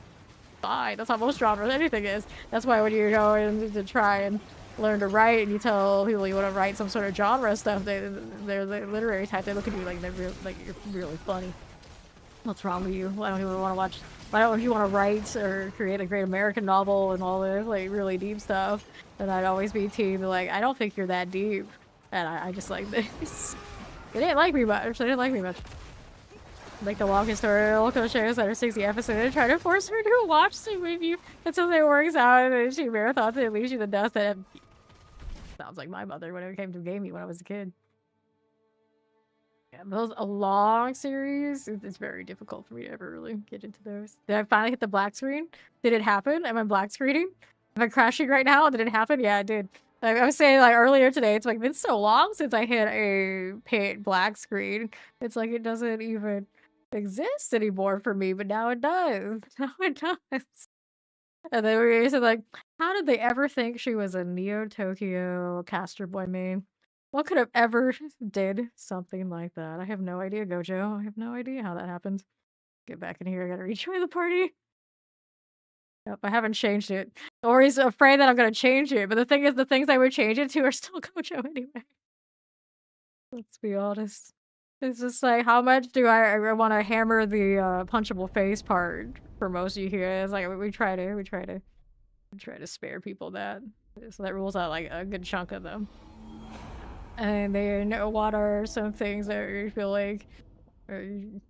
S1: Fine. That's how most genres anything is. That's why when you go in to try and learn to write and you tell people you want to write some sort of genre stuff, they're the literary type. They look at you like you're really funny. What's wrong with you? Why don't you want to watch? Why don't you want to write or create a great American novel and all this like really deep stuff? And I'd always be team like, I don't think you're that deep, and I just like this. They didn't like me much. They didn't like me much. Like the long historical shows that are 60 episodes and try to force her to watch them with you until it works out, and then she marathons and leaves you the dust. That sounds like my mother when it came to gaming when I was a kid. Yeah, those a long series, it's very difficult for me to ever really get into those. Did I finally hit the black screen? Did it happen? Am I black screening? Am I crashing right now? Did it happen? Yeah, it did. Like I was saying like earlier today, it's like been so long since I hit a paint black screen. It's like it doesn't even exist anymore for me, but now it does. Now it does. And then we said like, how did they ever think she was a Neo Tokyo Castor Boy main? What could have ever did something like that? I have no idea, Gojo. I have no idea how that happened. Get back in here. I gotta rejoin the party. Nope, I haven't changed it. Or he's afraid that I'm gonna change it. But the thing is, the things I would change it to are still Gojo anyway. Let's be honest. It's just like, how much do I want to hammer the punchable face part for most of you here? It's like we try to spare people that, so that rules out like a good chunk of them. And then what are some things that you feel like could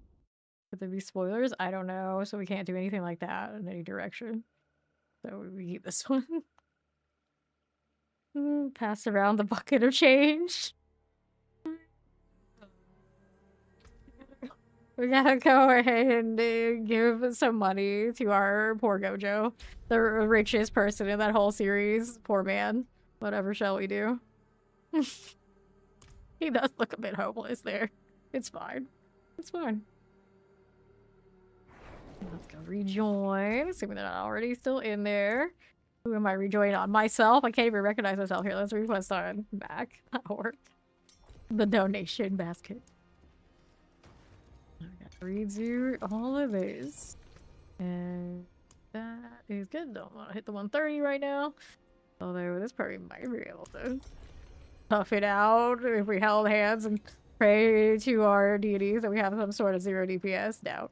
S1: there be spoilers? I don't know, so we can't do anything like that in any direction. So we keep this one. Pass around the bucket of change. We gotta go ahead and give some money to our poor Gojo, the richest person in that whole series. Poor man. Whatever shall we do? He does look a bit hopeless there. It's fine. It's fine. Let's go rejoin, assuming they're not already still in there. Who am I rejoining on? Myself? I can't even recognize myself here. Let's request on back. That worked. The donation basket. I gotta read you all of this. And that is good. Don't want to hit the 130 right now. Although this probably might be able to tough it out if we held hands and pray to our deities that we have some sort of 0 DPS. Doubt.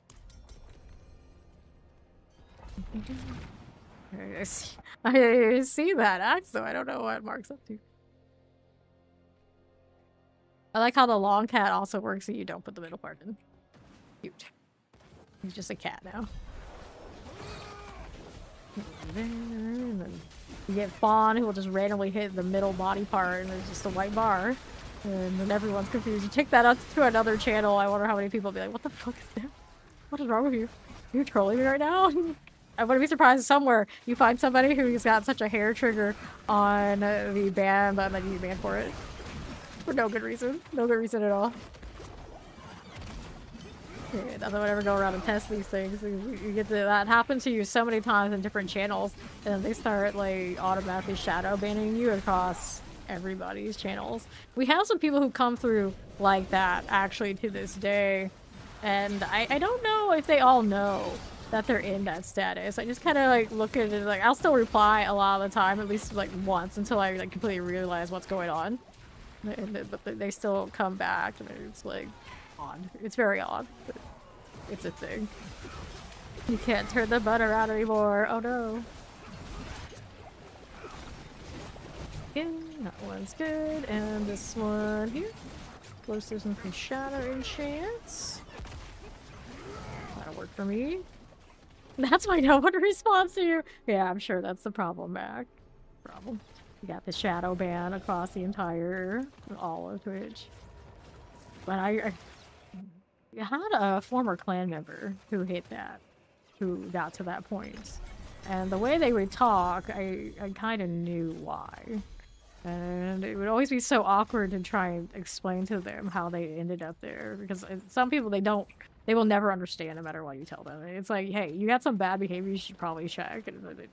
S1: I see that axe though. I don't know what Mark's up to. I like how the long cat also works so you don't put the middle part in. Cute. He's just a cat now. And then you get Fawn, who will just randomly hit the middle body part, and there's just a white bar. And then everyone's confused. You take that up to another channel, I wonder how many people will be like, what the fuck is that? What is wrong with you? You're trolling me right now? I wouldn't be surprised if somewhere you find somebody who's got such a hair trigger on the ban that you get banned for it. For no good reason. No good reason at all. Yeah, nothing would ever go around and test these things. You get that happen to you so many times in different channels, and they start like automatically shadow banning you across everybody's channels. We have some people who come through like that actually to this day, and I don't know if they all know that they're in that status. I just kind of like look at it, like I'll still reply a lot of the time, at least like once, until I like completely realize what's going on. But they still come back, and it's like odd. It's very odd, but it's a thing. You can't turn the butter out anymore. Oh no. Yeah, that one's good, and this one here. Closest one from Shadow Enchants. That'll work for me. That's why no one responds to you. Yeah, I'm sure that's the problem, Mac. Problem. You got the shadow ban across the entire, all of Twitch. But I had a former clan member who hit that, who got to that point. And the way they would talk, I kind of knew why. And it would always be so awkward to try and explain to them how they ended up there. Because some people, they will never understand no matter what you tell them. It's like, hey, you got some bad behavior, you should probably check. And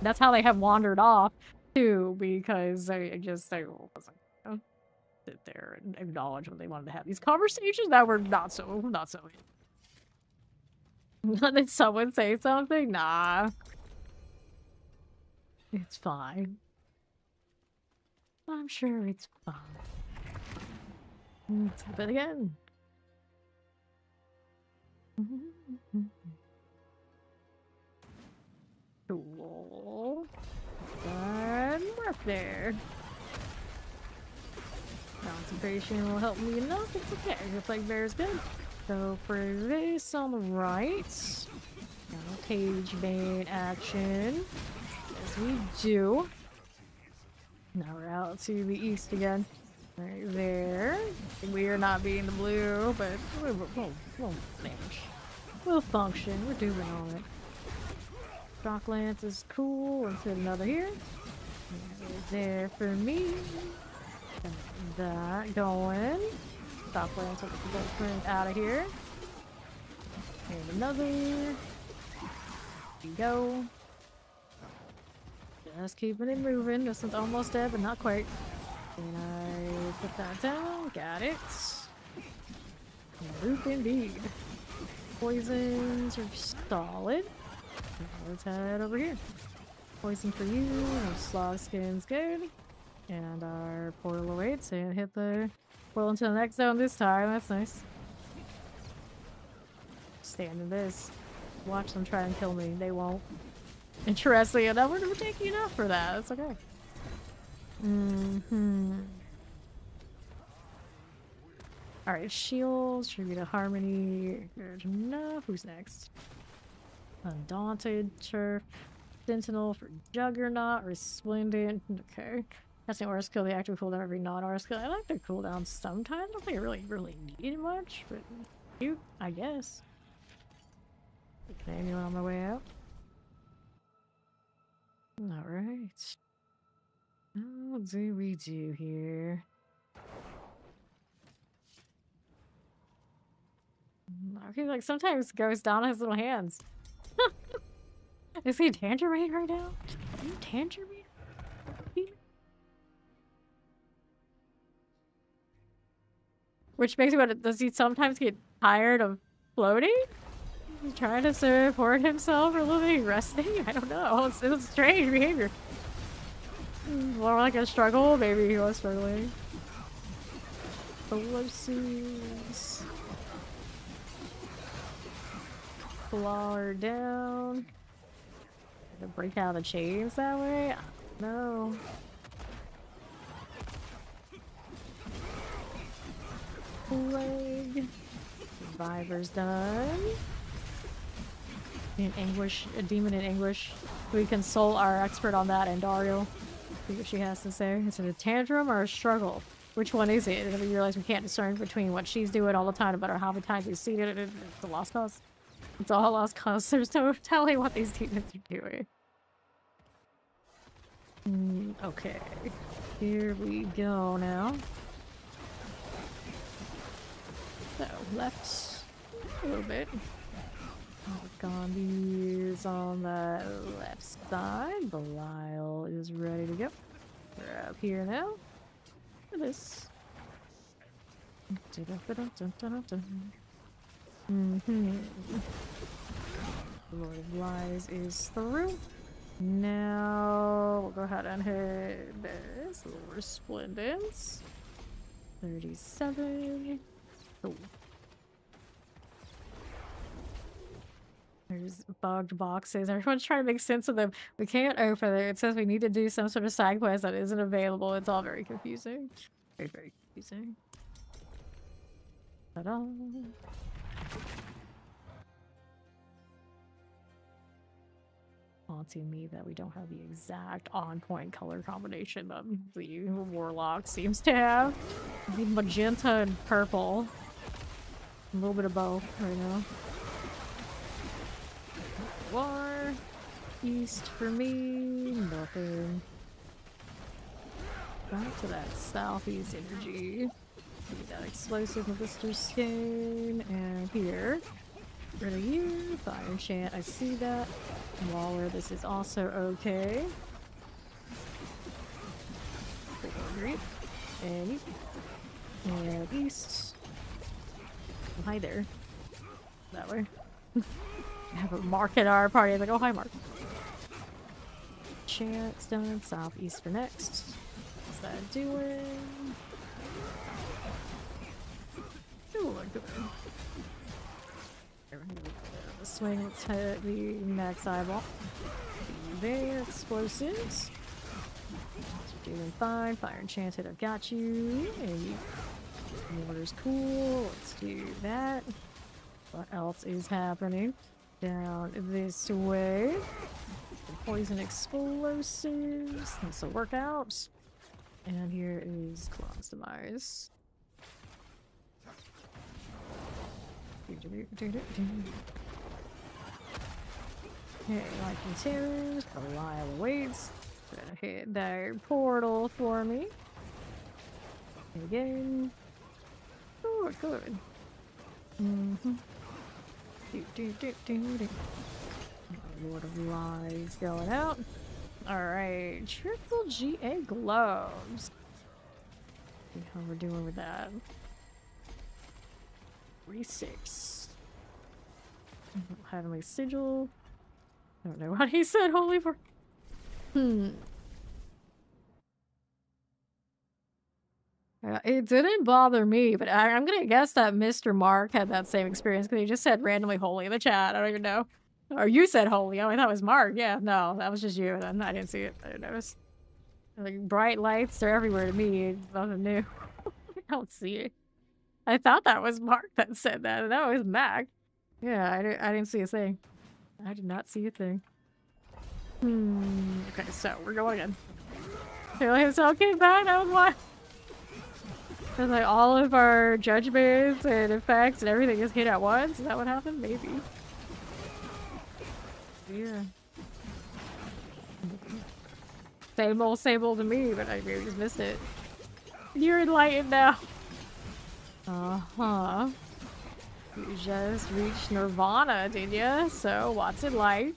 S1: that's how they have wandered off, too, because I wasn't gonna sit there and acknowledge when they wanted to have these conversations that were not so. Did someone say something? Nah. It's fine. I'm sure it's fine. Let's do it again. Cool. And work there. Sanctification will help me enough. It's okay. Looks like there's good. So for this on the right, now page main action, as we do. Now we're out to the east again. Right there. We are not being the blue, but we'll manage. We'll function. We're doing all it. Shock Lance is cool. Let's hit another here. There for me. That going. Shock Lance with the gold print out of here. And another. Here we go. Just keeping it moving. This one's almost dead, but not quite. And I put that down. Got it. Loop indeed. Poisons are solid. Let's head over here. Poison for you. Our Slog Skin's good. And our portal awaits and hit the Well, into the next zone this time. That's nice. Stand in this. Watch them try and kill me. They won't. Interesting enough, we're taking enough for that. That's okay. Alright, shields, tribute to harmony. Good enough. Who's next? Undaunted, sure. Sentinel for Juggernaut, Resplendent. Okay. That's an aura skill, the active cooldown every non-aura skill. I like the cooldown sometimes. I don't think I really need it much, but you, I guess. Can anyone on my way out? Alright. What do we do here? Okay, like sometimes goes down his little hands. Is he tangerine right now? Are you tangerine? Which makes me wonder, does he sometimes get tired of floating? He's trying to support himself or living, resting? I don't know. It's strange behavior. More like a struggle? Maybe he was struggling. Pelosi's. Claw her down. To break out of the chains that way? No. Leg. Survivor's done. In anguish, a demon in anguish. We consult our expert on that, and Dario. See what she has to say. Is it a tantrum or a struggle? Which one is it? And we realize we can't discern between what she's doing all the time, no matter how many times we've seen it. It's a lost cause. It's all lost cause. There's no telling what these demons are doing. Okay. Here we go now. So, left a little bit. Gandhi is on the left side. Belial is ready to go. We're up here now. Look at this. Lord of Lies is through. Now we'll go ahead and hit this. Little Resplendence. 37. Oh. There's bugged boxes. Everyone's trying to make sense of them. We can't open it. It says we need to do some sort of side quest that isn't available. It's all very confusing. Very confusing. Ta-da! Haunting me that we don't have the exact on-point color combination that the Warlock seems to have. The magenta and purple. A little bit of both right now. War. East for me. Nothing. Back to that southeast energy. Get that explosive Mr. Skin. And here. Rid of you. Fire enchant. I see that. Waller, this is also okay. Great. And you. And east. Oh, hi there. That way. Have a Mark at our party. Like, oh, hi, Mark. Chance done. Southeast for next. What's that doing? Ooh, good. The swing. Let's hit the max eyeball. There, explosives. You're doing fine. Fire enchanted. I've got you. And you. Water's cool. Let's do that. What else is happening? Down this way. Poison explosives. This will work out. And here is Clon's Demise. Okay, like continues. Belial awaits. Gonna hit that portal for me. Again. Oh, good. Lord of Lies going out. Alright, triple GA gloves. See how we're doing with that. 46. Heavenly Sigil. I don't know what he said, holy for. It didn't bother me, but I'm gonna guess that Mr. Mark had that same experience because he just said randomly holy in the chat. I don't even know. Or you said holy. Oh, I thought it was Mark. Yeah, no, that was just you then. I didn't see it. I didn't notice. Like, bright lights are everywhere to me. It's nothing new. I don't see it. I thought that was Mark that said that. That was Mac. Yeah, I didn't see a thing. I did not see a thing. Okay, so we're going in. His all came back. That was why. Because like all of our judgments and effects and everything is hit at once. Is that what happened? Maybe. Yeah. Same old to me, but I maybe just missed it. You're enlightened now. Uh-huh. You just reached Nirvana, did ya? So, what's it like?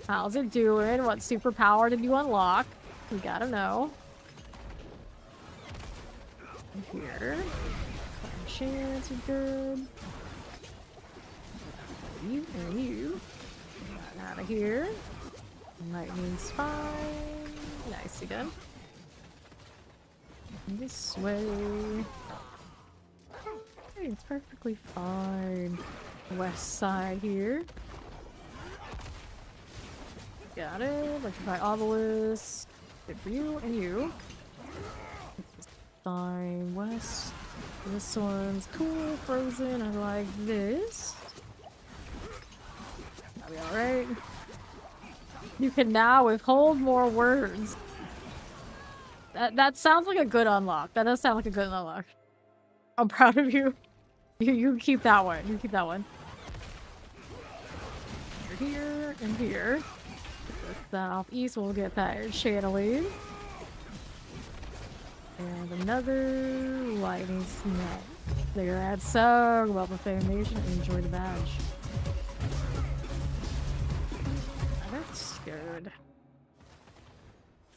S1: How's it doing? What superpower did you unlock? We gotta know. Here. Chance are good. You and you. Out of here. Lightning's fine. Nicely done. This way. Hey, it's perfectly fine. West side here. Got it. Electrify obelisk. Good for you and you. Fine. West. This one's cool. Frozen. I like this. That'll be alright. You can now withhold more words. That sounds like a good unlock. That does sound like a good unlock. I'm proud of you. You keep that one. You keep that one. You're here and here. Southeast, we'll get that channeling. And another lightning snap. There, that's so well the foundation. Enjoy the badge. That's good.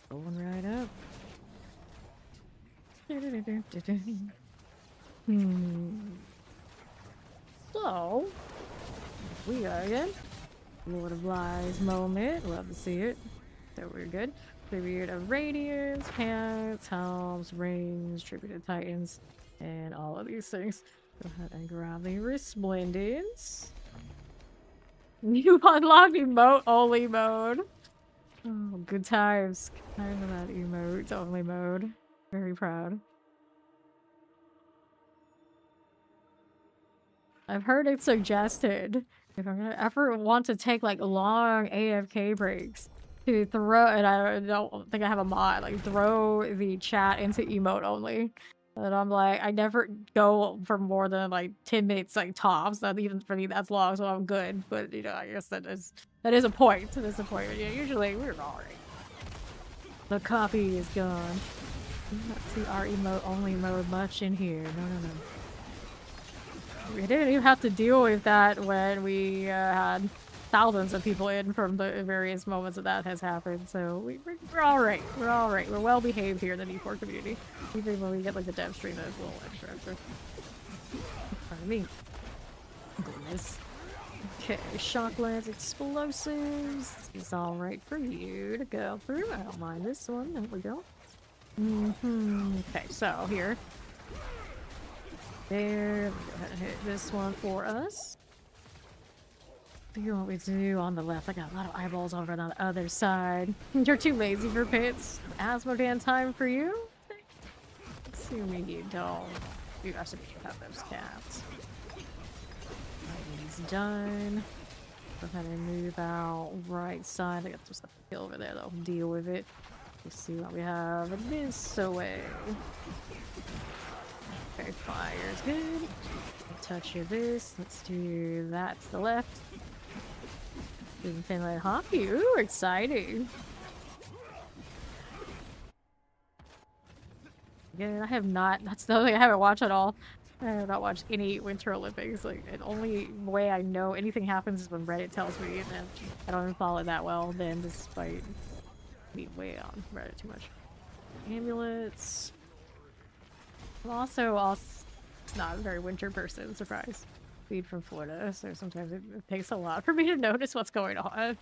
S1: Going right up. So, we are again. Lord of Lies moment. Love to see it. So we're good. Tribute of Radiance, Pants, Helms, Rings, Tribute of Titans, and all of these things. Go ahead and grab the Resplendence. You unlocked emote only mode. Oh, good times. Good times in that emote only mode. Very proud. I've heard it suggested if I'm gonna ever want to take like long AFK breaks to throw, and I don't think I have a mod, like throw the chat into emote only. And I'm like, I never go for more than like 10 minutes, like tops. Not even for me that's long, so I'm good. But you know, I guess that is a point. That is a point. But yeah, usually we're alright. The copy is gone. Not see our emote only mode much in here. No. We didn't even have to deal with that when we had thousands of people in from the various moments that has happened. So we're all right. We're all right. We're well behaved here in the D4 community. Even when we get like the dev stream, that's a little extra. Pardon me. Goodness. Okay, shock lance explosives. This is all right for you to go through. I don't mind this one. There we go. Okay, so here. There, let me go ahead and hit this one for us. You want me to do on the left? I got a lot of eyeballs over on the other side. You're too lazy for pits. Asmodan time for you? Assuming you don't. You guys should have those cats. He's done. Go ahead and move out right side. I got some stuff to kill over there though. Deal with it. Let's see what we have this way. Okay, fire's good. Touch of this. Let's do that to the left. Doing Finland hockey. Ooh, exciting. Yeah, I have not. That's the thing I haven't watched at all. I have not watched any Winter Olympics. Like, the only way I know anything happens is when Reddit tells me, and then I don't even follow it that well. Then, despite being way on Reddit too much. Amulets. I'm also not a very winter person, surprise. Feed from Florida, so sometimes it takes a lot for me to notice what's going on.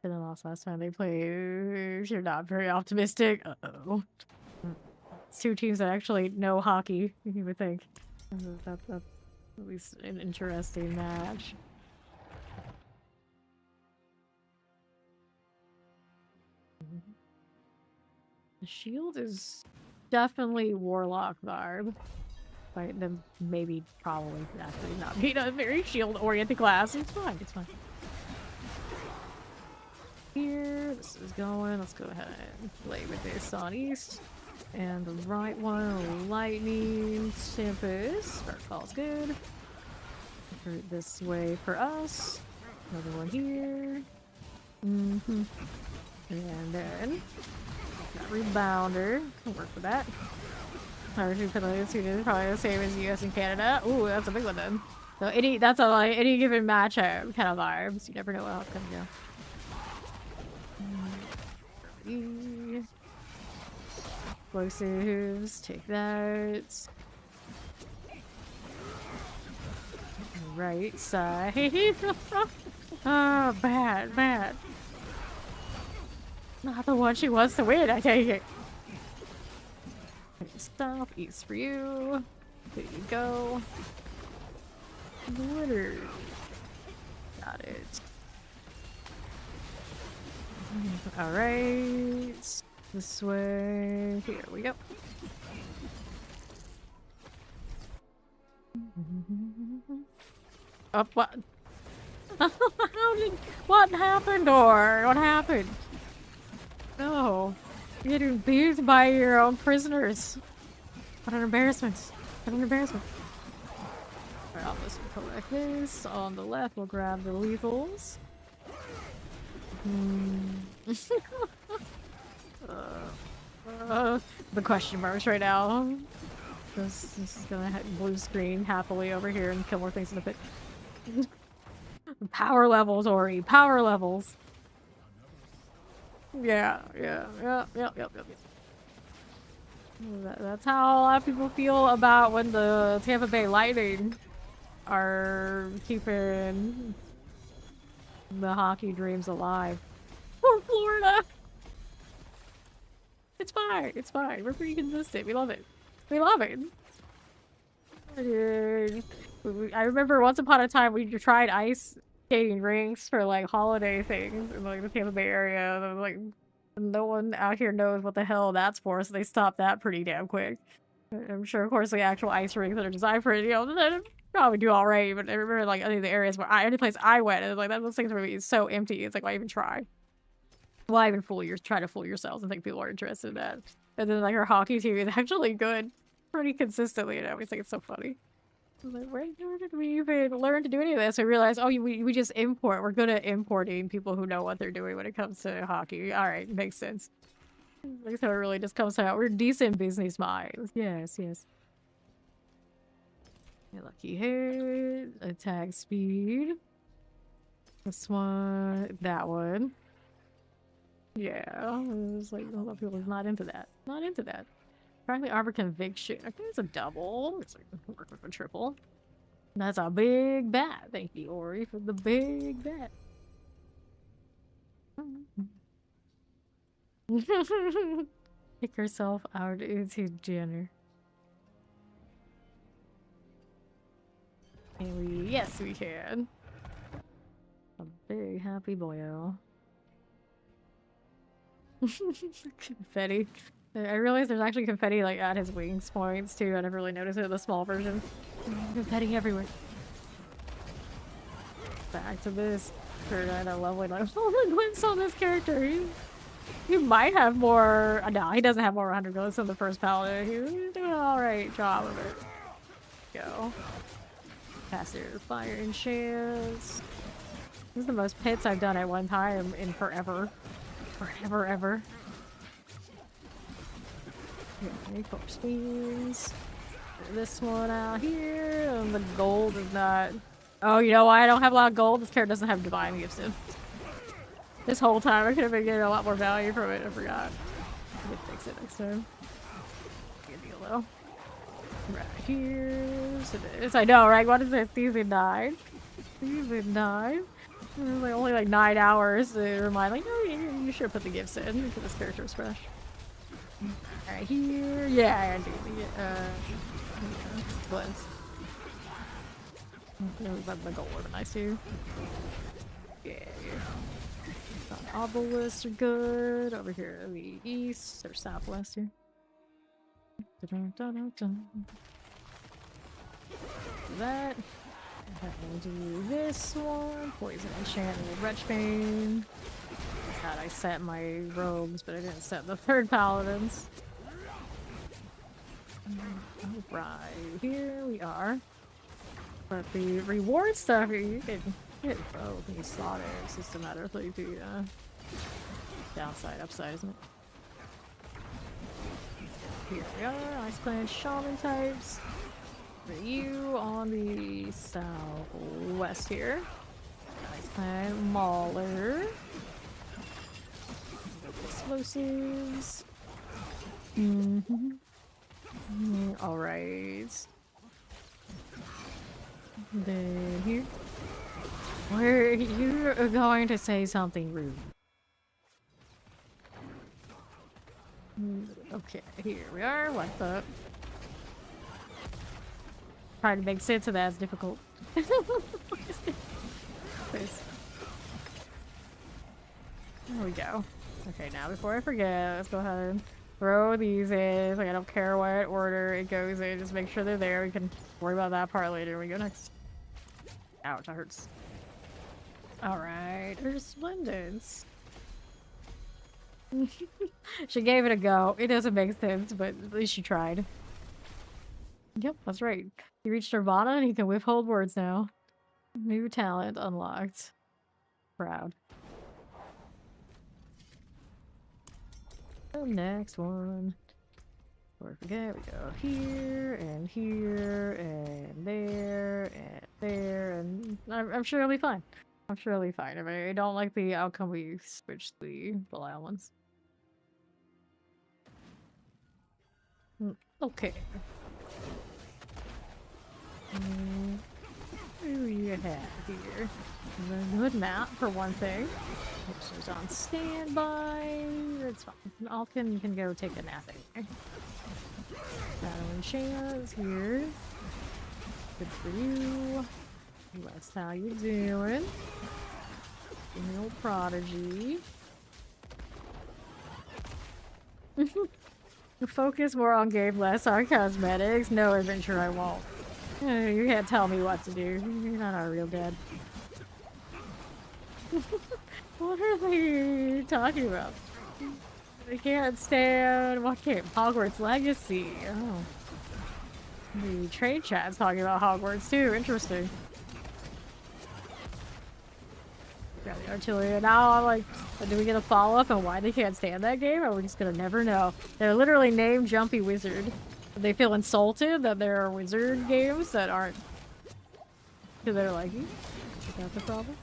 S1: And then last time they played, you're not very optimistic. Uh-oh. It's two teams that actually know hockey, you would think. That's at least an interesting match. The shield is definitely Warlock vibe. But then maybe probably actually not being a very shield-oriented class. It's fine, it's fine. Here, this is going. Let's go ahead and play with this on East. And the right one, Lightning Tempest. Starfall's good. This way for us. Another one here. And then got Rebounder. Can work with that. Probably the same as US and Canada. Ooh, that's a big one then. So that's a like any given matchup kind of vibes. You never know how it's gonna go. Explosives, take that. Right side. Oh, bad. Not the one she wants to win, I take it. Stop, East for you. There you go. Glitter. Got it. Alright. This way. Here we go. Up what? What happened, or what happened? No. You're getting beat by your own prisoners. What an embarrassment. What an embarrassment. Alright, let's collect this. On the left, we'll grab the lethals. The question marks right now. This is gonna hit blue screen happily over here and kill more things in the pit. Power levels, Ori. Power levels. Yeah. That's how a lot of people feel about when the Tampa Bay Lightning are keeping the hockey dreams alive. Poor Florida! It's fine. It's fine. We're pretty consistent. We love it. We love it. I remember once upon a time we tried ice skating rinks for like holiday things in like the Tampa Bay area. And I was like, no one out here knows what the hell that's for, so they stopped that pretty damn quick. I'm sure, of course, the actual ice rinks that are designed for it, you know, they probably do all right. But I remember like any of the areas where any place I went, it was like those things were so empty. It's like, why even try? Why even try to fool yourselves and think people are interested in that? And then like our hockey team is actually good, pretty consistently. And I always think it's so funny. Like, where did we even learn to do any of this? We realized, oh, we just import. We're good at importing people who know what they're doing when it comes to hockey. All right, makes sense. Like, so it really just comes out. We're decent business minds. Yes. Lucky hit. Attack speed. This one. That one. Yeah. It's like a lot of people are not into that. Not into that. Frankly, Arbor Conviction. I think it's a double. It's like work with a triple. That's a big bat. Thank you, Ori, for the big bat. Pick yourself out into Jenner. And yes, we can. A big happy boyo. Confetti. I realized there's actually confetti like at his wings points too. I never really noticed it in the small version. Confetti everywhere. Back to this. Sure, I love when I glimpse on this character. He might have more. No, he doesn't have more 100 glyphs than the first Paladin. He's doing an alright job of it. Go. Caster fire and chance. This is the most pits I've done at one time in forever. Forever. Okay, corpse fiends. This one out here, and the gold is not. Oh, you know why I don't have a lot of gold? This character doesn't have divine gifts in. This whole time I could have been getting a lot more value from it. I forgot. I could fix it next time. Good deal though. Right here. So this, I know, right? What is this? Season 9. Season 9. Like only like 9 hours to remind, like, oh, you should have put the gifts in for this character was fresh. Alright, here. Yeah, I do. Blends. The gold organized too. Yeah. Obelisks are good. Over here, the east or southwest here. That. And do this one. Poison enchantment, Wretchbane. God, I set my robes, but I didn't set the third paladins. Right here we are. But the reward stuff, you can hit both and you slaughter. It's just a matter of like the downside, upside, isn't it? Here we are, Ice Clan Shaman types. For you on the southwest here. Ice Clan Mauler. Explosives. Alright. Then here. Where you are going to say something rude. Okay, here we are. What's up? Trying to make sense of that is difficult. Please. There we go. Okay, now before I forget, let's go ahead and throw these in. Like, I don't care what order it goes in. Just make sure they're there. We can worry about that part later. We go next. Ouch, that hurts. Alright, Resplendence. She gave it a go. It doesn't make sense, but at least she tried. Yep, that's right. He reached Nirvana and he can withhold words now. New talent unlocked. Proud. The next one. Before I forget, we go here, and here, and there, and there, and I'm sure it'll be fine. I'm sure it'll be fine. If I don't like the outcome, we switch the Belial ones. Okay. What do we have here? A good map for one thing. Which is on standby. That's fine. Alkin can go take a nap anyway. Battling Shayna's here. Good for you. West, how you doing? The old prodigy. Focus more on game, less on cosmetics. No adventure, I won't. You can't tell me what to do. You're not our real dad. What are they talking about? They can't stand what game? Hogwarts Legacy. Oh. The trade chat's talking about Hogwarts too. Interesting. Got the artillery. Now I'm like, do we get a follow-up on why they can't stand that game? Or we're just gonna never know. They're literally named Jumpy Wizard. They feel insulted that there are wizard games that aren't to their liking. Is that the problem?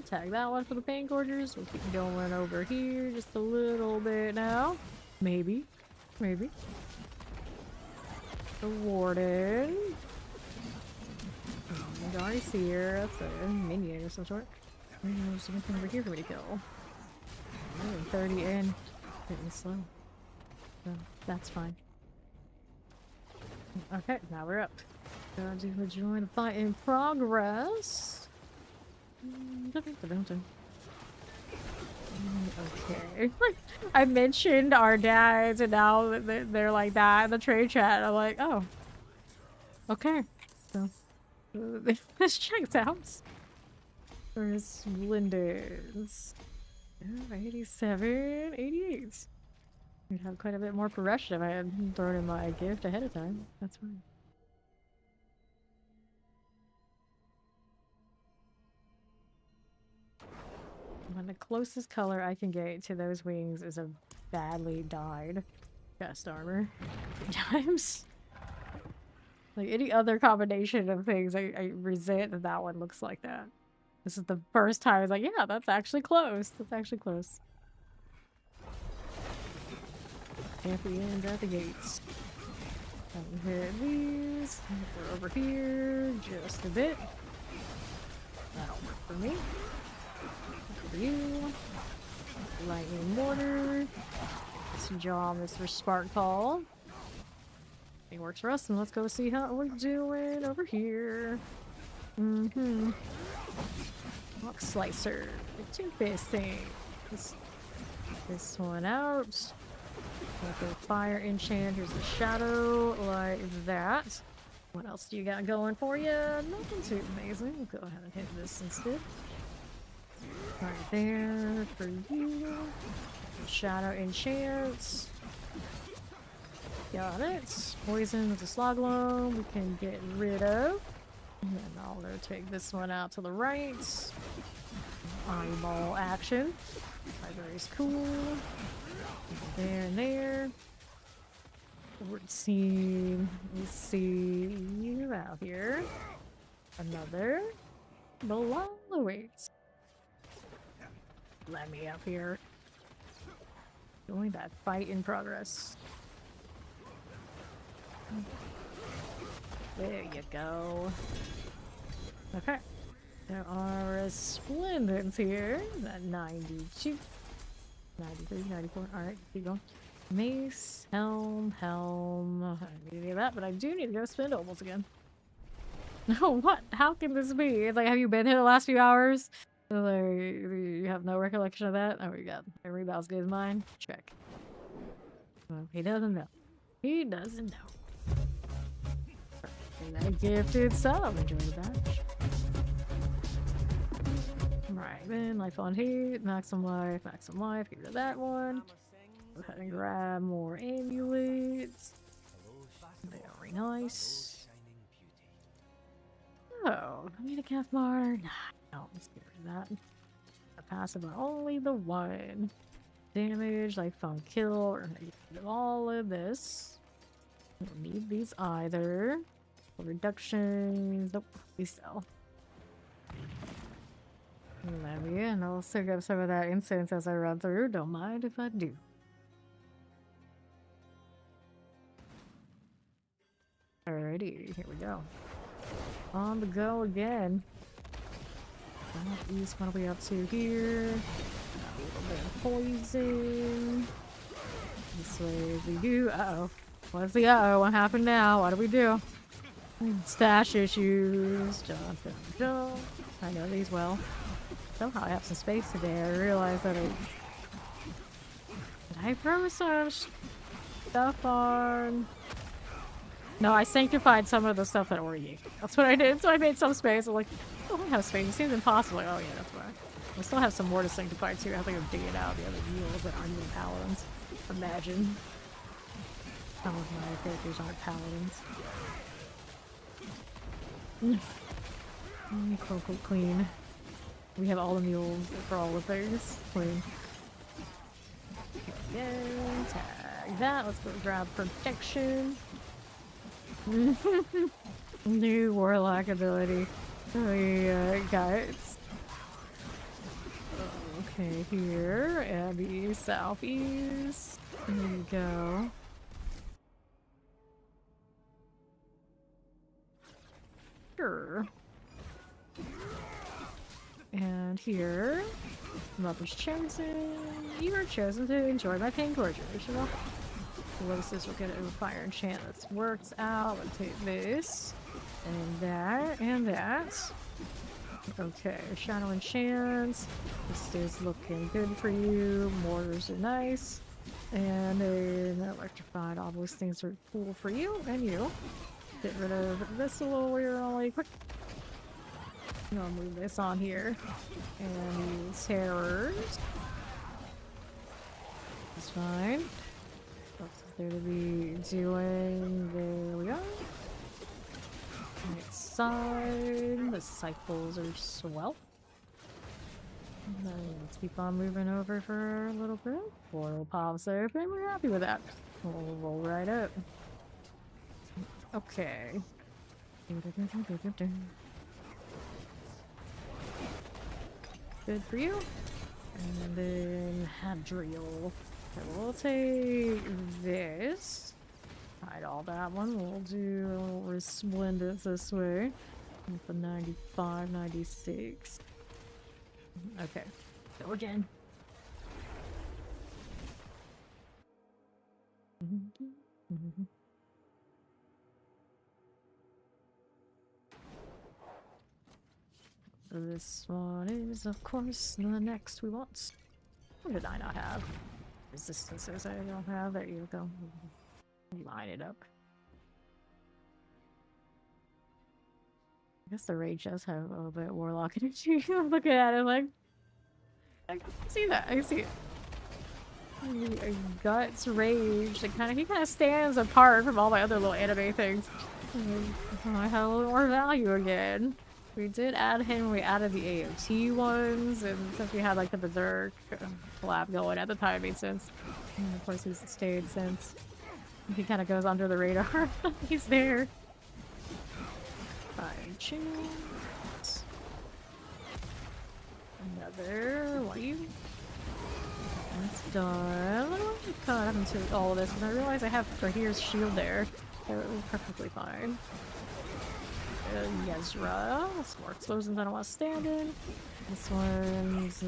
S1: Tag that one for the pain gorgers. We'll keep going over here just a little bit now. Maybe. Maybe. The warden. I already see her. That's a minion of some sort. There's nothing over here for me to kill. 30 in. Getting slow. So that's fine. Okay, now we're up. Gotta join the fight in progress. Okay. I mentioned our dads and now they're like that in the trade chat. I'm like, oh. Okay. So this checks out. Where's Linda's? 87, 88. We'd have quite a bit more progression if I had thrown in my gift ahead of time. That's fine. When the closest color I can get to those wings is a badly dyed chest armor. 3 times. Like any other combination of things, I resent that that one looks like that. This is the first time I was like, yeah, that's actually close. That's actually close. At the end at the gates. Hit these. We're over here just a bit. me. For you. Lightning mortar. Some jaw, Mr. Spark Call. It works for us, and let's go see how we're doing over here. Rock slicer. Take this thing. This one out. Okay, fire enchant. Here's the shadow, like that. What else do you got going for you? Nothing too amazing. We'll go ahead and hit this instead. Right there for you. Shadow enchants. Got it. Poison with the Slogloam we can get rid of. And I'll go take this one out to the right. Eyeball action. Library is cool. There and there. Let's see you out here. Another. Below awaits. Let me up here. Only that fight in progress. There you go. Okay. There are resplendents here. That 92. 93, 94. Alright, keep going. Mace, helm. I need any of that, but I do need to go spin almost again. No, what? How can this be? It's like, have you been here the last few hours? Like, you have no recollection of that? Oh my god. Every mouse is mine. Check. Well, he doesn't know. He doesn't know. And that gifted sub. Enjoy the badge. Right, then life on heat, maximum life, get rid of that one. Go ahead and grab more amulets. Very nice. Oh, I need a calf bar. Nah, no, let's get rid of that. A passive on only the one. Damage, life on kill, we're gonna get rid of all of this. Don't need these either. Reductions, nope, we sell. And I'll soak up some of that incense as I run through. Don't mind if I do. Alrighty, here we go. On the go again. Southeast, what are we up to here? A little bit of poison. This way we do. Uh-oh. What's the uh-oh? What happened now? What do we do? Stash issues. Jump. I know these well. Somehow I have some space today. I realized that did I throw some stuff on? No, I sanctified some of the stuff that were ye. That's what I did. So I made some space. I'm like, oh, I have space. It seems impossible. Like, oh yeah, that's why. I still have some more to sanctify too. I think I'm digging out the other mules that aren't even paladins. Imagine. Some of my characters aren't paladins. Quote unquote clean. We have all the mules for all the things. Clean. Again, tag that. Let's go grab protection. New warlock ability. We got it. Okay, here. Abbey, southeast. There you go. Sure. And here, Mother's chosen. You are chosen to enjoy my pain torture. Lotus will get a fire enchant that works out. I'll take this, and that, and that. Okay, shadow enchants. This is looking good for you. Mortars are nice. And then electrified. All those things are cool for you and you. Get rid of this a little really quick. I'll move this on here. And use terrors. It's fine. What's there to be doing? There we go. Right side. The cycles are swell. And then let's keep on moving over for a little bit. Portal pops open. We're happy with that. We'll roll right up. Okay. Good for you. And then Hadriel. Okay, we'll take this. Hide all that one. We'll do Resplendence this way. With the 95, 96. Okay. Go again. This one is, of course, the next we want. What did I not have? Resistances I don't have. There you go. Line it up. I guess the rage does have a little bit of warlock energy. I'm looking at it like, I can see that. I can see it. Guts, rage. He kind of stands apart from all my other little anime things. I have a little more value again. We did add him. We added the AOT ones, and since we had like the Berserk collab going at the time, it made sense. And of course, he's stayed since. He kind of goes under the radar. He's there. Fine chance. Another wave. That's done. I don't want to cut into all of this, but I realize I have Rahir's shield there. So it was perfectly fine. Yezra. Some more explosions I don't want to stand in. This one's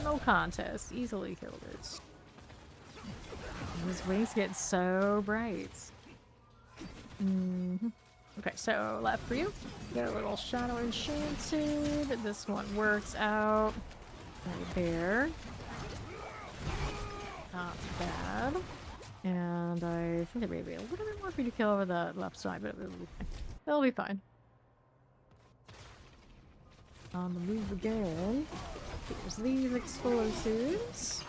S1: no contest. Easily killed it. His wings get so bright. Okay, so left for you. Get a little Shadow Enchanted. This one works out. Right there. Not bad. And I think there may be a little bit more for you to kill over the left side, but it'll be fine. It'll be fine. On the move again. There's these explosives.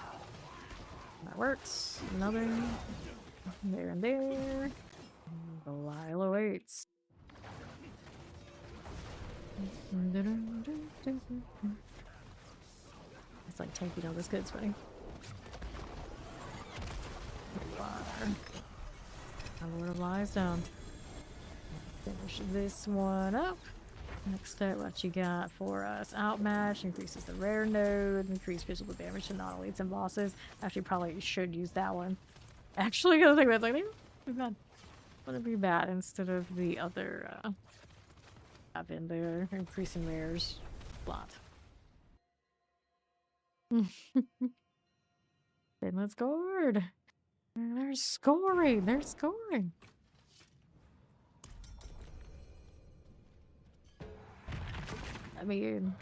S1: That works. Another. There and there. Belial awaits. It's like tanky down this good, it's funny. Lord of Lies down. Finish this one up. Next up, what you got for us? Outmatch increases the rare node, increase physical damage to non-elites and bosses. Actually, probably should use that one. Actually, I think that's like, wouldn't be bad instead of the other have in there, increasing rares a lot. Then let's go. They're scoring. They're scoring. I mean,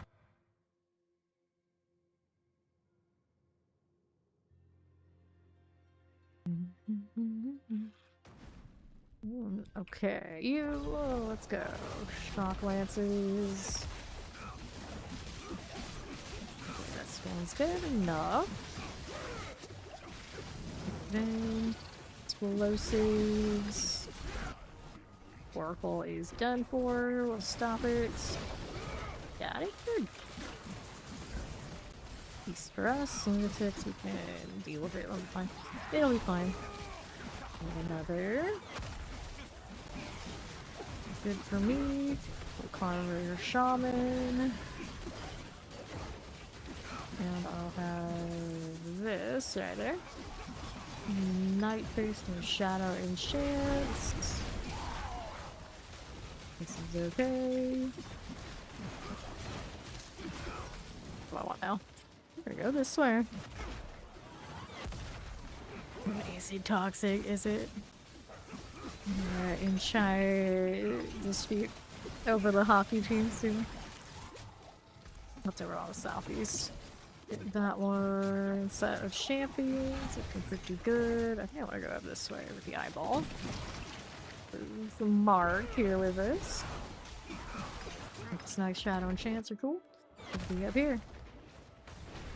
S1: okay, let's go. Shock lances. This one's good enough. Then explosives. Oracle is done for. We'll stop it. Got it. Good. Peace for us. Lunatics, we can deal with it. It'll be fine. It'll be fine. Another. Good for me. We'll carve shaman. And I'll have this right there. Night face and shadow enchants. This is okay. What do I want now? There we go, this way. Is it toxic? Is it? Enchant dispute over the hockey team soon. That's over on the southeast. Get that one. Set of champions. Looking pretty good. I think I want to go up this way with the eyeball. There's the mark here with us. Snag shadow and chance are cool. Let's be up here.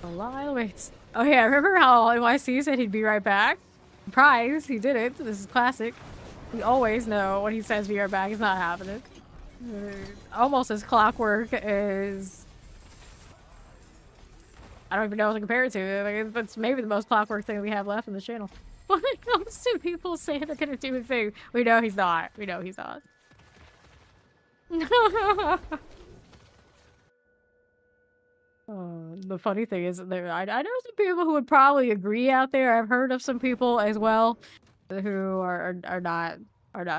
S1: Belial waits. Oh yeah, remember how NYC said he'd be right back? Surprise, he did it. This is classic. We always know when he says be right back, it's not happening. Almost as clockwork as... I don't even know what to compare it to. Like, it's maybe the most clockwork thing we have left in the channel. When it comes to people saying they're gonna do a thing, we know he's not. We know he's not. The funny thing is, I know some people who would probably agree out there. I've heard of some people as well who are not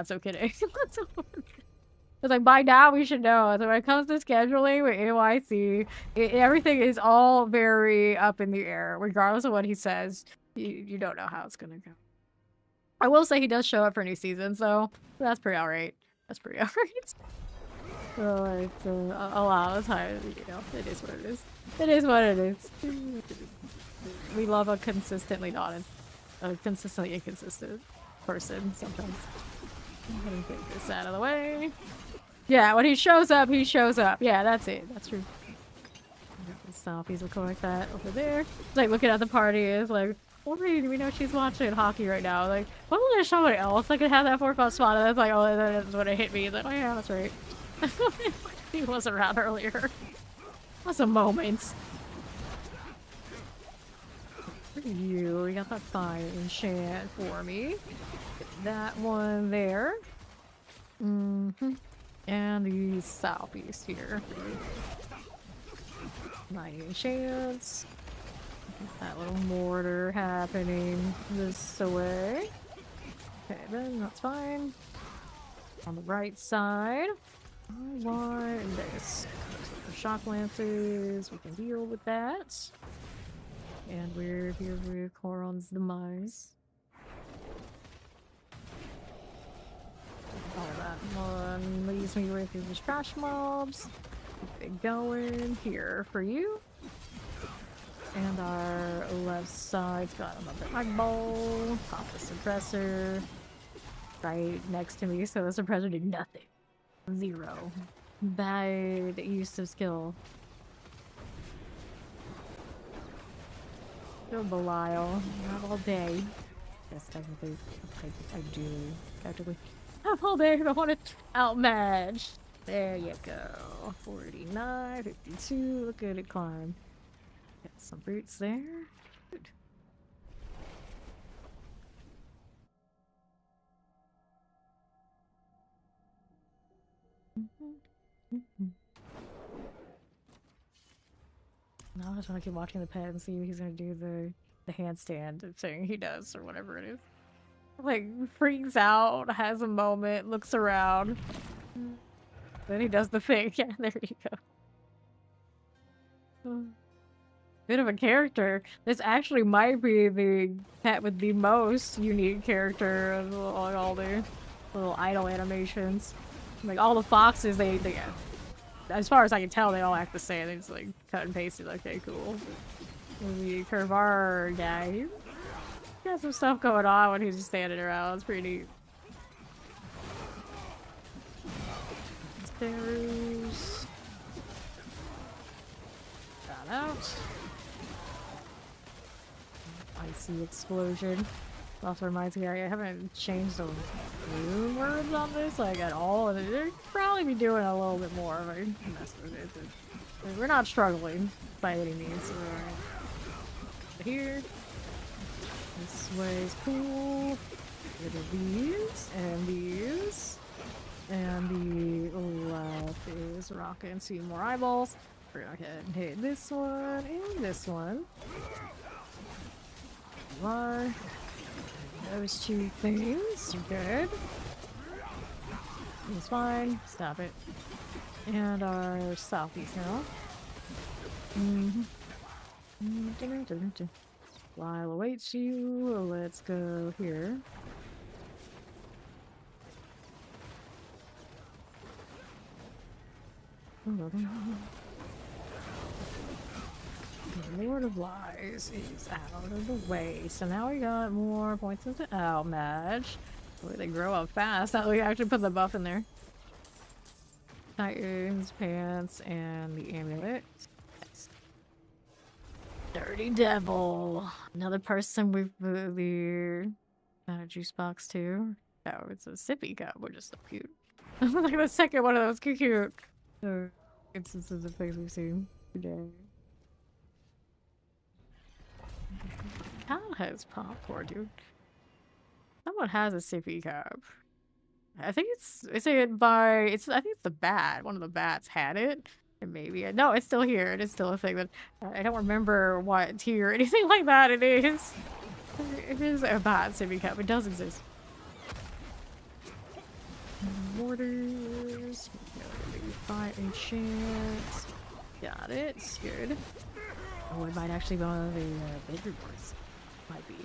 S1: so kidding. It's like by now we should know. So when it comes to scheduling with AYC, everything is all very up in the air, regardless of what he says. You don't know how it's gonna go. I will say he does show up for new seasons, so that's pretty alright. That's pretty alright. So it's a lot of the time, you know, it is what it is. It is what it is. We love a consistently consistently inconsistent person sometimes. I'm gonna take this out of the way. Yeah, when he shows up, he shows up. Yeah, that's it. That's true. Selfies will go like that over there. It's like looking at the party is like, well, we know she's watching hockey right now. Like, why don't there somebody else that could have that 4-5 spot? And that's like, oh, that's when it hit me. It's like, oh yeah, that's right. He was around earlier. That's a moment. For you, we got that fire enchant for me. That one there. Mm-hmm. And the southeast here. 90 enchants. That little mortar happening this way. Okay, then that's fine. On the right side, I want this. So for shock lances, we can deal with that. And we're here with Coron's demise. All that one leaves me with these trash mobs. Keep it going here for you. And our left side's got another eyeball. Pop the suppressor right next to me, so the suppressor did nothing. 0. Bad use of skill. Go Belial. Not all day. Yes, technically, I do. Technically, have all day if I want to outmatch. There you go. 49, 52. Look at it climb. Got some boots there. Good. Now I just want to keep watching the pet and see if he's gonna do the handstand thing he does or whatever it is. Like freaks out, has a moment, looks around, then he does the thing. Yeah, there you go. Bit of a character. This actually might be the pet with the most unique character of all the little idle animations. Like all the foxes, they as far as I can tell, they all act the same. They just like cut and pasted. Okay, cool. The Curvar guy, he's got some stuff going on when he's just standing around. It's pretty neat. Stairs. Got out. Icy explosion. Also reminds me, I haven't changed the rune words on this like at all, and they'd probably be doing a little bit more if I mess with it. But we're not struggling by any means. So we're right here. This way is cool. Rid of these and these, and the left is rocking. See more eyeballs. We're gonna go ahead and hit this one and this one. You are. Those two things, you're good. It's fine. Stop it. And our southeast now. While awaits you, let's go here. The Lord of Lies is out of the way. So now we got more points into outmatch. Boy, they grow up fast. Now we actually put the buff in there. Titans, pants, and the amulet. Yes. Dirty Devil. Another person with the juice box too. Oh, it's a sippy cup, which is so cute. Like the second one of those cute. So instances of things we've seen today. Cal has popcorn, dude. Someone has a sippy cup. I think I think it's the bat. One of the bats had it. And maybe no, it's still here. It is still a thing, but I don't remember what tier or anything like that it is. It is a bat sippy cup. It does exist. Mortar. Warriors. Fighting chance. Got it. Good. Oh, it might actually be one of the big rewards. Might be.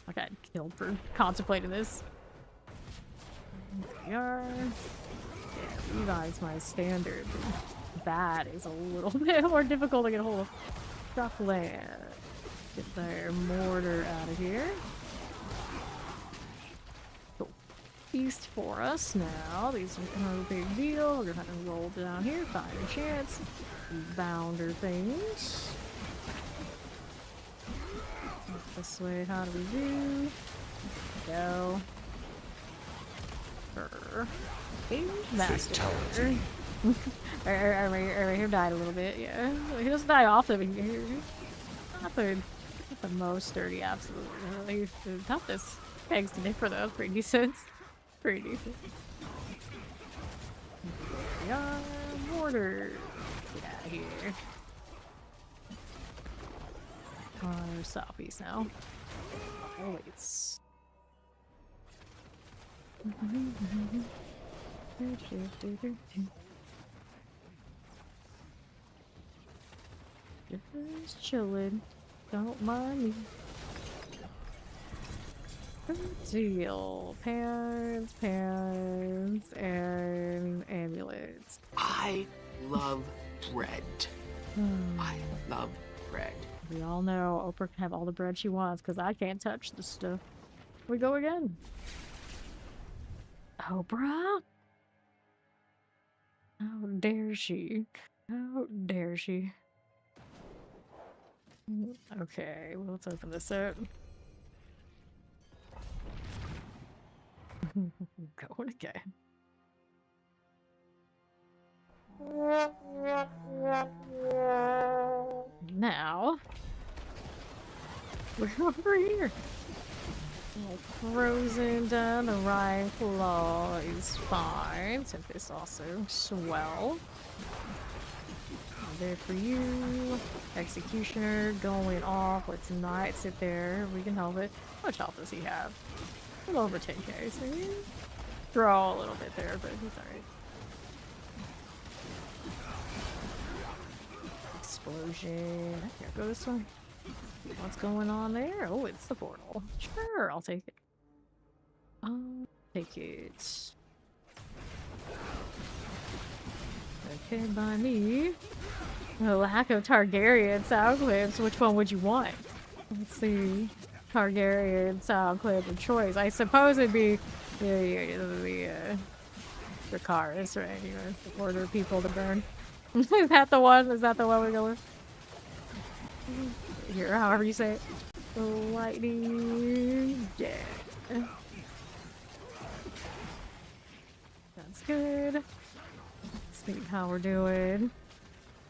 S1: I got killed for contemplating this. There we are. Yeah, Levi's my standard. That is a little bit more difficult to get a hold of. Stuff land. Get their mortar out of here. Cool. Feast for us now. These are no big deal. We're gonna have to roll down here. Find a chance. Bounder things. This way, how do we do? Go. Master. Right here died a little bit, yeah. He doesn't die often, but he's not the most sturdy, absolutely. He's the toughest pegs to differ though, pretty decent. Pretty decent. Yeah, mortar. Get out of here. Our southeast now. Oh, wait, it's... Just chillin', don't mind me. Good deal. Pants, and amulets.
S4: I love bread. I love bread.
S1: We all know Oprah can have all the bread she wants because I can't touch this stuff. We go again. Oprah? How dare she? How dare she? Okay, well, let's open this up. Going again. Now, we're over here. Frozen down the right claw is fine. Tempest also swell. There for you. Executioner going off. Let's not sit there. We can help it. How much health does he have? A little over 10k, so he draw a little bit there, but he's alright. Explosion. Here, go this way. What's going on there? Oh, it's the portal. Sure, I'll take it. I'll take it. Okay, by me. The lack of Targaryen sound clips. Which one would you want? Let's see. Targaryen sound clip of choice. I suppose it'd be the Dracarys, right? You know, order people to burn. Is that the one? Is that the one we're going? Here, however you say it. The lightning. Yeah. That's good. Let's see how we're doing.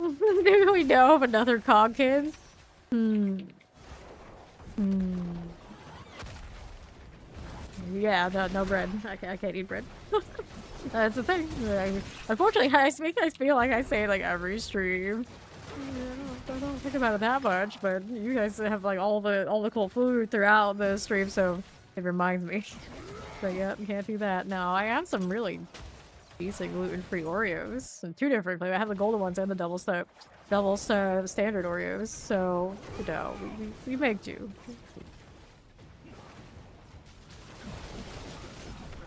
S1: Do we know of another Cogkin? Yeah, no bread. I can't eat bread. That's the thing. Unfortunately, I feel like I say it like every stream. I don't think about it that much, but you guys have like all the cool food throughout the stream, so it reminds me. But yeah, can't do that. No, I have some really decent gluten-free Oreos. And two different flavors. I have the golden ones and the double standard Oreos. So, you know, we make do.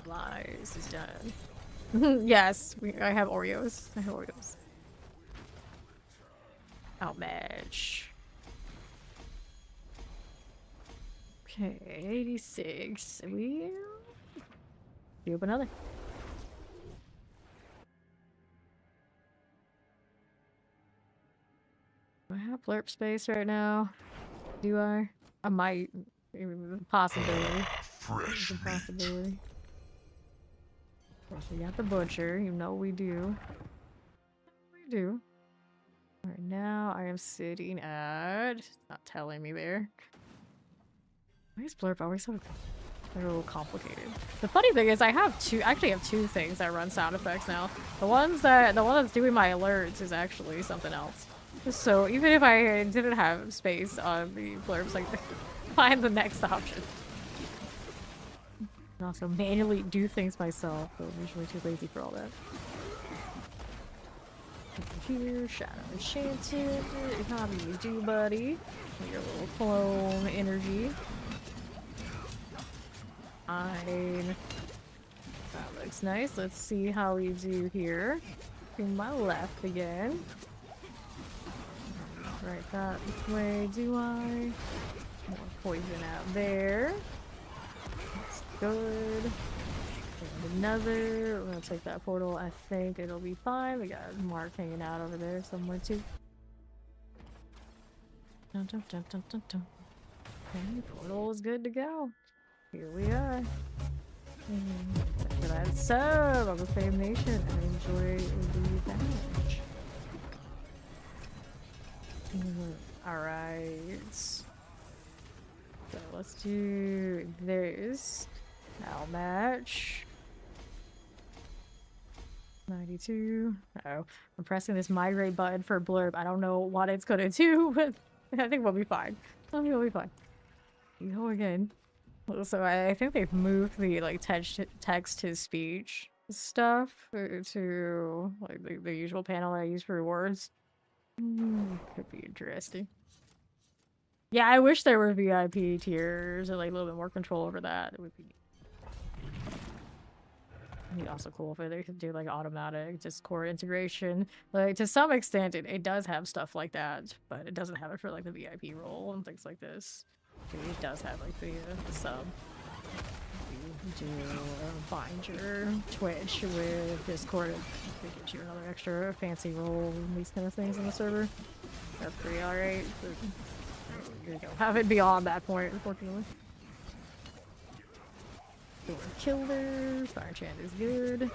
S1: Lies is done. Yes, I have Oreos. I have Oreos. Outmatch. Okay, 86. We do up another. Do I have blurp space right now? Do I? I might. Possibility.
S2: Fresh meat.
S1: Possibility. Of course, we got the butcher. You know we do. We do. Alright, now I am sitting at... It's not telling me there. Why is blurp always so... They're a little complicated. The funny thing is I actually have two things that run sound effects now. The one that's doing my alerts is actually something else. So even if I didn't have space on the blurbs, like, find the next option. And also manually do things myself, but I'm usually too lazy for all that. Here, Shadow Enchanted. How do you do, buddy? Your little clone energy. Fine. That looks nice. Let's see how we do here. To my left again. Right that way, do I? More poison out there. That's good. And another. We're gonna take that portal. I think it'll be fine. We got Mark hanging out over there somewhere too. Dun, dun, dun, dun, dun, dun. Okay, portal is good to go. Here we are. Thanks for that sub on the same nation. I enjoy the damage. Alright. So let's do this. Now match. 92. Oh, I'm pressing this migrate button for blurb. I don't know what it's gonna do, but I think we'll be fine. I think we'll be fine. You go again. So I think they've moved the like text to speech stuff to like the usual panel I use for rewards. Could be interesting. Yeah, I wish there were VIP tiers or like a little bit more control over that. It would be also cool if they could do like automatic Discord integration. Like to some extent, it does have stuff like that, but it doesn't have it for like the VIP role and things like this. It does have like the sub. You do bind your Twitch with Discord. It gives you another extra fancy role and these kind of things on the server. That's pretty alright. You don't have it beyond that point, unfortunately. Killer, Fire Chant is good.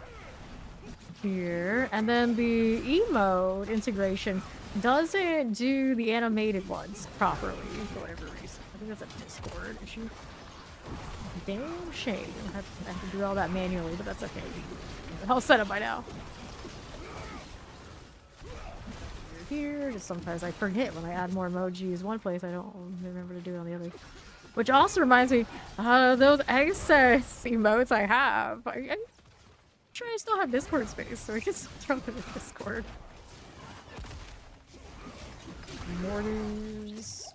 S1: Here, and then the emote integration doesn't do the animated ones properly for whatever reason. I think that's a Discord issue. Damn shame. I have to do all that manually, but that's okay. I'll set up by now. Here, just sometimes I forget when I add more emojis one place, I don't remember to do it on the other. Which also reminds me, those access emotes I have. I'm sure I still have Discord space, so we can still throw them in Discord. Mortars.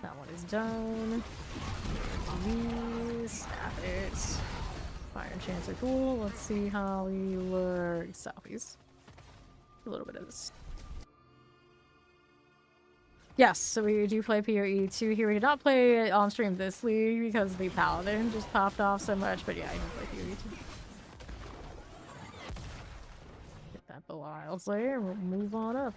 S1: That one is done. Snap it. Fire chants are cool. Let's see how we look. Selfies. A little bit of this. Yes, so we do play PoE 2 here. We did not play it on stream this league because the Paladin just popped off so much, but yeah, I do play PoE 2. Get that Belial's there, we'll move on up.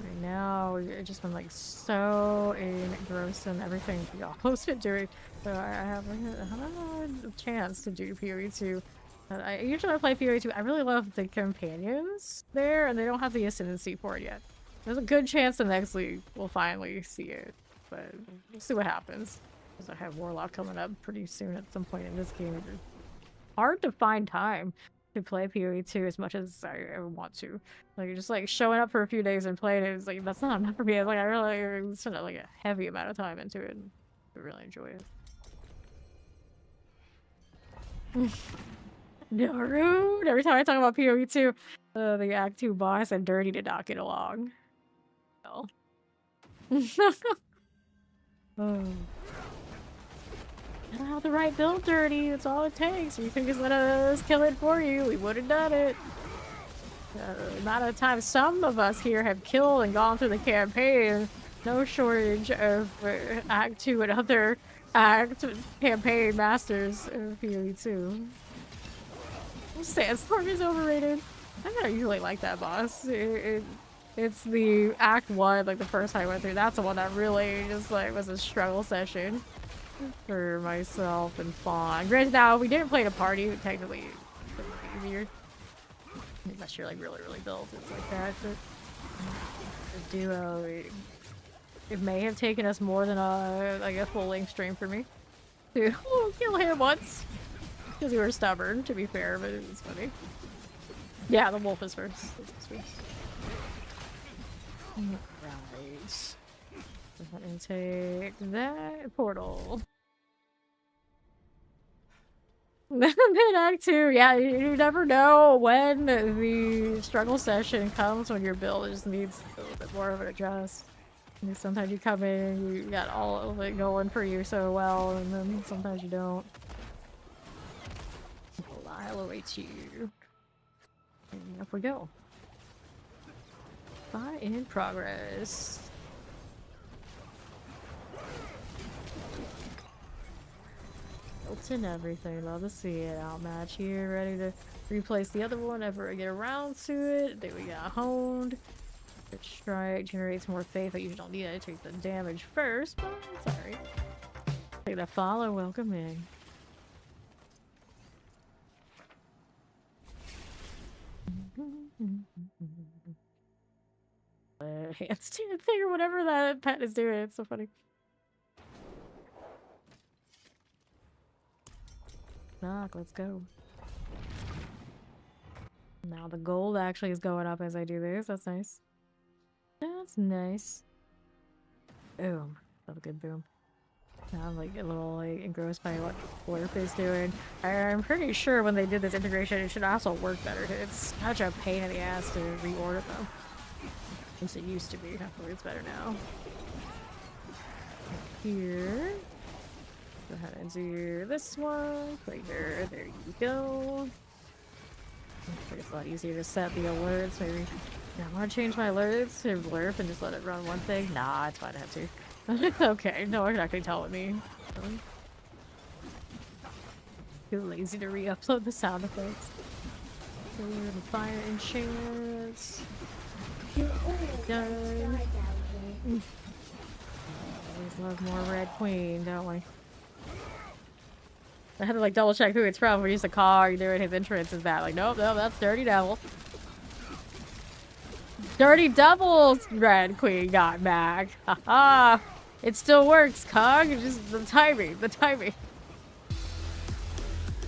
S1: Right now, we've just been like so engrossed in everything Diablo's been doing, so I haven't had a chance to do PoE 2. I usually play PoE 2. I really love the companions there, and they don't have the ascendancy for it yet. There's a good chance the next league we'll finally see it, but we'll see what happens. Because I have Warlock coming up pretty soon at some point in this game. It's hard to find time to play PoE 2 as much as I want to. Like, just like showing up for a few days and playing it is like, that's not enough for me. Like, I really spent like a heavy amount of time into it and I really enjoy it. No, rude. Every time I talk about PoE 2, the Act 2 boss and Dirty did not get along. Well. Oh. I don't have the right build, Dirty. That's all it takes. You can just let us kill it for you. We would have done it. The amount of times some of us here have killed and gone through the campaign, no shortage of Act 2 and other Act campaign masters of PoE 2. Sandstorm is overrated. I don't usually like that boss. It's the Act 1, like the first time I went through. That's the one that really just like was a struggle session for myself and Fawn. Granted, now we didn't play in a party, but technically it's easier. Unless you're like really built, it's like that. But the duo, it may have taken us more than like a full length stream for me to kill him once. Because we were stubborn, to be fair, but it was funny. Yeah, the wolf is first. Right. Go ahead and take that portal. Then Act 2, yeah, you never know when the struggle session comes when your build just needs a little bit more of an adjust. I mean, sometimes you come in and you got all of it going for you so well, and then sometimes you don't. I'll await you. And up we go. Fight in progress. Built and everything. Love to see it. Outmatch here. Ready to replace the other one ever I get around to it. There we got honed. Good strike generates more faith. I usually don't need it. I take the damage first, but it's alright. Take that follow. Welcome in. Handstand thing or whatever that pet is doing. It's so funny. Knock, let's go. Now the gold actually is going up as I do this. That's nice. That's nice. Boom. That's a good boom. Now I'm like a little like engrossed by what Blurp is doing. I'm pretty sure when they did this integration it should also work better. It's such a pain in the ass to reorder them. At least it used to be. Hopefully it's better now. Here. Go ahead and do this one. Later. There you go. It's a lot easier to set the alerts. Maybe I want to change my alerts to Blurp and just let it run one thing. Nah, it's fine. I have to. Okay, no one's actually telling me. Really? Too lazy to re-upload the sound effects. Fire enchants. Done. Always love more Red Queen, don't we? I had to like double check who it's from. We used to call doing his entrance is that like nope, that's Dirty Devil. Dirty Devil's Red Queen got back. Haha. It still works, Cog. It's just the timing.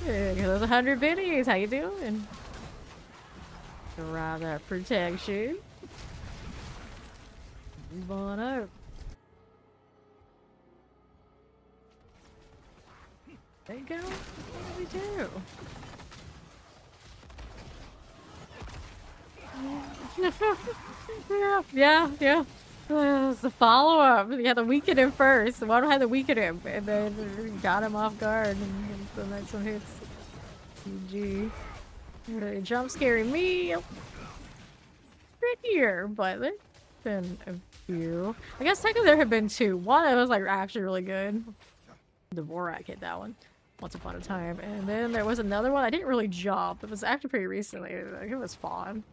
S1: Yeah, those 100 biddies. How you doing? Grab that protection. Move on up. There you go. What do we do? Yeah. It's the follow-up. You had to weaken him first. One had to weaken him, and then got him off guard, and the next one hits. GG. Really jump scaring me. Right here, but there's been a few. I guess technically there have been two. One that was like actually really good. The Vorak hit that one once upon a time, and then there was another one I didn't really jump. It was actually pretty recently. Like, it was Fawn.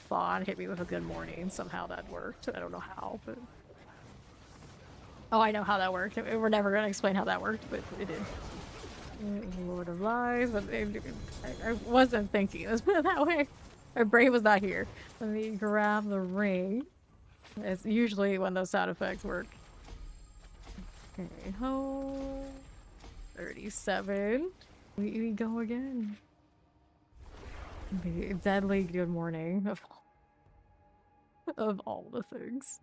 S1: Fawn hit me with a good morning. Somehow that worked. I don't know how, but oh, I know how that worked. We're never gonna explain how that worked, but it did. Lord of Lies, but I wasn't thinking. Let's put it that way. My brain was not here. Let me grab the ring. It's usually when those sound effects work. Okay, home. 37. We go again. Deadly good morning of all the things.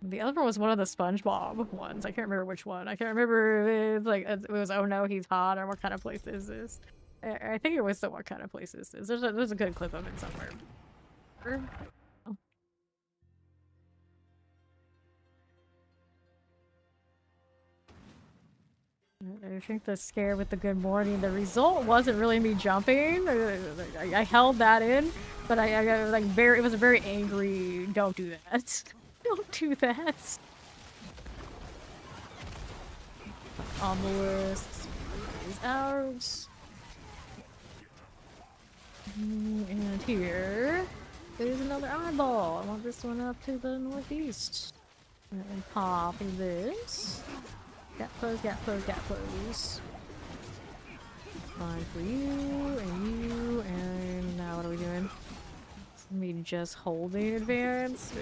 S1: The other one was one of the SpongeBob ones. I can't remember which one. I can't remember if it's like it was oh no he's hot or what kind of place is this. I think it was the what kind of place is this. There's a good clip of it somewhere. I think the scare with the good morning, the result wasn't really me jumping. I held that in, but I got like it was a very angry, don't do that. Don't do that. On the list is out. And here there's another eyeball. I want this one up to the northeast. And pop this. Got close. Fine for you, and now what are we doing? Me just holding advance?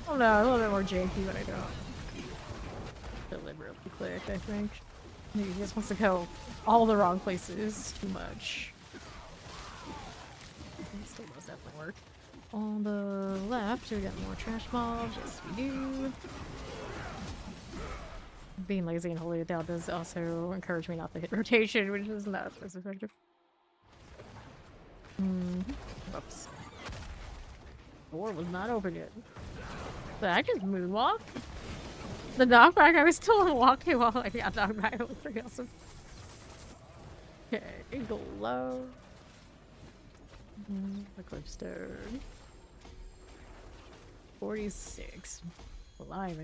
S1: Oh no, a little bit more janky, but I don't. Deliberately click, I think. He just wants to go all the wrong places too much. It still does definitely work. on the left, we got more trash mobs. Yes, we do. Being lazy and holding it down does also encourage me not to hit rotation, which is not as effective. Whoops. Door was not open yet. Did I just moonwalk? The knockback, I was still walking while I got knocked back. It was pretty awesome. Okay, glow. The clipstone. 46. Alive.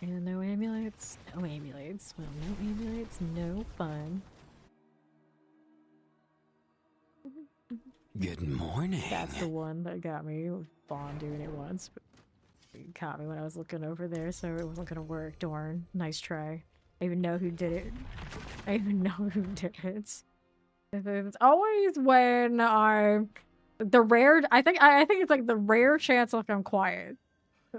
S1: And no amulets. No amulets. Well, no amulets, no fun.
S2: Good morning.
S1: That's the one that got me. Vaughn doing it once, but it caught me when I was looking over there, so it wasn't gonna work. Darn. Nice try. I even know who did it. I even know who did it. It's always when the rare. I think it's like the rare chance like I'm quiet.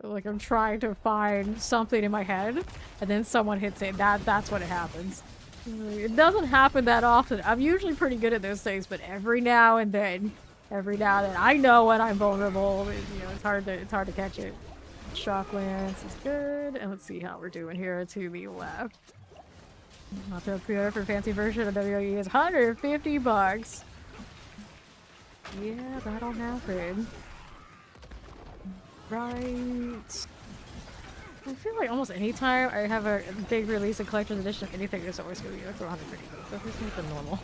S1: Like I'm trying to find something in my head, and then someone hits it. That's when it happens. It doesn't happen that often. I'm usually pretty good at those things, but every now and then, I know when I'm vulnerable. You know, it's hard to catch it. Shock lance is good, and let's see how we're doing here to the left. Not to pre-order for fancy version of WWE is $150. Yeah, that'll happen. Right. I feel like almost any time I have a big release of collector's edition, anything is always going to be like 150. That's just the normal.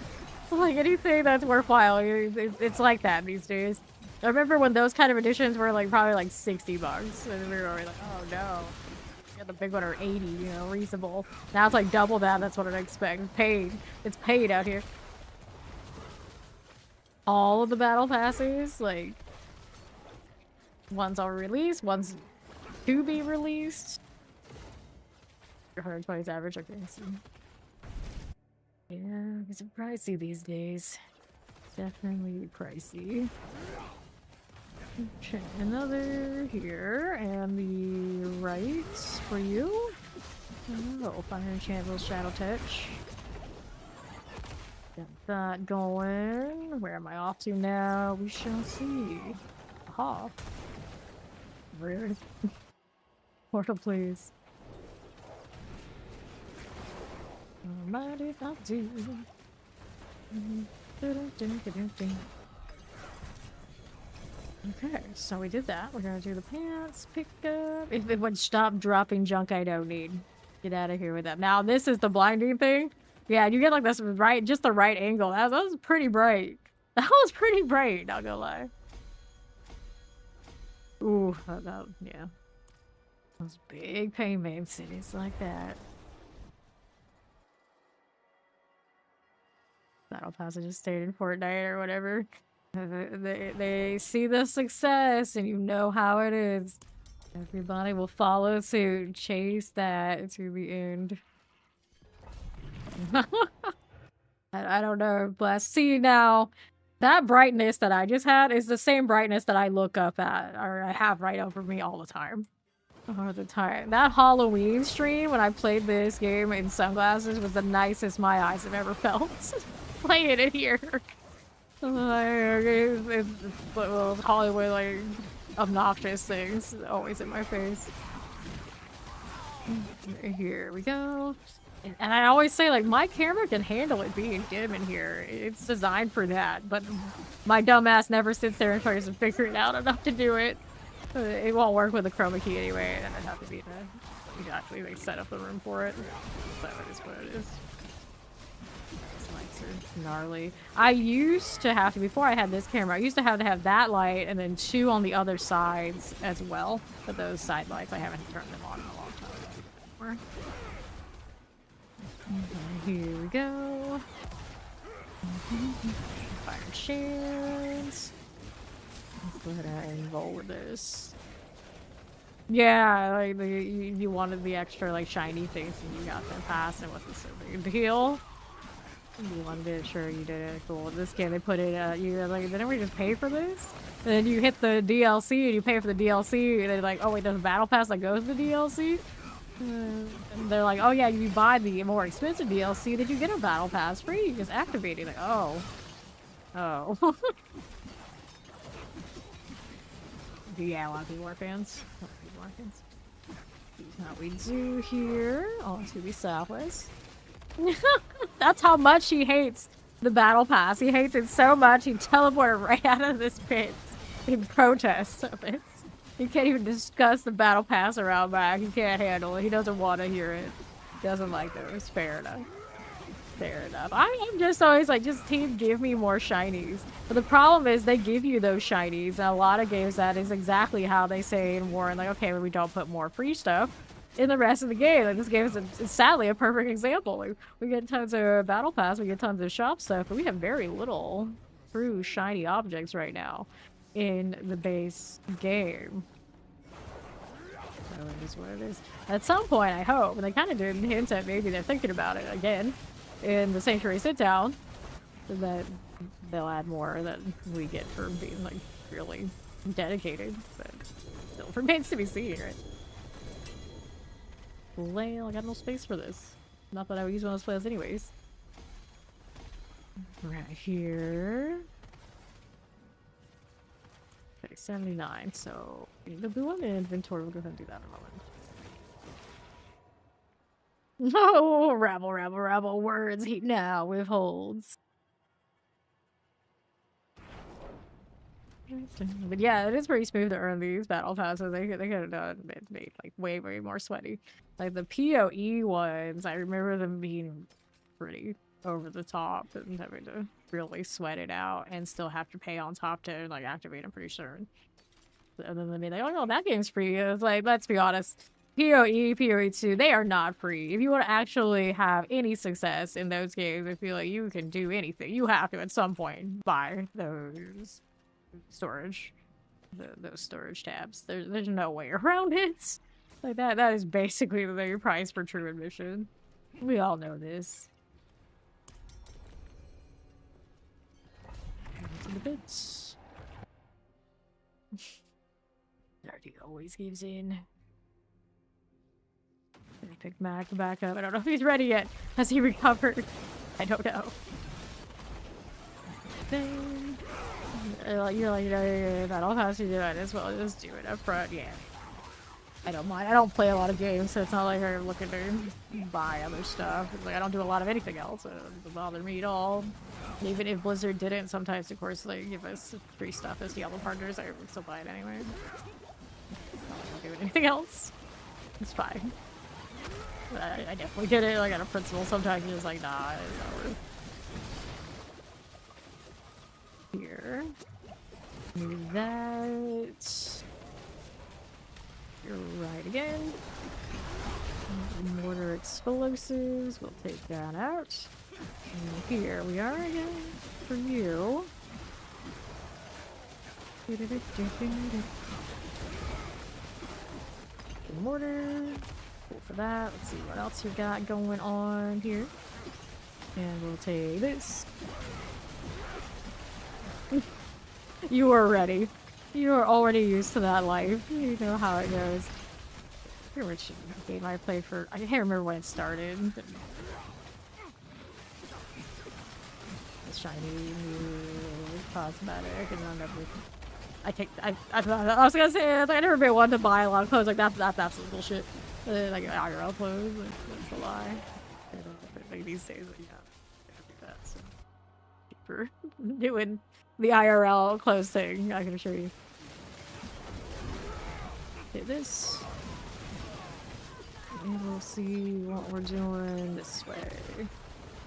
S1: Like anything that's worthwhile, it's like that these days. I remember when those kind of editions were like probably like $60, and we were always like, oh no. Yeah, the big one are 80, you know, reasonable. Now it's like double that. That's what I expect. Paid. It's paid out here. All of the battle passes, like one's already released, one's to be released. 120 is average, okay. So. Yeah, it's pricey these days. Definitely pricey. Okay, another here, and the right for you. Oh, fire enchantable shadow touch. Got that going. Where am I off to now? We shall see. Aha. Rude. Portal, please. Might if I do. Okay, so we did that. We're gonna do the pants, pick up. If it would stop dropping junk I don't need. Get out of here with that. Now, this is the blinding thing. Yeah, you get like this right, just the right angle. That was pretty bright. That was pretty bright, not gonna lie. Ooh, yeah. Those big pain main cities like that. Battle passages stayed in Fortnite or whatever. They see the success and you know how it is. Everybody will follow suit. Chase that to the end. I don't know, Blast. See now, that brightness that I just had is the same brightness that I look up at, or I have right over me all the time. All the time. That Halloween stream when I played this game in sunglasses was the nicest my eyes have ever felt. Playing it here. It's Hollywood, like, obnoxious things always in my face. Here we go. And I always say, like, my camera can handle it being dim in here. It's designed for that. But my dumb ass never sits there and tries to figure it out enough to do it. It won't work with the chroma key anyway, and I'd have to be to actually like set up the room for it. But it is what it is. These lights are gnarly. I used to have to, before I had this camera, I used to have that light and then two on the other sides as well. But those side lights, I haven't turned them on in a long time. Here we go. Fire chance. Let's go ahead and roll with this. Yeah, like you wanted the extra like shiny things and you got them passed and it wasn't so big a deal. You wanted it, sure you did it. Cool. This game they put it you're like, didn't we just pay for this? And then you hit the DLC and you pay for the DLC and they're like, oh wait, there's a battle pass that goes with the DLC? And they're like, oh yeah, you buy the more expensive DLC, then you get a battle pass free. You just activate it. Like, oh. Oh. Yeah, a lot of people are fans. A lot of people are fans. What we do here, on to the southwest. That's how much he hates the battle pass. He hates it so much he teleported right out of this pit in protest of it. He can't even discuss the battle pass around back. He can't handle it. He doesn't want to hear it. Doesn't like those. Fair enough. Fair enough. I'm just always like, just team, give me more shinies. But the problem is they give you those shinies. And a lot of games, that is exactly how they say in Warren, like, okay, well, we don't put more free stuff in the rest of the game. Like, this game is sadly a perfect example. Like, we get tons of battle pass, we get tons of shop stuff, but we have very little true shiny objects right now in the base game. So it is what it is. At some point, I hope, and they kind of did hint at maybe they're thinking about it again in the Sanctuary sit-down, that they'll add more that we get for being like really dedicated, but still remains to be seen, right? Well, I got no space for this. Not that I would use one of those plans anyways. Right here. Okay, 79, so the blue one in inventory, we'll go ahead and do that in a moment. No, rabble, rabble, rabble, words he now withholds. But yeah, it is pretty smooth to earn these battle passes. They could have done it made like way more sweaty. Like the PoE ones, I remember them being pretty over the top and having to really sweat it out and still have to pay on top to like activate, I'm pretty sure. And then they made like, oh no, that game's free. It's like, let's be honest. PoE, PoE2, they are not free. If you want to actually have any success in those games, I feel like you can do anything. You have to at some point buy those storage, those storage tabs. There's no way around it. Like that is basically the price for true admission. We all know this. To the bits. Darty always gives in. Gonna pick Mac back up. I don't know if he's ready yet. Has he recovered? I don't know. Then, you're like, that'll have to do it as well. Just do it up front. Yeah. I don't mind. I don't play a lot of games, so it's not like I'm looking to buy other stuff. It's like I don't do a lot of anything else. So it doesn't bother me at all. Even if Blizzard didn't, sometimes, of course, they give us free stuff as Diablo partners. I would still buy it anyway. I don't do anything else. It's fine. But I definitely get it. Like, out of principle, sometimes you're just like, nah, it's not worth it. Here. Do that. You're right again. Mortar explosives. We'll take that out. And here we are again for you. Mortar. Cool for that. Let's see what else we got going on here. And we'll take this. You are ready. You are already used to that life. You know how it goes. Pretty much a game I played for. I can't remember when it started. But it's shiny, new, cosmetic, and then everything. I was gonna say, I never been one to buy a lot of clothes. Like that's absolute bullshit. Like IRL clothes, like, that's a lie. Like these days, like, yeah, I do that. So cheaper doing the IRL clothes thing, I can assure you. Hit this. And we'll see what we're doing this way.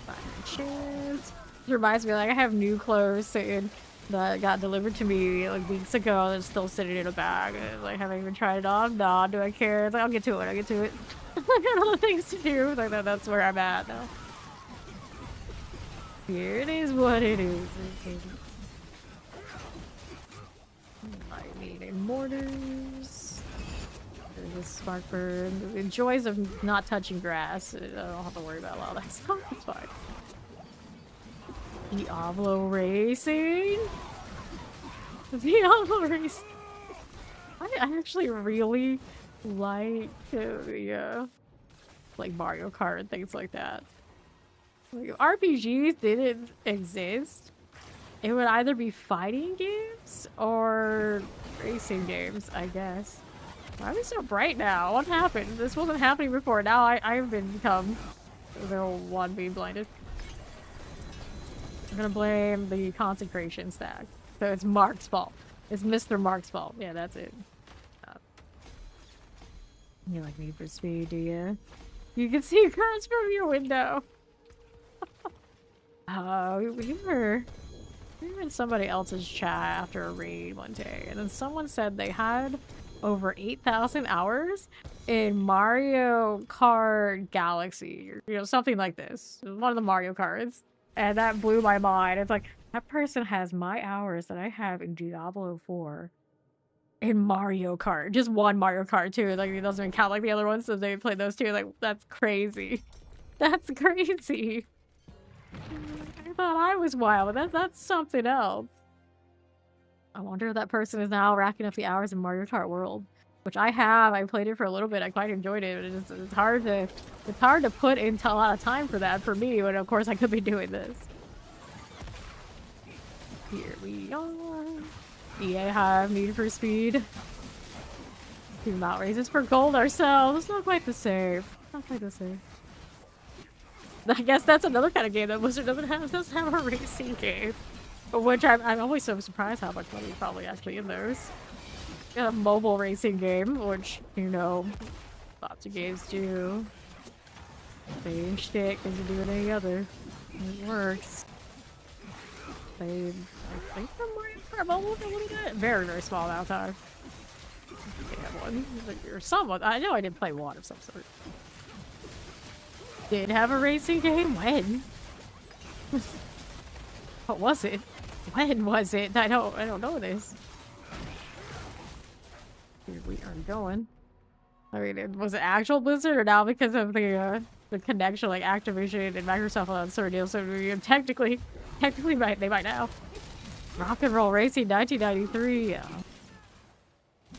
S1: Find a chance. It reminds me, like, I have new clothes sitting that got delivered to me like weeks ago that's still sitting in a bag. And, like, haven't even tried it on. Nah, do I care? It's like, I'll get to it. I got other things to do. Like, that's where I'm at now. Here it is what it is. I need mortars. There's a spark burn. The joys of not touching grass. I don't have to worry about a lot of that stuff. It's fine. Diablo racing? Diablo racing. I actually really like like Mario Kart and things like that. Like, RPGs didn't exist It would either be fighting games or racing games, I guess. Why are we so bright now? What happened? This wasn't happening before. Now I've become the one being blinded. I'm gonna blame the consecration stack. So it's Mark's fault. It's Mr. Mark's fault. Yeah, that's it. You like Need for Speed, do you? You can see cars from your window. We were in somebody else's chat after a raid one day, and then someone said they had over 8,000 hours in Mario Kart Galaxy, or, you know, something like this. One of the Mario Karts. And that blew my mind. It's like, that person has my hours that I have in Diablo 4 in Mario Kart. Just one Mario Kart, too. Like, it doesn't even count like the other ones, so they played those two. Like, that's crazy. That's crazy. I thought I was wild, but that's something else. I wonder if that person is now racking up the hours in Mario Kart World, which I have. I played it for a little bit. I quite enjoyed it. It's hard to put into a lot of time for that for me, when of course I could be doing this. Here we are. EA have Need for Speed. Do not races for gold ourselves. It's not quite the same. Not quite the same. I guess that's another kind of game that Blizzard doesn't have a racing game. Which I'm always so surprised how much money is probably actually in those. A mobile racing game, which, you know, lots of games do. Same shtick as you do in any other. It works. I think the Mario Kart mobile a little bit. Very, very small amount of time. Yeah, one. Or someone. I know I didn't play one of some sort. Did have a racing game? When? What was it? When was it? I don't know this. Here we are going. I mean, was it actual Blizzard, or now because of the connection, like Activision and Microsoft on certain deals? So technically they might now. Rock and Roll Racing 1993. Yeah.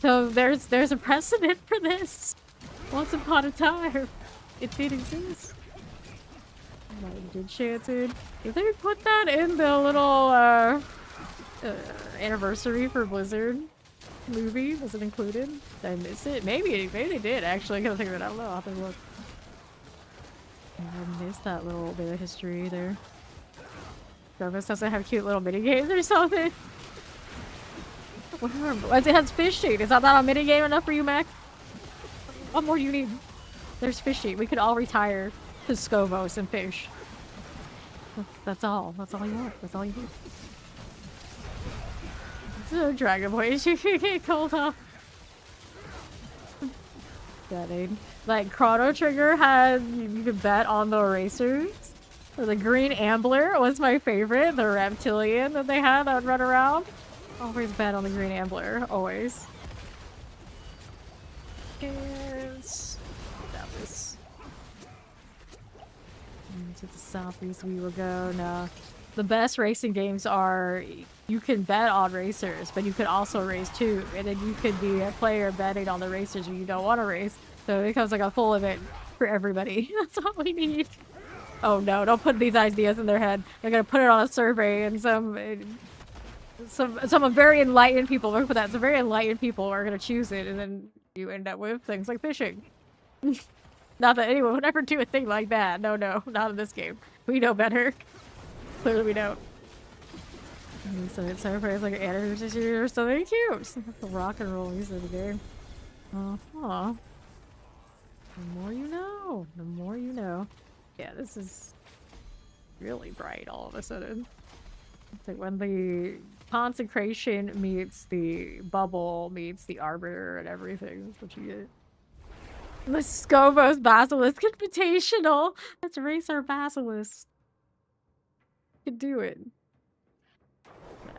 S1: So there's a precedent for this. Once upon a time, it did exist. Enchanted. Did they put that in the little anniversary for Blizzard movie? Was it included? Did I miss it? Maybe they did actually. I gotta think of it. I don't know. I'll have to look. I missed that little bit of history there. Jarvis doesn't have cute little mini games or something. It has fishing. Is that not a mini game enough for you, Mac? What more do you need? There's fishing. We could all retire to Scovos and fish. That's all. That's all you want. That's all you need. So Dragon Boy, you can get cold off. Gutting. Like Chrono Trigger had, you could bet on the racers. So the Green Ambler was my favorite. The reptilian that they had that would run around. Always bet on the Green Ambler. Always. And that was. To the southeast we will go. No. The best racing games are, you can bet on racers, but you could also race too. And then you could be a player betting on the racers when you don't want to race. So it becomes like a full event for everybody. That's all we need. Oh no, don't put these ideas in their head. They're gonna put it on a survey, and some very enlightened people look for that. Some very enlightened people are gonna choose it, and then you end up with things like fishing. Not that anyone would ever do a thing like that. No, not in this game. We know better. Clearly we don't. So it's celebrates like an anniversary or something cute. The rock and roll music of the game. Uh-huh. The more you know. The more you know. Yeah, this is really bright all of a sudden. It's like when the consecration meets the bubble meets the arbiter and everything. That's what you get. The Scovos Basilisk Invitational. Let's race our Basilisk. Could do it.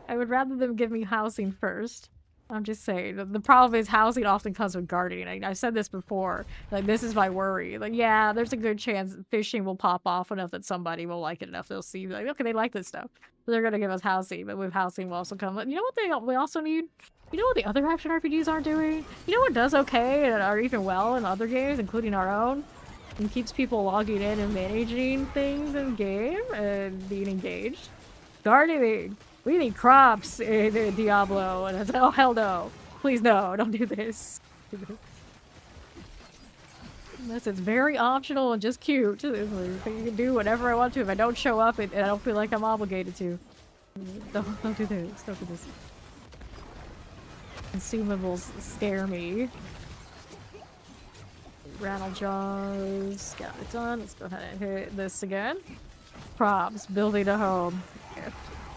S1: I would rather them give me housing first. I'm just saying. The problem is housing often comes with guarding. I've said this before. Like, this is my worry. Like, yeah, there's a good chance fishing will pop off enough that somebody will like it enough. They'll see, like, okay, they like this stuff. So they're going to give us housing. But with housing will also come. You know what we also need? You know what the other action RPGs aren't doing? You know what does okay and are even well in other games, including our own? And keeps people logging in and managing things in game and being engaged? Gardening. we need crops in Diablo. And I said, oh, hell no. Please, no, don't do this. Unless it's very optional and just cute. You can do whatever I want to. If I don't show up, and I don't feel like I'm obligated to. Don't do this. Don't do this. Consumables scare me. Rattle jaws. Got it done. Let's go ahead and hit this again. Props. Building a home.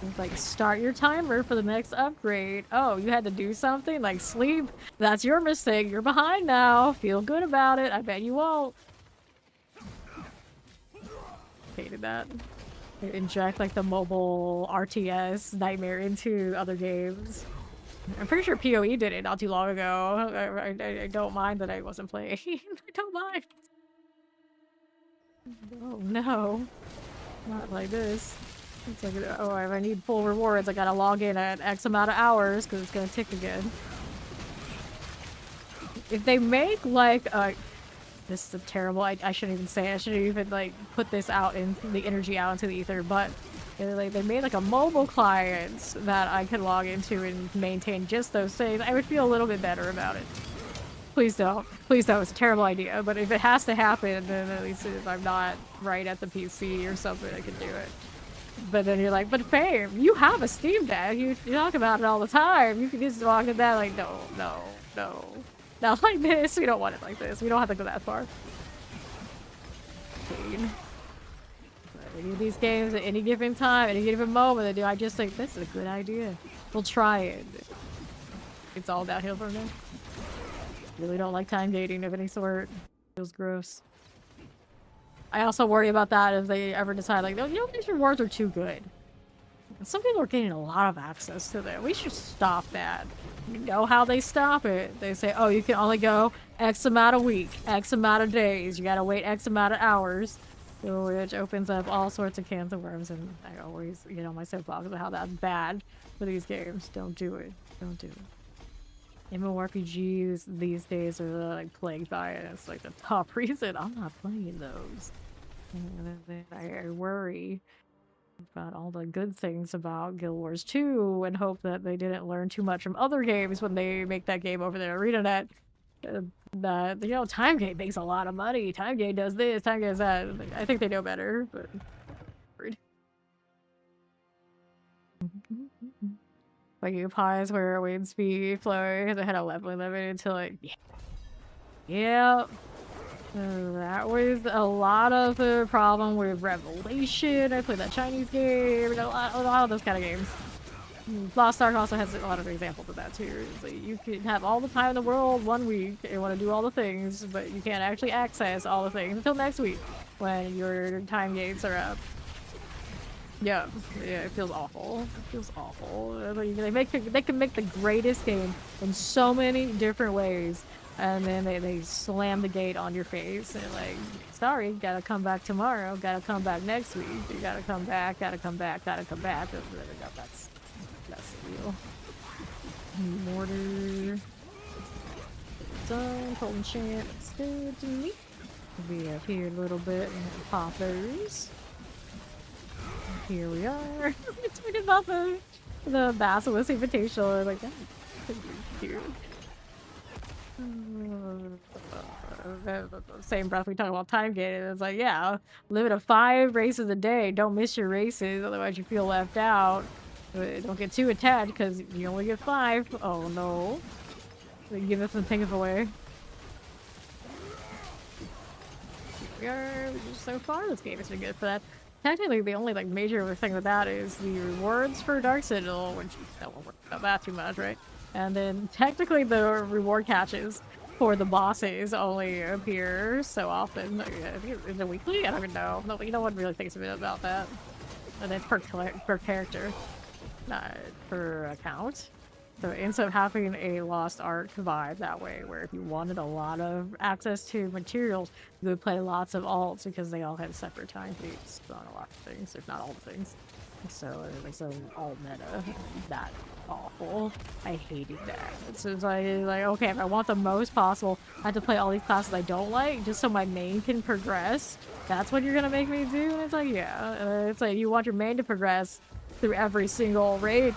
S1: It's like, start your timer for the next upgrade. Oh, you had to do something? Like sleep? That's your mistake. You're behind now. Feel good about it. I bet you won't. Hated that. They inject like the mobile RTS nightmare into other games. I'm pretty sure PoE did it not too long ago. I don't mind that I wasn't playing. I don't mind. Oh no. Not like this. It's like, oh, if I need full rewards, I gotta log in at X amount of hours because it's gonna tick again. If they make like a... This is terrible. I shouldn't even say it. I shouldn't even like put this out in the energy out into the ether, but like they made like a mobile client that I could log into and maintain just those things, I would feel a little bit better about it. Please don't. Please don't. It's a terrible idea. But if it has to happen, then at least if I'm not right at the PC or something, I can do it. But then you're like, but Fame, you have a Steam Deck. You talk about it all the time. You can just walk in that like, no, no, no. Not like this. We don't want it like this. We don't have to go that far. Any of these games at any given time, any given moment, I just think this is a good idea. We'll try it. It's all downhill from there. Really don't like time gating of any sort. Feels gross. I also worry about that if they ever decide like, you know, these rewards are too good. And some people are getting a lot of access to them. We should stop that. You know how they stop it. They say, oh, you can only go X amount of week, X amount of days. You gotta wait X amount of hours. Which opens up all sorts of cans of worms, and I always get on my soapbox about how that's bad for these games. Don't do it. Don't do it. MMORPGs these days are like plagued by it. It's like the top reason I'm not playing those. And I worry about all the good things about Guild Wars 2 and hope that they didn't learn too much from other games when they make that game over there. ArenaNet. That, you know, TimeGate makes a lot of money. TimeGate does this, TimeGate does that. I think they know better, but like you pause where wind speed flowing because I had a level limit until like yeah. That was a lot of the problem with Revelation. I played that Chinese game, a lot of those kind of games. Lost Ark also has a lot of examples of that too. It's like you can have all the time in the world one week and want to do all the things, but you can't actually access all the things until next week when your time gates are up. Yeah, it feels awful. It feels awful. They can make the greatest game in so many different ways, and then they slam the gate on your face and like, sorry, gotta come back tomorrow, gotta come back next week, you gotta come back, gotta come back, gotta come back. That's the deal. Mortar. Done. Cold enchant. It's good to me. We'll be up here a little bit and poppers. Here we are. We're talking about the Basilisk Invitational. Like, that's cute. Same breath we talk about time gating. It's like, yeah, limit of 5 races a day. Don't miss your races, otherwise you feel left out. Don't get too attached because you only get 5. Oh no. They give us some things away. So far this game has been good for that. Technically the only like major thing with that is the rewards for Dark Citadel, which that won't work about that too much, right? And then technically the reward catches for the bosses only appear so often. Is it weekly? I don't even know. No one really thinks about that. And it's per character. Not per account. So instead of having a Lost Ark vibe that way, where if you wanted a lot of access to materials, you would play lots of alts because they all had separate time feeds on a lot of things, if not all the things. So it's an alt meta. That awful. I hated that. So it's like okay, if I want the most possible, I have to play all these classes I don't like just so my main can progress. That's what you're gonna make me do? And it's like, yeah. It's like you want your main to progress. through every single raid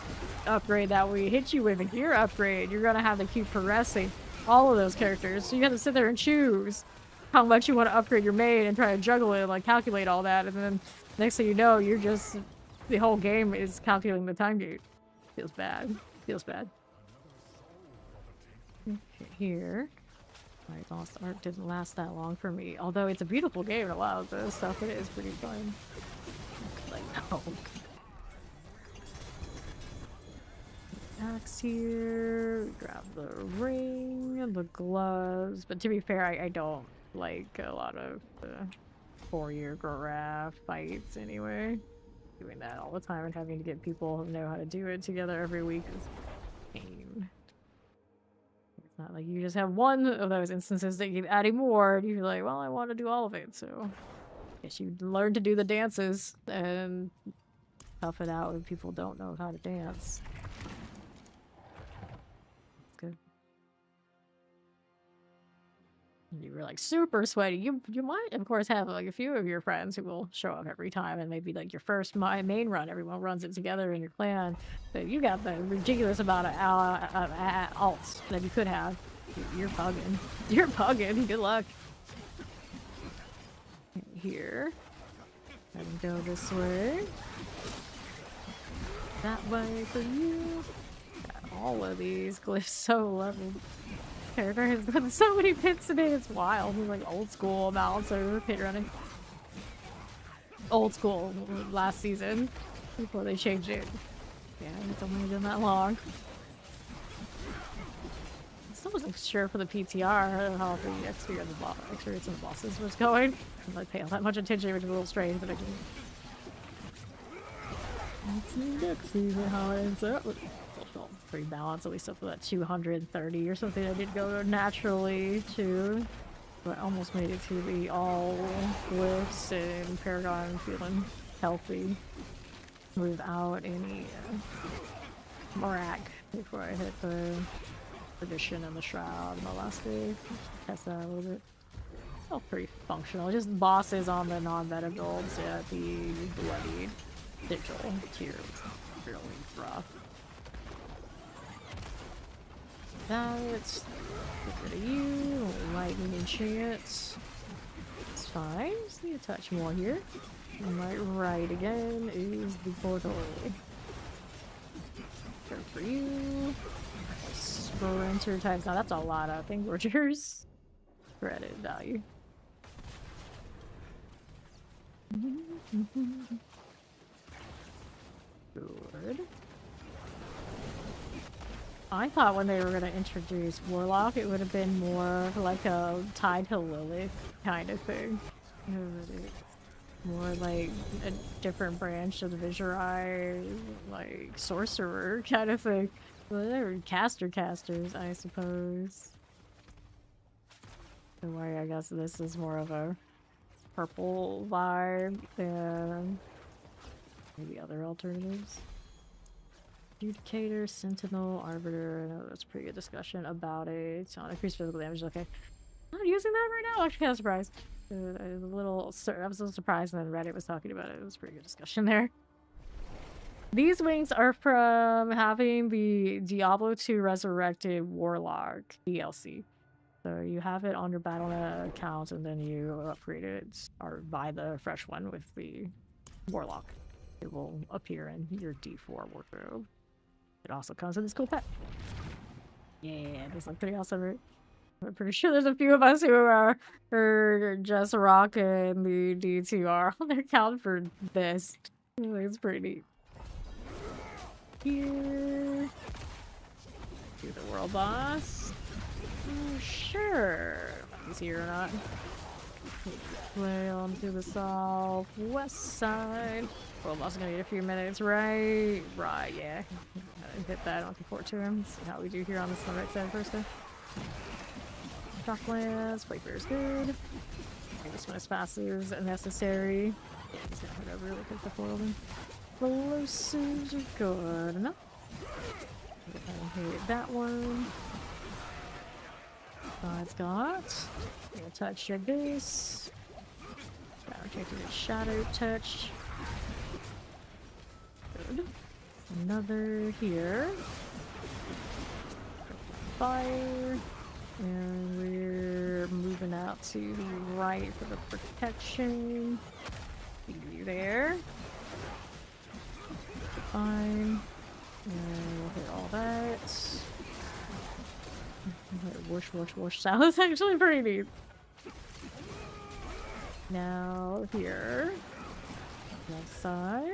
S1: upgrade that we hit you with, a gear upgrade. You're gonna have to keep progressing all of those characters. So you have to sit there and choose how much you want to upgrade your main and try to juggle it, like calculate all that, and then next thing you know, you're just the whole game is calculating the time gate. Feels bad. Feels bad. Okay, here. Alright, Lost Ark didn't last that long for me. Although it's a beautiful game and a lot of the stuff it is pretty fun. Like, no. Axe here. Grab the ring and the gloves. But to be fair, I don't like a lot of the 4-year graph fights anyway. Doing that all the time and having to get people who know how to do it together every week is pain. It's not like you just have one of those instances that keep adding more and you're like, well, I want to do all of it, so I guess you learn to do the dances and tough it out when people don't know how to dance. That's good. You were like super sweaty. You might of course have like a few of your friends who will show up every time and maybe like your first main run, everyone runs it together in your clan. But you got the ridiculous amount of alts that you could have. You're bugging. You're bugging. Good luck. Here. And go this way. That way for you. Got all of these glyphs so leveled. Character has done so many pits today, it's wild. He's like old school amounts of pit running. Old school last season before they changed it. Yeah, it's only been that long. I still wasn't sure for the PTR how the experience of the bosses was going. I didn't like pay all that much attention, which is a little strange, but I can. Let's see next season how it ends up. Pretty balanced, at least up to that 230 or something. I did go naturally too, but almost made it to the all glyphs and Paragon feeling healthy without any Morak before I hit the tradition and the shroud in the last day. Test that a little bit. Felt pretty functional. Just bosses on the non-meta builds. Yeah, the bloody digital tier was really rough. Let's get rid of you. Lightning enchants. It's fine. Just need a touch more here. And my right again is the portal. Go for you. Sprinter types. Now that's a lot of thing gorgers. Credit value. Good. I thought when they were going to introduce Warlock, it would have been more like a tied to Lilith kind of thing. More like a different branch of the Visurai, like sorcerer kind of thing. Well, they were casters, I suppose. So why I guess this is more of a purple vibe than maybe other alternatives. Adjudicator, Sentinel, Arbiter. I know that's a pretty good discussion about it. So increased physical damage. Okay, I'm not using that right now. Actually, kind of surprised. I was a little surprised, and then Reddit was talking about it. It was a pretty good discussion there. These wings are from having the Diablo 2 Resurrected Warlock DLC. So you have it on your Battle.net account, and then you upgrade it or buy the fresh one with the Warlock. It will appear in your D4 wardrobe. It also comes with this cool pet. Yeah, this looks pretty awesome, right? I'm pretty sure there's a few of us who are just rocking the D2R on their account for this. I think it's pretty neat. Here. Do the world boss. Sure. Is he here or not? Play on to the southwest side. World boss is gonna need a few minutes, right? Right, yeah. Hit that. I'm looking forward to him. See how we do here on this right side first, though. Shocklands, Playfair's good. This one as fast as necessary. Yeah, he's gonna head over really quick before then. Explosives are good enough. Hit that one. It's got. Gonna touch your base. Shadow taking a shadow touch. sword. Another here. Fire. And we're moving out to the right for the protection. See you there. Fine. And we'll hit all that. Whoosh, whoosh, whoosh. Sounds actually pretty neat. Now here. Left side.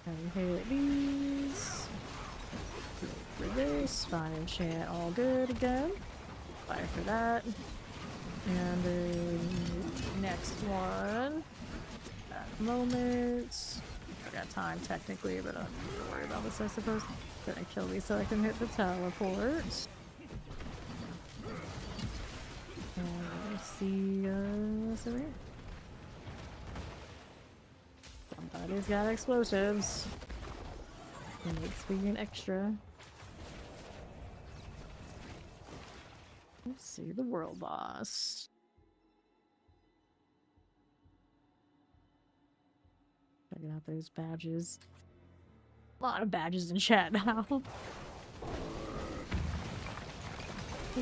S1: And hit these. For this. Fine enchant. All good again. Fire for that. And then next one. At the moment. I got time technically, but I don't need to worry about this, I suppose. Gonna kill these so I can hit the teleport. And let's see what's over here. Somebody's got explosives. It makes me an extra. Let's see the world boss. Checking out those badges. A lot of badges in chat now.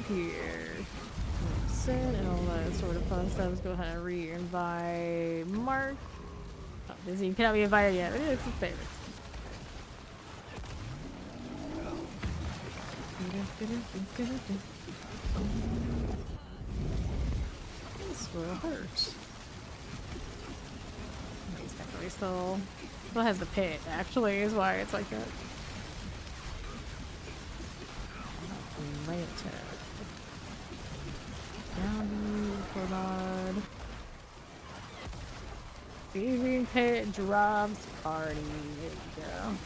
S1: Here. Sit and all that sort of fun stuff. Let's go ahead and re-invite Mark. Oh, busy. You cannot be invited yet. It's his favorite. This will hurt. He's technically still has the pit, actually, is why it's like that. Down for mod. Thieving pit drops party. There you go.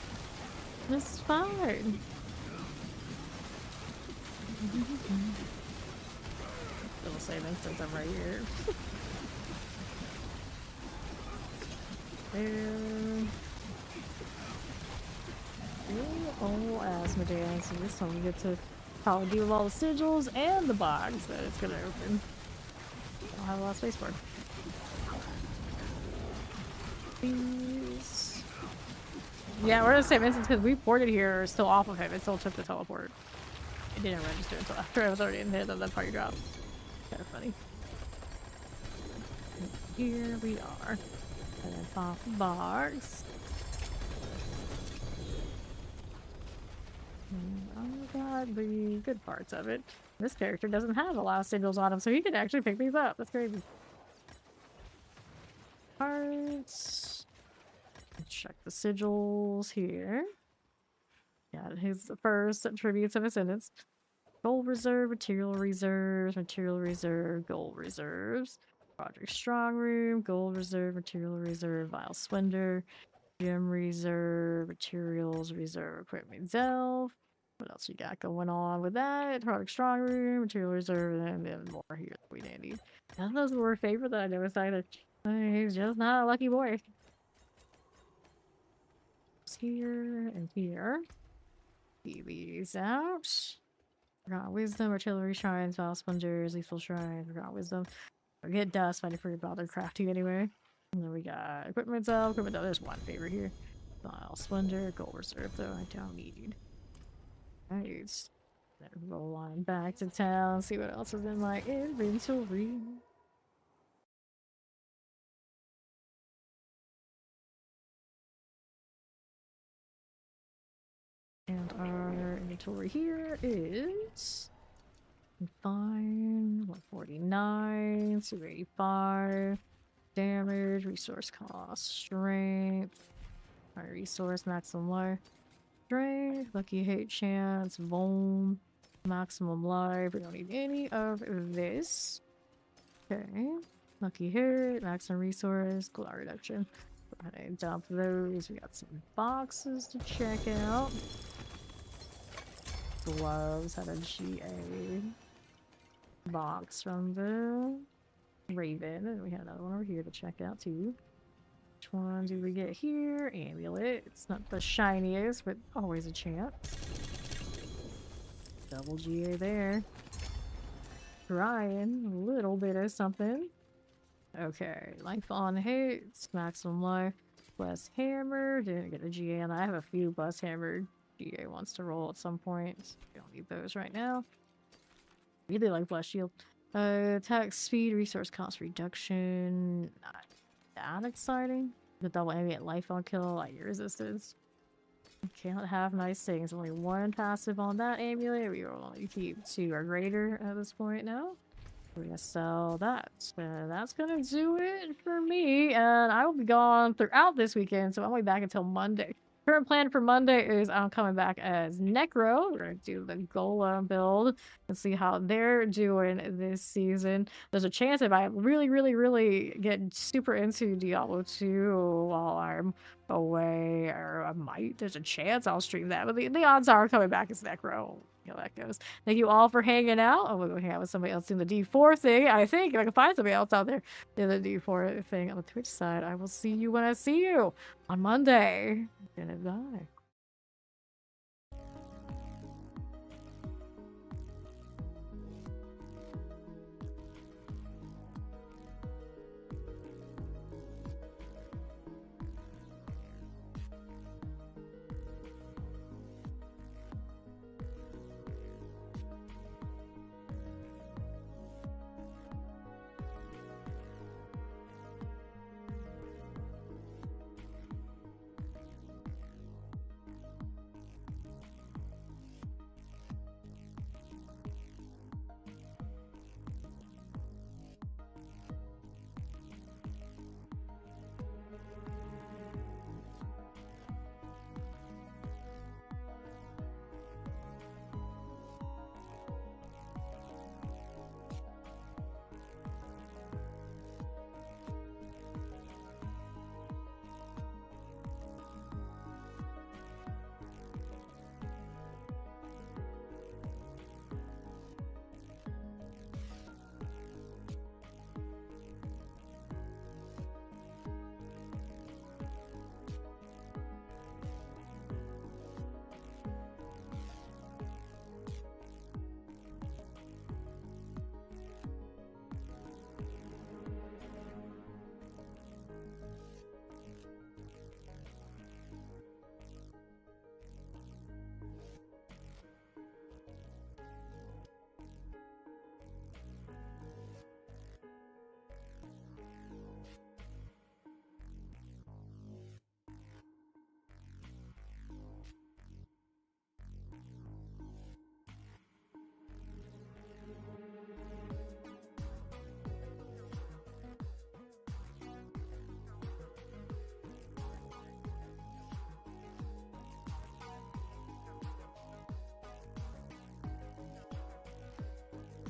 S1: This is fine. Little savings since I'm right here. There. Oh, Asmodeus. So this time we get to probably deal with all the sigils and the box that it's gonna open. I don't have a lot of space for it. These. Yeah, we're in the same instance because we ported here still off of him. It still took the teleport. It didn't register until after I was already in hit and that party dropped. Kind of funny. Here we are. And then pop the box. And I got the good parts of it. This character doesn't have a lot of sigils on him, so he can actually pick these up. That's crazy. Parts. Let's check the sigils here. Got his first attributes of ascendance. Gold reserve, material reserves, gold reserves. Project Strong Room, gold reserve, material reserve, vile splendor, gem reserve, materials reserve, equipment delve. What else you got going on with that? Project Strong Room, material reserve, and then more here that we didn't need. None of those were a favorite that I noticed either. He's just not a lucky boy. Here and here. See these out. Forgot wisdom, artillery shrines, vile splendors, lethal shrines, forgot wisdom. Get dust, I forget about their crafting anyway. And then we got equipment up, there's one favorite here. Vile splendor, gold reserve though, I don't need. Right. Then roll on back to town, see what else is in my inventory. And our inventory here is fine. 149, 285, damage, resource cost, strength, our resource, maximum life, strength, lucky hit chance, vuln, maximum life. We don't need any of this. Okay, lucky hit, maximum resource, glow reduction. Go ahead and dump those. We got some boxes to check out. Gloves had a GA box from the Raven, and we had another one over here to check out too. Which one do we get here? Amulet. It's not the shiniest, but always a chance. Double GA there. Trying a little bit of something. Okay, life on hits, maximum life. Blessed Hammer. Didn't get a GA on that. I have a few Blessed Hammer GA wants to roll at some point. We don't need those right now. Really like Blessed Shield. Attack speed, resource cost reduction. Not that exciting. The double ambient life on kill, light resistance. Can't have nice things. Only one passive on that amulet. We will only keep 2 or greater at this point now. We're gonna sell that. That's gonna do it for me. And I will be gone throughout this weekend, so I'm only back until Monday. Current plan for Monday is I'm coming back as Necro. We're gonna do the Golem build and see how they're doing this season. There's a chance if I really get super into Diablo 2 while I'm away, or I might. There's a chance I'll stream that, but the odds are coming back as Necro. You know how that goes. Thank you all for hanging out. I'm gonna go hang out with somebody else doing the D4 thing. I think if I can find somebody else out there doing the D4 thing on the Twitch side. I will see you when I see you on Monday. Goodbye.